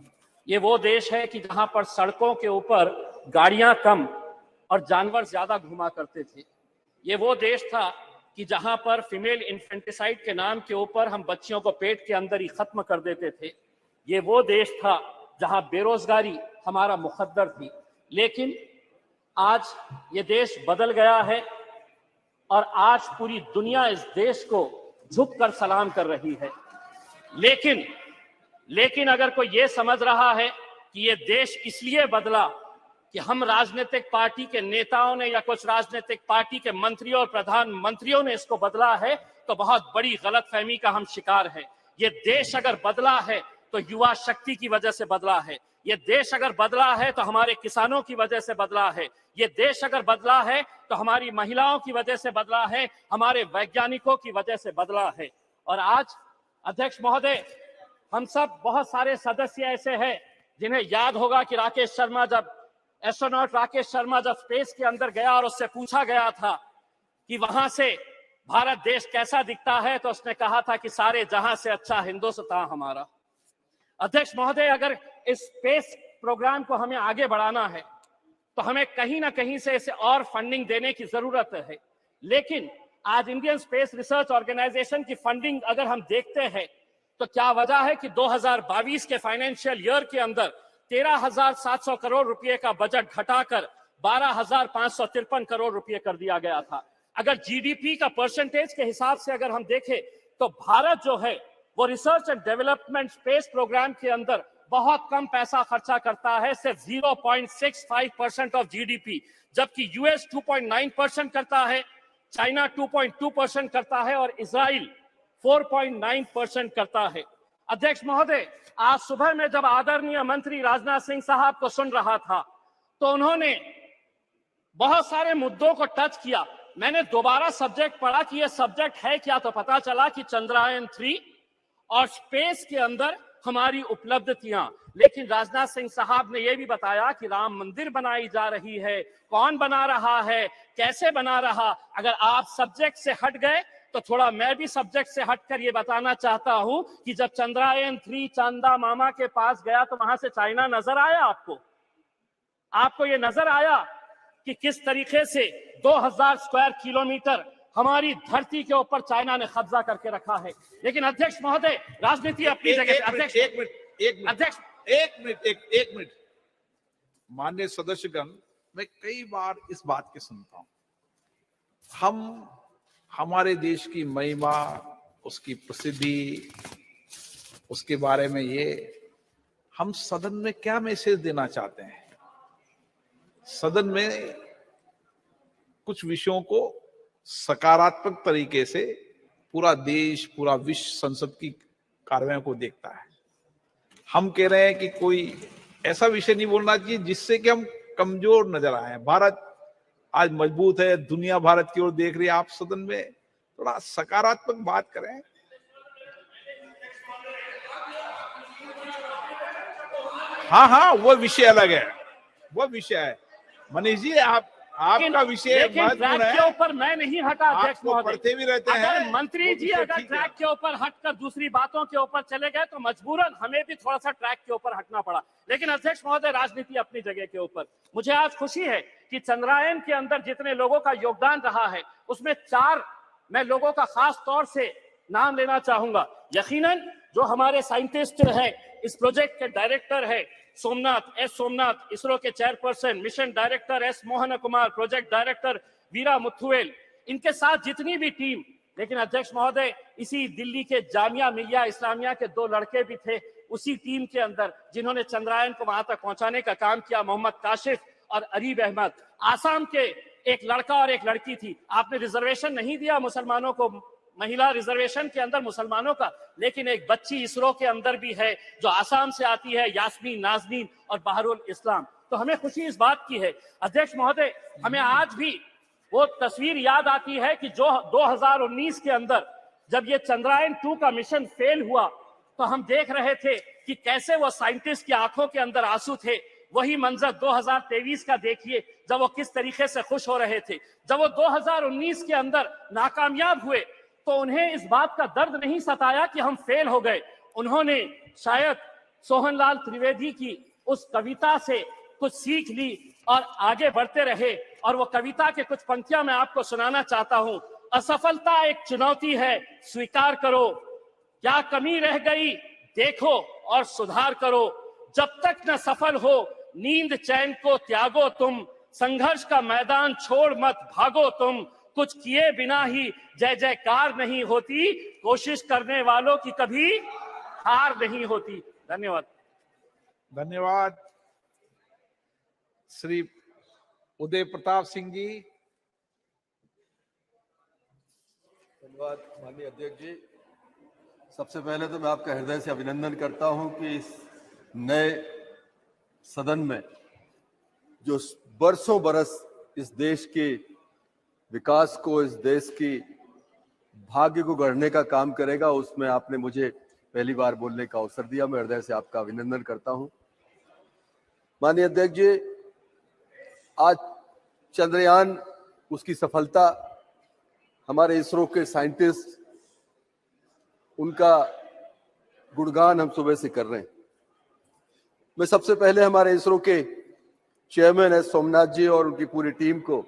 ये वो देश है कि जहां पर सड़कों के ऊपर गाड़ियां कम और जानवर ज्यादा घुमा करते थे. ये वो देश था कि जहां पर फीमेल इन्फेंटिसाइड के नाम के ऊपर हम बच्चियों को पेट के अंदर ही खत्म कर देते थे. ये वो देश था जहां बेरोजगारी हमारा मुकद्दर थी. लेकिन आज ये देश बदल गया है और आज पूरी दुनिया इस देश को झुककर सलाम कर रही है. लेकिन अगर कोई ये समझ रहा है कि ये देश इसलिए बदला कि हम राजनीतिक पार्टी के नेताओं ने या कुछ राजनीतिक पार्टी के मंत्रियों और प्रधानमंत्रियों ने इसको बदला है, तो बहुत बड़ी गलतफहमी का हम शिकार हैं. ये देश अगर बदला है तो युवा शक्ति की वजह से बदला है. ये देश अगर बदला है तो हमारे किसानों की वजह से बदला है. ये देश अगर बदला है तो हमारी महिलाओं की वजह से बदला है, हमारे वैज्ञानिकों की वजह से बदला है. और आज अध्यक्ष महोदय, हम सब बहुत सारे सदस्य ऐसे हैं जिन्हें याद होगा कि एस्ट्रोनॉट राकेश शर्मा जब स्पेस के अंदर गया और उससे पूछा गया था कि वहां से भारत देश कैसा दिखता है, तो उसने कहा था कि सारे जहां से अच्छा हिंदुस्तान हमारा. अध्यक्ष महोदय, अगर इस स्पेस प्रोग्राम को हमें आगे बढ़ाना है तो हमें कहीं ना कहीं से इसे और फंडिंग देने की जरूरत है. लेकिन आज इंडियन स्पेस रिसर्च ऑर्गेनाइजेशन की फंडिंग अगर हम देखते हैं तो क्या वजह है कि 2022 के फाइनेंशियल ईयर के अंदर 13,700 करोड़ रुपए का बजट घटाकर 12,553 करोड़ रुपए कर दिया गया था. अगर जीडीपी का परसेंटेज के हिसाब से अगर हम देखें तो भारत जो है वो research and development space programme के अंदर बहुत कम पैसा खर्चा करता है, सिर्फ 0.65% ऑफ जीडीपी, जबकि यूएस 2.9% करता है, चाइना 2.2% करता है और इजराइल 4.9% करता है। अध्यक्ष महोदय, आज सुबह में जब आदरणीय मंत्री राजनाथ सिंह साहब को सुन रहा था तो उन्होंने बहुत सारे मुद्दों को टच किया। मैंने दोबारा सब्जेक्ट पढ़ा कि यह सब्जेक्ट है क्या, तो पता चला कि चंद्रयान 3 और स्पेस के अंदर हमारी उपलब्धियां। लेकिन राजनाथ सिंह साहब ने यह भी बताया कि राम मंदिर बनाई जा रही है, कौन बना रहा है, कैसे बना रहा। अगर आप सब्जेक्ट से हट गए तो थोड़ा मैं भी सब्जेक्ट से हटकर ये बताना चाहता हूं कि जब चंद्रयान 3 चांदा मामा के पास गया तो वहां से चाइना नजर आया आपको? आपको ये नजर आया कि किस तरीके से 2000 स्क्वायर किलोमीटर हमारी धरती के ऊपर चाइना ने कब्जा करके रखा है? लेकिन अध्यक्ष महोदय, राजनीति अपनी जगह। अध्यक्ष एक मिनट माननीय सदस्यगण, मैं कई बार इस बात की सुनता हूं, हमारे देश की महिमा, उसकी प्रसिद्धि, उसके बारे में हम सदन में क्या मैसेज देना चाहते हैं? सदन में कुछ विषयों को सकारात्मक तरीके से पूरा देश, पूरा विश्व संसद की कार्रवाई को देखता है। हम कह रहे हैं कि कोई ऐसा विषय नहीं बोलना चाहिए जिससे कि हम कमजोर नजर आए। भारत आज मजबूत है, दुनिया भारत की ओर देख रही है। आप सदन में थोड़ा सकारात्मक बात करें। हाँ, वो विषय अलग है, वो विषय है। मनीष जी, आपका विषय महत्वपूर्ण है। के ऊपर मैं नहीं हटा अध्यक्ष महोदय, पढ़ते भी रहते हैं। अगर मंत्री जी अगर ट्रैक के ऊपर हटकर दूसरी बातों के ऊपर चले गए तो मजबूरन हमें भी थोड़ा सा ट्रैक के ऊपर हटना पड़ा। लेकिन अध्यक्ष महोदय, राजनीति अपनी जगह के ऊपर। मुझे आज खुशी है कि चंद्रयान के अंदर जितने लोगों का योगदान रहा है उसमें 4 मैं लोगों का खास तौर से नाम लेना चाहूंगा। यकीनन जो हमारे साइंटिस्ट है, इस प्रोजेक्ट के डायरेक्टर है सोमनाथ, इसरो के chairperson, mission director S Mohan Kumar, project director Veera Muthuvel, इनके साथ जितनी भी टीम। लेकिन अध्यक्ष महोदय, इसी दिल्ली के जामिया मिलिया इस्लामिया के 2 लड़के भी थे उसी टीम के अंदर जिन्होंने चंद्रयान को वहां तक पहुंचाने का काम किया, मोहम्मद काशिफ और अरीब अहमद। आसाम के एक लड़का और एक लड़की थी। आपने रिजर्वेशन नहीं दिया मुसलमानों को, महिला रिजर्वेशन के अंदर मुसलमानों का, लेकिन एक बच्ची इसरो के अंदर भी है जो आसाम से आती है, यास्मीन नाजनीन और बहरुल इस्लाम। तो हमें खुशी इस बात की है। अध्यक्ष महोदय, हमें आज भी वो तस्वीर याद आती है कि जो 2019 के अंदर जब ये चंद्रयान 2 का मिशन फेल हुआ तो हम देख रहे थे कि कैसे वो साइंटिस्ट की आंखों के अंदर आंसू थे। वही मंजर 2023 का देखिए, जब वो किस तरीके से खुश हो रहे थे। जब वो 2019 के अंदर नाकामयाब हुए तो उन्हें इस बात का दर्द नहीं सताया कि हम फेल हो गए। उन्होंने शायद सोहनलाल त्रिवेदी की उस कविता से कुछ सीख ली और आगे बढ़ते रहे। और वो कविता के कुछ पंक्तियां मैं आपको सुनाना चाहता हूं। असफलता एक चुनौती है, स्वीकार करो, क्या कमी रह गई देखो और सुधार करो, जब तक न सफल हो नींद चैन को त्यागो तुम, संघर्ष का मैदान छोड़ मत भागो तुम, कुछ किए बिना ही जय जयकार नहीं होती, कोशिश करने वालों की कभी हार नहीं होती। धन्यवाद। धन्यवाद। श्री उदय प्रताप सिंह जी। धन्यवाद माननीय अध्यक्ष जी। सबसे पहले तो मैं आपका हृदय से अभिनंदन करता हूं कि इस नए सदन में जो बरसों बरस इस देश के विकास को, इस देश की भाग्य को गढ़ने का काम करेगा, उसमें आपने मुझे पहली बार बोलने का अवसर दिया। मैं हृदय से आपका अभिनंदन करता हूं। माननीय अध्यक्ष जी, आज चंद्रयान, उसकी सफलता, हमारे इसरो के साइंटिस्ट, उनका गुणगान हम सुबह से कर रहे हैं। मैं सबसे पहले हमारे इसरो के चेयरमैन एस सोमनाथ जी और उनकी पूरी टीम को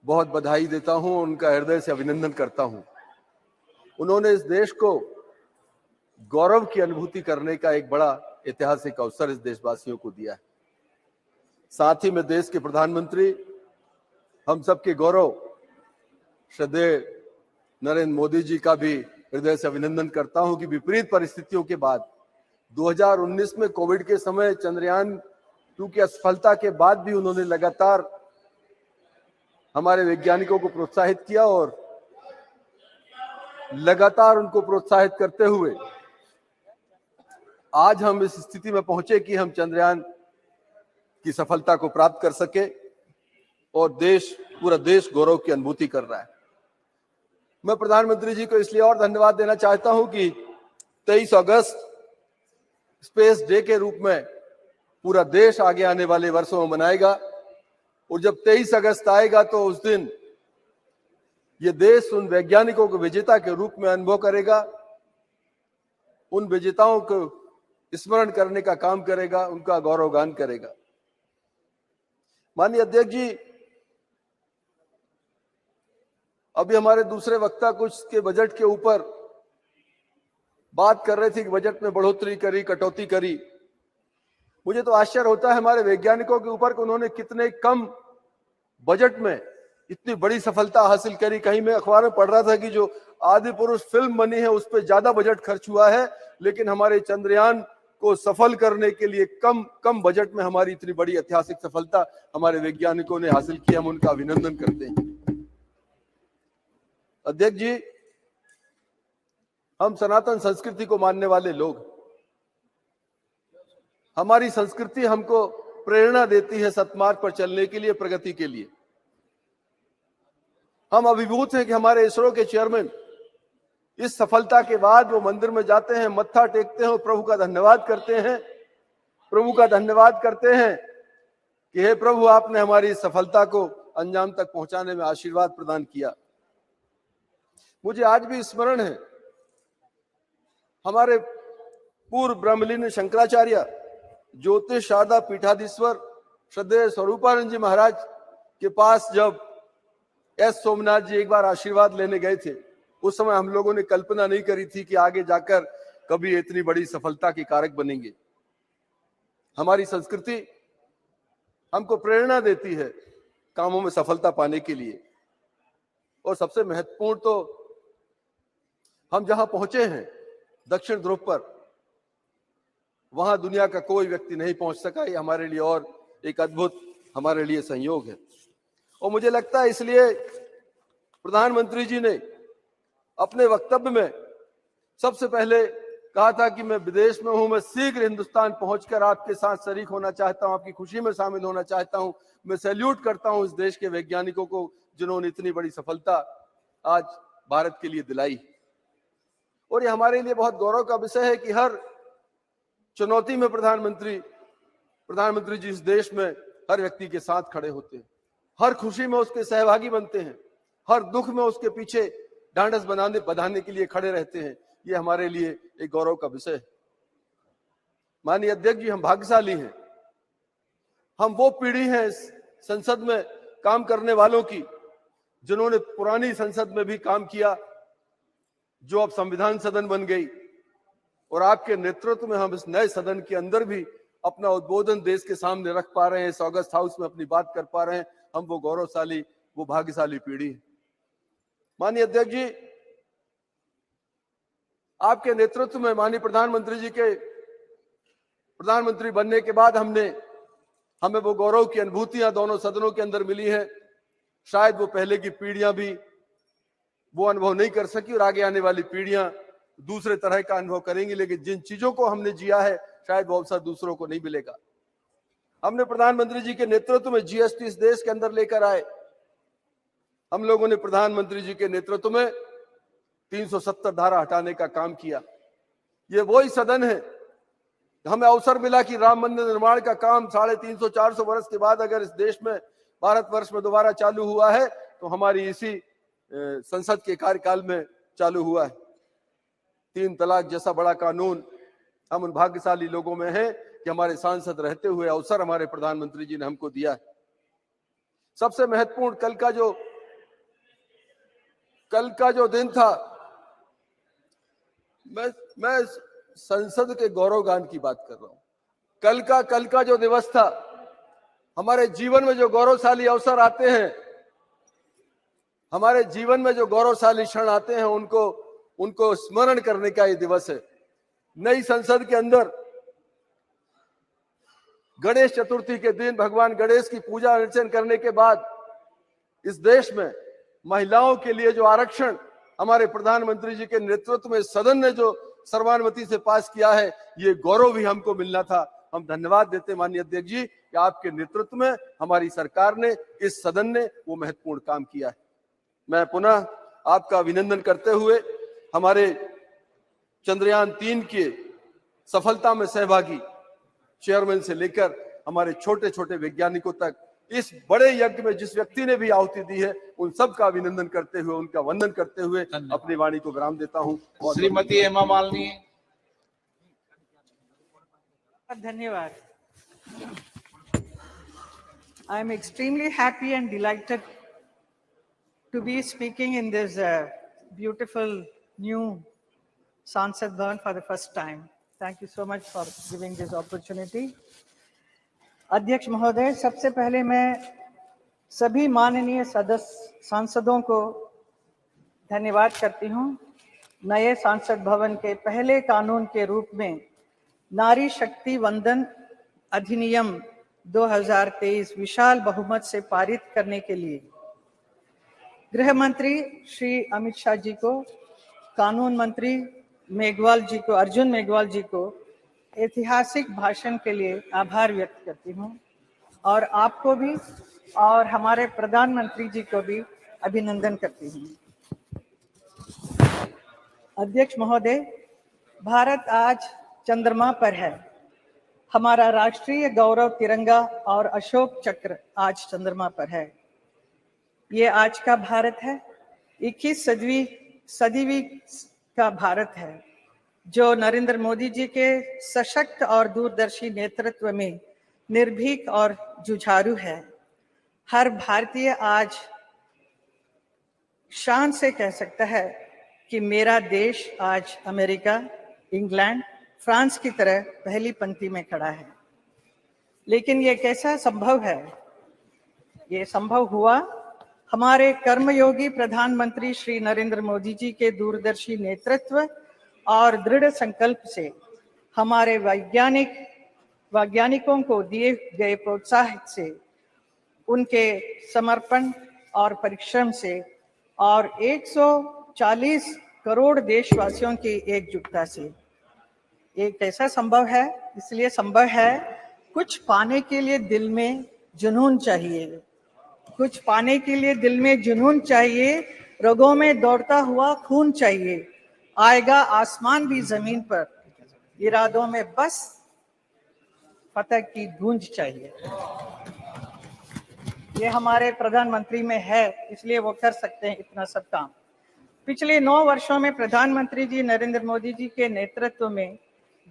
बहुत बधाई देता हूं, उनका हृदय से अभिनंदन करता हूं। उन्होंने इस देश को गौरव की अनुभूति करने का एक बड़ा ऐतिहासिक अवसर इस देशवासियों को दिया है। साथ ही में देश के प्रधानमंत्री, हम सबके गौरव श्रद्धेय नरेंद्र मोदी जी का भी हृदय से अभिनंदन करता हूं कि विपरीत परिस्थितियों के बाद 2019 में कोविड के समय चंद्रयान 2 की असफलता के बाद भी उन्होंने लगातार हमारे वैज्ञानिकों को प्रोत्साहित किया और लगातार उनको प्रोत्साहित करते हुए आज हम इस स्थिति में पहुंचे कि हम चंद्रयान की सफलता को प्राप्त कर सके और पूरा देश गौरव की अनुभूति कर रहा है। मैं प्रधानमंत्री जी को इसलिए और धन्यवाद देना चाहता हूं कि 23 अगस्त स्पेस डे के रूप में पूरा देश आगे आने वाले वर्षों में मनाएगा और जब 23 अगस्त आएगा तो उस दिन ये देश उन वैज्ञानिकों को विजेता के रूप में अनुभव करेगा, उन विजेताओं को स्मरण करने का काम करेगा, उनका गौरवगान करेगा। माननीय अध्यक्ष जी, अभी हमारे दूसरे वक्ता कुछ के बजट के ऊपर बात कर रहे थे कि बजट में बढ़ोतरी करी, कटौती करी। मुझे तो आश्चर्य होता है हमारे वैज्ञानिकों के ऊपर कि उन्होंने कितने कम बजट में इतनी बड़ी सफलता हासिल करी। कहीं मैं अखबार में पढ़ रहा था कि जो आदि पुरुष फिल्म बनी है उस पर ज्यादा बजट खर्च हुआ है, लेकिन हमारे चंद्रयान को सफल करने के लिए कम बजट में हमारी इतनी बड़ी ऐतिहासिक सफलता हमारे वैज्ञानिकों ने हासिल की। हम उनका अभिनंदन करते हैं। अध्यक्ष जी, हम सनातन संस्कृति को मानने वाले लोग, हमारी संस्कृति हमको प्रेरणा देती है सतमार्ग पर चलने के लिए, प्रगति के लिए। हम अभिभूत हैं कि हमारे इसरो के चेयरमैन इस सफलता के बाद वो मंदिर में जाते हैं, मत्था टेकते हैं और प्रभु का धन्यवाद करते हैं। प्रभु का धन्यवाद करते हैं कि हे प्रभु, आपने हमारी इस सफलता को अंजाम तक पहुंचाने में आशीर्वाद प्रदान किया। मुझे आज भी स्मरण है हमारे पूर्व ब्रह्मलीन शंकराचार्य ज्योतिष शारदा पीठाधीश्वर श्रद्धेय स्वरूपानंद जी महाराज के पास जब एस सोमनाथ जी एक बार आशीर्वाद लेने गए थे, उस समय हम लोगों ने कल्पना नहीं करी थी कि आगे जाकर कभी इतनी बड़ी सफलता के कारक बनेंगे। हमारी संस्कृति हमको प्रेरणा देती है कामों में सफलता पाने के लिए। और सबसे महत्वपूर्ण तो हम जहां पहुंचे हैं दक्षिण ध्रुव पर, वहां दुनिया का कोई व्यक्ति नहीं पहुंच सका। ये हमारे लिए और एक अद्भुत हमारे लिए संयोग है। और मुझे लगता है इसलिए प्रधानमंत्री जी ने अपने वक्तव्य में सबसे पहले कहा था कि मैं विदेश में हूं, मैं शीघ्र हिंदुस्तान पहुंचकर आपके साथ शरीक होना चाहता हूं, आपकी खुशी में शामिल होना चाहता हूं। मैं सैल्यूट करता हूं इस देश के वैज्ञानिकों को जिन्होंने इतनी बड़ी सफलता आज भारत के लिए दिलाई। और ये हमारे लिए बहुत गौरव का विषय है कि हर चुनौती में प्रधानमंत्री जी इस देश में हर व्यक्ति के साथ खड़े होते हैं, हर खुशी में उसके सहभागी बनते हैं, हर दुख में उसके पीछे ढांढस बंधाने के लिए खड़े रहते हैं। ये हमारे लिए एक गौरव का विषय है। माननीय अध्यक्ष जी, हम भाग्यशाली हैं। हम वो पीढ़ी हैं संसद में काम करने वालों की जिन्होंने पुरानी संसद में भी काम किया, जो अब संविधान सदन बन गई, और आपके नेतृत्व में हम इस नए सदन के अंदर भी अपना उद्बोधन देश के सामने रख पा रहे हैं, इस ऑगस्ट हाउस में अपनी बात कर पा रहे हैं। हम वो गौरवशाली, वो भाग्यशाली पीढ़ी है। माननीय अध्यक्ष जी, आपके नेतृत्व में माननीय प्रधानमंत्री जी के प्रधानमंत्री बनने के बाद हमें वो गौरव की अनुभूतियां दोनों सदनों के अंदर मिली है। शायद वो पहले की पीढ़ियां भी वो अनुभव नहीं कर सकी और आगे आने वाली पीढ़ियां दूसरे तरह का अनुभव करेंगी, लेकिन जिन चीजों को हमने जिया है शायद वो अवसर दूसरों को नहीं मिलेगा। हमने प्रधानमंत्री जी के नेतृत्व में जीएसटी इस देश के अंदर लेकर आए। हम लोगों ने प्रधानमंत्री जी के नेतृत्व में 370 धारा हटाने का काम किया। ये वही सदन है, हमें अवसर मिला कि राम मंदिर निर्माण का काम 350-400 वर्ष के बाद अगर इस देश में, भारतवर्ष में दोबारा चालू हुआ है तो हमारी इसी संसद के कार्यकाल में चालू हुआ है। 3 तलाक जैसा बड़ा कानून, हम उन भाग्यशाली लोगों में हैं कि हमारे सांसद रहते हुए अवसर हमारे प्रधानमंत्री जी ने हमको दिया है। सबसे महत्वपूर्ण कल का जो दिन था, मैं संसद के गौरवगान की बात कर रहा हूं। कल का जो दिवस था, हमारे जीवन में जो गौरवशाली अवसर आते हैं हमारे जीवन में जो गौरवशाली क्षण आते हैं उनको स्मरण करने का ये दिवस है। नई संसद के अंदर गणेश चतुर्थी के दिन भगवान गणेश की पूजा अर्चना करने के बाद इस देश में महिलाओं के लिए जो आरक्षण हमारे प्रधानमंत्री जी के नेतृत्व में सदन ने जो सर्वानुमति से पास किया है, ये गौरव भी हमको मिलना था। हम धन्यवाद देते माननीय अध्यक्ष जी कि आपके नेतृत्व में हमारी सरकार ने, इस सदन ने वो महत्वपूर्ण काम किया है। मैं पुनः आपका अभिनंदन करते हुए हमारे चंद्रयान 3 के सफलता में सहभागी चेयरमैन से लेकर हमारे छोटे छोटे वैज्ञानिकों तक इस बड़े यज्ञ में जिस व्यक्ति ने भी आहुति दी है, उन सब का अभिनंदन करते हुए, उनका वंदन करते हुए अपनी वाणी को विराम देता हूं। श्रीमती हेमा मालिनी। धन्यवाद। I am extremely happy and delighted to be speaking in this beautiful new Sansad Bhavan for the first time. Thank you so much for giving this opportunity. अध्यक्ष महोदय, सबसे पहले मैं सभी माननीय सदस्य सांसदों को धन्यवाद करती हूं। नए सांसद भवन के पहले कानून के रूप में नारी शक्ति वंदन अधिनियम 2023 विशाल बहुमत से पारित करने के लिए गृह मंत्री श्री अमित शाह जी को, कानून मंत्री अर्जुन मेघवाल जी को ऐतिहासिक भाषण के लिए आभार व्यक्त करती हूं और आपको भी और हमारे प्रधानमंत्री जी को भी अभिनंदन करती हूं। अध्यक्ष महोदय, भारत आज चंद्रमा पर है। हमारा राष्ट्रीय गौरव तिरंगा और अशोक चक्र आज चंद्रमा पर है। ये आज का भारत है, 21वीं सदी का भारत है, जो नरेंद्र मोदी जी के सशक्त और दूरदर्शी नेतृत्व में निर्भीक और जुझारू है। हर भारतीय आज शान से कह सकता है कि मेरा देश आज अमेरिका, इंग्लैंड, फ्रांस की तरह पहली पंक्ति में खड़ा है। लेकिन ये कैसा संभव है? ये संभव हुआ हमारे कर्मयोगी प्रधानमंत्री श्री नरेंद्र मोदी जी के दूरदर्शी नेतृत्व और दृढ़ संकल्प से, हमारे वैज्ञानिकों को दिए गए प्रोत्साहन से, उनके समर्पण और परिश्रम से और 140 करोड़ देशवासियों की एकजुटता से। ये कैसा संभव है? इसलिए संभव है, कुछ पाने के लिए दिल में जुनून चाहिए, कुछ पाने के लिए दिल में जुनून चाहिए, रगों में दौड़ता हुआ खून चाहिए, आएगा आसमान भी जमीन पर, इरादों में बस फतह की गूंज चाहिए। ये हमारे प्रधानमंत्री में है, इसलिए वो कर सकते हैं इतना सब काम। पिछले 9 वर्षों में प्रधानमंत्री जी नरेंद्र मोदी जी के नेतृत्व में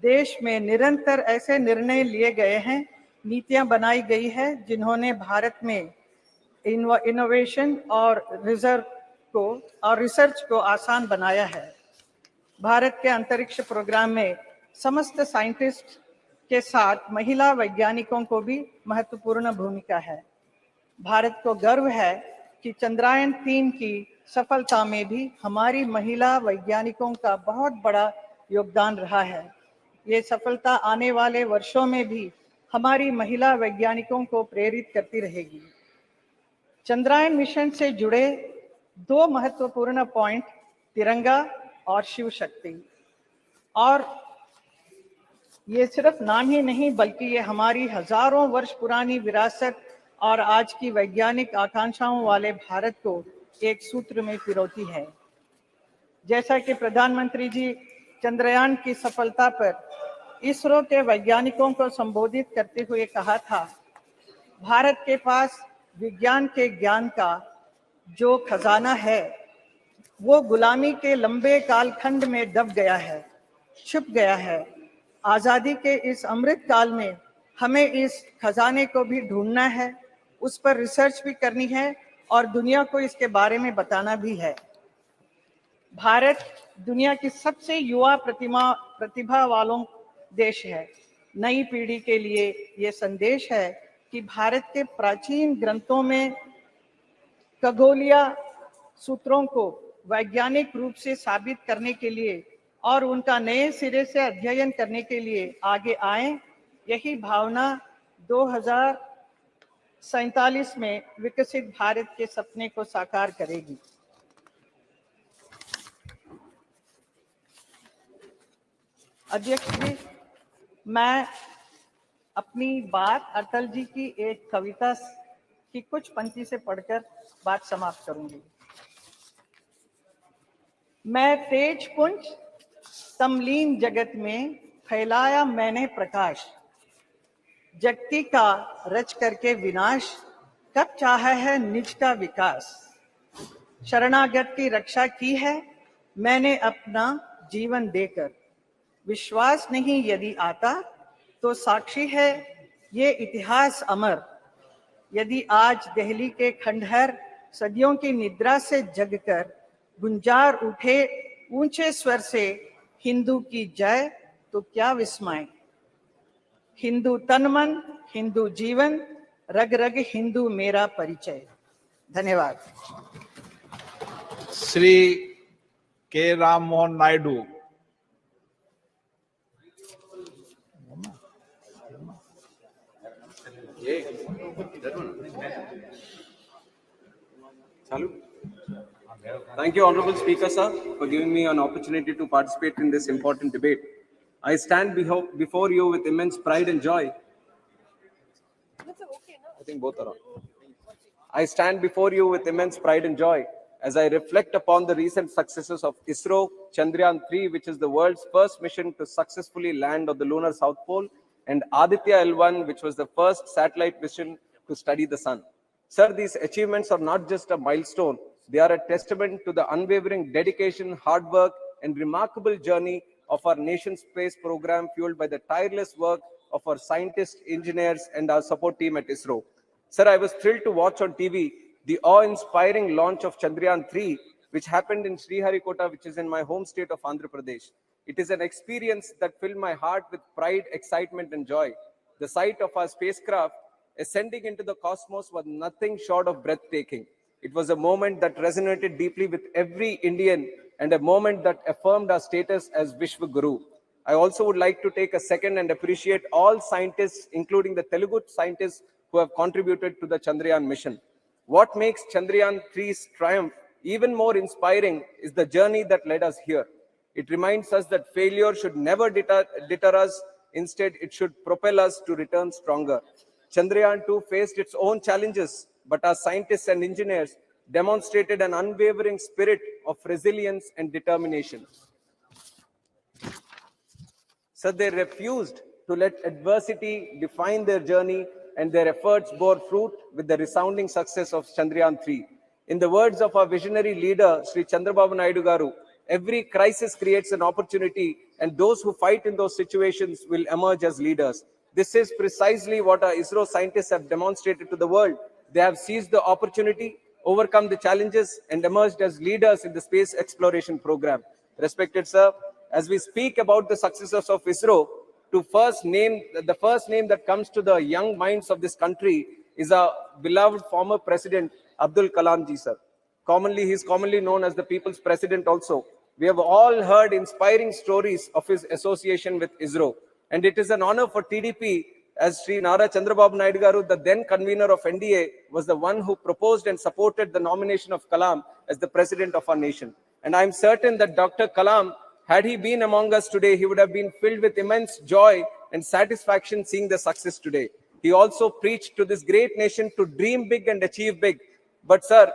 देश में निरंतर ऐसे निर्णय लिए गए हैं, नीतियां बनाई गई है, जिन्होंने भारत में इनोवेशन और रिसर्च को आसान बनाया है। भारत के अंतरिक्ष प्रोग्राम में समस्त साइंटिस्ट के साथ महिला वैज्ञानिकों को भी महत्वपूर्ण भूमिका है। भारत को गर्व है कि चंद्रयान 3 की सफलता में भी हमारी महिला वैज्ञानिकों का बहुत बड़ा योगदान रहा है। ये सफलता आने वाले वर्षों में भी हमारी महिला वैज्ञानिकों को प्रेरित करती रहेगी। चंद्रयान मिशन से जुड़े 2 महत्वपूर्ण पॉइंट, तिरंगा और शिव शक्ति, और ये सिर्फ नाम ही नहीं बल्कि ये हमारी हजारों वर्ष पुरानी विरासत और आज की वैज्ञानिक आकांक्षाओं वाले भारत को एक सूत्र में पिरोती है। जैसा कि प्रधानमंत्री जी चंद्रयान की सफलता पर इसरो के वैज्ञानिकों को संबोधित करते हुए कहा था, भारत के पास विज्ञान के ज्ञान का जो खजाना है वो गुलामी के लंबे कालखंड में दब गया है, छुप गया है। आजादी के इस अमृत काल में हमें इस खजाने को भी ढूंढना है, उस पर रिसर्च भी करनी है और दुनिया को इसके बारे में बताना भी है। भारत दुनिया की सबसे युवा प्रतिभा वालों देश है। नई पीढ़ी के लिए ये संदेश है कि भारत के प्राचीन ग्रंथों में खगोलीय सूत्रों को वैज्ञानिक रूप से साबित करने के लिए और उनका नए सिरे से अध्ययन करने के लिए आगे आए। यही भावना 2047 में विकसित भारत के सपने को साकार करेगी। अध्यक्ष जी, मैं अपनी बात अटल जी की एक कविता की कुछ पंक्ति से पढ़कर बात समाप्त करूंगी। मैं तेज पुंज तमलीन जगत में फैलाया मैंने प्रकाश, जगती का रच करके विनाश, कब चाहा है निज का विकास। शरणागत की रक्षा की है मैंने अपना जीवन देकर, विश्वास नहीं यदि आता तो साक्षी है ये इतिहास अमर। यदि आज दिल्ली के खंडहर सदियों की निद्रा से जगकर गुंजार उठे ऊंचे स्वर से हिंदू की जय, तो क्या विस्मय। हिंदू तन मन, हिंदू जीवन, रग रग हिंदू मेरा परिचय। धन्यवाद। श्री के Ram Mohan Naidu. Thank you, Honorable Speaker, sir, for giving me an opportunity to participate in this important debate. I stand before you with immense pride and joy. I think both are on. I stand before you with immense pride and joy as I reflect upon the recent successes of ISRO Chandrayaan-3, which is the world's first mission to successfully land on the lunar South Pole, and Aditya L1, which was the first satellite mission to study the sun. Sir, these achievements are not just a milestone, they are a testament to the unwavering dedication, hard work, and remarkable journey of our nation's space program, fueled by the tireless work of our scientists, engineers, and our support team at ISRO. Sir, I was thrilled to watch on TV the awe-inspiring launch of Chandrayaan-3, which happened in Sriharikota, which is in my home state of Andhra Pradesh. It is an experience that filled my heart with pride, excitement, and joy. The sight of our spacecraft ascending into the cosmos was nothing short of breathtaking. It was a moment that resonated deeply with every Indian and a moment that affirmed our status as Vishwa Guru. I also would like to take a second and appreciate all scientists, including the Telugu scientists who have contributed to the Chandrayaan mission. What makes Chandrayaan-3's triumph even more inspiring is the journey that led us here. It reminds us that failure should never deter us. Instead, it should propel us to return stronger. Chandrayaan-2 faced its own challenges, but our scientists and engineers demonstrated an unwavering spirit of resilience and determination. So they refused to let adversity define their journey, and their efforts bore fruit with the resounding success of Chandrayaan-3. In the words of our visionary leader, Sri Chandrababu Naidu Garu, every crisis creates an opportunity, and those who fight in those situations will emerge as leaders. This is precisely what our ISRO scientists have demonstrated to the world. They have seized the opportunity, overcome the challenges, and emerged as leaders in the space exploration program. Respected sir, as we speak about the successes of ISRO, the first name that comes to the young minds of this country is our beloved former president, Abdul Kalam ji, sir. He is commonly known as the people's president also. We have all heard inspiring stories of his association with ISRO. And it is an honor for TDP, as Sri Nara Chandrababu Naidu Garu, the then convener of NDA, was the one who proposed and supported the nomination of Kalam as the president of our nation. And I'm certain that Dr. Kalam, had he been among us today, he would have been filled with immense joy and satisfaction seeing the success today. He also preached to this great nation to dream big and achieve big. But sir,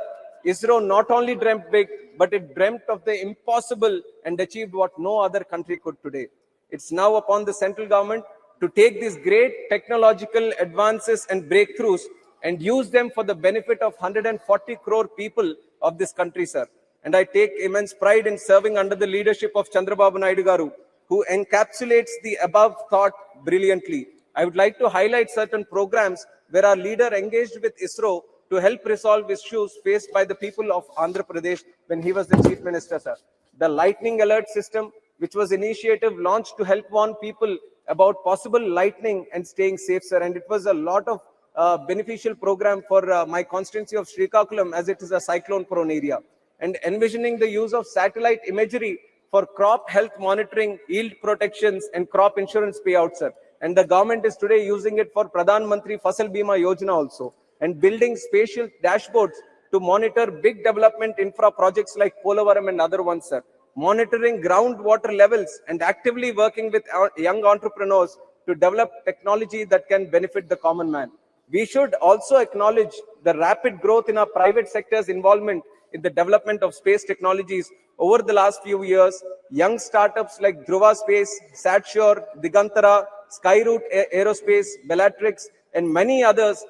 ISRO not only dreamt big, but it dreamt of the impossible and achieved what no other country could today. It's now upon the central government to take these great technological advances and breakthroughs and use them for the benefit of 140 crore people of this country, sir. And I take immense pride in serving under the leadership of Chandrababu Naidu Garu, who encapsulates the above thought brilliantly. I would like to highlight certain programs where our leader engaged with ISRO to help resolve issues faced by the people of Andhra Pradesh when he was the chief minister, sir. The lightning alert system, which was initiative launched to help warn people about possible lightning and staying safe, sir. And it was a lot of beneficial program for my constituency of Srikakulam, as it is a cyclone prone area. and envisioning the use of satellite imagery for crop health monitoring, yield protections, and crop insurance payouts, sir. And the government is today using it for Pradhan Mantri Fasal Bima Yojana also, and building spatial dashboards to monitor big development infra projects like Polavaram and other ones, sir. Monitoring groundwater levels and actively working with our young entrepreneurs to develop technology that can benefit the common man. We should also acknowledge the rapid growth in our private sector's involvement in the development of space technologies over the last few years. Young startups like Dhruva Space, Satshore, Digantara, Skyroot Aerospace, Bellatrix, and many others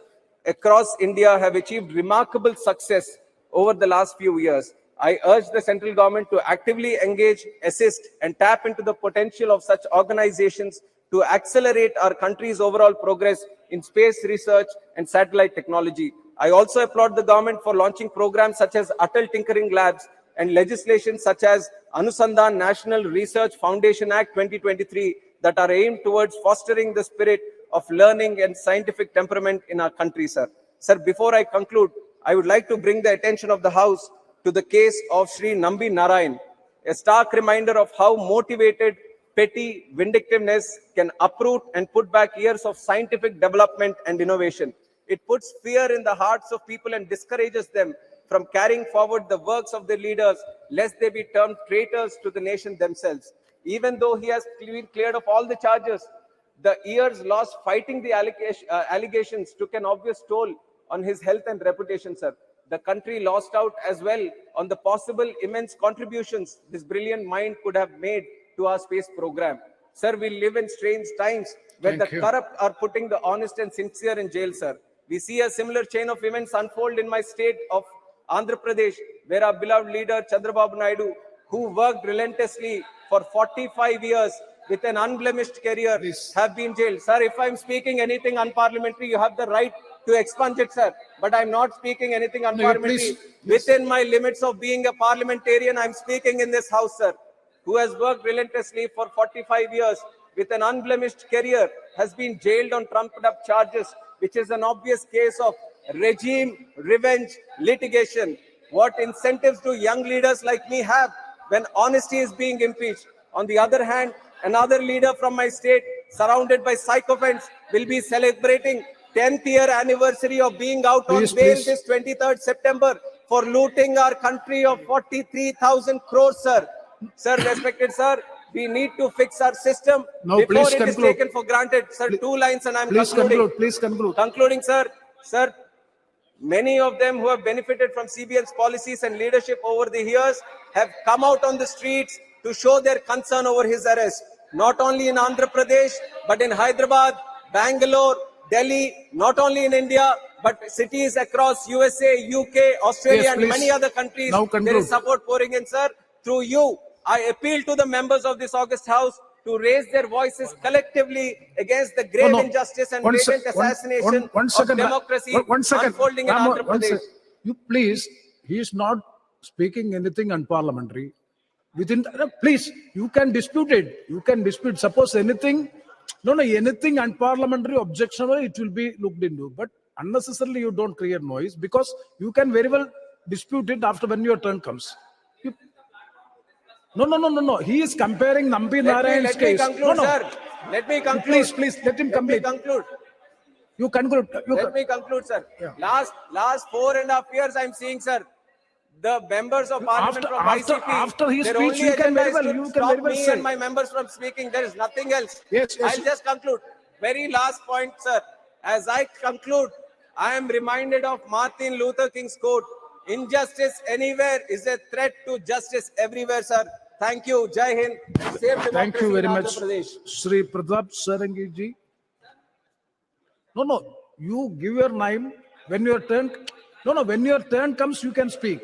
across India have achieved remarkable success over the last few years. I urge the central government to actively engage, assist, and tap into the potential of such organizations to accelerate our country's overall progress in space research and satellite technology. I also applaud the government for launching programs such as Atal Tinkering Labs and legislation such as Anusandhan National Research Foundation Act 2023 that are aimed towards fostering the spirit of learning and scientific temperament in our country, sir. Sir, before I conclude, I would like to bring the attention of the House to the case of Sri Nambi Narayan, a stark reminder of how motivated, petty vindictiveness can uproot and put back years of scientific development and innovation. It puts fear in the hearts of people and discourages them from carrying forward the works of their leaders, lest they be termed traitors to the nation themselves. Even though he has been cleared of all the charges, the years lost fighting the allegations took an obvious toll on his health and reputation, sir. The country lost out as well on the possible immense contributions this brilliant mind could have made to our space program. Sir, we live in strange times where the corrupt are putting the honest and sincere in jail, sir. We see a similar chain of events unfold in my state of Andhra Pradesh, where our beloved leader Chandrababu Naidu, who worked relentlessly for 45 years with an unblemished career, have been jailed. Sir, if I'm speaking anything unparliamentary, you have the right to expunge it, sir. But I'm not speaking anything unparliamentary. Within my limits of being a parliamentarian, I'm speaking in this house, sir, who has worked relentlessly for 45 years with an unblemished career, has been jailed on trumped up charges, which is an obvious case of regime revenge litigation. What incentives do young leaders like me have when honesty is being impeached? On the other hand, another leader from my state, surrounded by sycophants, will be celebrating 10th year anniversary of being out on bail this 23rd September for looting our country of 43,000 crores, sir. Sir, respected sir, we need to fix our system before it is taken for granted. Sir, 2 lines and I'm concluding. Please conclude. Concluding, sir. Sir, many of them who have benefited from CBN's policies and leadership over the years have come out on the streets to show their concern over his arrest. Not only in Andhra Pradesh, but in Hyderabad, Bangalore, Delhi, not only in India, but cities across USA, UK, Australia, and many other countries. There is support pouring in, sir. Through you, I appeal to the members of this august house to raise their voices collectively against the grave injustice and blatant assassination of democracy unfolding in Andhra Pradesh. You please, he is not speaking anything unparliamentary. Please, you can dispute it. You can dispute. Suppose anything, anything unparliamentary, objectionable, it will be looked into. But unnecessarily, you don't create noise because you can very well dispute it after when your turn comes. No. He is comparing Nambi Narayan's case. Let me conclude, sir. Let me conclude. Please, let him complete. Let me conclude. You conclude. Let me conclude, sir. Yeah. Last 4.5 years, I'm seeing, sir, the members of parliament from ICP. After his their speech, only you can agenda very well, is to you can stop very well me say. and my members from speaking. There is nothing else. Yes. I'll just conclude. Very last point, sir. As I conclude, I am reminded of Martin Luther King's quote: "Injustice anywhere is a threat to justice everywhere," sir. Thank you. Jai Hind. Save democracy. Thank you very in much, Andhra Pradesh. Sri Pratap Sarangi ji. No. You give your name when your turn. No. When your turn comes, you can speak.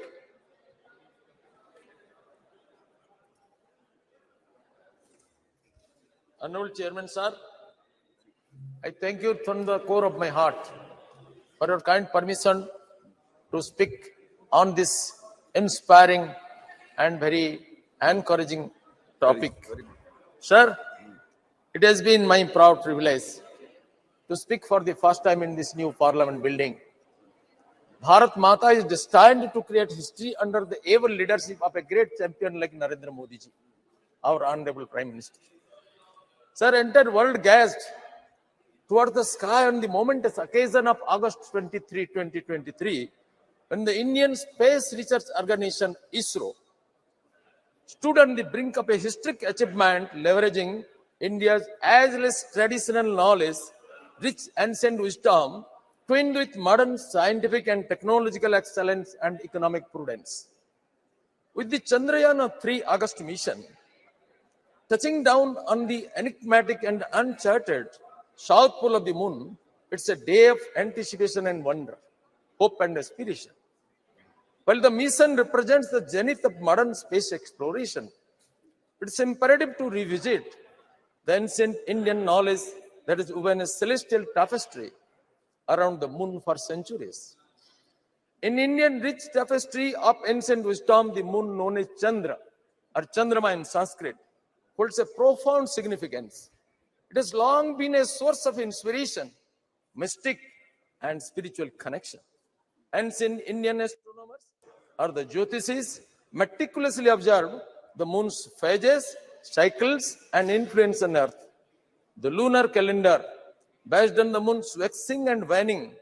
Honorable Chairman, sir, I thank you from the core of my heart for your kind permission to speak on this inspiring and very encouraging topic. Sir, it has been my proud privilege to speak for the first time in this new parliament building. Bharat Mata is destined to create history under the able leadership of a great champion like Narendra Modi ji, our honorable Prime Minister. Sir, entire world gazed toward the sky on the momentous occasion of August 23, 2023, when the Indian Space Research Organization, ISRO, stood on the brink of a historic achievement, leveraging India's ageless traditional knowledge, rich ancient wisdom, twinned with modern scientific and technological excellence and economic prudence. With the Chandrayaan-3 August mission, touching down on the enigmatic and uncharted south pole of the moon, it's a day of anticipation and wonder, hope and aspiration. While the mission represents the zenith of modern space exploration, it's imperative to revisit the ancient Indian knowledge that has woven a celestial tapestry around the moon for centuries. In Indian rich tapestry of ancient wisdom, the moon known as Chandra, or Chandrama in Sanskrit, holds a profound significance. It has long been a source of inspiration, mystic, and spiritual connection. Ancient Indian astronomers, or the Jyotisis, meticulously observed the moon's phases, cycles, and influence on Earth. The lunar calendar, based on the moon's waxing and waning,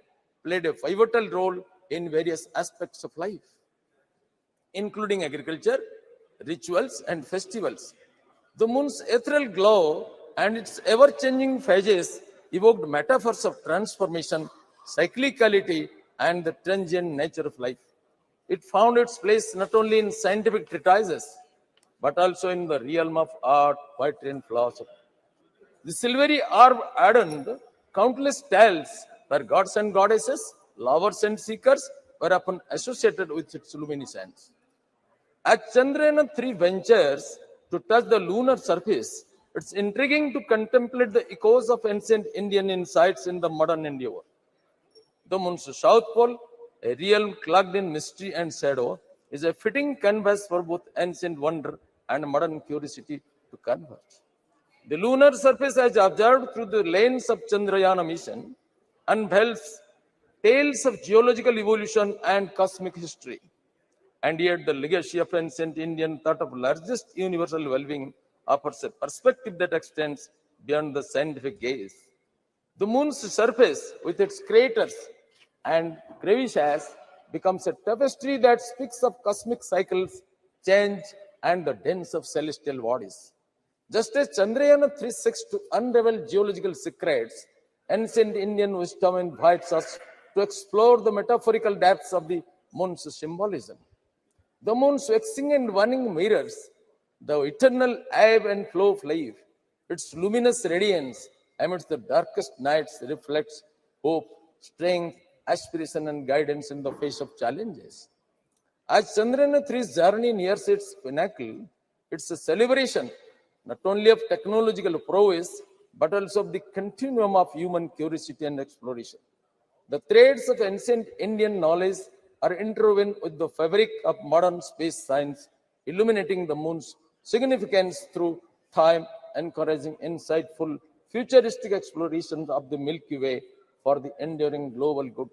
played a pivotal role in various aspects of life, including agriculture, rituals, and festivals. The moon's ethereal glow and its ever-changing phases evoked metaphors of transformation, cyclicality, and the transient nature of life. It found its place not only in scientific treatises, but also in the realm of art, poetry, and philosophy. The silvery orb adorned countless tales where gods and goddesses, lovers and seekers were often associated with its luminescence. As Chandrayaan-3 ventures to touch the lunar surface, it's intriguing to contemplate the echoes of ancient Indian insights in the modern endeavor. The moon's south pole, a realm clogged in mystery and shadow, is a fitting canvas for both ancient wonder and modern curiosity to converge. The lunar surface, as observed through the lens of Chandrayaan mission, unveils tales of geological evolution and cosmic history. And yet the legacy of ancient Indian thought of largest universal well-being offers a perspective that extends beyond the scientific gaze. The moon's surface, with its craters and crevices, becomes a tapestry that speaks of cosmic cycles, change, and the dance of celestial bodies. Just as Chandrayaan-3 seeks to unravel geological secrets, ancient Indian wisdom invites us to explore the metaphorical depths of the moon's symbolism. The moon's waxing and waning mirrors the eternal ebb and flow of life. Its luminous radiance amidst the darkest nights reflects hope, strength, aspiration, and guidance in the face of challenges. As Chandrayaan-3's journey nears its pinnacle, it's a celebration not only of technological prowess, but also of the continuum of human curiosity and exploration. The threads of ancient Indian knowledge are interwoven with the fabric of modern space science, illuminating the moon's significance through time, encouraging insightful, futuristic explorations of the Milky Way for the enduring global good,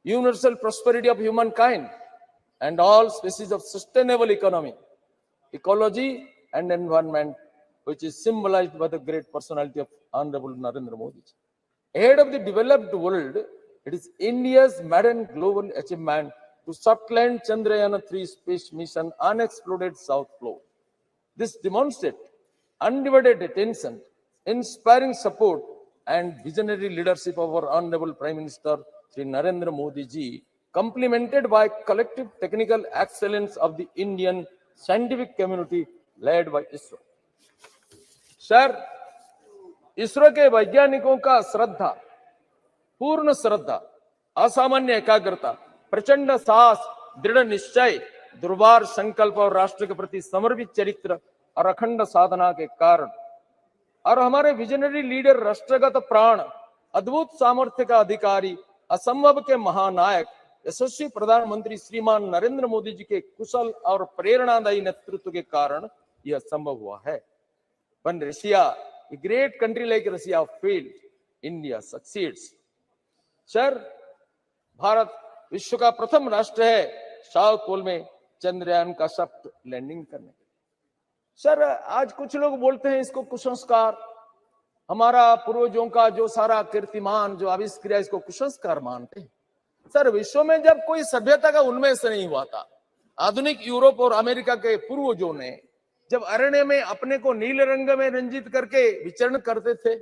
universal prosperity of humankind, and all species of sustainable economy, ecology, and environment, which is symbolized by the great personality of Honorable Narendra Modi. Ahead of the developed world, it is India's modern global achievement to soft land Chandrayaan-3 space mission unexploded South Pole. This demonstrates undivided attention, inspiring support, and visionary leadership of our Honorable Prime Minister Sri Narendra Modi ji, complemented by collective technical excellence of the Indian scientific community led by ISRO. Sir, ISRO के वैज्ञानिकों का श्रद्धा, पूर्ण श्रद्धा, असामान्य एकाग्रता, प्रचंड साहस, दृढ़ निश्चय, दुर्वार संकल्प और राष्ट्र के प्रति समर्पित चरित्र और अखंड साधना के कारण और हमारे विजनरी लीडर, राष्ट्रगत प्राण, अद्भुत सामर्थ्य का अधिकारी, असंभव के महानायक, यशस्वी प्रधानमंत्री श्रीमान नरेंद्र मोदी जी के कुशल और प्रेरणादायी नेतृत्व के कारण यह संभव हुआ है. When Russia, a great country like Russia, failed, India succeeds. Sir, Bharat विश्व का प्रथम राष्ट्र है साउथ पोल में चंद्रयान का सॉफ्ट लैंडिंग करने। सर आज कुछ लोग बोलते हैं इसको कुसंस्कार, हमारा पूर्वजों का जो सारा कीर्तिमान जो आविष्कार है इसको कुसंस्कार मानते हैं। सर विश्व में जब कोई सभ्यता का उन्मेष नहीं हुआ था, आधुनिक यूरोप और अमेरिका के पूर्वजों ने जब अरण्य में अपने को नीले रंग में रंजित करके विचरण करते थे,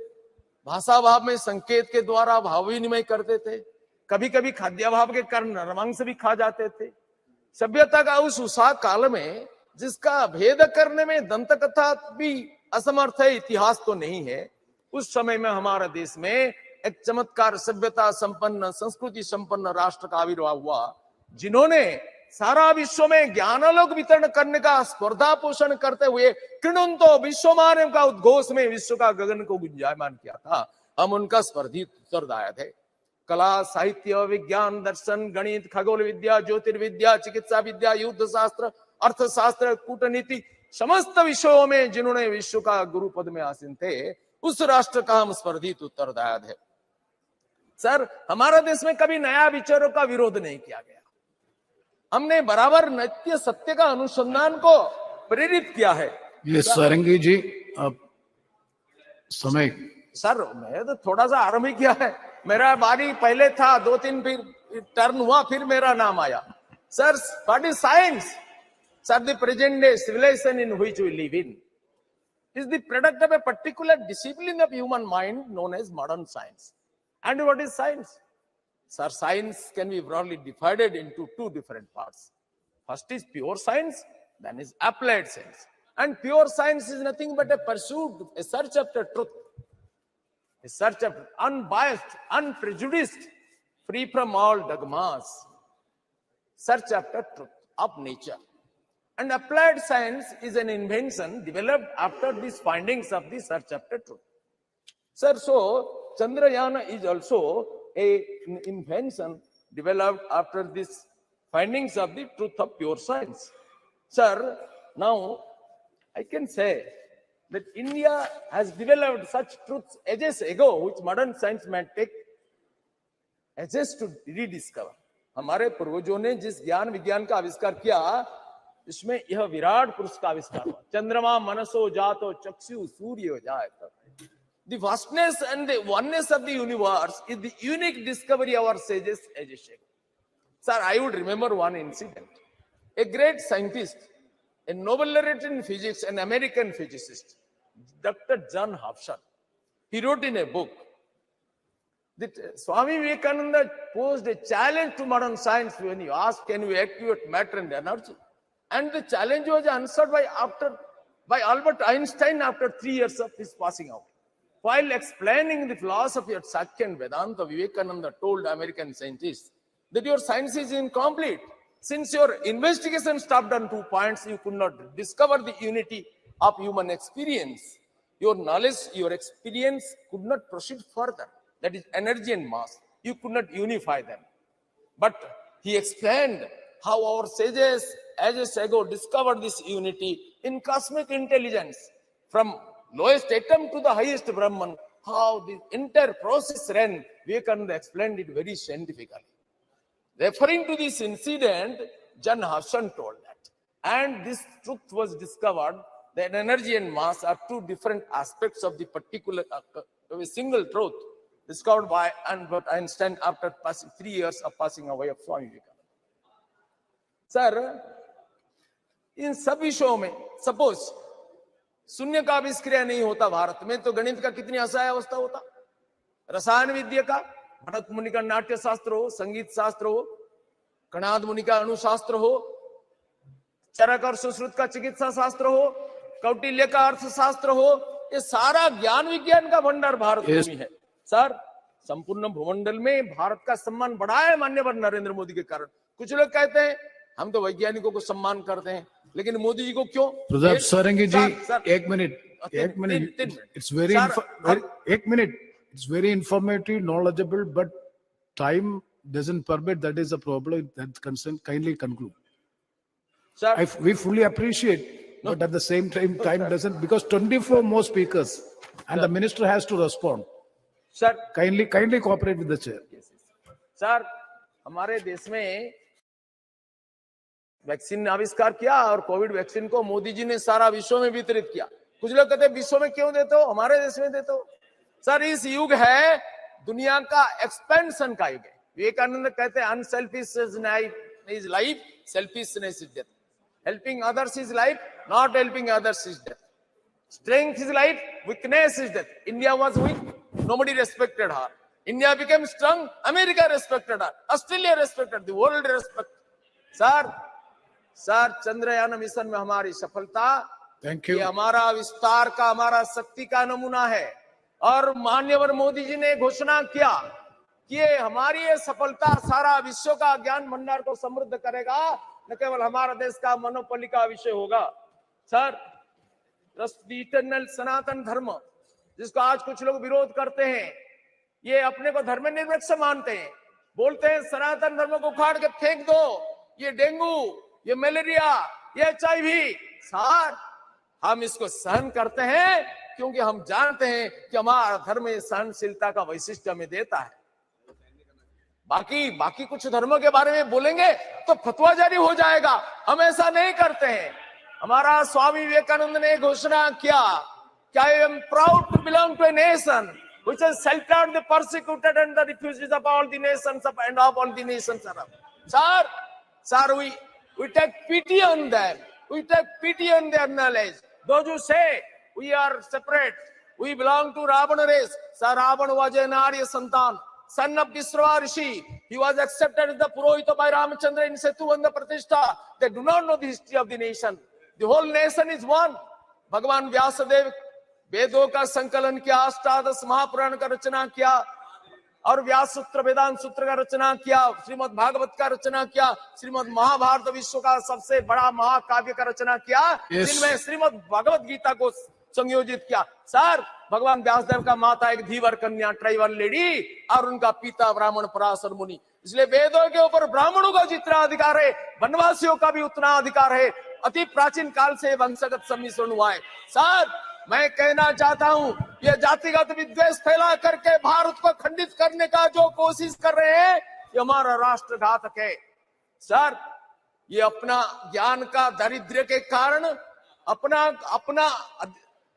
भाषा भाव में संकेत के द्वारा भाव विनिमय करते थे, कभी कभी खाद्याभाव के कारण नरमांस भी खा जाते थे। सभ्यता का उस उषा काल में जिसका भेद करने में दंत कथा भी असमर्थ है, इतिहास तो नहीं है, उस समय में हमारे देश में एक चमत्कार सभ्यता संपन्न संस्कृति संपन्न राष्ट्र का आविर्भाव हुआ, जिन्होंने सारा विश्व में ज्ञानालोक वितरण करने का स्पर्धा पोषण करते हुए किणुंतो विश्वमानव का उद्घोष में विश्व का गगन को गुंजायमान किया था। हम उनका स्पर्धी उत्तरदायी थे। कला, साहित्य, विज्ञान, दर्शन, गणित, खगोल विद्या, ज्योतिर्विद्या, चिकित्सा विद्या, युद्ध शास्त्र, अर्थशास्त्र, कूटनीति, समस्त विषयों में जिन्होंने विश्व का गुरु पद में आसीन थे, उस राष्ट्र का हम स्पर्धी उत्तरदायी है। सर हमारा देश में कभी नया विचारों का विरोध नहीं किया गया, हमने बराबर नित्य सत्य का अनुसंधान को प्रेरित किया है। ये सारंगी जी अब समय। सर मैं तो थोड़ा सा आरंभ ही किया है, मेरा बारी पहले था, 2-3 फिर टर्न हुआ, फिर मेरा नाम आया। Sir what is science? Sir the present day civilisation in which we live in is the product of a particular discipline of human mind known as modern science. And what is science? Sir, science can be broadly divided into two different parts. First is pure science, then is applied science. And pure science is nothing but a pursuit, a search after truth, a search after unbiased, unprejudiced, free from all dogmas, search after truth of nature. And applied science is an invention developed after these findings of the search after truth. Sir, so Chandrayaan is also an invention developed after these findings of the truth of pure science. Sir, now I can say that India has developed such truths ages ago, which modern science might take ages to rediscover. हमारे पूर्वजों ने जिस ज्ञान विज्ञान का आविष्कार किया, इसमें यह विराट पुरुष का आविष्कार हुआ। चंद्रमा मनसो जातो चक्षु सूर्य जायत। The vastness and the oneness of the universe is the unique discovery of our sages ages ago. Sir, I would remember one incident. A great scientist, a Nobel laureate in physics, an American physicist, Dr. John Hobson, he wrote in a book that Swami Vivekananda posed a challenge to modern science when he asked, can we activate matter and energy? And the challenge was answered by Albert Einstein after 3 years of his passing out. While explaining the philosophy of Sakya and Vedanta, Vivekananda told American scientists that your science is incomplete. Since your investigation stopped on 2 points, you could not discover the unity of human experience. Your knowledge, your experience could not proceed further. That is energy and mass. You could not unify them. But he explained how our sages ages ago discovered this unity in cosmic intelligence. From lowest atom to the highest Brahman, how the entire process ran, Vivekananda explained it very scientifically. Referring to this incident, John Hobson told that. And this truth was discovered that energy and mass are two different aspects of the particular, of a single truth discovered by Albert Einstein after 3 years of passing away of Swami Vivekananda. Sir, इन सब विषयों में suppose शून्य का आविष्कार नहीं होता भारत में, तो गणित का कितनी असहाय अवस्था होता, रसायन विद्या का, भरत मुनि का नाट्य शास्त्र हो, संगीत शास्त्र हो, कणाद मुनि का अणुशास्त्र हो, चरक और सुश्रुत का चिकित्सा शास्त्र हो, कौटिल्य का अर्थशास्त्र हो, ये सारा ज्ञान विज्ञान का भंडार भारत में है। सर संपूर्ण भूमंडल में भारत का सम्मान बढ़ा है माननीय नरेंद्र मोदी के कारण। कुछ लोग कहते हैं हम तो वैज्ञानिकों को सम्मान करते हैं, लेकिन मोदी जी को क्यों? प्रताप सारंगी जी, एक minute, it's very it's very informative, knowledgeable, but time doesn't permit. That is a problem. That concern, kindly conclude. Sir, We fully appreciate, but at the same time, time doesn't, because 24 more speakers and the minister has to respond. Sir, Kindly cooperate with the chair. Sir हमारे देश में vaccine आविष्कार किया और Covid vaccine को मोदी जी ने सारा विश्व में वितरित किया। कुछ लोग कहते हैं विश्व में क्यों देते हो, हमारे देश में देते हो। सर इस युग है दुनिया का एक्सपेंशन का युग है। विवेकानंद कहते हैं unselfish is life, selfishness is death. Helping others is life, not helping others is death. Strength is life, weakness is death. India was weak, nobody respected her. India became strong, America respected her, Australia respected, the world respected. Sir Chandrayaan mission में हमारी सफलता, ये हमारा विस्तार का, हमारा शक्ति का नमूना है। और माननीय मोदी जी ने घोषणा किया कि ये हमारी ये सफलता सारा विश्व का ज्ञान भंडार को समृद्ध करेगा, न केवल हमारा देश का मोनोपोली का विषय होगा। सर इटर्नल सनातन धर्म जिसको आज कुछ लोग विरोध करते हैं, ये अपने को धर्मनिरपेक्ष मानते हैं, बोलते हैं सनातन धर्म को उखाड़ के फेंक दो, ये डेंगू, ये मलेरिया, ये HIV। सर हम इसको सहन करते हैं क्योंकि हम जानते हैं कि हमारा धर्म सहनशीलता का वैशिष्ट्य हमें देता है। बाकी कुछ धर्मों के बारे में बोलेंगे तो फतवा जारी हो जाएगा, हम ऐसा नहीं करते हैं। हमारा स्वामी विवेकानंद ने घोषणा किया कि I am proud to belong to a nation which has sheltered the persecuted and the refugees of all the nations of and of all the nations around. Sir, we take pity on them. We take pity on their knowledge. Those who say we are separate, we belong to Ravana race. Sir, Ravana was an Arya Santan, son of Vishrava Rishi. He was accepted as the Purohita by Ramachandra in Setu and the Pratishtha. They do not know the history of the nation. The whole nation is one. भगवान व्यासदेव वेदों का संकलन किया, अष्टादश महापुराण का रचना किया और व्यास सूत्र वेदांत सूत्र का रचना किया, श्रीमद् भागवत का रचना किया, श्रीमद् महाभारत विश्व का सबसे बड़ा महाकाव्य का रचना किया, जिनमें श्रीमद् भगवत गीता को संयोजित किया। सर भगवान व्यासदेव का माता एक धीवर कन्या ट्राइबल लेडी और उनका पिता ब्राह्मण पराशर मुनि। इसलिए वेदों के ऊपर ब्राह्मणों का जितना अधिकार है, वनवासियों का भी उतना अधिकार है। अति प्राचीन काल से वंशगत सम्मिश्रण हुआ है। सर मैं कहना चाहता हूं, ये जातिगत विद्वेष फैला करके भारत को खंडित करने का जो कोशिश कर रहे हैं, ये हमारा राष्ट्रघातक है। सर ये अपना ज्ञान का दारिद्र्य के कारण अपना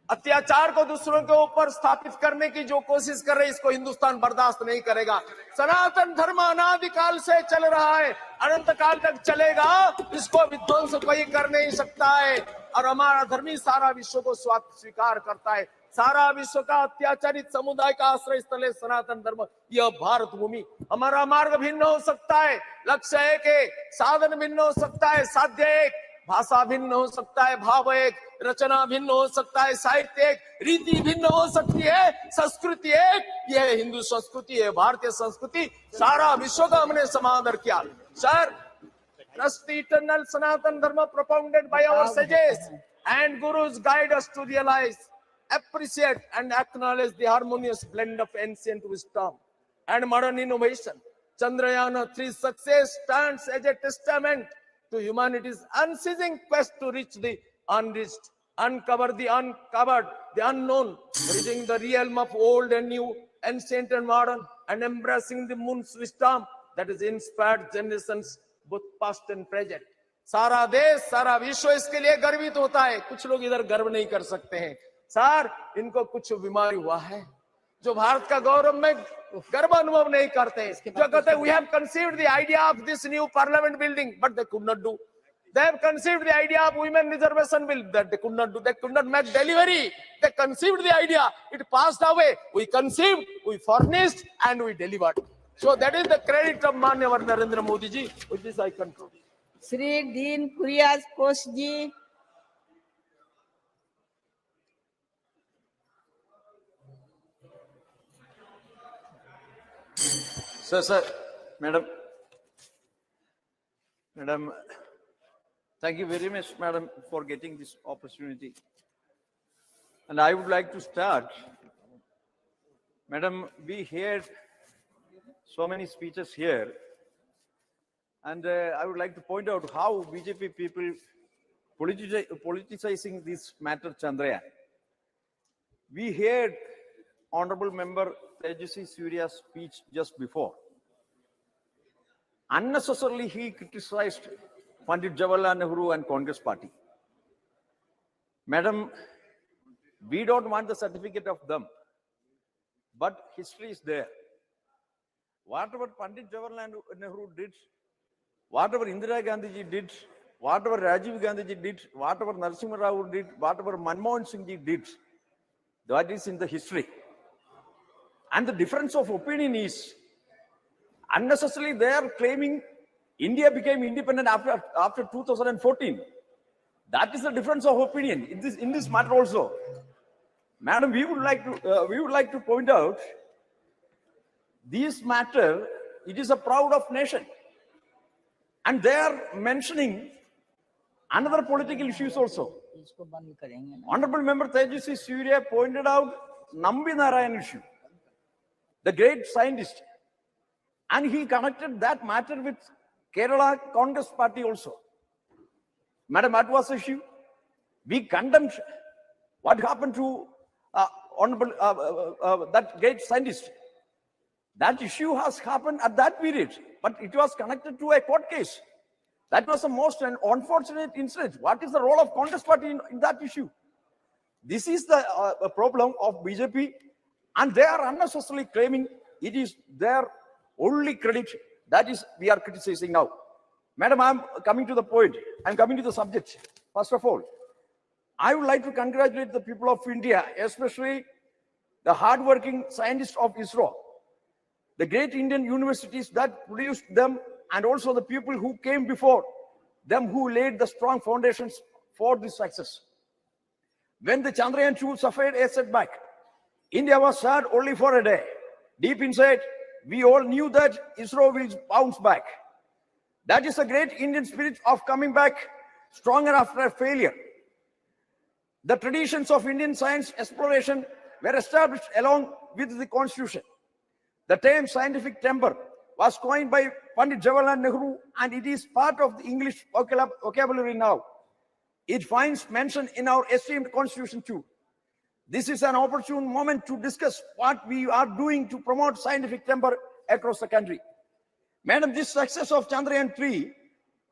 अत्याचार को दूसरों के ऊपर स्थापित करने की जो कोशिश कर रहे हैं, इसको हिंदुस्तान बर्दाश्त नहीं करेगा। सनातन धर्म अनादिकाल से चल रहा है, अनंत काल तक चलेगा, इसको विध्वंस कोई कर नहीं सकता है। और हमारा धर्मी सारा विश्व को स्वीकार करता है। सारा विश्व का अत्याचारित समुदाय का आश्रय स्थल है सनातन धर्म, यह भारत भूमि। हमारा मार्ग भिन्न हो सकता है, लक्ष्य एक है, साधन भिन्न हो सकता है, साध्य एक, भाषा भिन्न हो सकता है, भाव एक, रचना भिन्न हो सकता है, साहित्य एक, रीति भिन्न हो सकती है, संस्कृति एक। यह हिंदू संस्कृति है, भारतीय संस्कृति, सारा विश्व का हमने समादर किया। Sir trust the eternal Sanatan Dharma propounded by our sages and gurus guide us to realize, appreciate and acknowledge the harmonious blend of ancient wisdom and modern innovation. Chandrayaan-3's success stands as a testament to humanity's unceasing quest to reach the unreached, uncover the uncovered, the unknown, bridging the realm of old and new, ancient and modern, and embracing the moon's wisdom that has inspired generations both past and present. सारा देश, सारा विश्व इसके लिए गर्वित होता है। कुछ लोग इधर गर्व नहीं कर सकते हैं। सर इनको कुछ बीमारी हुआ है, जो भारत का गौरव में गर्व अनुभव नहीं करते हैं, जो कहते हैं we have conceived the idea of this new parliament building but they could not do. They have conceived the idea of women reservation bill that they could not do. They could not make delivery. They conceived the idea, it passed away. We conceived, we furnished and we delivered. So that is the credit of Manya Narendra Modi ji. With this I conclude. Sri Dean Kurias Kosh ji. Sir, Madam, thank you very much, Madam, for getting this opportunity. And I would like to start. Madam, we heard so many speeches here, and I would like to point out how BJP people politicizing this matter, Chandrayaan. We heard Honorable Member Tejaswi Surya's speech just before. Unnecessarily, he criticized Pandit Jawaharlal Nehru and Congress party. Madam, we don't want the certificate of them, but history is there. Whatever Pandit Jawaharlal Nehru did, whatever Indira Gandhi ji did, whatever Rajiv Gandhi ji did, whatever Narasimha Rao did, whatever Manmohan Singh ji did, that is in the history. And the difference of opinion is, unnecessarily they are claiming India became independent after 2014. That is the difference of opinion in this matter also. Madam, we would like to point out this matter. It is a proud of nation, and they are mentioning another political issues also. Honorable Member Tejasvi Surya pointed out Nambi Narayan issue, the great scientist, and he connected that matter with Kerala Congress party also. Madam, what was the issue? We condemned what happened to Honorable that great scientist. That issue has happened at that period, but it was connected to a court case. That was the most unfortunate incident. What is the role of Congress party in that issue? This is the problem of BJP, and they are unnecessarily claiming it is their only credit. That is, we are criticizing now. Madam, I'm coming to the point. I'm coming to the subject. First of all, I would like to congratulate the people of India, especially the hardworking scientists of ISRO, the great Indian universities that produced them, and also the people who came before them who laid the strong foundations for this success. When the Chandrayaan-2 suffered a setback, India was sad only for a day. Deep inside, we all knew that ISRO will bounce back. That is a great Indian spirit of coming back stronger after a failure. The traditions of Indian science exploration were established along with the constitution. The term scientific temper was coined by Pandit Jawaharlal Nehru, and it is part of the English vocabulary now. It finds mention in our esteemed constitution too. This is an opportune moment to discuss what we are doing to promote scientific temper across the country. Madam, this success of Chandrayaan-3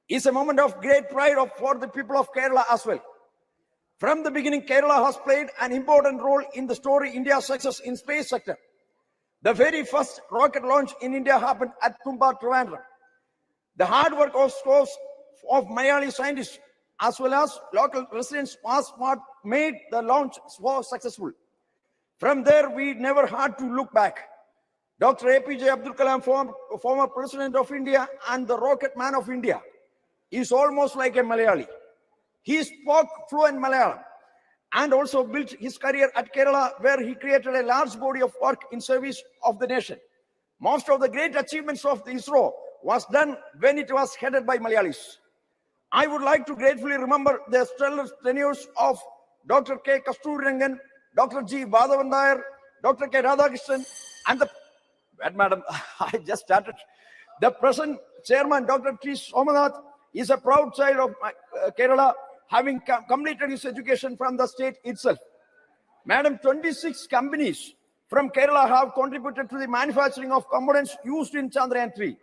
is a moment of great pride for the people of Kerala as well. From the beginning, Kerala has played an important role in the story India's success in space sector. The very first rocket launch in India happened at Tumba, Trivandrum. The hard work of scores of Malayali scientists as well as local residents was what made the launch so successful. From there, we never had to look back. Dr. APJ Abdul Kalam, former President of India and the Rocket Man of India, is almost like a Malayali. He spoke fluent Malayalam and also built his career at Kerala, where he created a large body of work in service of the nation. Most of the great achievements of the ISRO was done when it was headed by Malayalis. I would like to gratefully remember the stellar tenures of Dr. K. Kasturirangan, Dr. G. Badhavan Nair, Dr. K. Radhakrishnan, and the Madam, I just started. The present chairman, Dr. T. Somanath, is a proud child of Kerala, having completed his education from the state itself. Madam, 26 companies from Kerala have contributed to the manufacturing of components used in Chandrayaan-3.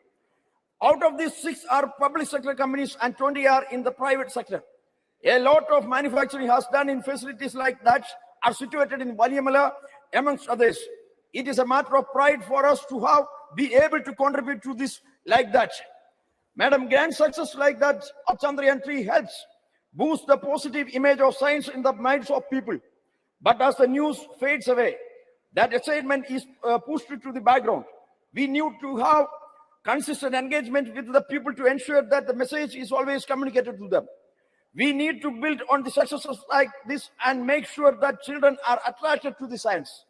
Out of these, 6 are public sector companies and 20 are in the private sector. A lot of manufacturing has done in facilities like that are situated in Valiamala, amongst others. It is a matter of pride for us to have be able to contribute to this like that. Madam, grand success like that of Chandrayaan-3 helps boost the positive image of science in the minds of people. But as the news fades away, that excitement is pushed to the background. We need to have consistent engagement with the people to ensure that the message is always communicated to them. We need to build on the successes like this and make sure that children are attracted to the science.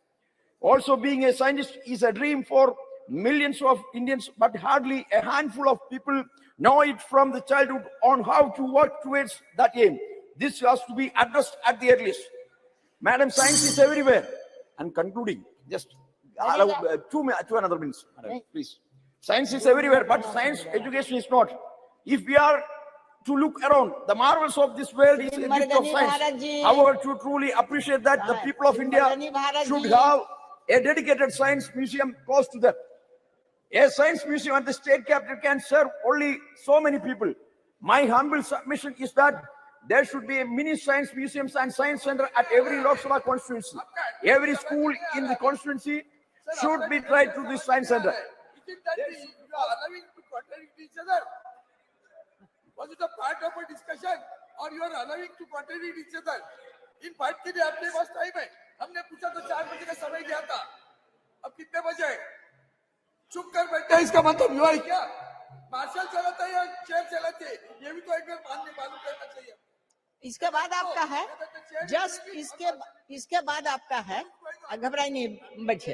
Also, being a scientist is a dream for millions of Indians, but hardly a handful of people know it from the childhood on how to work towards that aim. This has to be addressed at the earliest. Madam, science is everywhere. And concluding, just allow 2 another minutes, madam, please. Science is everywhere, but science education is not. If we are to look around, the marvels of this world is a gift of science. However, to truly appreciate that, the people of India should have a dedicated science museum close to them. A science museum at the state capital can serve only so many people. My humble submission is that there should be a mini science museums and science center at every Loksabha constituency. Every school in the constituency should be tried to this science center. You are allowing to contradict each other. Was it a part of a discussion or you are allowing to contradict each other? इन बात के लिए आपके पास time है. हमने पूछा तो 4 बजे का समय दिया था. अब कितने बजे? चुप कर बैठे इसका मतलब युवा है क्या? मार्शल चलाता है या चेयर चलाते है? ये भी तो एक बार मालूम करना चाहिए. इसके बाद आपका है, जस्ट इसके बाद आपका है, घबराई नहीं बच्चे,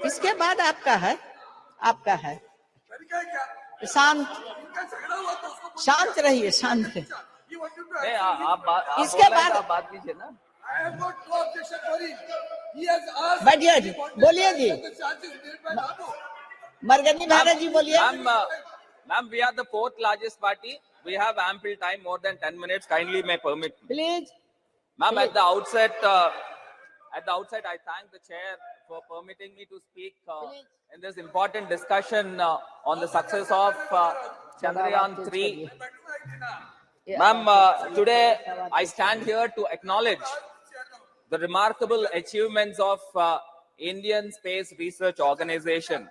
इसके बाद आपका है. शांत रहिए, शांत रहिए. इसके बाद आप बात कीजिए ना. बैठिए जी, बोलिए जी. मरगनी भारत जी बोलिए. Ma'am, we are the 4th largest party. We have ample time, more than 10 minutes. Kindly may permit me. Please. Ma'am, at the outset, I thank the chair for permitting me to speak in this important discussion on the success of Chandrayaan 3. Ma'am, today I stand here to acknowledge the remarkable achievements of Indian Space Research Organization.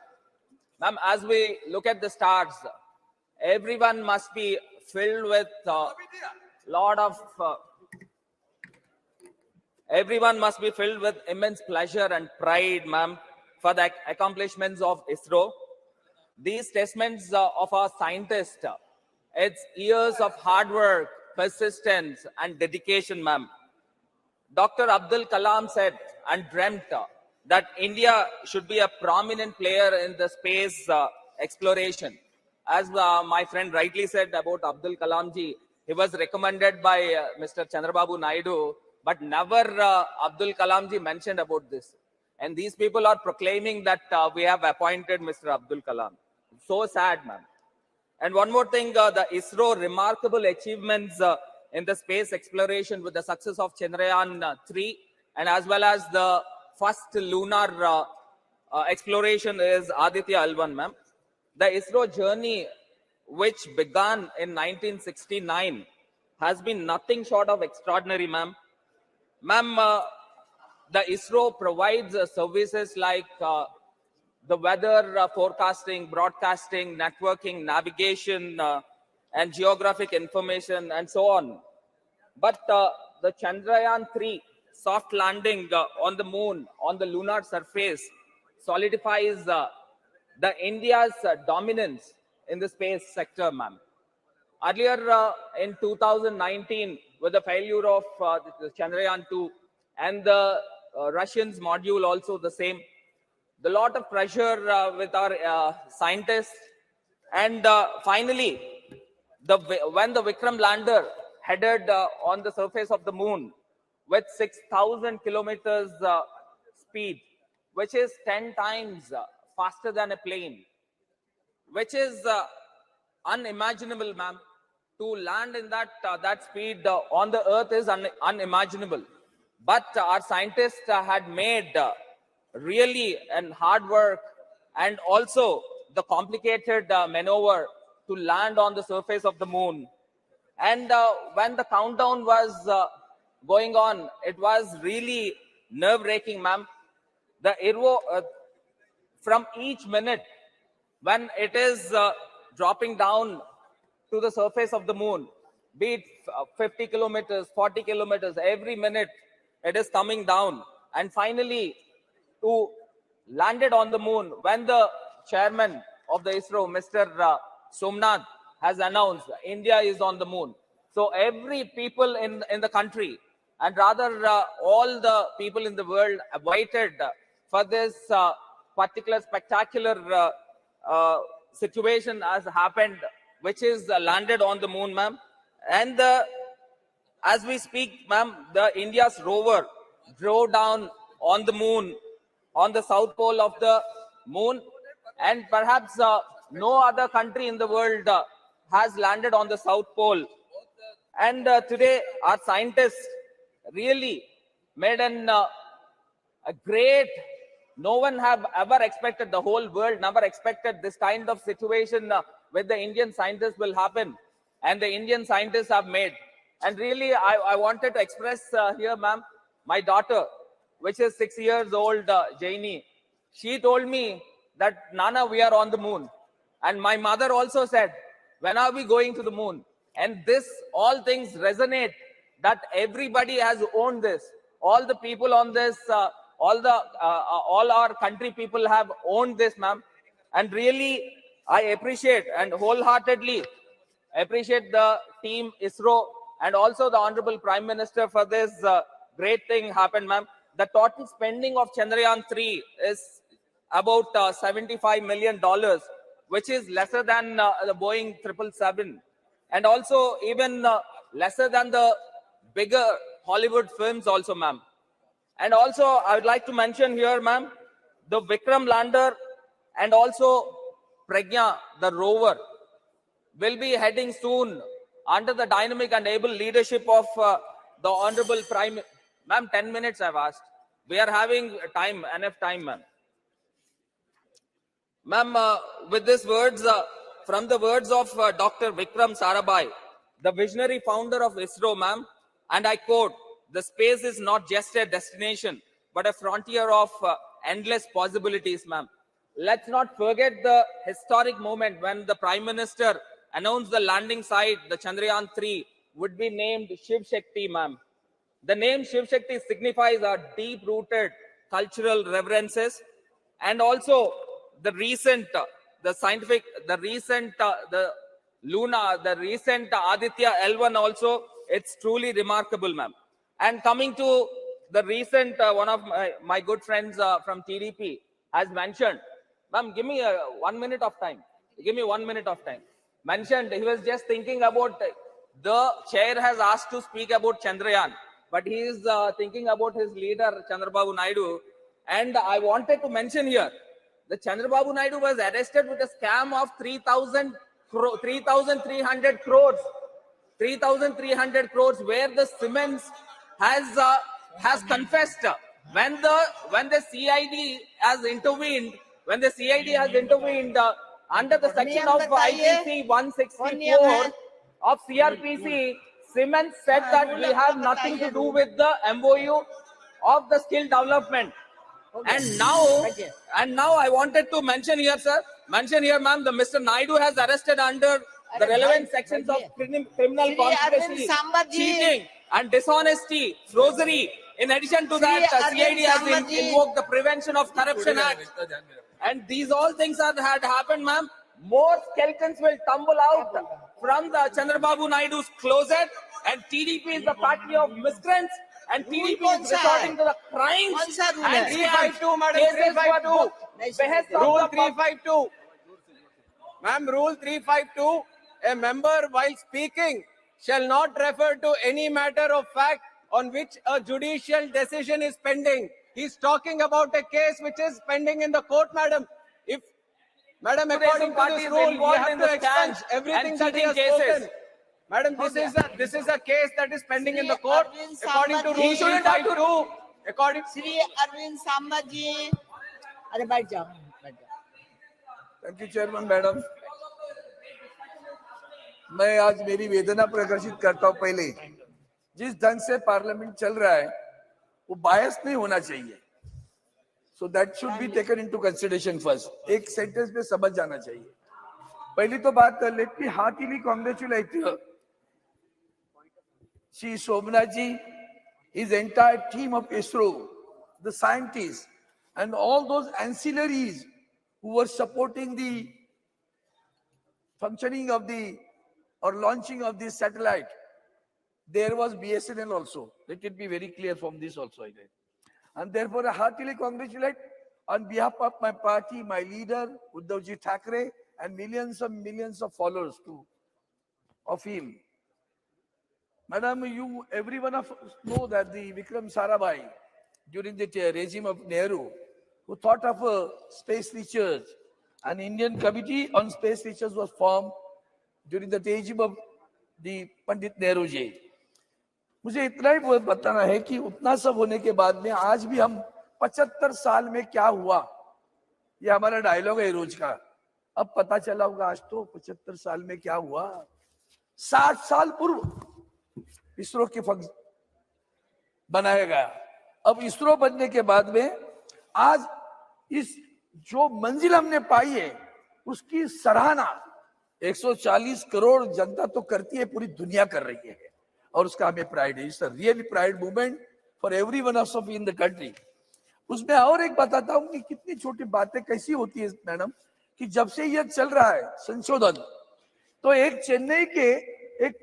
Ma'am, as we look at the stars, everyone must be filled with immense pleasure and pride, ma'am, for the accomplishments of ISRO. These testaments of our scientists, it's years of hard work, persistence, and dedication, ma'am. Dr. Abdul Kalam said and dreamt that India should be a prominent player in the space exploration. As my friend rightly said about Abdul Kalam ji, he was recommended by Mr. Chandrababu Naidu, but never Abdul Kalam ji mentioned about this. And these people are proclaiming that we have appointed Mr. Abdul Kalam. So sad, ma'am. And one more thing, the ISRO remarkable achievements in the space exploration with the success of Chandrayaan 3 and as well as the first lunar exploration is Aditya L1, ma'am. The ISRO journey, which began in 1969, has been nothing short of extraordinary, ma'am. Ma'am, the ISRO provides services like the weather forecasting, broadcasting, networking, navigation, and geographic information, and so on. But the Chandrayaan 3 soft landing on the moon, on the lunar surface, solidifies the India's dominance in the space sector, ma'am. Earlier in 2019, with the failure of the Chandrayaan 2 and the Russians module also the same, the lot of pressure with our scientists, and finally, when the Vikram lander headed on the surface of the moon with 6,000 kilometers speed, which is 10 times faster than a plane, which is unimaginable, ma'am. To land in that speed on the earth is unimaginable. But our scientists had made really and hard work and also the complicated maneuver to land on the surface of the moon. And when the countdown was going on, it was really nerve-wracking, ma'am. The from each minute when it is dropping down to the surface of the moon, be it 50 kilometers, 40 kilometers, every minute it is coming down. And finally, to landed on the moon when the chairman of the ISRO, Mr. Somnath, has announced India is on the moon. So every people in the country, and rather all the people in the world waited for this particular spectacular situation has happened, which is landed on the moon, ma'am. And as we speak, ma'am, the India's rover drove down on the moon, on the south pole of the moon, and perhaps no other country in the world has landed on the south pole. And today our scientists really made a great No one have ever expected, the whole world never expected this kind of situation with the Indian scientists will happen. And the Indian scientists have made. And really, I wanted to express here, ma'am, my daughter, which is 6 years old, Jaini, she told me that, Nana, we are on the moon. And my mother also said, when are we going to the moon? And this, all things resonate, that everybody has owned this. All the people on this, all our country people have owned this, ma'am. And really, I appreciate and wholeheartedly appreciate the team ISRO and also the Honorable Prime Minister for this great thing happened, ma'am. The total spending of Chandrayaan-3 is about $75 million, which is lesser than the Boeing 777, and also even lesser than the bigger Hollywood films also, ma'am. And also, I would like to mention here, ma'am, the Vikram lander and also Pragya, the rover, will be heading soon under the dynamic and able leadership of the Honorable Prime. Ma'am, 10 minutes I've asked. We are having time, enough time, ma'am. Ma'am, with these words, from the words of Dr. Vikram Sarabhai, the visionary founder of ISRO, ma'am, and I quote, the space is not just a destination, but a frontier of endless possibilities, ma'am. Let's not forget the historic moment when the Prime Minister announced the landing site, the Chandrayaan-3, would be named Shiv Shakti, ma'am. The name Shiv Shakti signifies our deep-rooted cultural reverences, and also the recent, the Luna, the recent Aditya L1 also, it's truly remarkable, ma'am. And coming to the recent, one of my good friends from TDP has mentioned, ma'am, give me 1 minute of time. Give me 1 minute of time. Mentioned, he was just thinking about, the chair has asked to speak about Chandrayaan, but he is thinking about his leader, Chandrababu Naidu. And I wanted to mention here, the Chandrababu Naidu was arrested with a scam of 3,300 crores. 3,300 crores, where the Siemens has confessed when the CID has intervened, under the section of IPC 164 of CRPC, Siemens said that we have nothing to do with the MOU of the skill development. And now I wanted to mention here, sir, ma'am, the Mr. Naidu has arrested under the relevant sections of criminal conspiracy, cheating and dishonesty, forgery. In addition to that, CID has invoked the Prevention of Corruption Act. And these all things had happened, ma'am. More skeletons will tumble out from the Chandrababu Naidu's closet, and TDP is the party of miscreants, and TDP is resorting to the crimes and 352, Madam, 352. Rule 352. Ma'am, Rule 352, a member while speaking shall not refer to any matter of fact on which a judicial decision is pending. He's talking about a case which is pending in the court, madam. If, madam, according to this rule, you have to expunge everything that he has spoken. Madam, this is a case that is pending in the court. According to Rule 352, according Shri Arvind Sambhaji. अरे बैठ जाओ. Thank you chairman madam. मैं आज मेरी वेदना प्रदर्शित करता हूं. पहले जिस ढंग से पार्लियामेंट चल रहा है वो बायस नहीं होना चाहिए. So that should be taken into consideration first. एक सेंटेंस में समझ जाना चाहिए. पहली तो बात let me heartily congratulate Shri Somnath ji, his entire team of ISRO, the scientists and all those ancillaries who were supporting the functioning of the or launching of this satellite. There was BSNL also. Let it be very clear from this also. And therefore, I heartily congratulate on behalf of my party, my leader, Uddhavji Thackeray, and millions of followers too, of him. Madam, you, every one of us know that the Vikram Sarabhai, during the regime of Nehru, who thought of space research, an Indian committee on space research was formed during the regime of the Pandit Nehru ji. मुझे इतना ही बताना है कि उतना सब होने के बाद में आज भी हम 75 साल में क्या हुआ, ये हमारा डायलॉग है रोज का। अब पता चला होगा आज तो 75 साल में क्या हुआ। 60 साल पूर्व इसरो की बनाया गया। अब इसरो बनने के बाद में आज इस जो मंजिल हमने पाई है उसकी सराहना 140 करोड़ जनता तो करती है, पूरी दुनिया कर रही है और उसका हमें प्राइड है। It's a really pride movement for every one of in the country. उसमें और एक बताता हूं कि कितनी छोटी बातें कैसी होती है मैडम, कि जब से ये चल रहा है संशोधन, तो एक चेन्नई के एक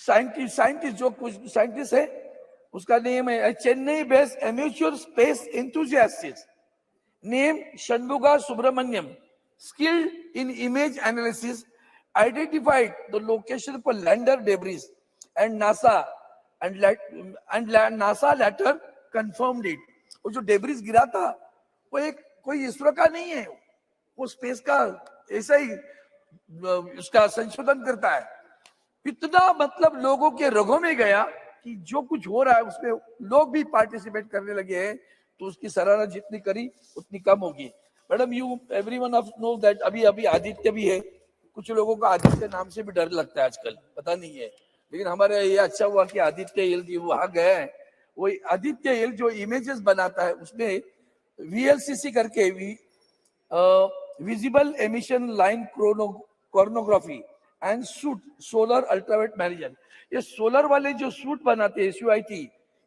साइंटिस्ट जो कुछ साइंटिस्ट है, उसका नेम है Chennai based amateur space enthusiast name Shanmuga Subramaniam, skilled in image analysis, identified the location for lander debris and NASA later confirmed it. वो जो डेब्रिस गिरा था वो एक कोई इसरो का नहीं है, वो स्पेस का ऐसा ही उसका संशोधन करता है। इतना मतलब लोगों के रगों में गया कि जो कुछ हो रहा है उसमें लोग भी पार्टिसिपेट करने लगे हैं, तो उसकी सराहना जितनी करी उतनी कम होगी। Madam you everyone of know that अभी आदित्य भी है, कुछ लोगों को आदित्य नाम से भी डर लगता है आजकल, पता नहीं है, लेकिन हमारे ये अच्छा हुआ कि आदित्य एल जी वहां गए हैं। वो आदित्य एल जो इमेजेस बनाता है उसमें VLCC करके visible emission line coronagraphy and suit solar ultraviolet imager, ये सोलर वाले जो सूट बनाते हैं SUIT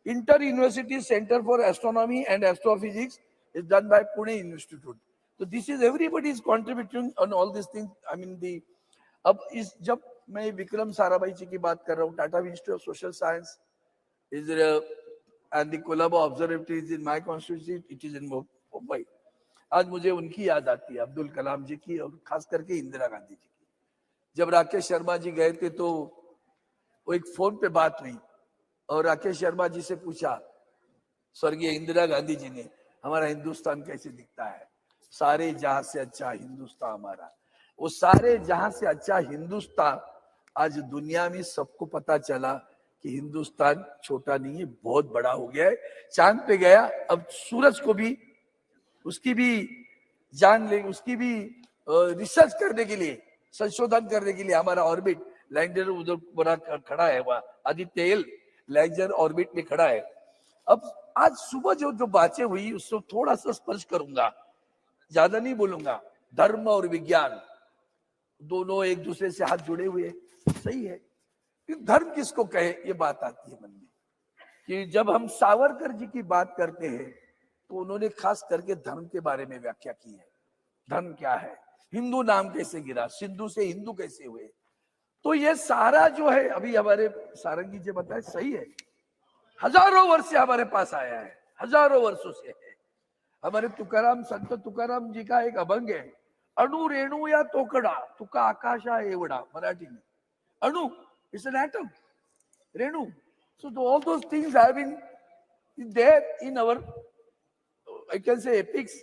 inter university centre for astronomy and astrophysics is done by Pune Institute. So this is everybody is contributing on all these things. I mean the अब इस जब मैं विक्रम साराभाई जी की बात कर रहा हूँ, Tata institute of social science is and the Colombo Observatory is in my constituency, it is in Mumbai. आज मुझे उनकी याद आती है, अब्दुल कलाम जी की और खास करके इंदिरा गांधी जी की। जब राकेश शर्मा जी गए थे तो वो एक फोन पे बात हुई और राकेश शर्मा जी से पूछा स्वर्गीय इंदिरा गांधी जी ने, हमारा हिंदुस्तान कैसे दिखता है? सारे जहां से अच्छा हिंदुस्तान हमारा। वो सारे जहां से अच्छा हिंदुस्तान आज दुनिया में सबको पता चला कि हिंदुस्तान छोटा नहीं है, बहुत बड़ा हो गया है। चांद पे गया, अब सूरज को भी उसकी भी जान ले, उसकी भी रिसर्च करने के लिए, संशोधन करने के लिए हमारा ऑर्बिट लैंडर उधर बड़ा खड़ा है, वहां आदित्य एल लैंडर ऑर्बिट में खड़ा है। अब आज सुबह जो बातें हुई उसको थोड़ा सा स्पर्श करूंगा, ज्यादा नहीं बोलूंगा। धर्म और विज्ञान दोनों एक दूसरे से हाथ जुड़े हुए, सही है। धर्म किसको कहे, ये बात आती है मन में कि जब हम सावरकर जी की बात करते हैं तो उन्होंने खास करके धर्म के बारे में व्याख्या की है। धर्म क्या है, हिंदू नाम कैसे गिरा, सिंधु से हिंदू कैसे हुए। तो ये सारा जो है अभी हमारे सारंगी जी बताए सही है, हजारों वर्ष से हमारे पास आया है, हजारों वर्षों से है। हमारे तुकाराम संत तुकाराम जी का एक अभंग है, अणु रेणु या तोकडा तुका आकाशा एवढा, मराठी में अणु it's an atom, Renu, so all those things have been there in our I can say epics,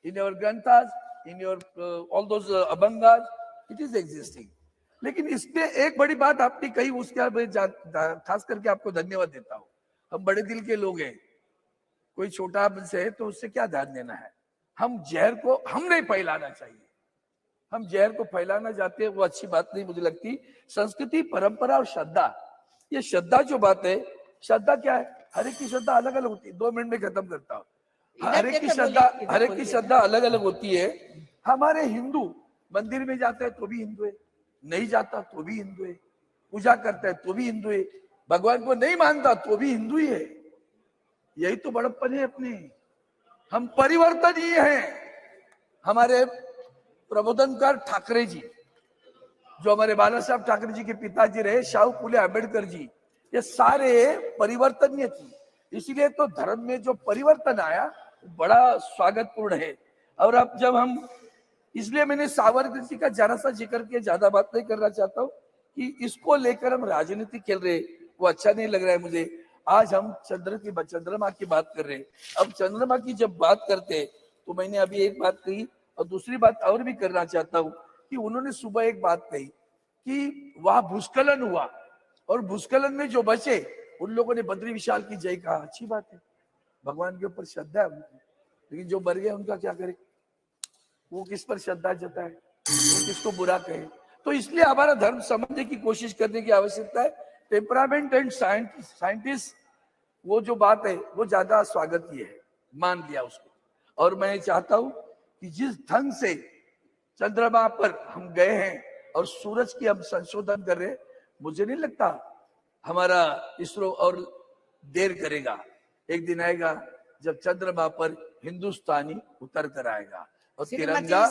in your granthas, in your all those abhangas, it is existing. लेकिन इसमें एक बड़ी बात आपने कही, उसके खास करके आपको धन्यवाद देता हूँ। हम बड़े दिल के लोग हैं, कोई छोटा से है तो उससे क्या ध्यान देना है। हम जहर को हम नहीं फैलाना चाहिए, हम जहर को फैलाना चाहते हैं, वो अच्छी बात नहीं मुझे लगती। संस्कृति, परंपरा और श्रद्धा, ये श्रद्धा जो बात है, श्रद्धा क्या है, हर एक की श्रद्धा अलग अलग होती है। 2 मिनट में खत्म करता हूँ। हर एक की श्रद्धा अलग अलग होती है। हमारे हिंदू मंदिर में जाता है तो भी हिंदू है, नहीं जाता तो भी हिंदू है, पूजा करता है तो भी हिंदू है, भगवान को नहीं मानता तो भी हिंदू ही है। यही तो बड़प्पन है अपने। हम परिवर्तनीय हैं। हमारे प्रबोधनकार ठाकरे जी, जो हमारे बाला साहब ठाकरे जी के पिताजी रहे, शाहू फुले आंबेडकर जी, ये सारे परिवर्तनीय थी। इसीलिए तो धर्म में जो परिवर्तन आया बड़ा स्वागतपूर्ण है। और अब जब हम, इसलिए मैंने सावरकर जी का जरा सा जिक्र किया, ज्यादा बात नहीं करना चाहता हूँ कि इसको लेकर हम राजनीति खेल रहे, वो अच्छा नहीं लग रहा है मुझे। आज हम चंद्रमा की बात कर रहे हैं। अब चंद्रमा की जब बात करते तो मैंने अभी एक बात कही और दूसरी बात और भी करना चाहता हूँ कि उन्होंने सुबह एक बात कही कि वहां भूस्खलन हुआ और भूस्खलन में जो बचे उन लोगों ने बद्री विशाल की जय कहा, अच्छी बात है। भगवान के ऊपर श्रद्धा है, लेकिन जो मर गए उनका क्या करे? वो किस पर श्रद्धा जताए, वो किसको बुरा कहे? तो इसलिए हमारा धर्म समझने की कोशिश करने की आवश्यकता है। टेम्परामेंट एंड साइंटिस्ट वो जो बात है वो ज्यादा स्वागत की है, मान लिया उसको। और मैं चाहता हूं कि जिस ढंग से चंद्रमा पर हम गए हैं और सूरज की हम संशोधन कर रहे हैं, मुझे नहीं लगता हमारा इसरो और देर करेगा। एक दिन आएगा जब चंद्रमा पर हिंदुस्तानी उतर कर आएगा और तिरंगा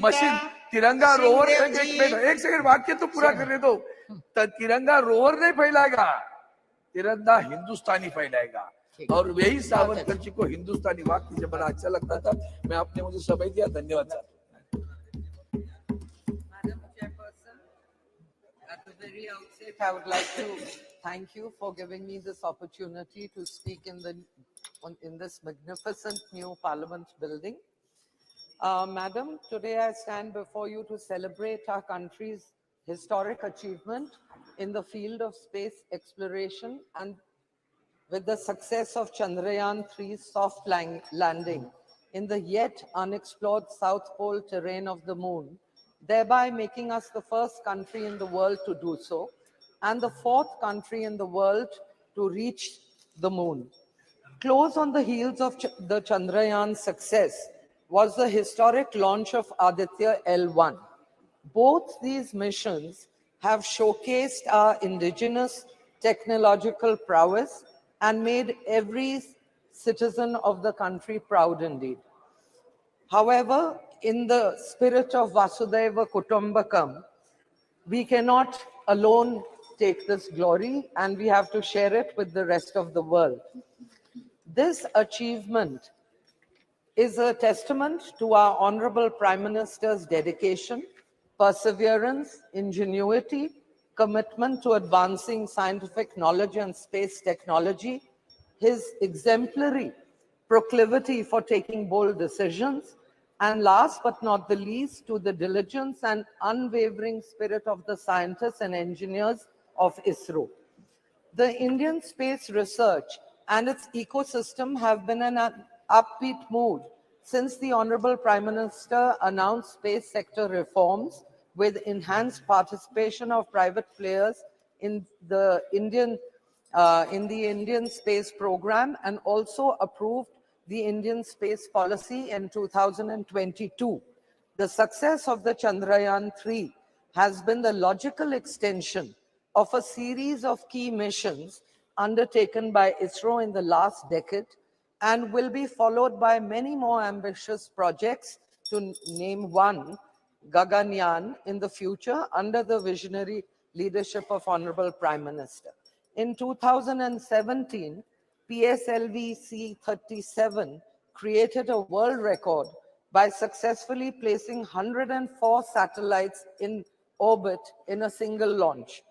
मशीन, तिरंगा रोवर, एक सेकंड वाक्य तो पूरा करने दो। तिरंगा रोवर नहीं फैलाएगा, तिरंगा हिंदुस्तानी फैलाएगा। और वही सावरकर जी को हिंदुस्तानी वाक्य जब बड़ा अच्छा लगता था। मैं आपने मुझे समय दिया, धन्यवाद sir. Madam Chairperson, at the very outset, I would like to thank you for giving me this opportunity to speak in this magnificent new Parliament building. Madam, today I stand before you to celebrate our country's historic achievement in the field of space exploration and with the success of Chandrayaan-3's soft landing in the yet unexplored South Pole terrain of the moon, thereby making us the first country in the world to do so, and the fourth country in the world to reach the moon. Close on the heels of the Chandrayaan success was the historic launch of Aditya L1. Both these missions have showcased our indigenous technological prowess and made every citizen of the country proud indeed. However, in the spirit of Vasudhaiva Kutumbakam, we cannot alone take this glory, and we have to share it with the rest of the world. This achievement is a testament to our Honorable Prime Minister's dedication, perseverance, ingenuity, commitment to advancing scientific knowledge and space technology, his exemplary proclivity for taking bold decisions, and last but not the least, to the diligence and unwavering spirit of the scientists and engineers of ISRO. The Indian space research and its ecosystem have been in an upbeat mood since the Honorable Prime Minister announced space sector reforms with enhanced participation of private players in the Indian space program, and also approved the Indian space policy in 2022. The success of the Chandrayaan-3 has been the logical extension of a series of key missions undertaken by ISRO in the last decade, and will be followed by many more ambitious projects, to name one, Gaganyaan, in the future under the visionary leadership of Honorable Prime Minister. In 2017, PSLV C-37 created a world record by successfully placing 104 satellites in orbit in a single launch.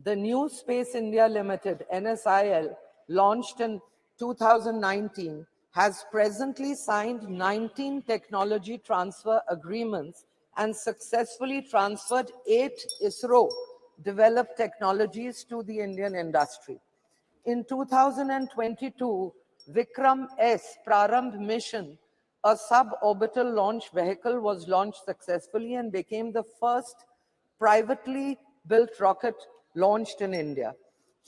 The New Space India Limited, NSIL, launched in 2019, has presently signed 19 technology transfer agreements and successfully transferred 8 ISRO-developed technologies to the Indian industry. In 2022, Vikram S Prarambh mission, a suborbital launch vehicle, was launched successfully and became the first privately built rocket launched in India.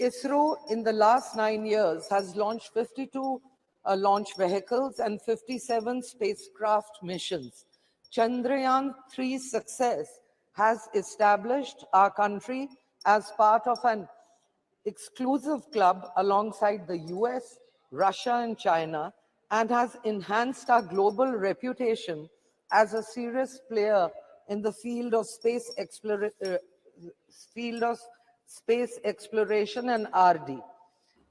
ISRO in the last 9 years has launched 52 launch vehicles and 57 spacecraft missions. Chandrayaan-3's success has established our country as part of an exclusive club alongside the US, Russia, and China, and has enhanced our global reputation as a serious player in the field of space exploration and R&D.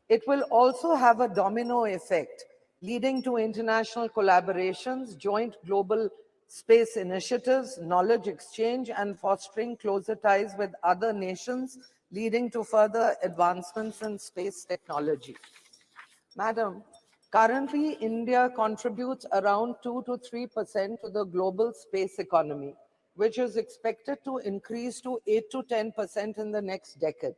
It will also have a domino effect, leading to international collaborations, joint global space initiatives, knowledge exchange, and fostering closer ties with other nations, leading to further advancements in space technology. Madam, currently India contributes around 2 to 3% to the global space economy, which is expected to increase to 8 to 10% in the next decade.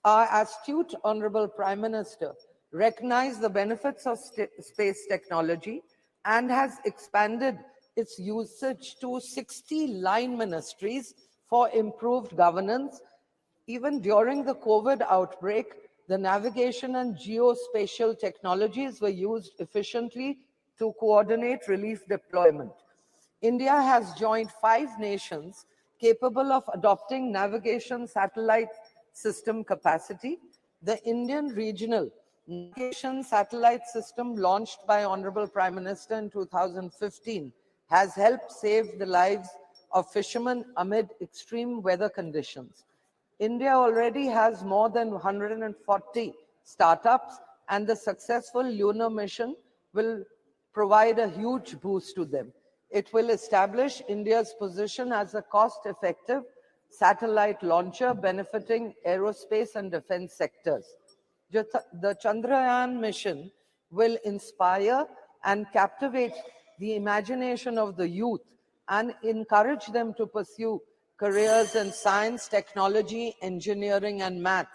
Our astute Honorable Prime Minister recognized the benefits of space technology and has expanded its usage to 60 line ministries for improved governance. Even during the COVID outbreak, the navigation and geospatial technologies were used efficiently to coordinate relief deployment. India has joined 5 nations capable of adopting navigation satellite system capacity. The Indian Regional Navigation Satellite System, launched by Honorable Prime Minister in 2015, has helped save the lives of fishermen amid extreme weather conditions. India already has more than 140 startups, and the successful lunar mission will provide a huge boost to them. It will establish India's position as a cost-effective satellite launcher benefiting aerospace and defense sectors. The Chandrayaan mission will inspire and captivate the imagination of the youth and encourage them to pursue careers in science, technology, engineering, and math.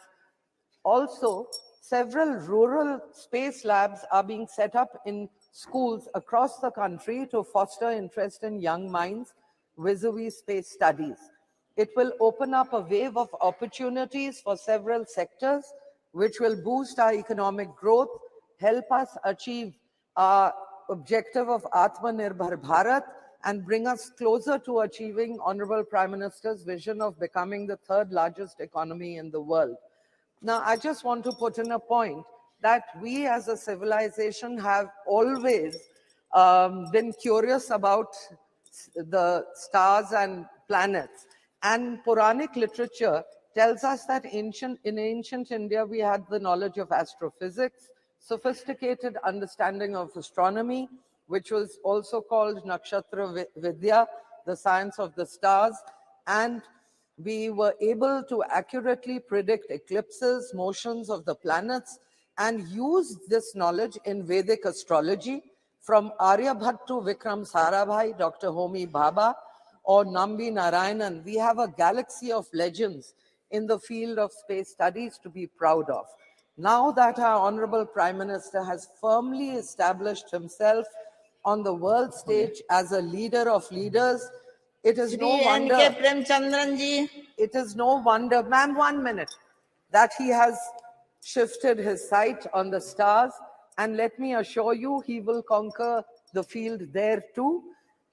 Also, several rural space labs are being set up in schools across the country to foster interest in young minds vis-a-vis space studies. It will open up a wave of opportunities for several sectors, which will boost our economic growth, help us achieve our objective of Atmanirbhar Bharat, and bring us closer to achieving Honorable Prime Minister's vision of becoming the 3rd largest economy in the world. Now, I just want to put in a point that we as a civilization have always been curious about the stars and planets. And Puranic literature tells us that in ancient India, we had the knowledge of astrophysics, sophisticated understanding of astronomy, which was also called Nakshatra Vidya, the science of the stars, and we were able to accurately predict eclipses, motions of the planets, and use this knowledge in Vedic astrology. From Aryabhat to Vikram Sarabhai, Dr. Homi Bhabha, or Nambi Narayanan, we have a galaxy of legends in the field of space studies to be proud of. Now that our Honorable Prime Minister has firmly established himself on the world stage as a leader of leaders, it is no wonder, it is no wonder, ma'am, 1 minute, that he has shifted his sight on the stars. And let me assure you, he will conquer the field there too.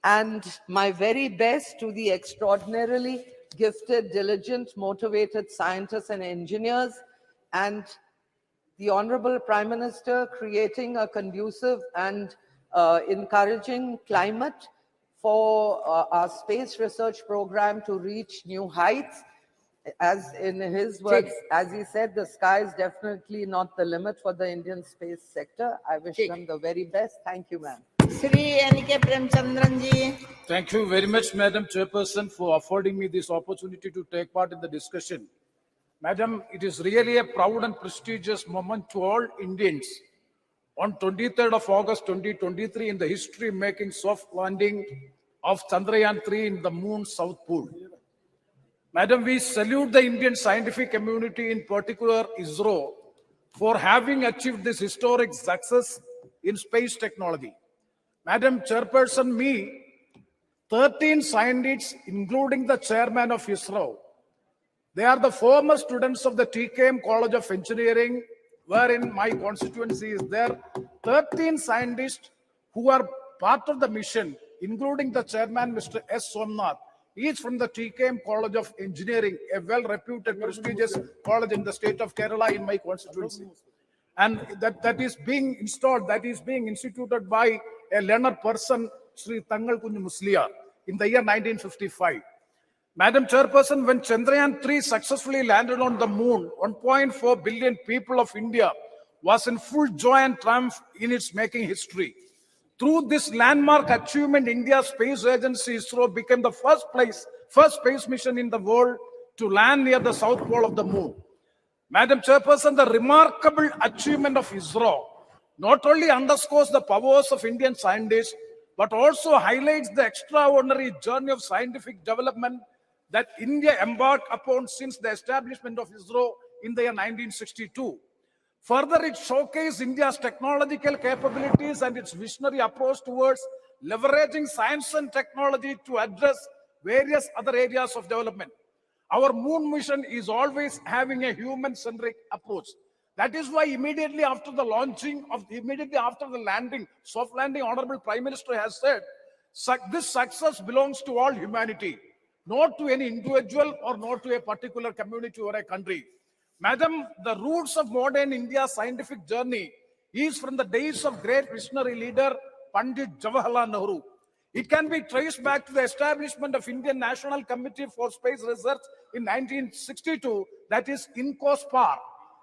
And my very best to the extraordinarily gifted, diligent, motivated scientists and engineers, and the Honorable Prime Minister creating a conducive and encouraging climate for our space research program to reach new heights. As in his words, as he said, the sky is definitely not the limit for the Indian space sector. I wish them the very best. Thank you, ma'am. Thank you very much, Madam Chairperson, for affording me this opportunity to take part in the discussion. Madam, it is really a proud and prestigious moment to all Indians. On 23rd of August 2023, in the history-making soft landing of Chandrayaan-3 in the moon's south pole. Madam, we salute the Indian scientific community, in particular ISRO, for having achieved this historic success in space technology. Madam Chairperson, 13 scientists, including the chairman of ISRO, they are the former students of the TKM College of Engineering, wherein my constituency is there. 13 scientists who are part of the mission, including the chairman, Mr. S. Somnath, each from the TKM College of Engineering, a well-reputed, prestigious college in the state of Kerala in my constituency. And that is being installed, that is being instituted by a learned person, Sri Tangal Kunju Musliya, in the year 1955. Madam Chairperson, when Chandrayaan-3 successfully landed on the moon, 1.4 billion people of India was in full joy and triumph in its making history. Through this landmark achievement, India's space agency ISRO became the first space mission in the world to land near the south pole of the moon. Madam Chairperson, the remarkable achievement of ISRO not only underscores the powers of Indian scientists, but also highlights the extraordinary journey of scientific development that India embarked upon since the establishment of ISRO in the year 1962. Further, it showcased India's technological capabilities and its visionary approach towards leveraging science and technology to address various other areas of development. Our moon mission is always having a human-centric approach. That is why immediately after the landing, soft landing, Honorable Prime Minister has said, this success belongs to all humanity, not to any individual or not to a particular community or a country. Madam, the roots of modern India's scientific journey is from the days of great visionary leader Pandit Jawaharlal Nehru. It can be traced back to the establishment of Indian National Committee for Space Research in 1962, that is INCOSPAR.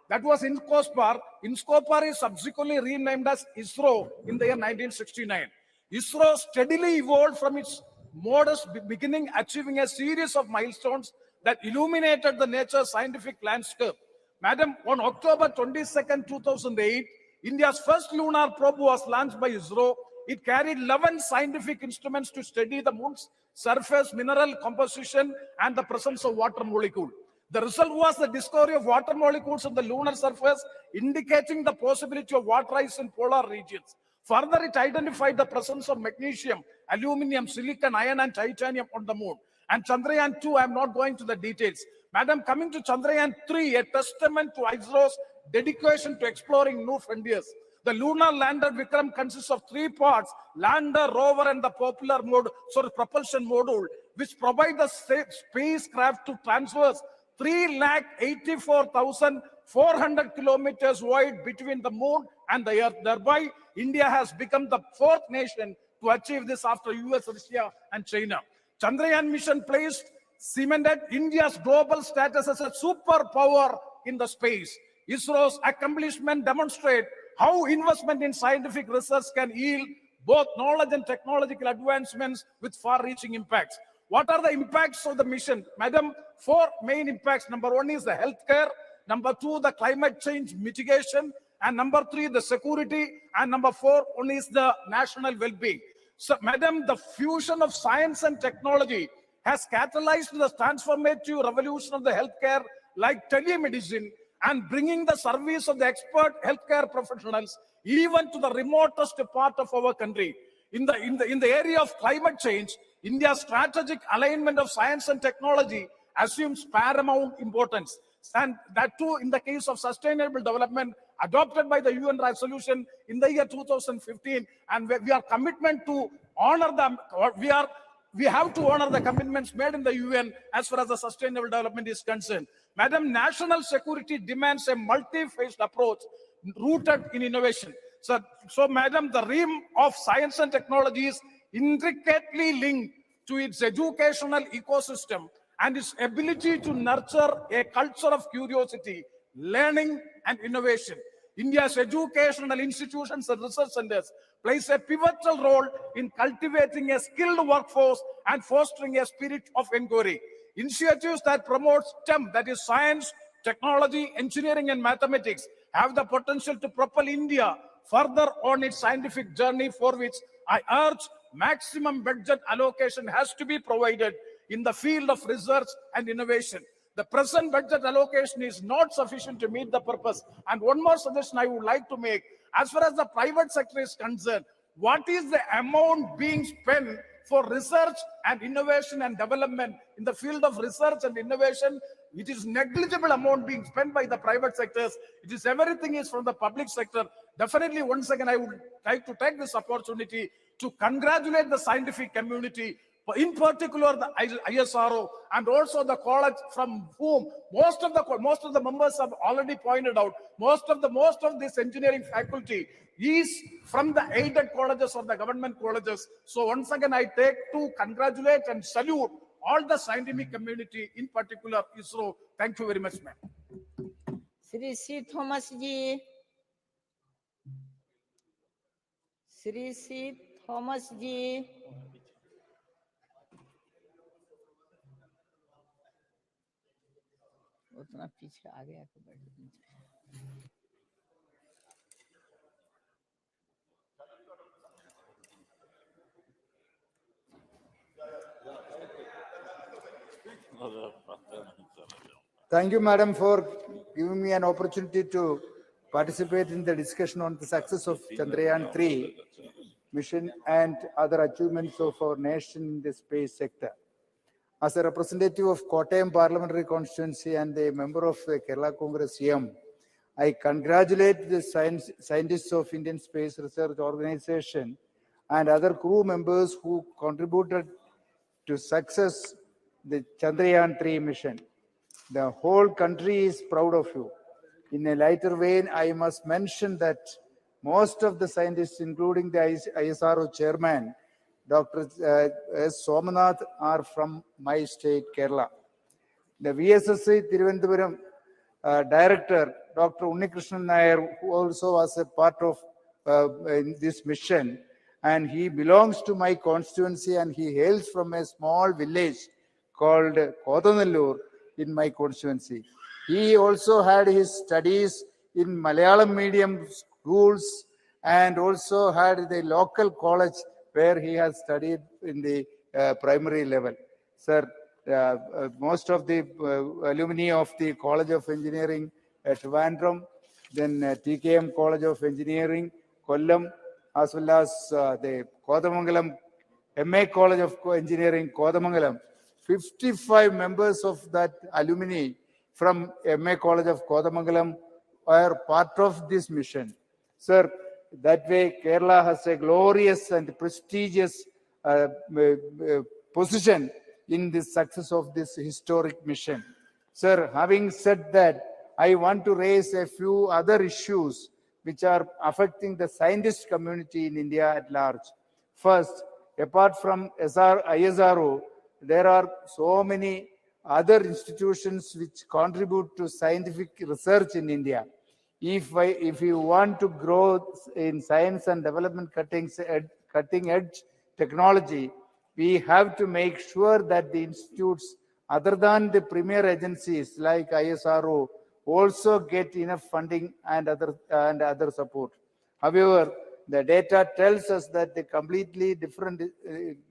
That was INCOSPAR. INCOSPAR is subsequently renamed as ISRO in the year 1969. ISRO steadily evolved from its modest beginning, achieving a series of milestones that illuminated the nature scientific landscape. Madam, on October 22nd, 2008, India's first lunar probe was launched by ISRO. It carried 11 scientific instruments to study the moon's surface, mineral composition, and the presence of water molecule. The result was the discovery of water molecules on the lunar surface, indicating the possibility of water ice in polar regions. Further, it identified the presence of magnesium, aluminum, silicon, iron, and titanium on the moon. And Chandrayaan 2, I am not going to the details. Madam, coming to Chandrayaan 3, a testament to ISRO's dedication to exploring new frontiers. The lunar lander Vikram consists of 3 parts: lander, rover, and the propulsion module, which provide the spacecraft to traverse 384,400 kilometers wide between the moon and the earth. Thereby, India has become the 4th nation to achieve this after US, Russia, and China. Chandrayaan mission cemented India's global status as a superpower in the space. ISRO's accomplishment demonstrate how investment in scientific research can yield both knowledge and technological advancements with far-reaching impacts. What are the impacts of the mission? Madam, 4 main impacts. Number 1 is the healthcare. Number 2, the climate change mitigation. And number 3, the security. And number 4, one is the national well-being. So, Madam, the fusion of science and technology has catalyzed the transformative revolution of the healthcare, like telemedicine, and bringing the service of the expert healthcare professionals even to the remotest part of our country. In the area of climate change, India's strategic alignment of science and technology assumes paramount importance. And that too in the case of sustainable development adopted by the UN resolution in the year 2015. And we are commitment to honor them. We have to honor the commitments made in the UN as far as the sustainable development is concerned. Madam, national security demands a multi-phased approach rooted in innovation. So, Madam, the realm of science and technology is intricately linked to its educational ecosystem and its ability to nurture a culture of curiosity, learning, and innovation. India's educational institutions and research centers plays a pivotal role in cultivating a skilled workforce and fostering a spirit of inquiry. Initiatives that promote STEM, that is science, technology, engineering, and mathematics, have the potential to propel India further on its scientific journey, for which I urge maximum budget allocation has to be provided in the field of research and innovation. The present budget allocation is not sufficient to meet the purpose. And one more suggestion I would like to make, as far as the private sector is concerned, what is the amount being spent for research and innovation and development in the field of research and innovation? It is negligible amount being spent by the private sectors. It is everything is from the public sector. Definitely, once again, I would like to take this opportunity to congratulate the scientific community, in particular the ISRO, and also the college from whom most of the members have already pointed out. Most of this engineering faculty is from the aided colleges or the government colleges. So once again, I take to congratulate and salute all the scientific community, in particular ISRO. Thank you very much, ma'am. Shri C. Thomas ji. Shri C. Thomas ji. उतना पीछे आ गया तो बैठ Thank you, madam, for giving me an opportunity to participate in the discussion on the success of Chandrayaan 3 mission and other achievements of our nation in the space sector. As a representative of Kottayam Parliamentary Constituency and a member of the Kerala Congress CM, I congratulate the scientists of Indian Space Research Organization and other crew members who contributed to success the Chandrayaan 3 mission. The whole country is proud of you. In a lighter vein, I must mention that most of the scientists, including the ISRO chairman, Dr. S. Somanath, are from my state, Kerala. The VSSC Thiruvananthapuram director, Dr. Unnikrishnan Nair, who also was a part of in this mission, and he belongs to my constituency and he hails from a small village called Kodanallur in my constituency. He also had his studies in Malayalam medium schools and also had the local college where he has studied in the primary level. Sir, most of the alumni of the College of Engineering at Trivandrum, then TKM College of Engineering, Kollam, as well as the Kodamangalam MA College of Engineering, Kodamangalam. 55 members of that alumni from MA College of Kodamangalam are part of this mission. Sir, that way Kerala has a glorious and prestigious position in the success of this historic mission. Sir, having said that, I want to raise a few other issues which are affecting the scientist community in India at large. First, apart from ISRO, there are so many other institutions which contribute to scientific research in India. If you want to grow in science and development cutting edge technology, we have to make sure that the institutes other than the premier agencies like ISRO also get enough funding and other support. However, the data tells us that the completely different,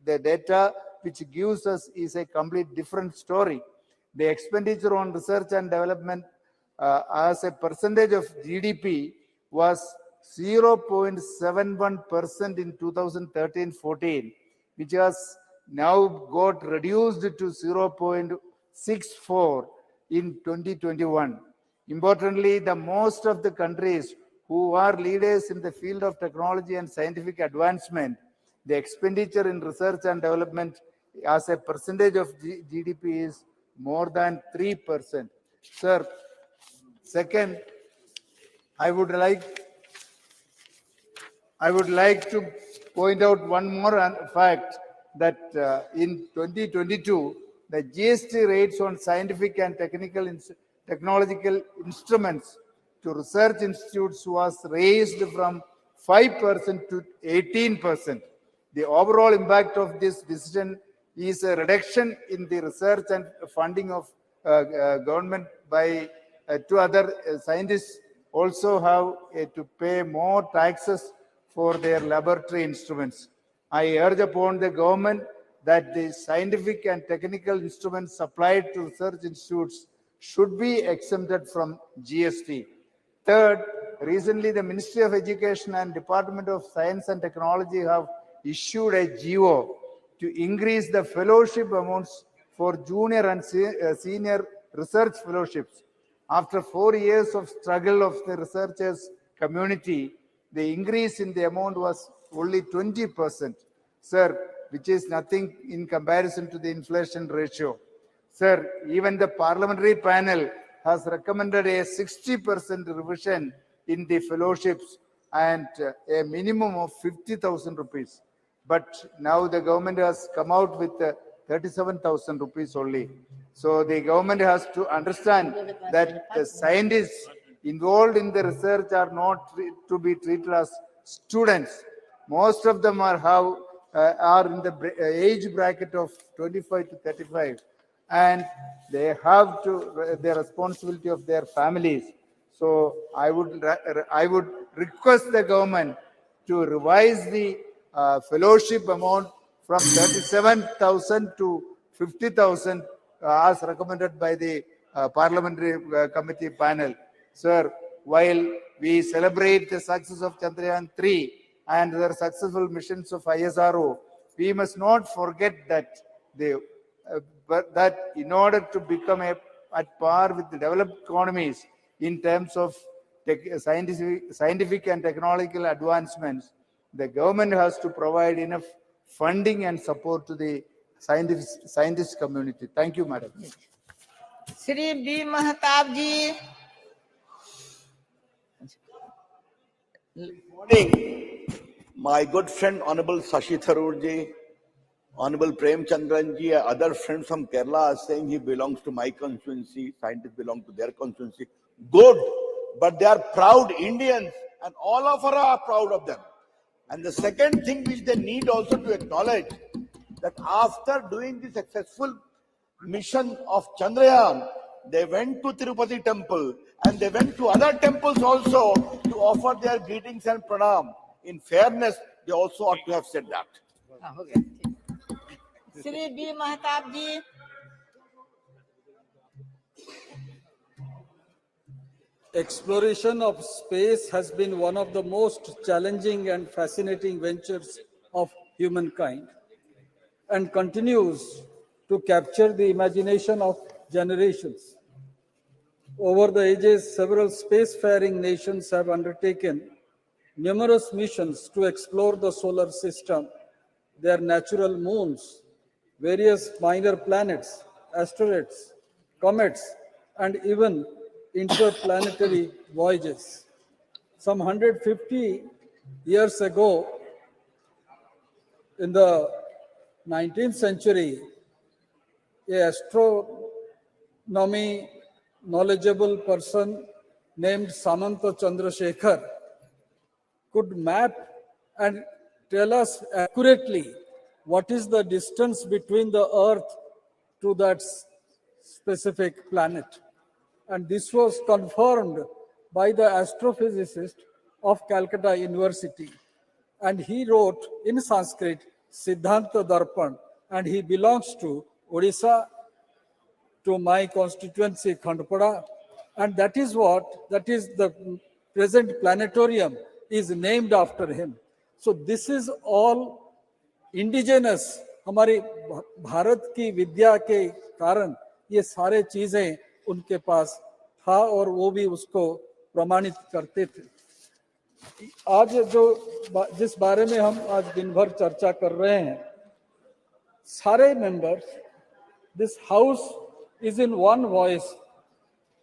the data which gives us is a complete different story. The expenditure on research and development as a percentage of GDP was 0.71% in 2013-14, which has now got reduced to 0.64 in 2021. Importantly, the most of the countries who are leaders in the field of technology and scientific advancement, the expenditure in research and development as a percentage of GDP is more than 3%. Sir, second, I would like to point out one more fact that in 2022, the GST rates on scientific and technological instruments to research institutes was raised from 5% to 18%. The overall impact of this decision is a reduction in the research and funding of government by two other scientists also have to pay more taxes for their laboratory instruments. I urge upon the government that the scientific and technical instruments supplied to research institutes should be exempted from GST. Third, recently the Ministry of Education and Department of Science and Technology have issued a GO to increase the fellowship amounts for junior and senior research fellowships. After 4 years of struggle of the researchers community, the increase in the amount was only 20%, sir, which is nothing in comparison to the inflation ratio. Sir, even the parliamentary panel has recommended a 60% revision in the fellowships and a minimum of 50,000 rupees. But now the government has come out with 37,000 rupees only. So the government has to understand that the scientists involved in the research are not to be treated as students. Most of them are in the age bracket of 25 to 35, and they have to the responsibility of their families. So I would request the government to revise the fellowship amount from 37,000 to 50,000 as recommended by the parliamentary committee panel. Sir, while we celebrate the success of Chandrayaan 3 and the successful missions of ISRO, we must not forget that that in order to become at par with the developed economies in terms of scientific and technological advancements, the government has to provide enough funding and support to the scientist community. Thank you, Madam. Shri B. Mahtab ji. Morning, my good friend Honorable Shashi Tharoor ji, Honorable Prem Chandran ji, and other friends from Kerala are saying he belongs to my constituency, scientists belong to their constituency. Good, but they are proud Indians and all of us are proud of them. And the second thing which they need also to acknowledge, that after doing the successful mission of Chandrayaan, they went to Tirupati temple and they went to other temples also to offer their greetings and pranam. In fairness, they also ought to have said that. Shri B. Mahtab ji. Exploration of space has been one of the most challenging and fascinating ventures of humankind and continues to capture the imagination of generations. Over the ages, several spacefaring nations have undertaken numerous missions to explore the solar system, their natural moons, various minor planets, asteroids, comets, and even interplanetary voyages. Some 150 years ago, in the 19th century, an astronomy knowledgeable person named Samanta Chandrasekhar could map and tell us accurately what is the distance between the Earth to that specific planet. And this was confirmed by the astrophysicist of Calcutta University. And he wrote in Sanskrit, Siddhanta Darpan, and he belongs to Odisha, to my constituency, Khandpada, and that is the present planetarium is named after him. So this is all indigenous. हमारी भारत की विद्या के कारण ये सारे चीजें उनके पास था और वो भी उसको प्रमाणित करते थे. आज जिस बारे में हम आज दिन भर चर्चा कर रहे हैं, सारे members, this house is in one voice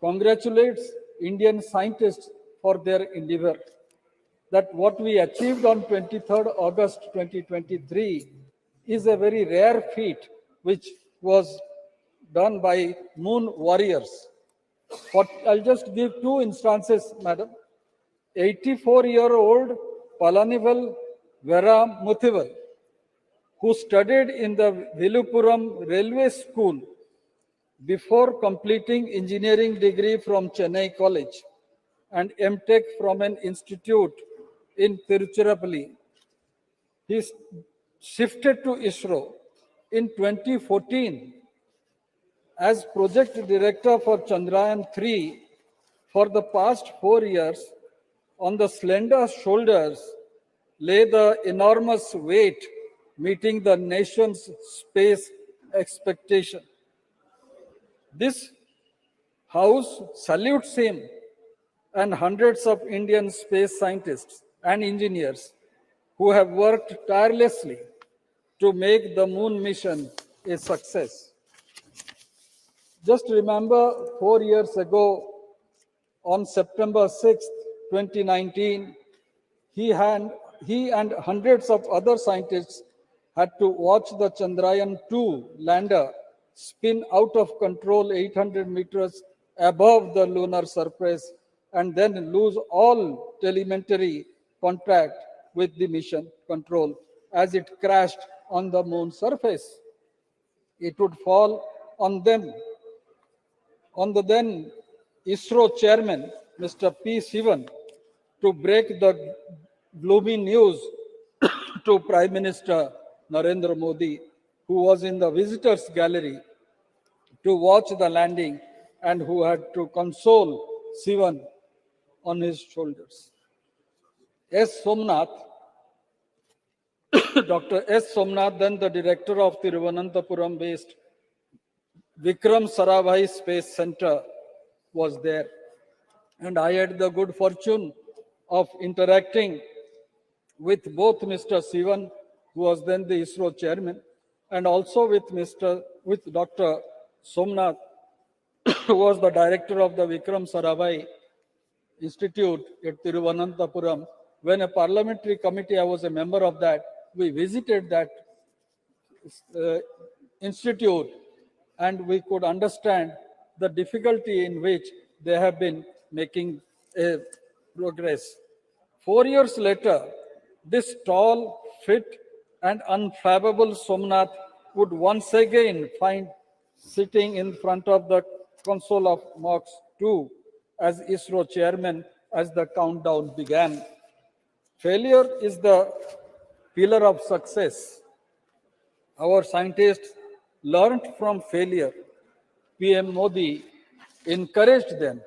congratulates Indian scientists for their endeavor. That what we achieved on 23rd August 2023 is a very rare feat which was done by moon warriors. I'll just give two instances, madam. 84-year-old Palanival Vera Muthival, who studied in the Vilupuram Railway School before completing engineering degree from Chennai College and MTech from an institute in Tiruchirappalli. He shifted to ISRO in 2014 as project director for Chandrayaan 3. For the past 4 years, on the slender shoulders lay the enormous weight meeting the nation's space expectation. This house salutes him and hundreds of Indian space scientists and engineers who have worked tirelessly to make the moon mission a success. Just remember 4 years ago, on September 6, 2019, he and hundreds of other scientists had to watch the Chandrayaan 2 lander spin out of control 800 meters above the lunar surface and then lose all telemetry contact with the mission control as it crashed on the moon surface. It would fall on them, on the then ISRO chairman, Mr. P. Sivan, to break the gloomy news to Prime Minister Narendra Modi, who was in the visitors gallery to watch the landing and who had to console Sivan on his shoulders. S. Somnath, Dr. S. Somnath, then the director of Thiruvananthapuram-based Vikram Sarabhai Space Center, was there. And I had the good fortune of interacting with both Mr. Sivan, who was then the ISRO chairman, and also with Dr. Somnath, who was the director of the Vikram Sarabhai Institute at Thiruvananthapuram. When a parliamentary committee, I was a member of that, we visited that institute, and we could understand the difficulty in which they have been making progress. 4 years later, this tall, fit, and unflappable Somnath would once again find sitting in front of the console of MOX 2 as ISRO chairman as the countdown began. Failure is the pillar of success. Our scientists learned from failure. PM Modi encouraged them,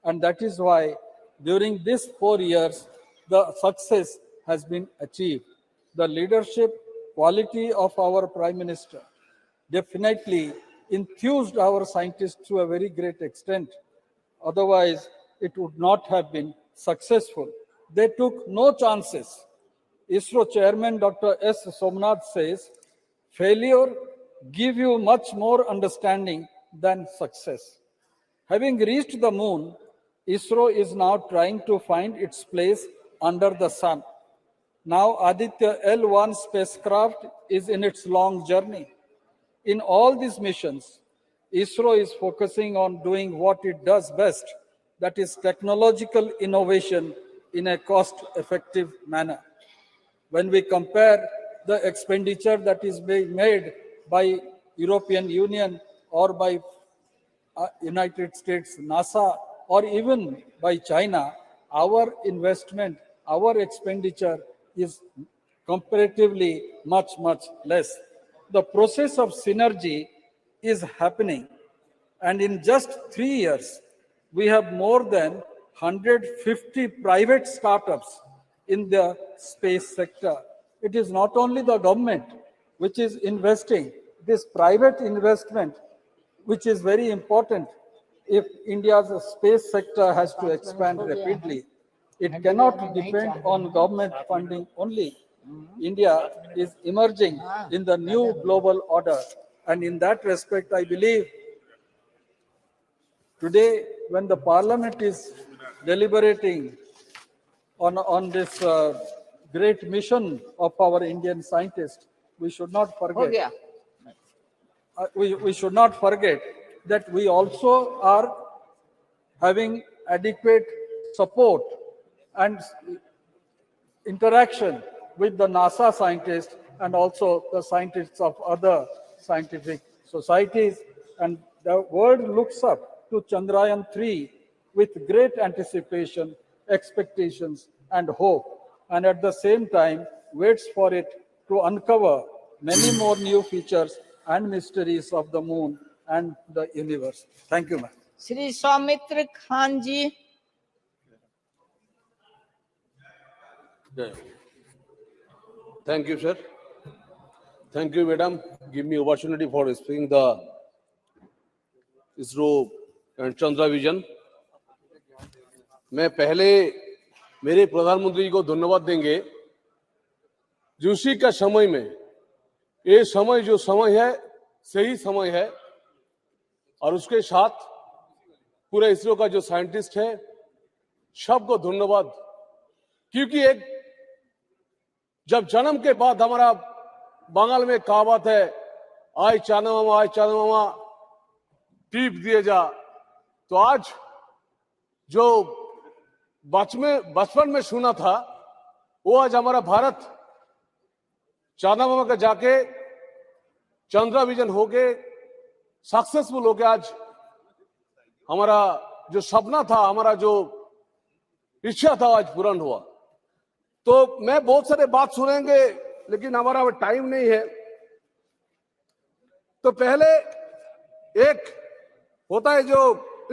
and that is why during these 4 years, the success has been achieved. The leadership quality of our Prime Minister definitely enthused our scientists to a very great extent. Otherwise, it would not have been successful. They took no chances. ISRO chairman Dr. S. Somnath says, failure gives you much more understanding than success. Having reached the moon, ISRO is now trying to find its place under the sun. Now Aditya L1 spacecraft is in its long journey. In all these missions, ISRO is focusing on doing what it does best, that is technological innovation in a cost-effective manner. When we compare the expenditure that is being made by European Union or by United States, NASA, or even by China, our investment, our expenditure is comparatively much, much less. The process of synergy is happening, and in just 3 years, we have more than 150 private startups in the space sector. It is not only the government which is investing, this private investment, which is very important if India's space sector has to expand rapidly. It cannot depend on government funding only. India is emerging in the new global order. And in that respect, I believe today, when the parliament is deliberating on this great mission of our Indian scientists, we should not forget. We should not forget that we also are having adequate support and interaction with the NASA scientists and also the scientists of other scientific societies. And the world looks up to Chandrayaan-3 with great anticipation, expectations, and hope, and at the same time waits for it to uncover many more new features and mysteries of the moon and the universe. Thank you, ma'am. Shri Soumitra Khan ji. Thank you, sir. Thank you, madam. Give me opportunity for speaking the ISRO and Chandra Vision. मैं पहले मेरे प्रधानमंत्री जी को धन्यवाद देंगे जो उसी का समय में ये समय जो समय है सही समय है और उसके साथ पूरे इसरो का जो साइंटिस्ट है सबको धन्यवाद क्योंकि एक जब जन्म के बाद हमारा बंगाल में कहावत है आय चाना मामा टीप दिए जा तो आज जो बचपन में सुना था वो आज हमारा भारत चाना मामा का जाके चंद्रा विजन हो गए सक्सेसफुल हो गया आज हमारा जो सपना था हमारा जो इच्छा था आज पूर्ण हुआ तो मैं बहुत सारे बात सुनेंगे लेकिन हमारा टाइम नहीं है तो पहले एक होता है जो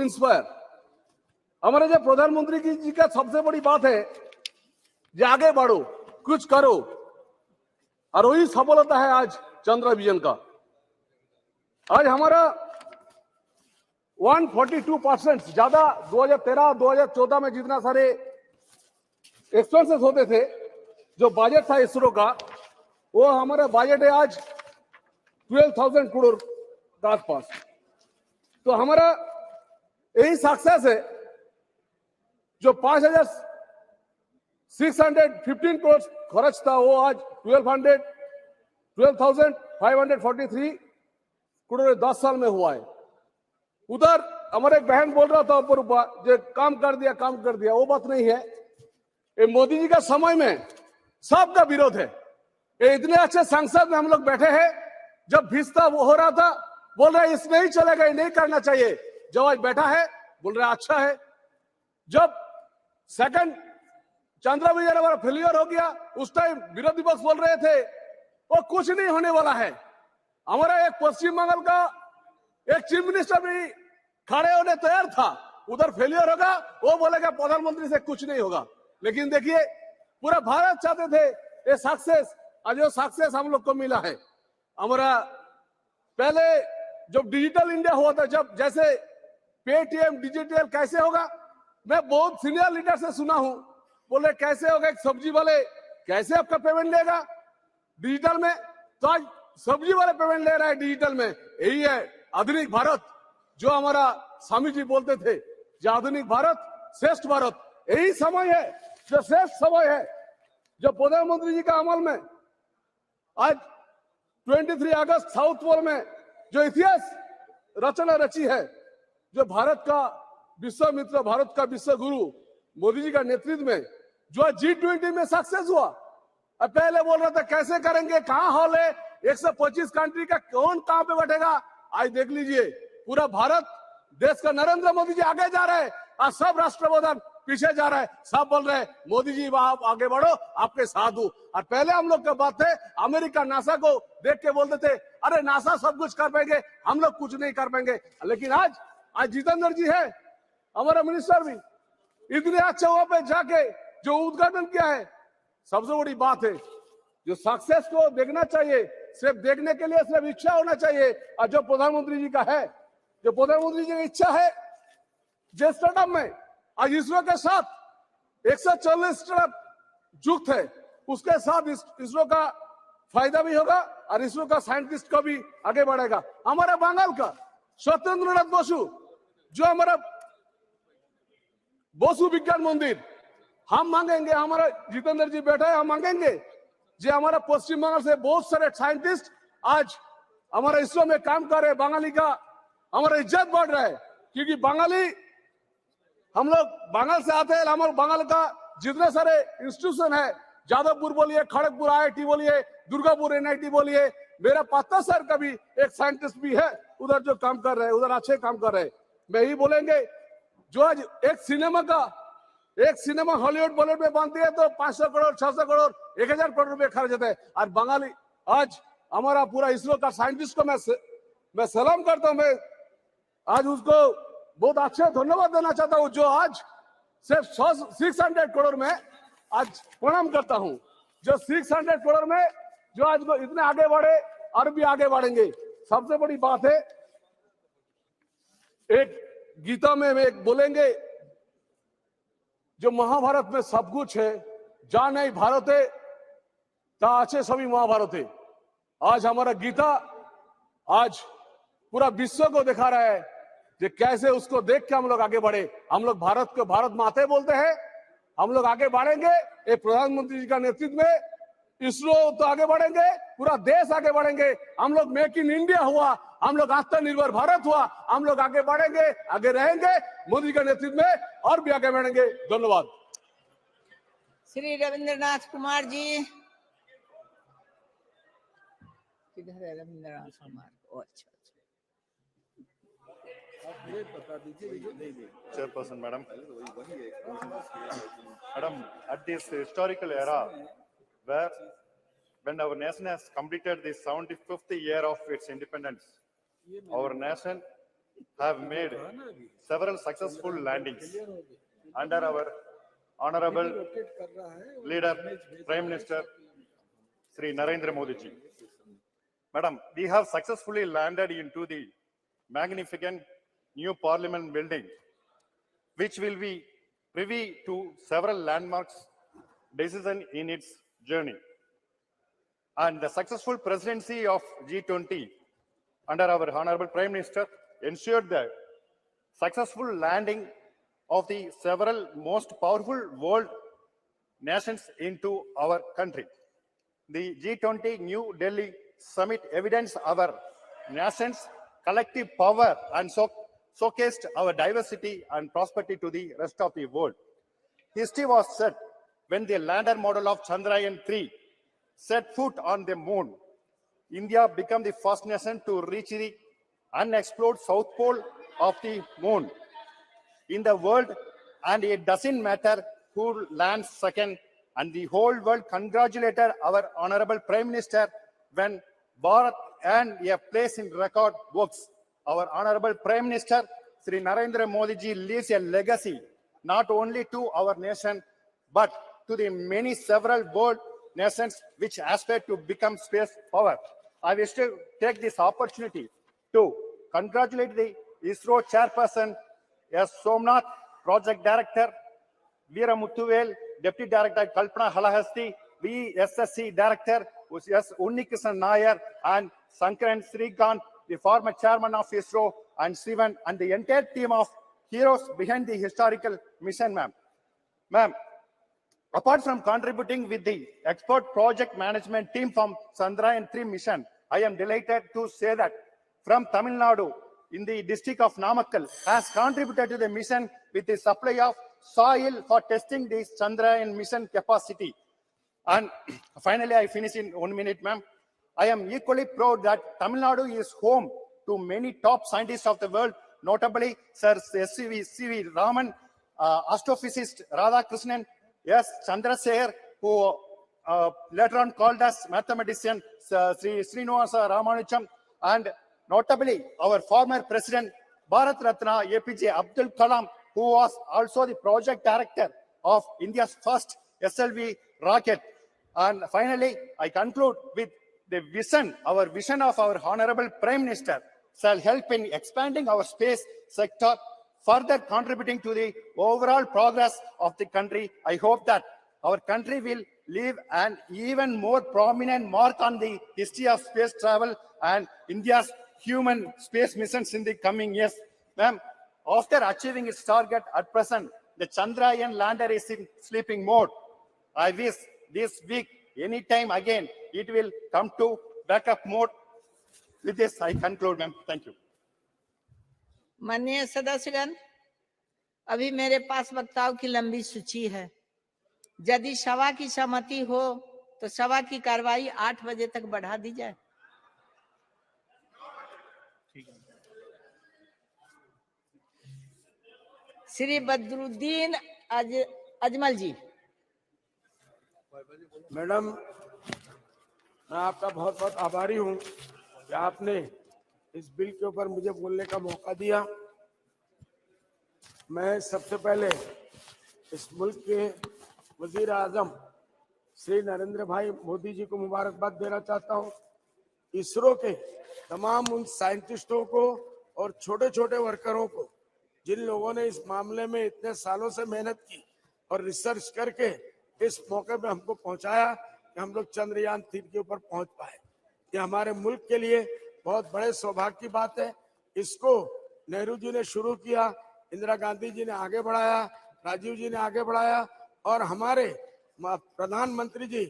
इंस्पायर हमारे जो प्रधानमंत्री जी का सबसे बड़ी बात है कि आगे बढ़ो, कुछ करो, और वही सफलता है आज चंद्र विजन का। आज हमारा 142% ज्यादा 2013-2014 में जितना सारे एक्सपेंसेस होते थे, जो बजट था इसरो का, वो हमारा बजट है आज 12,000 करोड़ के आसपास। तो हमारा यही सक्सेस है, जो 5,615 करोड़ खर्च था वो आज 12,543 करोड़ 10 साल में हुआ है। उधर हमारे एक बहन बोल रहा था ऊपर जो काम कर दिया, वो बात नहीं है। ये मोदी जी का समय में सबका विरोध है। ये इतने अच्छे संसद में हम लोग बैठे हैं, जब भिस्ता वो हो रहा था बोल रहे इसमें ही चलेगा, ये नहीं करना चाहिए। जब आज बैठा है बोल रहे अच्छा है। जब सेकंड चंद्र विजय हमारा फेलियर हो गया, उस टाइम विरोधी पक्ष बोल रहे थे वो कुछ नहीं होने वाला है। हमारा एक पश्चिम बंगाल का एक चीफ मिनिस्टर भी खड़े होने तैयार था, उधर फेलियर होगा, वो बोलेगा प्रधानमंत्री से कुछ नहीं होगा। लेकिन देखिए पूरा भारत चाहते थे ये सक्सेस, आज वो सक्सेस हम लोग को मिला है। हमारा पहले जब डिजिटल इंडिया हुआ था, जब जैसे पेटीएम डिजिटल कैसे होगा, मैं बहुत सीनियर लीडर से सुना हूं, बोले कैसे होगा, एक सब्जी वाले कैसे आपका पेमेंट लेगा डिजिटल में, तो आज सब्जी वाले पेमेंट ले रहा है डिजिटल में। यही है आधुनिक भारत, जो हमारा स्वामी जी बोलते थे, जो आधुनिक भारत श्रेष्ठ भारत, यही समय है जो श्रेष्ठ समय है, जो प्रधानमंत्री जी का अमल में आज 23 अगस्त साउथ पोल में जो इतिहास रचना रची है, जो भारत का विश्व मित्र, भारत का विश्व गुरु मोदी जी का नेतृत्व में जो G20 में सक्सेस हुआ। अब पहले बोल रहा था कैसे करेंगे, कहां हॉल है, 125 कंट्री का कौन कहां पे बैठेगा। आज देख लीजिए पूरा भारत देश का नरेंद्र मोदी जी आगे जा रहे हैं और सब राष्ट्रप्रधान पीछे जा रहा है। सब बोल रहे हैं मोदी जी आप आगे बढ़ो, आपके साथ हूं। और पहले हम लोग का बात है, अमेरिका नासा को देख के बोलते थे अरे नासा सब कुछ कर पाएंगे, हम लोग कुछ नहीं कर पाएंगे। लेकिन आज जितेंद्र जी है हमारा मिनिस्टर भी, इतने अच्छे वहां पे जाके जो उद्घाटन किया है, सबसे बड़ी बात है जो सक्सेस को देखना चाहिए, सिर्फ देखने के लिए सिर्फ इच्छा होना चाहिए। और जो प्रधानमंत्री जी का है, जो प्रधानमंत्री जी की इच्छा है, जो स्टार्टअप में आज इसरो के साथ 140 स्टार्टअप जुक्त है, उसके साथ इसरो का फायदा भी होगा और इसरो का साइंटिस्ट का भी आगे बढ़ेगा। हमारा बंगाल का स्वतंत्रनाथ बसु, जो हमारा बसु विज्ञान मंदिर हम मांगेंगे, हमारा जितेंद्र जी बैठा है, हम मांगेंगे जो हमारा पश्चिम बंगाल से बहुत सारे साइंटिस्ट आज हमारा इसरो में काम कर रहे हैं। बंगाली का हमारा इज्जत बढ़ रहा है, क्योंकि बंगाली हम लोग बंगाल से आते हैं। हमारे बंगाल का जितने सारे इंस्टीट्यूशन है, जादवपुर बोलिए, खड़गपुर IIT बोलिए, दुर्गापुर NIT बोलिए, मेरा पाता सर का भी एक साइंटिस्ट भी है उधर जो काम कर रहे हैं, उधर अच्छे काम कर रहे हैं। मैं ही बोलेंगे जो आज एक सिनेमा हॉलीवुड बॉलीवुड में बनती है तो 500 करोड़ 600 करोड़ 1000 करोड़ रुपए खर्च होते हैं। और बंगाली आज हमारा पूरा इसरो का साइंटिस्ट को मैं सलाम करता हूं। मैं आज उसको बहुत अच्छे धन्यवाद देना चाहता हूं, जो आज सिर्फ 600 करोड़ में आज प्रणाम करता हूं, जो 600 करोड़ में जो आज इतने आगे बढ़े और भी आगे बढ़ेंगे। सबसे बड़ी बात है, एक गीता में एक बोलेंगे जो महाभारत में सब कुछ है, जा नहीं भारत है ता अच्छे सभी महाभारत है। आज हमारा गीता आज पूरा विश्व को दिखा रहा है कि कैसे उसको देख के हम लोग आगे बढ़े। हम लोग भारत को भारत माते बोलते हैं, हम लोग आगे बढ़ेंगे। ये प्रधानमंत्री जी का नेतृत्व में इसरो तो आगे बढ़ेंगे, पूरा देश आगे बढ़ेंगे। हम लोग मेक इन इंडिया हुआ, हम लोग आत्मनिर्भर भारत हुआ, हम लोग आगे बढ़ेंगे, आगे रहेंगे मोदी का नेतृत्व में और भी आगे बढ़ेंगे। धन्यवाद। श्री रविंद्रनाथ कुमार जी, किधर है रविंद्रनाथ कुमार? अच्छा Chairperson, Madam. Madam, at this historical era, when our nation has completed the 75th year of its independence, our nation have made several successful landings under our honorable leader, Prime Minister Sri Narendra Modi ji. Madam, we have successfully landed into the magnificent new Parliament building, which will be privy to several landmarks decisions in its journey. And the successful presidency of G20 under our Honorable Prime Minister ensured the successful landing of the several most powerful world nations into our country. The G20 New Delhi Summit evidenced our nation's collective power and showcased our diversity and prosperity to the rest of the world. History was set when the lander model of Chandrayaan-3 set foot on the moon. India became the first nation to reach the unexplored south pole of the moon in the world, and it doesn't matter who lands second, and the whole world congratulated our Honorable Prime Minister when Bharat earned a place in record books. Our Honorable Prime Minister Sri Narendra Modi ji leaves a legacy not only to our nation but to the many several world nations which aspire to become space power. I wish to take this opportunity to congratulate the ISRO chairperson S. Somnath, Project Director Veera Muthuvel, Deputy Director Kalpana Halahasti, VSSC Director S. Unnikishan Nair, and Sankaran Srikanth, the former chairman of ISRO, and Sivan, and the entire team of heroes behind the historical mission, ma'am. Ma'am, apart from contributing with the expert project management team from Chandrayaan-3 mission, I am delighted to say that from Tamil Nadu, in the district of Namakkal, has contributed to the mission with the supply of soil for testing this Chandrayaan mission capacity. And finally, I finish in 1 minute, ma'am. I am equally proud that Tamil Nadu is home to many top scientists of the world, notably Sir C.V. Raman, astrophysicist Radhakrishnan, S. Chandrasekhar, who later on called as mathematician Sri Srinivasa Ramanujan, and notably our former president Bharat Ratna APJ Abdul Kalam, who was also the project director of India's first SLV rocket. And finally, I conclude with the vision, our vision of our Honorable Prime Minister shall help in expanding our space sector, further contributing to the overall progress of the country. I hope that our country will leave an even more prominent mark on the history of space travel and India's human space missions in the coming years. Ma'am, after achieving its target at present, the Chandrayaan lander is in sleeping mode. I wish this week, anytime again, it will come to backup mode. With this, I conclude, ma'am. Thank you. माननीय सदस्यगण, अभी मेरे पास वक्ताओं की लंबी सूची है। यदि सभा की सहमति हो तो सभा की कार्रवाई 8 बजे तक बढ़ा दी जाए। श्री बदरुद्दीन अजमल जी। मैडम, मैं आपका बहुत बहुत आभारी हूं कि आपने इस बिल के ऊपर मुझे बोलने का मौका दिया। मैं सबसे पहले इस मुल्क के वजीर आजम श्री नरेंद्र भाई मोदी जी को मुबारकबाद देना चाहता हूं। इसरो के तमाम उन साइंटिस्टों को और छोटे छोटे वर्करों को जिन लोगों ने इस मामले में इतने सालों से मेहनत की और रिसर्च करके इस मौके पे हमको पहुंचाया कि हम लोग चंद्रयान-3 के ऊपर पहुंच पाए। ये हमारे मुल्क के लिए बहुत बड़े सौभाग्य की बात है। इसको नेहरू जी ने शुरू किया, इंदिरा गांधी जी ने आगे बढ़ाया, राजीव जी ने आगे बढ़ाया और हमारे प्रधानमंत्री जी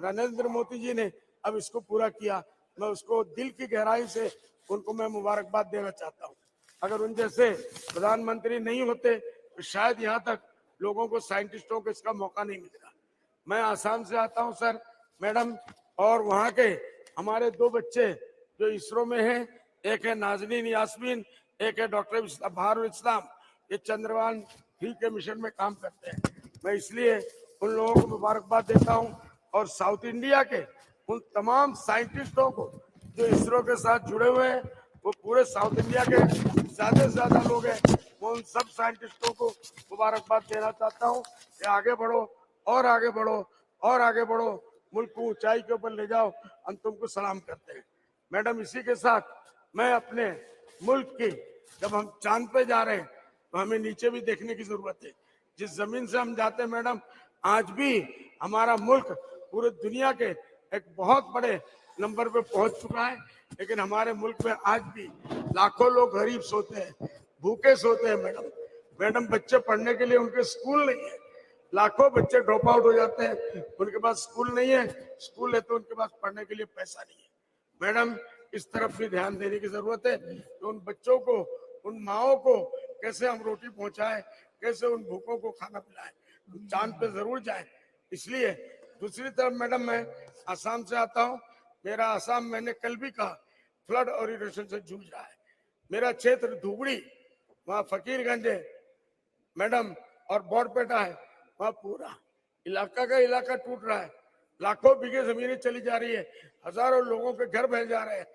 नरेंद्र मोदी जी ने अब इसको पूरा किया। मैं उसको दिल की गहराई से उनको मैं मुबारकबाद देना चाहता हूँ। अगर उन जैसे प्रधानमंत्री नहीं होते तो शायद यहाँ तक लोगों को, साइंटिस्टों को इसका मौका नहीं मिलता। मैं आसाम से आता हूँ सर, मैडम, और वहाँ के हमारे 2 बच्चे जो इसरो में हैं, एक है नाजनीन यास्मीन, एक है डॉक्टर बहारुल इस्लाम, ये चंद्रयान-3 के मिशन में काम करते हैं। मैं इसलिए उन लोगों को मुबारकबाद देता हूँ और साउथ इंडिया के उन तमाम साइंटिस्टों को जो इसरो के साथ जुड़े हुए हैं, वो पूरे साउथ इंडिया के ज्यादा से ज्यादा लोग हैं, वो उन सब साइंटिस्टों को मुबारकबाद देना चाहता हूँ कि आगे बढ़ो और आगे बढ़ो और आगे बढ़ो, मुल्क को ऊंचाई के ऊपर ले जाओ। हम तुमको सलाम करते हैं। मैडम, इसी के साथ मैं अपने मुल्क की, जब हम चांद पे जा रहे हैं तो हमें नीचे भी देखने की जरूरत है। जिस जमीन से हम जाते हैं मैडम, आज भी हमारा मुल्क पूरे दुनिया के एक बहुत बड़े नंबर पे पहुंच चुका है, लेकिन हमारे मुल्क में आज भी लाखों लोग गरीब सोते हैं, भूखे सोते हैं मैडम, बच्चे पढ़ने के लिए उनके स्कूल नहीं है, लाखों बच्चे ड्रॉप आउट हो जाते हैं, उनके पास स्कूल नहीं है, स्कूल है तो उनके पास पढ़ने के लिए पैसा नहीं है। मैडम, इस तरफ भी ध्यान देने की जरूरत है कि उन बच्चों को, उन माओ को कैसे हम रोटी पहुंचाएं, कैसे उन भूखों को खाना पिलाएं। तो चांद पे जरूर जाएं। इसलिए दूसरी तरफ मैडम, मैं आसाम से आता हूं। मेरा आसाम, मैंने कल भी कहा, फ्लड और इरोशन से जूझ रहा है। मेरा क्षेत्र धुबड़ी, वहां फकीरगंज है मैडम, और बोरपेटा है, वहां पूरा इलाका का इलाका टूट रहा है, लाखों बीघे जमीनें चली जा रही है, हजारों लोगों के घर बह जा रहे हैं,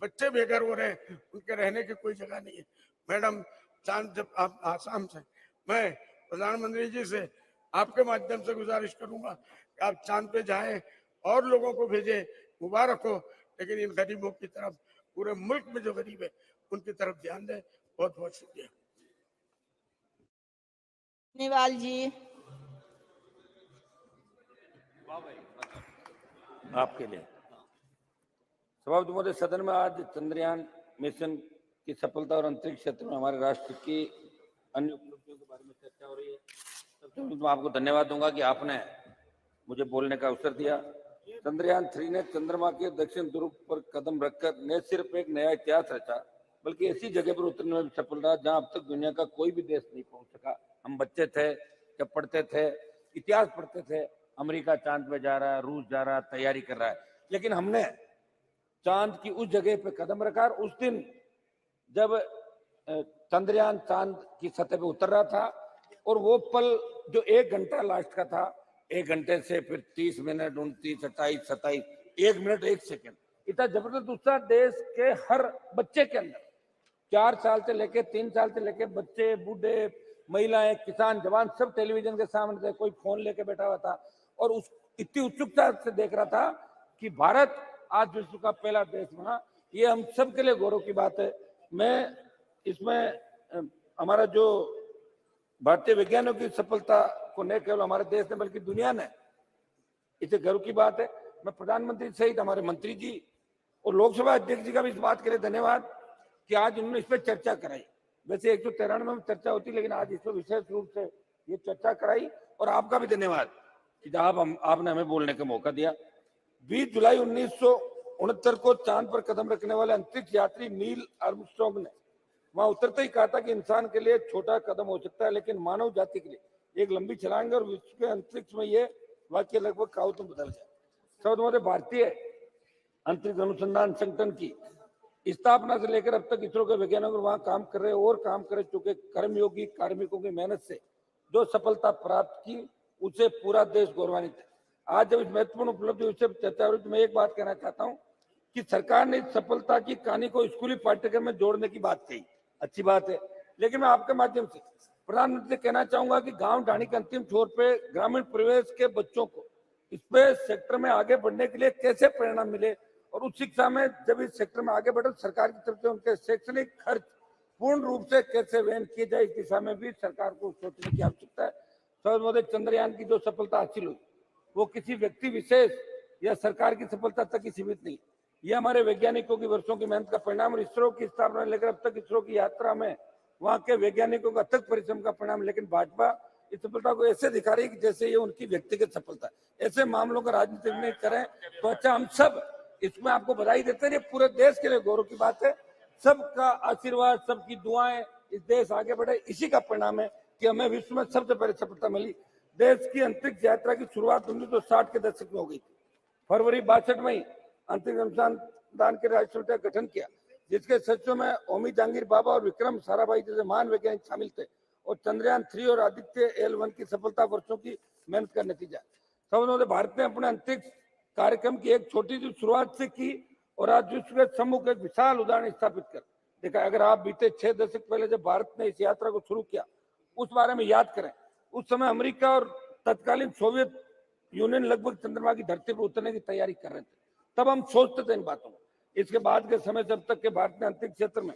बच्चे बेघर हो रहे हैं, उनके रहने की कोई जगह नहीं है। मैडम, चांद, जब आप आसाम से, मैं प्रधानमंत्री जी से आपके माध्यम से गुजारिश करूंगा कि आप चांद पे जाएं और लोगों को भेजें, मुबारक हो, लेकिन इन गरीबों की तरफ, पूरे मुल्क में जो गरीब है उनकी तरफ ध्यान दें। बहुत बहुत शुक्रिया। धन्यवाद जी। आपके लिए सभापति महोदय, सदन में आज चंद्रयान मिशन की सफलता और अंतरिक्ष क्षेत्र में हमारे राष्ट्र की अन्य उपलब्धियों के बारे में चर्चा हो रही है। सबसे पहले मैं आपको धन्यवाद दूंगा कि आपने मुझे बोलने का अवसर दिया। चंद्रयान 3 ने चंद्रमा के दक्षिण ध्रुव पर कदम रखकर न सिर्फ एक नया इतिहास रचा, बल्कि ऐसी जगह पर उतरने में भी सफल रहा जहां अब तक दुनिया का कोई भी देश नहीं पहुंच सका। हम बच्चे थे जब पढ़ते थे, इतिहास पढ़ते थे, अमेरिका चांद पे जा रहा है, रूस जा रहा है, तैयारी कर रहा है, लेकिन हमने चांद की उस जगह पे कदम रखा। और उस दिन जब चंद्रयान चांद की सतह पे उतर रहा था, और वो पल जो 1 घंटा लास्ट का था, 1 घंटे से फिर 30 मिनट, 29, 28, 27, 1 मिनट 1 सेकंड, इतना जबरदस्त उत्साह देश के हर बच्चे के अंदर, 4 साल से लेके 3 साल से लेके बच्चे, बूढ़े, महिलाएं, किसान, जवान, सब टेलीविजन के सामने थे, कोई फोन लेके बैठा हुआ था और उस इतनी उत्सुकता से देख रहा था कि भारत आज विश्व का पहला देश बना। ये हम सब के लिए गौरव की बात है। मैं इसमें हमारा जो भारतीय वैज्ञानिकों की सफलता को न केवल हमारे देश ने बल्कि दुनिया ने, इसे गर्व की बात है। मैं प्रधानमंत्री सहित हमारे मंत्री जी और लोकसभा अध्यक्ष जी का भी इस बात के लिए धन्यवाद कि आज उन्होंने इस पर चर्चा कराई। वैसे 193 में चर्चा होती, लेकिन आज इस पर विशेष रूप से ये चर्चा कराई। और आपका भी धन्यवाद कि आपने हमें बोलने का मौका दिया। 20 जुलाई 1969 को चांद पर कदम रखने वाले अंतरिक्ष यात्री नील आर्मस्ट्रांग ने वहां उतरते ही कहा था कि इंसान के लिए छोटा कदम हो सकता है, लेकिन मानव जाति के लिए एक लंबी छलांग। और विश्व के अंतरिक्ष में ये वाक्य लगभग कहावतों में बदल गया। सब भारतीय अंतरिक्ष अनुसंधान संगठन की स्थापना से लेकर अब तक इसरो के वैज्ञानिक वहां काम कर रहे और काम कर चुके कर्मयोगी कार्मिकों की मेहनत से जो सफलता प्राप्त की, उसे पूरा देश गौरवान्वित है। आज जब इस महत्वपूर्ण उपलब्धि से चर्चा हो रही, तो मैं एक बात कहना चाहता हूं कि सरकार ने इस सफलता की कहानी को स्कूली पाठ्यक्रम में जोड़ने की बात कही, अच्छी बात है। लेकिन मैं आपके माध्यम से प्रधानमंत्री से कहना चाहूंगा कि गांव ढाणी के अंतिम छोर पे ग्रामीण परिवेश के बच्चों को स्पेस सेक्टर में आगे बढ़ने के लिए कैसे प्रेरणा मिले, और उस शिक्षा में जब इस सेक्टर में आगे बढ़े, सरकार की तरफ से उनके शैक्षणिक खर्च पूर्ण रूप से कैसे वहन किए जाए, इस दिशा में भी सरकार को सोचने की आवश्यकता है। सर, चंद्रयान की जो सफलता हासिल हुई वो किसी व्यक्ति विशेष या सरकार की सफलता तक ही सीमित नहीं, ये हमारे वैज्ञानिकों की वर्षों की मेहनत का परिणाम। और इसरो की स्थापना लेकर अब तक इसरो की यात्रा में वहां के वैज्ञानिकों का अथक परिश्रम का परिणाम। लेकिन भाजपा इस सफलता को ऐसे दिखा रही है कि जैसे ये उनकी व्यक्तिगत सफलता है। ऐसे मामलों का राजनीति नहीं करें तो अच्छा। हम सब इसमें आपको बधाई देते हैं, पूरे देश के लिए गौरव की बात है। सबका आशीर्वाद, सबकी दुआएं, इस देश आगे बढ़े, इसी का परिणाम है कि हमें विश्व में सबसे पहले सफलता मिली। देश की अंतरिक्ष यात्रा की शुरुआत 1960 के दशक में हो गई थी। फरवरी 62 में अंतरिक्ष अनुसंधान के राष्ट्रीय समिति का गठन किया, जिसके सदस्यों में होमी जहांगीर बाबा और विक्रम साराभाई जैसे महान वैज्ञानिक शामिल थे। और चंद्रयान 3 और आदित्य L1 की सफलता वर्षों की मेहनत का नतीजा। सब भारत ने अपने अंतरिक्ष कार्यक्रम की एक छोटी सी शुरुआत से की और आज विश्व के सम्मुख एक विशाल उदाहरण स्थापित कर देखा, अगर आप बीते 6 दशक पहले जब भारत ने इस यात्रा को शुरू किया उस बारे में याद करें, उस समय अमेरिका और तत्कालीन सोवियत यूनियन लगभग चंद्रमा की धरती पर उतरने की तैयारी कर रहे थे। तब हम सोचते थे इन बातों को। इसके बाद के समय जब तक के भारत ने अंतरिक्ष क्षेत्र में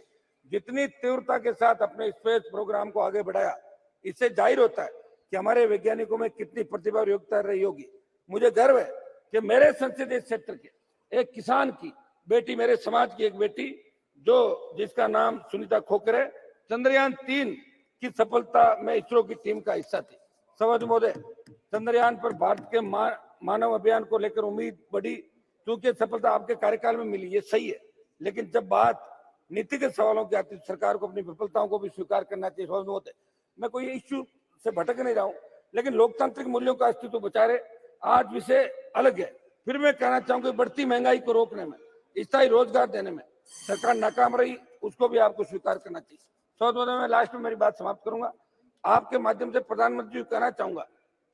जितनी तीव्रता के साथ अपने स्पेस प्रोग्राम को आगे बढ़ाया, इससे जाहिर होता है कि हमारे वैज्ञानिकों में कितनी प्रतिभा और योग्यता रही होगी। मुझे गर्व है कि मेरे संसदीय क्षेत्र के एक किसान की बेटी, मेरे समाज की एक बेटी, जो जिसका नाम सुनीता खोकर है, चंद्रयान 3 की सफलता में इसरो की टीम का हिस्सा थी। सभापति महोदय, चंद्रयान पर भारत के मानव अभियान को लेकर उम्मीद बढ़ी, क्योंकि सफलता आपके कार्यकाल में मिली, ये सही है। लेकिन जब बात नीति के सवालों की आती है, सरकार को अपनी विफलताओं को भी स्वीकार करना चाहिए। सभापति महोदय, मैं कोई इश्यू से भटक नहीं रहा हूँ, लेकिन लोकतांत्रिक मूल्यों का अस्तित्व बचा रहे। आज विषय अलग है, फिर मैं कहना चाहूंगा बढ़ती महंगाई को रोकने में, स्थायी रोजगार देने में सरकार नाकाम रही, उसको भी आपको स्वीकार करना चाहिए। सभापति महोदय, मैं लास्ट में मेरी बात समाप्त करूंगा। आपके माध्यम से प्रधानमंत्री जी को कहना चाहूंगा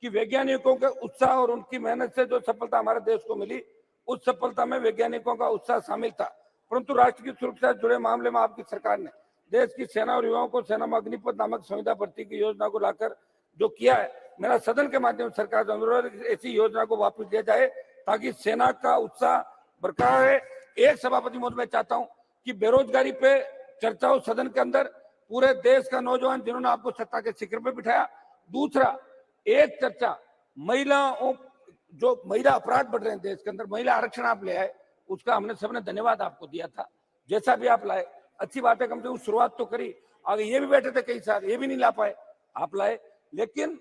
कि वैज्ञानिकों के उत्साह और उनकी मेहनत से जो सफलता हमारे देश को मिली, उस सफलता में वैज्ञानिकों का उत्साह शामिल था, परंतु राष्ट्र की सुरक्षा से जुड़े मामले में आपकी सरकार ने देश की सेना और युवाओं को सेना में अग्निपथ नामक संविदा भर्ती की योजना को लाकर जो किया है, मेरा सदन के माध्यम से सरकार से अनुरोध है कि ऐसी योजना को वापस दिया जाए ताकि सेना का उत्साह बरकरार रहे। एक सभापति महोदय, मैं चाहता हूं कि बेरोजगारी पे चर्चा हो सदन के अंदर, पूरे देश का नौजवान जिन्होंने आपको सत्ता के शिखर पे बिठाया। दूसरा, एक चर्चा महिलाओं, जो महिला अपराध बढ़ रहे हैं देश के अंदर, महिला आरक्षण आप ले आए, उसका हमने सबने धन्यवाद आपको दिया था। जैसा भी आप लाए, अच्छी बात है, कम से कम शुरुआत तो करी। आगे ये भी बैठे थे कई साल, ये भी नहीं ला पाए, आप लाए। लेकिन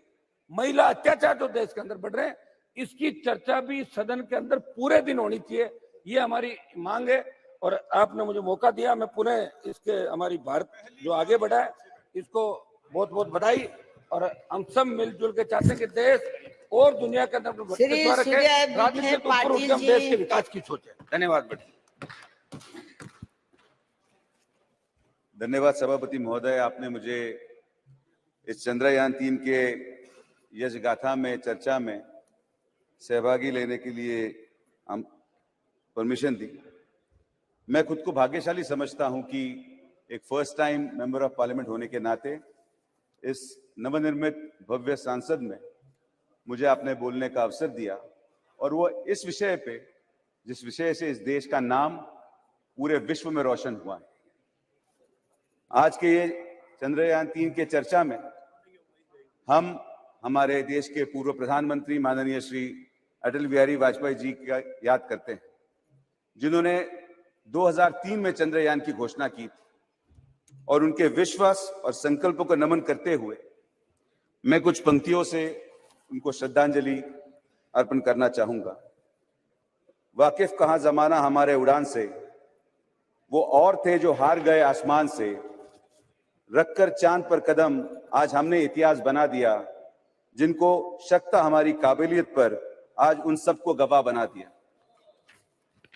महिला अत्याचार जो देश के अंदर बढ़ रहे हैं, इसकी चर्चा भी सदन के अंदर पूरे दिन होनी चाहिए, ये हमारी मांग है। और आपने मुझे मौका दिया, मैं पुनः इसके हमारी भारत जो आगे बढ़ा है इसको बहुत बहुत बधाई। और हम सब मिलजुल के चाहते हैं कि देश और दुनिया के अंदर राजनीति से ऊपर उठ के हम देश के विकास की सोचें। धन्यवाद बेटा। धन्यवाद सभापति महोदय, आपने मुझे इस चंद्रयान 3 के यश गाथा में चर्चा में सहभागी लेने के लिए हम परमिशन दी। मैं खुद को भाग्यशाली समझता हूं कि एक first time member of parliament होने के नाते इस नवनिर्मित भव्य संसद में मुझे आपने बोलने का अवसर दिया, और वो इस विषय पे जिस विषय से इस देश का नाम पूरे विश्व में रोशन हुआ है। आज के ये चंद्रयान 3 के चर्चा में हम हमारे देश के पूर्व प्रधानमंत्री माननीय श्री अटल बिहारी वाजपेयी जी का याद करते हैं, जिन्होंने 2003 में चंद्रयान की घोषणा की थी। और उनके विश्वास और संकल्पों को नमन करते हुए मैं कुछ पंक्तियों से उनको श्रद्धांजलि अर्पण करना चाहूंगा। वाकिफ कहां जमाना हमारे उड़ान से, वो और थे जो हार गए आसमान से, रखकर चांद पर कदम आज हमने इतिहास बना दिया, जिनको शक था हमारी काबिलियत पर आज उन सबको गवाह बना दिया।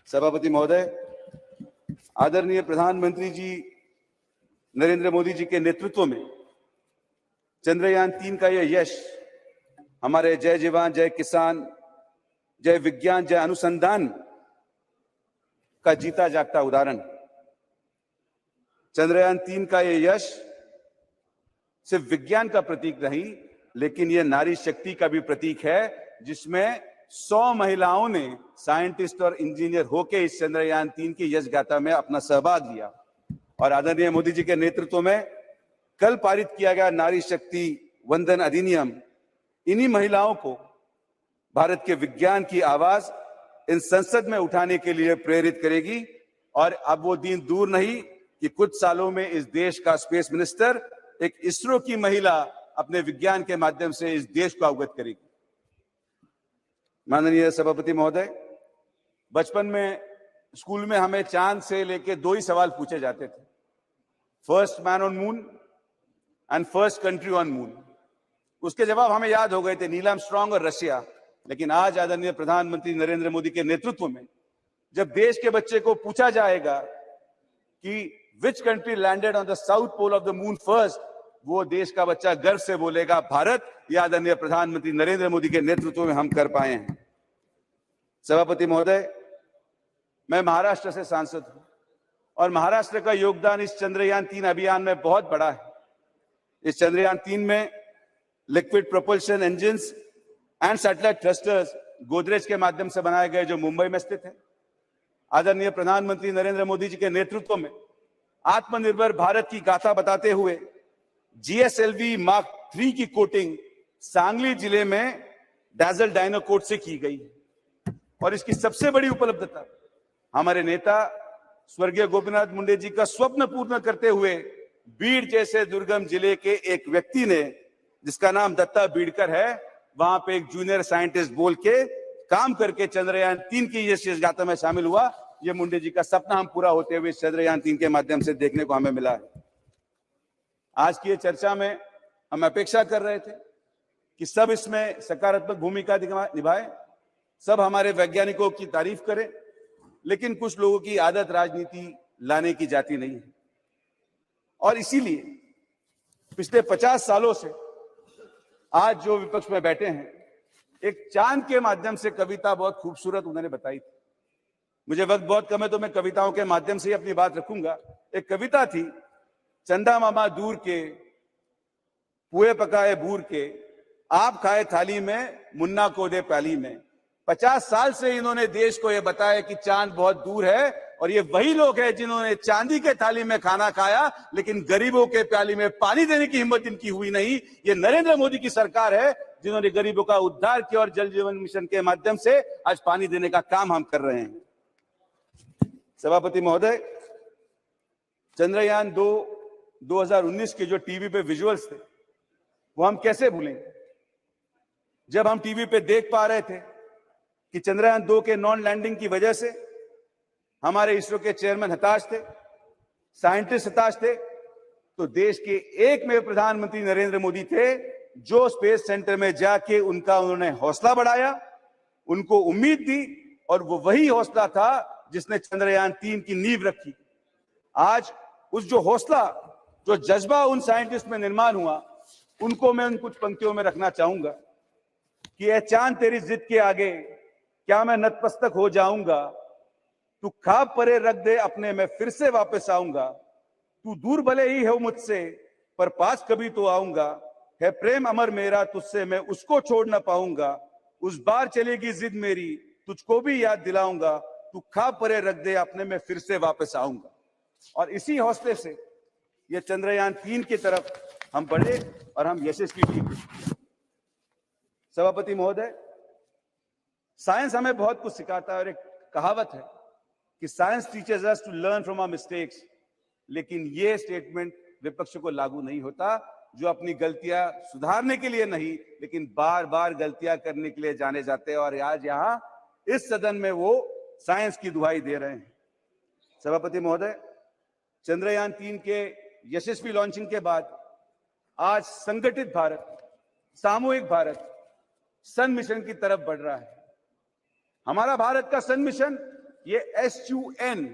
सभापति महोदय, आदरणीय प्रधानमंत्री जी नरेंद्र मोदी जी के नेतृत्व में चंद्रयान 3 का यह यश हमारे जय जवान जय किसान, जय विज्ञान जय अनुसंधान का जीता जागता उदाहरण। चंद्रयान 3 का यह यश सिर्फ विज्ञान का प्रतीक नहीं, लेकिन यह नारी शक्ति का भी प्रतीक है, जिसमें 100 महिलाओं ने साइंटिस्ट और इंजीनियर होकर इस चंद्रयान 3 की यश गाथा में अपना सहभाग लिया। और आदरणीय मोदी जी के नेतृत्व में कल पारित किया गया नारी शक्ति वंदन अधिनियम इन्हीं महिलाओं को भारत के विज्ञान की आवाज इन संसद में उठाने के लिए प्रेरित करेगी। और अब वो दिन दूर नहीं कि कुछ सालों में इस देश का स्पेस मिनिस्टर एक इसरो की महिला अपने विज्ञान के माध्यम से इस देश को अवगत करेगी। माननीय सभापति महोदय, बचपन में स्कूल में हमें चांद से लेके 2 ही सवाल पूछे जाते थे, first man on moon and first country on moon. उसके जवाब हमें याद हो गए थे, नील आर्मस्ट्रांग और रशिया। लेकिन आज आदरणीय प्रधानमंत्री नरेंद्र मोदी के नेतृत्व में जब देश के बच्चे को पूछा जाएगा कि which country landed on the south pole of the moon first, वो देश का बच्चा गर्व से बोलेगा भारत। यह आदरणीय प्रधानमंत्री नरेंद्र मोदी के नेतृत्व में हम कर पाए हैं। सभापति महोदय, मैं महाराष्ट्र से सांसद हूं और महाराष्ट्र का योगदान इस चंद्रयान 3 अभियान में बहुत बड़ा है। इस चंद्रयान 3 में liquid propulsion engines and satellite thrusters Godrej के माध्यम से बनाए गए, जो मुंबई में स्थित है। आदरणीय प्रधानमंत्री नरेंद्र मोदी जी के नेतृत्व में आत्मनिर्भर भारत की गाथा बताते हुए GSLV Mark 3 की कोटिंग सांगली जिले में डैजल डायनाकोट से की गई है। और इसकी सबसे बड़ी उपलब्धता हमारे नेता स्वर्गीय गोपीनाथ मुंडे जी का स्वप्न पूर्ण करते हुए बीड़ जैसे दुर्गम जिले के एक व्यक्ति ने, जिसका नाम दत्ता बीड़कर है, वहां पे एक जूनियर साइंटिस्ट बोल के काम करके चंद्रयान 3 की यश गाथा में शामिल हुआ। ये मुंडे जी का सपना हम पूरा होते हुए चंद्रयान 3 के माध्यम से देखने को हमें मिला है। आज की ये चर्चा में हम अपेक्षा कर रहे थे कि सब इसमें सकारात्मक भूमिका निभाएं, सब हमारे वैज्ञानिकों की तारीफ करें, लेकिन कुछ लोगों की आदत राजनीति लाने की जाती नहीं है। और इसीलिए पिछले 50 सालों से आज जो विपक्ष में बैठे हैं, एक चांद के माध्यम से कविता बहुत खूबसूरत उन्होंने बताई थी। मुझे वक्त बहुत कम है तो मैं कविताओं के माध्यम से ही अपनी बात रखूंगा। एक कविता थी, चंदा मामा दूर के पुए पकाए बूर के, आप खाए थाली में मुन्ना को दे प्याली में। 50 साल से इन्होंने देश को यह बताया कि चांद बहुत दूर है, और ये वही लोग हैं जिन्होंने चांदी के थाली में खाना खाया, लेकिन गरीबों के प्याली में पानी देने की हिम्मत इनकी हुई नहीं। ये नरेंद्र मोदी की सरकार है जिन्होंने गरीबों का उद्धार किया, और जल जीवन मिशन के माध्यम से आज पानी देने का काम हम कर रहे हैं। सभापति महोदय, चंद्रयान 2 2019 के जो टीवी पे विजुअल्स थे, वो हम कैसे भूलेंगे। जब हम टीवी पे देख पा रहे थे कि चंद्रयान 2 के नॉन लैंडिंग की वजह से हमारे इसरो के चेयरमैन हताश थे, साइंटिस्ट हताश थे, तो देश के एकमेव प्रधानमंत्री नरेंद्र मोदी थे जो स्पेस सेंटर में जाके उन्होंने हौसला बढ़ाया, उनको उम्मीद दी, और वो वही हौसला था जिसने चंद्रयान 3 की नींव रखी। आज उस जो हौसला, जो जज्बा उन साइंटिस्ट में निर्माण हुआ, उनको मैं उन कुछ पंक्तियों में रखना चाहूंगा कि ए चांद तेरी जिद के आगे क्या मैं नतमस्तक हो जाऊंगा, तू खाब परे रख दे अपने मैं फिर से वापस आऊंगा, तू दूर भले ही हो मुझसे पर पास कभी तो आऊंगा, है प्रेम अमर मेरा तुझसे मैं उसको छोड़ ना पाऊंगा, उस बार चलेगी जिद मेरी तुझको भी याद दिलाऊंगा, तू खाब परे रख दे अपने मैं फिर से वापस आऊंगा। और इसी हौसले से ये चंद्रयान 3 की तरफ हम बढ़े और हम यशस्वी भी हुए। सभापति महोदय, साइंस हमें बहुत कुछ सिखाता है, और एक कहावत है कि science teaches us to learn from our mistakes, लेकिन ये स्टेटमेंट विपक्ष को लागू नहीं होता, जो अपनी गलतियां सुधारने के लिए नहीं, लेकिन बार बार गलतियां करने के लिए जाने जाते हैं, और आज यहां इस सदन में वो साइंस की दुहाई दे रहे हैं। सभापति महोदय, चंद्रयान 3 के यशस्वी लॉन्चिंग के बाद आज संगठित भारत, सामूहिक भारत सन मिशन की तरफ बढ़ रहा है। हमारा भारत का सन मिशन ये SUN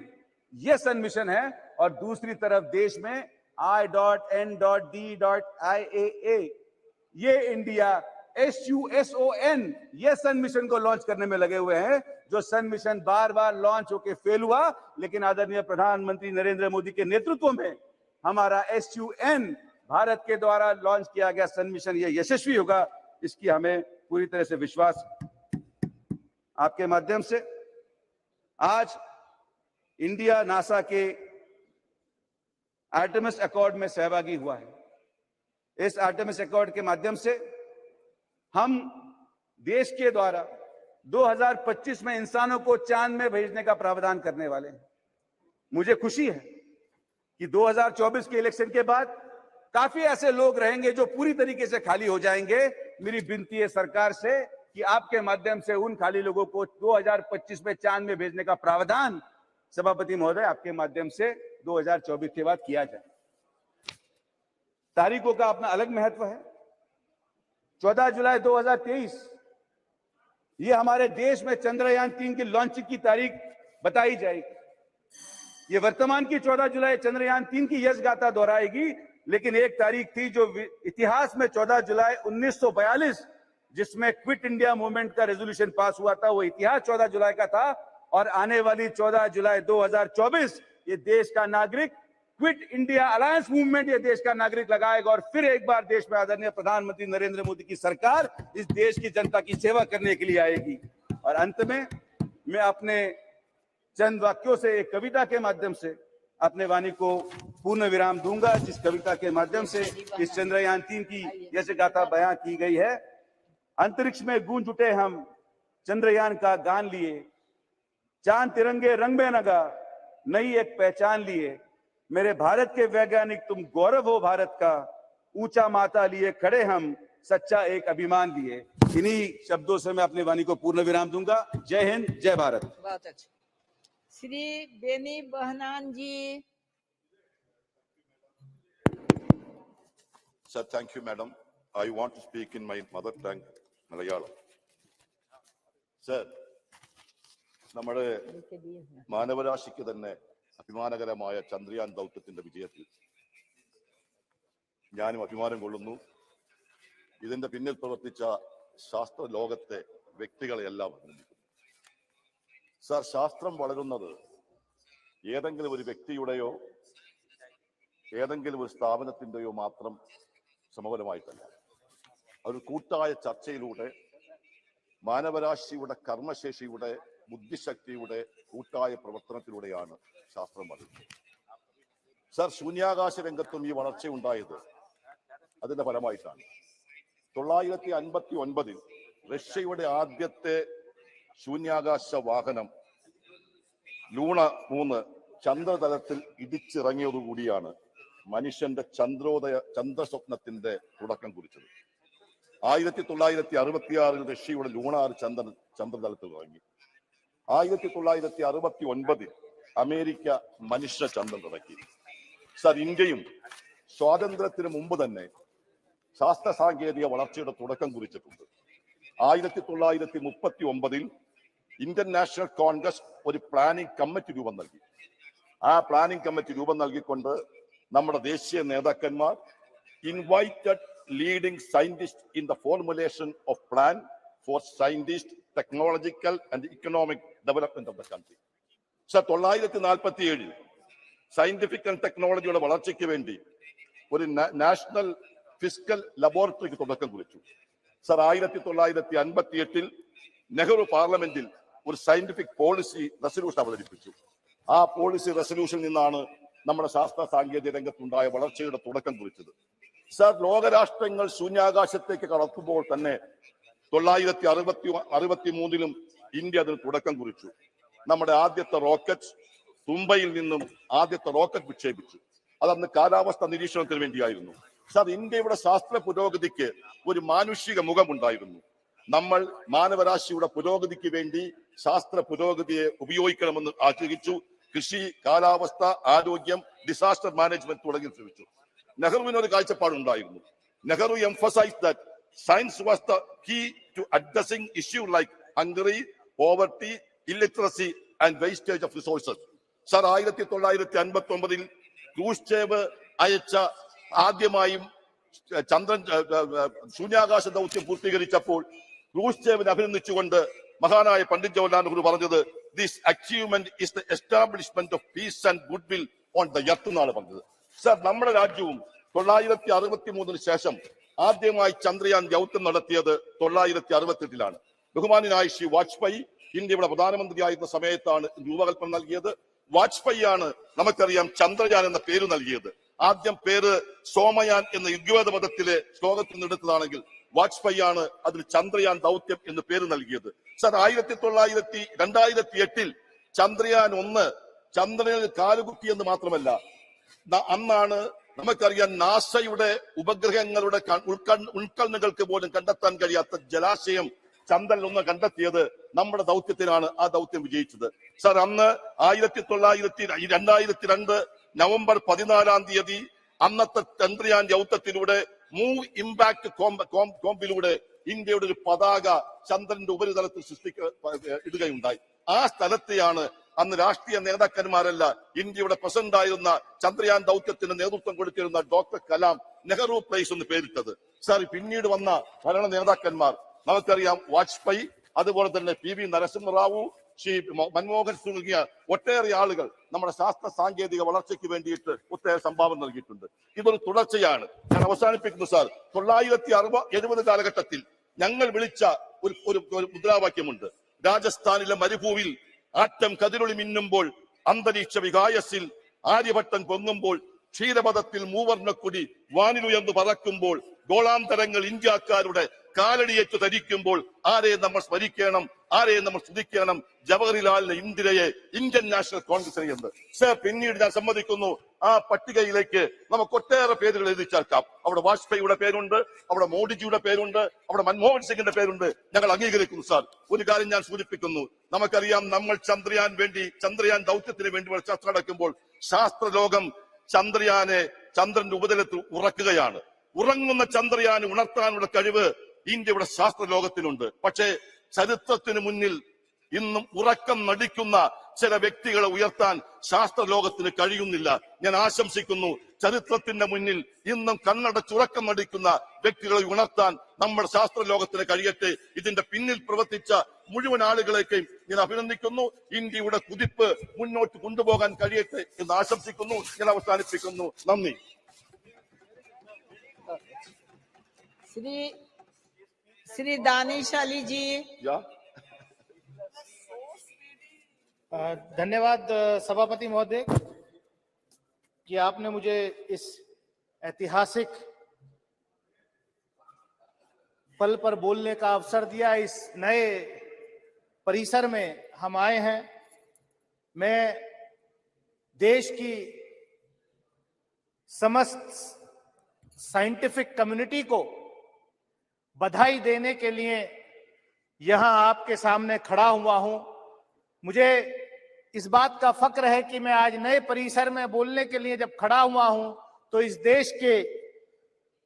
ये सन मिशन है, और दूसरी तरफ देश में I.N.D.IAA ये इंडिया SUSON ये सन मिशन को लॉन्च करने में लगे हुए हैं, जो सन मिशन बार बार लॉन्च होकर फेल हुआ, लेकिन आदरणीय प्रधानमंत्री नरेंद्र मोदी के नेतृत्व में हमारा SUN भारत के द्वारा लॉन्च किया गया सन मिशन ये यशस्वी होगा, इसकी हमें पूरी तरह से विश्वास है। आपके माध्यम से आज इंडिया नासा के आर्टेमिस अकॉर्ड में सहभागी हुआ है। इस आर्टेमिस अकॉर्ड के माध्यम से हम देश के द्वारा 2025 में इंसानों को चांद में भेजने का प्रावधान करने वाले हैं। मुझे खुशी है कि 2024 के इलेक्शन के बाद काफी ऐसे लोग रहेंगे जो पूरी तरीके से खाली हो जाएंगे। मेरी विनती है सरकार से कि आपके माध्यम से उन खाली लोगों को 2025 में चांद में भेजने का प्रावधान सभापति महोदय आपके माध्यम से 2024 के बाद किया जाए। तारीखों का अपना अलग महत्व है। 14 जुलाई 2023 ये हमारे देश में चंद्रयान 3 की लॉन्चिंग की तारीख बताई जाएगी। ये वर्तमान की 14 जुलाई चंद्रयान 3 की यश गाथा दोहराएगी, लेकिन एक तारीख थी जो इतिहास में 14 जुलाई 1942 जिसमें क्विट इंडिया मूवमेंट का रेजोल्यूशन पास हुआ था, वो इतिहास 14 जुलाई का था। और आने वाली 14 जुलाई 2024 ये देश का नागरिक, क्विट इंडिया अलायंस मूवमेंट ये देश का नागरिक लगाएगा और फिर एक बार देश में आदरणीय प्रधानमंत्री नरेंद्र मोदी की सरकार इस देश की जनता की सेवा करने के लिए आएगी। और अंत में मैं अपने चंद वाक्यों से एक कविता के माध्यम से अपने वाणी को पूर्ण विराम दूंगा, जिस कविता के माध्यम से इस चंद्रयान 3 की यश गाथा बयां की गई है। अंतरिक्ष में गूंज उठे हम चंद्रयान का गान लिए, चांद तिरंगे रंग में नगा नई एक पहचान लिए। मेरे भारत के वैज्ञानिक तुम गौरव हो भारत का, ऊंचा माथा लिए खड़े हम सच्चा एक अभिमान लिए। इन्हीं शब्दों से मैं अपनी वाणी को पूर्ण विराम दूंगा। जय हिंद, जय भारत। बहुत अच्छा। श्री बेनी बहनान जी। Sir, thank you, madam. I want to speak in my mother tongue, Malayalam. Sir, നമ്മുടെ മാനവരാശിക്ക് തന്നെ അഭിമാനകരമായ ചന്ദ്രയാൻ ദൗത്യത്തിന്റെ വിജയത്തിൽ ഞാനും അഭിമാനം കൊള്ളുന്നു. ഇതിന്റെ പിന്നിൽ പ്രവർത്തിച്ച ശാസ്ത്ര ലോകത്തെ വ്യക്തികളെല്ലാം അഭിനന്ദിക്കുന്നു. സർ, ശാസ്ത്രം വളരുന്നത് ഏതെങ്കിലും ഒരു വ്യക്തിയുടെയോ ഏതെങ്കിലും ഒരു സ്ഥാപനത്തിന്റെയോ മാത്രം സമഫലമായിട്ടല്ല. ഒരു കൂട്ടായ ചർച്ചയിലൂടെ മാനവരാശിയുടെ കർമ്മശേഷിയുടെ ബുദ്ധിശക്തിയുടെ കൂട്ടായ പ്രവർത്തനത്തിലൂടെയാണ് ശാസ്ത്രം വളരുന്നത്. സർ, ശൂന്യാകാശ രംഗത്തും ഈ വളർച്ചയുണ്ടായത് അതിന്റെ ഫലമായിട്ടാണ്. 959 റഷ്യയുടെ ആദ്യത്തെ ശൂന്യാകാശ വാഹനം ലൂണ 3 ചന്ദ്രതലത്തിൽ ഇടിച്ചിറങ്ങിയതുകൂടിയാണ് മനുഷ്യന്റെ ചന്ദ്രസ്വപ്നത്തിന്റെ തുടക്കം കുറിച്ചത്. 1966 റഷ്യയുടെ ലൂണ 6 ചന്ദ്രതലത്തിൽ ഇറങ്ങി. 1969 അമേരിക്ക മനുഷ്യ ചന്ദ്രൻ ഇറക്കി. സർ, ഇന്ത്യയും സ്വാതന്ത്ര്യത്തിന് മുമ്പ് തന്നെ ശാസ്ത്ര സാങ്കേതിക വളർച്ചയുടെ തുടക്കം കുറിച്ചിട്ടുണ്ട്. 1939 ഇന്ത്യൻ നാഷണൽ കോൺഗ്രസ് ഒരു പ്ലാനിംഗ് കമ്മിറ്റി രൂപം നൽകി. ആ പ്ലാനിംഗ് കമ്മിറ്റി രൂപം നൽകിക്കൊണ്ട് നമ്മുടെ ദേശീയ നേതാക്കന്മാർ invited leading scientist in the formulation of plan for scientist technological and economic development of the country. Sir, 1947 scientific and ടെക്നോളജിയുടെ വളർച്ചയ്ക്ക് വേണ്ടി ഒരു നാഷണൽ ഫിസ്ക്കൽ ലബോറട്ടറിക്ക് തുടക്കം കുറിച്ചു. സർ, 1958 നെഹ്റു പാർലമെന്റിൽ ഒരു സയന്റിഫിക് പോളിസി റെസൊല്യൂഷൻ അവതരിപ്പിച്ചു. ആ പോളിസി റെസൊല്യൂഷനിൽ നിന്നാണ് നമ്മുടെ ശാസ്ത്ര സാങ്കേതിക രംഗത്തുണ്ടായ വളർച്ചയുടെ തുടക്കം കുറിച്ചത്. സർ, ലോകരാഷ്ട്രങ്ങൾ ശൂന്യാകാശത്തേക്ക് കടക്കുമ്പോൾ തന്നെ 1963 ഇന്ത്യ അതിന് തുടക്കം കുറിച്ചു. നമ്മുടെ ആദ്യത്തെ റോക്കറ്റ് തുമ്പയിൽ നിന്നും ആദ്യത്തെ റോക്കറ്റ് വിക്ഷേപിച്ചു. അതന്ന് കാലാവസ്ഥ നിരീക്ഷണത്തിന് വേണ്ടിയായിരുന്നു. സർ, ഇന്ത്യയുടെ ശാസ്ത്ര പുരോഗതിക്ക് ഒരു മാനുഷിക മുഖമുണ്ടായിരുന്നു. നമ്മൾ മാനവരാശിയുടെ പുരോഗതിക്ക് വേണ്ടി ശാസ്ത്ര പുരോഗതിയെ ഉപയോഗിക്കണമെന്ന് ആഗ്രഹിച്ചു. കൃഷി, കാലാവസ്ഥ, ആരോഗ്യം, ഡിസാസ്റ്റർ മാനേജ്മെന്റ് തുടങ്ങി ശ്രമിച്ചു. നെഹ്റുവിന് ഒരു കാഴ്ചപ്പാടുണ്ടായിരുന്നു. Nehru emphasized that science was the key to addressing issues like hunger, poverty, illiteracy and wastage of resources. Sir, 1959 Khrushchev അയച്ച ആദ്യമായും ശൂന്യാകാശ ദൗത്യം പൂർത്തീകരിച്ചപ്പോൾ ക്രൂഷ്ചേവിനെ അഭിനന്ദിച്ചുകൊണ്ട് മഹാനായ പണ്ഡിറ്റ് ജവഹർലാൽ നെഹ്റു പറഞ്ഞത്, this achievement is the establishment of peace and good will on the earth എന്നാണ് പറഞ്ഞത്. Sir, നമ്മുടെ രാജ്യവും 963 ശേഷം ആദ്യമായി ചന്ദ്രയാൻ ദൗത്യം നടത്തിയത് 968 ബഹുമാനായ ശ്രീ വാജ്പേയി ഇന്ത്യയുടെ പ്രധാനമന്ത്രിയായിരുന്ന സമയത്താണ് രൂപകൽപ്പന നൽകിയത്. വാജ്പേയിയാണ് നമുക്കറിയാം ചന്ദ്രയാൻ എന്ന പേര് നൽകിയത്. ആദ്യം പേര് സോമയാൻ എന്ന ഋഗ്വേദ മതത്തിലെ ശ്ലോകത്തിൽ നിന്ന് എടുത്തതാണെങ്കിൽ വാജ്പേയിയാണ് അതിന് ചന്ദ്രയാൻ ദൗത്യം എന്ന് പേര് നൽകിയത്. സർ, 2008 ചന്ദ്രയാൻ 1 ചന്ദ്രനിൽ കാലുകുത്തി എന്ന് മാത്രമല്ല, അന്നാണ് നമുക്കറിയാം നാസയുടെ ഉപഗ്രഹങ്ങളുടെ ഉൾക്കണ്ണുകൾക്ക് പോലും കണ്ടെത്താൻ കഴിയാത്ത ജലാശയം ചന്ദ്രനിൽ 1 കണ്ടെത്തിയത് നമ്മുടെ ദൗത്യത്തിനാണ്. ആ ദൗത്യം വിജയിച്ചത്. സർ, അന്ന് 2002 നവംബർ 14 അന്നത്തെ ചന്ദ്രയാൻ ദൗത്യത്തിലൂടെ മൂവ് ഇമ്പാക്ട് കോമ്പിലൂടെ ഇന്ത്യയുടെ ഒരു പതാക ചന്ദ്രന്റെ ഉപരിതലത്തിൽ ഇടുകയുണ്ടായി. ആ സ്ഥലത്തെയാണ് അന്ന് രാഷ്ട്രീയ നേതാക്കന്മാരല്ല, ഇന്ത്യയുടെ പ്രസിഡന്റ് ആയിരുന്ന ചന്ദ്രയാൻ ദൗത്യത്തിന് നേതൃത്വം കൊടുത്തിരുന്ന ഡോക്ടർ കലാം നെഹ്റു പ്ലേസ് എന്ന് പേരിട്ടത്. സാർ, പിന്നീട് വന്ന ഭരണ നേതാക്കന്മാർ നമുക്കറിയാം, വാജ്പേയി, അതുപോലെ തന്നെ PV നരസിംഹറാവു, ശ്രീ മൻമോഹൻ തുടങ്ങിയ ഒട്ടേറെ ആളുകൾ നമ്മുടെ ശാസ്ത്ര സാങ്കേതിക വളർച്ചയ്ക്ക് വേണ്ടിയിട്ട് ഒട്ടേറെ സംഭാവന നൽകിയിട്ടുണ്ട്. ഇതൊരു തുടർച്ചയാണ്. ഞാൻ അവസാനിപ്പിക്കുന്നു സാർ. 1970 കാലഘട്ടത്തിൽ ഞങ്ങൾ വിളിച്ച ഒരു മുദ്രാവാക്യമുണ്ട്. രാജസ്ഥാനിലെ മരുഭൂവിൽ ആറ്റം കതിരൊളി മിന്നുമ്പോൾ, അന്തരീക്ഷ വികായസിൽ ആര്യഭട്ടൻ പൊങ്ങുമ്പോൾ, ക്ഷീരപഥത്തിൽ മൂവർണ്ണക്കൊടി വാനിലുയർന്നു പറക്കുമ്പോൾ, ഗോളാന്തരങ്ങൾ ഇന്ത്യക്കാരുടെ കാലടിയേറ്റു ധരിക്കുമ്പോൾ ആരെ നമ്മൾ സ്മരിക്കണം, ആരെ നമ്മൾ സ്തുതിക്കണം? ജവഹർലാലിനെ, ഇന്ദിരയെ, ഇന്ത്യൻ നാഷണൽ കോൺഗ്രസിനെ എന്ന്. സർ, പിന്നീട് ഞാൻ സമ്മതിക്കുന്നു, ആ പട്ടികയിലേക്ക് നമുക്ക് ഒട്ടേറെ പേരുകൾ എഴുതി ചേർക്കാം. അവിടെ വാജ്പേയിയുടെ പേരുണ്ട്, അവിടെ മോഡിജിയുടെ പേരുണ്ട്, അവിടെ മൻമോഹൻ സിംഗിന്റെ പേരുണ്ട്. ഞങ്ങൾ അംഗീകരിക്കുന്നു സാർ. ഒരു കാര്യം ഞാൻ സൂചിപ്പിക്കുന്നു, നമുക്കറിയാം നമ്മൾ ചന്ദ്രയാൻ ദൗത്യത്തിന് വേണ്ടി ചർച്ച നടക്കുമ്പോൾ ശാസ്ത്രലോകം ചന്ദ്രന്റെ ഉപതലത്തിൽ ഉറക്കുകയാണ്. ഉറങ്ങുന്ന ചന്ദ്രയാനെ ഉണർത്താനുള്ള കഴിവ് ഇന്ത്യയുടെ ശാസ്ത്രലോകത്തിനുണ്ട്. പക്ഷേ ചരിത്രത്തിന് മുന്നിൽ ഇന്നും ഉറക്കം നടിക്കുന്ന ചില വ്യക്തികളെ ഉയർത്താൻ ശാസ്ത്രലോകത്തിന് കഴിയുന്നില്ല. ഞാൻ ആശംസിക്കുന്നു, ചരിത്രത്തിന്റെ മുന്നിൽ ഇന്നും കണ്ണടച്ചുറക്കം നടിക്കുന്ന വ്യക്തികളെ ഉണർത്താൻ നമ്മുടെ ശാസ്ത്രലോകത്തിന് കഴിയട്ടെ. ഇതിന്റെ പിന്നിൽ പ്രവർത്തിച്ച മുഴുവൻ ആളുകളെയും ഞാൻ അഭിനന്ദിക്കുന്നു. ഇന്ത്യയുടെ കുതിപ്പ് മുന്നോട്ട് കൊണ്ടുപോകാൻ കഴിയട്ടെ എന്ന് ആശംസിക്കുന്നു. ഞാൻ അവസാനിപ്പിക്കുന്നു. നന്ദി. श्री दानिश अली जी। धन्यवाद सभापति महोदय कि आपने मुझे इस ऐतिहासिक पल पर बोलने का अवसर दिया। इस नए परिसर में हम आए हैं। मैं देश की समस्त साइंटिफिक कम्युनिटी को बधाई देने के लिए यहां आपके सामने खड़ा हुआ हूं। मुझे इस बात का फक्र है कि मैं आज नए परिसर में बोलने के लिए जब खड़ा हुआ हूं तो इस देश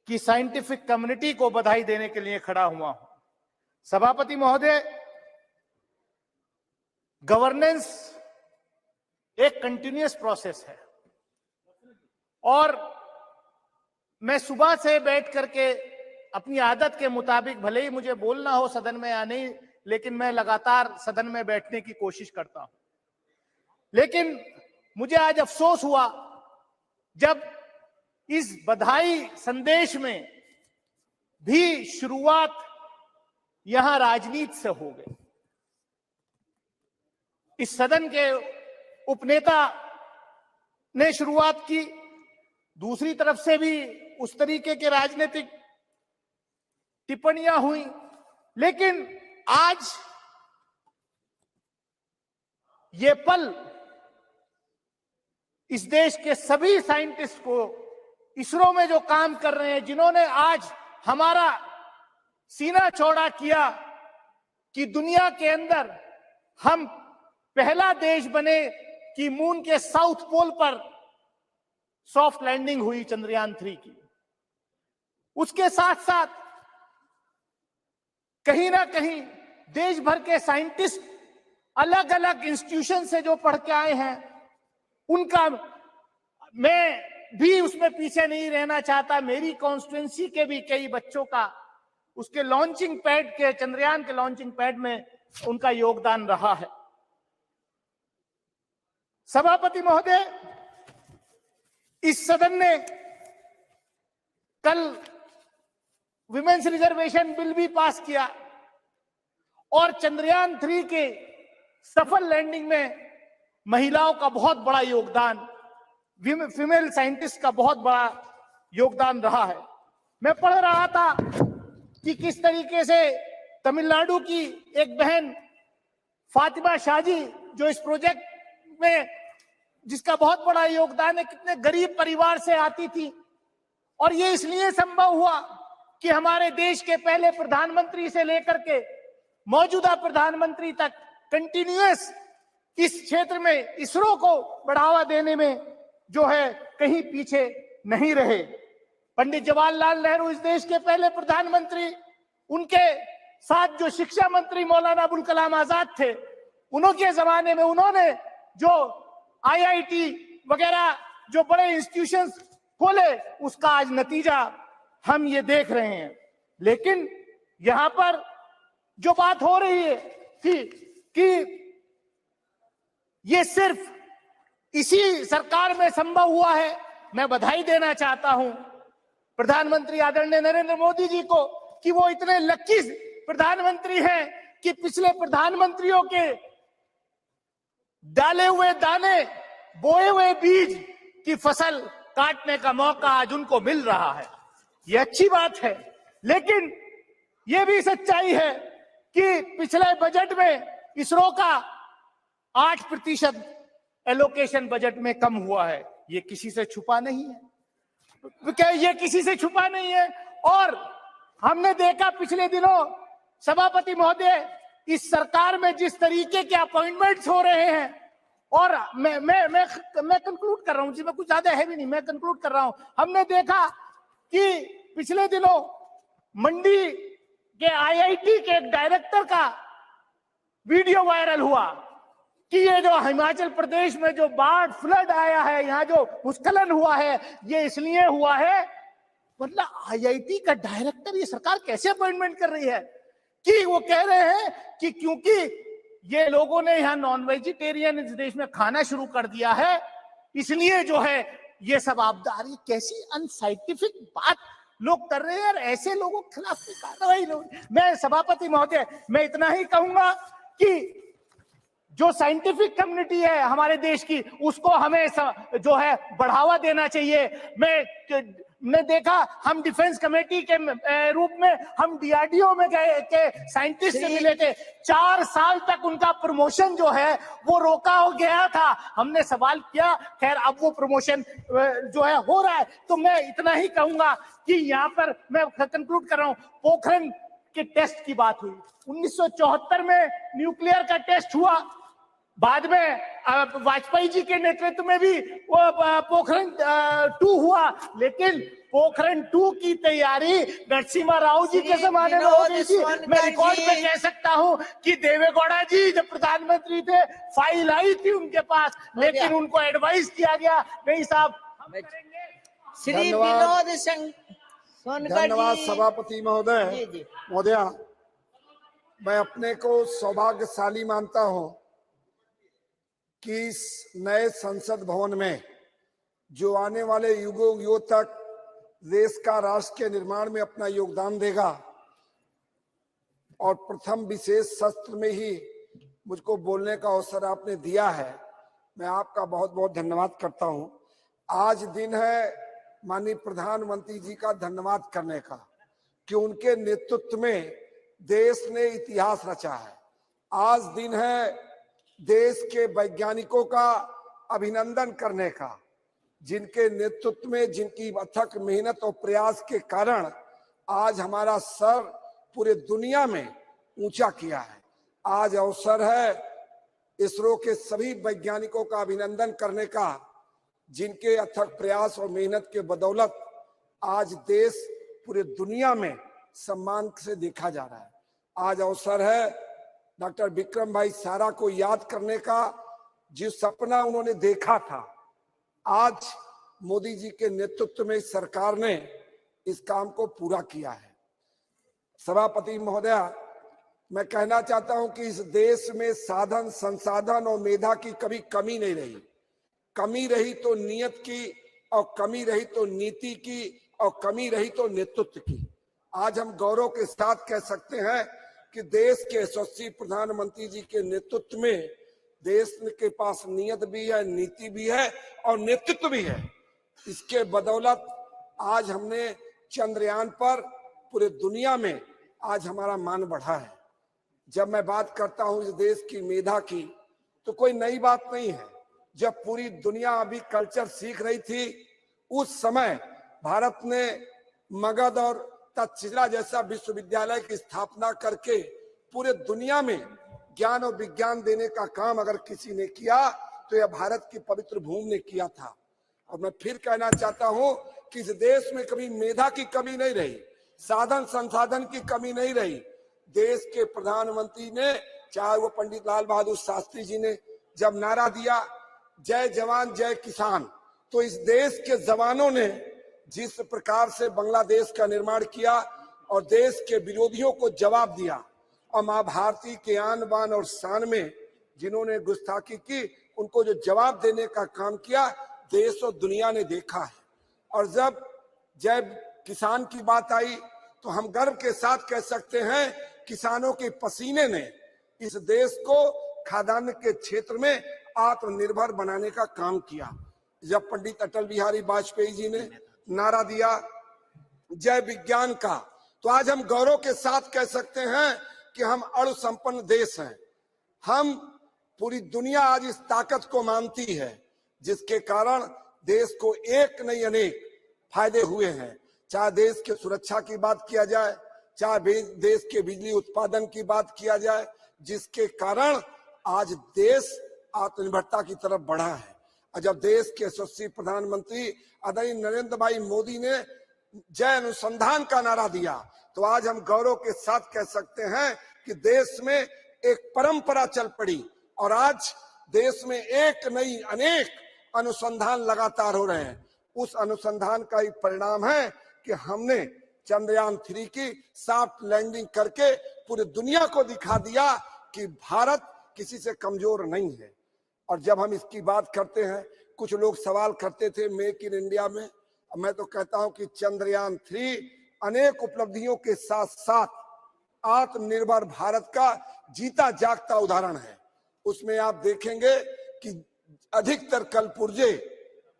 की साइंटिफिक कम्युनिटी को बधाई देने के लिए खड़ा हुआ हूं। सभापति महोदय, गवर्नेंस एक कंटिन्यूअस प्रोसेस है और मैं सुबह से बैठ करके अपनी आदत के मुताबिक, भले ही मुझे बोलना हो सदन में या नहीं, लेकिन मैं लगातार सदन में बैठने की कोशिश करता हूं। लेकिन मुझे आज अफसोस हुआ जब इस बधाई संदेश में भी शुरुआत यहां राजनीति से हो गई। इस सदन के उपनेता ने शुरुआत की, दूसरी तरफ से भी उस तरीके के राजनीतिक टिप्पणियां हुई। लेकिन आज ये पल इस देश के सभी साइंटिस्ट को, इसरो में जो काम कर रहे हैं, जिन्होंने आज हमारा सीना चौड़ा किया कि दुनिया के अंदर हम पहला देश बने कि मून के साउथ पोल पर सॉफ्ट लैंडिंग हुई चंद्रयान 3 की। उसके साथ साथ कहीं ना कहीं देश भर के साइंटिस्ट अलग अलग इंस्टीट्यूशन से जो पढ़ के आए हैं, उनका मैं भी उसमें पीछे नहीं रहना चाहता। मेरी कॉन्स्टिट्यूएंसी के भी कई बच्चों का उसके लॉन्चिंग पैड के, चंद्रयान के लॉन्चिंग पैड में उनका योगदान रहा है। सभापति महोदय, इस सदन ने कल विमेन्स रिजर्वेशन बिल भी पास किया और चंद्रयान 3 के सफल लैंडिंग में महिलाओं का बहुत बड़ा योगदान, फीमेल साइंटिस्ट का बहुत बड़ा योगदान रहा है। मैं पढ़ रहा था कि किस तरीके से तमिलनाडु की एक बहन फातिमा शाहजी, जो इस प्रोजेक्ट में जिसका बहुत बड़ा योगदान है, कितने गरीब परिवार से आती थी। और ये इसलिए संभव हुआ कि हमारे देश के पहले प्रधानमंत्री से लेकर के मौजूदा प्रधानमंत्री तक कंटिन्यूअस इस क्षेत्र में इसरो को बढ़ावा देने में जो है कहीं पीछे नहीं रहे। पंडित जवाहरलाल नेहरू इस देश के पहले प्रधानमंत्री, उनके साथ जो शिक्षा मंत्री मौलाना अबुल कलाम आजाद थे, उनके जमाने में उन्होंने जो IIT वगैरह जो बड़े इंस्टीट्यूशंस खोले, उसका आज नतीजा हम ये देख रहे हैं। लेकिन यहां पर जो बात हो रही है कि ये सिर्फ इसी सरकार में संभव हुआ है। मैं बधाई देना चाहता हूं प्रधानमंत्री आदरणीय नरेंद्र मोदी जी को कि वो इतने लकी प्रधानमंत्री हैं कि पिछले प्रधानमंत्रियों के डाले हुए दाने, बोए हुए बीज की फसल काटने का मौका आज उनको मिल रहा है। ये अच्छी बात है, लेकिन ये भी सच्चाई है कि पिछले बजट में इसरो का 8% एलोकेशन बजट में कम हुआ है। ये किसी से छुपा नहीं है, क्या ये किसी से छुपा नहीं है। और हमने देखा पिछले दिनों सभापति महोदय, इस सरकार में जिस तरीके के अपॉइंटमेंट्स हो रहे हैं, और मैं कंक्लूड कर रहा हूं जी, मैं कुछ ज्यादा है भी नहीं, मैं कंक्लूड कर रहा हूं। हमने देखा कि पिछले दिनों मंडी के आईआईटी के एक डायरेक्टर का वीडियो वायरल हुआ कि ये जो हिमाचल प्रदेश में जो बाढ़ फ्लड आया है, यहाँ जो भूस्खलन हुआ है, ये इसलिए हुआ है। मतलब आईआईटी का डायरेक्टर ये सरकार कैसे अपॉइंटमेंट कर रही है कि वो कह रहे हैं कि क्योंकि ये लोगों ने यहाँ नॉन वेजिटेरियन इस देश में खाना शुरू कर दिया है, इसलिए जो है ये सब आपदा आ रही है। कैसी अनसाइंटिफिक बात लोग कर रहे हैं यार, ऐसे लोगों के खिलाफ कार्रवाई लोग। मैं सभापति महोदय, मैं इतना ही कहूंगा कि जो साइंटिफिक कम्युनिटी है हमारे देश की, उसको हमें जो है बढ़ावा देना चाहिए। मैंने देखा, हम डिफेंस कमेटी के रूप में हम डीआरडीओ में गए के साइंटिस्ट से मिले थे। 4 साल तक उनका प्रमोशन जो है वो रोका हो गया था। हमने सवाल किया, खैर अब वो प्रमोशन जो है हो रहा है। तो मैं इतना ही कहूंगा कि यहाँ पर मैं कंक्लूड कर रहा हूँ, पोखरण के टेस्ट की बात हुई। 1974 में न्यूक्लियर का टेस्ट हुआ, बाद में वाजपेयी जी के नेतृत्व में भी वो पोखरण 2 हुआ, लेकिन पोखरण 2 की तैयारी नरसिम्हा राव जी के जमाने में हो गई थी। मैं रिकॉर्ड में कह सकता हूं कि देवेगौड़ा जी जब प्रधानमंत्री थे, फाइल आई थी उनके पास, लेकिन उनको एडवाइस किया गया, नहीं साहब हम करेंगे। धन्यवाद सभापति महोदया, मैं अपने को सौभाग्यशाली मानता हूं कि इस नए संसद भवन में जो आने वाले युगों तक देश का राष्ट्र के निर्माण में अपना योगदान देगा, और प्रथम विशेष सत्र में ही मुझको बोलने का अवसर आपने दिया है, मैं आपका बहुत बहुत धन्यवाद करता हूं। आज दिन है माननीय प्रधानमंत्री जी का धन्यवाद करने का कि उनके नेतृत्व में देश ने इतिहास रचा है। आज दिन है देश के वैज्ञानिकों का अभिनंदन करने का, जिनके नेतृत्व में, जिनकी अथक मेहनत और प्रयास के कारण आज हमारा सर पूरे दुनिया में ऊंचा किया है। आज अवसर है इसरो के सभी वैज्ञानिकों का अभिनंदन करने का, जिनके अथक प्रयास और मेहनत के बदौलत आज देश पूरे दुनिया में सम्मान से देखा जा रहा है। आज अवसर है डॉक्टर विक्रम भाई सारा को याद करने का, जिस सपना उन्होंने देखा था, आज मोदी जी के नेतृत्व में सरकार ने इस काम को पूरा किया है। सभापति महोदया, मैं कहना चाहता हूं कि इस देश में साधन, संसाधन और मेधा की कभी कमी नहीं रही। कमी रही तो नियत की, और कमी रही तो नीति की, और कमी रही तो नेतृत्व की। आज हम गौरव के साथ कह सकते हैं कि देश के यशस्वी प्रधानमंत्री जी के नेतृत्व में देश के पास नियत भी है, नीति भी है और नेतृत्व भी है। इसके बदौलत आज हमने चंद्रयान पर पूरे दुनिया में आज हमारा मान बढ़ा है। जब मैं बात करता हूं इस देश की मेधा की, तो कोई नई बात नहीं है। जब पूरी दुनिया अभी कल्चर सीख रही थी, उस समय भारत ने मगध और तक्षशिला जैसा विश्वविद्यालय की स्थापना करके पूरे दुनिया में ज्ञान और विज्ञान देने का काम अगर किसी ने किया तो यह भारत की पवित्र भूमि ने किया था। और मैं फिर कहना चाहता हूं कि इस देश में कभी मेधा की कमी नहीं रही, साधन संसाधन की कमी नहीं रही। देश के प्रधानमंत्री ने, चाहे वो पंडित लाल बहादुर शास्त्री जी ने जब नारा दिया जय जवान जय किसान, तो इस देश के जवानों ने जिस प्रकार से बांग्लादेश का निर्माण किया और देश के विरोधियों को जवाब दिया, और मां भारती के आन बान और शान में जिन्होंने गुस्ताखी की, उनको जो जवाब देने का काम किया देश और दुनिया ने देखा है। और जब किसान की बात आई तो हम गर्व के साथ कह सकते हैं किसानों के पसीने ने इस देश को खाद्यान्न के क्षेत्र में आत्मनिर्भर बनाने का काम किया। जब पंडित अटल बिहारी वाजपेयी जी ने नारा दिया जय विज्ञान का, तो आज हम गौरव के साथ कह सकते हैं कि हम अणु संपन्न देश हैं। हम पूरी दुनिया आज इस ताकत को मानती है, जिसके कारण देश को एक नहीं अनेक फायदे हुए हैं। चाहे देश की सुरक्षा की बात किया जाए, चाहे देश के बिजली उत्पादन की बात किया जाए, जिसके कारण आज देश आत्मनिर्भरता की तरफ बढ़ा है। और जब देश के यशस्वी प्रधानमंत्री आदरणीय नरेंद्र भाई मोदी ने जय अनुसंधान का नारा दिया, तो आज हम गौरव के साथ कह सकते हैं कि देश में एक परंपरा चल पड़ी और आज देश में एक नहीं अनेक अनुसंधान लगातार हो रहे हैं। उस अनुसंधान का ही परिणाम है कि हमने चंद्रयान 3 की सॉफ्ट लैंडिंग करके पूरी दुनिया को दिखा दिया कि भारत किसी से कमजोर नहीं है। और जब हम इसकी बात करते हैं, कुछ लोग सवाल करते थे मेक इन इंडिया में, मैं तो कहता हूं कि चंद्रयान 3 अनेक उपलब्धियों के साथ साथ आत्मनिर्भर भारत का जीता जागता उदाहरण है। उसमें आप देखेंगे कि अधिकतर कलपुर्जे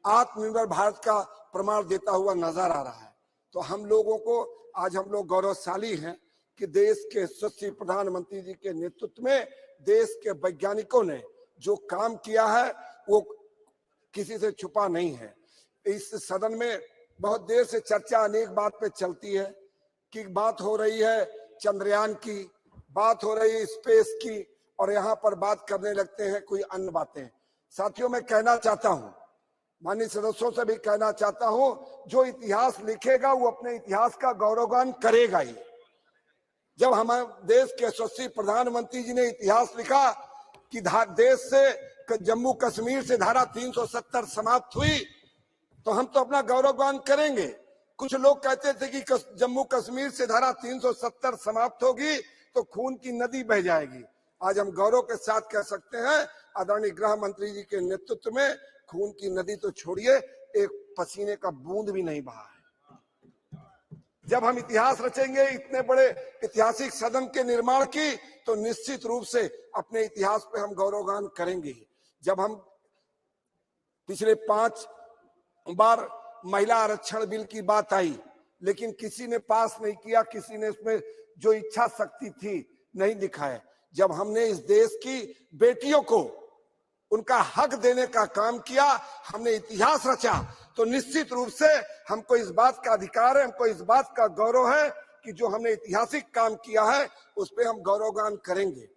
आत्मनिर्भर भारत का प्रमाण देता हुआ नजर आ रहा है। तो हम लोगों को आज हम लोग गौरवशाली हैं कि देश के यशस्वी प्रधानमंत्री जी के नेतृत्व में देश के वैज्ञानिकों ने जो काम किया है वो किसी से छुपा नहीं है। इस सदन में बहुत देर से चर्चा अनेक बात पे चलती है कि बात हो रही है चंद्रयान की, बात हो रही है स्पेस की, और यहाँ पर बात करने लगते हैं कोई अन्य बातें। साथियों, मैं कहना चाहता हूँ, माननीय सदस्यों से भी कहना चाहता हूँ, जो इतिहास लिखेगा वो अपने इतिहास का गौरवगान करेगा ही। जब हमारे देश के यशस्वी प्रधानमंत्री जी ने इतिहास लिखा कि देश से जम्मू कश्मीर से धारा 370 समाप्त हुई, तो हम तो अपना गौरवगान करेंगे। कुछ लोग कहते थे कि जम्मू कश्मीर से धारा 370 समाप्त होगी तो खून की नदी बह जाएगी। आज हम गौरव के साथ कह सकते हैं आदरणीय गृह मंत्री जी के नेतृत्व में खून की नदी तो छोड़िए, एक पसीने का बूंद भी नहीं बहा है। जब हम इतिहास रचेंगे इतने बड़े ऐतिहासिक सदन के निर्माण की, तो निश्चित रूप से अपने इतिहास पे हम गौरवगान करेंगे। जब हम पिछले 5 बार महिला आरक्षण बिल की बात आई, लेकिन किसी ने पास नहीं किया, किसी ने उसमें जो इच्छा शक्ति थी नहीं दिखाया। जब हमने इस देश की बेटियों को उनका हक देने का काम किया, हमने इतिहास रचा, तो निश्चित रूप से हमको इस बात का अधिकार है, हमको इस बात का गौरव है कि जो हमने ऐतिहासिक काम किया है उस पर हम गौरवगान करेंगे।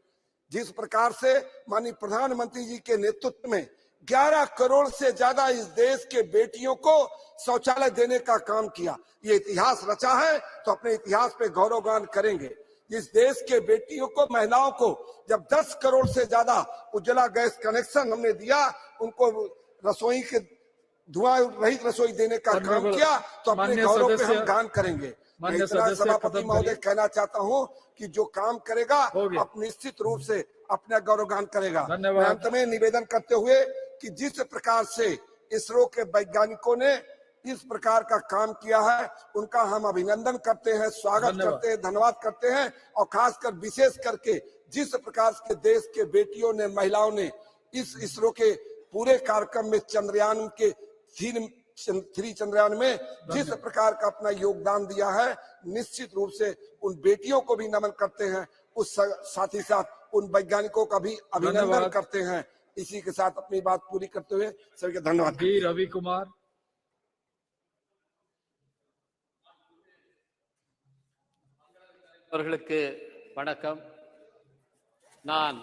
जिस प्रकार से माननीय प्रधानमंत्री जी के नेतृत्व में 11 करोड़ से ज्यादा इस देश के बेटियों को शौचालय देने का काम किया, ये इतिहास रचा है, तो अपने इतिहास पे गौरवगान करेंगे। जिस देश के बेटियों को, महिलाओं को जब 10 करोड़ से ज्यादा उज्ज्वला गैस कनेक्शन हमने दिया, उनको रसोई के धुआं रहित रसोई देने का काम किया, तो अपने गौरव पे हम गान करेंगे। मैं इतना सभापति महोदय कहना चाहता हूं कि जो काम करेगा अब निश्चित रूप से अपना गौरवगान करेगा। मैं अंत में निवेदन करते हुए कि जिस प्रकार से इसरो के वैज्ञानिकों ने इस प्रकार का काम किया है, उनका हम अभिनंदन करते हैं, स्वागत करते हैं, धन्यवाद करते हैं। और खासकर विशेष करके जिस प्रकार के देश के बेटियों ने, महिलाओं ने इस इसरो के पूरे कार्यक्रम में चंद्रयान के 3 चंद्रयान में जिस प्रकार का अपना योगदान दिया है, निश्चित रूप से उन बेटियों को भी नमन करते हैं, उस साथ ही साथ उन वैज्ञानिकों का भी अभिनंदन करते हैं। इसी के साथ अपनी बात पूरी करते हुए सभी का धन्यवाद। रवि कुमार। அவர்களுக்கு வணக்கம். நான்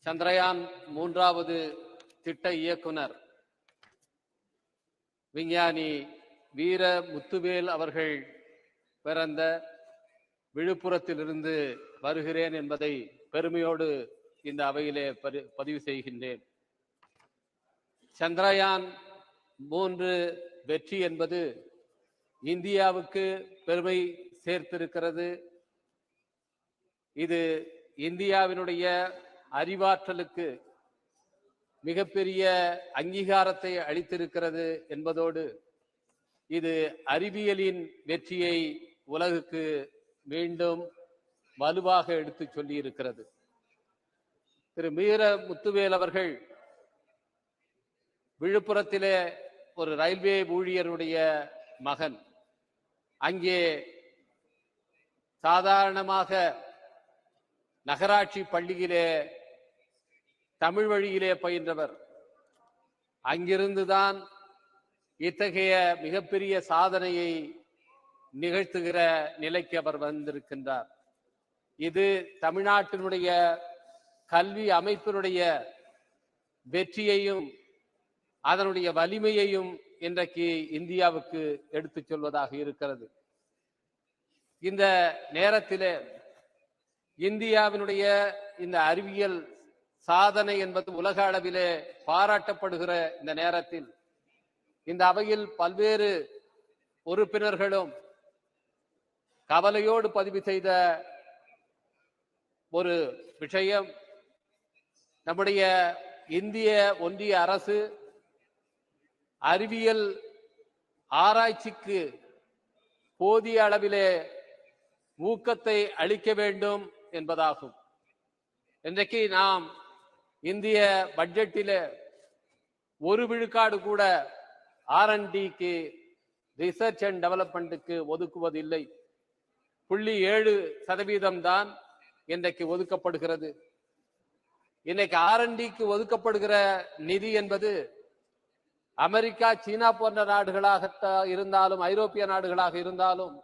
சந்திரயான் 3வது திட்ட இயக்குனர் விஞ்ஞானி வீர முத்துவேல் அவர்கள் பிறந்த விழுப்புரத்திலிருந்து வருகிறேன் என்பதை பெருமையோடு இந்த அவையிலே பதிவு செய்கின்றேன். சந்திரயான் 3 வெற்றி என்பது இந்தியாவுக்கு பெருமை சேர்த்திருக்கிறது. இது இந்தியாவினுடைய அறிவாற்றலுக்கு மிகப்பெரிய அங்கீகாரத்தை அளித்திருக்கிறது என்பதோடு இது அறிவியலின் வெற்றியை உலகுக்கு மீண்டும் வலுவாக எடுத்து சொல்லி இருக்கிறது. திரு மீர முத்துவேல் அவர்கள் விழுப்புரத்திலே ஒரு ரயில்வே ஊழியருடைய மகன். அங்கே சாதாரணமாக நகராட்சி பள்ளியிலே தமிழ் வழியிலே பயின்றவர். அங்கிருந்துதான் இத்தகைய மிகப்பெரிய சாதனையை நிகழ்த்துகிற நிலைக்கு அவர் வந்திருக்கின்றார். இது தமிழ்நாட்டினுடைய கல்வி அமைப்பினுடைய வெற்றியையும் அதனுடைய வலிமையையும் இன்றைக்கு இந்தியாவுக்கு எடுத்துச் சொல்வதாக இருக்கிறது. இந்த நேரத்திலே இந்தியாவினுடைய இந்த அறிவியல் சாதனை என்பது உலக அளவிலே பாராட்டப்படுகிற இந்த நேரத்தில் இந்த அவையில் பல்வேறு உறுப்பினர்களும் கவலையோடு பதிவு செய்த ஒரு விஷயம், நம்முடைய இந்திய ஒன்றிய அரசு அறிவியல் ஆராய்ச்சிக்கு போதிய அளவிலே ஊக்கத்தை அளிக்க வேண்டும் என்பதாகும். இன்றைக்கு நாம் இந்திய பட்ஜெட்டில் 1 விழுக்காடு கூட R&Dக்கு ரிசர்ச் அண்ட் டெவலப்மெண்ட்டுக்கு ஒதுக்குவதில்லை. 0.7% தான் இன்றைக்கு ஒதுக்கப்படுகிறது. இன்னைக்கு R&Dக்கு ஒதுக்கப்படுகிற நிதி என்பது அமெரிக்கா, சீனா போன்ற நாடுகளாக இருந்தாலும், ஐரோப்பிய நாடுகளாக இருந்தாலும்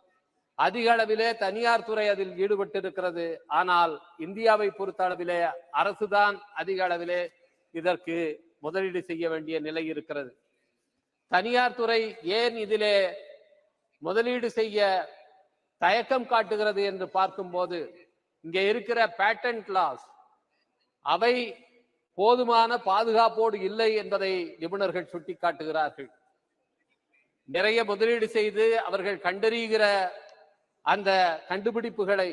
அதிக அளவிலே தனியார் துறை அதில் ஈடுபட்டிருக்கிறது. ஆனால் இந்தியாவை பொறுத்த அளவிலே அரசுதான் அதிக அளவிலே இதற்கு முதலீடு செய்ய வேண்டிய நிலை இருக்கிறது. தனியார் துறை ஏன் இதிலே முதலீடு செய்ய தயக்கம் காட்டுகிறது என்று பார்க்கும்போது, இங்கே இருக்கிற பேட்டன்ட் லாஸ் அவை போதுமான பாதுகாப்போடு இல்லை என்பதை நிபுணர்கள் சுட்டிக்காட்டுகிறார்கள். நிறைய முதலீடு செய்து அவர்கள் கண்டறிகிற அந்த கண்டுபிடிப்புகளை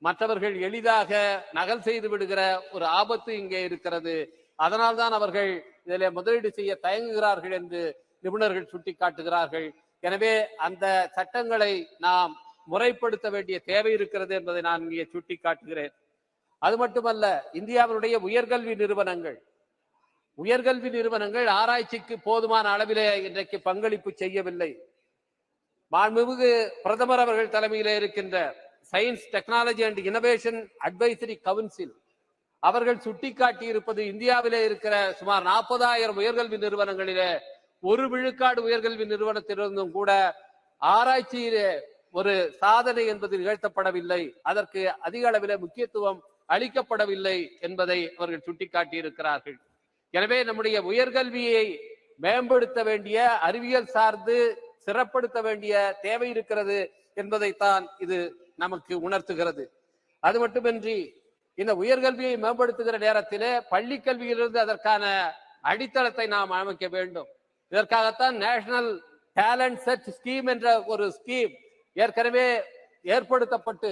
மற்றவர்கள் எளிதாக நகல் செய்து விடுகிற ஒரு ஆபத்து இங்கே இருக்கிறது. அதனால்தான் அவர்கள் இதிலே முதலீடு செய்ய தயங்குகிறார்கள் என்று நிபுணர்கள் சுட்டிக்காட்டுகிறார்கள். எனவே அந்த சட்டங்களை நாம் முறைப்படுத்த வேண்டிய தேவை இருக்கிறது என்பதை நான் இங்கே சுட்டிக்காட்டுகிறேன். அது மட்டுமல்ல, இந்தியாவினுடைய உயர்கல்வி நிறுவனங்கள் ஆராய்ச்சிக்கு போதுமான அளவிலே இன்றைக்கு பங்களிப்பு செய்யவில்லை. மாண்புமிகு பிரதமர் அவர்கள் தலைமையிலே இருக்கின்ற science, technology and innovation advisory council அவர்கள் சுட்டிக்காட்டி இருப்பது, இந்தியாவிலே இருக்கிற சுமார் 40,000 உயர்கல்வி நிறுவனங்களிலே 1 விழுக்காடு உயர்கல்வி நிறுவனத்திலிருந்தும் கூட ஆராய்ச்சியிலே ஒரு சாதனை என்பது நிகழ்த்தப்படவில்லை, அதற்கு அதிக அளவிலே முக்கியத்துவம் அளிக்கப்படவில்லை என்பதை அவர்கள் சுட்டிக்காட்டி இருக்கிறார்கள். எனவே நம்முடைய உயர்கல்வியை மேம்படுத்த வேண்டிய, அறிவியல் சார்ந்து சிறப்படுத்த வேண்டிய தேவை இருக்கிறது என்பதைத்தான் இது நமக்கு உணர்த்துகிறது. அது மட்டுமின்றி இந்த உயர்கல்வியை மேம்படுத்துகிற நேரத்திலே பள்ளி கல்வியிலிருந்து அதற்கான அடித்தளத்தை நாம் அமைக்க வேண்டும். இதற்காகத்தான் நேஷனல் டேலண்ட் சர்ச் ஸ்கீம் என்ற ஒரு ஸ்கீம் ஏற்கனவே ஏற்படுத்தப்பட்டு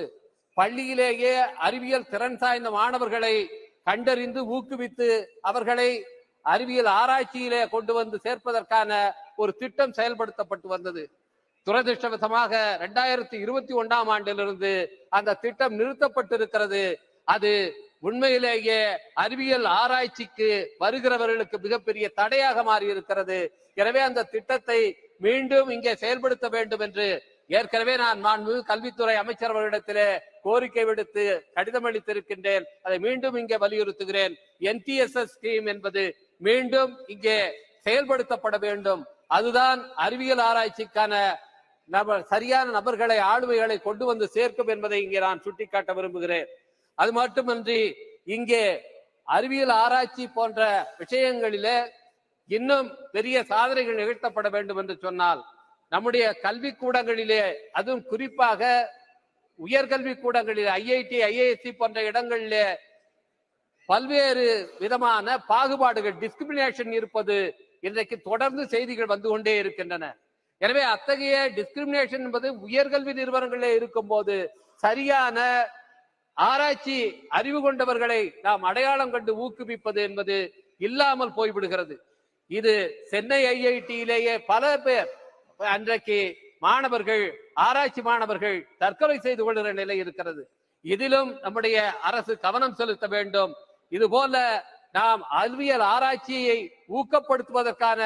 பள்ளியிலேயே அறிவியல் திறன் சாய்ந்த மாணவர்களை கண்டறிந்து ஊக்குவித்து அவர்களை அறிவியல் ஆராய்ச்சியிலே கொண்டு வந்து சேர்ப்பதற்கான ஒரு திட்டம் செயல்படுத்தப்பட்டு வந்தது. துரதிருஷ்டவசமாக 2021ஆம் ஆண்டிலிருந்து அந்த திட்டம் நிறுத்தப்பட்டிருக்கிறது. அது உண்மையிலேயே அறிவியல் ஆராய்ச்சிக்கு வருகிறவர்களுக்கு மிகப்பெரிய தடையாக மாறி இருக்கிறது. எனவே அந்த திட்டத்தை மீண்டும் இங்கே செயல்படுத்த வேண்டும் என்று ஏற்கனவே நான் மாண்புமிகு கல்வித்துறை அமைச்சர் அவர்களிடத்திலே கோரிக்கை விடுத்து கடிதம் அளித்திருக்கின்றேன். அதை மீண்டும் இங்கே வலியுறுத்துகிறேன். NTSS ஸ்கீம் என்பது மீண்டும் இங்கே செயல்படுத்தப்பட வேண்டும். அதுதான் அறிவியல் ஆராய்ச்சிக்கான சரியான நபர்களை, ஆளுமைகளை கொண்டு வந்து சேர்க்கும் என்பதை இங்கே நான் சுட்டிக்காட்ட விரும்புகிறேன். அது மட்டுமன்றி இங்கே அறிவியல் ஆராய்ச்சி போன்ற விஷயங்களிலே இன்னும் பெரிய சாதனைகள் நிகழ்த்தப்பட வேண்டும் என்று சொன்னால், நம்முடைய கல்வி கூடங்களிலே, அதுவும் குறிப்பாக உயர்கல்வி கூடங்களிலே, IIT, IISc போன்ற இடங்களிலே பல்வேறு விதமான பாகுபாடுகள், டிஸ்கிரிமினேஷன் இருப்பது இன்றைக்கு தொடர்ந்து செய்திகள் வந்து கொண்டே இருக்கின்றன. எனவே அத்தகைய டிஸ்கிரிமினேஷன் என்பது உயர்கல்வி நிறுவனங்களிலே இருக்கும் போது சரியான ஆராய்ச்சி அறிவு கொண்டவர்களை நாம் அடையாளம் கண்டு ஊக்குவிப்பது என்பது இல்லாமல் போய்விடுகிறது. இது சென்னை ஐஐடியிலேயே பல பேர் அன்றைக்கு மாணவர்கள், ஆராய்ச்சி மாணவர்கள் தற்கொலை செய்து கொள்கிற நிலை இருக்கிறது. இதிலும் நம்முடைய அரசு கவனம் செலுத்த வேண்டும். இது போல நாம் அறிவியல் ஆராய்ச்சியை ஊக்கப்படுத்துவதற்கான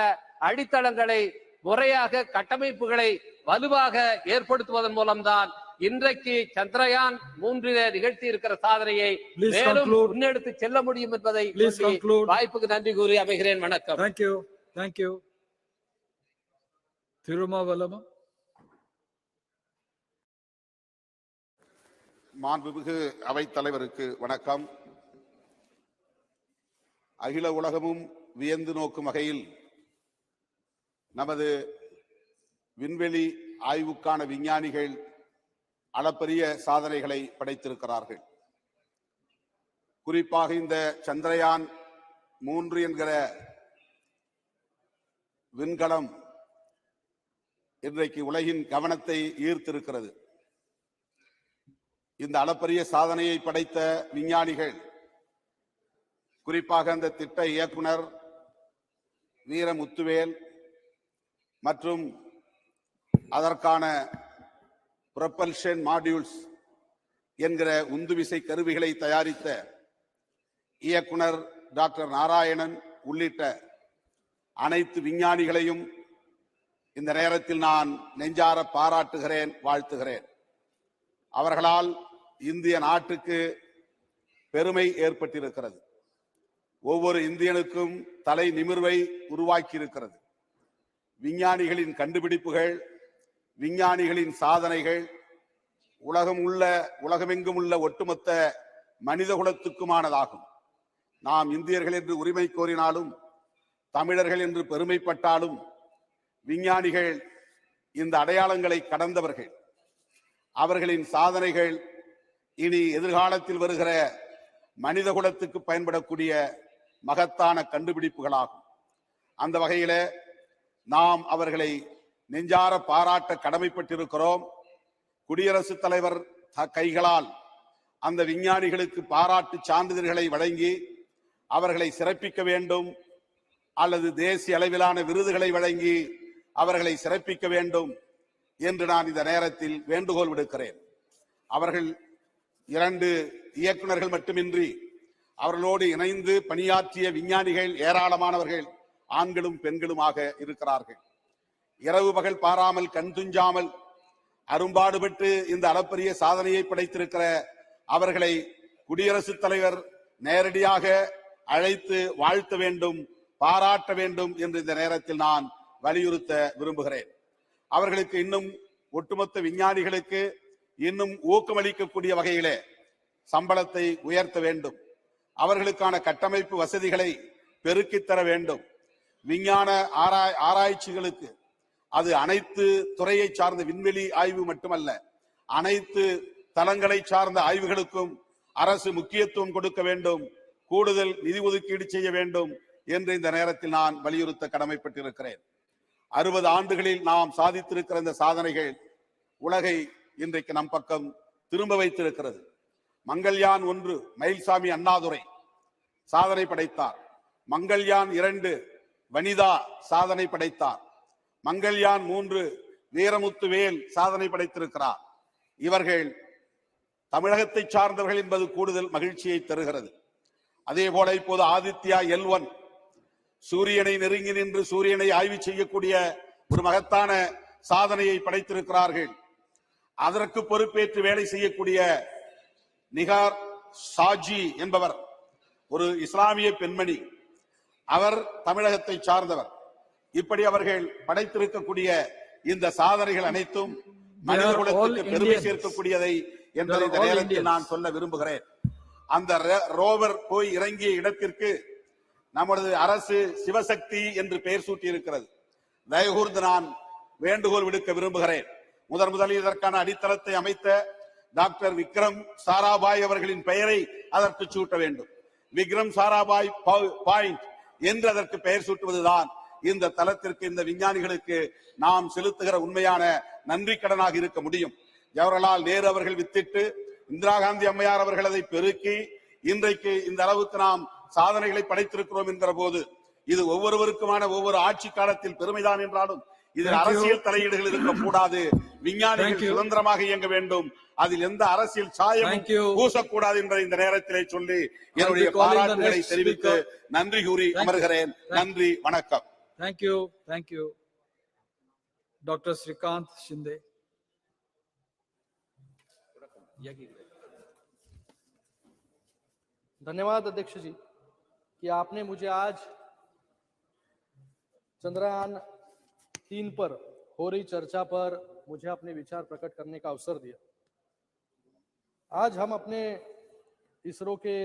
அடித்தளங்களை முறையாக கட்டமைப்புகளை வலுவாக ஏற்படுத்துவதன் மூலம்தான் இன்றைக்கு சந்திரயான் 3 நிகழ்த்தி இருக்கிற சாதனையை மேலும் முன்னெடுத்து செல்ல முடியும் என்பதை வாய்ப்புக்கு நன்றி கூறி அமைகிறேன். வணக்கம். தேங்க்யூ. திருமாவளவன். மாண்புமிகு அவைத்தலைவருக்கு வணக்கம். அகில உலகமும் வியந்து நோக்கும் வகையில் நமது விண்வெளி ஆய்வுக்கான விஞ்ஞானிகள் அளப்பரிய சாதனைகளை படைத்திருக்கிறார்கள். குறிப்பாக இந்த சந்திரயான் 3 என்கிற விண்கலம் இன்றைக்கு உலகின் கவனத்தை ஈர்த்திருக்கிறது. இந்த அளப்பரிய சாதனையை படைத்த விஞ்ஞானிகள், குறிப்பாக அந்த திட்ட இயக்குனர் வீரமுத்துவேல் மற்றும் அதற்கான ப்ரொபல்ஷன் மாடியூல்ஸ் என்கிற உந்துவிசை கருவிகளை தயாரித்த இயக்குனர் டாக்டர் நாராயணன் உள்ளிட்ட அனைத்து விஞ்ஞானிகளையும் இந்த நேரத்தில் நான் நெஞ்சார பாராட்டுகிறேன், வாழ்த்துகிறேன். அவர்களால் இந்திய நாட்டுக்கு பெருமை ஏற்பட்டிருக்கிறது. ஒவ்வொரு இந்தியனுக்கும் தலை நிமிர்வை உருவாக்கி இருக்கிறது. விஞ்ஞானிகளின் கண்டுபிடிப்புகள், விஞ்ஞானிகளின் சாதனைகள் உலகமெங்கும் உள்ள ஒட்டுமொத்த மனித குலத்துக்குமானதாகும். நாம் இந்தியர்கள் என்று உரிமை கோரினாலும், தமிழர்கள் என்று பெருமைப்பட்டாலும், விஞ்ஞானிகள் இந்த அடையாளங்களை கடந்தவர்கள். அவர்களின் சாதனைகள் இனி எதிர்காலத்தில் வருகிற மனித குலத்துக்கு பயன்படக்கூடிய மகத்தான கண்டுபிடிப்புகளாகும். அந்த வகையில நாம் அவர்களை நெஞ்சார பாராட்ட கடமைப்பட்டிருக்கிறோம். குடியரசுத் தலைவர் கைகளால் அந்த விஞ்ஞானிகளுக்கு பாராட்டு சான்றிதழ்களை வழங்கி அவர்களை சிறப்பிக்க வேண்டும், அல்லது தேசிய அளவிலான விருதுகளை வழங்கி அவர்களை சிறப்பிக்க வேண்டும் என்று நான் இந்த நேரத்தில் வேண்டுகோள் விடுக்கிறேன். அவர்கள் 2 இயக்குநர்கள் மட்டுமின்றி அவர்களோடு இணைந்து பணியாற்றிய விஞ்ஞானிகள் ஏராளமானவர்கள் ஆண்களும் பெண்களுமாக இருக்கிறார்கள். இரவு பகல் பாராமல் கண் துஞ்சாமல் அரும்பாடுபட்டு இந்த அளப்பரிய சாதனையை படைத்திருக்கிற அவர்களை குடியரசுத் தலைவர் நேரடியாக அழைத்து வாழ்த்த வேண்டும், பாராட்ட வேண்டும் என்று இந்த நேரத்தில் நான் வலியுறுத்த விரும்புகிறேன். அவர்களுக்கு இன்னும் ஒட்டுமொத்த விஞ்ஞானிகளுக்கு இன்னும் ஊக்கமளிக்கக்கூடிய வகையிலே சம்பளத்தை உயர்த்த வேண்டும். அவர்களுக்கான கட்டமைப்பு வசதிகளை பெருக்கித்தர வேண்டும். விஞ்ஞான ஆராய்ச்சிகளுக்கு அது அனைத்து துறையை சார்ந்த விண்வெளி ஆய்வு மட்டுமல்ல, அனைத்து தளங்களை சார்ந்த ஆய்வுகளுக்கும் அரசு முக்கியத்துவம் கொடுக்க வேண்டும், கூடுதல் நிதி ஒதுக்கீடு செய்ய வேண்டும் என்று இந்த நேரத்தில் நான் வலியுறுத்த கடமைப்பட்டிருக்கிறேன். 60 ஆண்டுகளில் நாம் சாதித்திருக்கிற இந்த சாதனைகள் உலகை இன்றைக்கு நம் பக்கம் திரும்ப வைத்திருக்கிறது. மங்கள்யான் 1 மயில்சாமி அண்ணாதுரை சாதனை படைத்தார். மங்கள்யான் 2 வனிதா சாதனை படைத்தார். மங்கள்யான் 3 வீரமுத்துவேல் சாதனை படைத்திருக்கிறார். இவர்கள் தமிழகத்தை சார்ந்தவர்கள் என்பது கூடுதல் மகிழ்ச்சியை தருகிறது. அதே போல இப்போது ஆதித்யா L1 சூரியனை நெருங்கி நின்று சூரியனை ஆய்வு செய்யக்கூடிய ஒரு மகத்தான சாதனையை படைத்திருக்கிறார்கள். அதற்கு பொறுப்பேற்று வேலை செய்யக்கூடிய நிகார் சாஜி என்பவர் ஒரு இஸ்லாமிய பெண்மணி, அவர் தமிழகத்தை சார்ந்தவர். இப்படி அவர்கள் படைத்திருக்கக்கூடிய இந்த சாதனைகள் அனைத்தும் மனித குலத்துக்கு பெருமை சேர்க்கக்கூடியதை என்பதை இந்த நேரத்தில் நான் சொல்ல விரும்புகிறேன். அந்த ரோவர் போய் இறங்கிய இடத்திற்கு நமது அரசு சிவசக்தி என்று பெயர் சூட்டி இருக்கிறது. தயவுகூர்ந்து நான் வேண்டுகோள் விடுக்க விரும்புகிறேன். முதலில் இதற்கான அடித்தளத்தை அமைத்த டாக்டர் விக்ரம் சாராபாய் அவர்களின் பெயரை அதற்கு சூட்ட வேண்டும். விக்ரம் சாராபாய் பாயிண்ட் என்று அதற்கு பெயர் சூட்டுவதுதான் இந்த தளத்திற்கு, இந்த விஞ்ஞானிகளுக்கு நாம் செலுத்துகிற உண்மையான நன்றி கடனாக இருக்க முடியும். ஜவஹர்லால் நேரு அவர்கள் வித்திட்டு இந்திரா காந்தி அம்மையார் அவர்கள் அதை பெருக்கி இன்றைக்கு இந்த அளவுக்கு நாம் சாதனைகளை படைத்திருக்கிறோம் என்கிற போது இது ஒவ்வொருவருக்குமான ஒவ்வொரு ஆட்சி காலத்தில் பெருமைதான் என்றாலும் இதில் அரசியல் தலையீடுகள் இருக்கக்கூடாது. விஞ்ஞானிகள் சுதந்திரமாக இயங்க வேண்டும். அதில் எந்த அரசியல் சாயமும் பூசக்கூடாது என்ற இந்த நேரத்திலே சொல்லி என்னுடைய பாராட்டுகளை தெரிவித்து நன்றி கூறி அமர்கிறேன். நன்றி, வணக்கம். Thank you. Dr. Srikanth Shinde. धन्यवाद अध्यक्ष जी कि आपने मुझे आज चंद्रयान 3 पर हो रही चर्चा पर मुझे अपने विचार प्रकट करने का अवसर दिया। आज हम अपने इसरो के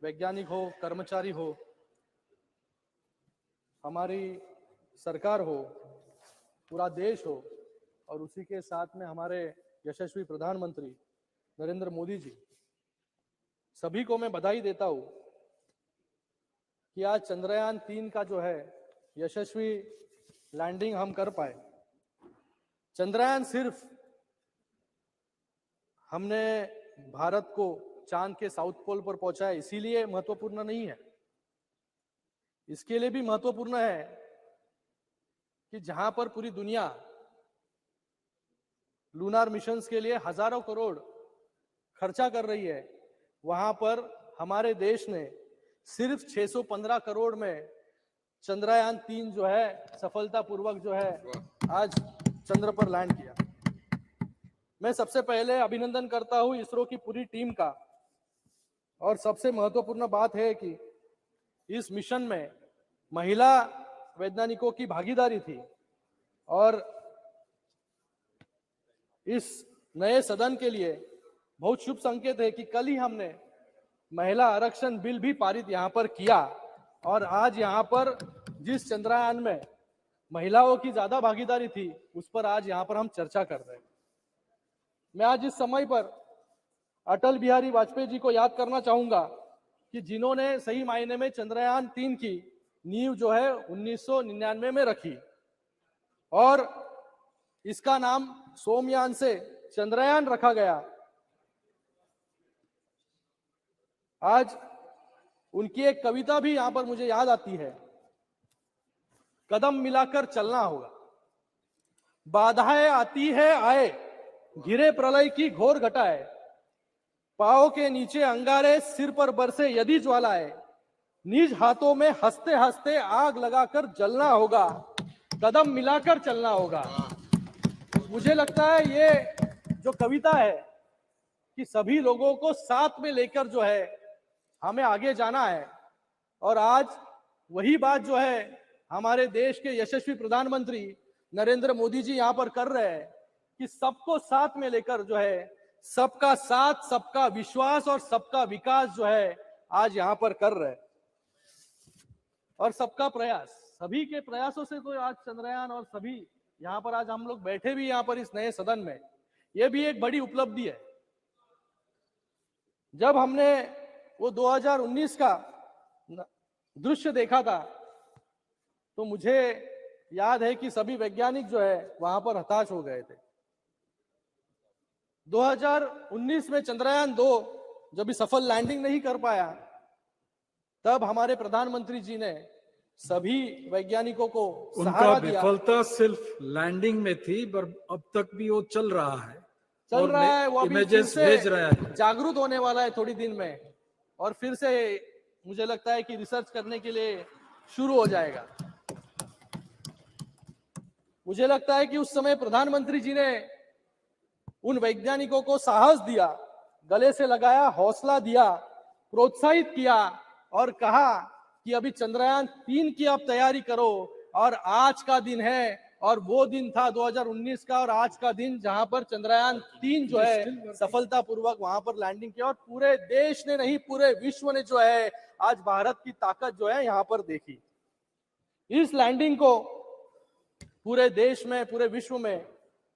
वैज्ञानिक हो, कर्मचारी हो, हमारी सरकार हो, पूरा देश हो और उसी के साथ में हमारे यशस्वी प्रधानमंत्री नरेंद्र मोदी जी, सभी को मैं बधाई देता हूं कि आज चंद्रयान 3 का जो है यशस्वी लैंडिंग हम कर पाए। चंद्रयान सिर्फ हमने भारत को चांद के साउथ पोल पर पहुंचाया इसीलिए महत्वपूर्ण नहीं है, इसके लिए भी महत्वपूर्ण है कि जहां पर पूरी दुनिया लूनार मिशंस के लिए हजारों करोड़ खर्चा कर रही है, वहां पर हमारे देश ने सिर्फ 615 करोड़ में चंद्रयान 3 जो है सफलतापूर्वक जो है आज चंद्र पर लैंड किया। मैं सबसे पहले अभिनंदन करता हूं इसरो की पूरी टीम का, और सबसे महत्वपूर्ण बात है कि इस मिशन में महिला वैज्ञानिकों की भागीदारी थी, और इस नए सदन के लिए बहुत शुभ संकेत है कि कल ही हमने महिला आरक्षण बिल भी पारित यहां पर किया, और आज यहां पर जिस चंद्रयान में महिलाओं की ज्यादा भागीदारी थी उस पर आज यहां पर हम चर्चा कर रहे हैं। मैं आज इस समय पर अटल बिहारी वाजपेयी जी को याद करना चाहूंगा कि जिन्होंने सही मायने में चंद्रयान 3 की नींव जो है 1999 में रखी, और इसका नाम सोमयान से चंद्रयान रखा गया। आज उनकी एक कविता भी यहां पर मुझे याद आती है, कदम मिलाकर चलना होगा, बाधाएं आती है आए, घिरे प्रलय की घोर घटाए, पांव के नीचे अंगारे, सिर पर बरसे यदि ज्वालाए, निज हाथों में हंसते हंसते आग लगाकर जलना होगा, कदम मिलाकर चलना होगा। मुझे लगता है ये जो कविता है कि सभी लोगों को साथ में लेकर जो है हमें आगे जाना है, और आज वही बात जो है हमारे देश के यशस्वी प्रधानमंत्री नरेंद्र मोदी जी यहां पर कर रहे हैं कि सबको साथ में लेकर जो है सबका साथ, सबका विश्वास और सबका विकास जो है आज यहां पर कर रहे हैं, और सबका प्रयास, सभी के प्रयासों से तो आज चंद्रयान और सभी यहां पर आज हम लोग बैठे भी यहां पर इस नए सदन में, यह भी एक बड़ी उपलब्धि है। जब हमने वो 2019 का दृश्य देखा था तो मुझे याद है कि सभी वैज्ञानिक जो है वहां पर हताश हो गए थे। 2019 में चंद्रयान 2 जब सफल लैंडिंग नहीं कर पाया, तब हमारे प्रधानमंत्री जी ने सभी वैज्ञानिकों को उनका विफलता सिर्फ लैंडिंग में थी, पर अब तक भी वो चल रहा है, चल रहा है, वो अभी इमेजेस भेज रहा है, जागरूक होने वाला है थोड़ी दिन में, और फिर से मुझे लगता है कि रिसर्च करने के लिए शुरू हो जाएगा। मुझे लगता है कि उस समय प्रधानमंत्री जी ने उन वैज्ञानिकों को साहस दिया, गले से लगाया, हौसला दिया, प्रोत्साहित किया और कहा कि अभी चंद्रयान 3 की आप तैयारी करो, और आज का दिन है, और वो दिन था 2019 का, और आज का दिन जहां पर चंद्रयान 3 जो है सफलतापूर्वक वहां पर लैंडिंग किया, और पूरे देश ने नहीं पूरे विश्व ने जो है आज भारत की ताकत जो है यहां पर देखी। इस लैंडिंग को पूरे देश में, पूरे विश्व में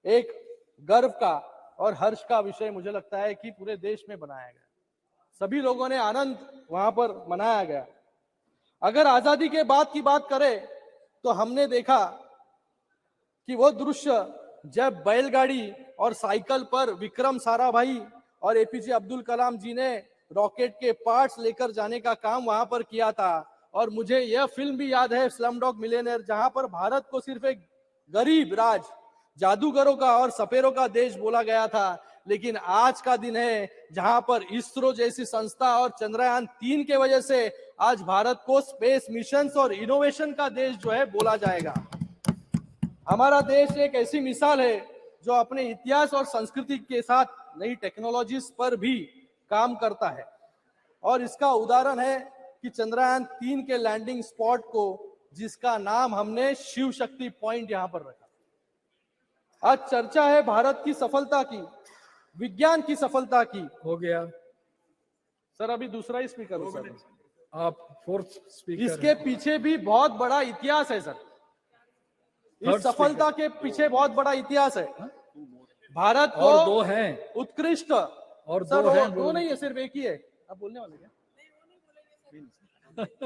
एक गर्व का और हर्ष का विषय मुझे लगता है कि पूरे देश में बनाया गया, सभी लोगों ने आनंद वहां पर मनाया गया। अगर आजादी के बाद की बात करें तो हमने देखा कि वो दृश्य जब बैलगाड़ी और साइकिल पर विक्रम साराभाई और एपीजे अब्दुल कलाम जी ने रॉकेट के पार्ट्स लेकर जाने का काम वहां पर किया था। और मुझे यह फिल्म भी याद है, स्लम डॉग मिलियनेयर, जहां पर भारत को सिर्फ एक गरीब राज, जादूगरों का और सपेरों का देश बोला गया था। लेकिन आज का दिन है जहां पर इसरो जैसी संस्था और चंद्रयान 3 के वजह से आज भारत को स्पेस मिशंस और इनोवेशन का देश जो है बोला जाएगा। हमारा देश एक ऐसी मिसाल है जो अपने इतिहास और संस्कृति के साथ नई टेक्नोलॉजीज पर भी काम करता है। और इसका उदाहरण है कि चंद्रयान 3 के लैंडिंग स्पॉट को, जिसका नाम हमने शिव शक्ति पॉइंट यहां पर रखा। आज चर्चा है भारत की सफलता की, विज्ञान की सफलता की। हो गया सर, अभी दूसरा ही स्पीकर हो सर, आप फोर्थ स्पीकर इसके पीछे भी बहुत बड़ा इतिहास है सर। इस सफलता के पीछे बहुत बड़ा इतिहास है। भारत को और दो हैं, उत्कृष्ट, और सर दो हैं, दो नहीं है, सिर्फ एक ही है। आप बोलने वाले क्या?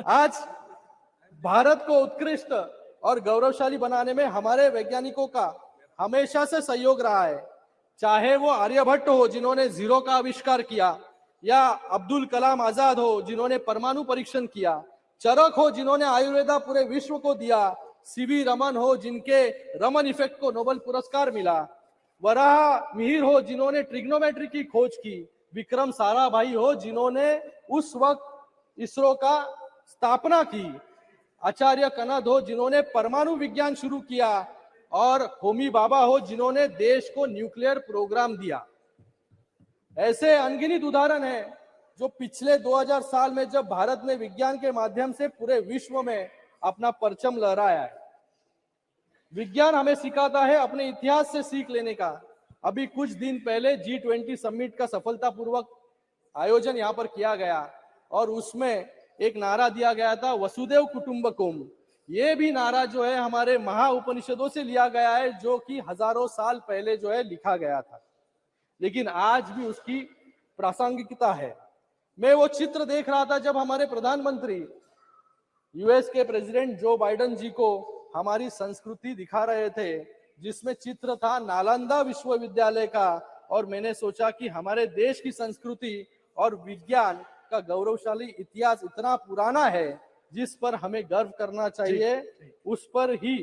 आज भारत को उत्कृष्ट और गौरवशाली बनाने में हमारे वैज्ञानिकों का हमेशा से सहयोग रहा है। चाहे वो आर्यभट्ट हो जिन्होंने जीरो का आविष्कार किया, या अब्दुल कलाम आजाद हो जिन्होंने परमाणु परीक्षण किया, चरक हो जिन्होंने आयुर्वेदा पूरे विश्व को दिया, सीवी रमन हो जिनके रमन इफेक्ट को नोबेल पुरस्कार मिला, वराह मिहिर हो जिन्होंने ट्रिग्नोमेट्री की खोज की, विक्रम साराभाई हो जिन्होंने उस वक्त इसरो का स्थापना की, आचार्य कनद हो जिन्होंने परमाणु विज्ञान शुरू किया, और होमी बाबा हो जिन्होंने देश को न्यूक्लियर प्रोग्राम दिया। ऐसे अनगिनत उदाहरण हैं जो पिछले 2000 साल में जब भारत ने विज्ञान के माध्यम से पूरे विश्व में अपना परचम लहराया है। विज्ञान हमें सिखाता है अपने इतिहास से सीख लेने का। अभी कुछ दिन पहले G20 समिट का सफलतापूर्वक आयोजन यहाँ पर किया गया, और उसमें एक नारा दिया गया था, वसुदेव कुटुंबकम। ये भी नारा जो है हमारे महाउपनिषदों से लिया गया है, जो कि हजारों साल पहले जो है लिखा गया था, लेकिन आज भी उसकी प्रासंगिकता है। मैं वो चित्र देख रहा था जब हमारे प्रधानमंत्री यूएस के प्रेसिडेंट जो बाइडेन जी को हमारी संस्कृति दिखा रहे थे, जिसमें चित्र था नालंदा विश्वविद्यालय का, और मैंने सोचा कि हमारे देश की संस्कृति और विज्ञान का गौरवशाली इतिहास इतना पुराना है जिस पर हमें गर्व करना चाहिए। उस पर ही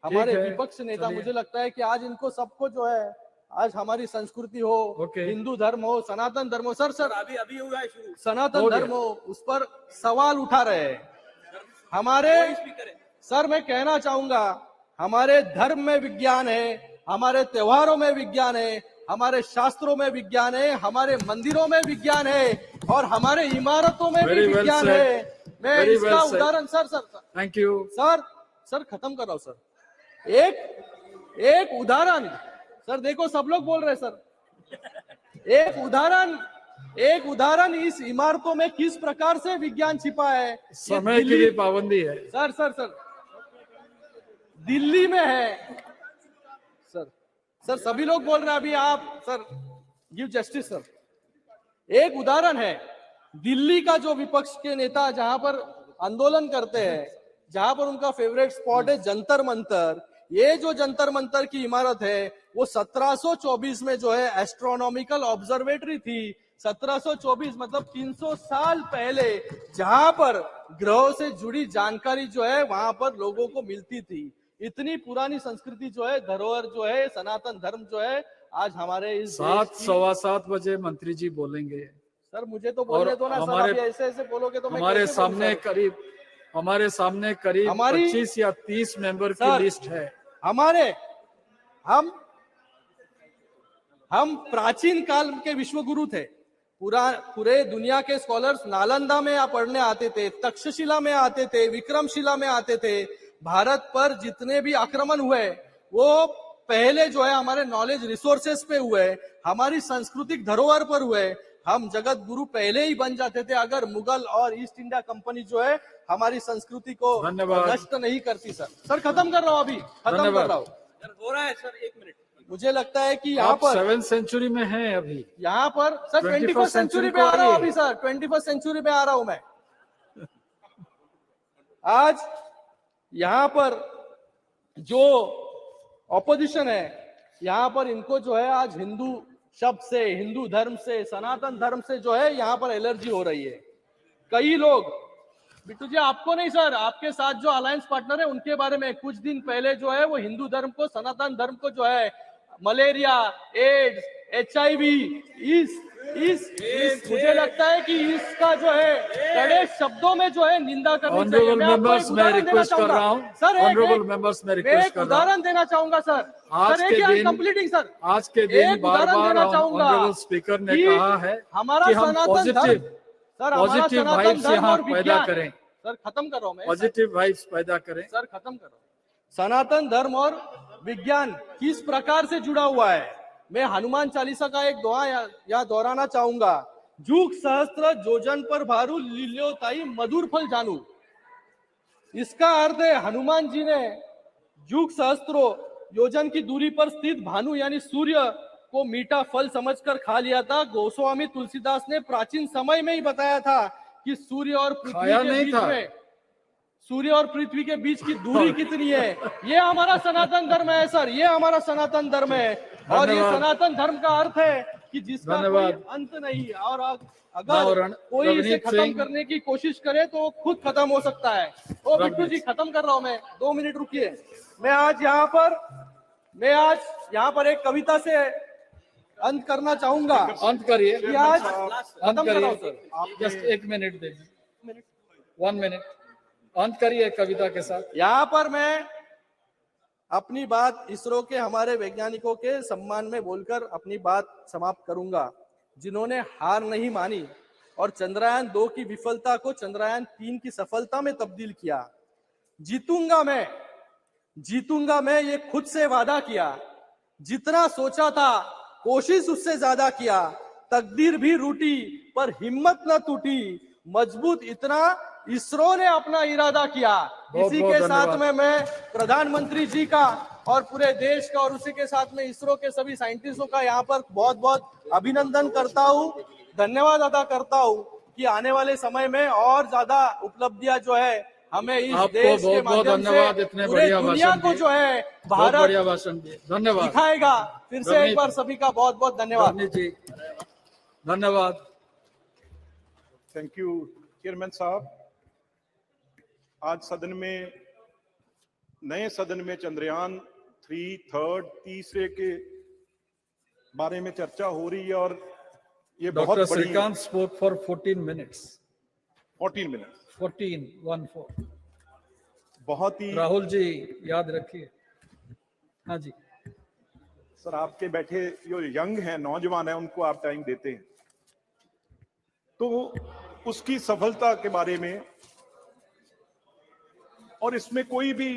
हमारे विपक्ष नेता, मुझे लगता है कि आज इनको सबको जो है, आज हमारी संस्कृति हो, हिंदू धर्म हो, सनातन धर्म हो, सर अभी हुआ है शुरू, सनातन धर्म हो, उस पर सवाल उठा रहे हैं हमारे। सर मैं कहना चाहूंगा, हमारे धर्म में विज्ञान है, हमारे त्योहारों में विज्ञान है, हमारे शास्त्रों में विज्ञान है, हमारे मंदिरों में विज्ञान है, और हमारे इमारतों में भी विज्ञान है। मैं इसका उदाहरण सर थैंक यू सर खत्म कर रहा हूं सर। एक उदाहरण सर, देखो सब लोग बोल रहे हैं सर। एक उदाहरण इस इमारतों में किस प्रकार से विज्ञान छिपा है। समय की भी पाबंदी है सर दिल्ली में है सर सभी लोग बोल रहे हैं अभी, आप सर गिव जस्टिस सर। एक उदाहरण है दिल्ली का, जो विपक्ष के नेता जहां पर आंदोलन करते हैं, जहां पर उनका फेवरेट स्पॉट है जंतर मंतर। ये जो जंतर मंतर की इमारत है वो 1724 में जो है एस्ट्रोनॉमिकल ऑब्जर्वेटरी थी। 1724 मतलब 300 साल पहले, जहां पर ग्रहों से जुड़ी जानकारी जो है वहां पर लोगों को मिलती थी। इतनी पुरानी संस्कृति जो है, धरोहर जो है, सनातन धर्म जो है, आज हमारे इस 7:15 बजे मंत्री जी बोलेंगे। सर मुझे तो बोलने दो ना सर, अभी ऐसे बोलोगे तो हमारे सामने करीब 25 या 30 मेंबर की लिस्ट है। हम प्राचीन काल के विश्वगुरु थे। पूरे दुनिया के स्कॉलर्स नालंदा में पढ़ने आते थे, तक्षशिला में आते थे, विक्रमशिला में आते थे। भारत पर जितने भी आक्रमण हुए वो पहले जो है हमारे नॉलेज रिसोर्सेस पे हुए, हमारी सांस्कृतिक धरोहर पर हुए। हम जगत गुरु पहले ही बन जाते थे अगर मुगल और ईस्ट इंडिया कंपनी जो है हमारी संस्कृति को नष्ट नहीं करती। सर खत्म कर रहा हूँ, अभी खत्म कर रहा हूँ। हो रहा है सर, 1 मिनट। मुझे लगता है कि यहाँ पर 7th सेंचुरी में है अभी, यहाँ पर सर 21st सेंचुरी में आ रहा हूँ अभी सर, 21st सेंचुरी में आ रहा हूं मैं। आज यहाँ पर जो ऑपोजिशन है, यहाँ पर इनको जो है आज हिंदू शब्द से, हिंदू धर्म से, सनातन धर्म से जो है यहाँ पर एलर्जी हो रही है। कई लोग, बिट्टू जी आपको नहीं सर, आपके साथ जो अलायंस पार्टनर है उनके बारे में कुछ दिन पहले जो है वो हिंदू धर्म को, सनातन धर्म को जो है मलेरिया, एड्स, HIV, इस मुझे लगता है कि इसका जो है कड़े शब्दों में जो है निंदा करनी चाहिए। मैं आपको एक उदाहरण देना चाहूंगा सर, एक उदाहरण देना चाहूंगा सर। कंप्लीटिंग सर, आज के दिन बार बार ऑनरेबल स्पीकर ने कहा है हमारा कि हम सनातन धर्म, सर हमारा पॉजिटिव सनातन वाइब्स धर्म यहाँ और पैदा विज्ञान, करें, सर खत्म कर रहा हूं मैं, पॉजिटिव वाइब्स पैदा करें। सर खत्म कर रहा हूं। सनातन धर्म और विज्ञान किस प्रकार से जुड़ा हुआ है, मैं हनुमान चालीसा का एक दुआ यहाँ दोहराना चाहूंगा। जुग सहस्त्र जोजन पर भारू, लील्योताई मधुर फल जानू। इसका अर्थ है हनुमान जी ने जुग सहस्त्रों योजन की दूरी पर स्थित भानु यानी सूर्य को मीठा फल समझकर खा लिया था। गोस्वामी तुलसीदास ने प्राचीन समय में ही बताया था कि सूर्य और पृथ्वी के बीच की दूरी कितनी है। ये हमारा सनातन धर्म है सर, ये हमारा सनातन धर्म है। और ये सनातन धर्म का अर्थ है कि जिसका कोई अंत नहीं, और अगर कोई इसे खत्म करने की कोशिश करे तो खुद खत्म हो सकता है। ओ बिट्टू जी खत्म कर रहा हूं मैं, 2 मिनट रुकिए। मैं आज यहाँ पर एक कविता से अंत करना चाहूंगा। अंत करिए, खत्म कर रहा हूं सर, जस्ट 1 मिनट दीजिए, 1 मिनट अंत करिए कविता के साथ। यहाँ पर मैं अपनी बात इसरो के हमारे वैज्ञानिकों के सम्मान में बोलकर अपनी बात समाप्त करूंगा, जिन्होंने हार नहीं मानी और चंद्रयान 2 की विफलता को चंद्रयान 3 की सफलता में तब्दील किया। जीतूंगा मैं ये खुद से वादा किया। जितना सोचा था कोशिश उससे ज्यादा किया। तकदीर भी रूठी पर हिम्मत न टूटी। मजबूत इतना इसरो ने अपना इरादा किया। इसी के साथ में मैं प्रधानमंत्री जी का और पूरे देश का और उसी के साथ में इसरो के सभी साइंटिस्टों का यहाँ पर बहुत बहुत अभिनंदन करता हूँ, धन्यवाद अदा करता हूँ कि आने वाले समय में और ज्यादा उपलब्धियां जो है हमें इस देश के माध्यम से पूरे दुनिया को जो है भारत धन्यवाद दिखाएगा। फिर से एक बार सभी का बहुत बहुत धन्यवाद। धन्यवाद। थैंक यू चेयरमैन साहब। आज नए सदन में चंद्रयान 3 तीसरे के बारे में चर्चा हो रही है और ये बहुत बड़ी। Srikant spoke for 14 minutes. 14 minute 14 बहुत ही। राहुल जी याद रखिए। हाँ जी सर, आपके बैठे जो यंग हैं, नौजवान हैं, उनको आप टाइम देते हैं तो उसकी सफलता के बारे में, और इसमें कोई भी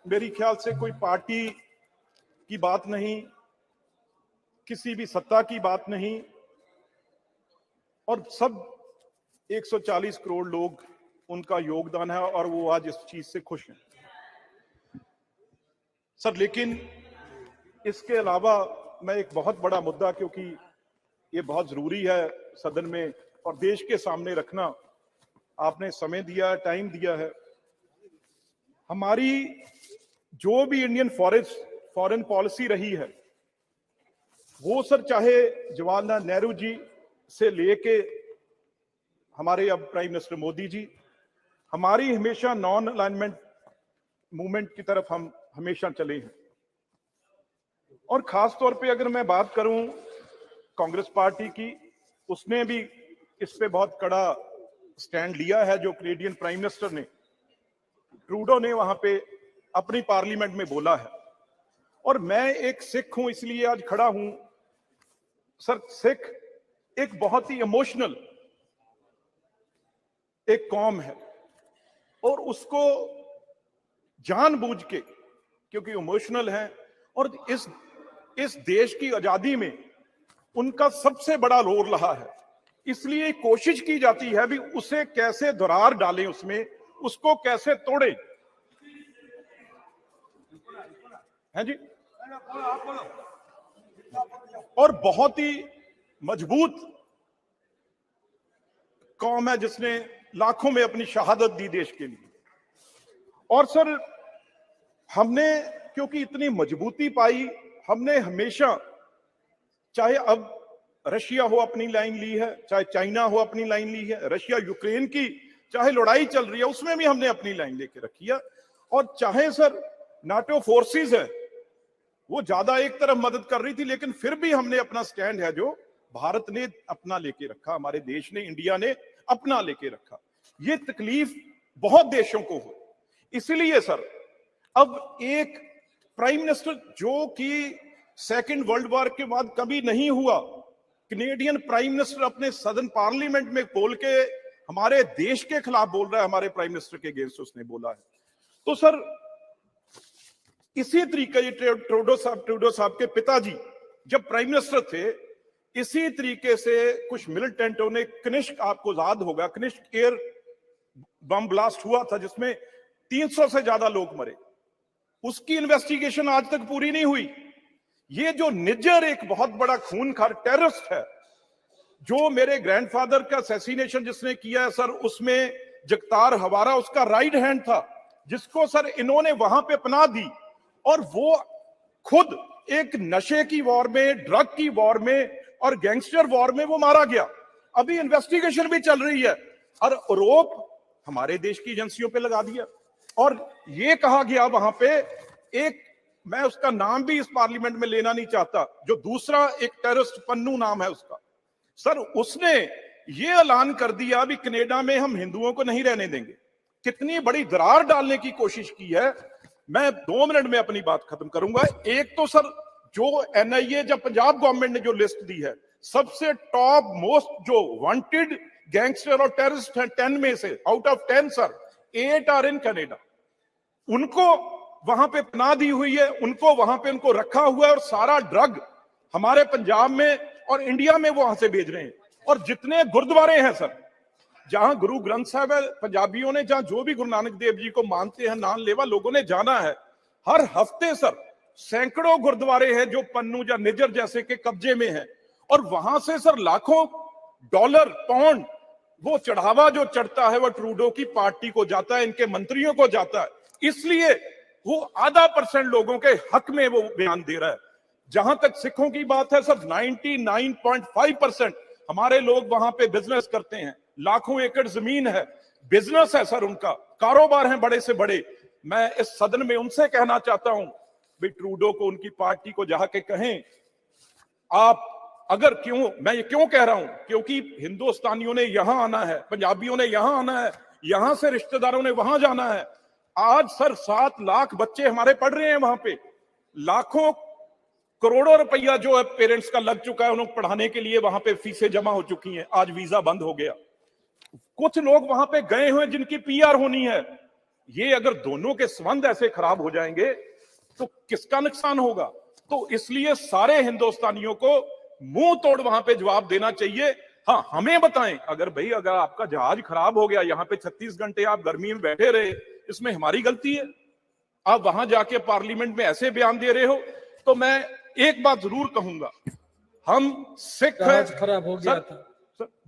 मेरी ख्याल से कोई पार्टी की बात नहीं, किसी भी सत्ता की बात नहीं, और सब 140 करोड़ लोग उनका योगदान है और वो आज इस चीज से खुश हैं सर। लेकिन इसके अलावा मैं एक बहुत बड़ा मुद्दा, क्योंकि ये बहुत जरूरी है सदन में और देश के सामने रखना, आपने समय दिया, टाइम दिया है। हमारी जो भी इंडियन फॉरेन पॉलिसी रही है वो सर, चाहे जवाहरलाल नेहरू जी से लेके हमारे अब प्राइम मिनिस्टर मोदी जी, हमारी हमेशा नॉन अलाइनमेंट मूवमेंट की तरफ हम हमेशा चले हैं। और खास तौर पे अगर मैं बात करूं कांग्रेस पार्टी की, उसने भी इस पे बहुत कड़ा स्टैंड लिया है। जो कैनेडियन प्राइम मिनिस्टर ने, ट्रूडो ने वहां पे अपनी पार्लियामेंट में बोला है। और मैं एक सिख हूं इसलिए आज खड़ा हूं सर। सिख एक बहुत ही इमोशनल एक कौम है और उसको जानबूझ के, क्योंकि इमोशनल है और इस देश की आजादी में उनका सबसे बड़ा रोल रहा है, इसलिए कोशिश की जाती है भी उसे कैसे दरार डालें, उसमें उसको कैसे तोड़ें। हैं जी, और बहुत ही मजबूत कौम है जिसने लाखों में अपनी शहादत दी देश के लिए। और सर, हमने क्योंकि इतनी मजबूती पाई, हमने हमेशा चाहे अब रशिया हो अपनी लाइन ली है, चाहे चाइना हो अपनी लाइन ली है, रशिया यूक्रेन की चाहे लड़ाई चल रही है उसमें भी हमने अपनी लाइन लेके रखी है। और चाहे सर नाटो फोर्सेस है वो ज्यादा एक तरफ मदद कर रही थी, लेकिन फिर भी हमने अपना स्टैंड है जो भारत ने अपना लेके रखा, हमारे देश ने, इंडिया ने अपना लेके रखा। ये तकलीफ बहुत देशों को हो, इसलिए सर अब एक प्राइम मिनिस्टर जो कि सेकेंड वर्ल्ड वॉर के बाद कभी नहीं हुआ, कैनेडियन प्राइम मिनिस्टर अपने सदन पार्लियामेंट में बोल के हमारे देश के खिलाफ बोल रहा है, हमारे प्राइम मिनिस्टर के अगेंस्ट उसने बोला है। तो सर इसी तरीके ये ट्रूडो साहब के पिताजी जब प्राइम मिनिस्टर थे, इसी तरीके से कुछ मिलिटेंटों ने कनिष्क, आपको याद होगा, कनिष्क एयर बम ब्लास्ट हुआ था जिसमें 300 से ज्यादा लोग मरे। उसकी इन्वेस्टिगेशन आज तक पूरी नहीं हुई। ये जो निज्जर एक बहुत बड़ा खूनखार टेररिस्ट है, जो मेरे ग्रैंडफादर का असैसिनेशन जिसने किया है सर, उसमें जगतार हवारा उसका राइट हैंड था, जिसको सर इन्होंने वहां पे पनाह दी, और वो खुद एक नशे की वॉर में, ड्रग की वॉर में और गैंगस्टर वॉर में वो मारा गया। अभी इन्वेस्टिगेशन भी चल रही है और आरोप हमारे देश की एजेंसियों पे लगा दिया। और ये कहा गया वहां पे, एक मैं उसका नाम भी इस पार्लियामेंट में लेना नहीं चाहता, जो दूसरा एक टेररिस्ट पन्नू नाम है उसका, सर उसने ये ऐलान कर दिया अभी कनाडा में हम हिंदुओं को नहीं रहने देंगे। कितनी बड़ी दरार डालने की कोशिश की है। मैं 2 मिनट में अपनी बात खत्म करूंगा। एक तो सर जो एनआईए जब पंजाब गवर्नमेंट ने जो लिस्ट दी है, सबसे टॉप मोस्ट जो वांटेड गैंगस्टर और टेररिस्ट हैं 10 में से, out of 10 sir 8 are in Canada. उनको वहां पे पनाह दी हुई है, उनको वहां पे उनको रखा हुआ है, और सारा ड्रग हमारे पंजाब में और इंडिया में वो वहां से भेज रहे हैं। और जितने गुरुद्वारे हैं सर, जहां गुरु ग्रंथ साहब है, पंजाबियों ने जहां जो भी गुरु नानक देव जी को मानते हैं, नाम लेवा लोगों ने जाना है, हर हफ्ते सर सैकड़ों गुरुद्वारे हैं जो पन्नू या निजर जैसे के कब्जे में हैं, और वहां से सर लाखों डॉलर पाउंड वो चढ़ावा जो चढ़ता है वो ट्रूडो की पार्टी को जाता है, इनके मंत्रियों को जाता है। इसलिए वो आधा % लोगों के हक में वो बयान दे रहा है। जहां तक सिखों की बात है सर, 99.5% हमारे लोग वहां पे बिजनेस करते हैं, लाखों एकड़ जमीन है, बिजनेस है सर, उनका कारोबार है बड़े से बड़े। मैं इस सदन में उनसे कहना चाहता हूं भाई ट्रूडो को, उनकी पार्टी को जाके कहें, आप अगर मैं ये क्यों कह रहा हूं, क्योंकि हिंदुस्तानियों ने यहां आना है, पंजाबियों ने यहां आना है, यहां से रिश्तेदारों ने वहां जाना है। आज सर 7 लाख बच्चे हमारे पढ़ रहे हैं वहां पे, लाखों करोड़ों रुपया जो है पेरेंट्स का लग चुका है, उन्हें पढ़ाने के लिए वहां पे फीसें जमा हो चुकी हैं, आज वीजा बंद हो गया। कुछ लोग वहां पे गए हुए जिनकी पीआर होनी है। ये अगर दोनों के संबंध ऐसे खराब हो जाएंगे तो किसका नुकसान होगा? तो इसलिए सारे हिंदुस्तानियों को मुंह तोड़ वहां पे जवाब देना चाहिए। हाँ, हमें बताएं, अगर आपका जहाज खराब हो गया, यहाँ पे 36 घंटे आप गर्मी में बैठे रहे, इसमें हमारी गलती है? आप वहां जाके पार्लियामेंट में ऐसे बयान दे रहे हो। तो मैं एक बात जरूर कहूंगा, हम सिख जहाज खराब हो गया था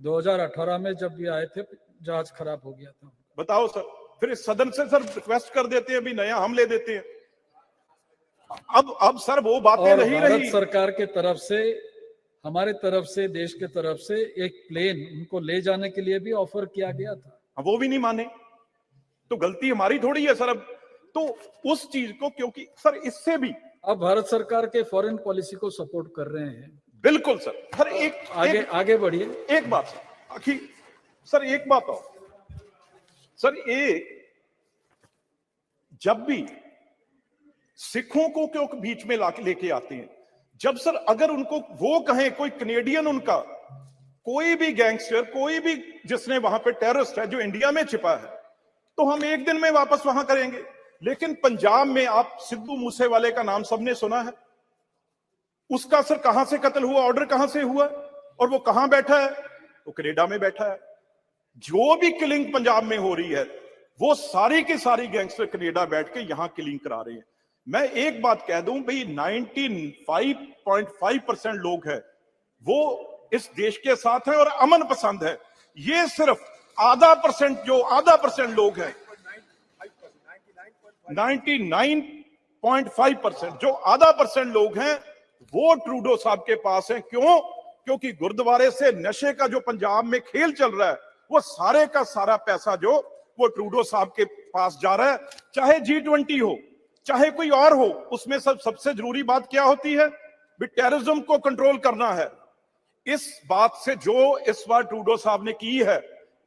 2018 में, जब भी आए थे जहाज खराब हो गया था। बताओ सर, फिर इस सदन से सर रिक्वेस्ट कर देते हैं भी नया हम ले देते हैं। अब सर वो बातें नहीं रही। भारत सरकार के तरफ से, हमारे तरफ से, देश के तरफ से एक प्लेन उनको ले जाने के लिए भी ऑफर किया गया था, वो भी नहीं माने, तो गलती हमारी थोड़ी है सर। अब तो उस चीज को, क्योंकि सर इससे भी अब भारत सरकार के फॉरेन पॉलिसी को सपोर्ट कर रहे हैं। बिल्कुल सर। सर आगे बढ़िए। एक बात सर, एक बात और सर, जब भी सिखों को क्यों बीच में लेके आते हैं, जब सर अगर उनको वो कहें, कोई कनेडियन उनका कोई भी गैंगस्टर, कोई भी जिसने वहां पे टेररिस्ट है जो इंडिया में छिपा है, तो हम एक दिन में वापस वहां करेंगे। लेकिन पंजाब में आप सिद्धू मूसेवाले का नाम सबने सुना है, उसका सर कहां से कत्ल हुआ, ऑर्डर कहां से हुआ, और वो कहां बैठा है? वो कनाडा में बैठा है। जो भी किलिंग पंजाब में हो रही है, वो सारी की सारी गैंगस्टर कनाडा बैठ के यहां किलिंग करा रहे हैं। मैं एक बात कह दूं भाई, 95.5% लोग हैं वो इस देश के साथ हैं और अमन पसंद है। ये सिर्फ आधा परसेंट लोग हैं, 99.5% जो आधा % लोग हैं, वो ट्रूडो साहब के पास है। क्यों? क्योंकि गुरुद्वारे से नशे का जो पंजाब में खेल चल रहा है, वो सारे का सारा पैसा जो वो ट्रूडो साहब के पास जा रहा है। चाहे G20 हो, चाहे कोई और हो, उसमें सबसे जरूरी बात क्या होती है? टेररिज्म को कंट्रोल करना है। इस बात से जो इस बार ट्रूडो साहब ने की है,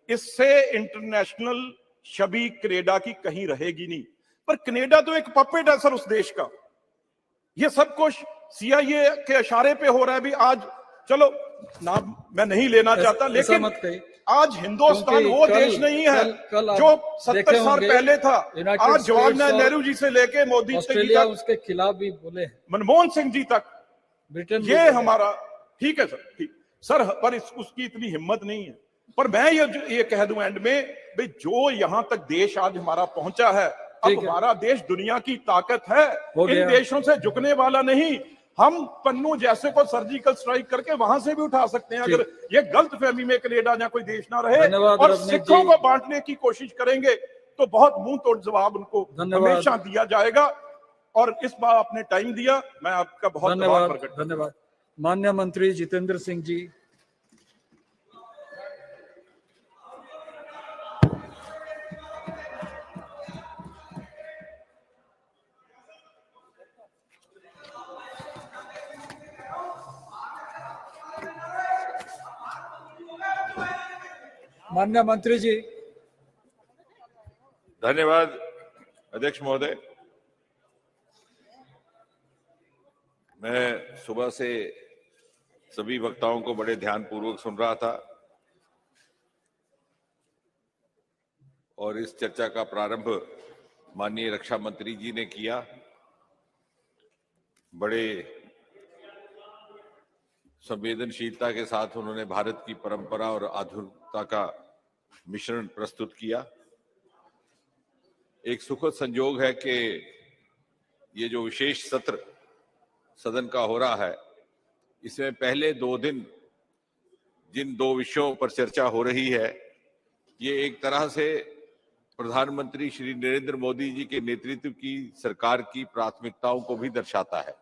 इससे इंटरनेशनल छवि कनाडा की कहीं रहेगी नहीं। पर कनाडा तो एक पपेट है सर उस देश का। ये सब कुछ CIA के इशारे पे हो रहा है। भी आज चलो नाम मैं नहीं लेना चाहता, लेकिन आज हिंदुस्तान वो देश नहीं है जो 70 साल पहले था। आज जवाहरलाल नेहरू जी से लेके मोदी जी तक, उसके खिलाफ भी बोले, मनमोहन सिंह जी तक, ब्रिटेन ये हमारा ठीक है सर, ठीक सर, पर उसकी इतनी हिम्मत नहीं है। पर मैं ये कह दूं एंड में, भाई जो यहां तक देश आज हमारा पहुंचा है, अब हमारा देश दुनिया की ताकत है, इन देशों से झुकने वाला नहीं। हम पन्नू जैसे को सर्जिकल स्ट्राइक करके वहां से भी उठा सकते हैं, अगर ये गलत फहमी में कनाडा या कोई देश ना रहे और सिखों को बांटने की कोशिश करेंगे तो बहुत मुंह तोड़ जवाब उनको हमेशा दिया जाएगा। और इस बार आपने टाइम दिया, मैं आपका बहुत आभार प्रकट करता हूं। धन्यवाद। माननीय मंत्री जितेंद्र सिंह जी। माननीय मंत्री जी। धन्यवाद अध्यक्ष महोदय। मैं सुबह से सभी वक्ताओं को बड़े ध्यानपूर्वक सुन रहा था और इस चर्चा का प्रारंभ माननीय रक्षा मंत्री जी ने किया। बड़े संवेदनशीलता के साथ उन्होंने भारत की परंपरा और आधुनिकता का मिश्रण प्रस्तुत किया। एक सुखद संयोग है कि ये जो विशेष सत्र सदन का हो रहा है, इसमें पहले 2 दिन जिन 2 विषयों पर चर्चा हो रही है, ये एक तरह से प्रधानमंत्री श्री नरेंद्र मोदी जी के नेतृत्व की सरकार की प्राथमिकताओं को भी दर्शाता है।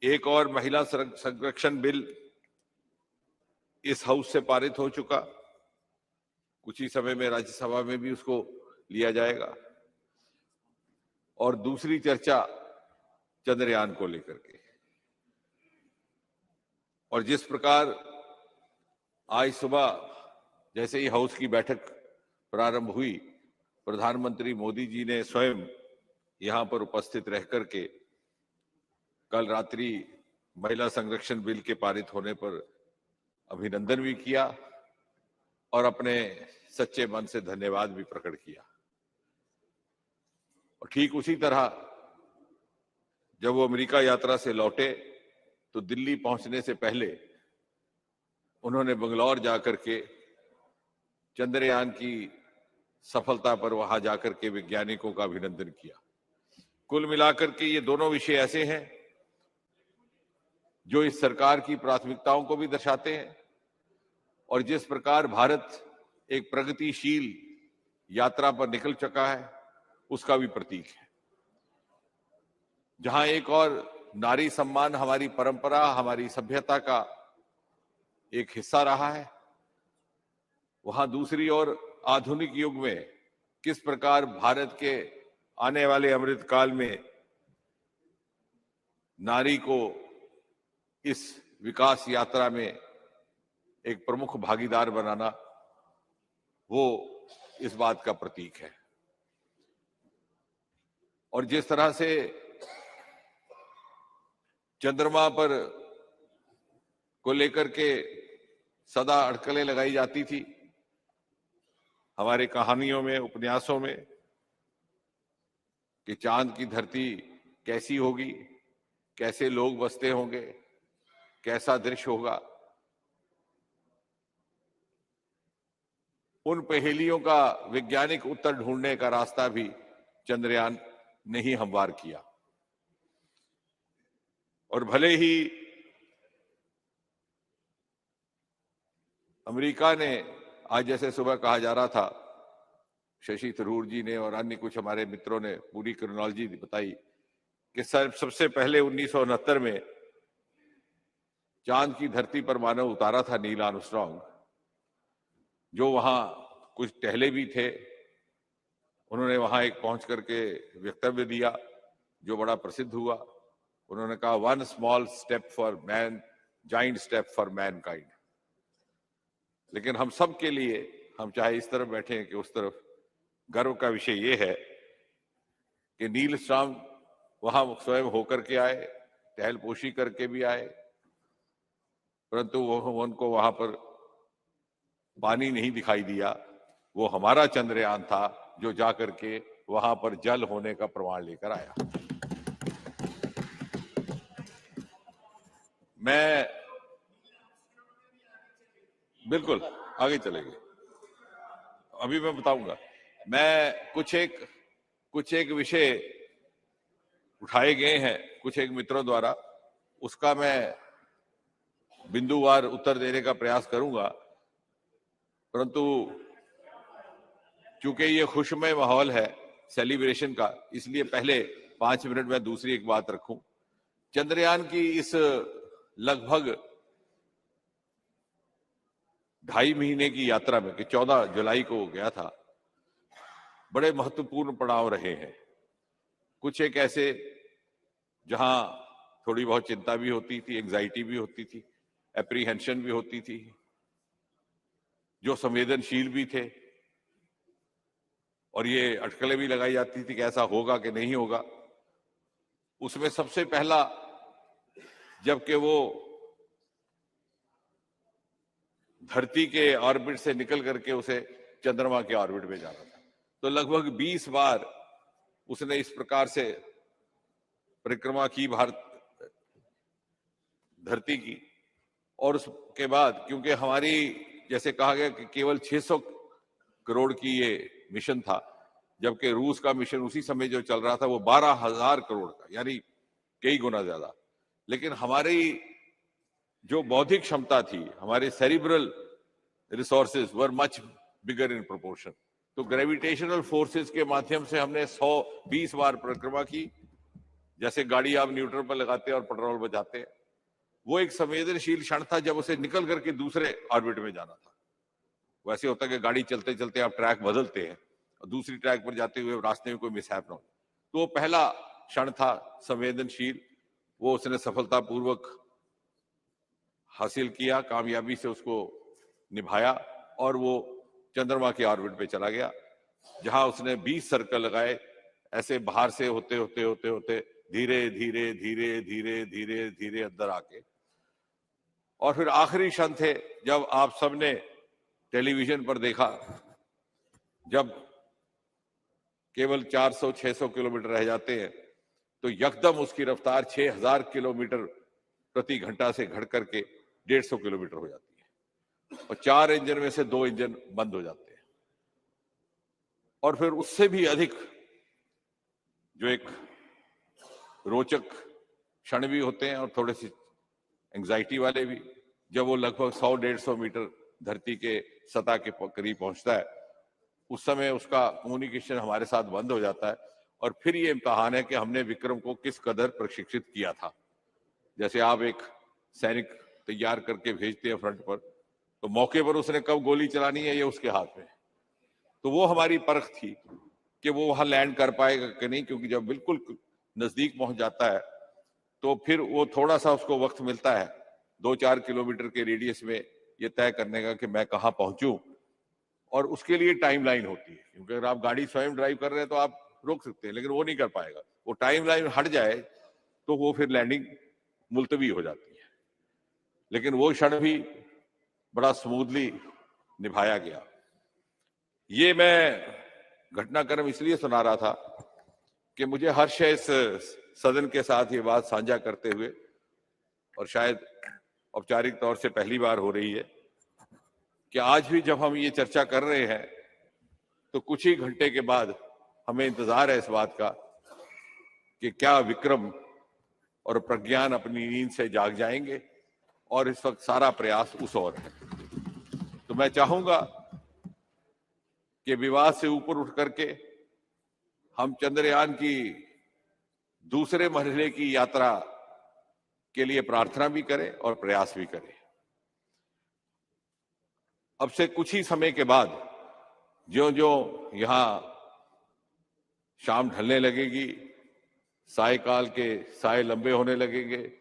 एक और महिला संरक्षण बिल इस हाउस से पारित हो चुका, कुछ ही समय में राज्यसभा में भी उसको लिया जाएगा। और दूसरी चर्चा चंद्रयान को लेकर के, और जिस प्रकार आज सुबह जैसे ही हाउस की बैठक प्रारंभ हुई, प्रधानमंत्री मोदी जी ने स्वयं यहां पर उपस्थित रह करके कल रात्रि महिला संरक्षण बिल के पारित होने पर अभिनंदन भी किया और अपने सच्चे मन से धन्यवाद भी प्रकट किया। और ठीक उसी तरह जब वो अमेरिका यात्रा से लौटे तो दिल्ली पहुंचने से पहले उन्होंने बंगलौर जाकर के चंद्रयान की सफलता पर वहां जाकर के वैज्ञानिकों का अभिनंदन किया। कुल मिलाकर के ये दोनों विषय ऐसे हैं जो इस सरकार की प्राथमिकताओं को भी दर्शाते हैं और जिस प्रकार भारत एक प्रगतिशील यात्रा पर निकल चुका है उसका भी प्रतीक है। जहां एक और नारी सम्मान हमारी परंपरा, हमारी सभ्यता का एक हिस्सा रहा है, वहां दूसरी ओर आधुनिक युग में किस प्रकार भारत के आने वाले अमृत काल में नारी को इस विकास यात्रा में एक प्रमुख भागीदार बनाना, वो इस बात का प्रतीक है। और जिस तरह से चंद्रमा पर को लेकर के सदा अटकलें लगाई जाती थी हमारे कहानियों में, उपन्यासों में, कि चांद की धरती कैसी होगी, कैसे लोग बसते होंगे, कैसा दृश्य होगा, उन पहेलियों का वैज्ञानिक उत्तर ढूंढने का रास्ता भी चंद्रयान ने ही हमवार किया। और भले ही अमेरिका ने, आज जैसे सुबह कहा जा रहा था, शशि थरूर जी ने और अन्य कुछ हमारे मित्रों ने पूरी क्रोनोलॉजी बताई कि सबसे पहले 1969 में चांद की धरती पर मानव उतारा था नील आर्मस्ट्रांग, जो वहां कुछ टहले भी थे। उन्होंने वहां एक पहुंच करके वक्तव्य दिया जो बड़ा प्रसिद्ध हुआ। उन्होंने कहा, 1 small step for man, giant step for Mankind. लेकिन हम सब के लिए, हम चाहे इस तरफ बैठे हैं कि उस तरफ, गर्व का विषय ये है कि नील आर्मस्ट्रांग वहां स्वयं होकर के आए, टहलपोशी करके भी आए, परंतु उनको वहां पर पानी नहीं दिखाई दिया। वो हमारा चंद्रयान था जो जाकर के वहां पर जल होने का प्रमाण लेकर आया। मैं बिल्कुल आगे चलेंगे, अभी मैं बताऊंगा। मैं कुछ एक विषय उठाए गए हैं कुछ एक मित्रों द्वारा, उसका मैं बिंदुवार उत्तर देने का प्रयास करूंगा, परंतु चूंकि ये खुशमय माहौल है सेलिब्रेशन का, इसलिए पहले 5 मिनट में दूसरी एक बात रखूं। चंद्रयान की इस लगभग 2.5 महीने की यात्रा में, कि 14 जुलाई को गया था, बड़े महत्वपूर्ण पड़ाव रहे हैं। कुछ एक ऐसे जहां थोड़ी बहुत चिंता भी होती थी, एंजाइटी भी होती थी, एप्रीहेंशन भी होती थी, जो संवेदनशील भी थे, और ये अटकलें भी लगाई जाती थी कि ऐसा होगा कि नहीं होगा। उसमें सबसे पहला, जबकि वो धरती के ऑर्बिट से निकल करके उसे चंद्रमा के ऑर्बिट में जाना था, तो लगभग 20 बार उसने इस प्रकार से परिक्रमा की भारत धरती की। और उसके बाद, क्योंकि हमारी, जैसे कहा गया कि केवल 600 करोड़ की ये मिशन था, जबकि रूस का मिशन उसी समय जो चल रहा था वो 12,000 करोड़ का, यानी कई गुना ज्यादा। लेकिन हमारी जो बौद्धिक क्षमता थी, हमारे cerebral resources were much bigger in proportion. तो ग्रेविटेशनल फोर्सेस के माध्यम से हमने 120 बार परिक्रमा की, जैसे गाड़ी आप न्यूट्रल पर लगाते हैं और पेट्रोल बचाते हैं। वो एक संवेदनशील क्षण था जब उसे निकल करके दूसरे ऑर्बिट में जाना था। वैसे होता है कि गाड़ी चलते चलते आप ट्रैक बदलते हैं और दूसरी ट्रैक पर जाते हुए रास्ते में कोई मिसहैप ना हो। तो वो पहला क्षण था संवेदनशील, वो उसने सफलतापूर्वक हासिल किया, कामयाबी से उसको निभाया, और वो चंद्रमा के ऑर्बिट पे चला गया, जहां उसने 20 सर्कल लगाए, ऐसे बाहर से होते होते होते होते धीरे धीरे धीरे धीरे धीरे धीरे अंदर आके, और फिर आखिरी क्षण थे जब आप सबने टेलीविजन पर देखा, जब केवल 400-600 किलोमीटर रह जाते हैं तो यकदम उसकी रफ्तार 6000 किलोमीटर प्रति घंटा से घट करके 150 किलोमीटर हो जाती है, और 4 इंजन में से 2 इंजन बंद हो जाते हैं। और फिर उससे भी अधिक जो एक रोचक क्षण भी होते हैं और थोड़े से एंजाइटी वाले भी, जब वो लगभग 100-150 मीटर धरती के सतह के करीब पहुंचता है, उस समय उसका कम्युनिकेशन हमारे साथ बंद हो जाता है। और फिर ये इम्तिहान है कि हमने विक्रम को किस कदर प्रशिक्षित किया था। जैसे आप एक सैनिक तैयार करके भेजते हैं फ्रंट पर, तो मौके पर उसने कब गोली चलानी है ये उसके हाथ में। तो वो हमारी परख थी कि वो वहां लैंड कर पाएगा कि नहीं, क्योंकि जब बिल्कुल नजदीक पहुंच जाता है तो फिर वो थोड़ा सा उसको वक्त मिलता है 2-4 किलोमीटर के रेडियस में ये तय करने का कि मैं कहाँ पहुंचूं, और उसके लिए टाइमलाइन होती है। क्योंकि अगर आप गाड़ी स्वयं ड्राइव कर रहे हैं तो आप रोक सकते हैं, लेकिन वो नहीं कर पाएगा। वो टाइमलाइन हट जाए तो वो फिर लैंडिंग मुलतवी हो जाती है। लेकिन वो क्षण भी बड़ा स्मूथली निभाया गया। ये मैं घटनाक्रम इसलिए सुना रहा था कि मुझे हर्ष है इस सदन के साथ ये बात साझा करते हुए, और शायद औपचारिक तौर से पहली बार हो रही है कि आज भी जब हम ये चर्चा कर रहे हैं तो कुछ ही घंटे के बाद हमें इंतजार है इस बात का कि क्या विक्रम और प्रज्ञान अपनी नींद से जाग जाएंगे, और इस वक्त सारा प्रयास उस ओर है। तो मैं चाहूंगा कि विवाद से ऊपर उठ करके हम चंद्रयान की दूसरे मरहले की यात्रा के लिए प्रार्थना भी करें और प्रयास भी करें। अब से कुछ ही समय के बाद ज्यों-ज्यों यहां शाम ढलने लगेगी, सायकाल के साय लंबे होने लगेंगे,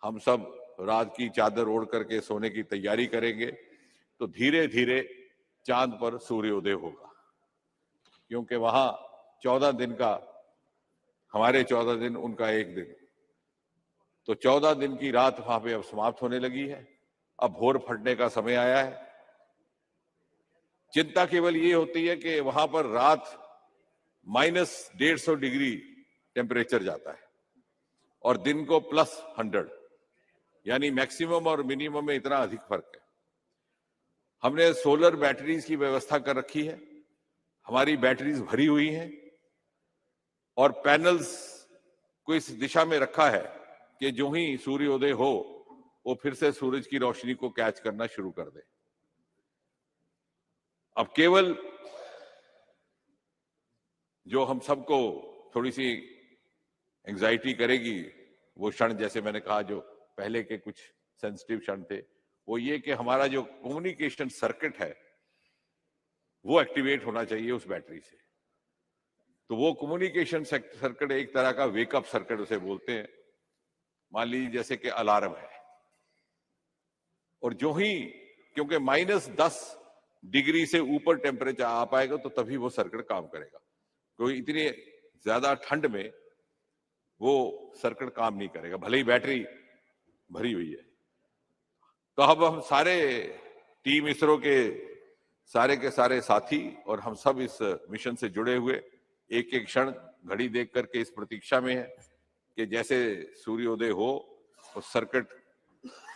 हम सब रात की चादर ओढ़ करके सोने की तैयारी करेंगे, तो धीरे धीरे चांद पर सूर्योदय होगा। क्योंकि वहां 14 दिन का, हमारे 14 दिन, उनका एक दिन, तो 14 दिन की रात वहां पे अब समाप्त होने लगी है। अब भोर फटने का समय आया है। चिंता केवल ये होती है कि वहां पर रात -150 डिग्री टेम्परेचर जाता है और दिन को +100, यानी मैक्सिमम और मिनिमम में इतना अधिक फर्क है। हमने सोलर बैटरीज की व्यवस्था कर रखी है, हमारी बैटरीज भरी हुई हैं और पैनल्स को इस दिशा में रखा है कि जो ही सूर्योदय हो वो फिर से सूरज की रोशनी को कैच करना शुरू कर दे। अब केवल जो हम सबको थोड़ी सी एंजाइटी करेगी वो क्षण, जैसे मैंने कहा, जो पहले के कुछ सेंसिटिव क्षण थे, वो ये कि हमारा जो कम्युनिकेशन सर्किट है वो एक्टिवेट होना चाहिए उस बैटरी से। तो वो कम्युनिकेशन सर्किट एक तरह का वेकअप सर्किट उसे बोलते हैं। मान लीजिए जैसे कि अलार्म है, और जो ही, क्योंकि -10 डिग्री से ऊपर टेम्परेचर आ पाएगा तो तभी वो सर्किट काम करेगा। कोई इतनी ज्यादा ठंड में वो सर्किट काम नहीं करेगा, भले ही बैटरी भरी हुई है। तो अब हम सारे टीम इसरो के सारे साथी और हम सब इस मिशन से जुड़े हुए एक एक क्षण घड़ी देख करके इस प्रतीक्षा में है कि जैसे सूर्योदय हो उस सर्किट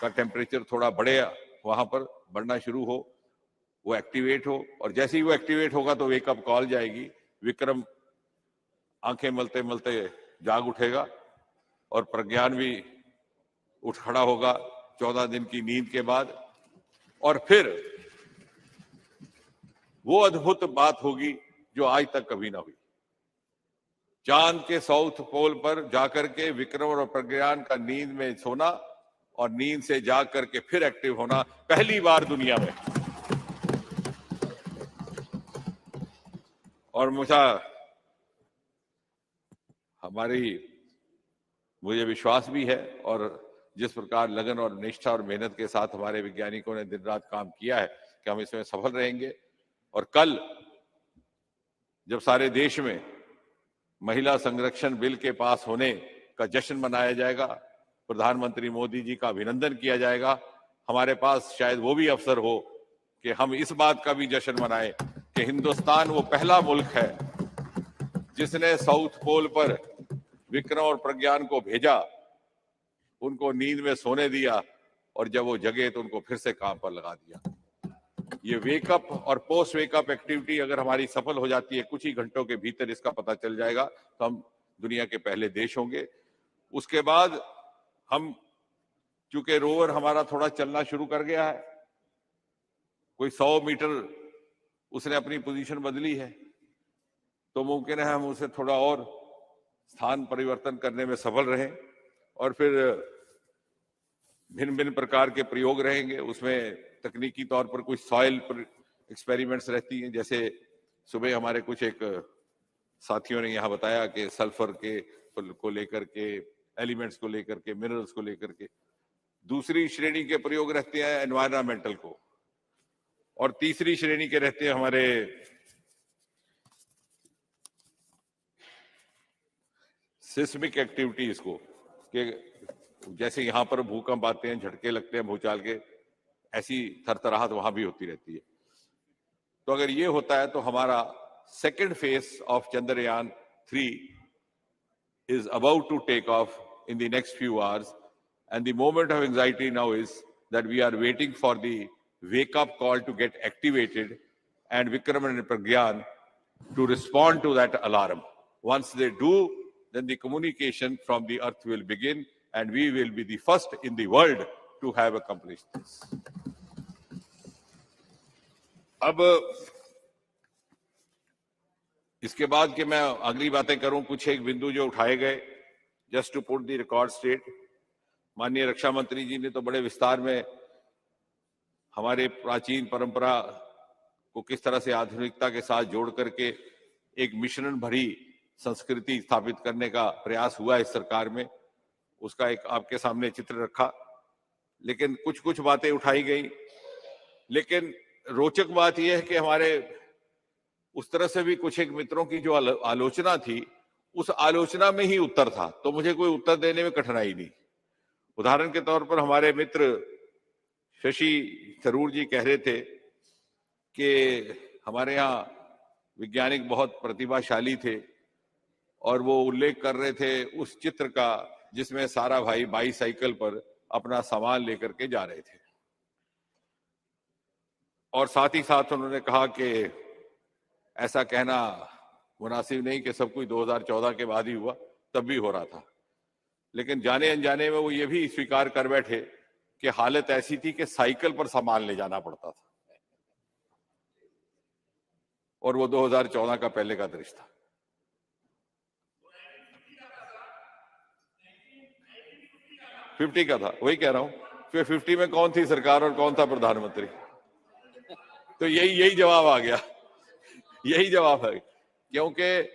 का टेम्परेचर थोड़ा बढ़े, वहां पर बढ़ना शुरू हो, वो एक्टिवेट हो, और जैसे ही वो एक्टिवेट होगा तो वेकअप कॉल जाएगी। विक्रम आंखें मलते मलते जाग उठेगा और प्रज्ञान भी उठ खड़ा होगा 14 दिन की नींद के बाद, और फिर वो अद्भुत बात होगी जो आज तक कभी ना हुई। चांद के साउथ पोल पर जाकर के विक्रम और प्रज्ञान का नींद में सोना और नींद से जाग करके फिर एक्टिव होना, पहली बार दुनिया में। और मुझे विश्वास भी है, और जिस प्रकार लगन और निष्ठा और मेहनत के साथ हमारे वैज्ञानिकों ने दिन रात काम किया है कि हम इसमें सफल रहेंगे। और कल जब सारे देश में महिला संरक्षण बिल के पास होने का जश्न मनाया जाएगा, प्रधानमंत्री मोदी जी का अभिनंदन किया जाएगा, हमारे पास शायद वो भी अवसर हो कि हम इस बात का भी जश्न मनाएं कि हिंदुस्तान वो पहला मुल्क है जिसने साउथ पोल पर विक्रम और प्रज्ञान को भेजा, उनको नींद में सोने दिया, और जब वो जगे तो उनको फिर से काम पर लगा दिया। ये वेकअप और पोस्ट वेकअप एक्टिविटी अगर हमारी सफल हो जाती है, कुछ ही घंटों के भीतर इसका पता चल जाएगा, तो हम दुनिया के पहले देश होंगे। उसके बाद हम, चूंकि रोवर हमारा थोड़ा चलना शुरू कर गया है, कोई 100 मीटर उसने अपनी पोजीशन बदली है, तो मुमकिन है हम उसे थोड़ा और स्थान परिवर्तन करने में सफल रहें, और फिर भिन्न भिन्न प्रकार के प्रयोग रहेंगे। उसमें तकनीकी तौर पर कुछ सॉइल पर एक्सपेरिमेंट्स रहती हैं, जैसे सुबह हमारे कुछ एक साथियों ने यहाँ बताया कि सल्फर के को लेकर के, एलिमेंट्स को लेकर के, मिनरल्स को लेकर के। दूसरी श्रेणी के प्रयोग रहते हैं एनवायरमेंटल को, और तीसरी श्रेणी के रहते हैं हमारे सिस्मिक एक्टिविटीज को, कि जैसे यहाँ पर भूकंप आते हैं, झटके लगते हैं भूचाल के, ऐसी थरथराहट वहां भी होती रहती है। तो अगर ये होता है तो हमारा second phase of Chandrayaan 3 is about to take off in the next few hours, and the moment of anxiety now is that we are waiting for the wake up call to get activated and Vikram and Pragyan to respond to that alarm. Once they do, then the communication from the earth will begin, and we will be the first in the world to have accomplished this. अब इसके बाद कि मैं अगली बातें करूं, कुछ एक बिंदु जो उठाए गए, just to put the record straight, माननीय रक्षा मंत्री जी ने तो बड़े विस्तार में हमारे प्राचीन परंपरा को किस तरह से आधुनिकता के साथ जोड़ करके एक मिश्रण भरी संस्कृति स्थापित करने का प्रयास हुआ इस सरकार में, उसका एक आपके सामने चित्र रखा। लेकिन कुछ कुछ बातें उठाई गई, लेकिन रोचक बात यह है कि हमारे उस तरह से भी कुछ एक मित्रों की जो आलोचना थी, उस आलोचना में ही उत्तर था, तो मुझे कोई उत्तर देने में कठिनाई नहीं। उदाहरण के तौर पर हमारे मित्र शशि थरूर जी कह रहे थे कि हमारे यहाँ वैज्ञानिक बहुत प्रतिभाशाली थे, और वो उल्लेख कर रहे थे उस चित्र का जिसमें सारा भाई बाईसाइकिल पर अपना सामान लेकर के जा रहे थे। और साथ ही साथ उन्होंने कहा कि ऐसा कहना मुनासिब नहीं कि सब कुछ 2014 के बाद ही हुआ, तब भी हो रहा था। लेकिन जाने अनजाने में वो ये भी स्वीकार कर बैठे कि हालत ऐसी थी कि साइकिल पर सामान ले जाना पड़ता था, और वो 2014 का पहले का दृश्य था। फिफ्टी का था, वही कह रहा हूं। फिर 50 में कौन थी सरकार और कौन था प्रधानमंत्री? तो यही जवाब आ गया, यही जवाब है, क्योंकि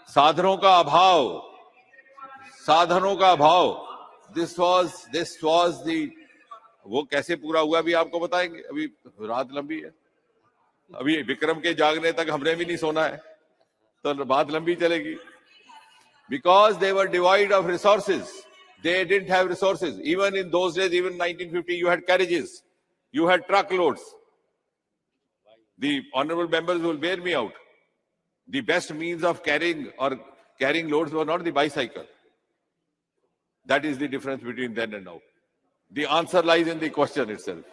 साधनों का अभाव, दिस वाज दी, वो कैसे पूरा हुआ भी आपको बताएंगे। अभी रात लंबी है, अभी विक्रम के जागने तक हमने भी नहीं सोना है, तो बात लंबी चलेगी। Because they were devoid of resources, they didn't have resources. Even in those days, even 1950, you had carriages, you had truckloads. The honorable members will bear me out. The best means of carrying loads were not the bicycle. That is the difference between then and now. The answer lies in the question itself.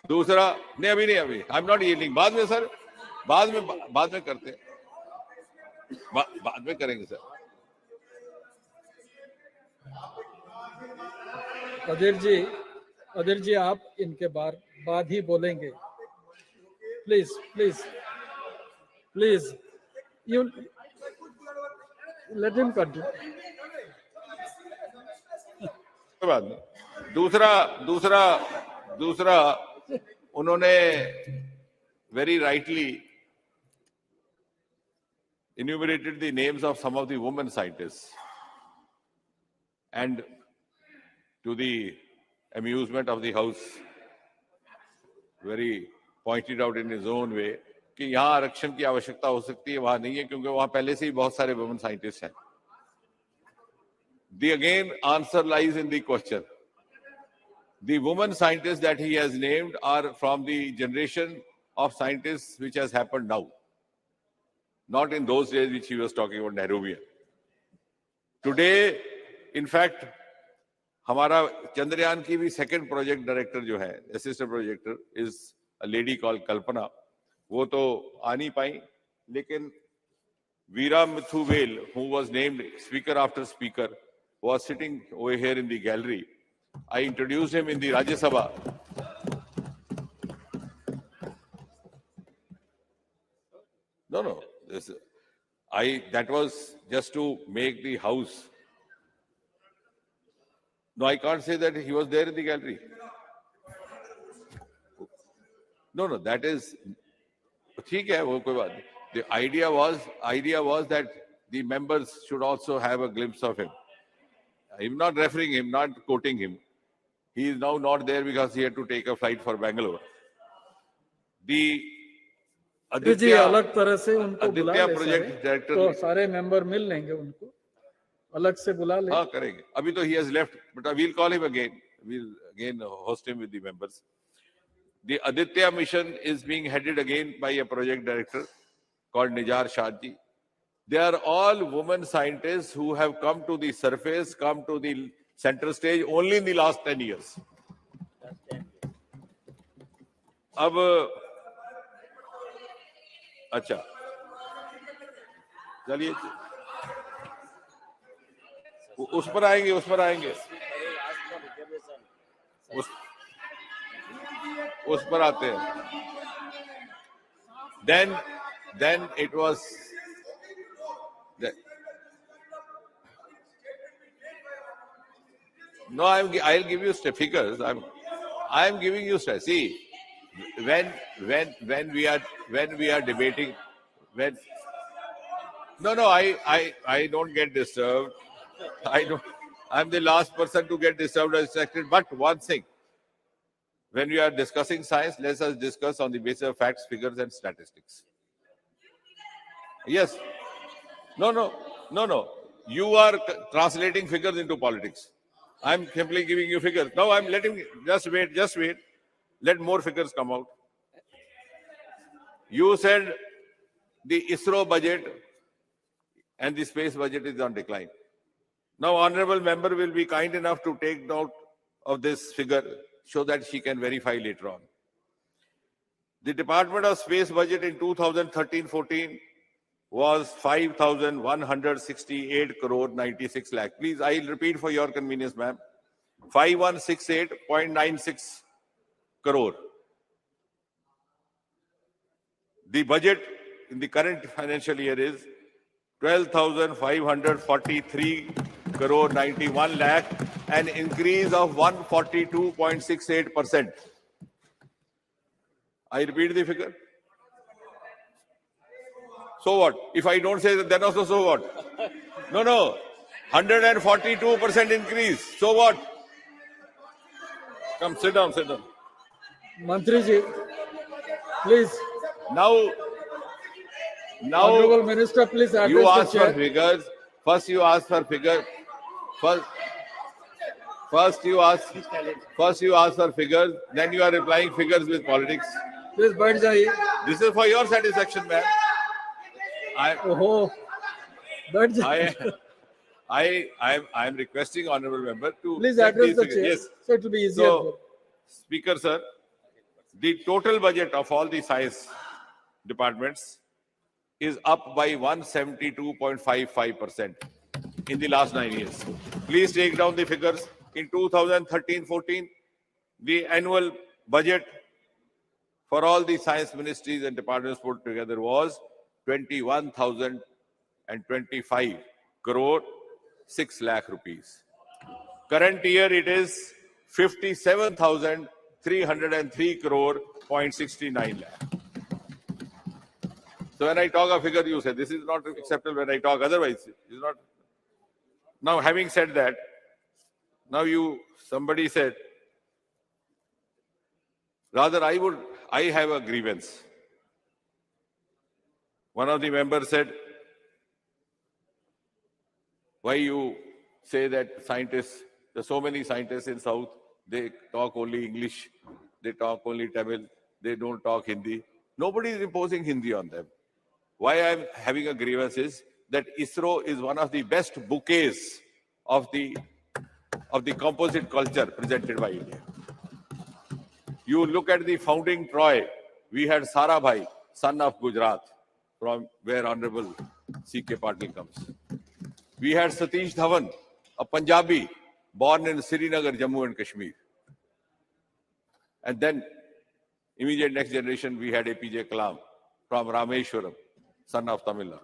दूसरा, नहीं अभी I am not yielding, बाद में sir, बाद में करते हैं, बाद में करेंगे सर। अधीर जी आप इनके बाद ही बोलेंगे, please you let him continue. बाद में दूसरा उन्होंने very rightly enumerated the names of some of the women scientists, and to the amusement of the House, very pointed out in his own way कि यहाँ आरक्षण की आवश्यकता हो सकती है, वहां नहीं है, क्योंकि वहां पहले से ही बहुत सारे women scientists हैं। The again answer lies in the question. The women scientists that he has named are from the generation of scientists which has happened now, not in those days which he was talking about, Nehruvian. Today, in fact, हमारा चंद्रयान की भी second project director जो है, assistant projector, is a lady called Kalpana. वो तो आ नहीं पाई, लेकिन वीरा मिथुवेल, who was named speaker after speaker, was sitting over here in the gallery. I introduced him in the Loksabha. No. That was just to make the house. No, I can't say that he was there in the gallery. No, that is, ठीक है, वो कोई बात नहीं. The idea was that the members should also have a glimpse of him. I'm not referring him, not quoting him. He is now not there because he had to take a flight for Bangalore. The जी अलग तरह से उनको बुला ले, project director, तो सारे member मिल लेंगे, उनको अलग से बुला ले। हाँ करेंगे, अभी तो he has left, but we'll call him again. We'll again host him with the members. The Aditya mission is being headed again by a project director called Nijar Shahji. They are all women scientists who have come to the surface, come to the center stage only in the last 10 years. अब अच्छा चलिए उस पर आएंगे उस पर आते हैं। Then it was No, I'll give you figures. I'm giving you. See, when we are debating, when no, I don't get disturbed. I don't. I'm the last person to get disturbed or distracted. But one thing, when we are discussing science, let us discuss on the basis of facts, figures, and statistics. Yes. No. You are translating figures into politics. I'm simply giving you figures. Now I'm letting, just wait. Let more figures come out. You said the ISRO budget and the space budget is on decline. Now, honorable member will be kind enough to take note of this figure so that she can verify later on. The Department of Space budget in 2013-14 was 5,168 crore 96 lakh. Please, I'll repeat for your convenience, ma'am. 5168.96 crore. The budget in the current financial year is 12,543 crore 91 lakh, an increase of 142.68%. I repeat the figure. So what? If I don't say that, then also so what? No. 142% increase. So what? Come, sit down. Mantriji, please. Now, Honorable Minister, please address you the ask chair. for figures. First you ask for figures. First you ask for figures. Then you are replying figures with politics. Please बैठ जाइए. This is for your satisfaction, man. I'm requesting honorable member to Please check address these the figures. chair. Yes. So it will be easier. So, Speaker, sir, the total budget of all the science departments is up by 172.55% in the last 9 years. Please take down the figures. In 2013-14, the annual budget for all the science ministries and departments put together was 21,025 crore 6 lakh rupees. Current year it is 57,303 crore 0.69 lakh. So when I talk a figure, you say this is not acceptable. When I talk otherwise, it's not. Now, having said that, somebody said, rather I have a grievance. One of the members said, why you say that scientists, there's so many scientists in South, they talk only English, they talk only Tamil, they don't talk Hindi. Nobody is imposing Hindi on them. Why I'm having a grievance is that ISRO is one of the best bouquets of the composite culture presented by India. You look at the founding Troy, we had Sarabhai, son of Gujarat, from where Honorable C.K. Patil comes. We had Satish Dhawan, a Punjabi, born in Srinagar, Jammu and Kashmir. And then, immediate next generation, we had APJ Kalam from Rameshwaram, son of Tamil Nadu.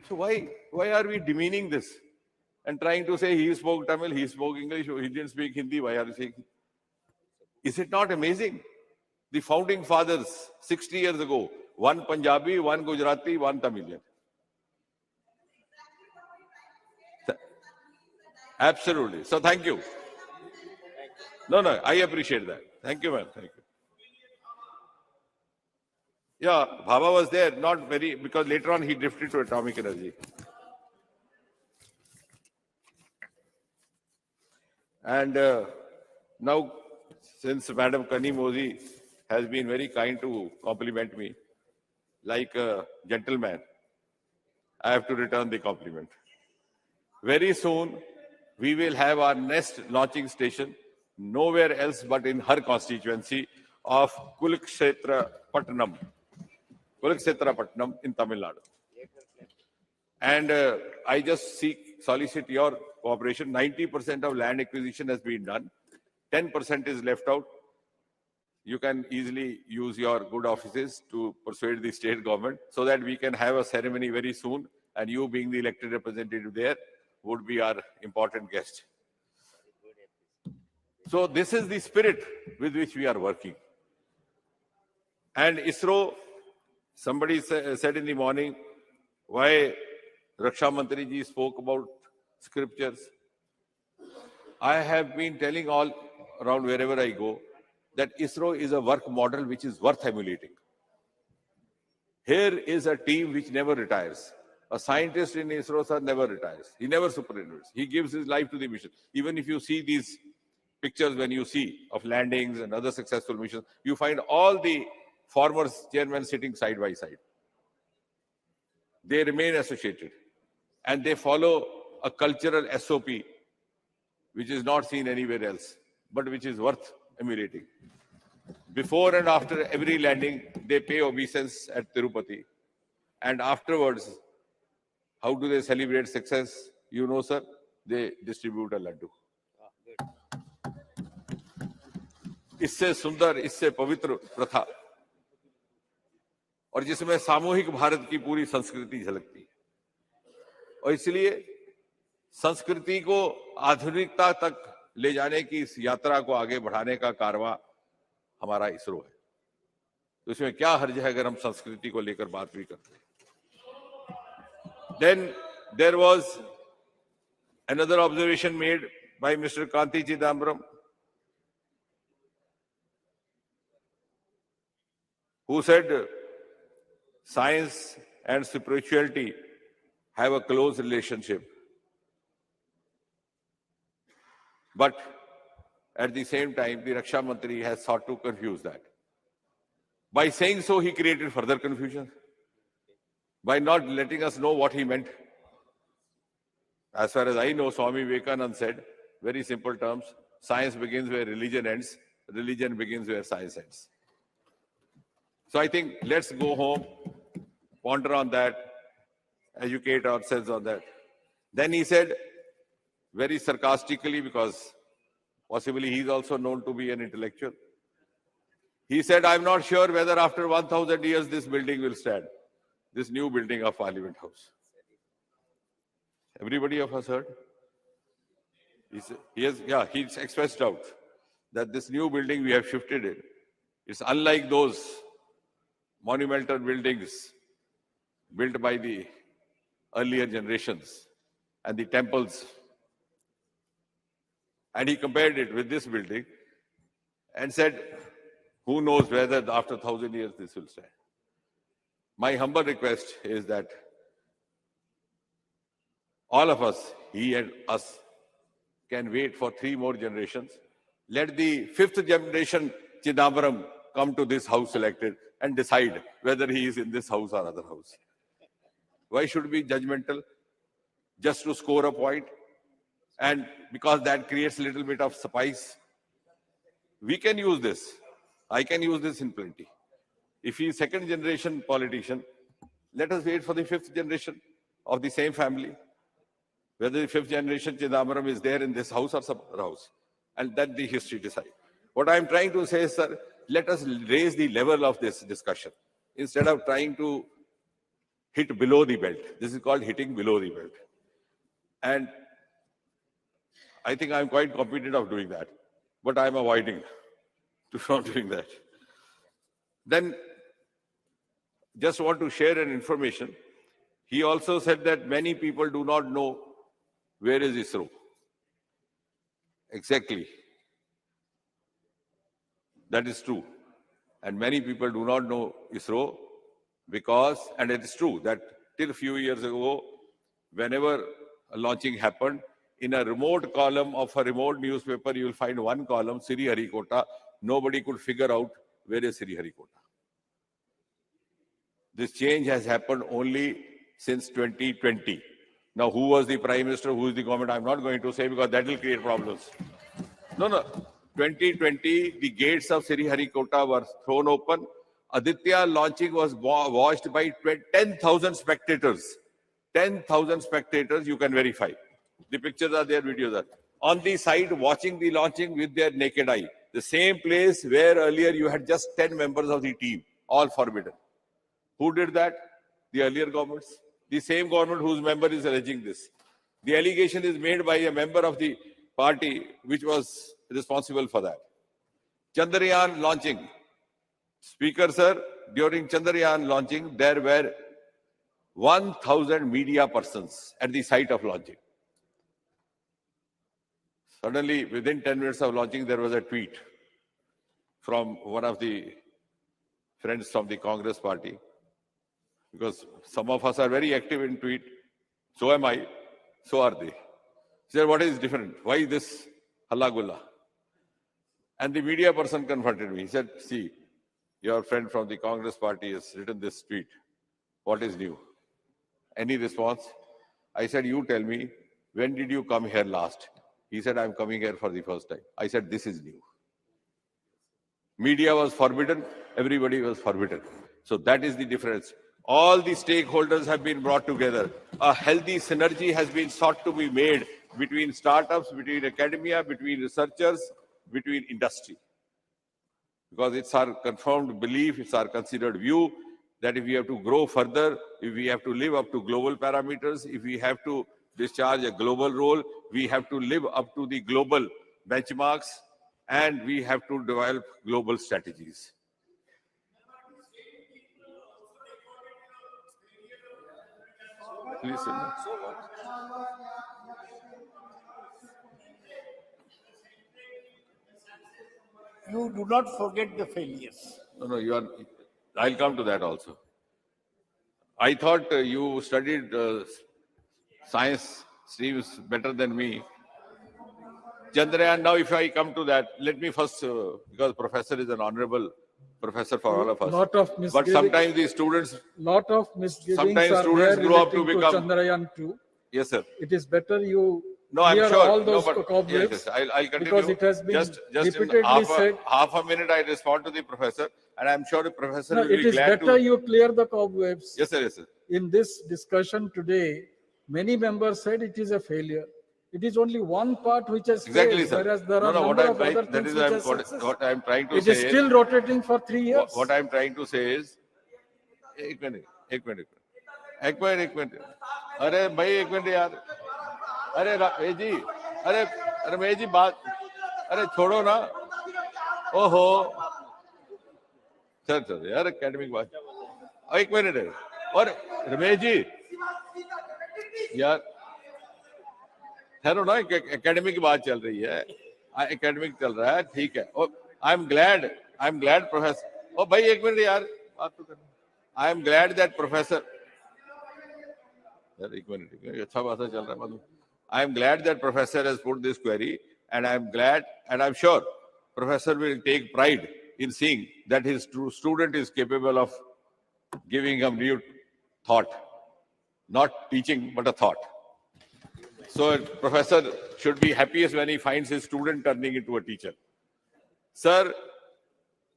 So why are we demeaning this and trying to say he spoke Tamil, he spoke English, or he didn't speak Hindi? Why are you saying? Is it not amazing? The founding fathers, 60 years ago, one Punjabi, one Gujarati, one Tamilian. Absolutely. So thank you. No, I appreciate that. Thank you, man. Thank you. Yeah, Bhabha was there, not very, because later on he drifted to atomic energy. And now, since Madam Kani Modi has been very kind to compliment me, like a gentleman, I have to return the compliment. Very soon, we will have our next launching station nowhere else but in her constituency of Kurukshetra Patnam in Tamil Nadu. And I just solicit your cooperation. 90% of land acquisition has been done. 10% is left out. you can easily use your good offices to persuade the state government so that we can have a ceremony very soon, and you being the elected representative there would be our important guest. So this is the spirit with which we are working. And ISRO, somebody said in the morning, why Raksha Mantri ji spoke about scriptures. I have been telling all around wherever I go that ISRO is a work model which is worth emulating. Here is a team which never retires. A scientist in ISRO, sir, never retires. He never superannuates. He gives his life to the mission. Even if you see these pictures, when you see of landings and other successful missions, you find all the former chairmen sitting side by side. They remain associated and they follow a cultural SOP which is not seen anywhere else, but which is worth emulating. Before and after every landing, they pay obeisance at Tirupati. And afterwards, how do they celebrate success? You know, sir, they distribute a laddu. इससे सुंदर, इससे पवित्र प्रथा और जिसमें सामूहिक भारत की पूरी संस्कृति झलकती है। और इसलिए संस्कृति को आधुनिकता तक ले जाने की इस यात्रा को आगे बढ़ाने का कारवां हमारा इसरो है। तो इसमें क्या हर्ज है अगर हम संस्कृति को लेकर बात भी करते हैं। Then there was another observation made by Mr. Kanti Chidambaram, who said science and spirituality have a close relationship. But at the same time, the Raksha Mantri has sought to confuse that. By saying so, he created further confusion by not letting us know what he meant. As far as I know, Swami Vivekananda said, very simple terms, science begins where religion ends, religion begins where science ends. So I think let's go home, ponder on that, educate ourselves on that. Then he said, very sarcastically, because possibly he's also known to be an intellectual, he said, I'm not sure whether after 1,000 years this building will stand, this new building of Parliament House. Everybody of us heard? He's expressed doubt that this new building we have shifted in is unlike those monumental buildings built by the earlier generations and the temples. And he compared it with this building and said, who knows whether after 1,000 years this will stand. My humble request is that all of us, he and us, can wait for 3 more generations. Let the 5th generation Chidambaram come to this house elected and decide whether he is in this house or other house. Why should we be judgmental just to score a point? And because that creates a little bit of spice, we can use this. I can use this in plenty. If he is 2nd generation politician, let us wait for the 5th generation of the same family. Whether the 5th generation Chidambaram is there in this house or some other house. And that the history decide. What I'm trying to say is, sir, let us raise the level of this discussion instead of trying to hit below the belt. This is called hitting below the belt. And I think I'm quite competent of doing that, but I'm avoiding from doing that. Then, just want to share an information. He also said that many people do not know where is ISRO. Exactly. That is true. And many people do not know ISRO because, and it is true that till a few years ago, whenever a launching happened, in a remote column of a remote newspaper, you will find one column, Sriharikota. Nobody could figure out where is Sriharikota. This change has happened only since 2020. Now, who was the Prime Minister, who is the government, I'm not going to say because that will create problems. No. 2020, the gates of Sriharikota were thrown open. Aditya launching was watched by 10,000 spectators. 10,000 spectators, you can verify. The pictures are there, videos are. On the side, watching the launching with their naked eye. The same place where earlier you had just 10 members of the team, all forbidden. Who did that? The earlier governments. The same government whose member is alleging this. The allegation is made by a member of the party which was responsible for that. Chandrayaan launching. Speaker sir, during Chandrayaan launching, there were 1,000 media persons at the site of launching. Suddenly, within 10 minutes of launching, there was a tweet from one of the friends from the Congress party, because some of us are very active in tweet. So am I. So are they. He said, what is different? Why this halla gulla? And the media person confronted me. He said, see, your friend from the Congress party has written this tweet. What is new? Any response? I said, you tell me, when did you come here last? He said, I'm coming here for the first time. I said, this is new. Media was forbidden, everybody was forbidden. So that is the difference. All the stakeholders have been brought together. A healthy synergy has been sought to be made between startups, between academia, between researchers, between industry. Because it's our confirmed belief, it's our considered view that if we have to grow further, if we have to live up to global parameters, if we have to discharge a global role, we have to live up to the global benchmarks, and we have to develop global strategies. Please, sir. You do not forget the failures. No, you are. I'll come to that also. I thought you studied science streams better than me. Chandrayaan, now if I come to that, let me first, because professor is an honorable professor for all of us. Lot of but sometimes the students, lot of misgivings sometimes are students there grow up to relating become. Chandrayaan 2. Yes, sir. It is better you No, I'm clear sure. all those no, but, cobwebs, yes, I'll continue. because it has been just in repeatedly said. half a minute, I respond to the professor, and I'm sure the professor No, will it be is glad better to. you clear the cobwebs. Yes, sir. Yes, sir. In this discussion today, many members said it is a failure. It is only one part which has Exactly, failed, sir. whereas there No, are no, what number I'm of trying, other that things is which are what I'm trying to It say is still rotating for 3 years. what I'm trying to say is, एक minute अरे भाई एक minute यार अरे रमेश जी अरे रमेश जी बात अरे छोड़ो ना ओहो सर यार एकेडमिक बात एक मिनट है और रमेश जी यार ठहरो ना एकेडमिक की बात चल रही है एकेडमिक चल रहा है ठीक है और आई एम ग्लैड प्रोफेसर ओ भाई एक मिनट यार बात तो करना I am glad that professor. I am glad that professor has put this query, and I am glad, and I'm sure professor will take pride in seeing that his student is capable of giving a new thought, not teaching, but a thought. So a professor should be happiest when he finds his student turning into a teacher. Sir,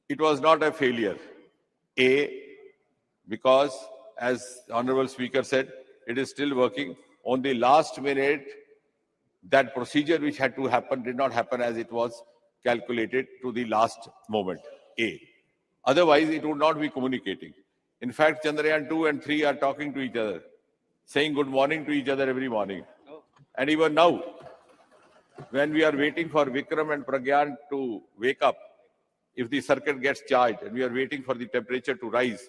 it was not a failure. Because, as the Honorable Speaker said, it is still working. On the last minute, that procedure which had to happen did not happen as it was calculated to the last moment. Otherwise, it would not be communicating. In fact, Chandrayaan 2 and 3 are talking to each other, saying good morning to each other every morning. And even now, when we are waiting for Vikram and Pragyan to wake up, if the circuit gets charged and we are waiting for the temperature to rise,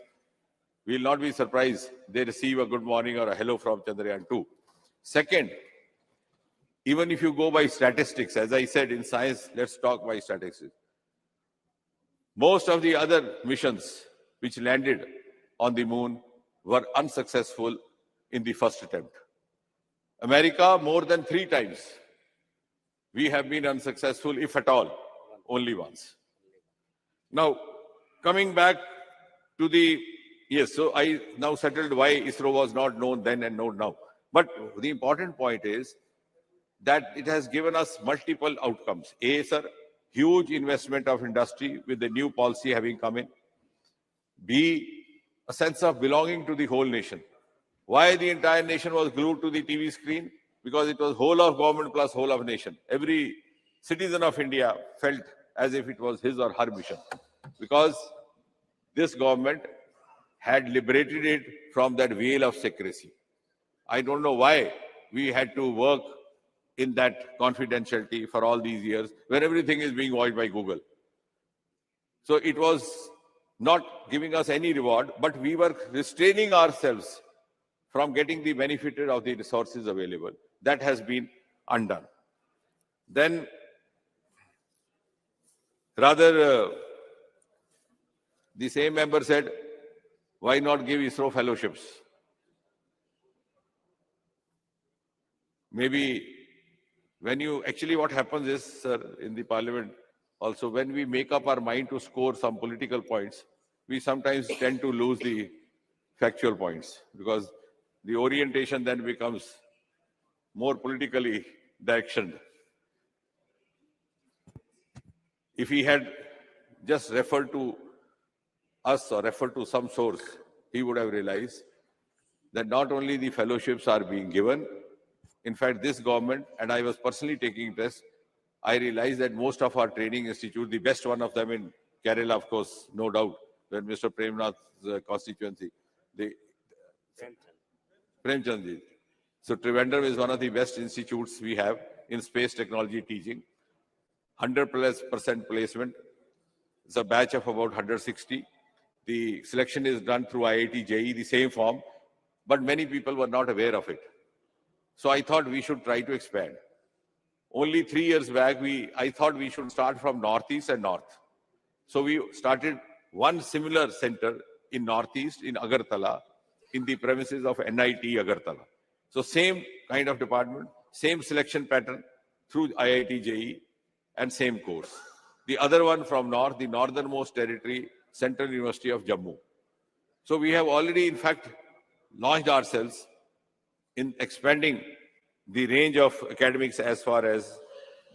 we will not be surprised they receive a good morning or a hello from Chandrayaan 2. Second, even if you go by statistics, as I said in science, let's talk by statistics. Most of the other missions which landed on the moon were unsuccessful in the first attempt. America, more than 3 times. We have been unsuccessful, if at all, only once. Now, coming back to the yes, so I now settled why ISRO was not known then and known now. But the important point is that it has given us multiple outcomes. A, sir, huge investment of industry with the new policy having come in. B, a sense of belonging to the whole nation. Why the entire nation was glued to the TV screen? Because it was whole of government plus whole of nation. Every citizen of India felt as if it was his or her mission, because this government had liberated it from that veil of secrecy. I don't know why we had to work in that confidentiality for all these years when everything is being watched by Google. So it was not giving us any reward, but we were restraining ourselves from getting the benefit of the resources available. That has been undone. Then, rather, the same member said, why not give ISRO fellowships? Maybe when you, actually what happens is, sir, in the parliament, also when we make up our mind to score some political points, we sometimes tend to lose the factual points because the orientation then becomes more politically directioned. If he had just referred to us or referred to some source, he would have realized that not only the fellowships are being given, in fact, this government, and I was personally taking this, I realized that most of our training institutes, the best one of them in Kerala, of course, no doubt, when Mr. Premnath's constituency, the Premchandji. So Trivandrum is one of the best institutes we have in space technology teaching. 100% placement. It's a batch of about 160. The selection is done through IIT JEE, the same form, but many people were not aware of it. So I thought we should try to expand. Only 3 years back, I thought we should start from Northeast and North. So we started one similar center in Northeast, in Agartala, in the premises of NIT Agartala. So same kind of department, same selection pattern through IIT JEE and same course. The other one from North, the northernmost territory, Central University of Jammu. So we have already, in fact, launched ourselves in expanding the range of academics as far as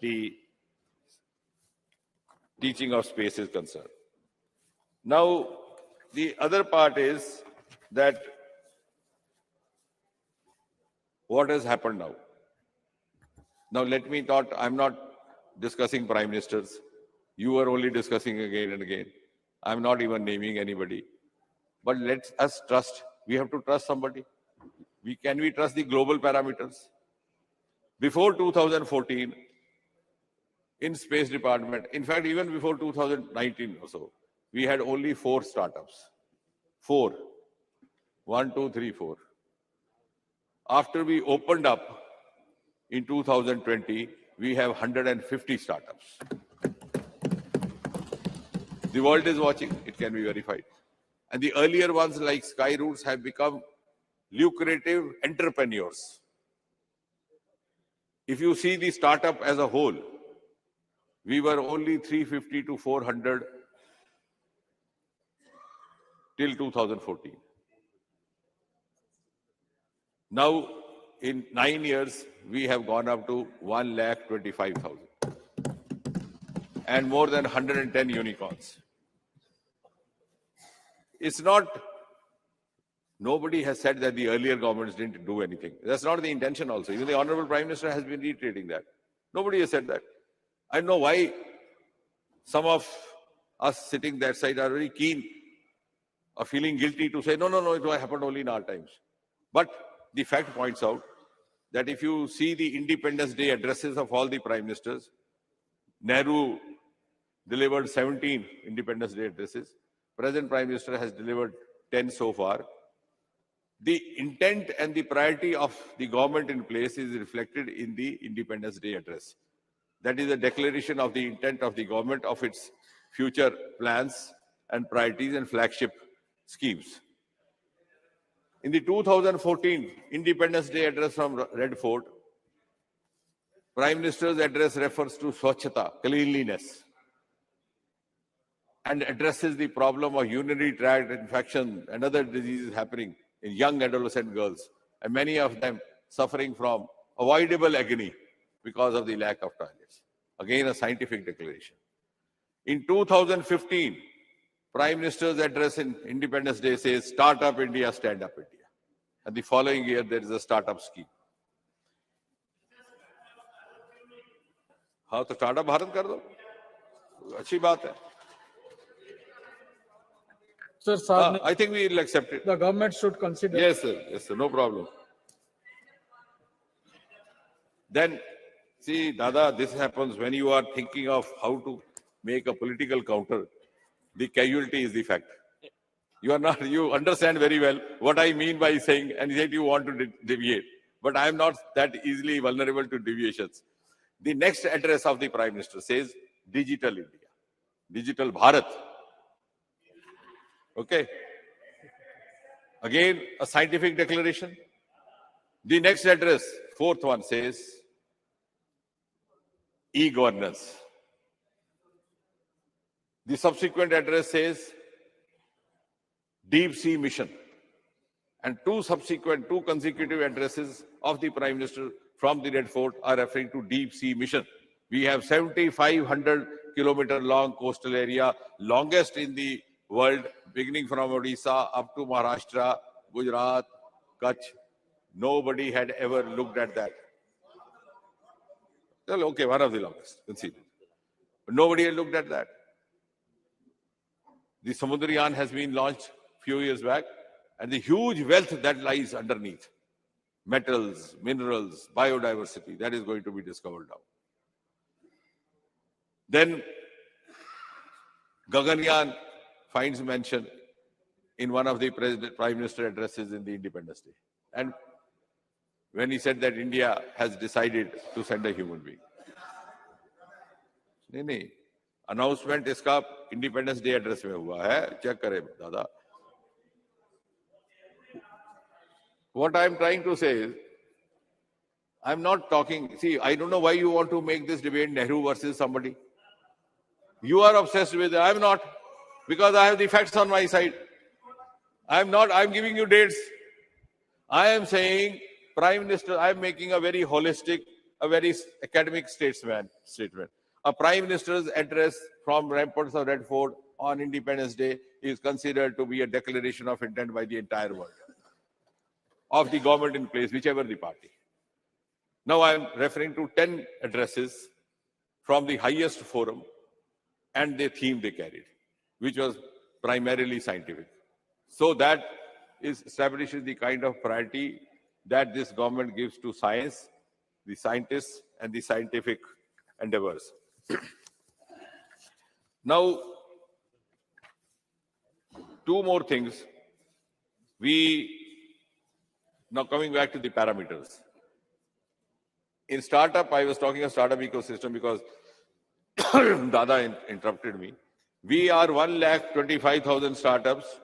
the teaching of space is concerned. Now, the other part is that what has happened now? Now, let me not, I'm not discussing prime ministers. You are only discussing again and again. I'm not even naming anybody. But let us trust. We have to trust somebody. Can we trust the global parameters? Before 2014, in space department, in fact, even before 2019 or so, we had only 4 startups. 4. 1, 2, 3, 4. After we opened up in 2020, we have 150 startups. The world is watching, it can be verified. And the earlier ones like Skyroutes have become lucrative entrepreneurs. If you see the startup as a whole, we were only 350 to 400 till 2014. Now, in 9 years, we have gone up to 1,25,000 and more than 110 unicorns. It's not, nobody has said that the earlier governments didn't do anything. That's not the intention also. Even the Honorable Prime Minister has been reiterating that. Nobody has said that. I don't know why some of us sitting that side are very keen or feeling guilty to say, no, it happened only in our times. But the fact points out that if you see the Independence Day addresses of all the prime ministers, Nehru delivered 17 Independence Day addresses. Present Prime Minister has delivered 10 so far. The intent and the priority of the government in place is reflected in the Independence Day address. That is a declaration of the intent of the government of its future plans and priorities and flagship schemes. In the 2014 Independence Day address from Red Fort, Prime Minister's address refers to Swachhata, cleanliness, and addresses the problem of urinary tract infection and other diseases happening in young adolescent girls, and many of them suffering from avoidable agony because of the lack of toilets. Again, a scientific declaration. In 2015, Prime Minister's address in Independence Day says, Start Up India, Stand Up India. And the following year, there is a startup scheme. हाँ तो startup Bharat कर दो, अच्छी बात है. Sir, sir, I think we will accept it. the government should consider. Yes, sir. Yes, sir. No problem. Then, see, Dada, this happens when you are thinking of how to make a political counter. The casualty is the fact. You are not, you understand very well what I mean by saying, and yet you want to deviate. But I am not that easily vulnerable to deviations. The next address of the Prime Minister says, Digital India, Digital Bharat. Okay. Again, a scientific declaration. The next address, fourth one, says, e-governance. The subsequent address says, deep sea mission. And two consecutive addresses of the Prime Minister from the Red Fort are referring to deep sea mission. We have 7,500 kilometer long coastal area, longest in the world, beginning from Odisha up to Maharashtra, Gujarat, Kutch. Nobody had ever looked at that. Well, okay, one of the longest, conceded. But nobody had looked at that. The Samudrayan has been launched a few years back, and the huge wealth that lies underneath, metals, minerals, biodiversity, that is going to be discovered now. Then Gaganyaan finds mention in one of the Prime Minister addresses in the Independence Day. And when he said that India has decided to send a human being. नहीं, announcement इसका Independence Day address में हुआ है, check करे दादा. What I am trying to say is, I am not talking, see, I don't know why you want to make this debate Nehru versus somebody. You are obsessed with it, I am not, because I have the facts on my side. I am not, I am giving you dates. I am saying, Prime Minister, I am making a very holistic, a very academic statement. A Prime Minister's address from ramparts of Red Fort on Independence Day is considered to be a declaration of intent by the entire world, of the government in place, whichever the party. Now I am referring to 10 addresses from the highest forum and the theme they carried, which was primarily scientific. So that establishes the kind of priority that this government gives to science, the scientists, and the scientific endeavors. Now, two more things. Now coming back to the parameters. In startup, I was talking of startup ecosystem because Dada interrupted me. We are 1,25,000 startups,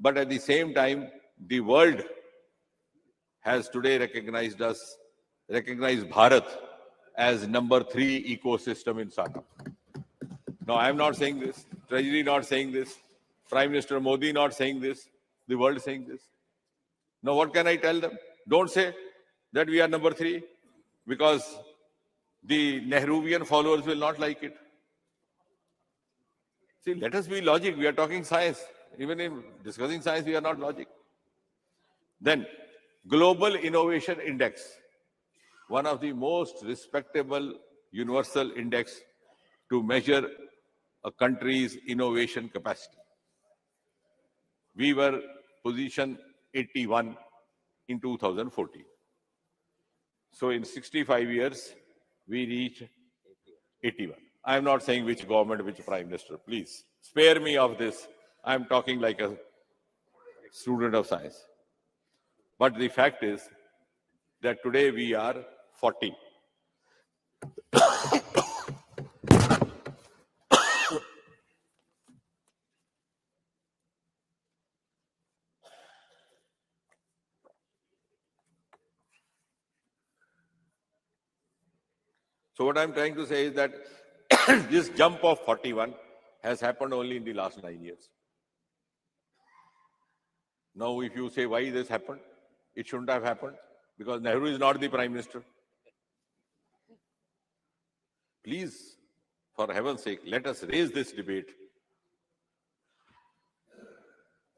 but at the same time, the world has today recognized Bharat as number 3 ecosystem in startup. Now, I am not saying this, Treasury not saying this, Prime Minister Modi not saying this, the world saying this. Now, what can I tell them? Don't say that we are number 3, because the Nehruvian followers will not like it. See, let us be logic. We are talking science. Even in discussing science, we are not logic. Then, Global Innovation Index, one of the most respectable universal index to measure a country's innovation capacity. We were position 81 in 2014. So in 65 years, we reached 81. I am not saying which government, which prime minister. Please spare me of this. I am talking like a student of science. But the fact is that today we are 40. So what I'm trying to say is that this jump of 41 has happened only in the last 9 years. Now, if you say why this happened, it shouldn't have happened because Nehru is not the prime minister. Please, for heaven's sake, let us raise this debate.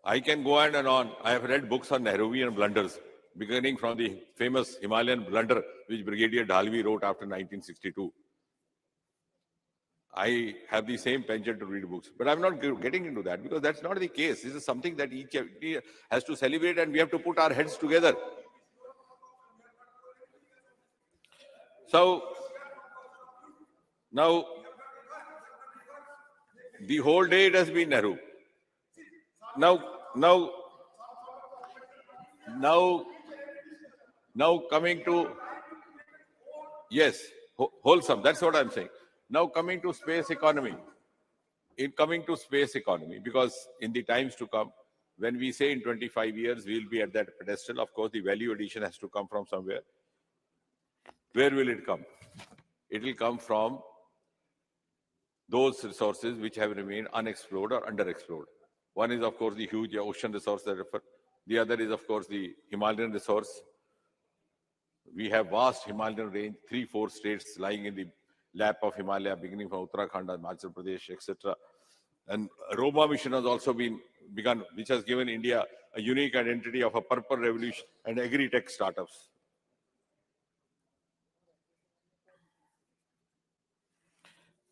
I can go on and on. I have read books on Nehruvian blunders, beginning from the famous Himalayan blunder which Brigadier Dalvi wrote after 1962. I have the same penchant to read books, but I'm not getting into that because that's not the case. This is something that each has to celebrate, and we have to put our heads together. So now the whole day it has been Nehru. Now coming to, yes, wholesome. That's what I'm saying. Now coming to space economy. Because in the times to come, when we say in 25 years we'll be at that pedestal, of course the value addition has to come from somewhere. Where will it come? It will come from those resources which have remained unexplored or underexplored. One is, of course, the huge ocean resource that I refer. The other is, of course, the Himalayan resource. We have vast Himalayan range, 3-4 states lying in the lap of Himalaya, beginning from Uttarakhand and Himachal Pradesh, etc. And Roma mission has also been begun, which has given India a unique identity of a purple revolution and agri-tech startups.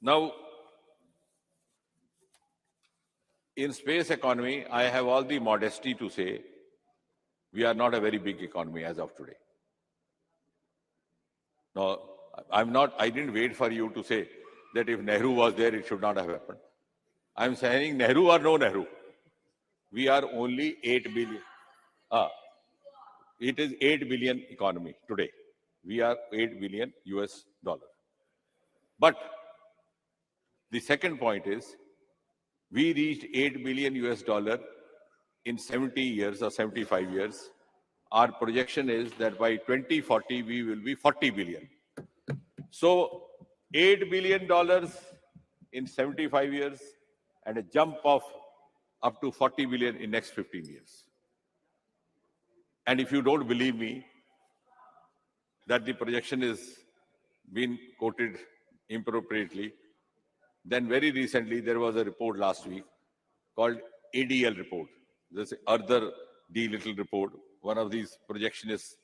Now, in space economy, I have all the modesty to say we are not a very big economy as of today. No, I didn't wait for you to say that if Nehru was there, it should not have happened. I'm saying Nehru or no Nehru. We are only 8 billion. It is 8 billion economy today. We are 8 billion US dollar. But the second point is, we reached 8 billion US dollar in 70 years or 75 years. Our projection is that by 2040, we will be 40 billion. So $8 billion in 75 years and a jump of up to 40 billion in next 15 years. And if you don't believe me that the projection is been quoted inappropriately, then very recently there was a report last week called ADL report. This other D little report, one of these projectionists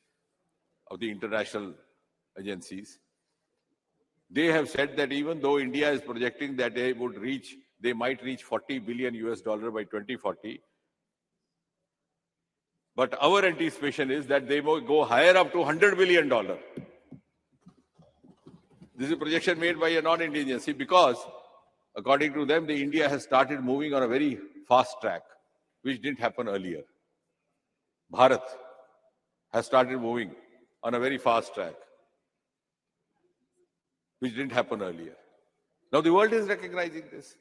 of the international agencies. They have said that even though India is projecting that they might reach 40 billion US dollar by 2040, but our anticipation is that they will go higher up to $100 billion. This is a projection made by a non-Indian agency because, according to them, India has started moving on a very fast track, which didn't happen earlier. Bharat has started moving on a very fast track, which didn't happen earlier. Now the world is recognizing this.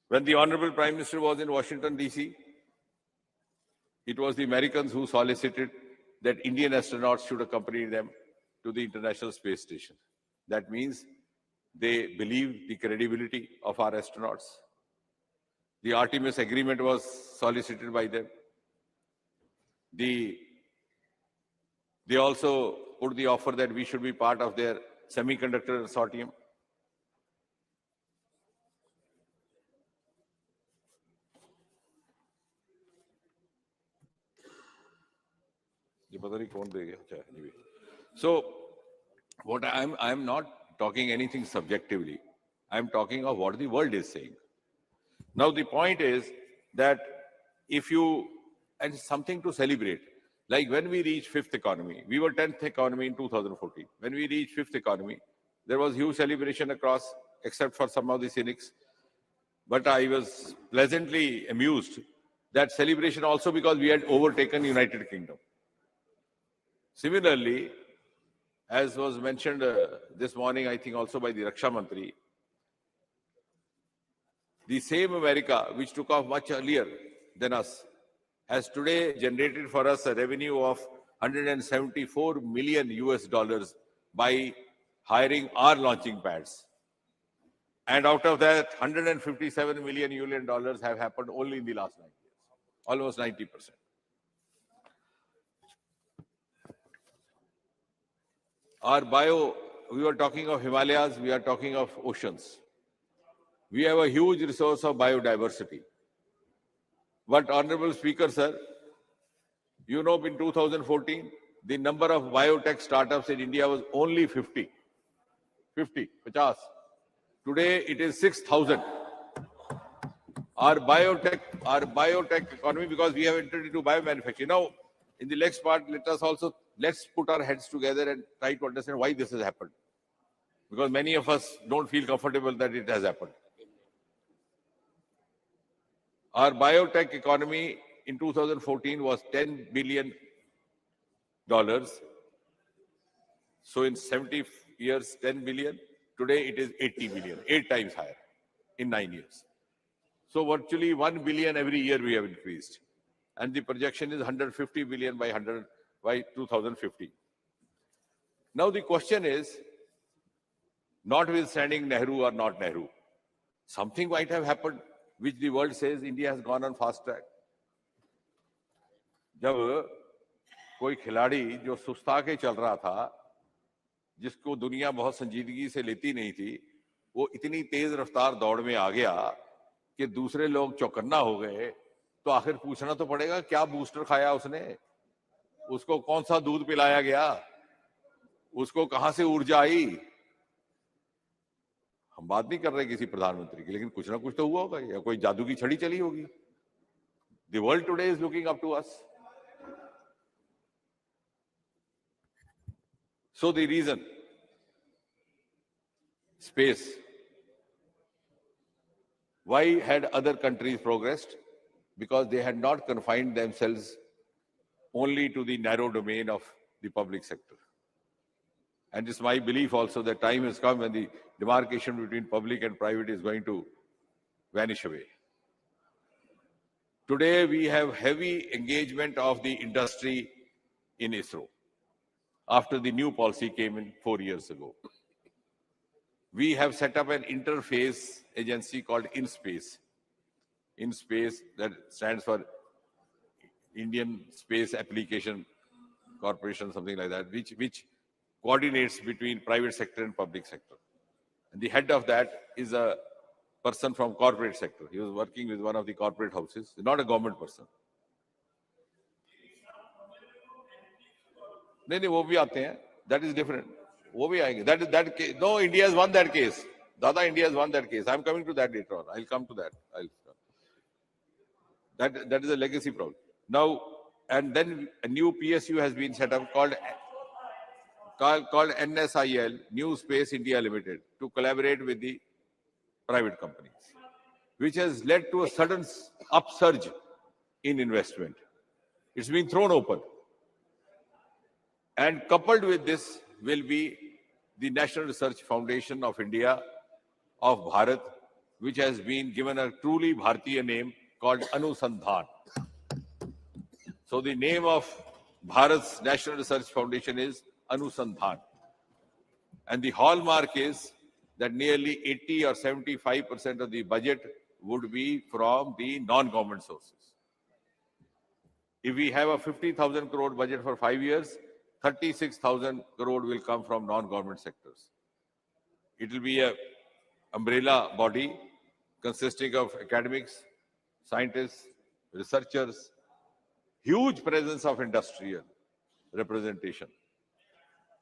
When the Honorable Prime Minister was in Washington, D.C., it was the Americans who solicited that Indian astronauts should accompany them to the International Space Station. That means they believe the credibility of our astronauts. The Artemis agreement was solicited by them. They also put the offer that we should be part of their semiconductor consortium. So, what I'm not talking anything subjectively. I'm talking of what the world is saying. Now, the point is that and something to celebrate, like when we reached fifth economy, we were 10th economy in 2014. When we reached fifth economy, there was huge celebration across, except for some of the cynics. But I was pleasantly amused that celebration also because we had overtaken United Kingdom. Similarly, as was mentioned this morning, I think also by the Raksha Mantri, the same America, which took off much earlier than us, has today generated for us a revenue of 174 million US dollars by hiring our launching pads. And out of that, 157 million US dollars have happened only in the last 9 years, almost 90%. We were talking of Himalayas, we are talking of oceans. We have a huge resource of biodiversity. But Honorable Speaker, sir, you know, in 2014, the number of biotech startups in India was only 50. Today it is 6,000. Our biotech economy, because we have entered into biomanufacturing. Now, in the next part, let's put our heads together and try to understand why this has happened. Because many of us don't feel comfortable that it has happened. Our biotech economy in 2014 was $10 billion. So in 70 years, 10 billion. Today it is 80 billion, 8 times higher in 9 years. So virtually 1 billion every year we have increased. And the projection is 150 billion by 2050. Now the question is, notwithstanding Nehru or not Nehru, something might have happened which the world says India has gone on fast track. जब कोई खिलाड़ी जो सुस्ता के चल रहा था, जिसको दुनिया बहुत संजीदगी से लेती नहीं थी, वो इतनी तेज रफ्तार दौड़ में आ गया कि दूसरे लोग चौकन्ना हो गए, तो आखिर पूछना तो पड़ेगा क्या बूस्टर खाया उसने, उसको कौन सा दूध पिलाया गया, उसको कहां से ऊर्जा आई। हम बात नहीं कर रहे किसी प्रधानमंत्री की, लेकिन कुछ ना कुछ तो हुआ होगा या कोई जादू की छड़ी चली होगी। The world today is looking up to us. So the reason, space. Why had other countries progressed? Because they had not confined themselves only to the narrow domain of the public sector. And it's my belief also that time has come when the demarcation between public and private is going to vanish away. Today, we have heavy engagement of the industry in ISRO after the new policy came in 4 years ago. We have set up an interface agency called InSpace. InSpace, that stands for Indian Space Application Corporation, something like that, which coordinates between private sector and public sector. And the head of that is a person from corporate sector. He was working with one of the corporate houses, not a government person. नहीं वो भी आते हैं, that is different. वो भी आएंगे. That case. No, India has won that case. Dada, India has won that case. I'm coming to that later on. I'll come to that. That is a legacy problem. Now, and then a new PSU has been set up called NSIL, New Space India Limited, to collaborate with the private companies, which has led to a sudden upsurge in investment. It's been thrown open. And coupled with this will be the National Research Foundation of India, of Bharat, which has been given a truly Bharatiya name called Anusandhan. So the name of Bharat's National Research Foundation is Anusandhan. And the hallmark is that nearly 80 or 75% of the budget would be from the non-government sources. If we have a 50,000 crore budget for 5 years, 36,000 crore will come from non-government sectors. It will be an umbrella body consisting of academics, scientists, researchers, huge presence of industrial representation.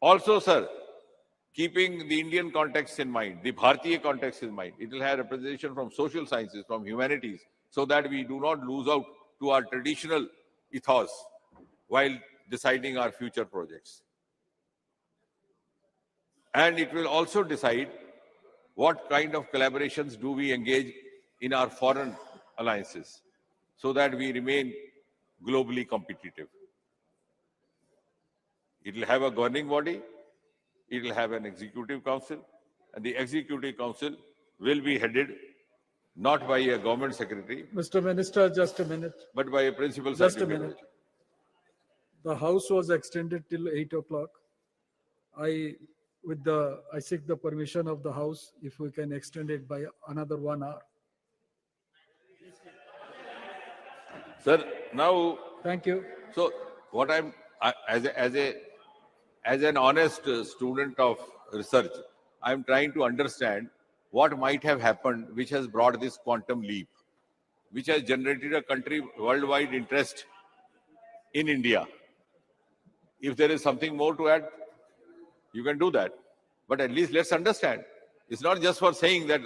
Also, sir, keeping the Indian context in mind, the Bharatiya context in mind, it will have representation from social sciences, from humanities, so that we do not lose out to our traditional ethos while deciding our future projects. And it will also decide what kind of collaborations do we engage in our foreign alliances so that we remain globally competitive. It will have a governing body, it will have an executive council, and the executive council will be headed not by a government secretary. Mr. Minister, just a minute. But by a principal Just a secretary. minute. The House was extended till 8 o'clock. I seek the permission of the House if we can extend it by another 1 hour. Sir, now. Thank you. So, what as an honest student of research, I'm trying to understand what might have happened which has brought this quantum leap, which has generated a country worldwide interest in India. If there is something more to add, you can do that. But at least let's understand It's not just for saying that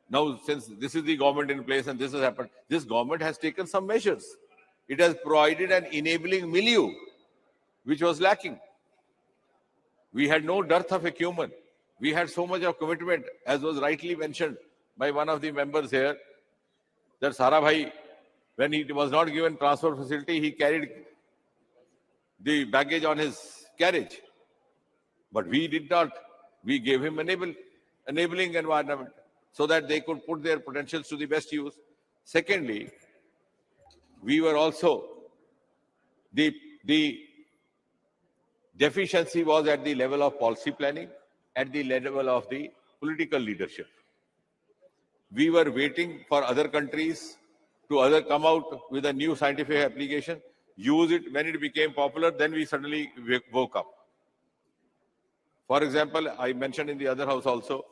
now, since this is the government in place and this has happened, this government has taken some measures. It has provided an enabling milieu, which was lacking. We had no dearth of acumen. We had so much of commitment, as was rightly mentioned by one of the members here, that Sarabhai, when he was not given transport facility, he carried the baggage on his carriage. But we did not. We gave him enabling environment so that they could put their potentials to the best use. Secondly, we were also, the deficiency was at the level of policy planning, at the level of the political leadership. We were waiting for other countries to either come out with a new scientific application, use it when it became popular, then we suddenly woke up. For example, I mentioned in the other house also,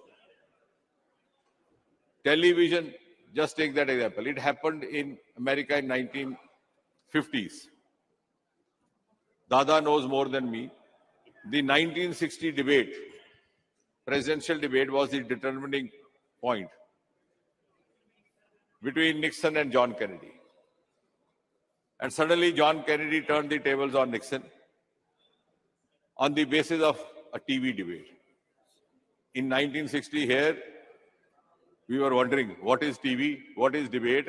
television, just take that example. It happened in America in 1950s. Dada knows more than me. The 1960 debate, presidential debate, was the determining point between Nixon and John Kennedy. And suddenly John Kennedy turned the tables on Nixon on the basis of a TV debate. In 1960 here, we were wondering, what is TV? What is debate?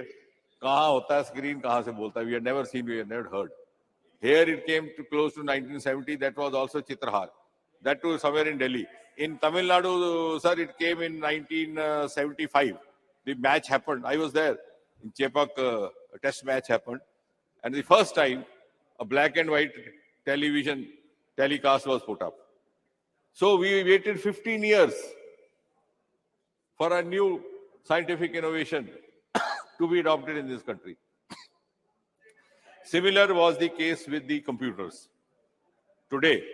Kahan hota hai screen, kahan se bolta hai? We had never seen, we had never heard. Here it came to close to 1970, that was also Chitrahar. That too somewhere in Delhi. In Tamil Nadu, sir, it came in 1975. The match happened. I was there. In Chepak, a test match happened. And the first time, a black and white television telecast was put up. So we waited 15 years for a new scientific innovation to be adopted in this country. Similar was the case with the computers. Today,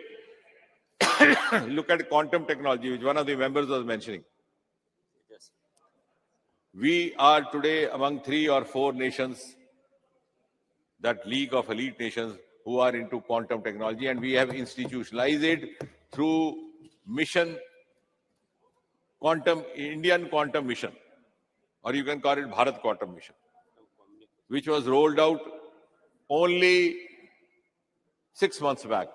look at quantum technology, which one of the members was mentioning. We are today among 3 or 4 nations, that league of elite nations, who are into quantum technology, and we have institutionalized it through mission, Indian quantum mission, or you can call it Bharat quantum mission, which was rolled out only 6 months back.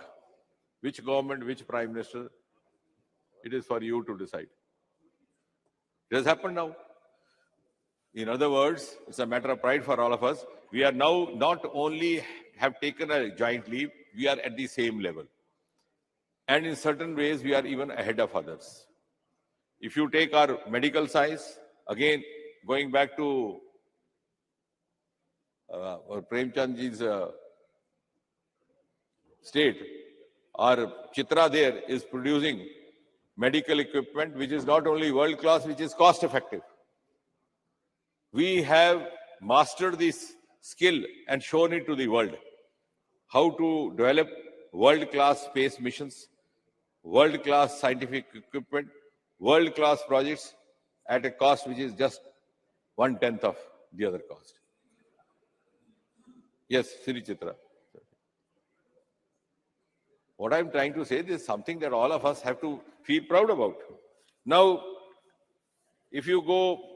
Which government, which prime minister? It is for you to decide. It has happened now. In other words, it's a matter of pride for all of us. We are now not only have taken a giant leap, we are at the same level. And in certain ways, we are even ahead of others. If you take our medical science, again, going back to Prem Chandji's state, our Chitra there is producing medical equipment which is not only world class, which is cost effective. We have mastered this skill and shown it to the world. How to develop world-class space missions, world-class scientific equipment, world-class projects at a cost which is just 1/10 of the other cost. Yes, Sri Chitra. What I'm trying to say is something that all of us have to feel proud about. Now, if you go,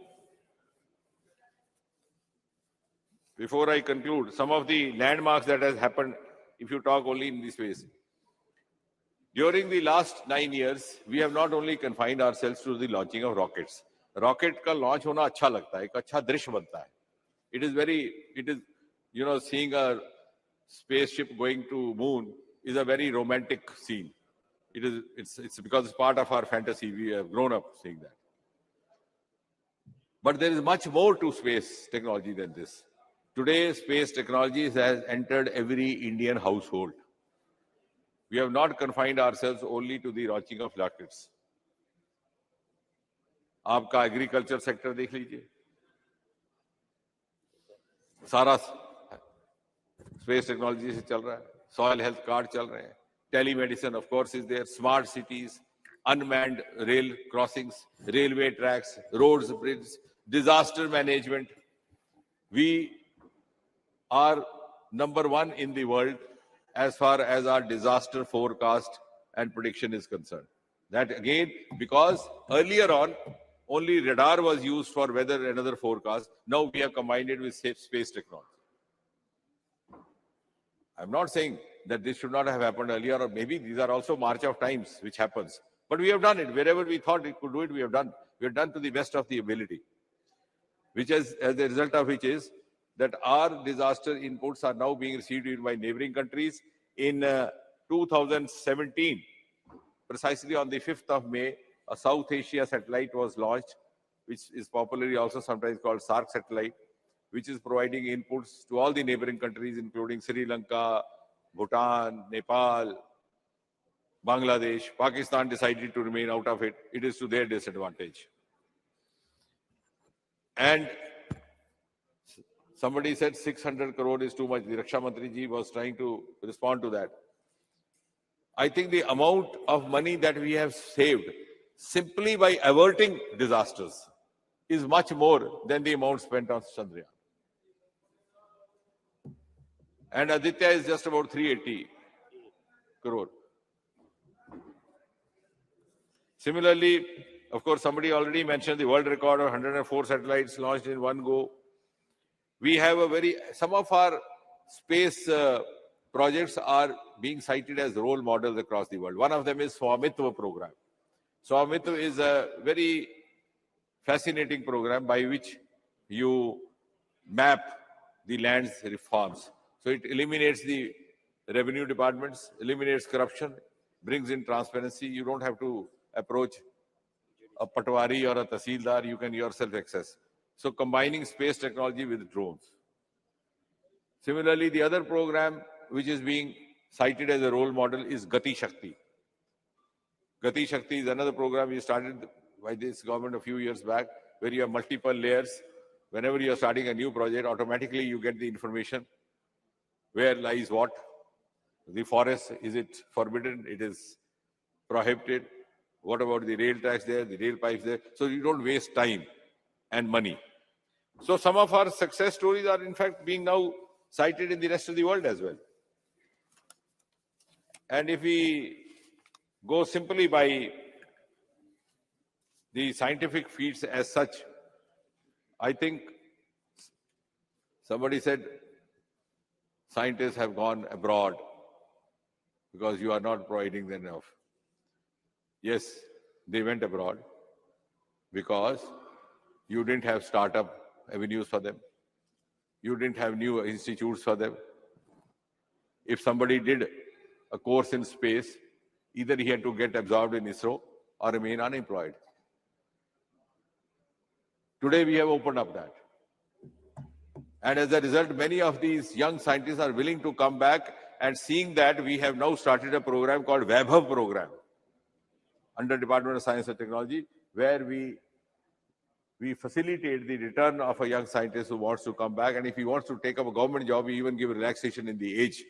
before I conclude, some of the landmarks that has happened, if you talk only in this space. During the last 9 years, we have not only confined ourselves to the launching of rockets. Rocket ka launch hona अच्छा लगता है, एक अच्छा दृश्य बनता है. It is, you know, seeing a spaceship going to moon is a very romantic scene. It's because it's part of our fantasy. We have grown up seeing that. But there is much more to space technology than this. Today, space technology has entered every Indian household. We have not confined ourselves only to the launching of rockets. आपका agriculture sector देख लीजिए, सारा space technology से चल रहा है. Soil health card चल रहे हैं. Telemedicine of course is there. Smart cities, unmanned rail crossings, railway tracks, roads, bridges, disaster management. We are number 1 in the world as far as our disaster forecast and prediction is concerned. That again, because earlier on, only radar was used for weather and other forecasts. Now we have combined it with space technology. I'm not saying that this should not have happened earlier, or maybe these are also march of times which happens. But we have done it. Wherever we thought we could do it, we have done. We have done to the best of the ability. Which is, as the result of which is that our disaster inputs are now being received by neighboring countries. In 2017, precisely on the 5th of May, a South Asia satellite was launched, which is popularly also sometimes called SARC satellite, which is providing inputs to all the neighboring countries, including Sri Lanka, Bhutan, Nepal, Bangladesh. Pakistan decided to remain out of it. It is to their disadvantage. And somebody said 600 crore is too much. The Raksha Mantri ji was trying to respond to that. I think the amount of money that we have saved simply by averting disasters is much more than the amount spent on Chandrayaan. And Aditya is just about 380 crore. Similarly, of course, somebody already mentioned the world record of 104 satellites launched in one go. We have some of our space projects are being cited as role models across the world. One of them is Swamitva program. Swamitva is a very fascinating program by which you map the land's reforms. So it eliminates the revenue departments, eliminates corruption, brings in transparency. You don't have to approach a patwari or a tahsildar, you can yourself access. So combining space technology with drones. Similarly, the other program which is being cited as a role model is Gati Shakti. Gati Shakti is another program we started by this government a few years back, where you have multiple layers. Whenever you are starting a new project, automatically you get the information. Where lies what? The forest, is it forbidden? It is prohibited. What about the rail tracks there, the rail pipes there? So you don't waste time and money. So some of our success stories are in fact being now cited in the rest of the world as well. And if we go simply by the scientific feats as such, I think somebody said scientists have gone abroad because you are not providing them enough. Yes, they went abroad because you didn't have startup avenues for them. You didn't have new institutes for them. If somebody did a course in space, either he had to get absorbed in ISRO or remain unemployed. Today we have opened up that. And as a result, many of these young scientists are willing to come back, and seeing that, we have now started a program called Vaibhav program under Department of Science and Technology, where we facilitate the return of a young scientist who wants to come back. And if he wants to take up a government job, we even give relaxation in the age,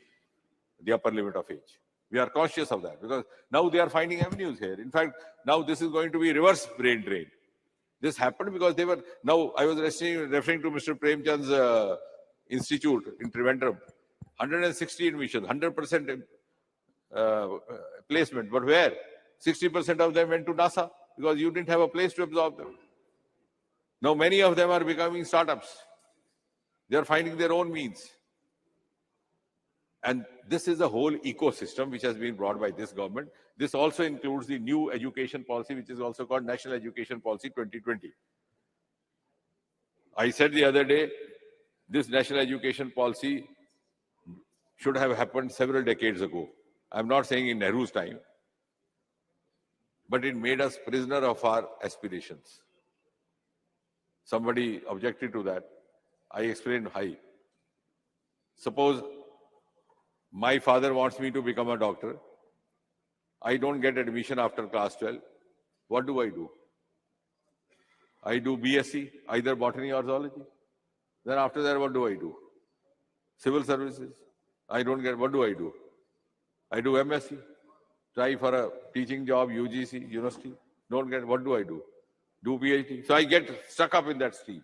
the upper limit of age. We are conscious of that because now they are finding avenues here. In fact, now this is going to be reverse brain drain. This happened because they were, now I was referring to Mr. Premchand's institute in Trivandrum. 160 admissions, 100% placement. But where? 60% of them went to NASA because you didn't have a place to absorb them. Now many of them are becoming startups. They are finding their own means. And this is a whole ecosystem which has been brought by this government. This also includes the new education policy, which is also called National Education Policy 2020. I said the other day, this National Education Policy should have happened several decades ago. I'm not saying in Nehru's time, but it made us prisoner of our aspirations. Somebody objected to that. I explained why. Suppose my father wants me to become a doctor. I don't get admission after class 12. What do? I do BSc, either botany or zoology. Then after that, what do? Civil services. I don't get, what do? I do MSc. Try for a teaching job, UGC, university. Don't get, what do? Do PhD. So I get stuck up in that stream.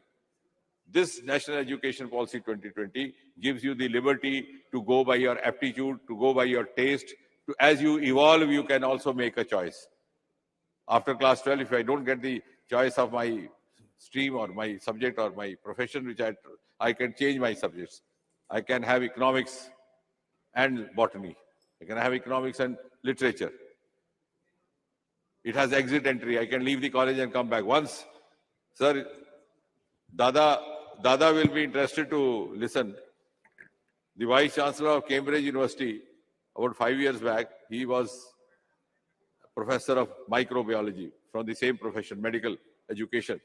This National Education Policy 2020 gives you the liberty to go by your aptitude, to go by your taste. As you evolve, you can also make a choice. After class 12, if I don't get the choice of my stream or my subject or my profession, which I can change my subjects. I can have economics and botany. I can have economics and literature. It has exit entry. I can leave the college and come back. Once, sir, Dada will be interested to listen. The Vice Chancellor of Cambridge University, about 5 years back, he was professor of microbiology from the same profession, medical education.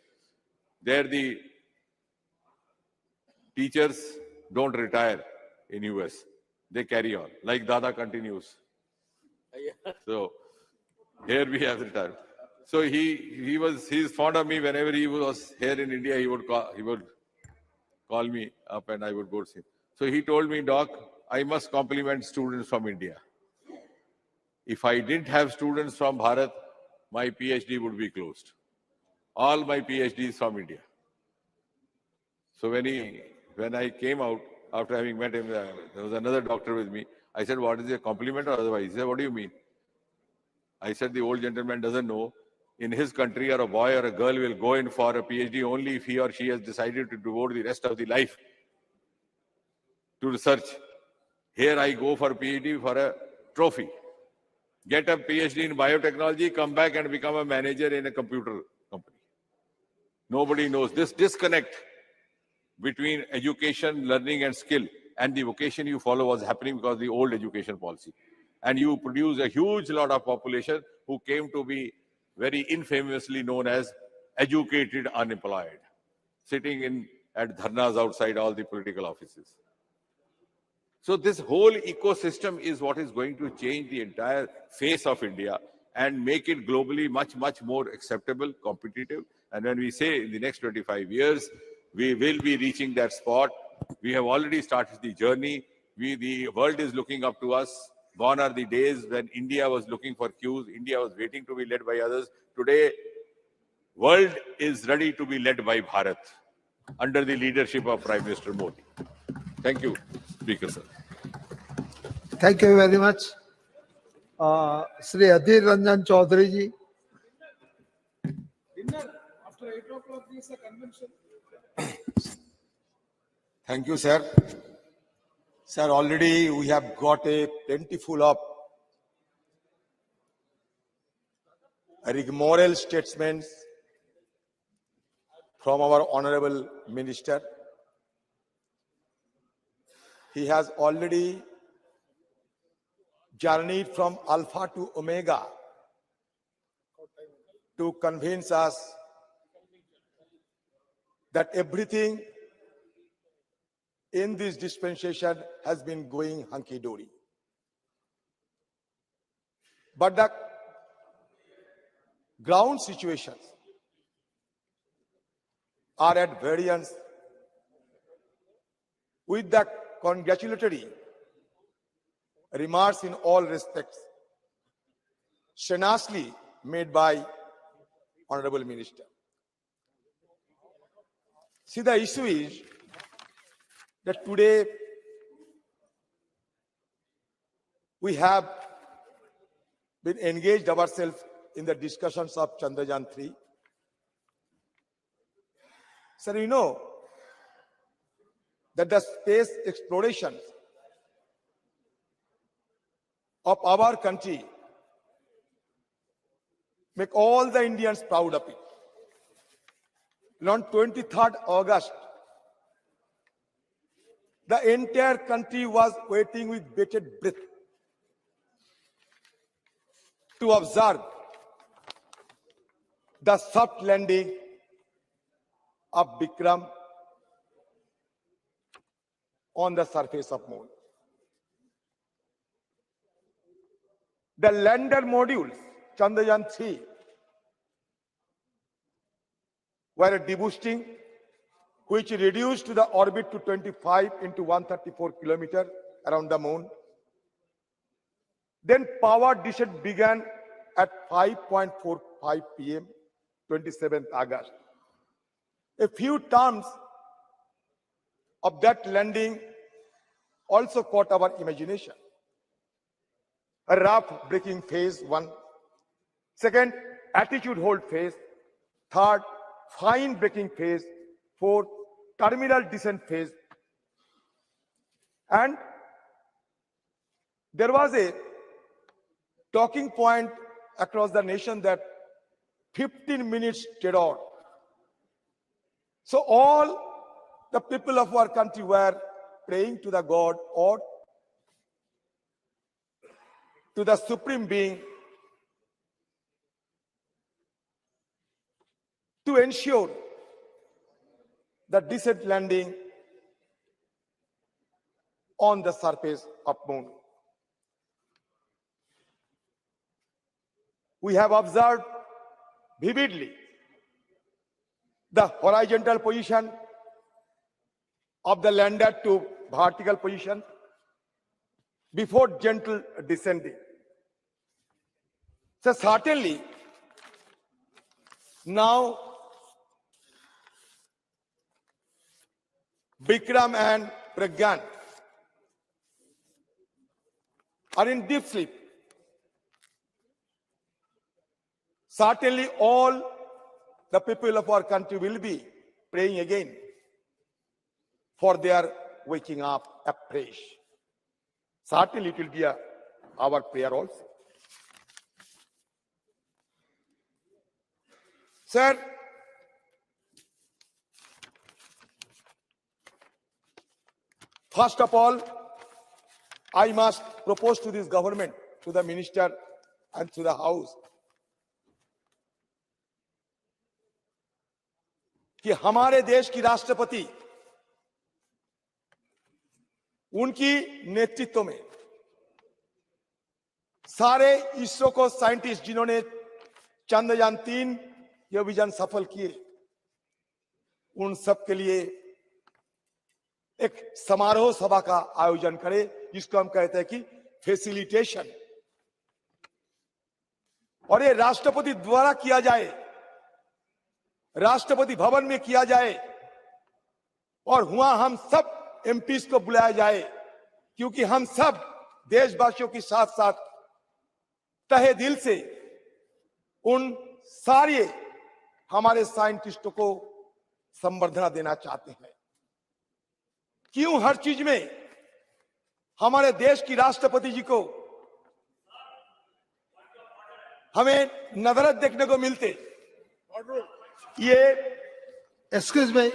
There the teachers don't retire in US. They carry on, like Dada continues. So here we have retired. So he's fond of me. Whenever he was here in India, he would call me up and I would go see him. So he told me, Doc, I must compliment students from India. If I didn't have students from Bharat, my PhD would be closed. All my PhDs from India. So when I came out, after having met him, there was another doctor with me. I said, what is a compliment or otherwise? He said, what do you mean? I said, the old gentleman doesn't know. In his country, or a boy or a girl will go in for a PhD only if he or she has decided to devote the rest of the life to research. Here I go for a PhD for a trophy. Get a PhD in biotechnology, come back and become a manager in a computer company. Nobody knows this disconnect between education, learning and skill and the vocation you follow was happening because of the old education policy. And you produce a huge lot of population who came to be very infamously known as educated unemployed, sitting at dharnas outside all the political offices. So this whole ecosystem is what is going to change the entire face of India and make it globally much, much more acceptable, competitive. And when we say in the next 25 years, we will be reaching that spot. We have already started the journey. The world is looking up to us. Gone are the days when India was looking for cues. India was waiting to be led by others. Today, world is ready to be led by Bharat under the leadership of Prime Minister Modi. Thank you, Speaker, sir. Thank you very much. Sri Adhir Ranjan Chaudhary ji. Dinner after 8 o'clock is a convention. Thank you, sir. Sir, already we have got a plentiful of rigmarole statements from our Honorable Minister. He has already journeyed from Alpha to Omega to convince us that everything in this dispensation has been going hunky-dory. But the ground situations are at variance with the congratulatory remarks in all respects shamelessly made by Honorable Minister. See, the issue is that today we have been engaged ourselves in the discussions of Chandrayaan-3. Sir, you know that the space exploration of our country make all the Indians proud of it. And on 23rd August, the entire country was waiting with bated breath to observe the soft landing of Vikram on the surface of Moon. The lander modules, Chandrayaan-3, were deboosting, which reduced the orbit to 25 into 134 kilometers around the Moon. Then power descent began at 5:45 p.m., 27th August. A few terms of that landing also caught our imagination. A rough braking phase 1. Second, attitude hold phase. Third, fine braking phase. Fourth, terminal descent phase. And there was a talking point across the nation that 15 minutes terror. So all the people of our country were praying to the God or to the Supreme Being to ensure the decent landing on the surface of moon. We have observed vividly the horizontal position of the lander to vertical position before gentle descending. So certainly now Vikram and Pragyan are in deep sleep. Certainly all the people of our country will be praying again for their waking up afresh. Certainly it will be our prayer also. Sir, first of all, I must propose to this government, to the minister and to the house, कि हमारे देश की राष्ट्रपति उनकी नेतृत्व में सारे इसरो को साइंटिस्ट जिन्होंने चंद्रयान 3 ये अभियान सफल किए, उन सब के लिए एक समारोह सभा का आयोजन करें, जिसको हम कहते हैं कि फैसिलिटेशन, और ये राष्ट्रपति द्वारा किया जाए, राष्ट्रपति भवन में किया जाए, और वहां हम सब एमपीज को बुलाया जाए, क्योंकि हम सब देशवासियों के साथ साथ तहे दिल से उन सारे हमारे साइंटिस्टों को संबर्धना देना चाहते हैं। क्यों हर चीज में हमारे देश की राष्ट्रपति जी को हमें नजरत देखने को मिलते? ये एक्सक्यूज मी,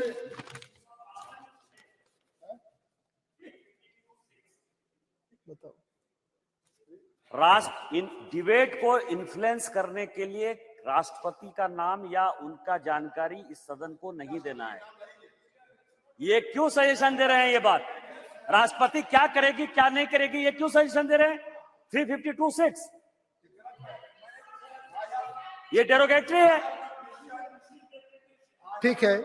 राष्ट्र इन डिबेट को इन्फ्लुएंस करने के लिए राष्ट्रपति का नाम या उनका जानकारी इस सदन को नहीं देना है। ये क्यों सजेशन दे रहे हैं? ये बात राष्ट्रपति क्या करेगी क्या नहीं करेगी, ये क्यों सजेशन दे रहे हैं? 352(6) ये डेरोगेटरी है। ठीक है।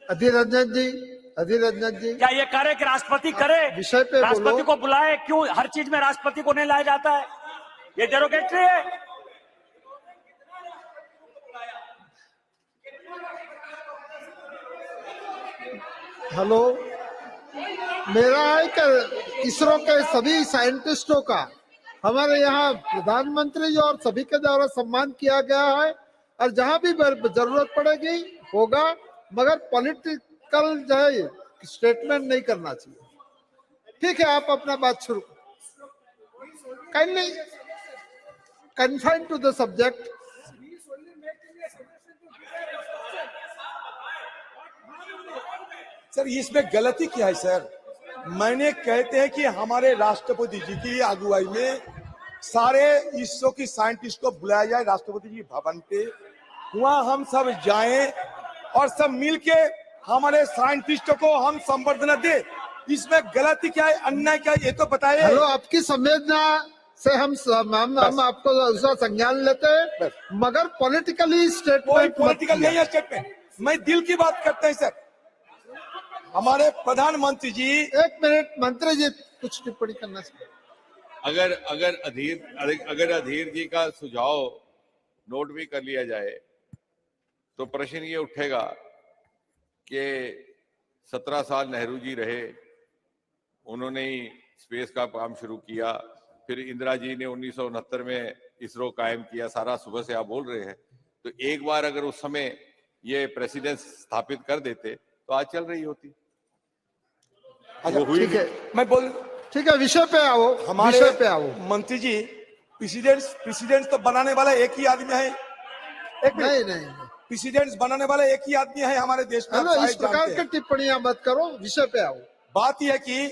अधीर रंजन जी, क्या ये करे कि राष्ट्रपति करे, विषय पे राष्ट्रपति बोलो। को बुलाए? क्यों हर चीज में राष्ट्रपति को नहीं लाया जाता है? ये डेरोगेटरी है। हेलो, मेरा है कि इसरो के सभी साइंटिस्टों का हमारे यहाँ प्रधानमंत्री जी और सभी के द्वारा सम्मान किया गया है, और जहाँ भी जरूरत पड़ेगी होगा, मगर पॉलिटिकल जो है स्टेटमेंट नहीं करना चाहिए। ठीक है, आप अपना बात शुरू, kindly confine to the subject. Sir इसमें गलती क्या है सर? मैंने कहते हैं कि हमारे राष्ट्रपति जी की अगुवाई में सारे इसरो की साइंटिस्ट को बुलाया जाए राष्ट्रपति जी भवन पे, वहां हम सब जाएं और सब मिलके हमारे साइंटिस्टों को हम संबर्धना दे। इसमें गलती क्या है, अन्याय क्या है, ये तो बताइए। हेलो, आपकी संवेदना से हम आपको उसका संज्ञान लेते हैं, मगर पॉलिटिकली स्टेटमेंट पॉलिटिकल नहीं है स्टेटमेंट, मैं दिल की बात करते हैं सर। हमारे प्रधानमंत्री जी, एक मिनट, मंत्री जी कुछ टिप्पणी करना चाहिए। अगर अधीर जी का सुझाव नोट भी कर लिया जाए तो प्रश्न ये उठेगा कि 17 साल नेहरू जी रहे, उन्होंने ही स्पेस का काम शुरू किया, फिर इंदिरा जी ने 1969 में इसरो कायम किया, सारा सुबह से आप बोल रहे हैं। तो एक बार अगर उस समय ये प्रेसिडेंस स्थापित कर देते तो आज चल रही होती। अच्छा, वो हुई ठीक है, मैं बोल, ठीक है, विषय पे आओ, हमारे विषय पे आओ। मंत्री जी, प्रेसिडेंट तो बनाने वाला एक ही आदमी है। नहीं नहीं, प्रेसिडेंट बनाने वाला एक ही आदमी है हमारे देश में, आप हेलो, इस शायद प्रकार जानते की हैं। टिप्पणियां मत करो, विषय पे आओ। बात यह है कि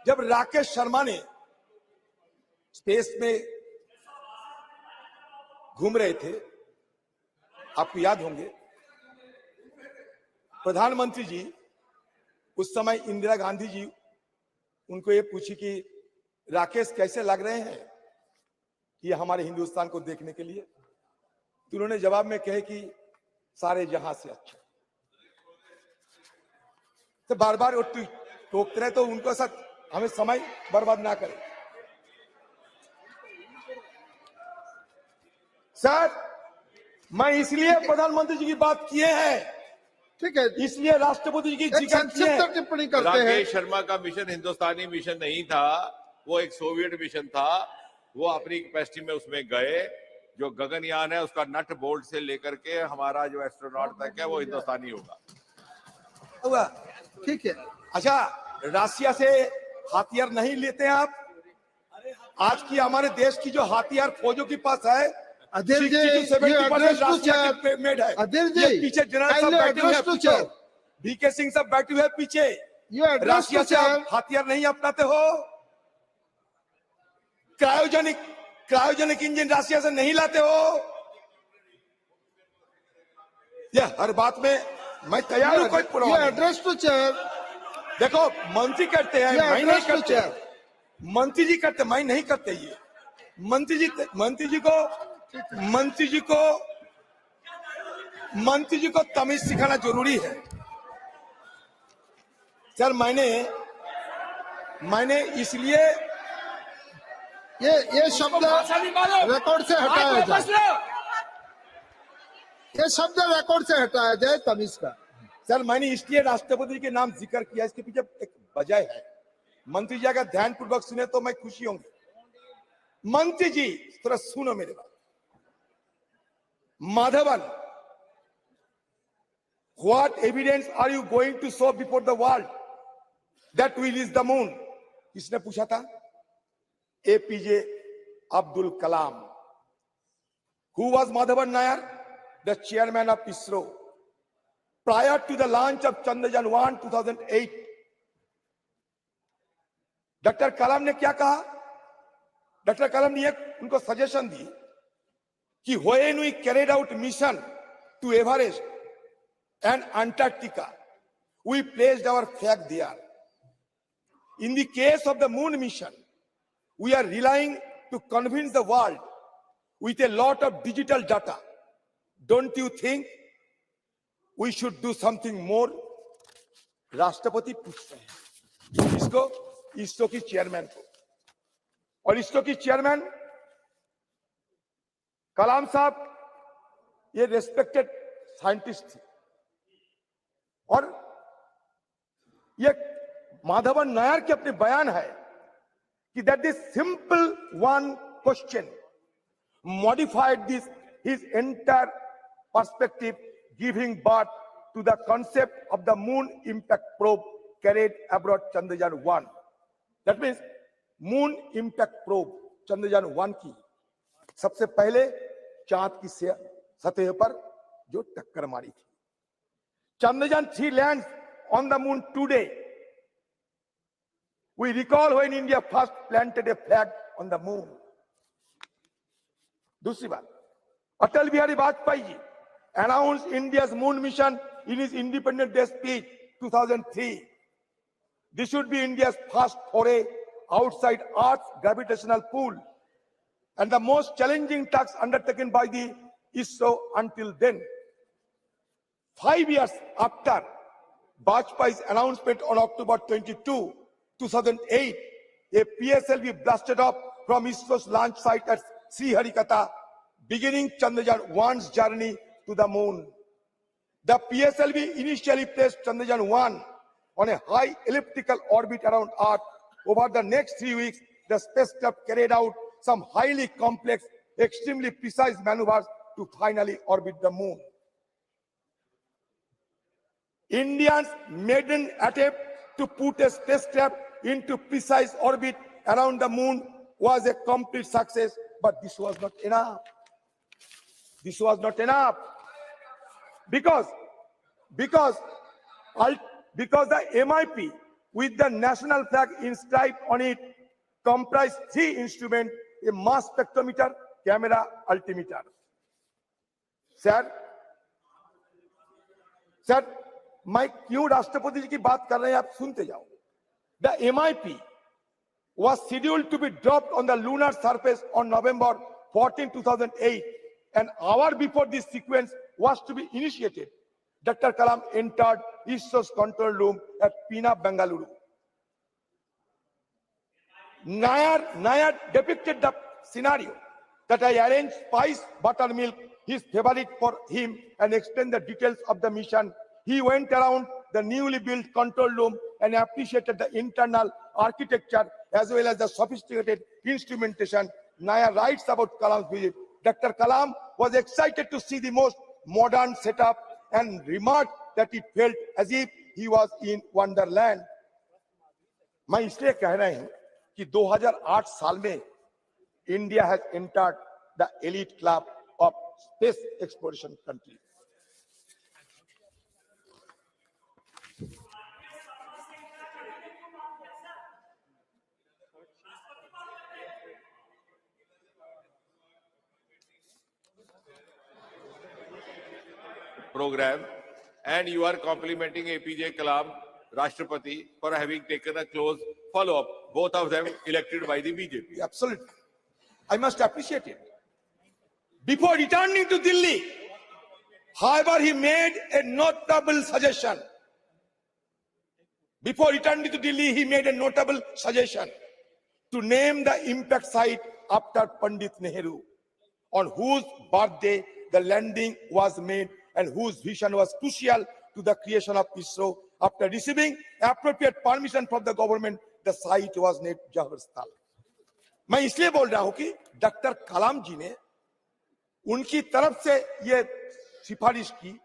जब राकेश शर्मा ने स्पेस में घूम रहे थे, आपको याद होंगे, प्रधानमंत्री जी उस समय इंदिरा गांधी जी उनको ये पूछी कि राकेश कैसे लग रहे हैं ये हमारे हिंदुस्तान को देखने के लिए, तो उन्होंने जवाब में कहे कि सारे जहां से अच्छा। तो बार बार वो टोकते रहे, तो उनको साथ हमें समय बर्बाद ना करें। सर, मैं इसलिए प्रधानमंत्री जी की बात किए हैं, ठीक है, इसलिए राष्ट्रपति जी की एक जिक्र किए हैं। संक्षिप्त टिप्पणी करते हैं। राकेश शर्मा का मिशन हिंदुस्तानी मिशन नहीं था, वो एक सोवियत मिशन था। वो अपनी कैपेसिटी में उसमें गए। जो गगनयान है उसका नट बोल्ट से लेकर के हमारा जो एस्ट्रोनॉट तक है वो हिंदुस्तानी होगा। ठीक है। अच्छा, रशिया से हथियार नहीं लेते हैं आप? आज की हमारे देश की जो हथियार फौजों के पास है, अधीर जी, 70% रशिया के मेड है। अधीर जी, ये पीछे जनरल सब बैठे हुए हैं, पूछो। वीके सिंह सब बैठे हुए हैं पीछे। रशिया से आप हथियार नहीं अपनाते हो? क्रायोजेनिक इंजन रशिया से नहीं लाते हो? ये हर बात में मैं तैयार हूं, कोई पुरवा नहीं। Address to chair. देखो, मंत्री करते हैं, मैं नहीं करते। मंत्री जी करते, मैं नहीं करते। ये मंत्री जी को तमीज सिखाना जरूरी है। सर, मैंने इसलिए ये शब्द रिकॉर्ड से हटाया जाए। ये शब्द रिकॉर्ड से हटाया जाए, तमीज का। सर, मैंने इसलिए राष्ट्रपति के नाम जिक्र किया, इसके पीछे एक वजह है। मंत्री जी अगर ध्यान पूर्वक सुने तो मैं खुशी होंगी। मंत्री जी थोड़ा सुनो मेरे बात। Madhavan, what evidence are you going to show before the world that we reach the moon? किसने पूछा था? APJ Abdul Kalam. Who was Madhavan Nair? The chairman of ISRO. Prior to the launch of Chandrayaan-1 2008, doctor कलाम ने क्या कहा? Doctor कलाम ने उनको suggestion दी कि when we carried out mission to Everest and Antarctica, we placed our flag there. In the case of the moon mission, we are relying to convince the world with a lot of digital data. Don't you think we should do something more? राष्ट्रपति पूछते हैं इसको, इसरो की chairman को। और इसरो की chairman कलाम साहब ये रेस्पेक्टेड साइंटिस्ट थे। और ये माधवन नायर के अपने बयान है कि that is simple one question modified his entire perspective, giving birth to the concept of the moon impact probe carried abroad Chandrayaan-1. That means moon impact probe Chandrayaan-1 की सबसे पहले चांद की सतह पर जो टक्कर मारी थी। Chandrayaan-3 lands on the moon today. We recall when India first planted a flag on the moon. दूसरी बात, Atal Bihari Vajpayee ji announced India's moon mission in his Independence Day speech 2003. This should be India's first foray outside Earth's gravitational pull and the most challenging task undertaken by the ISRO until then. 5 years after Vajpayee's announcement on October 22, 2008, a PSLV blasted off from ISRO's launch site at Sriharikota, beginning Chandrayaan-1's journey to the moon. The PSLV initially placed Chandrayaan-1 on a high elliptical orbit around Earth. Over the next 3 weeks, the spacecraft carried out some highly complex, extremely precise maneuvers to finally orbit the moon. India's maiden attempt to put a spacecraft into precise orbit around the moon was a complete success, but this was not enough. This was not enough because the MIP with the national flag inscribed on it comprised 3 instruments: a mass spectrometer, camera, altimeter. Sir, मैं क्यों राष्ट्रपति जी की बात कर रहे हैं, आप सुनते जाओ. The MIP was scheduled to be dropped on the lunar surface on November 14, 2008. An hour before this sequence was to be initiated, Dr. Kalam entered ISRO's control room at Pune, Bengaluru. Nair depicted the scenario that I arranged spice buttermilk, his favorite, for him and explained the details of the mission. He went around the newly built control room and appreciated the internal architecture as well as the sophisticated instrumentation. Nair writes about Kalam's visit. Dr. Kalam was excited to see the most modern setup and remarked that it felt as if he was in Wonderland. मैं इसलिए कह रहा हूं कि 2008 साल में India has entered the elite club of space exploration countries. Program, and you are complimenting APJ Kalam, Rashtrapati, for having taken a close follow-up, both of them elected by the BJP. Absolutely. I must appreciate it. Before returning to Delhi, however, he made a notable suggestion. Before returning to Delhi, he made a notable suggestion to name the impact site after Pandit Nehru, on whose birthday the landing was made and whose vision was crucial to the creation of ISRO. After receiving appropriate permission from the government, the site was named Jawahar Sthal. मैं इसलिए बोल रहा हूं कि doctor कलाम जी ने उनकी तरफ से ये सिफारिश की,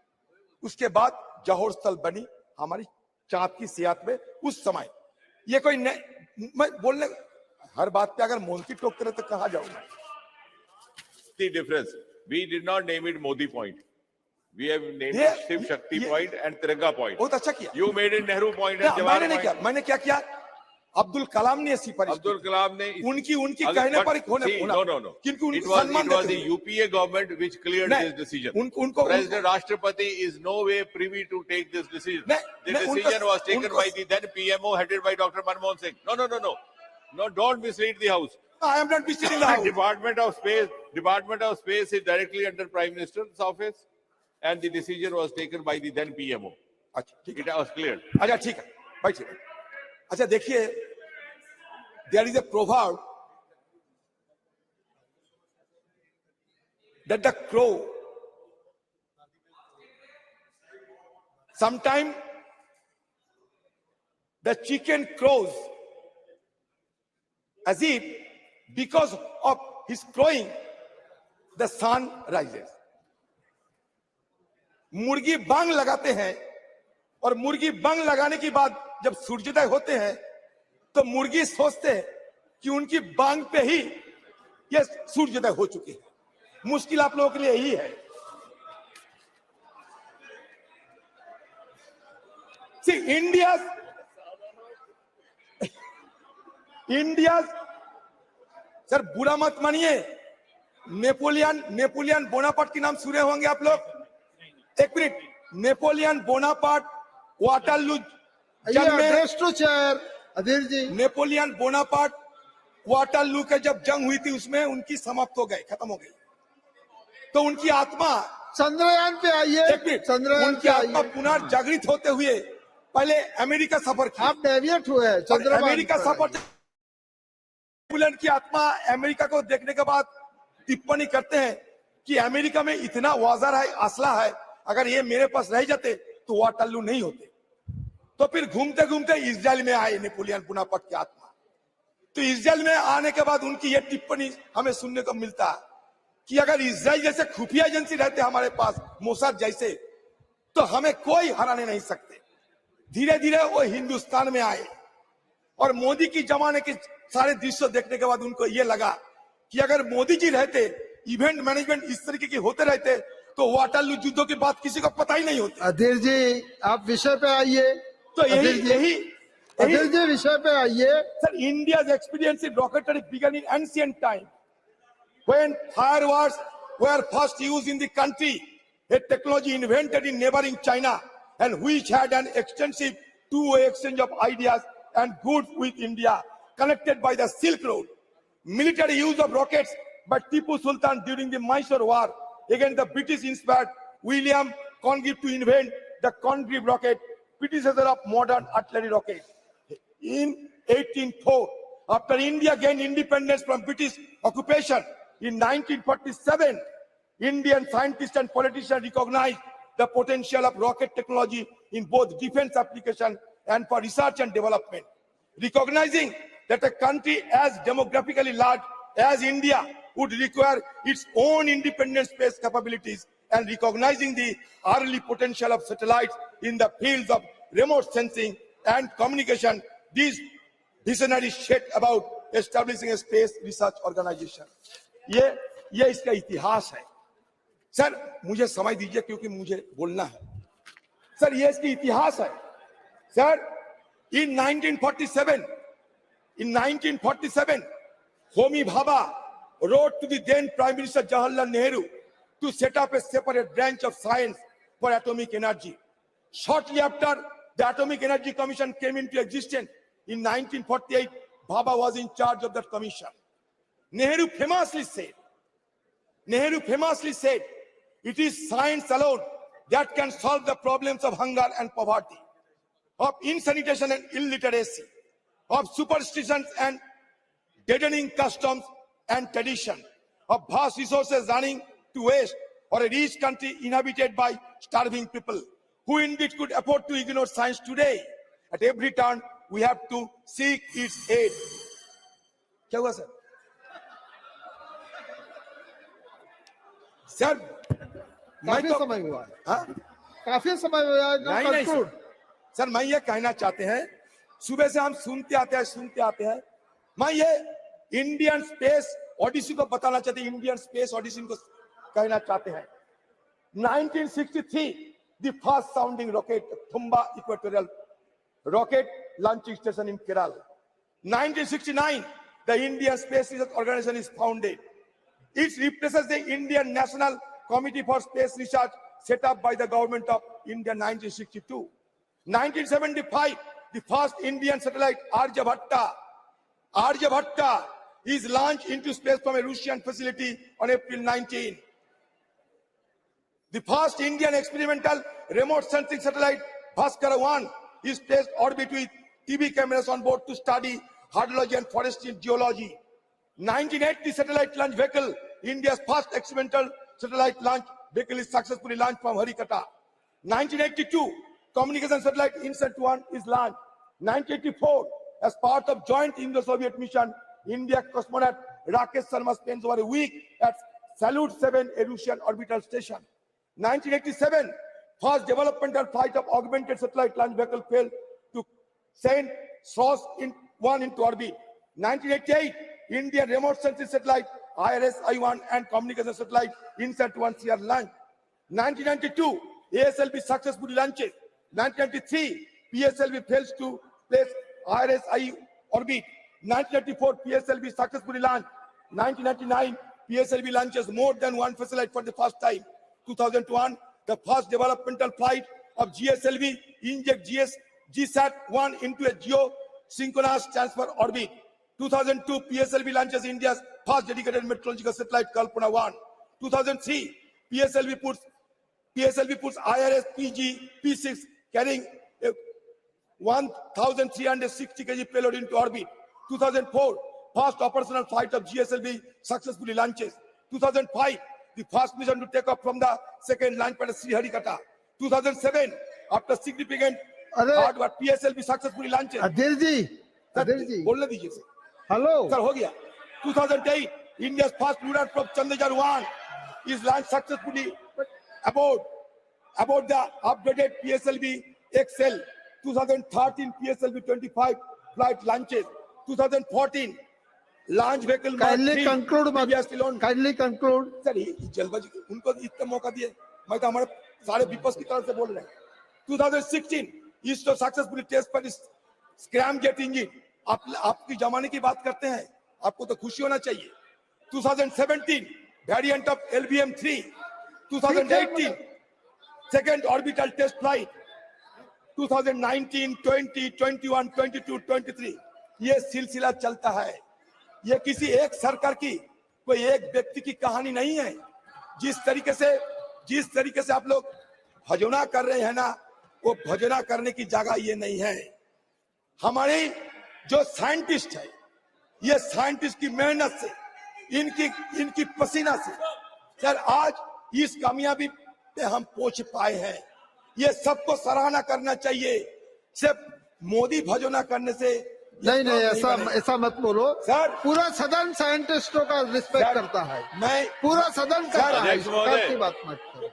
उसके बाद जौहर स्थल बनी हमारी चाँद की सियात में. उस समय ये कोई मैं बोलने हर बात पे अगर मोदी टोकते रहे तो कहाँ जाऊंगा. The difference, we did not name it Modi Point. We have named it Shiv Shakti Point and Tiranga Point. बहुत अच्छा किया. You made it Nehru Point and Jawahar मैंने नहीं किया. Point. मैंने क्या किया, अब्दुल कलाम ने सिफारिश की. Abdul Kalam ne उनकी कहने पर होना. No. क्योंकि उनको It was सम्मान the UPA government which cleared this decision. President Rashtrapati is no way privy to take this decision. The decision was taken by the then PMO headed by Dr. Manmohan Singh. No, don't mislead the House. I am not misleading the House. Department of Space is directly under Prime Minister's office, and the decision was taken by the then PMO. It was cleared. अच्छा ठीक है, बैठिए. अच्छा देखिए, there is a proverb that the crow sometimes the chicken crows as if because of his crowing the sun rises. मुर्गी बांग लगाते हैं और मुर्गी बांग लगाने के बाद जब सूर्योदय होते हैं तो मुर्गी सोचते हैं कि उनकी बांग पे ही ये सूर्योदय हो चुकी है. मुश्किल आप लोगों के लिए यही है. See, India's सर बुरा मत मानिए, नेपोलियन बोनापार्ट के नाम सुने होंगे आप लोग. एक minute, Napoleon Bonaparte Waterloo Napoleon Bonaparte Waterloo के जब जंग हुई थी उसमें उनकी समाप्त हो गए, खत्म हो गई. तो उनकी आत्मा चंद्रयान पे आई है. उनकी आत्मा पुनर्जागृत होते हुए पहले अमेरिका सफर किया. आप डेविएट हुए चंद्रमा. अमेरिका सफर, नेपोलियन की आत्मा अमेरिका को देखने के बाद टिप्पणी करते हैं कि अमेरिका में इतना औजार है, असला है, अगर ये मेरे पास रह जाते तो वाटरलू नहीं होते. तो फिर घूमते घूमते इजराइल में आए नेपोलियन बोनापार्ट की आत्मा. तो इजराइल में आने के बाद उनकी ये टिप्पणी हमें सुनने को मिलता है कि अगर इजराइल जैसे खुफिया एजेंसी रहते हमारे पास, मोसाद जैसे, तो हमें कोई हराने नहीं सकते। धीरे धीरे वो हिंदुस्तान में आए और मोदी की जमाने के सारे दृश्य देखने के बाद उनको ये लगा कि अगर मोदी जी रहते, इवेंट मैनेजमेंट इस तरीके के होते रहते, तो वाटरलू युद्धों की बात किसी को पता ही नहीं होती। अधीर जी आप विषय पे आइए। तो यही अधीर जी विषय पे आइए। Sir, India's experience in rocketry began in ancient time, when fireworks were first used in the country, a technology invented in neighboring China, and which had an extensive two-way exchange of ideas and goods with India, connected by the Silk Road. Military use of rockets by Tipu Sultan during the Mysore War against the British inspired William Congreve to invent the Congreve rocket, predecessor of modern artillery rockets. In 1804, after India gained independence from British occupation in 1947, Indian scientists and politicians recognized the potential of rocket technology in both defense application and for research and development. Recognizing that a country as demographically large as India would require its own independent space capabilities, and recognizing the early potential of satellites in the fields of remote sensing and communication, these visionaries set about establishing a space research organization. ये इसका इतिहास है। Sir मुझे समय दीजिए क्योंकि मुझे बोलना है। सर ये इसका इतिहास है। Sir in 1947, Homi Bhabha wrote to the then Prime Minister Jawaharlal Nehru to set up a separate branch of science for atomic energy. Shortly after the Atomic Energy Commission came into existence in 1948, Bhabha was in charge of that commission. Nehru famously said, it is science alone that can solve the problems of hunger and poverty, of insanitation and illiteracy, of superstitions and deadening customs and tradition, of vast resources running to waste, or a rich country inhabited by starving people, who indeed could afford to ignore science today. At every turn, we have to seek its aid. क्या हुआ sir? Sir काफी समय हुआ है। हाँ? काफी समय हुआ है। नहीं सर मैं ये कहना चाहते हैं, सुबह से हम सुनते आते हैं, मैं ये इंडियन स्पेस ऑडिसी को बताना चाहते हैं, इंडियन स्पेस ऑडिसी को कहना चाहते हैं। 1963 the first sounding rocket, Thumba Equatorial Rocket Launching Station in Kerala. 1969, the Indian Space Research Organization is founded. It replaces the Indian National Committee for Space Research set up by the government of India in 1962. 1975, the first Indian satellite Aryabhatta is launched into space from a Russian facility on April 19. The first Indian experimental remote sensing satellite, Bhaskara-1, is placed orbit with TV cameras on board to study hydrology and forestry and geology. 1980 satellite launch vehicle, India's first experimental satellite launch vehicle, is successfully launched from Harikata. 1982, communication satellite INSAT-1 is launched. 1984, as part of joint Indo-Soviet mission, India cosmonaut Rakesh Sharma spends over a week at Salyut-7, a Russian orbital station. 1987, first developmental flight of augmented satellite launch vehicle failed to send SOS-1 into orbit. 1988, Indian remote sensing satellite IRS-I1 and communication satellite INSAT-1 are launched. 1992, ASLV successfully launches. 1993, PSLV fails to place IRS-I orbit. 1994, PSLV successfully launched. 1999, PSLV launches more than one satellite for the first time. 2001, the first developmental flight of GSLV inject GSAT-1 into a geosynchronous transfer orbit. 2002, PSLV launches India's first dedicated meteorological satellite, Kalpana-1. 2003, PSLV puts IRS-PG P6 carrying a 1,360 kg payload into orbit. 2004, first operational flight of GSLV successfully launches. 2005, the first mission to take off from the second launch pad Sriharikata. 2007, after significant hard work, PSLV successfully launches. अधीर जी बोलने दीजिए sir. Hello. Sir, हो गया. 2008, India's first lunar probe Chandrayaan-1 is launched successfully about the upgraded PSLV XL. 2013 PSLV 25 flight launches. 2014 launch vehicle Mark Kindly 3. conclude, previously launched. kindly conclude. Sir ये जल्दबाजी उनको इतना मौका दिए मैं तो हमारे सारे विपक्ष की तरफ से बोल रहे हैं 2016 इसरो सक्सेसफुली टेस्ट पर स्क्रैम जेट इंजन आपकी जमाने की बात करते हैं आपको तो खुशी होना चाहिए 2017 variant of LVM-3 2018 second orbital test flight 2019 20 21 22 23 ये सिलसिला चलता है ये किसी एक सरकार की कोई एक व्यक्ति की कहानी नहीं है जिस तरीके से आप लोग भजोना कर रहे हैं ना वो भजोना करने की जगह ये नहीं है हमारे जो साइंटिस्ट है ये साइंटिस्ट की मेहनत से इनकी पसीना से सर आज इस कामयाबी पे हम पहुंच पाए हैं ये सबको सराहना करना चाहिए सिर्फ मोदी भजोना करने से नहीं ऐसा मत बोलो सर पूरा सदन साइंटिस्टों का रिस्पेक्ट करता है मैं पूरा सदन करता है अध्यक्ष महोदय की बात मत करो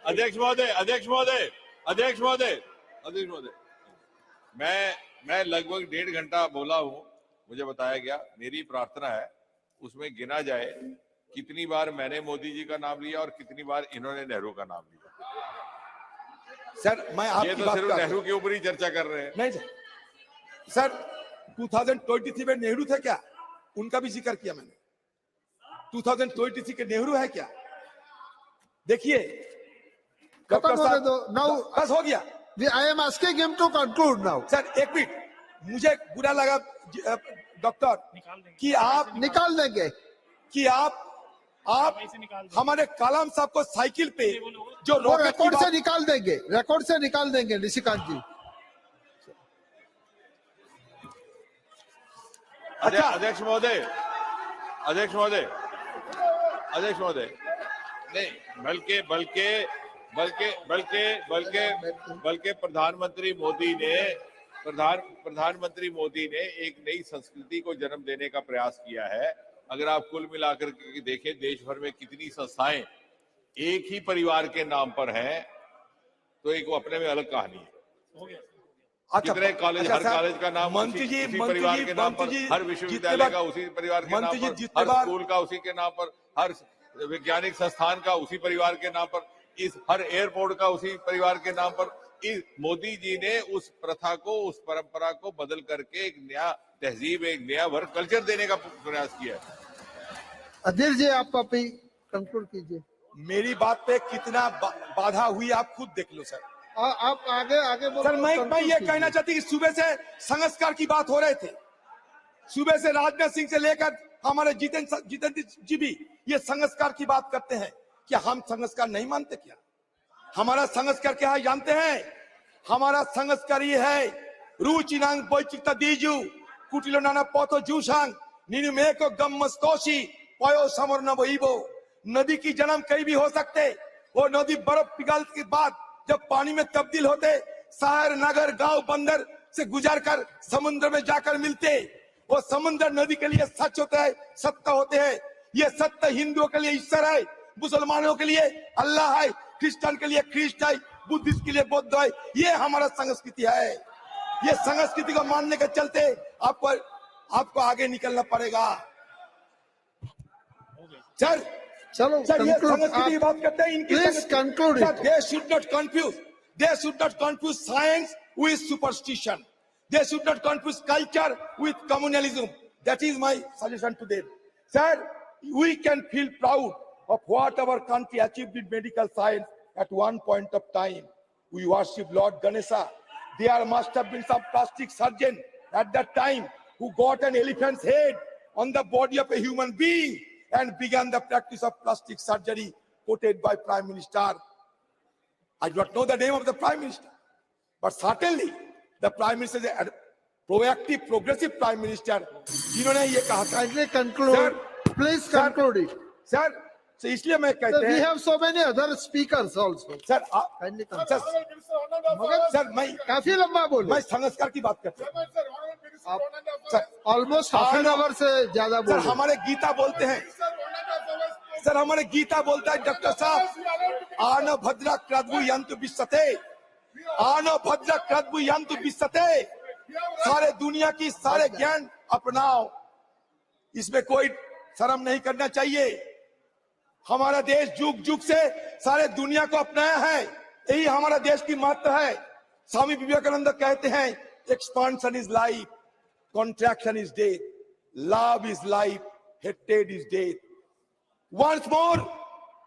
अध्यक्ष महोदय मैं लगभग 1.5 घंटा बोला हूँ मुझे बताया गया मेरी प्रार्थना है उसमें गिना जाए कितनी बार मैंने मोदी जी का नाम लिया और कितनी बार इन्होंने नेहरू का नाम लिया सर मैं ये आपकी तो बात सिर्फ कर नेहरू के ऊपर ही चर्चा कर रहे हैं नहीं सर 2023 में नेहरू थे क्या उनका भी जिक्र किया मैंने 2023 के नेहरू है क्या देखिए खत्म होने दो नाउ बस हो गया I am asking him to conclude now sir एक मिनट मुझे बुरा लगा डॉक्टर कि आप निकाल देंगे कि आप हमारे कलाम साहब को साइकिल पे जो वो रिकॉर्ड से निकाल देंगे निशिकांत जी अच्छा अध्यक्ष महोदय नहीं बल्कि प्रधानमंत्री मोदी ने एक नई संस्कृति को जन्म देने का प्रयास किया है अगर आप कुल मिलाकर के देखें देश भर में कितनी संस्थाएं एक ही परिवार के नाम पर हैं तो एक वो अपने में अलग कहानी है कितने कॉलेज हर कॉलेज का नाम उसी परिवार के नाम पर हर विश्वविद्यालय का उसी परिवार के नाम पर हर स्कूल का उसी के नाम पर हर वैज्ञानिक संस्थान का उसी परिवार के नाम पर इस हर एयरपोर्ट का उसी परिवार के नाम पर इस मोदी जी ने उस प्रथा को उस परंपरा को बदल करके एक नया तहजीब एक नया वर्क कल्चर देने का प्रयास किया है अधीर जी आप अभी कंक्लूड कीजिए मेरी बात पे कितना बाधा हुई आप खुद देख लो सर आप आगे बोलो सर मैं ये कहना चाहती कि सुबह से संस्कार की बात हो रहे थे सुबह से राजनाथ सिंह से लेकर हमारे जितेंद्र जी भी ये संस्कार की बात करते हैं क्या हम संस्कार नहीं मानते क्या हमारा संस्कार क्या है जानते हैं हमारा संस्कार ये है रुचिनांग बैचिकता दीजू कुटिलो नाना पोतो जूसांग नीनु मेको गम्मस्तोशी पयो समर न वहीबो नदी की जन्म कहीं भी हो सकते वो नदी बर्फ पिघलने के बाद जब पानी में तब्दील होते शहर नगर गांव बंदर से गुजर कर समुद्र में जाकर मिलते वो समुद्र नदी के लिए सच होता है सत्य होते हैं ये सत्य हिंदुओं के लिए ईश्वर है मुसलमानों के लिए अल्लाह है क्रिश्चियन के लिए क्रिस्ट है बुद्धिस्ट के लिए बुद्ध है ये हमारा संस्कृति है ये संस्कृति को मानने के चलते आपको आगे निकलना पड़ेगा सर चलो ये संस्कृति की बात करते हैं इनकी please conclude they should not confuse science with superstition they should not confuse culture with communalism that is my suggestion to them sir we can feel proud of what our country achieved in medical science at one point of time we worship Lord Ganesha there must have been some plastic surgeon at that time who got an elephant's head on the body of a human being and began the practice of plastic surgery quoted by Prime Minister. I do not know the name of the Prime Minister, but certainly the Prime Minister is a proactive, progressive Prime Minister. जिन्होंने ये कहा था. Kindly conclude. Please conclude it. Sir, so इसलिए मैं कहते हैं. We have so many other speakers also. Sir, kindly conclude. Sir मैं काफी लंबा बोले. मैं संस्कार की बात करता हूँ. ऑलमोस्ट हाफ एन आवर से ज्यादा सर बोले। हमारे गीता बोलते हैं, सर हमारे गीता बोलता है डॉक्टर साहब, आन भद्र क्रद्भु यंतु विश्वते, आन भद्र क्रद्भु यंतु विश्वते। सारे दुनिया की सारे ज्ञान अपनाओ, इसमें कोई शर्म नहीं करना चाहिए। हमारा देश जुग जुग से सारे दुनिया को अपनाया है, यही हमारा देश की महत्व है। स्वामी विवेकानंद कहते हैं expansion is life, contraction is death, love is life, हेटेड is death. Once more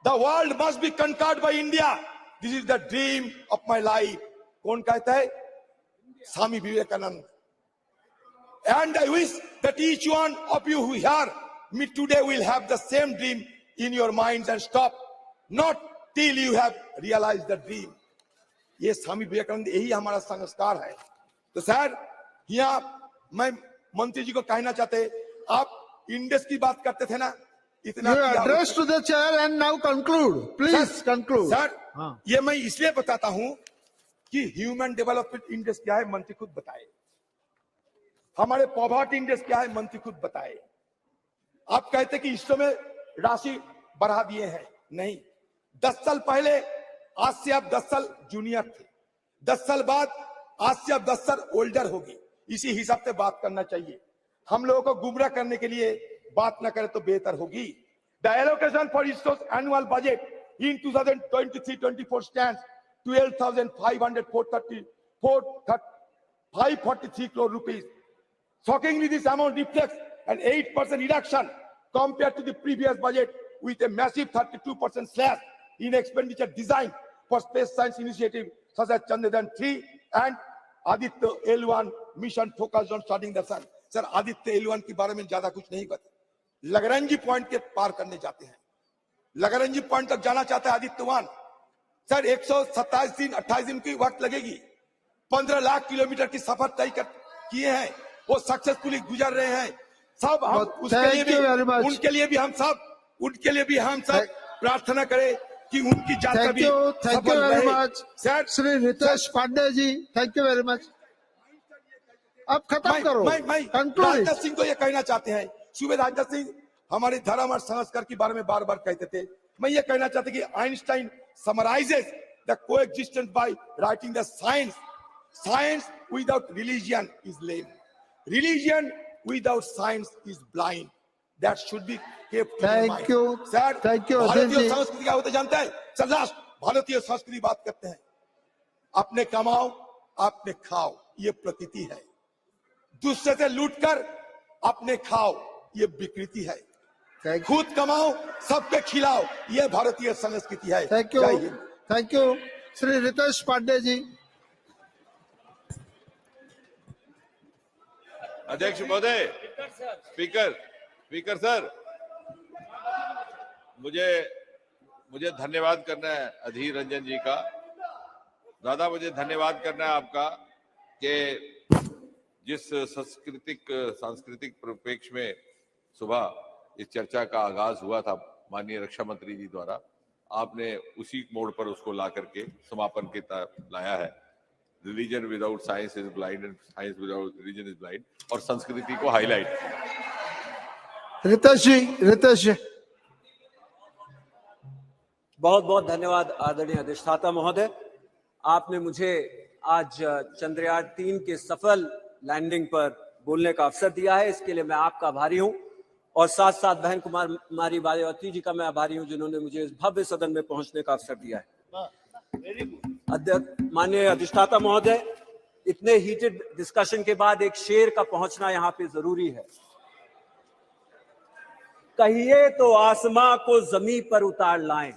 the world must be conquered by India, this is the dream of my life. कौन कहता है? Swami Vivekananda. And I wish that each one of you who hear me today will have the same dream in your minds and stop not till you have realized the dream. ये स्वामी विवेकानंद, यही हमारा संस्कार है। तो sir यहाँ मैं मंत्री जी को कहना चाहते, आप इंडेक्स की बात करते थे ना, इतना address to the chair and now conclude, please conclude. Sir ये मैं इसलिए बताता हूं कि ह्यूमन डेवलपमेंट इंडेक्स क्या है मंत्री खुद बताए, हमारे पॉवर्टी इंडेक्स क्या है मंत्री खुद बताए। आप कहते कि इसरो में राशि बढ़ा दिए हैं, नहीं। 10 साल पहले आज से आप 10 साल जूनियर थे, 10 साल बाद आज से आप 10 साल ओल्डर होगी। इसी हिसाब से बात करना चाहिए। हम लोगों को गुमराह करने के लिए बात ना करें तो बेहतर होगी। The allocation for ISRO's annual budget in 2023-24 stands 12,543 crore rupees. Shockingly, this amount reflects an 8% reduction compared to the previous budget, with a massive 32% slash in expenditure designed for space science initiatives such as Chandrayaan-3 and Aditya L1 mission focused on studying the sun. Sir Aditya L1 के बारे में ज्यादा कुछ नहीं पता, लगरंजी point के पार करने जाते हैं, लगरंजी पॉइंट तक जाना चाहते हैं आदित्य 1। सर 127 दिन 28 दिन की वक्त लगेगी, 15 लाख किलोमीटर की सफर तय किए हैं, वो सक्सेसफुली गुजर रहे हैं। सब हम उसके लिए भी, उनके लिए भी हम सब प्रार्थना करें कि उनकी यात्रा भी thank you very much sir. Shri Ritesh Pandey ji, thank you very much. अब खत्म करो। मैं राजनाथ सिंह को ये कहना चाहते हैं, सुबह राजनाथ सिंह हमारे धर्म और संस्कार के बारे में बार बार कहते थे। मैं ये कहना चाहता कि Einstein summarises the coexistence by writing the science without religion is lame, religion without science is blind. That should be kept in mind. Thank you भारतीय संस्कृति क्या होता जानते हैं सर? लास्ट भारतीय संस्कृति बात करते हैं, अपने कमाओ अपने खाओ, ये प्रकृति है। दूसरे से लूटकर अपने खाओ, ये विकृति है। खुद कमाओ सबके खिलाओ, ये भारतीय संस्कृति है। थैंक यू श्री रितेश पांडे जी। अध्यक्ष महोदय, स्पीकर सर, मुझे धन्यवाद करना है अधीर रंजन जी का। दादा मुझे धन्यवाद करना है आपका कि जिस सांस्कृतिक परिप्रेक्ष्य में सुबह इस चर्चा का आगाज हुआ था माननीय रक्षा मंत्री जी द्वारा, आपने उसी मोड़ पर उसको ला करके समापन के लाया है। Religion without science is blind and science without religion is blind, और संस्कृति को हाईलाइट। रितेश जी बहुत बहुत धन्यवाद आदरणीय अधिष्ठाता महोदय। आपने मुझे आज चंद्रयान 3 के सफल लैंडिंग पर बोलने का अवसर दिया है, इसके लिए मैं आपका आभारी हूं, और साथ साथ बहन कुमारी मायावती जी का मैं आभारी हूं जिन्होंने मुझे इस भव्य सदन में पहुंचने का अवसर दिया है। माननीय अधिष्ठाता महोदय, इतने हीटेड डिस्कशन के बाद एक शेर का पहुंचना यहाँ पे जरूरी है। कहिए तो आसमां को जमीन पर उतार लाएं,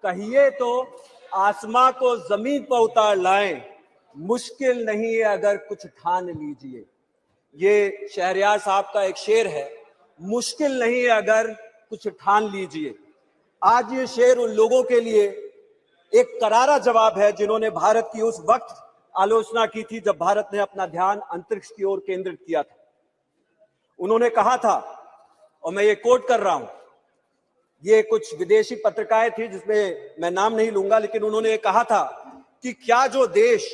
कहिए तो आसमां को जमीन पर उतार लाएं, मुश्किल नहीं है अगर कुछ ठान लीजिए। ये शहरयार साहब का एक शेर है, मुश्किल नहीं है अगर कुछ ठान लीजिए। आज ये शेर उन लोगों के लिए एक करारा जवाब है जिन्होंने भारत की उस वक्त आलोचना की थी जब भारत ने अपना ध्यान अंतरिक्ष की ओर केंद्रित किया था। उन्होंने कहा था, और मैं ये कोट कर रहा हूं, ये कुछ विदेशी पत्रिकाएं थी जिसमें मैं नाम नहीं लूंगा, लेकिन उन्होंने कहा था कि क्या जो देश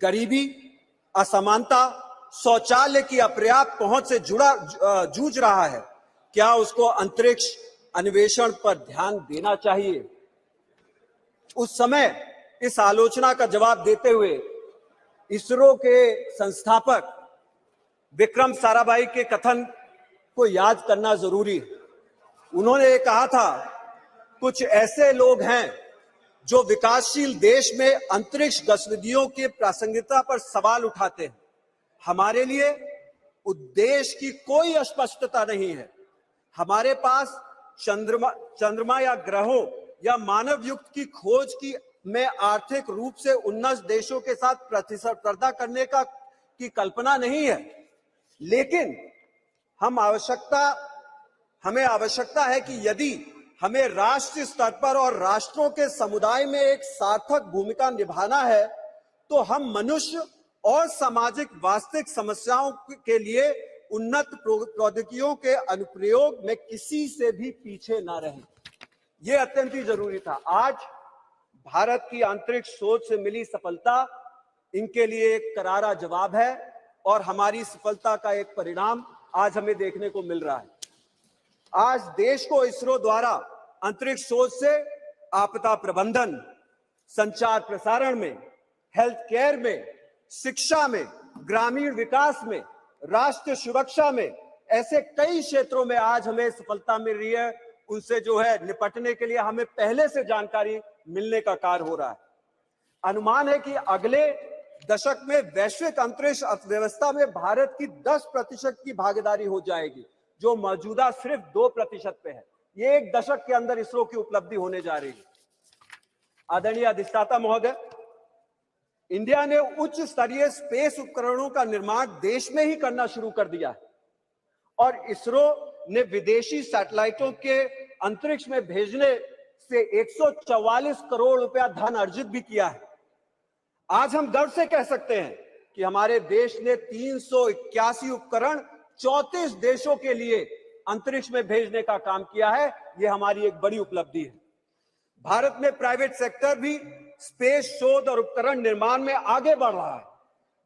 गरीबी, असमानता, शौचालय की अपर्याप्त पहुंच से जूझ रहा है, क्या उसको अंतरिक्ष अन्वेषण पर ध्यान देना चाहिए? उस समय इस आलोचना का जवाब देते हुए इसरो के संस्थापक विक्रम साराभाई के कथन को याद करना जरूरी है। उन्होंने कहा था, कुछ ऐसे लोग हैं जो विकासशील देश में अंतरिक्ष गतिविधियों की प्रासंगिकता पर सवाल उठाते हैं। हमारे लिए उद्देश्य की कोई अस्पष्टता नहीं है। हमारे पास चंद्रमा या ग्रहों या मानव युक्त की खोज में आर्थिक रूप से उन्नत देशों के साथ प्रतिस्पर्धा करने की कल्पना नहीं है, लेकिन हमें आवश्यकता है कि यदि हमें राष्ट्रीय स्तर पर और राष्ट्रों के समुदाय में एक सार्थक भूमिका निभाना है, तो हम मनुष्य और सामाजिक वास्तविक समस्याओं के लिए उन्नत प्रौद्योगिकियों के अनुप्रयोग में किसी से भी पीछे ना रहें। यह अत्यंत ही जरूरी था। आज भारत की अंतरिक्ष सोच से मिली सफलता इनके लिए एक करारा जवाब है और हमारी सफलता का एक परिणाम आज हमें देखने को मिल रहा है। आज देश को इसरो द्वारा अंतरिक्ष सोच से आपदा प्रबंधन, संचार प्रसारण में, हेल्थ केयर में, शिक्षा में, ग्रामीण विकास में, राष्ट्रीय सुरक्षा में, ऐसे कई क्षेत्रों में आज हमें सफलता मिल रही है। उनसे जो है निपटने के लिए हमें पहले से जानकारी मिलने का कार्य हो रहा है। अनुमान है कि अगले दशक में वैश्विक अंतरिक्ष अर्थव्यवस्था में भारत की 10% की भागीदारी हो जाएगी, जो मौजूदा सिर्फ 2% पे है। ये एक दशक के अंदर इसरो की उपलब्धि होने जा रही है। आदरणीय अधिष्ठाता महोदय, इंडिया ने उच्च स्तरीय स्पेस उपकरणों का निर्माण देश में ही करना शुरू कर दिया है और इसरो ने विदेशी सैटेलाइटों के अंतरिक्ष में भेजने से 144 करोड़ रुपया धन अर्जित भी किया है। आज हम गर्व से कह सकते हैं कि हमारे देश ने 381 उपकरण 34 देशों के लिए अंतरिक्ष में भेजने का काम किया है। यह हमारी एक बड़ी उपलब्धि है। भारत में प्राइवेट सेक्टर भी स्पेस शोध और उपकरण निर्माण में आगे बढ़ रहा है।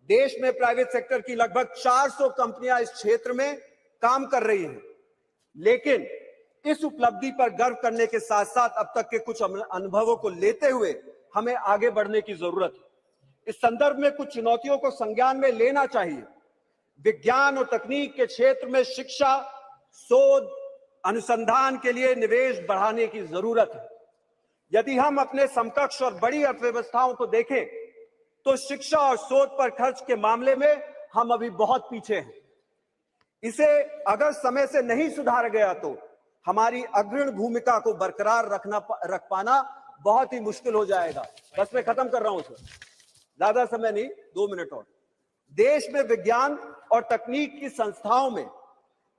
देश में प्राइवेट सेक्टर की लगभग 400 कंपनियां इस क्षेत्र में काम कर रही हैं। लेकिन इस उपलब्धि पर गर्व करने के साथ साथ अब तक के कुछ अनुभवों को लेते हुए हमें आगे बढ़ने की जरूरत है। इस संदर्भ में कुछ चुनौतियों को संज्ञान में लेना चाहिए। विज्ञान और तकनीक के क्षेत्र में शिक्षा, शोध, अनुसंधान के लिए निवेश बढ़ाने की जरूरत है। यदि हम अपने समकक्ष और बड़ी अर्थव्यवस्थाओं को देखें तो शिक्षा और शोध पर खर्च के मामले में हम अभी बहुत पीछे हैं। इसे अगर समय से नहीं सुधारा गया तो हमारी अग्रणी भूमिका को बरकरार रख पाना बहुत ही मुश्किल हो जाएगा। बस मैं खत्म कर रहा हूं सर, ज्यादा समय नहीं, 2 मिनट और। देश में विज्ञान और तकनीक की संस्थाओं में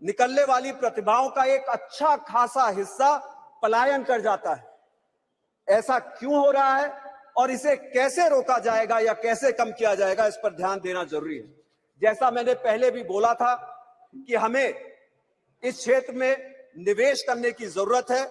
निकलने वाली प्रतिभाओं का एक अच्छा खासा हिस्सा पलायन कर जाता है। ऐसा क्यों हो रहा है और इसे कैसे रोका जाएगा या कैसे कम किया जाएगा, इस पर ध्यान देना जरूरी है। जैसा मैंने पहले भी बोला था कि हमें इस क्षेत्र में निवेश करने की जरूरत है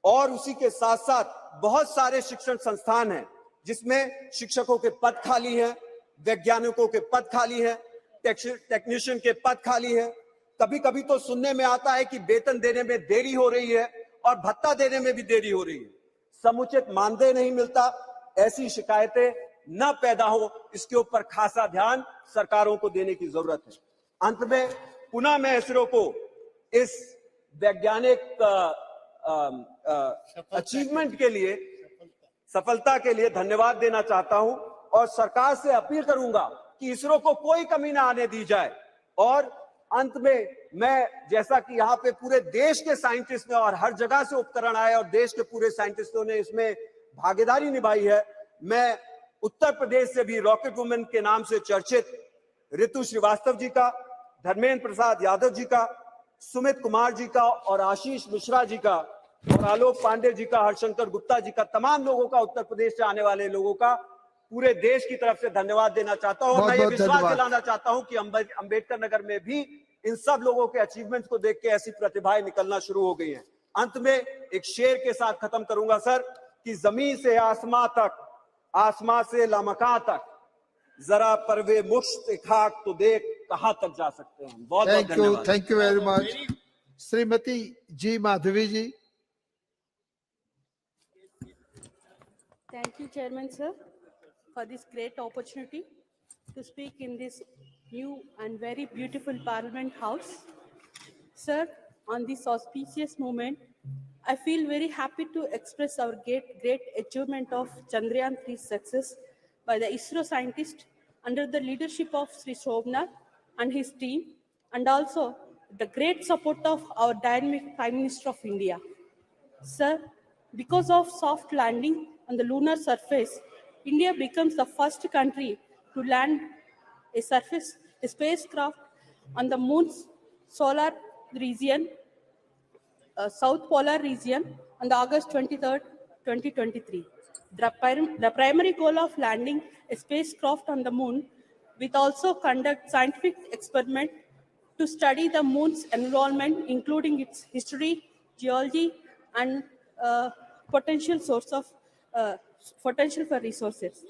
और उसी के साथ साथ बहुत सारे शिक्षण संस्थान हैं जिसमें शिक्षकों के पद खाली हैं, वैज्ञानिकों के पद खाली हैं, टेक्नीशियन के पद खाली हैं। कभी कभी तो सुनने में आता है कि वेतन देने में देरी हो रही है और भत्ता देने में भी देरी हो रही है, समुचित मानदेय नहीं मिलता। ऐसी शिकायतें न पैदा हो, इसके ऊपर खासा ध्यान सरकारों को देने की जरूरत है। अंत में पुनः मैं इसरो को इस वैज्ञानिक अचीवमेंट के लिए, सफलता के लिए धन्यवाद देना चाहता हूं और सरकार से अपील करूंगा कि इसरो को कोई कमी ना आने दी जाए। और अंत में मैं, जैसा कि यहाँ पे पूरे देश के साइंटिस्ट ने और हर जगह से उपकरण आए और देश के पूरे साइंटिस्टों ने इसमें भागीदारी निभाई है, मैं उत्तर प्रदेश से भी रॉकेट वुमेन के नाम से चर्चित ऋतु श्रीवास्तव जी का, धर्मेंद्र प्रसाद यादव जी का, सुमित कुमार जी का और आशीष मिश्रा जी का और आलोक पांडे जी का, हरशंकर गुप्ता जी का, तमाम लोगों का, उत्तर प्रदेश से आने वाले लोगों का पूरे देश की तरफ से धन्यवाद देना चाहता हूं। और मैं ये विश्वास दिलाना चाहता हूं कि अंबेडकर नगर में भी इन सब लोगों के अचीवमेंट्स को देख के ऐसी प्रतिभाएं निकलना शुरू हो गई हैं। अंत में एक शेर के साथ खत्म करूंगा सर कि जमीन से आसमां तक, आसमां से लामकां तक, जरा परवे मुश्त खाक तो देख कहां तक जा सकते हैं। बहुत बहुत धन्यवाद। Thank you very much. Shrimati ji Madhavi ji. Thank you, Chairman, sir, for this great opportunity to speak in this new and very beautiful Parliament House. Sir, on this auspicious moment, I feel very happy to express our great achievement of Chandrayaan-3 success by the ISRO scientists under the leadership of Sri Shobnath and his team, and also the great support of our dynamic Prime Minister of India. Sir, because of soft landing on the lunar surface, India becomes the first country to land a spacecraft on the moon's solar region, South Polar region, on the August 23rd, 2023. The primary goal of landing a spacecraft on the moon will also conduct scientific experiment to study the moon's environment, including its history, geology, and potential source of potential for resources.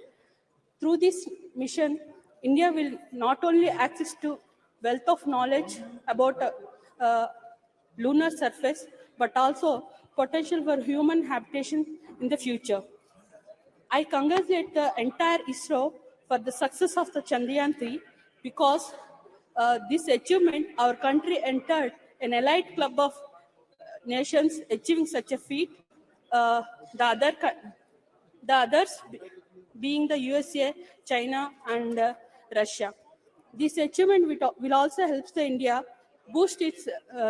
Through this mission, India will not only access to wealth of knowledge about lunar surface, but also potential for human habitation in the future. I congratulate the entire ISRO for the success of the Chandrayaan-3 because this achievement, our country entered an elite club of nations achieving such a feat. The others being the USA, China, and Russia. This achievement will also help the India boost its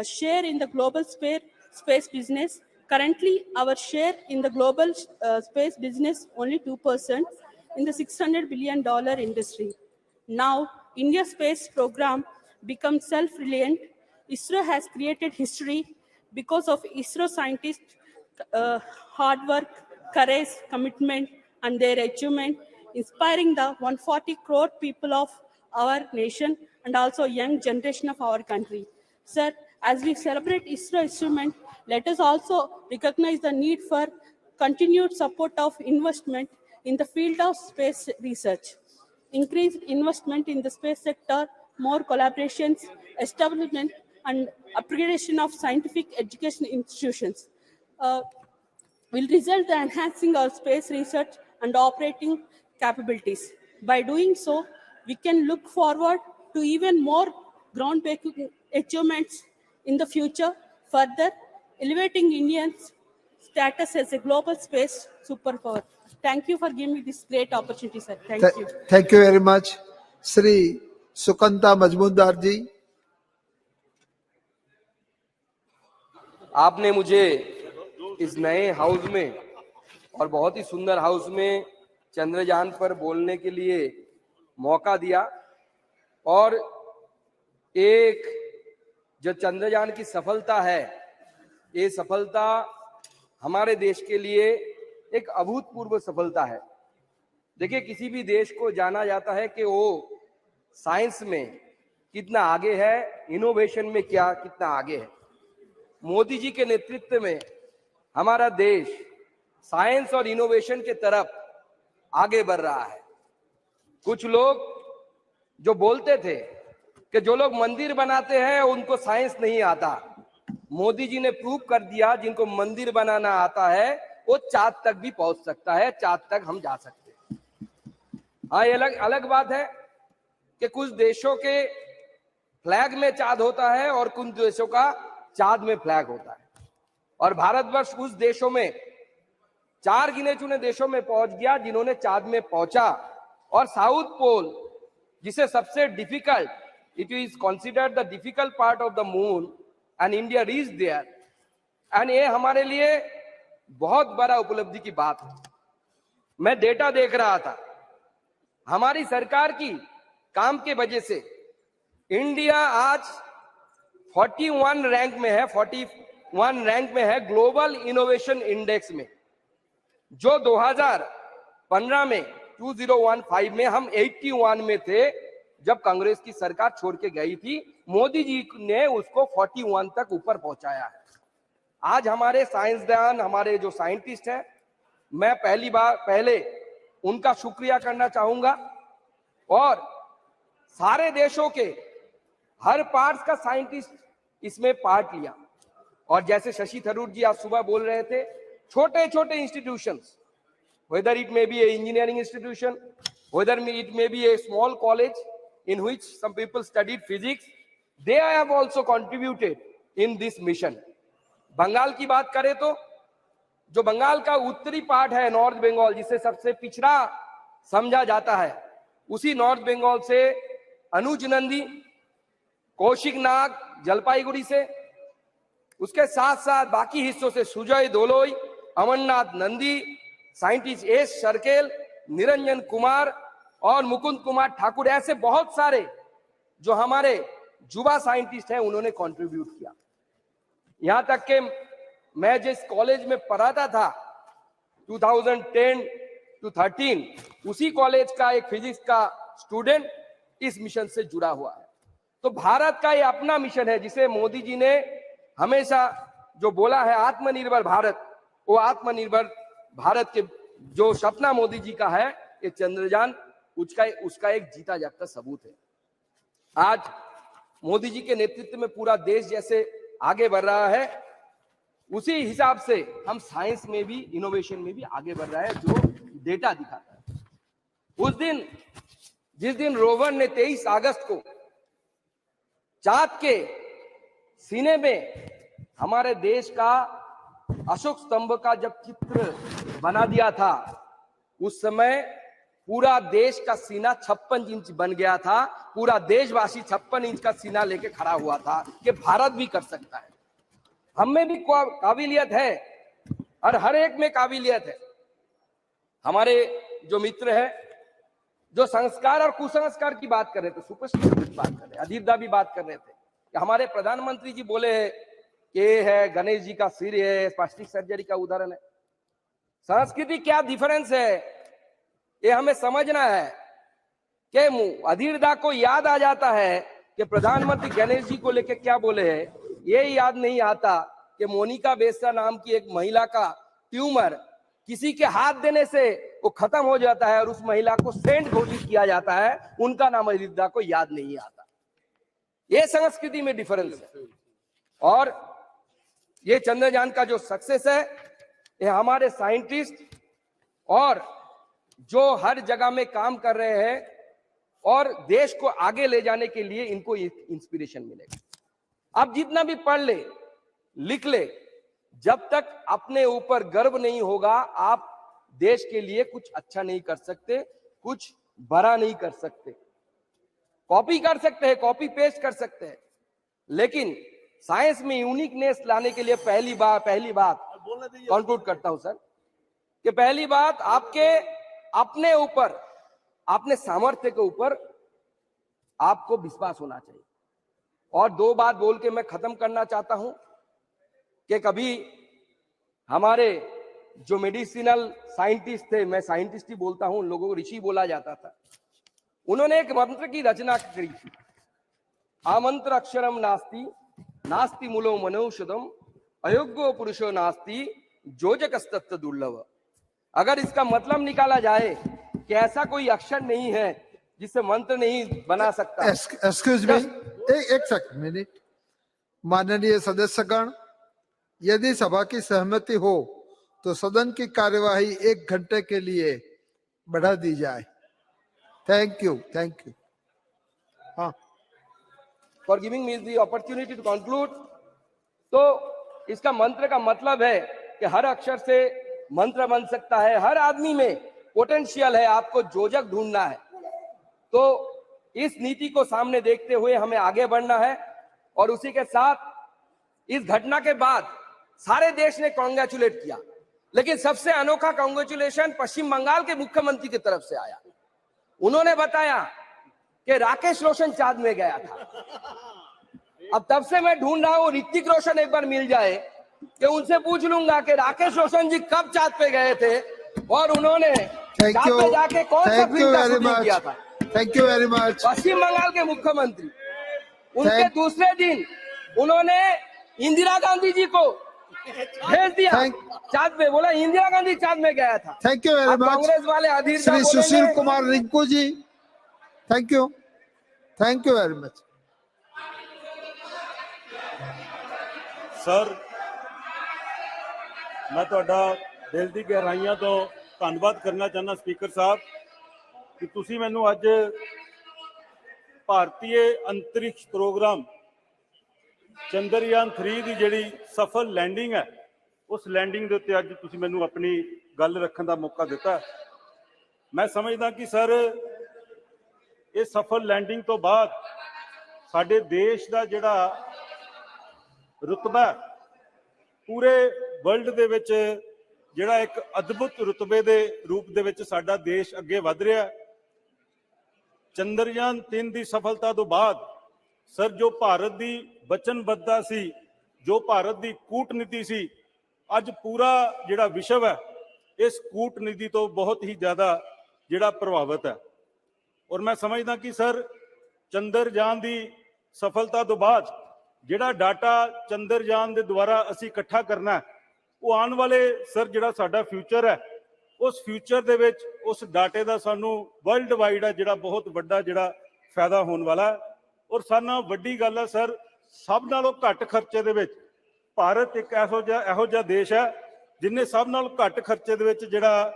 share in the global space business. Currently, our share in the global space business only 2% in the $600 billion industry. Now, India's space program becomes self-reliant. ISRO has created history because of ISRO scientists' hard work, courage, commitment, and their achievement, inspiring the 140 crore people of our nation and also young generation of our country. Sir, as we celebrate ISRO achievement, let us also recognize the need for continued support of investment in the field of space research. Increased investment in the space sector, more collaborations, establishment and upgradation of scientific education institutions will result in enhancing our space research and operating capabilities. By doing so, we can look forward to even more groundbreaking achievements in the future, further elevating India's status as a global space superpower. Thank you for giving me this great opportunity, sir. Thank you. Thank you very much. Sri Sukanta Majmundar ji. आपने मुझे इस नए house में और बहुत ही सुंदर house में चंद्रयान पर बोलने के लिए मौका दिया और एक जो चंद्रयान की सफलता है, ये सफलता हमारे देश के लिए एक अभूतपूर्व सफलता है। देखिए, किसी भी देश को जाना जाता है कि वो साइंस में कितना आगे है, इनोवेशन में कितना आगे है। मोदी जी के नेतृत्व में हमारा देश साइंस और इनोवेशन के तरफ आगे बढ़ रहा है। कुछ लोग जो बोलते थे कि जो लोग मंदिर बनाते हैं उनको साइंस नहीं आता, मोदी जी ने प्रूव कर दिया जिनको मंदिर बनाना आता है वो चांद तक भी पहुंच सकता है, चांद तक हम जा सकते हैं। हाँ, ये अलग बात है कि कुछ देशों के फ्लैग में चांद होता है और कुछ देशों का चांद में फ्लैग होता है, और भारतवर्ष उस देशों में 4 गिने चुने देशों में पहुंच गया जिन्होंने चांद में पहुंचा। और साउथ पोल, जिसे सबसे difficult, it is considered the difficult part of the moon, and India reach there, and ये हमारे लिए बहुत बड़ा उपलब्धि की बात है। मैं डेटा देख रहा था, हमारी सरकार की काम के वजह से इंडिया आज 41 रैंक में है, 41 रैंक में है ग्लोबल इनोवेशन इंडेक्स में, जो 2015 में 2015 में हम 81 में थे जब कांग्रेस की सरकार छोड़ के गई थी। मोदी जी ने उसको 41 तक ऊपर पहुंचाया है। आज हमारे साइंसदान, हमारे जो साइंटिस्ट हैं, मैं पहले उनका शुक्रिया करना चाहूंगा और सारे देशों के हर पार्ट्स का साइंटिस्ट इसमें पार्ट लिया। और जैसे शशि थरूर जी आज सुबह बोल रहे थे, छोटे छोटे institutions, whether it may be a engineering institution, whether it may be a small college in which some people studied physics, they have also contributed in this mission. Bengal की बात करें तो जो बंगाल का उत्तरी पार्ट है, नॉर्थ बंगाल, जिसे सबसे पिछड़ा समझा जाता है, उसी नॉर्थ बंगाल से अनुज नंदी, कौशिक नाग जलपाईगुड़ी से, उसके साथ साथ बाकी हिस्सों से सुजय दोलोई, अमरनाथ नंदी, साइंटिस्ट एस शर्केल, निरंजन कुमार और मुकुंद कुमार ठाकुर, ऐसे बहुत सारे जो हमारे युवा साइंटिस्ट हैं उन्होंने कंट्रीब्यूट किया। यहां तक कि मैं जिस कॉलेज में पढ़ाता था 2010 to 13, उसी कॉलेज का एक फिजिक्स का स्टूडेंट इस मिशन से जुड़ा हुआ है। तो भारत का ये अपना मिशन है जिसे मोदी जी ने हमेशा जो बोला है आत्मनिर्भर भारत, वो आत्मनिर्भर भारत के जो सपना मोदी जी का है, ये चंद्रयान उसका एक जीता जागता सबूत है। आज मोदी जी के नेतृत्व में पूरा देश जैसे आगे बढ़ रहा है, उसी हिसाब से हम साइंस में भी, इनोवेशन में भी आगे बढ़ रहा है, जो डेटा दिखाता है। उस दिन जिस दिन रोवर ने 23 अगस्त को चांद के सीने में हमारे देश का अशोक स्तंभ का जब चित्र बना दिया था, उस समय पूरा देश का सीना 56 इंच बन गया था। पूरा देशवासी 56 इंच का सीना लेके खड़ा हुआ था कि भारत भी कर सकता है। हम में भी काबिलियत है और हर एक में काबिलियत है। हमारे जो मित्र है, जो संस्कार और कुसंस्कार की बात कर रहे थे, सुपरस्टिशन की बात कर रहे, अधीरदा भी बात कर रहे थे कि हमारे प्रधानमंत्री जी बोले हैं कि ये है गणेश जी का सिर है, प्लास्टिक सर्जरी का उदाहरण है। संस्कृति क्या डिफरेंस है ये हमें समझना है कि अधीरदा को याद आ जाता है कि प्रधानमंत्री गणेश जी को लेकर क्या बोले हैं, ये याद नहीं आता कि मोनिका बेस्रा नाम की एक महिला का ट्यूमर किसी के हाथ देने से वो खत्म हो जाता है और उस महिला को सेंट घोषित किया जाता है, उनका नाम अधीरदा को याद नहीं आता। ये संस्कृति में डिफरेंस है। और ये चंद्रयान का जो सक्सेस है, ये हमारे साइंटिस्ट और जो हर जगह में काम कर रहे हैं और देश को आगे ले जाने के लिए इनको इंस्पिरेशन मिलेगा। आप जितना भी पढ़ ले, लिख ले, जब तक अपने ऊपर गर्व नहीं होगा, आप देश के लिए कुछ अच्छा नहीं कर सकते, कुछ बड़ा नहीं कर सकते। कॉपी कर सकते हैं, कॉपी पेस्ट कर सकते हैं, लेकिन साइंस में यूनिकनेस लाने के लिए पहली बात कंक्लूड करता हूं सर, कि पहली बात आपके अपने ऊपर, अपने सामर्थ्य के ऊपर आपको विश्वास होना चाहिए। और दो बात बोल के मैं खत्म करना चाहता हूं कि कभी हमारे जो मेडिसिनल साइंटिस्ट थे, मैं साइंटिस्ट ही बोलता हूं, उन लोगों को ऋषि बोला जाता था, उन्होंने एक मंत्र की रचना करी थी, आमंत्र अक्षरम नास्ति नास्ति मूलो मनौषधम अयोग्यो पुरुषो नास्ति जोजकस्तत्व दुर्लभ। अगर इसका मतलब निकाला जाए कि ऐसा कोई अक्षर नहीं है जिससे मंत्र नहीं बना सकता। एक्सक्यूज मी, एक सेकंड, माननीय सदस्यगण, यदि सभा की सहमति हो तो सदन की कार्यवाही 1 घंटे के लिए बढ़ा दी जाए। Thank you. हाँ, for giving me the opportunity to conclude. तो इसका मंत्र का मतलब है कि हर अक्षर से मंत्र बन सकता है। हर आदमी में पोटेंशियल है, आपको जोजक ढूंढना है। तो इस नीति को सामने देखते हुए हमें आगे बढ़ना है। और उसी के साथ इस घटना के बाद सारे देश ने कॉन्ग्रेचुलेट किया, लेकिन सबसे अनोखा कॉन्ग्रेचुलेशन पश्चिम बंगाल के मुख्यमंत्री की तरफ से आया। उन्होंने बताया कि राकेश रोशन चांद में गया था। अब तब से मैं ढूंढ रहा हूं ऋतिक रोशन एक बार मिल जाए कि उनसे पूछ लूंगा कि राकेश रोशन जी कब चांद पे गए थे और उन्होंने चांद पे जाके कौन सा फिल्म का शूटिंग किया था। Thank you very much. Paschim Bangal के मुख्यमंत्री, उनके दूसरे दिन उन्होंने इंदिरा गांधी जी को भेज दिया चांद पे, बोला इंदिरा गांधी चांद में गया था। Thank you very much. Congress वाले Adhir Shri Sushil Kumar Rinku ji, thank you very much. Sir मैं ਤੁਹਾਡਾ ਦਿਲ ਦੀ ਗਹਿਰਾਈਆਂ ਤੋਂ ਧੰਨਵਾਦ ਕਰਨਾ ਚਾਹੁੰਦਾ ਸਪੀਕਰ ਸਾਹਿਬ ਕਿ ਤੁਸੀਂ ਮੈਨੂੰ ਅੱਜ ਭਾਰਤੀ ਅੰਤਰਿਕਸ਼ ਪ੍ਰੋਗਰਾਮ ਚੰਦਰਯਾਨ 3 ਦੀ ਜਿਹੜੀ ਸਫਲ ਲੈਂਡਿੰਗ ਹੈ ਉਸ ਲੈਂਡਿੰਗ ਦੇ ਉੱਤੇ ਅੱਜ ਤੁਸੀਂ ਮੈਨੂੰ ਆਪਣੀ ਗੱਲ ਰੱਖਣ ਦਾ ਮੌਕਾ ਦਿੱਤਾ। ਮੈਂ ਸਮਝਦਾ ਕਿ ਸਰ ਇਹ ਸਫਲ ਲੈਂਡਿੰਗ ਤੋਂ ਬਾਅਦ ਸਾਡੇ ਦੇਸ਼ ਦਾ ਜਿਹੜਾ ਰੁਤਬਾ ਪੂਰੇ ਵਰਲਡ ਦੇ ਵਿੱਚ ਜਿਹੜਾ ਇੱਕ ਅਦਭੁਤ ਰੁਤਬੇ ਦੇ ਰੂਪ ਦੇ ਵਿੱਚ ਸਾਡਾ ਦੇਸ਼ ਅੱਗੇ ਵਧ ਰਿਹਾ। ਚੰਦਰਯਾਨ 3 ਦੀ ਸਫਲਤਾ ਤੋਂ ਬਾਅਦ ਸਰ ਜੋ ਭਾਰਤ ਦੀ ਵਚਨਬੱਧਤਾ ਸੀ, ਜੋ ਭਾਰਤ ਦੀ ਕੂਟਨੀਤੀ ਸੀ, ਅੱਜ ਪੂਰਾ ਜਿਹੜਾ ਵਿਸ਼ਵ ਹੈ ਇਸ ਕੂਟਨੀਤੀ ਤੋਂ ਬਹੁਤ ਹੀ ਜ਼ਿਆਦਾ ਜਿਹੜਾ ਪ੍ਰਭਾਵਿਤ ਹੈ। ਔਰ ਮੈਂ ਸਮਝਦਾ ਕਿ ਸਰ ਚੰਦਰਯਾਨ ਦੀ ਸਫਲਤਾ ਤੋਂ ਬਾਅਦ ਜਿਹੜਾ ਡਾਟਾ ਚੰਦਰਯਾਨ ਦੇ ਦੁਆਰਾ ਅਸੀਂ ਇਕੱਠਾ ਕਰਨਾ ਉਹ ਆਉਣ ਵਾਲੇ ਸਰ ਜਿਹੜਾ ਸਾਡਾ ਫਿਊਚਰ ਹੈ ਉਸ ਫਿਊਚਰ ਦੇ ਵਿੱਚ ਉਸ ਡਾਟੇ ਦਾ ਸਾਨੂੰ ਵਰਲਡ ਵਾਈਡ ਹੈ ਜਿਹੜਾ ਬਹੁਤ ਵੱਡਾ ਜਿਹੜਾ ਫਾਇਦਾ ਹੋਣ ਵਾਲਾ ਹੈ। ਔਰ ਸਾਰਿਆਂ ਨਾਲੋਂ ਵੱਡੀ ਗੱਲ ਹੈ ਸਰ, ਸਭ ਨਾਲੋਂ ਘੱਟ ਖਰਚੇ ਦੇ ਵਿੱਚ ਭਾਰਤ ਇੱਕ ਇਹੋ ਜਿਹਾ ਦੇਸ਼ ਹੈ ਜਿਨੇ ਸਭ ਨਾਲੋਂ ਘੱਟ ਖਰਚੇ ਦੇ ਵਿੱਚ ਜਿਹੜਾ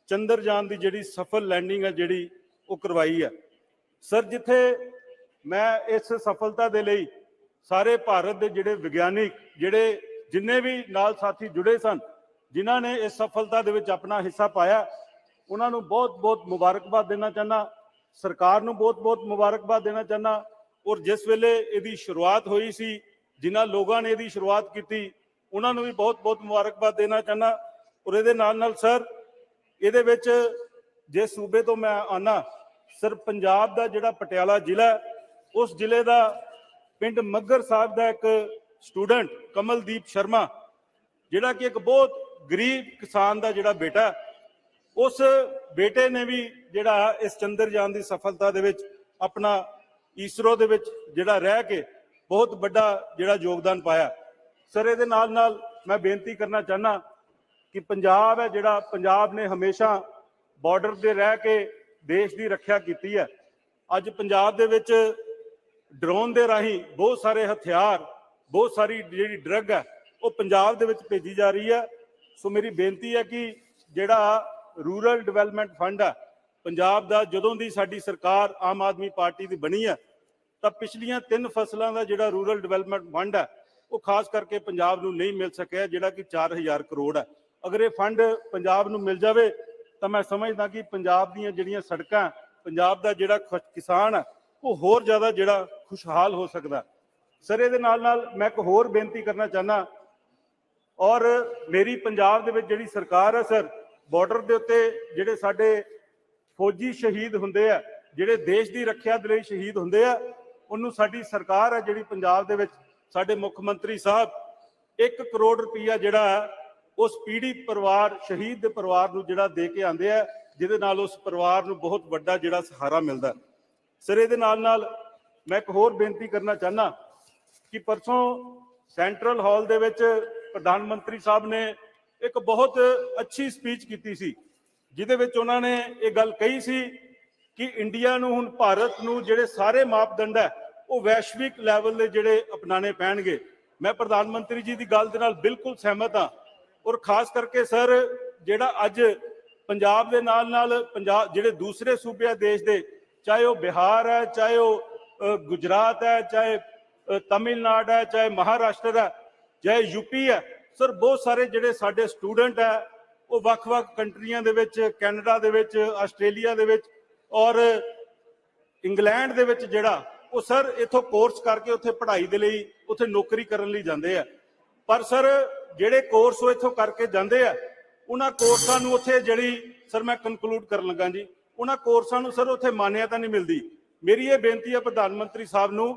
ਚੰਦਰਯਾਨ ਦੀ ਜਿਹੜੀ ਸਫਲ ਲੈਂਡਿੰਗ ਹੈ ਜਿਹੜੀ ਉਹ ਕਰਵਾਈ ਹੈ। ਸਰ ਜਿੱਥੇ ਮੈਂ ਇਸ ਸਫਲਤਾ ਦੇ ਲਈ ਸਾਰੇ ਭਾਰਤ ਦੇ ਜਿਹੜੇ ਵਿਗਿਆਨਿਕ ਜਿਹੜੇ ਜਿੰਨੇ ਵੀ ਨਾਲ ਸਾਥੀ ਜੁੜੇ ਸਨ ਜਿਨ੍ਹਾਂ ਨੇ ਇਸ ਸਫਲਤਾ ਦੇ ਵਿੱਚ ਆਪਣਾ ਹਿੱਸਾ ਪਾਇਆ ਉਹਨਾਂ ਨੂੰ ਬਹੁਤ-ਬਹੁਤ ਮੁਬਾਰਕਬਾਦ ਦੇਣਾ ਚਾਹੁੰਦਾ, ਸਰਕਾਰ ਨੂੰ ਬਹੁਤ-ਬਹੁਤ ਮੁਬਾਰਕਬਾਦ ਦੇਣਾ ਚਾਹੁੰਦਾ। ਔਰ ਜਿਸ ਵੇਲੇ ਇਹਦੀ ਸ਼ੁਰੂਆਤ ਹੋਈ ਸੀ ਜਿਨ੍ਹਾਂ ਲੋਕਾਂ ਨੇ ਇਹਦੀ ਸ਼ੁਰੂਆਤ ਕੀਤੀ ਉਹਨਾਂ ਨੂੰ ਵੀ ਬਹੁਤ-ਬਹੁਤ ਮੁਬਾਰਕਬਾਦ ਦੇਣਾ ਚਾਹੁੰਦਾ। ਔਰ ਇਹਦੇ ਨਾਲ ਸਰ ਇਹਦੇ ਵਿੱਚ ਜਿਸ ਸੂਬੇ ਤੋਂ ਮੈਂ ਆਨਾ ਸਰ ਪੰਜਾਬ ਦਾ ਜਿਹੜਾ ਪਟਿਆਲਾ ਜ਼ਿਲ੍ਹਾ ਉਸ ਜ਼ਿਲ੍ਹੇ ਦਾ ਪਿੰਡ ਮੱਗਰ ਸਾਹਿਬ ਦਾ ਇੱਕ ਸਟੂਡੈਂਟ ਕਮਲਦੀਪ ਸ਼ਰਮਾ ਜਿਹੜਾ ਕਿ ਇੱਕ ਬਹੁਤ ਗਰੀਬ ਕਿਸਾਨ ਦਾ ਜਿਹੜਾ ਬੇਟਾ ਉਸ ਬੇਟੇ ਨੇ ਵੀ ਜਿਹੜਾ ਇਸ ਚੰਦਰਯਾਨ ਦੀ ਸਫਲਤਾ ਦੇ ਵਿੱਚ ਆਪਣਾ ਈਸਰੋ ਦੇ ਵਿੱਚ ਜਿਹੜਾ ਰਹਿ ਕੇ ਬਹੁਤ ਵੱਡਾ ਜਿਹੜਾ ਯੋਗਦਾਨ ਪਾਇਆ। ਸਰ ਇਹਦੇ ਨਾਲ ਮੈਂ ਬੇਨਤੀ ਕਰਨਾ ਚਾਹੁੰਦਾ ਕਿ ਪੰਜਾਬ ਹੈ ਜਿਹੜਾ ਪੰਜਾਬ ਨੇ ਹਮੇਸ਼ਾ ਬਾਰਡਰ ਤੇ ਰਹਿ ਕੇ ਦੇਸ਼ ਦੀ ਰੱਖਿਆ ਕੀਤੀ ਹੈ। ਅੱਜ ਪੰਜਾਬ ਦੇ ਵਿੱਚ ਡਰੋਨ ਦੇ ਰਾਹੀਂ ਬਹੁਤ ਸਾਰੇ ਹਥਿਆਰ ਬਹੁਤ ਸਾਰੀ ਜਿਹੜੀ ਡਰੱਗ ਹੈ ਉਹ ਪੰਜਾਬ ਦੇ ਵਿੱਚ ਭੇਜੀ ਜਾ ਰਹੀ ਹੈ। ਸੋ ਮੇਰੀ ਬੇਨਤੀ ਹੈ ਕਿ ਜਿਹੜਾ ਰੂਰਲ ਡਿਵੈਲਪਮੈਂਟ ਫੰਡ ਹੈ ਪੰਜਾਬ ਦਾ ਜਦੋਂ ਦੀ ਸਾਡੀ ਸਰਕਾਰ ਆਮ ਆਦਮੀ ਪਾਰਟੀ ਦੀ ਬਣੀ ਹੈ ਤਾਂ ਪਿਛਲੀਆਂ 3 ਫਸਲਾਂ ਦਾ ਜਿਹੜਾ ਰੂਰਲ ਡਿਵੈਲਪਮੈਂਟ ਫੰਡ ਹੈ ਉਹ ਖਾਸ ਕਰਕੇ ਪੰਜਾਬ ਨੂੰ ਨਹੀਂ ਮਿਲ ਸਕਿਆ ਜਿਹੜਾ ਕਿ 4000 ਕਰੋੜ ਹੈ। ਅਗਰ ਇਹ ਫੰਡ ਪੰਜਾਬ ਨੂੰ ਮਿਲ ਜਾਵੇ ਤਾਂ ਮੈਂ ਸਮਝਦਾ ਕਿ ਪੰਜਾਬ ਦੀਆਂ ਜਿਹੜੀਆਂ ਸੜਕਾਂ ਪੰਜਾਬ ਦਾ ਜਿਹੜਾ ਕਿਸਾਨ ਹੈ ਉਹ ਹੋਰ ਜ਼ਿਆਦਾ ਜਿਹੜਾ ਖੁਸ਼ਹਾਲ ਹੋ ਸਕਦਾ। ਸਰ ਇਹਦੇ ਨਾਲ ਮੈਂ ਇੱਕ ਹੋਰ ਬੇਨਤੀ ਕਰਨਾ ਚਾਹੁੰਦਾ ਔਰ ਮੇਰੀ ਪੰਜਾਬ ਦੇ ਵਿੱਚ ਜਿਹੜੀ ਸਰਕਾਰ ਹੈ ਸਰ ਬਾਰਡਰ ਦੇ ਉੱਤੇ ਜਿਹੜੇ ਸਾਡੇ ਫੌਜੀ ਸ਼ਹੀਦ ਹੁੰਦੇ ਆ ਜਿਹੜੇ ਦੇਸ਼ ਦੀ ਰੱਖਿਆ ਦੇ ਲਈ ਸ਼ਹੀਦ ਹੁੰਦੇ ਆ ਉਹਨੂੰ ਸਾਡੀ ਸਰਕਾਰ ਹੈ ਜਿਹੜੀ ਪੰਜਾਬ ਦੇ ਵਿੱਚ ਸਾਡੇ ਮੁੱਖ ਮੰਤਰੀ ਸਾਹਿਬ 1 ਕਰੋੜ ਰੁਪਈਆ ਜਿਹੜਾ ਉਸ ਪੀੜ੍ਹੀ ਪਰਿਵਾਰ ਸ਼ਹੀਦ ਦੇ ਪਰਿਵਾਰ ਨੂੰ ਜਿਹੜਾ ਦੇ ਕੇ ਆਉਂਦੇ ਆ ਜਿਹਦੇ ਨਾਲ ਉਸ ਪਰਿਵਾਰ ਨੂੰ ਬਹੁਤ ਵੱਡਾ ਜਿਹੜਾ ਸਹਾਰਾ ਮਿਲਦਾ। ਸਰ ਇਹਦੇ ਨਾਲ ਮੈਂ ਇੱਕ ਹੋਰ ਬੇਨਤੀ ਕਰਨਾ ਚਾਹੁੰਦਾ ਕਿ ਪਰਸੋਂ ਸੈਂਟਰਲ ਹਾਲ ਦੇ ਵਿੱਚ ਪ੍ਰਧਾਨ ਮੰਤਰੀ ਸਾਹਿਬ ਨੇ ਇੱਕ ਬਹੁਤ ਅੱਛੀ ਸਪੀਚ ਕੀਤੀ ਸੀ ਜਿਹਦੇ ਵਿੱਚ ਉਹਨਾਂ ਨੇ ਇਹ ਗੱਲ ਕਹੀ ਸੀ ਕਿ ਇੰਡੀਆ ਨੂੰ ਹੁਣ ਭਾਰਤ ਨੂੰ ਜਿਹੜੇ ਸਾਰੇ ਮਾਪਦੰਡ ਹੈ ਉਹ ਵੈਸ਼ਵਿਕ ਲੈਵਲ ਦੇ ਜਿਹੜੇ ਅਪਣਾਣੇ ਪੈਣਗੇ। ਮੈਂ ਪ੍ਰਧਾਨ ਮੰਤਰੀ ਜੀ ਦੀ ਗੱਲ ਦੇ ਨਾਲ ਬਿਲਕੁਲ ਸਹਿਮਤ ਹਾਂ। ਔਰ ਖਾਸ ਕਰਕੇ ਸਰ ਜਿਹੜਾ ਅੱਜ ਪੰਜਾਬ ਦੇ ਨਾਲ ਪੰਜਾਬ ਜਿਹੜੇ ਦੂਸਰੇ ਸੂਬੇ ਆ ਦੇਸ਼ ਦੇ ਚਾਹੇ ਉਹ ਬਿਹਾਰ ਹੈ ਚਾਹੇ ਉਹ ਗੁਜਰਾਤ ਹੈ ਚਾਹੇ ਤਮਿਲਨਾਡੂ ਹੈ ਚਾਹੇ ਮਹਾਰਾਸ਼ਟਰ ਹੈ ਚਾਹੇ ਯੂਪੀ ਹੈ ਸਰ ਬਹੁਤ ਸਾਰੇ ਜਿਹੜੇ ਸਾਡੇ ਸਟੂਡੈਂਟ ਹੈ ਉਹ ਵੱਖ-ਵੱਖ ਕੰਟਰੀਆਂ ਦੇ ਵਿੱਚ ਕੈਨੇਡਾ ਦੇ ਵਿੱਚ ਆਸਟ੍ਰੇਲੀਆ ਦੇ ਵਿੱਚ ਔਰ ਇੰਗਲੈਂਡ ਦੇ ਵਿੱਚ ਜਿਹੜਾ ਉਹ ਸਰ ਇਥੋਂ ਕੋਰਸ ਕਰਕੇ ਉੱਥੇ ਪੜ੍ਹਾਈ ਦੇ ਲਈ ਉੱਥੇ ਨੌਕਰੀ ਕਰਨ ਲਈ ਜਾਂਦੇ ਆ। ਪਰ ਸਰ ਜਿਹੜੇ ਕੋਰਸ ਉਹ ਇਥੋਂ ਕਰਕੇ ਜਾਂਦੇ ਆ ਉਹਨਾਂ ਕੋਰਸਾਂ ਨੂੰ ਉੱਥੇ ਜਿਹੜੀ ਸਰ ਮੈਂ ਕਨਕਲੂਡ ਕਰਨ ਲੱਗਾ ਜੀ ਉਹਨਾਂ ਕੋਰਸਾਂ ਨੂੰ ਸਰ ਉੱਥੇ ਮਾਨਿਅਤਾ ਨਹੀਂ ਮਿਲਦੀ। ਮੇਰੀ ਇਹ ਬੇਨਤੀ ਹੈ ਪ੍ਰਧਾਨ ਮੰਤਰੀ ਸਾਹਿਬ ਨੂੰ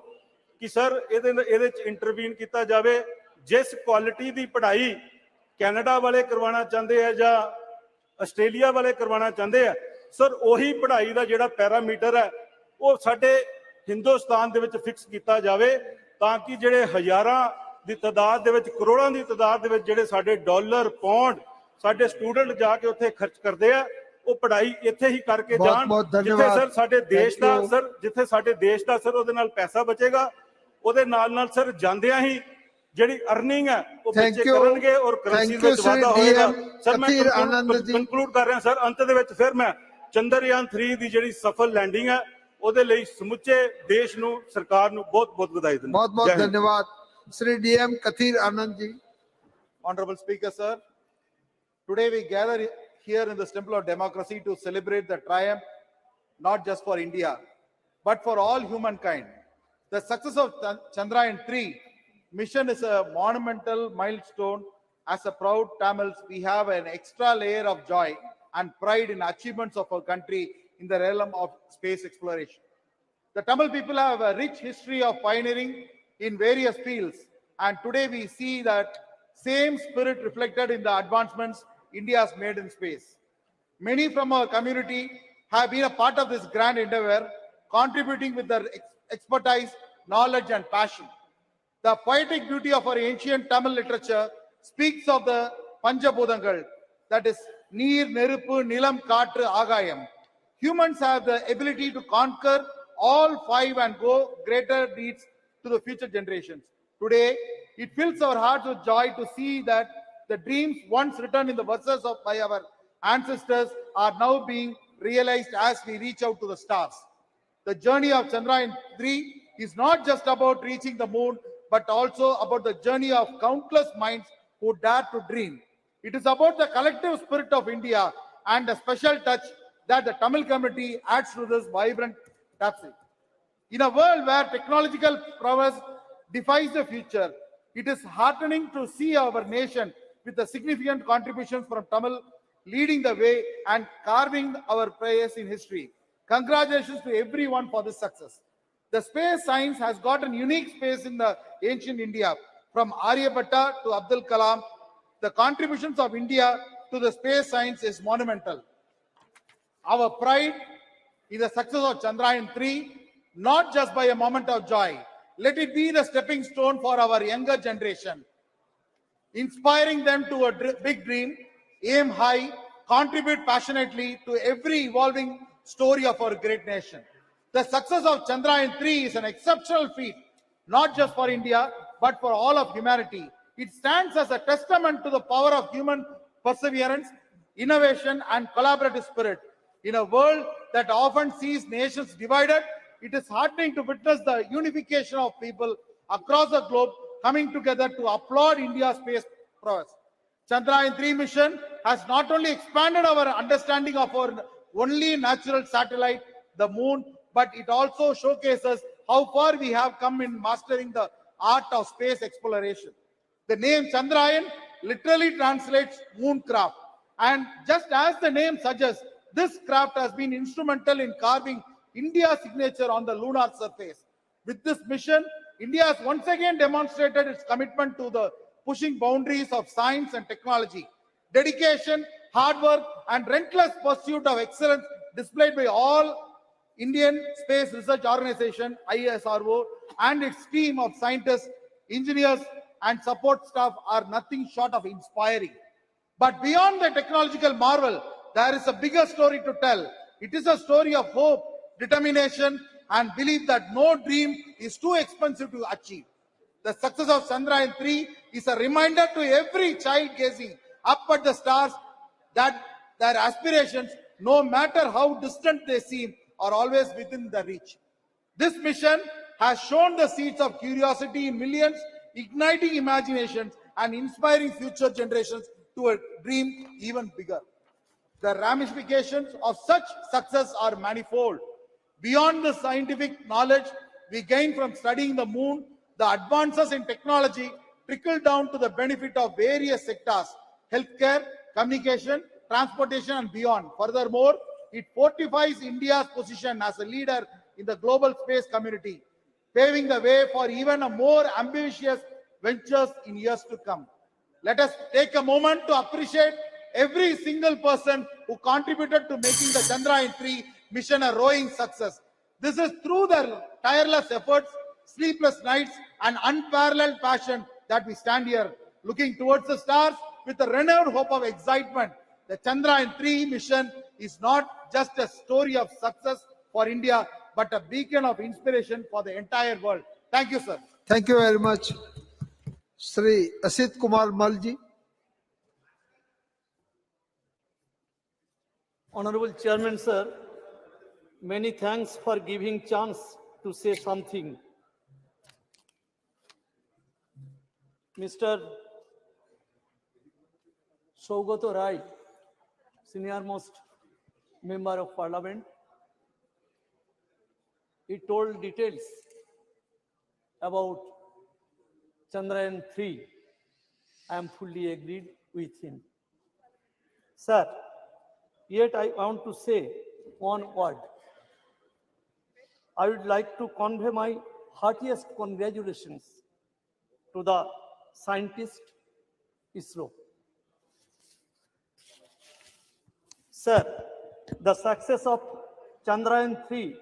ਕਿ ਸਰ ਇਹਦੇ ਚ ਇੰਟਰਵੀਨ ਕੀਤਾ ਜਾਵੇ। ਜਿਸ ਕੁਆਲਿਟੀ ਦੀ ਪੜ੍ਹਾਈ ਕੈਨੇਡਾ ਵਾਲੇ ਕਰਵਾਉਣਾ ਚਾਹੁੰਦੇ ਆ ਜਾਂ ਆਸਟ੍ਰੇਲੀਆ ਵਾਲੇ ਕਰਵਾਉਣਾ ਚਾਹੁੰਦੇ ਆ ਸਰ ਉਹੀ ਪੜ੍ਹਾਈ ਦਾ ਜਿਹੜਾ ਪੈਰਾਮੀਟਰ ਹੈ ਉਹ ਸਾਡੇ ਹਿੰਦੁਸਤਾਨ ਦੇ ਵਿੱਚ ਫਿਕਸ ਕੀਤਾ ਜਾਵੇ ਤਾਂ ਕਿ ਜਿਹੜੇ ਹਜ਼ਾਰਾਂ ਦੀ ਤਾਦਾਦ ਦੇ ਵਿੱਚ ਕਰੋੜਾਂ ਦੀ ਤਾਦਾਦ ਦੇ ਵਿੱਚ ਜਿਹੜੇ ਸਾਡੇ ਡਾਲਰ ਪੌਂਡ ਸਾਡੇ ਸਟੂਡੈਂਟ ਜਾ ਕੇ ਉੱਥੇ ਖਰਚ ਕਰਦੇ ਆ ਉਹ ਪੜ੍ਹਾਈ ਇੱਥੇ ਹੀ ਕਰਕੇ ਬਹੁਤ ਜਾਣ ਬਹੁਤ ਜਿੱਥੇ ਧੰਨਵਾਦ। ਸਰ ਸਾਡੇ ਦੇਸ਼ Thank ਦਾ you. ਸਰ ਜਿੱਥੇ ਸਾਡੇ ਦੇਸ਼ ਦਾ ਸਰ ਉਹਦੇ ਨਾਲ ਪੈਸਾ ਬਚੇਗਾ, ਉਹਦੇ ਨਾਲ ਸਰ ਜਾਂਦਿਆਂ ਹੀ ਜਿਹੜੀ ਅਰਨਿੰਗ ਹੈ ਉਹ Thank ਬੱਚੇ you. ਕਰਨਗੇ ਔਰ ਕਰੰਸੀ Thank you, ਵਿੱਚ Sri ਵਾਧਾ ਹੋਏਗਾ। DM ਸਰ ਮੈਂ Kathir Anand ji. ਕੰਕਲੂਡ ਕਰ ਰਿਹਾ ਸਰ, ਅੰਤ ਦੇ ਵਿੱਚ ਫਿਰ ਮੈਂ ਚੰਦਰਯਾਨ 3 ਦੀ ਜਿਹੜੀ ਸਫਲ ਲੈਂਡਿੰਗ ਹੈ ਉਹਦੇ ਲਈ ਸਮੁੱਚੇ ਦੇਸ਼ ਨੂੰ ਸਰਕਾਰ ਨੂੰ ਬਹੁਤ ਬਹੁਤ ਵਧਾਈ ਦਿੰਦਾ। बहुत बहुत धन्यवाद। Shri DM Kathir Anand ji. Honorable Speaker, sir, today we gather here in this temple of democracy to celebrate the triumph not just for India, but for all humankind. The success of Chandrayaan 3 mission is a monumental milestone. As a proud Tamils, we have an extra layer of joy and pride in achievements of our country in the realm of space exploration. The Tamil people have a rich history of pioneering in various fields, and today we see that same spirit reflected in the advancements India has made in space. Many from our community have been a part of this grand endeavor, contributing with their expertise, knowledge, and passion. The poetic beauty of our ancient Tamil literature speaks of the Panchabhudangal, that is, Neer, Neruppu, Nilam, Kaatru, Agayam. Humans have the ability to conquer all five and go greater deeds to the future generations. Today, it fills our hearts with joy to see that the dreams once written in the verses by our ancestors are now being realized as we reach out to the stars. The journey of Chandrayaan 3 is not just about reaching the moon, but also about the journey of countless minds who dare to dream. It is about the collective spirit of India and a special touch that the Tamil community adds to this vibrant tapestry. In a world where technological prowess defies the future, it is heartening to see our nation with the significant contributions from Tamil leading the way and carving our place in history. Congratulations to everyone for this success. The space science has got a unique space in the ancient India. From Aryabhatta to Abdul Kalam, the contributions of India to the space science is monumental. Our pride is the success of Chandrayaan 3, not just by a moment of joy. Let it be the stepping stone for our younger generation, inspiring them to a big dream, aim high, contribute passionately to every evolving story of our great nation. The success of Chandrayaan 3 is an exceptional feat, not just for India, but for all of humanity. It stands as a testament to the power of human perseverance, innovation, and collaborative spirit. In a world that often sees nations divided, it is heartening to witness the unification of people across the globe coming together to applaud India's space prowess. Chandrayaan 3 mission has not only expanded our understanding of our only natural satellite, the moon, but it also showcases how far we have come in mastering the art of space exploration. The name Chandrayaan literally translates mooncraft, and just as the name suggests, this craft has been instrumental in carving India's signature on the lunar surface. With this mission, India has once again demonstrated its commitment to the pushing boundaries of science and technology. Dedication, hard work, and relentless pursuit of excellence displayed by all Indian Space Research Organization, ISRO, and its team of scientists, engineers, and support staff are nothing short of inspiring. But beyond the technological marvel, there is a bigger story to tell. It is a story of hope, determination, and belief that no dream is too expensive to achieve. The success of Chandrayaan 3 is a reminder to every child gazing up at the stars that their aspirations, no matter how distant they seem, are always within the reach. This mission has shown the seeds of curiosity in millions, igniting imaginations and inspiring future generations to a dream even bigger. The ramifications of such success are manifold. Beyond the scientific knowledge we gain from studying the moon, the advances in technology trickle down to the benefit of various sectors: healthcare, communication, transportation, and beyond. Furthermore, it fortifies India's position as a leader in the global space community, paving the way for even a more ambitious ventures in years to come. Let us take a moment to appreciate every single person who contributed to making the Chandrayaan 3 mission a roaring success. This is through their tireless efforts, sleepless nights, and unparalleled passion that we stand here, looking towards the stars with a renewed hope of excitement. the Chandrayaan-3 mission is not just a story of success for India, but a beacon of inspiration for the entire world. Thank you, sir. Thank you very much. Shri Asit Kumar Malji. Honorable Chairman, sir, many thanks for giving chance to say something. Mr. Saugato Rai, senior most member of parliament, he told details about Chandrayaan-3. I am fully agreed with him. Sir, yet I want to say one word. I would like to convey my heartiest congratulations to the scientist ISRO. Sir, the success of Chandrayaan-3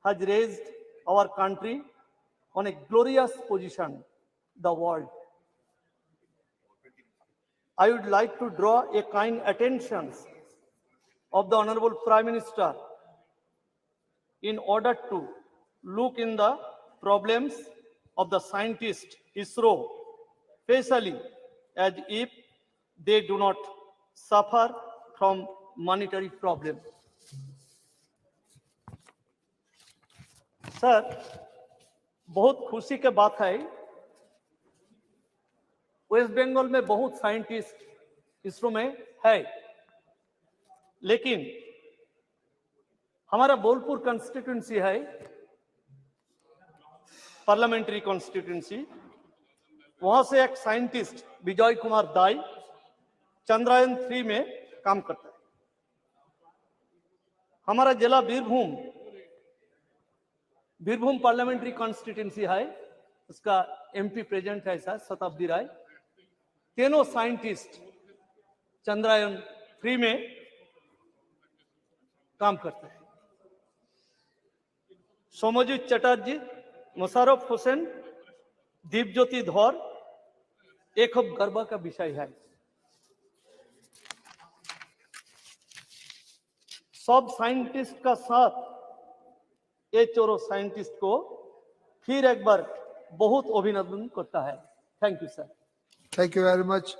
has raised our country on a glorious position in the world. I would like to draw a kind attention of the Honorable Prime Minister in order to look in the problems of the scientist ISRO, especially as if they do not suffer from monetary problem. Sir, बहुत खुशी के बात है, waste Bengal में बहुत scientist ISRO में है, लेकिन हमारा बोलपुर कॉन्स्टिट्यूंसी है, पार्लियामेंट्री कॉन्स्टिट्यूंसी, वहां से एक साइंटिस्ट विजय कुमार दाई चंद्रयान-3 में काम करता है। हमारा जिला बीरभूम पार्लियामेंट्री कॉन्स्टिट्यूंसी है, उसका एमपी प्रेजेंट है सर शताब्दी राय। तीनों साइंटिस्ट चंद्रयान-3 में काम करते हैं। सोमजीत चटर्जी, मुशर्रफ हुसैन, दीपज्योति धर, एक खूब गर्व का विषय है। सब साइंटिस्ट का साथ ये चोरो साइंटिस्ट को फिर एक बार बहुत अभिनंदन करता है। Thank you sir. Thank you very much.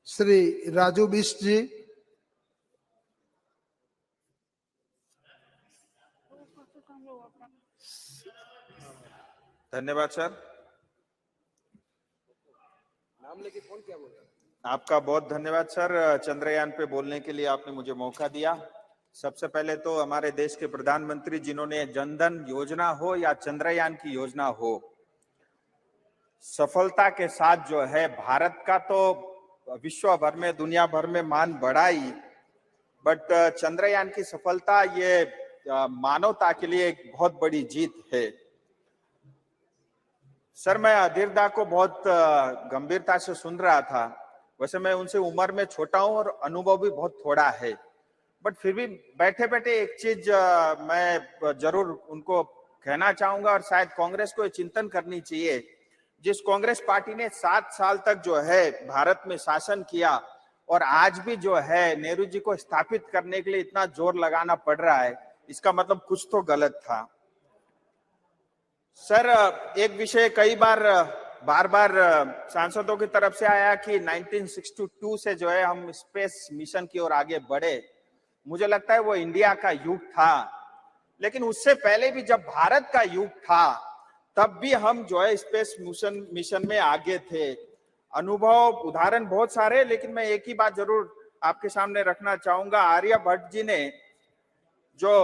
Shri Raju Bisht ji. धन्यवाद सर। नाम लेके कौन क्या बोल रहा है? आपका बहुत धन्यवाद सर, चंद्रयान पे बोलने के लिए आपने मुझे मौका दिया। सबसे पहले तो हमारे देश के प्रधानमंत्री जिन्होंने जनधन योजना हो या चंद्रयान की योजना हो, सफलता के साथ जो है भारत का तो विश्व भर में दुनिया भर में मान बढ़ाई, बट चंद्रयान की सफलता ये मानवता के लिए एक बहुत बड़ी जीत है। सर, मैं अधीरदा को बहुत गंभीरता से सुन रहा था। वैसे मैं उनसे उम्र में छोटा हूं और अनुभव भी बहुत थोड़ा है, बट फिर भी बैठे बैठे एक चीज मैं जरूर उनको कहना चाहूंगा और शायद कांग्रेस को चिंतन करनी चाहिए। जिस कांग्रेस पार्टी ने 7 साल तक जो है भारत में शासन किया और आज भी जो है नेहरू जी को स्थापित करने के लिए इतना जोर लगाना पड़ रहा है, इसका मतलब कुछ तो गलत था। सर, एक विषय कई बार सांसदों की तरफ से आया कि 1962 से जो है हम स्पेस मिशन की ओर आगे बढ़े। मुझे लगता है वो इंडिया का युग था, लेकिन उससे पहले भी जब भारत का युग था तब भी हम जो है स्पेस मिशन में आगे थे। अनुभव उदाहरण बहुत सारे, लेकिन मैं एक ही बात जरूर आपके सामने रखना चाहूंगा। आर्यभट्ट जी ने जो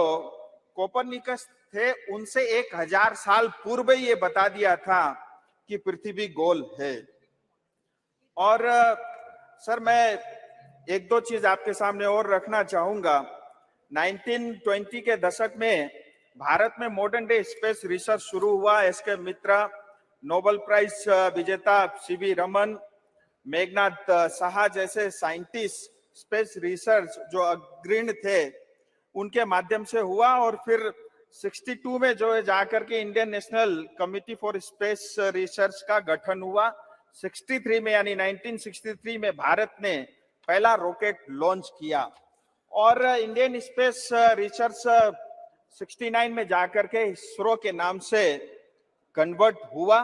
कोपरनिकस थे उनसे 1000 साल पूर्व ये बता दिया था कि पृथ्वी गोल है। और सर, मैं एक दो चीज आपके सामने और रखना चाहूंगा। 1920 के दशक में भारत में मॉडर्न डे स्पेस रिसर्च शुरू हुआ। एसके मित्रा, नोबेल प्राइज विजेता सीवी रमन, मेघनाथ साहा जैसे साइंटिस्ट स्पेस रिसर्च जो अग्रणी थे उनके माध्यम से हुआ। और फिर 62 में जो है जाकर के Indian national committee for space research का गठन हुआ। 63 में यानी 1963 में भारत ने पहला रॉकेट लॉन्च किया और इंडियन स्पेस रिसर्च 69 में जाकर के इसरो के नाम से कन्वर्ट हुआ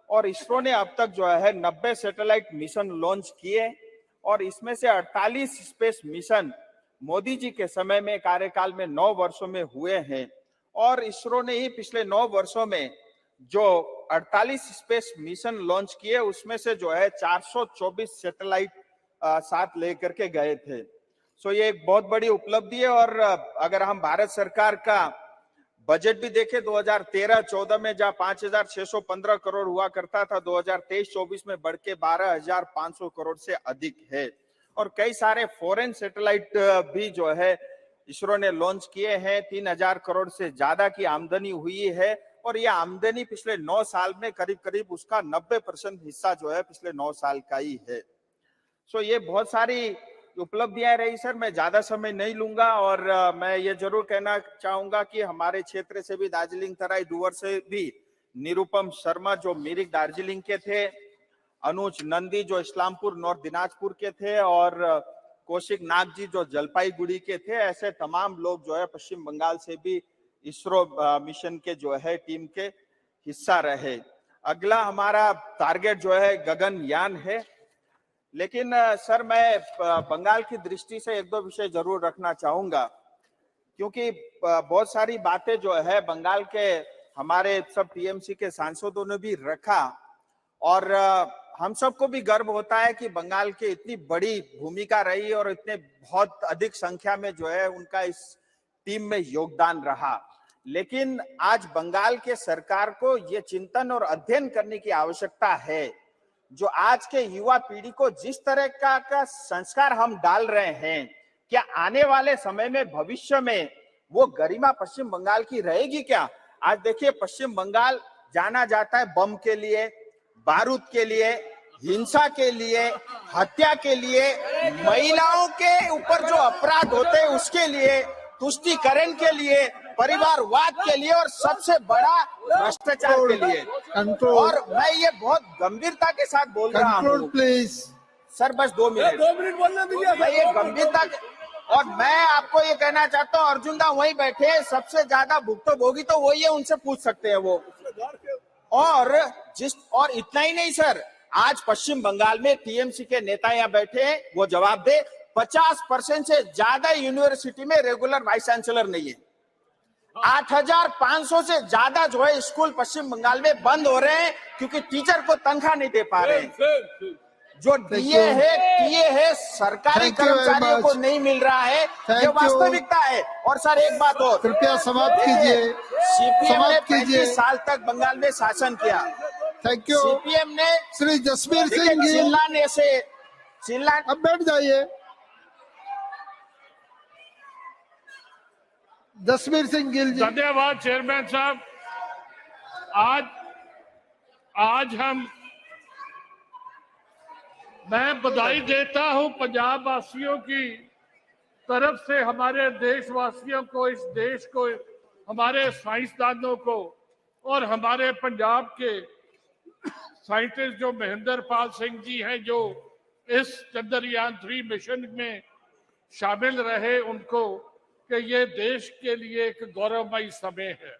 और इसरो ने अब तक जो है 90 सैटेलाइट मिशन लॉन्च किए और इसमें से 48 स्पेस मिशन मोदी जी के समय में कार्यकाल में 9 वर्षों में हुए हैं और इसरो ने ही पिछले 9 वर्षों में जो 48 स्पेस मिशन लॉन्च किए उसमें से जो है 424 सैटेलाइट साथ लेकर के गए थे। सो ये एक बहुत बड़ी उपलब्धि है और अगर हम भारत सरकार का बजट भी देखें 2013-14 में जहां 5,615 करोड़ हुआ करता था 2023-24 में बढ़ के 12,500 करोड़ से अधिक है और कई सारे फॉरेन सैटेलाइट भी जो है इसरो ने लॉन्च किए हैं। 3,000 करोड़ से ज्यादा की आमदनी हुई है और यह आमदनी पिछले 9 साल में करीब करीब उसका 90% हिस्सा जो है पिछले 9 साल का ही है। सो ये बहुत सारी उपलब्धियां रही सर, मैं ज्यादा समय नहीं लूंगा और मैं ये जरूर कहना चाहूंगा कि हमारे क्षेत्र से भी दार्जिलिंग तराई डुवर से भी निरुपम शर्मा जो मिरिक दार्जिलिंग के थे, अनुज नंदी जो इस्लामपुर नॉर्थ दिनाजपुर के थे और कौशिक नाग जी जो जलपाईगुड़ी के थे, ऐसे तमाम लोग जो है पश्चिम बंगाल से भी इसरो मिशन के जो है टीम के हिस्सा रहे। अगला हमारा टारगेट जो है गगनयान है, लेकिन सर मैं बंगाल की दृष्टि से एक दो विषय जरूर रखना चाहूंगा क्योंकि बहुत सारी बातें जो है बंगाल के हमारे सब टीएमसी के सांसदों ने भी रखा और हम सबको भी गर्व होता है कि बंगाल की इतनी बड़ी भूमिका रही और इतने बहुत अधिक संख्या में जो है उनका इस टीम में योगदान रहा। लेकिन आज बंगाल के सरकार को ये चिंतन और अध्ययन करने की आवश्यकता है जो आज के युवा पीढ़ी को जिस तरह का संस्कार हम डाल रहे हैं, क्या आने वाले समय में भविष्य में वो गरिमा पश्चिम बंगाल की रहेगी क्या? आज देखिए पश्चिम बंगाल जाना जाता है बम के लिए, बारूद के लिए, हिंसा के लिए, हत्या के लिए, महिलाओं के ऊपर जो अपराध होते हैं उसके लिए, तुष्टीकरण के लिए, परिवारवाद के लिए और सबसे बड़ा भ्रष्टाचार के लिए। और मैं ये बहुत गंभीरता के साथ बोल रहा हूँ प्लीज सर, बस 2 मिनट बोलने दीजिए। मैं ये गंभीरता और मैं आपको ये कहना चाहता हूँ अर्जुन दा वहीं बैठे सबसे ज्यादा भुक्तभोगी तो वही है, उनसे पूछ सकते हैं वो। और इतना ही नहीं सर, आज पश्चिम बंगाल में टीएमसी के नेता यहाँ बैठे हैं, वो जवाब दे 50% से ज्यादा यूनिवर्सिटी में रेगुलर वाइस चांसलर नहीं है। 8,500 से ज्यादा जो है स्कूल पश्चिम बंगाल में बंद हो रहे हैं क्योंकि टीचर को तनख्वाह नहीं दे पा रहे हैं। जो टीए है सरकारी कर्मचारियों को नहीं मिल रहा है, ये वास्तविकता है। और सर एक बात और, कृपया समाप्त कीजिए। सीपीएम ने 35 साल तक बंगाल में शासन किया। Thank you. सीपीएम ने श्री जसबीर सिंह चिल्ला अब बैठ जाइए। जसबीर सिंह गिल जी। धन्यवाद चेयरमैन साहब। आज मैं बधाई देता हूं पंजाब वासियों की तरफ से, हमारे देशवासियों को, इस देश को, हमारे साइंसदानों को और हमारे पंजाब के साइंटिस्ट जो महेंद्र पाल सिंह जी हैं जो इस चंद्रयान 3 मिशन में शामिल रहे, उनको कि ये देश के लिए एक गौरवमयी समय है।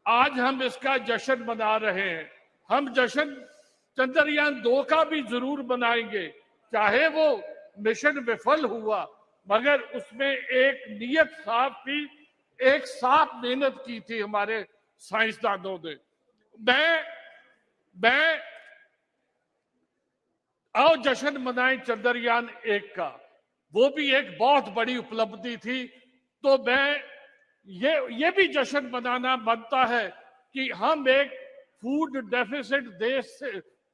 आज हम इसका जश्न मना रहे हैं। हम जश्न चंद्रयान 2 का भी जरूर मनाएंगे, चाहे वो मिशन विफल हुआ मगर उसमें एक नियत साफ थी, एक साफ मेहनत की थी हमारे साइंसदानों ने। मैं आओ जश्न मनाएं चंद्रयान 1 का, वो भी एक बहुत बड़ी उपलब्धि थी। तो मैं ये भी जश्न मनाना बनता है कि हम एक फूड डेफिसिट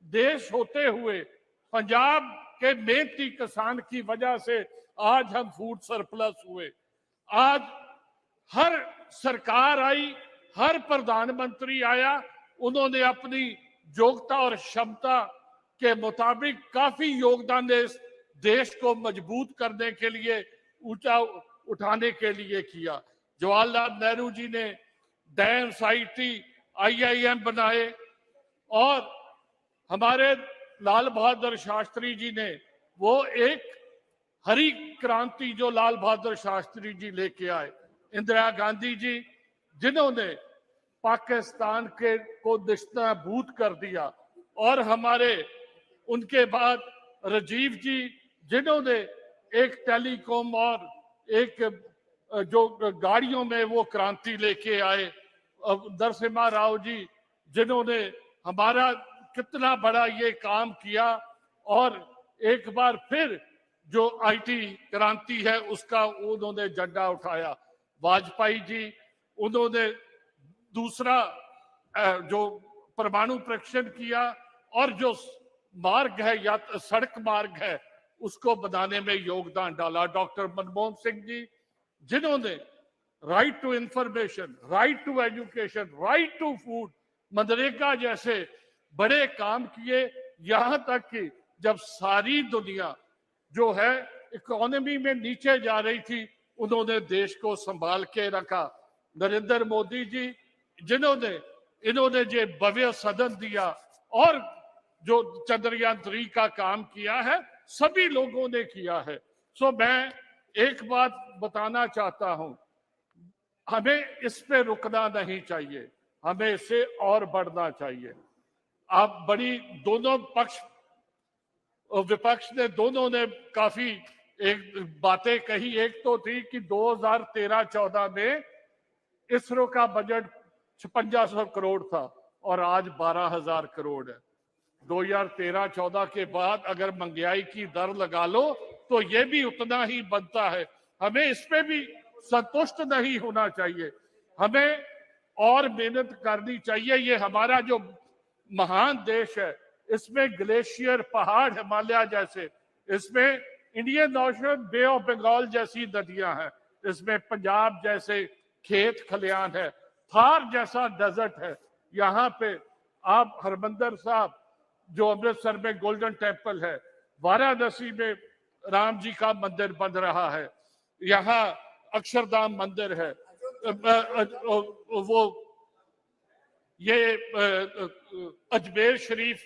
देश होते हुए पंजाब के मेहनती किसान की वजह से आज हम फूड सरप्लस हुए। आज हर सरकार आई, हर प्रधानमंत्री आया, उन्होंने अपनी योग्यता और क्षमता के मुताबिक काफी योगदान इस देश को मजबूत करने के लिए, ऊंचा उठाने के लिए किया। जवाहरलाल नेहरू जी ने डैम्स, आईटी, आईआईएम बनाए और हमारे लाल बहादुर शास्त्री जी ने वो एक हरी क्रांति जो लाल बहादुर शास्त्री जी लेके आए, इंदिरा गांधी जी जिन्होंने पाकिस्तान के को निस्ताबूद कर दिया, और हमारे उनके बाद राजीव जी जिन्होंने एक टेलीकॉम और एक जो गाड़ियों में वो क्रांति लेके आए, नरसिम्हा राव जी जिन्होंने हमारा कितना बड़ा ये काम किया, और एक बार फिर जो आईटी क्रांति है उसका उन्होंने झंडा उठाया। वाजपेयी जी उन्होंने दूसरा जो परमाणु परीक्षण किया, और जो मार्ग है या सड़क मार्ग है उसको बनाने में योगदान डाला। डॉक्टर मनमोहन सिंह जी जिन्होंने right to information, right to education, right to food, मनरेगा जैसे बड़े काम किए, यहां तक कि जब सारी दुनिया जो है इकोनॉमी में नीचे जा रही थी, उन्होंने देश को संभाल के रखा। नरेंद्र मोदी जी जिन्होंने इन्होंने जो भव्य सदन दिया और जो चंद्रयान 3 का काम किया है, सभी लोगों ने किया है। सो मैं एक बात बताना चाहता हूं, हमें इस पे रुकना नहीं चाहिए, हमें इससे और बढ़ना चाहिए। आप बड़ी दोनों पक्ष विपक्ष ने दोनों ने काफी एक बातें कही। एक तो थी कि 2013-14 में इसरो का बजट 5500 करोड़ था और आज 12,000 करोड़ है। 2013-14 के बाद अगर महंगाई की दर लगा लो तो ये भी उतना ही बनता है। हमें इस पे भी संतुष्ट नहीं होना चाहिए, हमें और मेहनत करनी चाहिए। ये हमारा जो महान देश है, इसमें ग्लेशियर, पहाड़, हिमालय जैसे, इसमें Indian Ocean, Bay of Bengal जैसी नदियां हैं, इसमें पंजाब जैसे खेत खलियान है, थार जैसा डेजर्ट है। यहाँ पे आप हरमंदर साहब जो अमृतसर में गोल्डन टेम्पल है, वाराणसी में राम जी का मंदिर बन रहा है, यहाँ अक्षरधाम मंदिर है, वो ये अजमेर शरीफ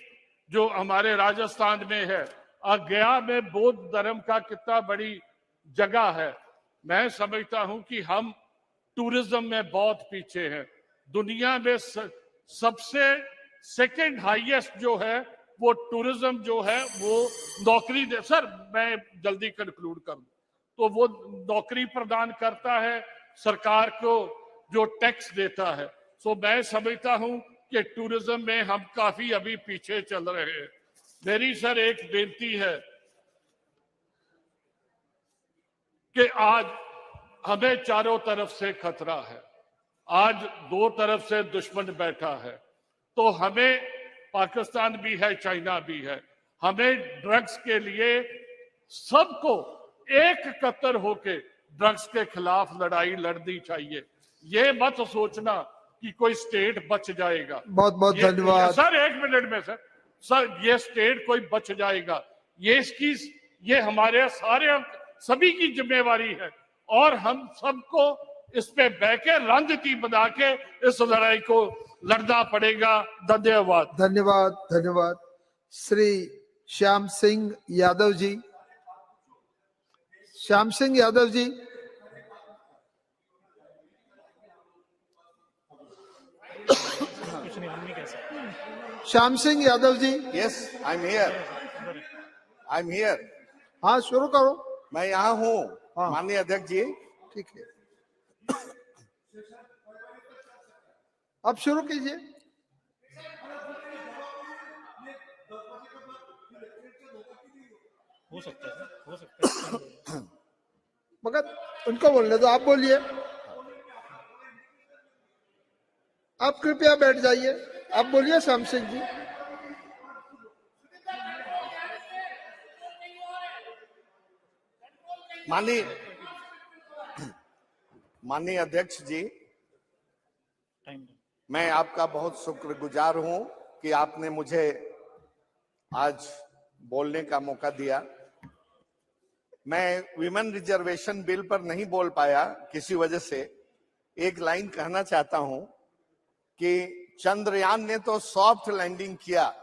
जो हमारे राजस्थान में है, गया में बौद्ध धर्म का कितना बड़ी जगह है। मैं समझता हूं कि हम टूरिज्म में बहुत पीछे हैं। दुनिया में सबसे सेकंड हाईएस्ट जो है वो टूरिज्म जो है वो नौकरी दे। सर मैं जल्दी कंक्लूड कर दूं, तो वो नौकरी प्रदान करता है, सरकार को जो टैक्स देता है। सो मैं समझता हूं कि टूरिज्म में हम काफी अभी पीछे चल रहे हैं। मेरी सर एक बेनती है कि आज हमें चारों तरफ से खतरा है, आज दो तरफ से दुश्मन बैठा है, तो हमें, पाकिस्तान भी है, चाइना भी है, हमें ड्रग्स के लिए सबको एक कतर होके ड्रग्स के खिलाफ लड़ाई लड़नी चाहिए। ये मत सोचना कि कोई स्टेट बच जाएगा। बहुत बहुत धन्यवाद सर। एक मिनट में सर ये स्टेट कोई बच जाएगा, ये हमारे सारे सभी की जिम्मेवारी है, और हम सबको इस पे बह के रणनीति बना के इस लड़ाई को लड़ना पड़ेगा। धन्यवाद। धन्यवाद धन्यवाद। Shri Shyam Singh Yadav ji, Shyam Singh Yadav ji. Shyam Singh Yadav ji. Yes, I am here. हाँ शुरू करो। मैं यहाँ हूँ। हाँ। माननीय अध्यक्ष जी, ठीक है, अब शुरू कीजिए। हो सकता है मगर उनको बोलने दो, आप बोलिए। आप कृपया बैठ जाइए, आप बोलिए श्याम सिंह जी। माननीय अध्यक्ष जी, मैं आपका बहुत शुक्रगुजार हूं कि आपने मुझे आज बोलने का मौका दिया। मैं विमेन रिजर्वेशन बिल पर नहीं बोल पाया किसी वजह से। एक लाइन कहना चाहता हूं कि चंद्रयान ने तो सॉफ्ट लैंडिंग किया,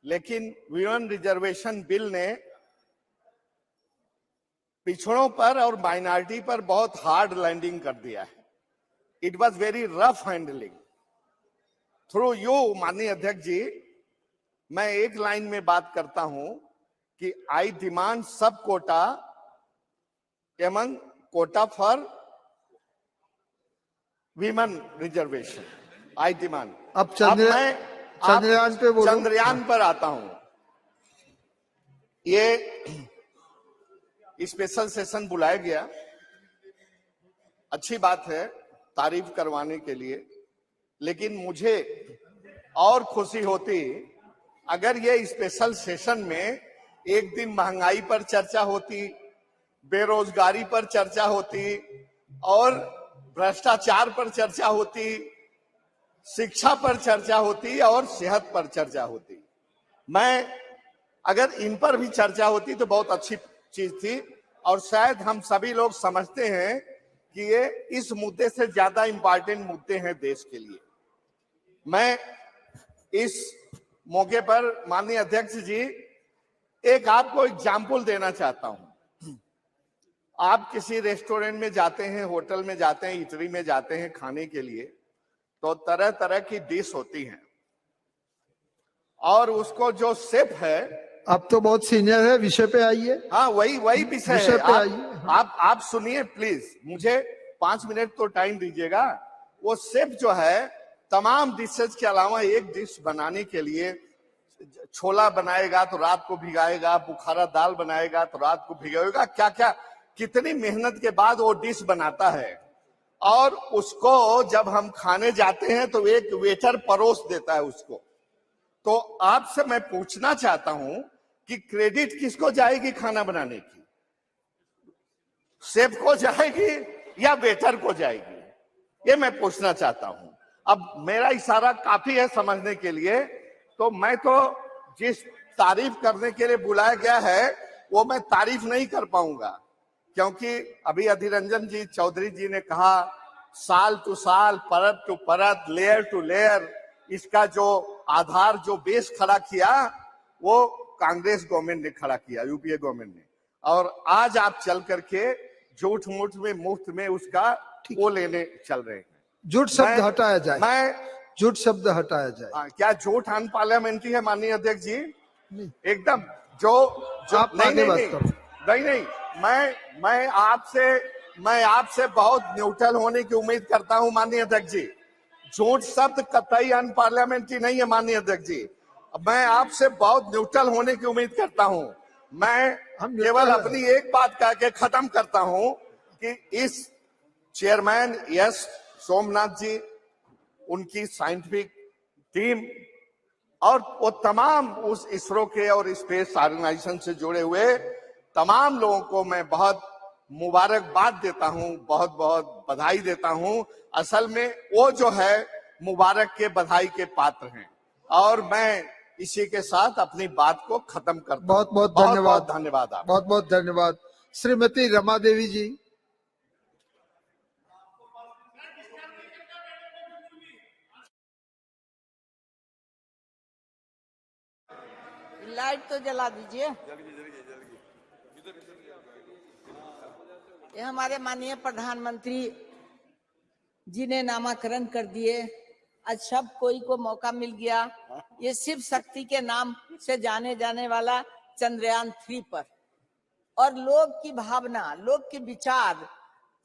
लेकिन विमेन रिजर्वेशन बिल ने पिछड़ों पर और माइनॉरिटी पर बहुत हार्ड लैंडिंग कर दिया है। It was very rough handling. Through you माननीय अध्यक्ष जी, मैं एक लाइन में बात करता हूं कि आई डिमांड सब quota among quota for women reservation. I demand. अब चंद्रयान पे बोलो। चंद्रयान पर आता हूं। ये स्पेशल सेशन बुलाया गया, अच्छी बात है, तारीफ करवाने के लिए, लेकिन मुझे और खुशी होती अगर ये स्पेशल सेशन में एक दिन महंगाई पर चर्चा होती, बेरोजगारी पर चर्चा होती और भ्रष्टाचार पर चर्चा होती, शिक्षा पर चर्चा होती और सेहत पर चर्चा होती। मैं अगर इन पर भी चर्चा होती तो बहुत अच्छी चीज थी, और शायद हम सभी लोग समझते हैं कि ये इस मुद्दे से ज्यादा इंपॉर्टेंट मुद्दे हैं देश के लिए। मैं इस मौके पर माननीय अध्यक्ष जी एक आपको एग्जाम्पल देना चाहता हूं। आप किसी रेस्टोरेंट में जाते हैं, होटल में जाते हैं, इटरी में जाते हैं खाने के लिए, तो तरह तरह की डिश होती हैं और उसको जो शेफ है, अब तो बहुत सीनियर है, विषय पे आइए। हाँ वही विषय है। पे आइए। आप सुनिए प्लीज, मुझे 5 मिनट तो टाइम दीजिएगा। वो शेफ जो है तमाम डिशेज के अलावा एक डिश बनाने के लिए छोला बनाएगा तो रात को भिगाएगा, बुखारा दाल बनाएगा तो रात को भिगाएगा, क्या क्या कितनी मेहनत के बाद वो डिश बनाता है। और उसको जब हम खाने जाते हैं तो एक वेटर परोस देता है उसको। तो आपसे मैं पूछना चाहता हूं कि क्रेडिट किसको जाएगी खाना बनाने की? शेफ को जाएगी या वेटर को जाएगी? ये मैं पूछना चाहता हूं। अब मेरा इशारा काफी है समझने के लिए, तो मैं तो जिस तारीफ करने के लिए बुलाया गया है वो मैं तारीफ नहीं कर पाऊंगा, क्योंकि अभी अधिरंजन जी चौधरी जी ने कहा साल टू साल, परत टू परत, लेयर टू लेयर, इसका जो आधार, जो बेस खड़ा किया वो कांग्रेस गवर्नमेंट ने खड़ा किया, यूपीए गवर्नमेंट ने। और आज आप चल करके झूठ मूठ में मुफ्त में उसका वो लेने चल रहे हैं। झूठ शब्द हटाया जाए। झूठ शब्द हटाया जाए। क्या झूठ अनपार्लियामेंट्री है माननीय अध्यक्ष जी? एकदम जो आप नहीं, मैं आपसे बहुत न्यूट्रल होने की उम्मीद करता हूं माननीय अध्यक्ष जी। झूठ शब्द कतई अनपार्लियामेंट्री नहीं है माननीय अध्यक्ष जी। मैं आपसे बहुत न्यूट्रल होने की उम्मीद करता हूं। मैं केवल अपनी एक बात कह के खत्म करता हूं कि इस चेयरमैन यस सोमनाथ जी, उनकी साइंटिफिक टीम और वो तमाम उस इसरो के और स्पेस ऑर्गेनाइजेशन से जुड़े हुए तमाम लोगों को मैं बहुत मुबारकबाद देता हूं, बहुत बहुत बधाई देता हूं। असल में वो जो है मुबारक के, बधाई के पात्र हैं। और मैं इसी के साथ अपनी बात को खत्म करता हूं। बहुत बहुत धन्यवाद। धन्यवाद। बहुत बहुत धन्यवाद। श्रीमती रमा देवी जी। लाइट तो जला दीजिए। ये हमारे माननीय प्रधानमंत्री जी ने नामाकरण कर दिए। आज सब कोई को मौका मिल गया ये शिव शक्ति के नाम से जाने जाने वाला चंद्रयान 3 पर, और लोग की भावना, लोग के विचार,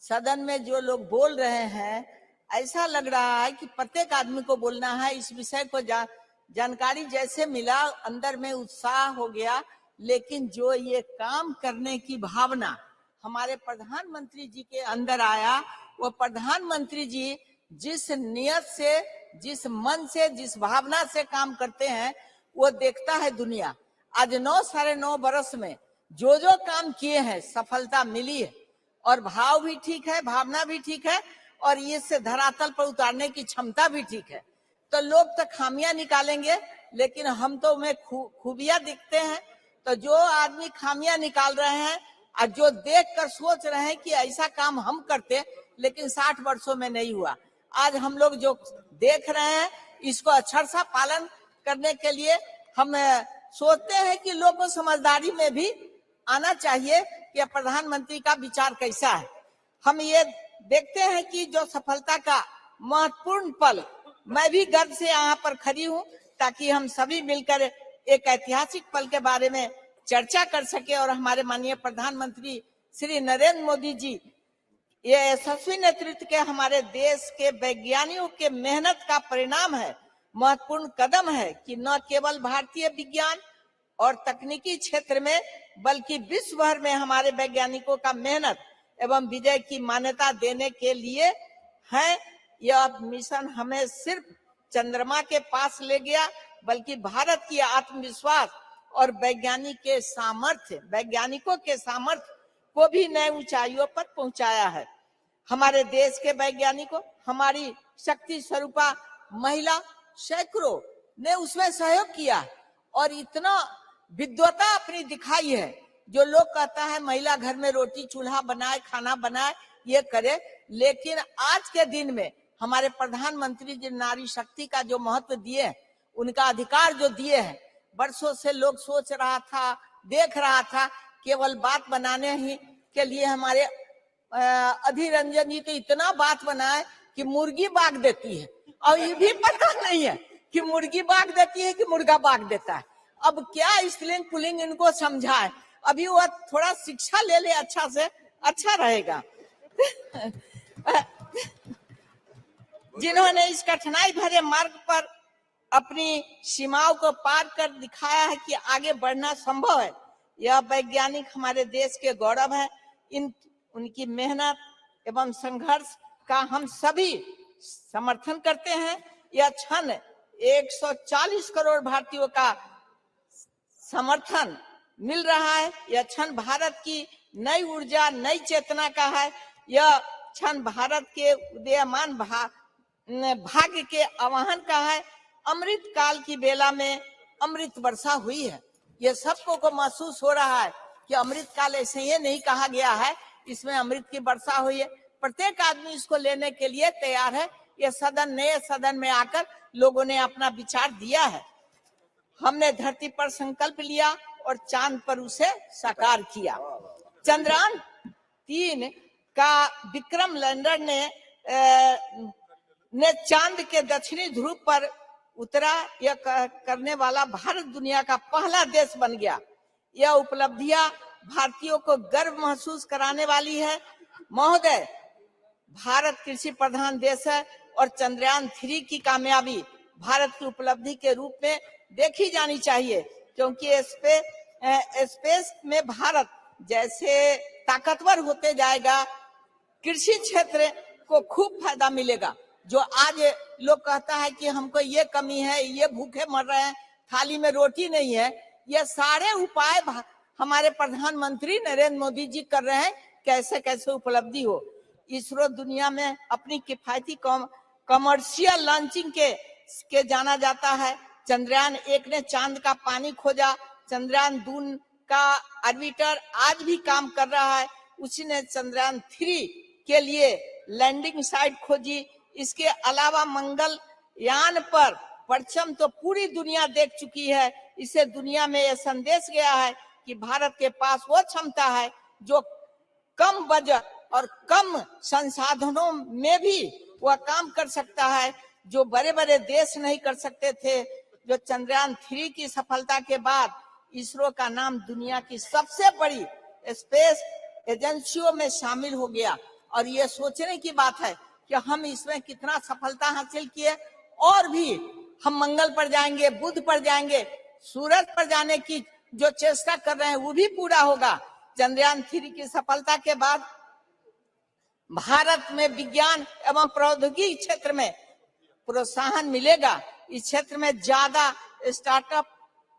सदन में जो लोग बोल रहे हैं, ऐसा लग रहा है कि प्रत्येक आदमी को बोलना है। इस विषय को जानकारी जैसे मिला, अंदर में उत्साह हो गया। लेकिन जो ये काम करने की भावना हमारे प्रधानमंत्री जी के अंदर आया, वो प्रधानमंत्री जी जिस नियत से, जिस मन से, जिस भावना से काम करते हैं वो देखता है दुनिया। आज 9 साढ़े 9 बरस में जो जो काम किए हैं सफलता मिली है, और भाव भी ठीक है, भावना भी ठीक है, और ये से धरातल पर उतारने की क्षमता भी ठीक है। तो लोग तो खामियां निकालेंगे, लेकिन हम तो में खूबियां दिखते हैं। तो जो आदमी खामियां निकाल रहे हैं और जो देखकर सोच रहे हैं कि ऐसा काम हम करते लेकिन 60 वर्षों में नहीं हुआ, आज हम लोग जो देख रहे हैं इसको अक्षर सा पालन करने के लिए हम सोचते हैं कि लोग को समझदारी में भी आना चाहिए कि प्रधानमंत्री का विचार कैसा है। हम ये देखते हैं कि जो सफलता का महत्वपूर्ण पल, मैं भी गर्व से यहाँ पर खड़ी हूँ ताकि हम सभी मिलकर एक ऐतिहासिक पल के बारे में चर्चा कर सके और हमारे माननीय प्रधानमंत्री श्री नरेंद्र मोदी जी ये यशस्वी नेतृत्व के हमारे देश के वैज्ञानिकों के मेहनत का परिणाम है, महत्वपूर्ण कदम है कि न केवल भारतीय विज्ञान और तकनीकी क्षेत्र में बल्कि विश्व भर में हमारे वैज्ञानिकों का मेहनत एवं विजय की मान्यता देने के लिए है। यह मिशन हमें सिर्फ चंद्रमा के पास ले गया बल्कि भारत की आत्मविश्वास और वैज्ञानिकों के सामर्थ्य को भी नए ऊंचाइयों पर पहुंचाया है। हमारे देश के वैज्ञानिकों, हमारी शक्ति स्वरूपा महिला सैकड़ों ने उसमें सहयोग किया और इतना विद्वता अपनी दिखाई है। जो लोग कहता है महिला घर में रोटी चूल्हा बनाए, खाना बनाए, ये करे, लेकिन आज के दिन में हमारे प्रधानमंत्री जी नारी शक्ति का जो महत्व दिए, उनका अधिकार जो दिए हैं, वर्षों से लोग सोच रहा था, देख रहा था, केवल बात बनाने ही के लिए हमारे अधीर रंजन जी तो इतना बात बनाए कि मुर्गी बाग देती है और ये भी पता नहीं है कि मुर्गी बाग देती है कि मुर्गा बाग देता है। अब क्या स्त्रीलिंग पुल्लिंग इनको समझाए, अभी वो थोड़ा शिक्षा ले ले अच्छा से, अच्छा रहेगा। जिन्होंने इस कठिनाई भरे मार्ग पर अपनी सीमाओं को पार कर दिखाया है कि आगे बढ़ना संभव है, यह वैज्ञानिक हमारे देश के गौरव है। उनकी मेहनत एवं संघर्ष का हम सभी समर्थन करते हैं। यह क्षण 140 करोड़ भारतीयों का समर्थन मिल रहा है। यह क्षण भारत की नई ऊर्जा, नई चेतना का है। यह क्षण भारत के उदीयमान भाग्य के आवाहन का है। अमृत काल की बेला में अमृत वर्षा हुई है। ये सबको को महसूस हो रहा है कि अमृत काल ऐसे ही नहीं कहा गया है, इसमें अमृत की वर्षा हुई है। प्रत्येक आदमी इसको लेने के लिए तैयार है। ये नए सदन में आकर लोगों ने अपना विचार दिया है। हमने धरती पर संकल्प लिया और चांद पर उसे साकार किया। चंद्रयान 3 का विक्रम लैंडर ने चांद के दक्षिणी ध्रुव पर उतरा। यह करने वाला भारत दुनिया का पहला देश बन गया। यह उपलब्धियां भारतीयों को गर्व महसूस कराने वाली है। महोदय, भारत कृषि प्रधान देश है और चंद्रयान 3 की कामयाबी भारत की उपलब्धि के रूप में देखी जानी चाहिए, क्योंकि स्पेस में भारत जैसे ताकतवर होते जाएगा, कृषि क्षेत्र को खूब फायदा मिलेगा। जो आज लोग कहता है कि हमको ये कमी है, ये भूखे मर रहे हैं, थाली में रोटी नहीं है, ये सारे उपाय हमारे प्रधानमंत्री नरेंद्र मोदी जी कर रहे हैं, कैसे कैसे उपलब्धि हो। इसरो दुनिया में अपनी किफायती कमर्शियल लॉन्चिंग के जाना जाता है। चंद्रयान 1 ने चांद का पानी खोजा। चंद्रयान 2 का ऑर्बिटर आज भी काम कर रहा है। उसी ने चंद्रयान 3 के लिए लैंडिंग साइट खोजी। इसके अलावा मंगल यान पर परचम तो पूरी दुनिया देख चुकी है। इससे दुनिया में यह संदेश गया है कि भारत के पास वो क्षमता है जो कम बजट और कम संसाधनों में भी वह काम कर सकता है, जो बड़े बड़े देश नहीं कर सकते थे। जो चंद्रयान 3 की सफलता के बाद इसरो का नाम दुनिया की सबसे बड़ी स्पेस एजेंसियों में शामिल हो गया। और ये सोचने की बात है कि हम इसमें कितना सफलता हासिल किए, और भी हम मंगल पर जाएंगे, बुध पर जाएंगे, सूरज पर जाने की जो चेष्टा कर रहे हैं वो भी पूरा होगा। चंद्रयान 3 की सफलता के बाद भारत में विज्ञान एवं प्रौद्योगिकी क्षेत्र में प्रोत्साहन मिलेगा। इस क्षेत्र में ज्यादा स्टार्टअप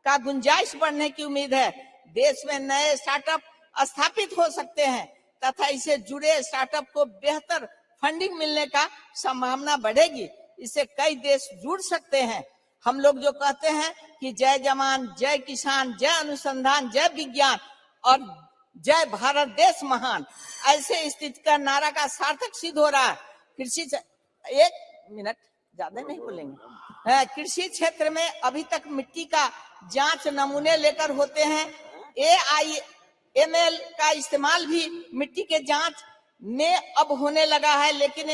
का गुंजाइश बढ़ने की उम्मीद है। देश में नए स्टार्टअप स्थापित हो सकते हैं तथा इससे जुड़े स्टार्टअप को बेहतर फंडिंग मिलने का संभावना बढ़ेगी। इससे कई देश जुड़ सकते हैं। हम लोग जो कहते हैं कि जय जवान, जय किसान, जय अनुसंधान, जय विज्ञान और जय भारत देश महान, ऐसे स्थिति का नारा का सार्थक सिद्ध हो रहा है। एक मिनट ज्यादा नहीं बोलेंगे। कृषि क्षेत्र में अभी तक मिट्टी का जांच नमूने लेकर होते हैं। ml का इस्तेमाल भी मिट्टी के जांच में अब होने लगा है, लेकिन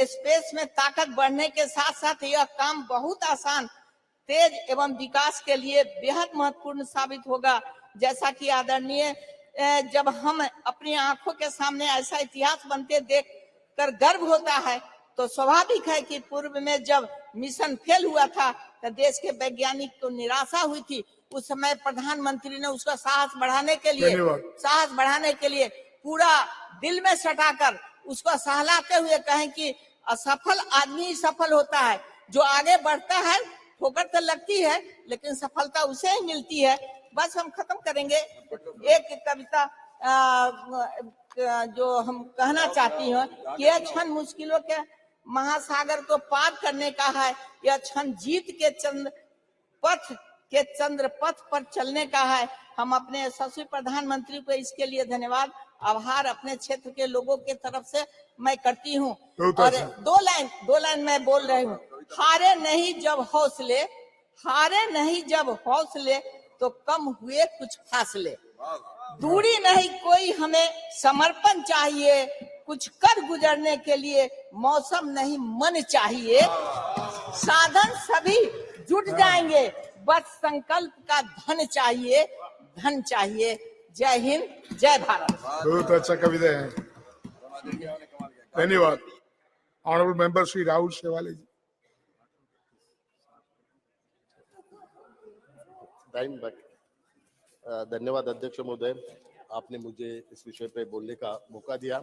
स्पेस में ताकत बढ़ने के साथ साथ यह काम बहुत आसान, तेज एवं विकास के लिए बेहद महत्वपूर्ण साबित होगा। जैसा कि आदरणीय, जब हम अपनी आंखों के सामने ऐसा इतिहास बनते देख कर गर्व होता है, तो स्वाभाविक है कि पूर्व में जब मिशन फेल हुआ था तो देश के वैज्ञानिक को निराशा हुई थी। उस समय प्रधानमंत्री ने उसका साहस बढ़ाने के लिए पूरा दिल में सटाकर उसको सहलाते हुए कहें कि असफल आदमी ही सफल होता है, जो आगे बढ़ता है ठोकर तो लगती है लेकिन सफलता उसे ही मिलती है। बस हम खत्म करेंगे। एक कविता जो हम कहना चाहती हूँ कि यह क्षण मुश्किलों के महासागर को पार करने का है, यह क्षण जीत के चंद्र पथ पर चलने का है। हम अपने यशस्वी प्रधानमंत्री को इसके लिए धन्यवाद आभार अपने क्षेत्र के लोगों के तरफ से मैं करती हूँ। और दो लाइन मैं बोल रही हूँ। हारे नहीं जब हौसले तो कम हुए कुछ फासले, दूरी नहीं कोई हमें समर्पण चाहिए, कुछ कर गुजरने के लिए मौसम नहीं मन चाहिए, साधन सभी जुट जाएंगे, बस संकल्प का धन चाहिए। जय हिंद, जय भारत। बहुत अच्छा कविता है, धन्यवाद। ऑनरेबल मेंबर श्री राहुल शेवाले जी। धन्यवाद अध्यक्ष महोदय, आपने मुझे इस विषय पे बोलने का मौका दिया।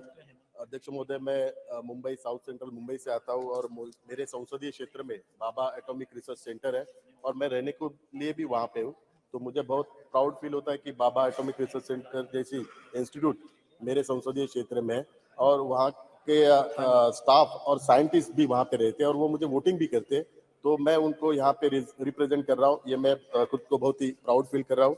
अध्यक्ष महोदय, मैं मुंबई साउथ सेंट्रल मुंबई से आता हूँ और मेरे संसदीय क्षेत्र में बाबा एटॉमिक रिसर्च सेंटर है और मैं रहने के लिए भी वहाँ पे हूँ। तो मुझे बहुत प्राउड फील होता है कि बाबा एटॉमिक रिसर्च सेंटर जैसी इंस्टीट्यूट मेरे संसदीय क्षेत्र में है और वहाँ के स्टाफ और साइंटिस्ट भी वहाँ पे रहते हैं और वो मुझे वोटिंग भी करते हैं। तो मैं उनको यहाँ पे रिप्रेजेंट कर रहा हूँ, ये मैं खुद को बहुत ही प्राउड फील कर रहा हूँ।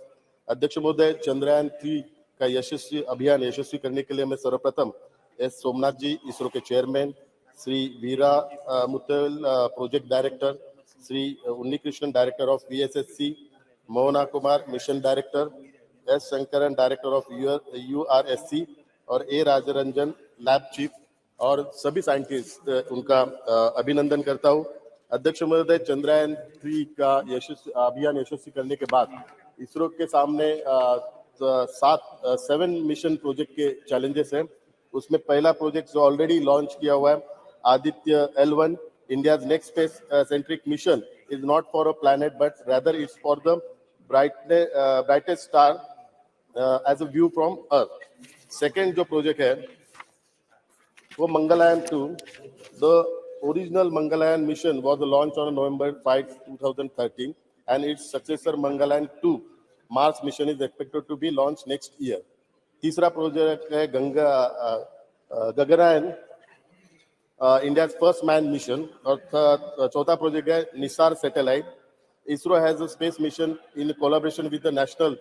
अध्यक्ष महोदय, चंद्रयान 3 का यशस्वी करने के लिए मैं सर्वप्रथम एस सोमनाथ जी, इसरो के chairman, Shri Veera Muthuvel project director, Shri Unnikrishnan director of VSSC, Mohana Kumar mission director, S Sankaran director of URSC और ए राजरंजन लैब चीफ और सभी साइंटिस्ट उनका अभिनंदन करता हूँ। अध्यक्ष महोदय, चंद्रयान 3 का अभियान यशस्वी करने के बाद इसरो के सामने 7 मिशन प्रोजेक्ट के चैलेंजेस हैं। उसमें पहला प्रोजेक्ट जो ऑलरेडी लॉन्च किया हुआ है, Aditya L1, India's next space centric mission is not for a planet but rather it's for the brightest star as a view from earth. Second जो प्रोजेक्ट है वो मंगलयान 2। द original Mangalyaan mission was launched on November 5, 2013 and its successor Mangalyaan 2 Mars mission is expected to be launched next year. तीसरा project है Gaganyaan, India's first manned mission और चौथा project है Nisar satellite. ISRO has a space mission in collaboration with the National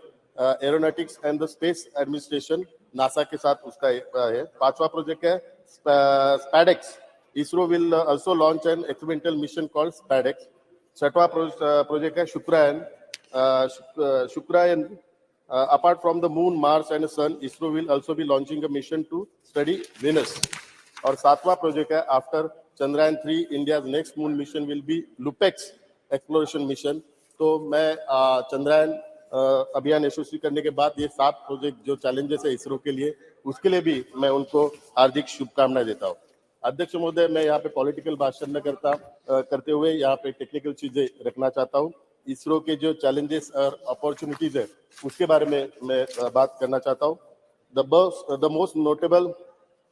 Aeronautics and the Space Administration, NASA के साथ उसका है। पांचवा प्रोजेक्ट है SPADEX। ISRO will also launch an experimental mission called SPADEX. छठवा प्रोजेक्ट है शुक्रायन। Apart from the moon, Mars and the sun, ISRO will also be launching a mission to study Venus. और सातवां प्रोजेक्ट है after Chandrayaan 3, India's next moon mission will be LUPEX exploration mission. तो मैं चंद्रयान अभियान यशस्वी करने के बाद ये 7 प्रोजेक्ट जो चैलेंजेस है इसरो के लिए, उसके लिए भी मैं उनको हार्दिक शुभकामनाएं देता हूँ। अध्यक्ष महोदय, मैं यहाँ पे पॉलिटिकल भाषण न करते हुए यहाँ पे टेक्निकल चीजें रखना चाहता हूँ। इसरो के जो चैलेंजेस और अपॉर्चुनिटीज है उसके बारे में मैं बात करना चाहता हूँ। The most notable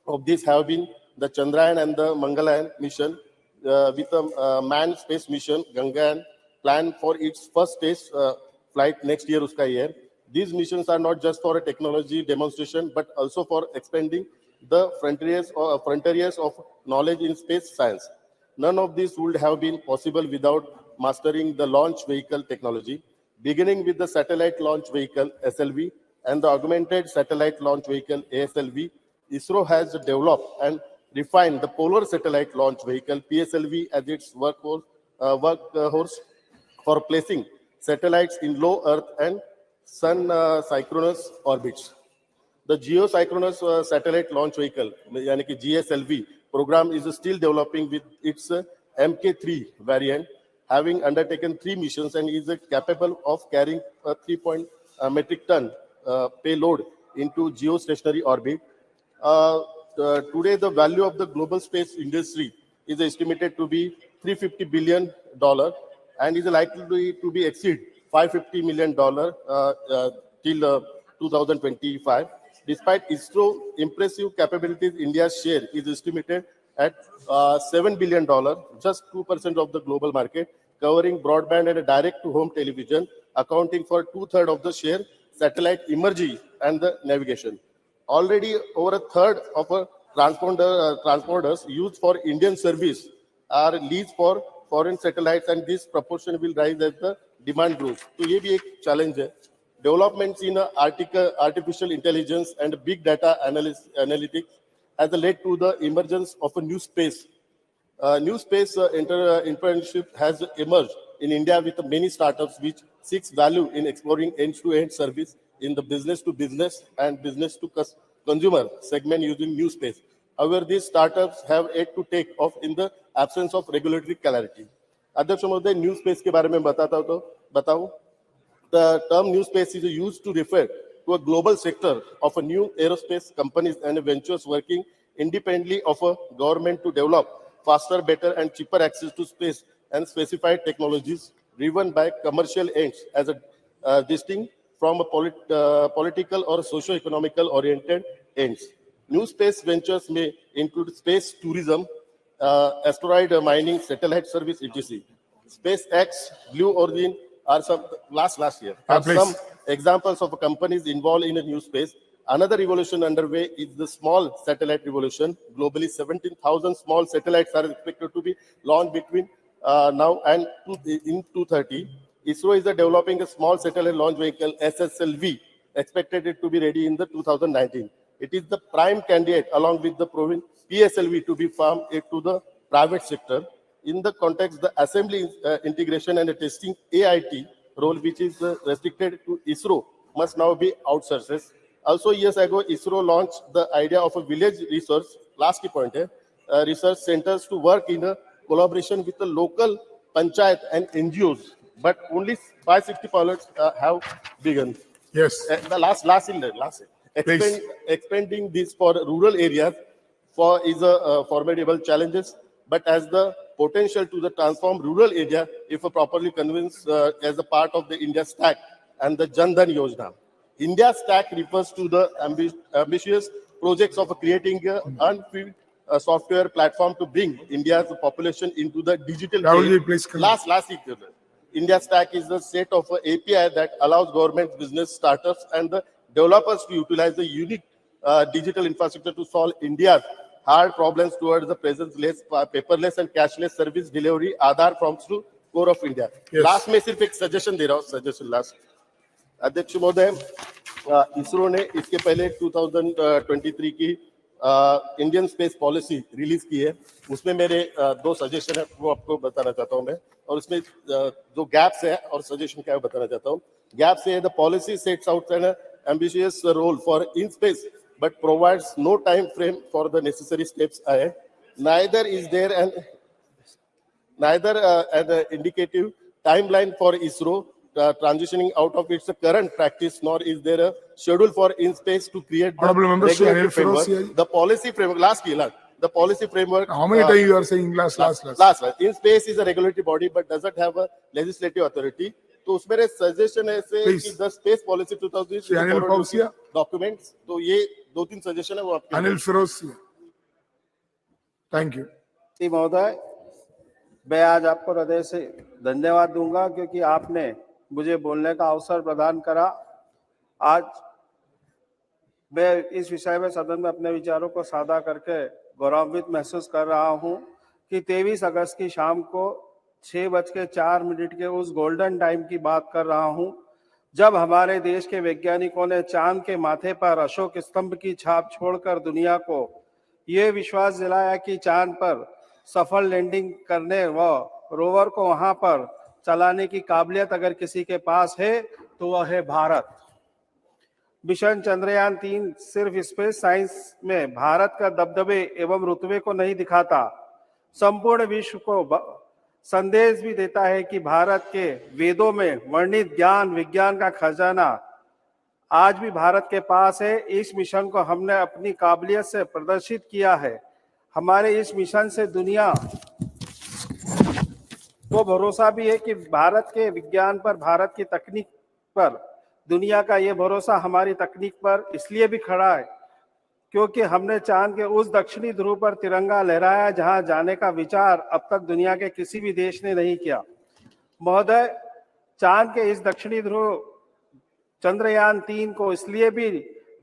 of these have been the Chandrayaan and the Mangalyaan mission with a manned space mission Gangayaan planned for its first stage flight next year uska year. These missions are not just for a technology demonstration but also for expanding the frontiers of knowledge in space science. None of this would have been possible without mastering the launch vehicle technology, beginning with the satellite launch vehicle SLV and the augmented satellite launch vehicle ASLV. ISRO has developed and refined the polar satellite launch vehicle PSLV as its workhorse for placing satellites in low Earth and Sun synchronous orbits. The geosynchronous satellite launch vehicle, यानी कि GSLV program, is still developing with its MK3 variant, having undertaken 3 missions and is capable of carrying a 3 metric ton payload into geostationary orbit. Today, the value of the global space industry is estimated to be $350 billion and is likely to be exceed $550 million till 2025. Despite ISRO impressive capabilities, India's share is estimated at $7 billion, just 2% of the global market, covering broadband and direct-to-home television, accounting for 2/3 of the share, satellite imagery, and the navigation. Already, over a third of transponders used for Indian service are leased for foreign satellites, and this proportion will rise as the demand grows. So, ये भी एक challenge है. Developments in artificial intelligence and big data analytics has led to the emergence of a new space. New space entrepreneurship has emerged in India with many startups which seeks value in exploring end-to-end service in the business-to-business and business-to-consumer segment using new space. However, these startups have yet to take off in the absence of regulatory clarity. अध्यक्ष महोदय, new space के बारे में बताऊं. The term new space is used to refer to a global sector of a new aerospace companies and ventures working independently of a government to develop faster, better, and cheaper access to space and specified technologies driven by commercial ends as a distinct from a political or socio-economical oriented ends. New space ventures may include space tourism, asteroid mining, satellite service, etc. SpaceX, Blue Origin are some last year. Are some examples of companies involved in a new space. Another revolution underway is the small satellite revolution. Globally, 17,000 small satellites are expected to be launched between now and in 2030. ISRO is developing a small satellite launch vehicle, SSLV, expected it to be ready in the 2019. It is the prime candidate along with the PSLV to be farmed to the private sector. In the context, the assembly, integration and testing AIT role, which is restricted to ISRO, must now be outsourced. Also, years ago, ISRO launched the idea of a village research, last key point, research centers to work in a collaboration with the local panchayat and NGOs, but only 560 pilots have begun. Yes. The last expanding this for rural areas is a formidable challenges, but as the potential to the transform rural area if properly convinced as a part of the India Stack and the Jan Dhan Yojana. India Stack refers to the ambitious projects of creating an unfilled software platform to bring India's population into the digital age. Last India Stack is the set of API that allows government, business, startups, and the developers to utilize the unique digital infrastructure to solve India's hard problems towards the present-less, paperless and cashless service delivery. Aadhaar forms to core of India. Yes. Last में सिर्फ एक suggestion दे रहा हूँ, suggestion last. अध्यक्ष महोदय, इसरो ने इसके पहले 2023 की इंडियन स्पेस पॉलिसी रिलीज की है. उसमें मेरे 2 सजेशन है, वो आपको बताना चाहता हूँ मैं. और उसमें जो गैप्स है और सजेशन क्या है बताना चाहता हूँ. गैप्स है, the policy sets out an ambitious role for in space, but provides no time frame for the necessary steps ahead. Neither is there an indicative timeline for ISRO transitioning out of its current practice, nor is there a schedule for in space to create the regulatory framework. The policy framework, the policy framework. How many times you are saying last? In space is a regulatory body, but doesn't have a legislative authority. तो उसमें suggestion ऐसे कि the space policy 2000 documents. तो ये 2-3 suggestion है वो आपके. Anil Firojia, thank you. महोदय, मैं आज आपको हृदय से धन्यवाद दूंगा क्योंकि आपने मुझे बोलने का अवसर प्रदान करा. आज मैं इस विषय में सदन में अपने विचारों को साझा करके गौरवान्वित महसूस कर रहा हूं कि 23 अगस्त की शाम को 6:04 के उस गोल्डन टाइम की बात कर रहा हूं जब हमारे देश के वैज्ञानिकों ने चांद के माथे पर अशोक स्तंभ की छाप छोड़कर दुनिया को ये विश्वास दिलाया कि चांद पर सफल लैंडिंग करने व रोवर को वहां पर चलाने की काबिलियत अगर किसी के पास है तो वह है भारत. मिशन चंद्रयान 3 सिर्फ स्पेस साइंस में भारत का दबदबे एवं रुतबे को नहीं दिखाता, संपूर्ण विश्व को संदेश भी देता है कि भारत के वेदों में वर्णित ज्ञान विज्ञान का खजाना आज भी भारत के पास है। इस मिशन को हमने अपनी काबिलियत से प्रदर्शित किया है। हमारे इस मिशन से दुनिया को भरोसा भी है कि भारत के विज्ञान पर, भारत की तकनीक पर दुनिया का ये भरोसा हमारी तकनीक पर इसलिए भी खड़ा है क्योंकि हमने चांद के उस दक्षिणी ध्रुव पर तिरंगा लहराया जहां जाने का विचार अब तक दुनिया के किसी भी देश ने नहीं किया। महोदय, चांद के इस दक्षिणी ध्रुव चंद्रयान 3 को इसलिए भी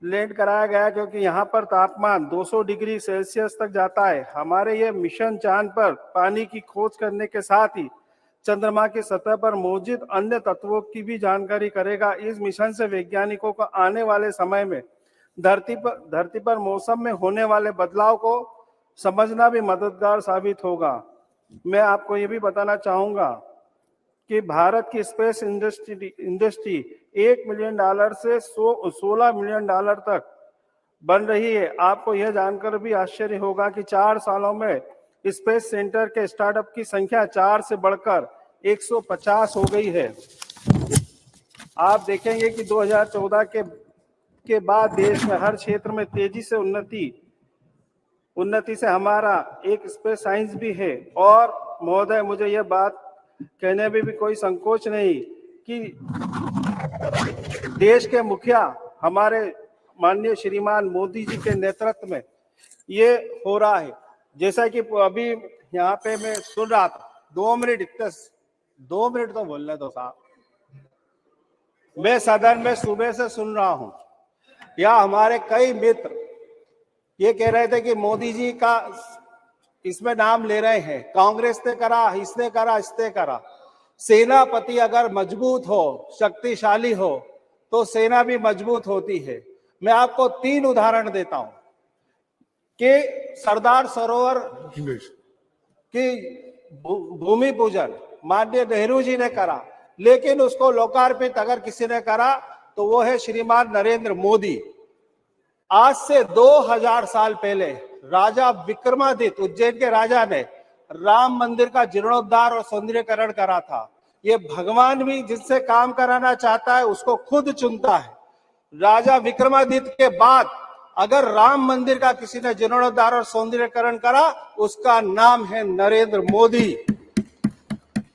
लैंड कराया गया क्योंकि यहाँ पर तापमान 200 डिग्री सेल्सियस तक जाता है। हमारे ये मिशन चांद पर पानी की खोज करने के साथ ही चंद्रमा की सतह पर मौजूद अन्य तत्वों की भी जानकारी करेगा। इस मिशन से वैज्ञानिकों को आने वाले समय में धरती पर मौसम में होने वाले बदलाव को समझना भी मददगार साबित होगा। मैं आपको ये भी बताना चाहूंगा कि भारत की स्पेस इंडस्ट्री $1 मिलियन से $16 मिलियन तक बन रही है। आपको यह जानकर भी आश्चर्य होगा कि 4 सालों में स्पेस सेंटर के स्टार्टअप की संख्या 4 से बढ़कर 150 हो गई है। आप देखेंगे कि 2014 के बाद देश में हर क्षेत्र में तेजी से उन्नति से हमारा एक स्पेस साइंस भी है। और महोदय, मुझे यह बात कहने में भी कोई संकोच नहीं कि देश के मुखिया हमारे माननीय श्रीमान मोदी जी के नेतृत्व में ये हो रहा है। जैसा कि अभी यहाँ पे मैं सुन रहा था, 2 मिनट तो बोलने दो साहब। मैं सदन में सुबह से सुन रहा हूँ, या हमारे कई मित्र ये कह रहे थे कि मोदी जी का इसमें नाम ले रहे हैं, कांग्रेस ने करा, इसने करा, इसने करा। सेनापति अगर मजबूत हो, शक्तिशाली हो, तो सेना भी मजबूत होती है। मैं आपको 3 उदाहरण देता हूं कि सरदार सरोवर की भूमि पूजन माननीय नेहरू जी ने करा, लेकिन उसको लोकार्पित अगर किसी ने करा तो वो है श्रीमान नरेंद्र मोदी। आज से 2000 साल पहले राजा विक्रमादित्य, उज्जैन के राजा ने राम मंदिर का जीर्णोद्धार और सौंदर्यीकरण करा था। ये भगवान भी जिससे काम कराना चाहता है उसको खुद चुनता है। राजा विक्रमादित्य के बाद अगर राम मंदिर का किसी ने जीर्णोद्धार और सौंदर्यीकरण करा, उसका नाम है नरेंद्र मोदी।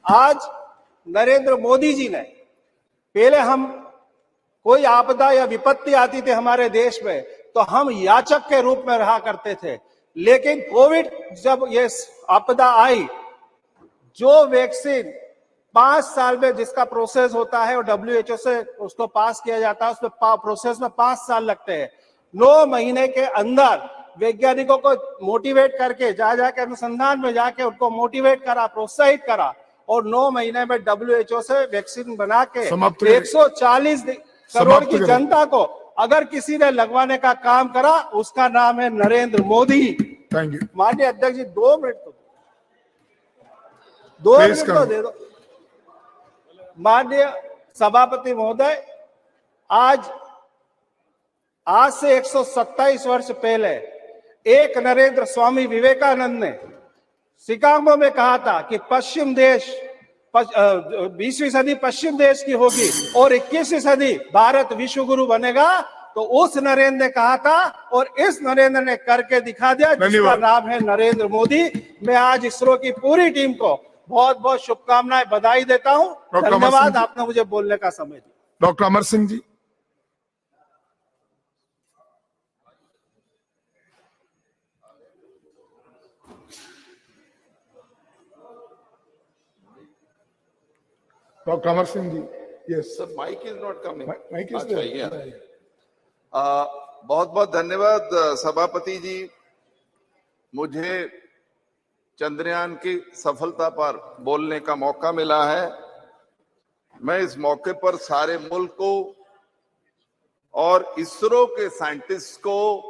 आज नरेंद्र मोदी जी ने, पहले हम कोई आपदा या विपत्ति आती थी हमारे देश में तो हम याचक के रूप में रहा करते थे, लेकिन कोविड जब ये आपदा आई, जो वैक्सीन 5 साल में जिसका प्रोसेस होता है और WHO से उसको पास किया जाता है, उसमें प्रोसेस में 5 साल लगते हैं। 9 महीने के अंदर वैज्ञानिकों को मोटिवेट करके जाके अनुसंधान में जाके उनको मोटिवेट करा, प्रोत्साहित करा और 9 महीने में WHO से वैक्सीन बना के 140 करोड़ की जनता को अगर किसी ने लगवाने का काम करा, उसका नाम है नरेंद्र मोदी। Thank you. माननीय अध्यक्ष जी, 2 मिनट तो दे दो। माननीय सभापति महोदय, आज से 127 वर्ष पहले एक नरेंद्र स्वामी विवेकानंद ने शिकागो में कहा था कि 20वीं सदी पश्चिम देश की होगी और 21वीं सदी भारत विश्व गुरु बनेगा। तो उस नरेंद्र ने कहा था और इस नरेंद्र ने करके दिखा दिया, जिसका नाम है नरेंद्र मोदी। मैं आज इसरो की पूरी टीम को बहुत बहुत शुभकामनाएं, बधाई देता हूं। धन्यवाद, आपने मुझे बोलने का समय दिया। Doctor Amar Singh ji. Doctor Amar Singh ji. Yes sir, mike is not coming. Mike is there. बहुत बहुत धन्यवाद सभापति जी, मुझे चंद्रयान की सफलता पर बोलने का मौका मिला है। मैं इस मौके पर सारे मुल्क को और इसरो के साइंटिस्ट को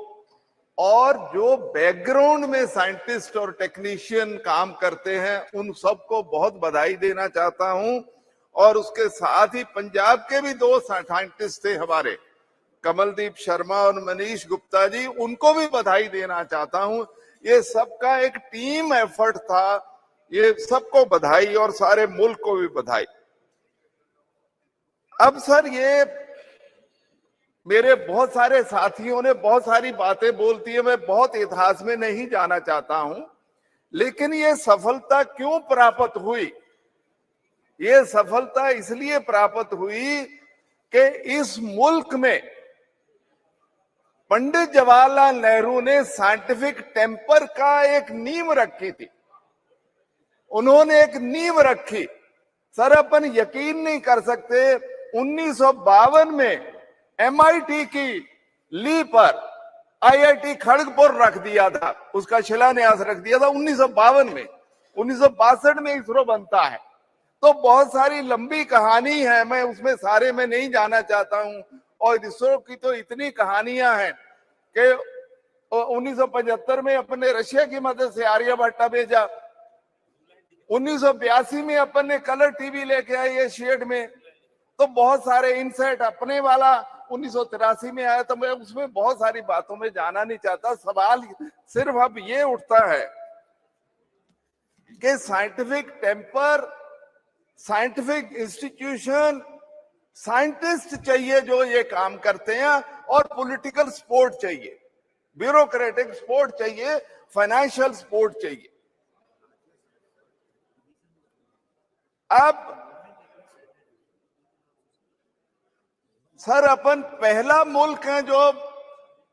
और जो बैकग्राउंड में साइंटिस्ट और टेक्नीशियन काम करते हैं उन सबको बहुत बधाई देना चाहता हूं। और उसके साथ ही पंजाब के भी 2 साइंटिस्ट थे हमारे, कमलदीप शर्मा और मनीष गुप्ता जी, उनको भी बधाई देना चाहता हूं। ये सबका एक टीम एफर्ट था, ये सबको बधाई और सारे मुल्क को भी बधाई। अब सर, ये मेरे बहुत सारे साथियों ने बहुत सारी बातें बोलती है, मैं बहुत इतिहास में नहीं जाना चाहता हूं, लेकिन ये सफलता क्यों प्राप्त हुई? ये सफलता इसलिए प्राप्त हुई कि इस मुल्क में पंडित जवाहरलाल नेहरू ने साइंटिफिक टेम्पर का एक नींव रखी थी। उन्होंने एक नींव रखी। सर, अपन यकीन नहीं कर सकते, 1952 में MIT की ली पर IIT खड़गपुर रख दिया था, उसका शिलान्यास रख दिया था 1952 में। 1962 में इसरो बनता है। तो बहुत सारी लंबी कहानी है, मैं उसमें सारे में नहीं जाना चाहता हूं। और इसरो की तो इतनी कहानियां हैं कि 1975 में अपने रशिया की मदद से आर्यभट्टा भेजा, 1982 में अपन ने कलर टीवी लेके आए एशियड में, तो बहुत सारे इनसेट अपने वाला 1983 में आया। तो मैं उसमें बहुत सारी बातों में जाना नहीं चाहता। सवाल सिर्फ अब ये उठता है कि scientific temper, scientific institution, scientist चाहिए जो ये काम करते हैं, और पॉलिटिकल सपोर्ट चाहिए, ब्यूरोक्रेटिक सपोर्ट चाहिए, फाइनेंशियल सपोर्ट चाहिए। अब सर, अपन पहला मुल्क है जो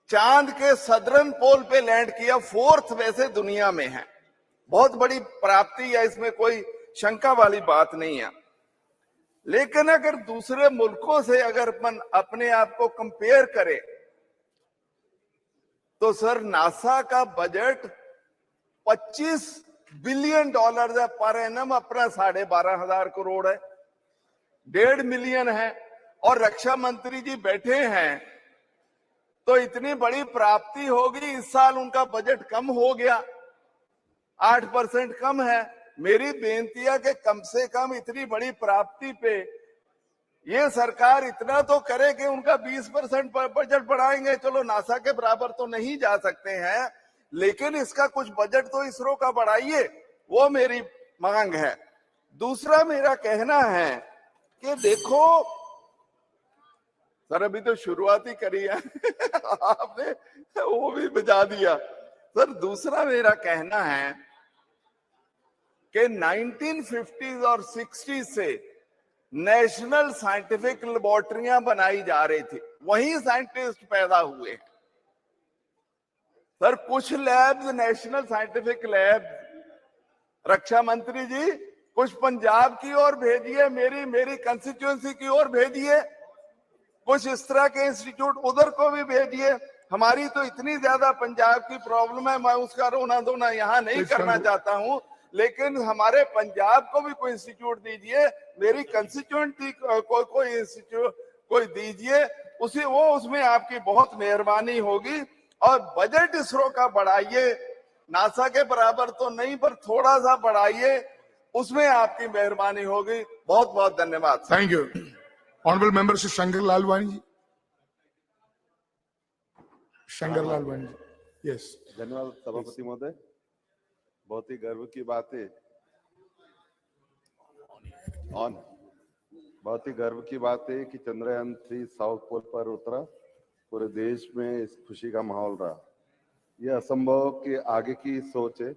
चांद के सदर्न पोल पे लैंड किया, 4th वैसे दुनिया में है। बहुत बड़ी प्राप्ति है, इसमें कोई शंका वाली बात नहीं है। लेकिन अगर दूसरे मुल्कों से अगर अपन अपने आप को कंपेयर करें, तो सर नासा का बजट $25 बिलियन है पर एनम, अपना 12,500 करोड़ है, 1.5 मिलियन है। और रक्षा मंत्री जी बैठे हैं, तो इतनी बड़ी प्राप्ति होगी। इस साल उनका बजट कम हो गया, 8% कम है। मेरी बेनती है कि कम से कम इतनी बड़ी प्राप्ति पे ये सरकार इतना तो करे कि उनका 20% बजट बढ़ाएंगे। चलो, नासा के बराबर तो नहीं जा सकते हैं, लेकिन इसका कुछ बजट तो इसरो का बढ़ाइए, वो मेरी मांग है। दूसरा मेरा कहना है कि देखो सर, अभी तो शुरुआत ही करी है आपने वो भी बजा दिया। सर, दूसरा मेरा कहना है कि 1950s और 60s से नेशनल साइंटिफिक लेबोरेटरियां बनाई जा रही थी, वहीं साइंटिस्ट पैदा हुए। सर, कुछ लैब्स नेशनल साइंटिफिक लैब रक्षा मंत्री जी कुछ पंजाब की ओर भेजिए, मेरी कंस्टिट्यूएंसी की ओर भेजिए, कुछ इस तरह के इंस्टीट्यूट उधर को भी भेजिए। हमारी तो इतनी ज्यादा पंजाब की प्रॉब्लम है, मैं उसका रोना धोना यहाँ नहीं करना चाहता हूँ, लेकिन हमारे पंजाब को भी कोई इंस्टीट्यूट दीजिए, मेरी कंस्टिट्यूएंसी को कोई इंस्टीट्यूट कोई दीजिए, उसमें आपकी बहुत मेहरबानी होगी। और बजट इसरो का बढ़ाइए, नासा के बराबर तो नहीं पर थोड़ा सा बढ़ाइए, उसमें आपकी मेहरबानी होगी। बहुत बहुत धन्यवाद। Thank you. Honourable member Shri Shankar Lalwani ji. Shankar Lalwani ji, yes. धन्यवाद सभापति महोदय। बहुत ही गर्व की बात है, बहुत ही गर्व की बात है कि चंद्रयान 3 साउथ पोल पर उतरा। पूरे देश में इस खुशी का माहौल रहा। यह असंभव के आगे की सोच है,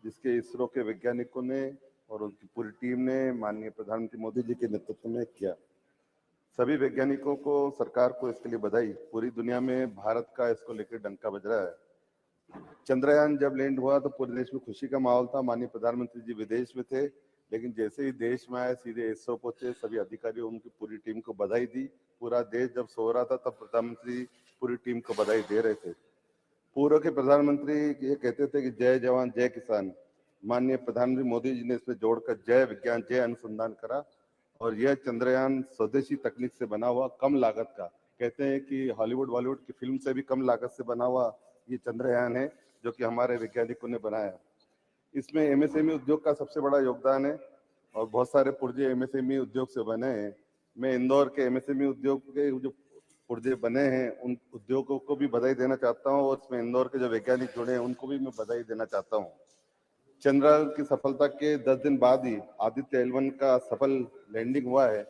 जिसके इसरो के वैज्ञानिकों ने और उनकी पूरी टीम ने माननीय प्रधानमंत्री मोदी जी के नेतृत्व में किया। सभी वैज्ञानिकों को, सरकार को इसके लिए बधाई। पूरी दुनिया में भारत का इसको लेकर डंका बज रहा है। चंद्रयान जब लैंड हुआ तो पूरे देश में खुशी का माहौल था। माननीय प्रधानमंत्री जी विदेश में थे, लेकिन जैसे ही देश में आए सीधे इसरो पहुंचे। सभी अधिकारियों, उनकी पूरी टीम को बधाई दी। पूरा देश जब सो रहा था तब प्रधानमंत्री पूरी टीम को बधाई दे रहे थे। पूर्व के प्रधानमंत्री ये कहते थे कि जय जवान जय किसान। माननीय प्रधानमंत्री मोदी जी ने इसमें जोड़कर जय विज्ञान जय अनुसंधान करा। और यह चंद्रयान स्वदेशी तकनीक से बना हुआ, कम लागत का, कहते हैं कि हॉलीवुड बॉलीवुड की फिल्म से भी कम लागत से बना हुआ ये चंद्रयान है, जो कि हमारे वैज्ञानिकों ने बनाया। इसमें MSME उद्योग का सबसे बड़ा योगदान है और बहुत सारे पुर्जे MSME उद्योग से बने हैं। मैं इंदौर के MSME उद्योग के जो पुर्जे बने हैं उन उद्योगों को भी बधाई देना चाहता हूं और इसमें इंदौर के जो वैज्ञानिक जुड़े हैं उनको भी मैं बधाई देना चाहता हूं। चंद्रयान की सफलता के 10 दिन बाद ही आदित्य L1 का सफल लैंडिंग हुआ है।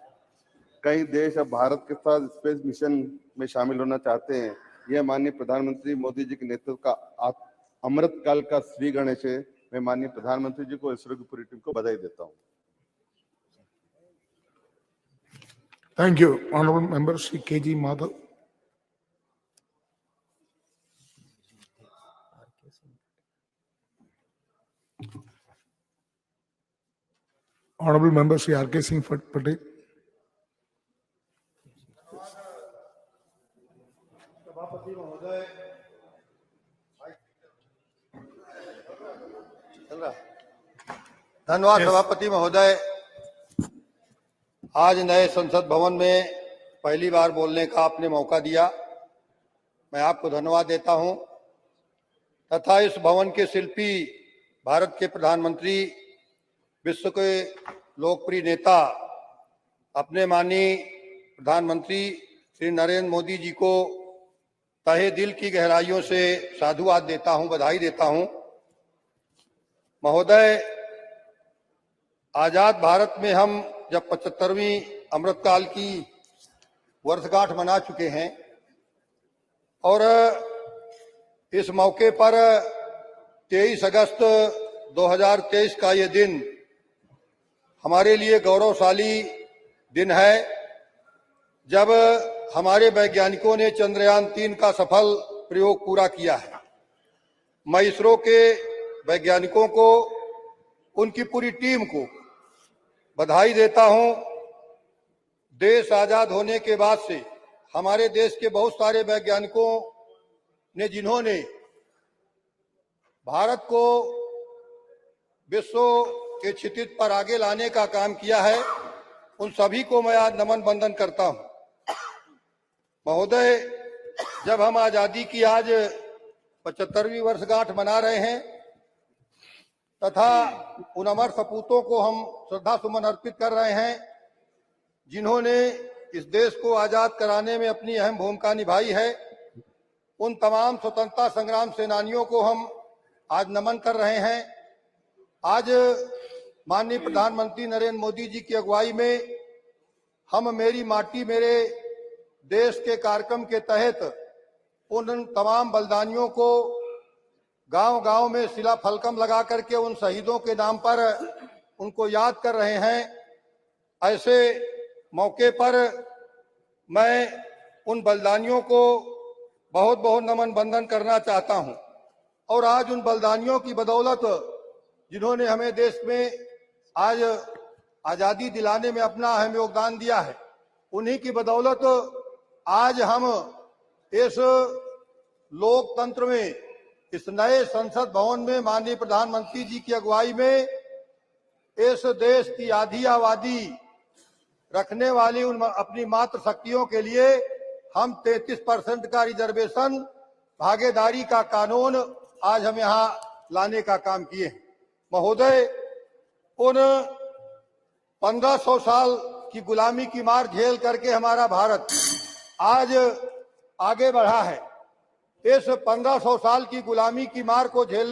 कई देश अब भारत के साथ स्पेस मिशन में शामिल होना चाहते हैं। यह माननीय प्रधानमंत्री मोदी जी के नेतृत्व का अमृत काल का श्री गणेश है। मैं माननीय प्रधानमंत्री जी को, इसरो की पूरी टीम को बधाई देता हूं। Thank you. Honorable Member Shri K.G. Madhav. Honorable Member Shri R.K. Singh Patel. सभापति महोदय, धन्यवाद सभापति महोदय। आज नए संसद भवन में पहली बार बोलने का आपने मौका दिया, मैं आपको धन्यवाद देता हूं तथा इस भवन के शिल्पी भारत के प्रधानमंत्री, विश्व के लोकप्रिय नेता, अपने माननीय प्रधानमंत्री श्री नरेंद्र मोदी जी को तहे दिल की गहराइयों से साधुवाद देता हूं, बधाई देता हूं। महोदय, आजाद भारत में हम जब 75वीं अमृतकाल की वर्षगांठ मना चुके हैं और इस मौके पर 23 अगस्त 2023 का ये दिन हमारे लिए गौरवशाली दिन है, जब हमारे वैज्ञानिकों ने चंद्रयान 3 का सफल प्रयोग पूरा किया है। मैं इसरो के वैज्ञानिकों को, उनकी पूरी टीम को बधाई देता हूं। देश आजाद होने के बाद से हमारे देश के बहुत सारे वैज्ञानिकों ने, जिन्होंने भारत को विश्व के क्षितिज पर आगे लाने का काम किया है, उन सभी को मैं आज नमन बंदन करता हूं। महोदय, जब हम आजादी की आज 75वीं वर्षगांठ मना रहे हैं तथा उन अमर सपूतों को हम श्रद्धा सुमन अर्पित कर रहे हैं, जिन्होंने इस देश को आजाद कराने में अपनी अहम भूमिका निभाई है, उन तमाम स्वतंत्रता संग्राम सेनानियों को हम आज नमन कर रहे हैं। आज माननीय प्रधानमंत्री नरेंद्र मोदी जी की अगुवाई में हम मेरी माटी मेरे देश के कार्यक्रम के तहत उन तमाम बलिदानियों को गांव-गांव में शिला फलकम लगा करके उन शहीदों के नाम पर उनको याद कर रहे हैं। ऐसे मौके पर मैं उन बलिदानियों को बहुत बहुत नमन बंदन करना चाहता हूं और आज उन बलिदानियों की बदौलत, जिन्होंने हमें देश में आज आजादी दिलाने में अपना अहम योगदान दिया है, उन्हीं की बदौलत आज हम इस लोकतंत्र में, इस नए संसद भवन में माननीय प्रधानमंत्री जी की अगुवाई में इस देश की आधी आबादी रखने वाली उन अपनी मात्र शक्तियों के लिए हम 33% का रिजर्वेशन, भागीदारी का कानून आज हम यहाँ लाने का काम किए हैं। महोदय, उन 1500 साल की गुलामी की मार झेल करके हमारा भारत आज आगे बढ़ा है। इस 1500 साल की गुलामी की मार को झेलने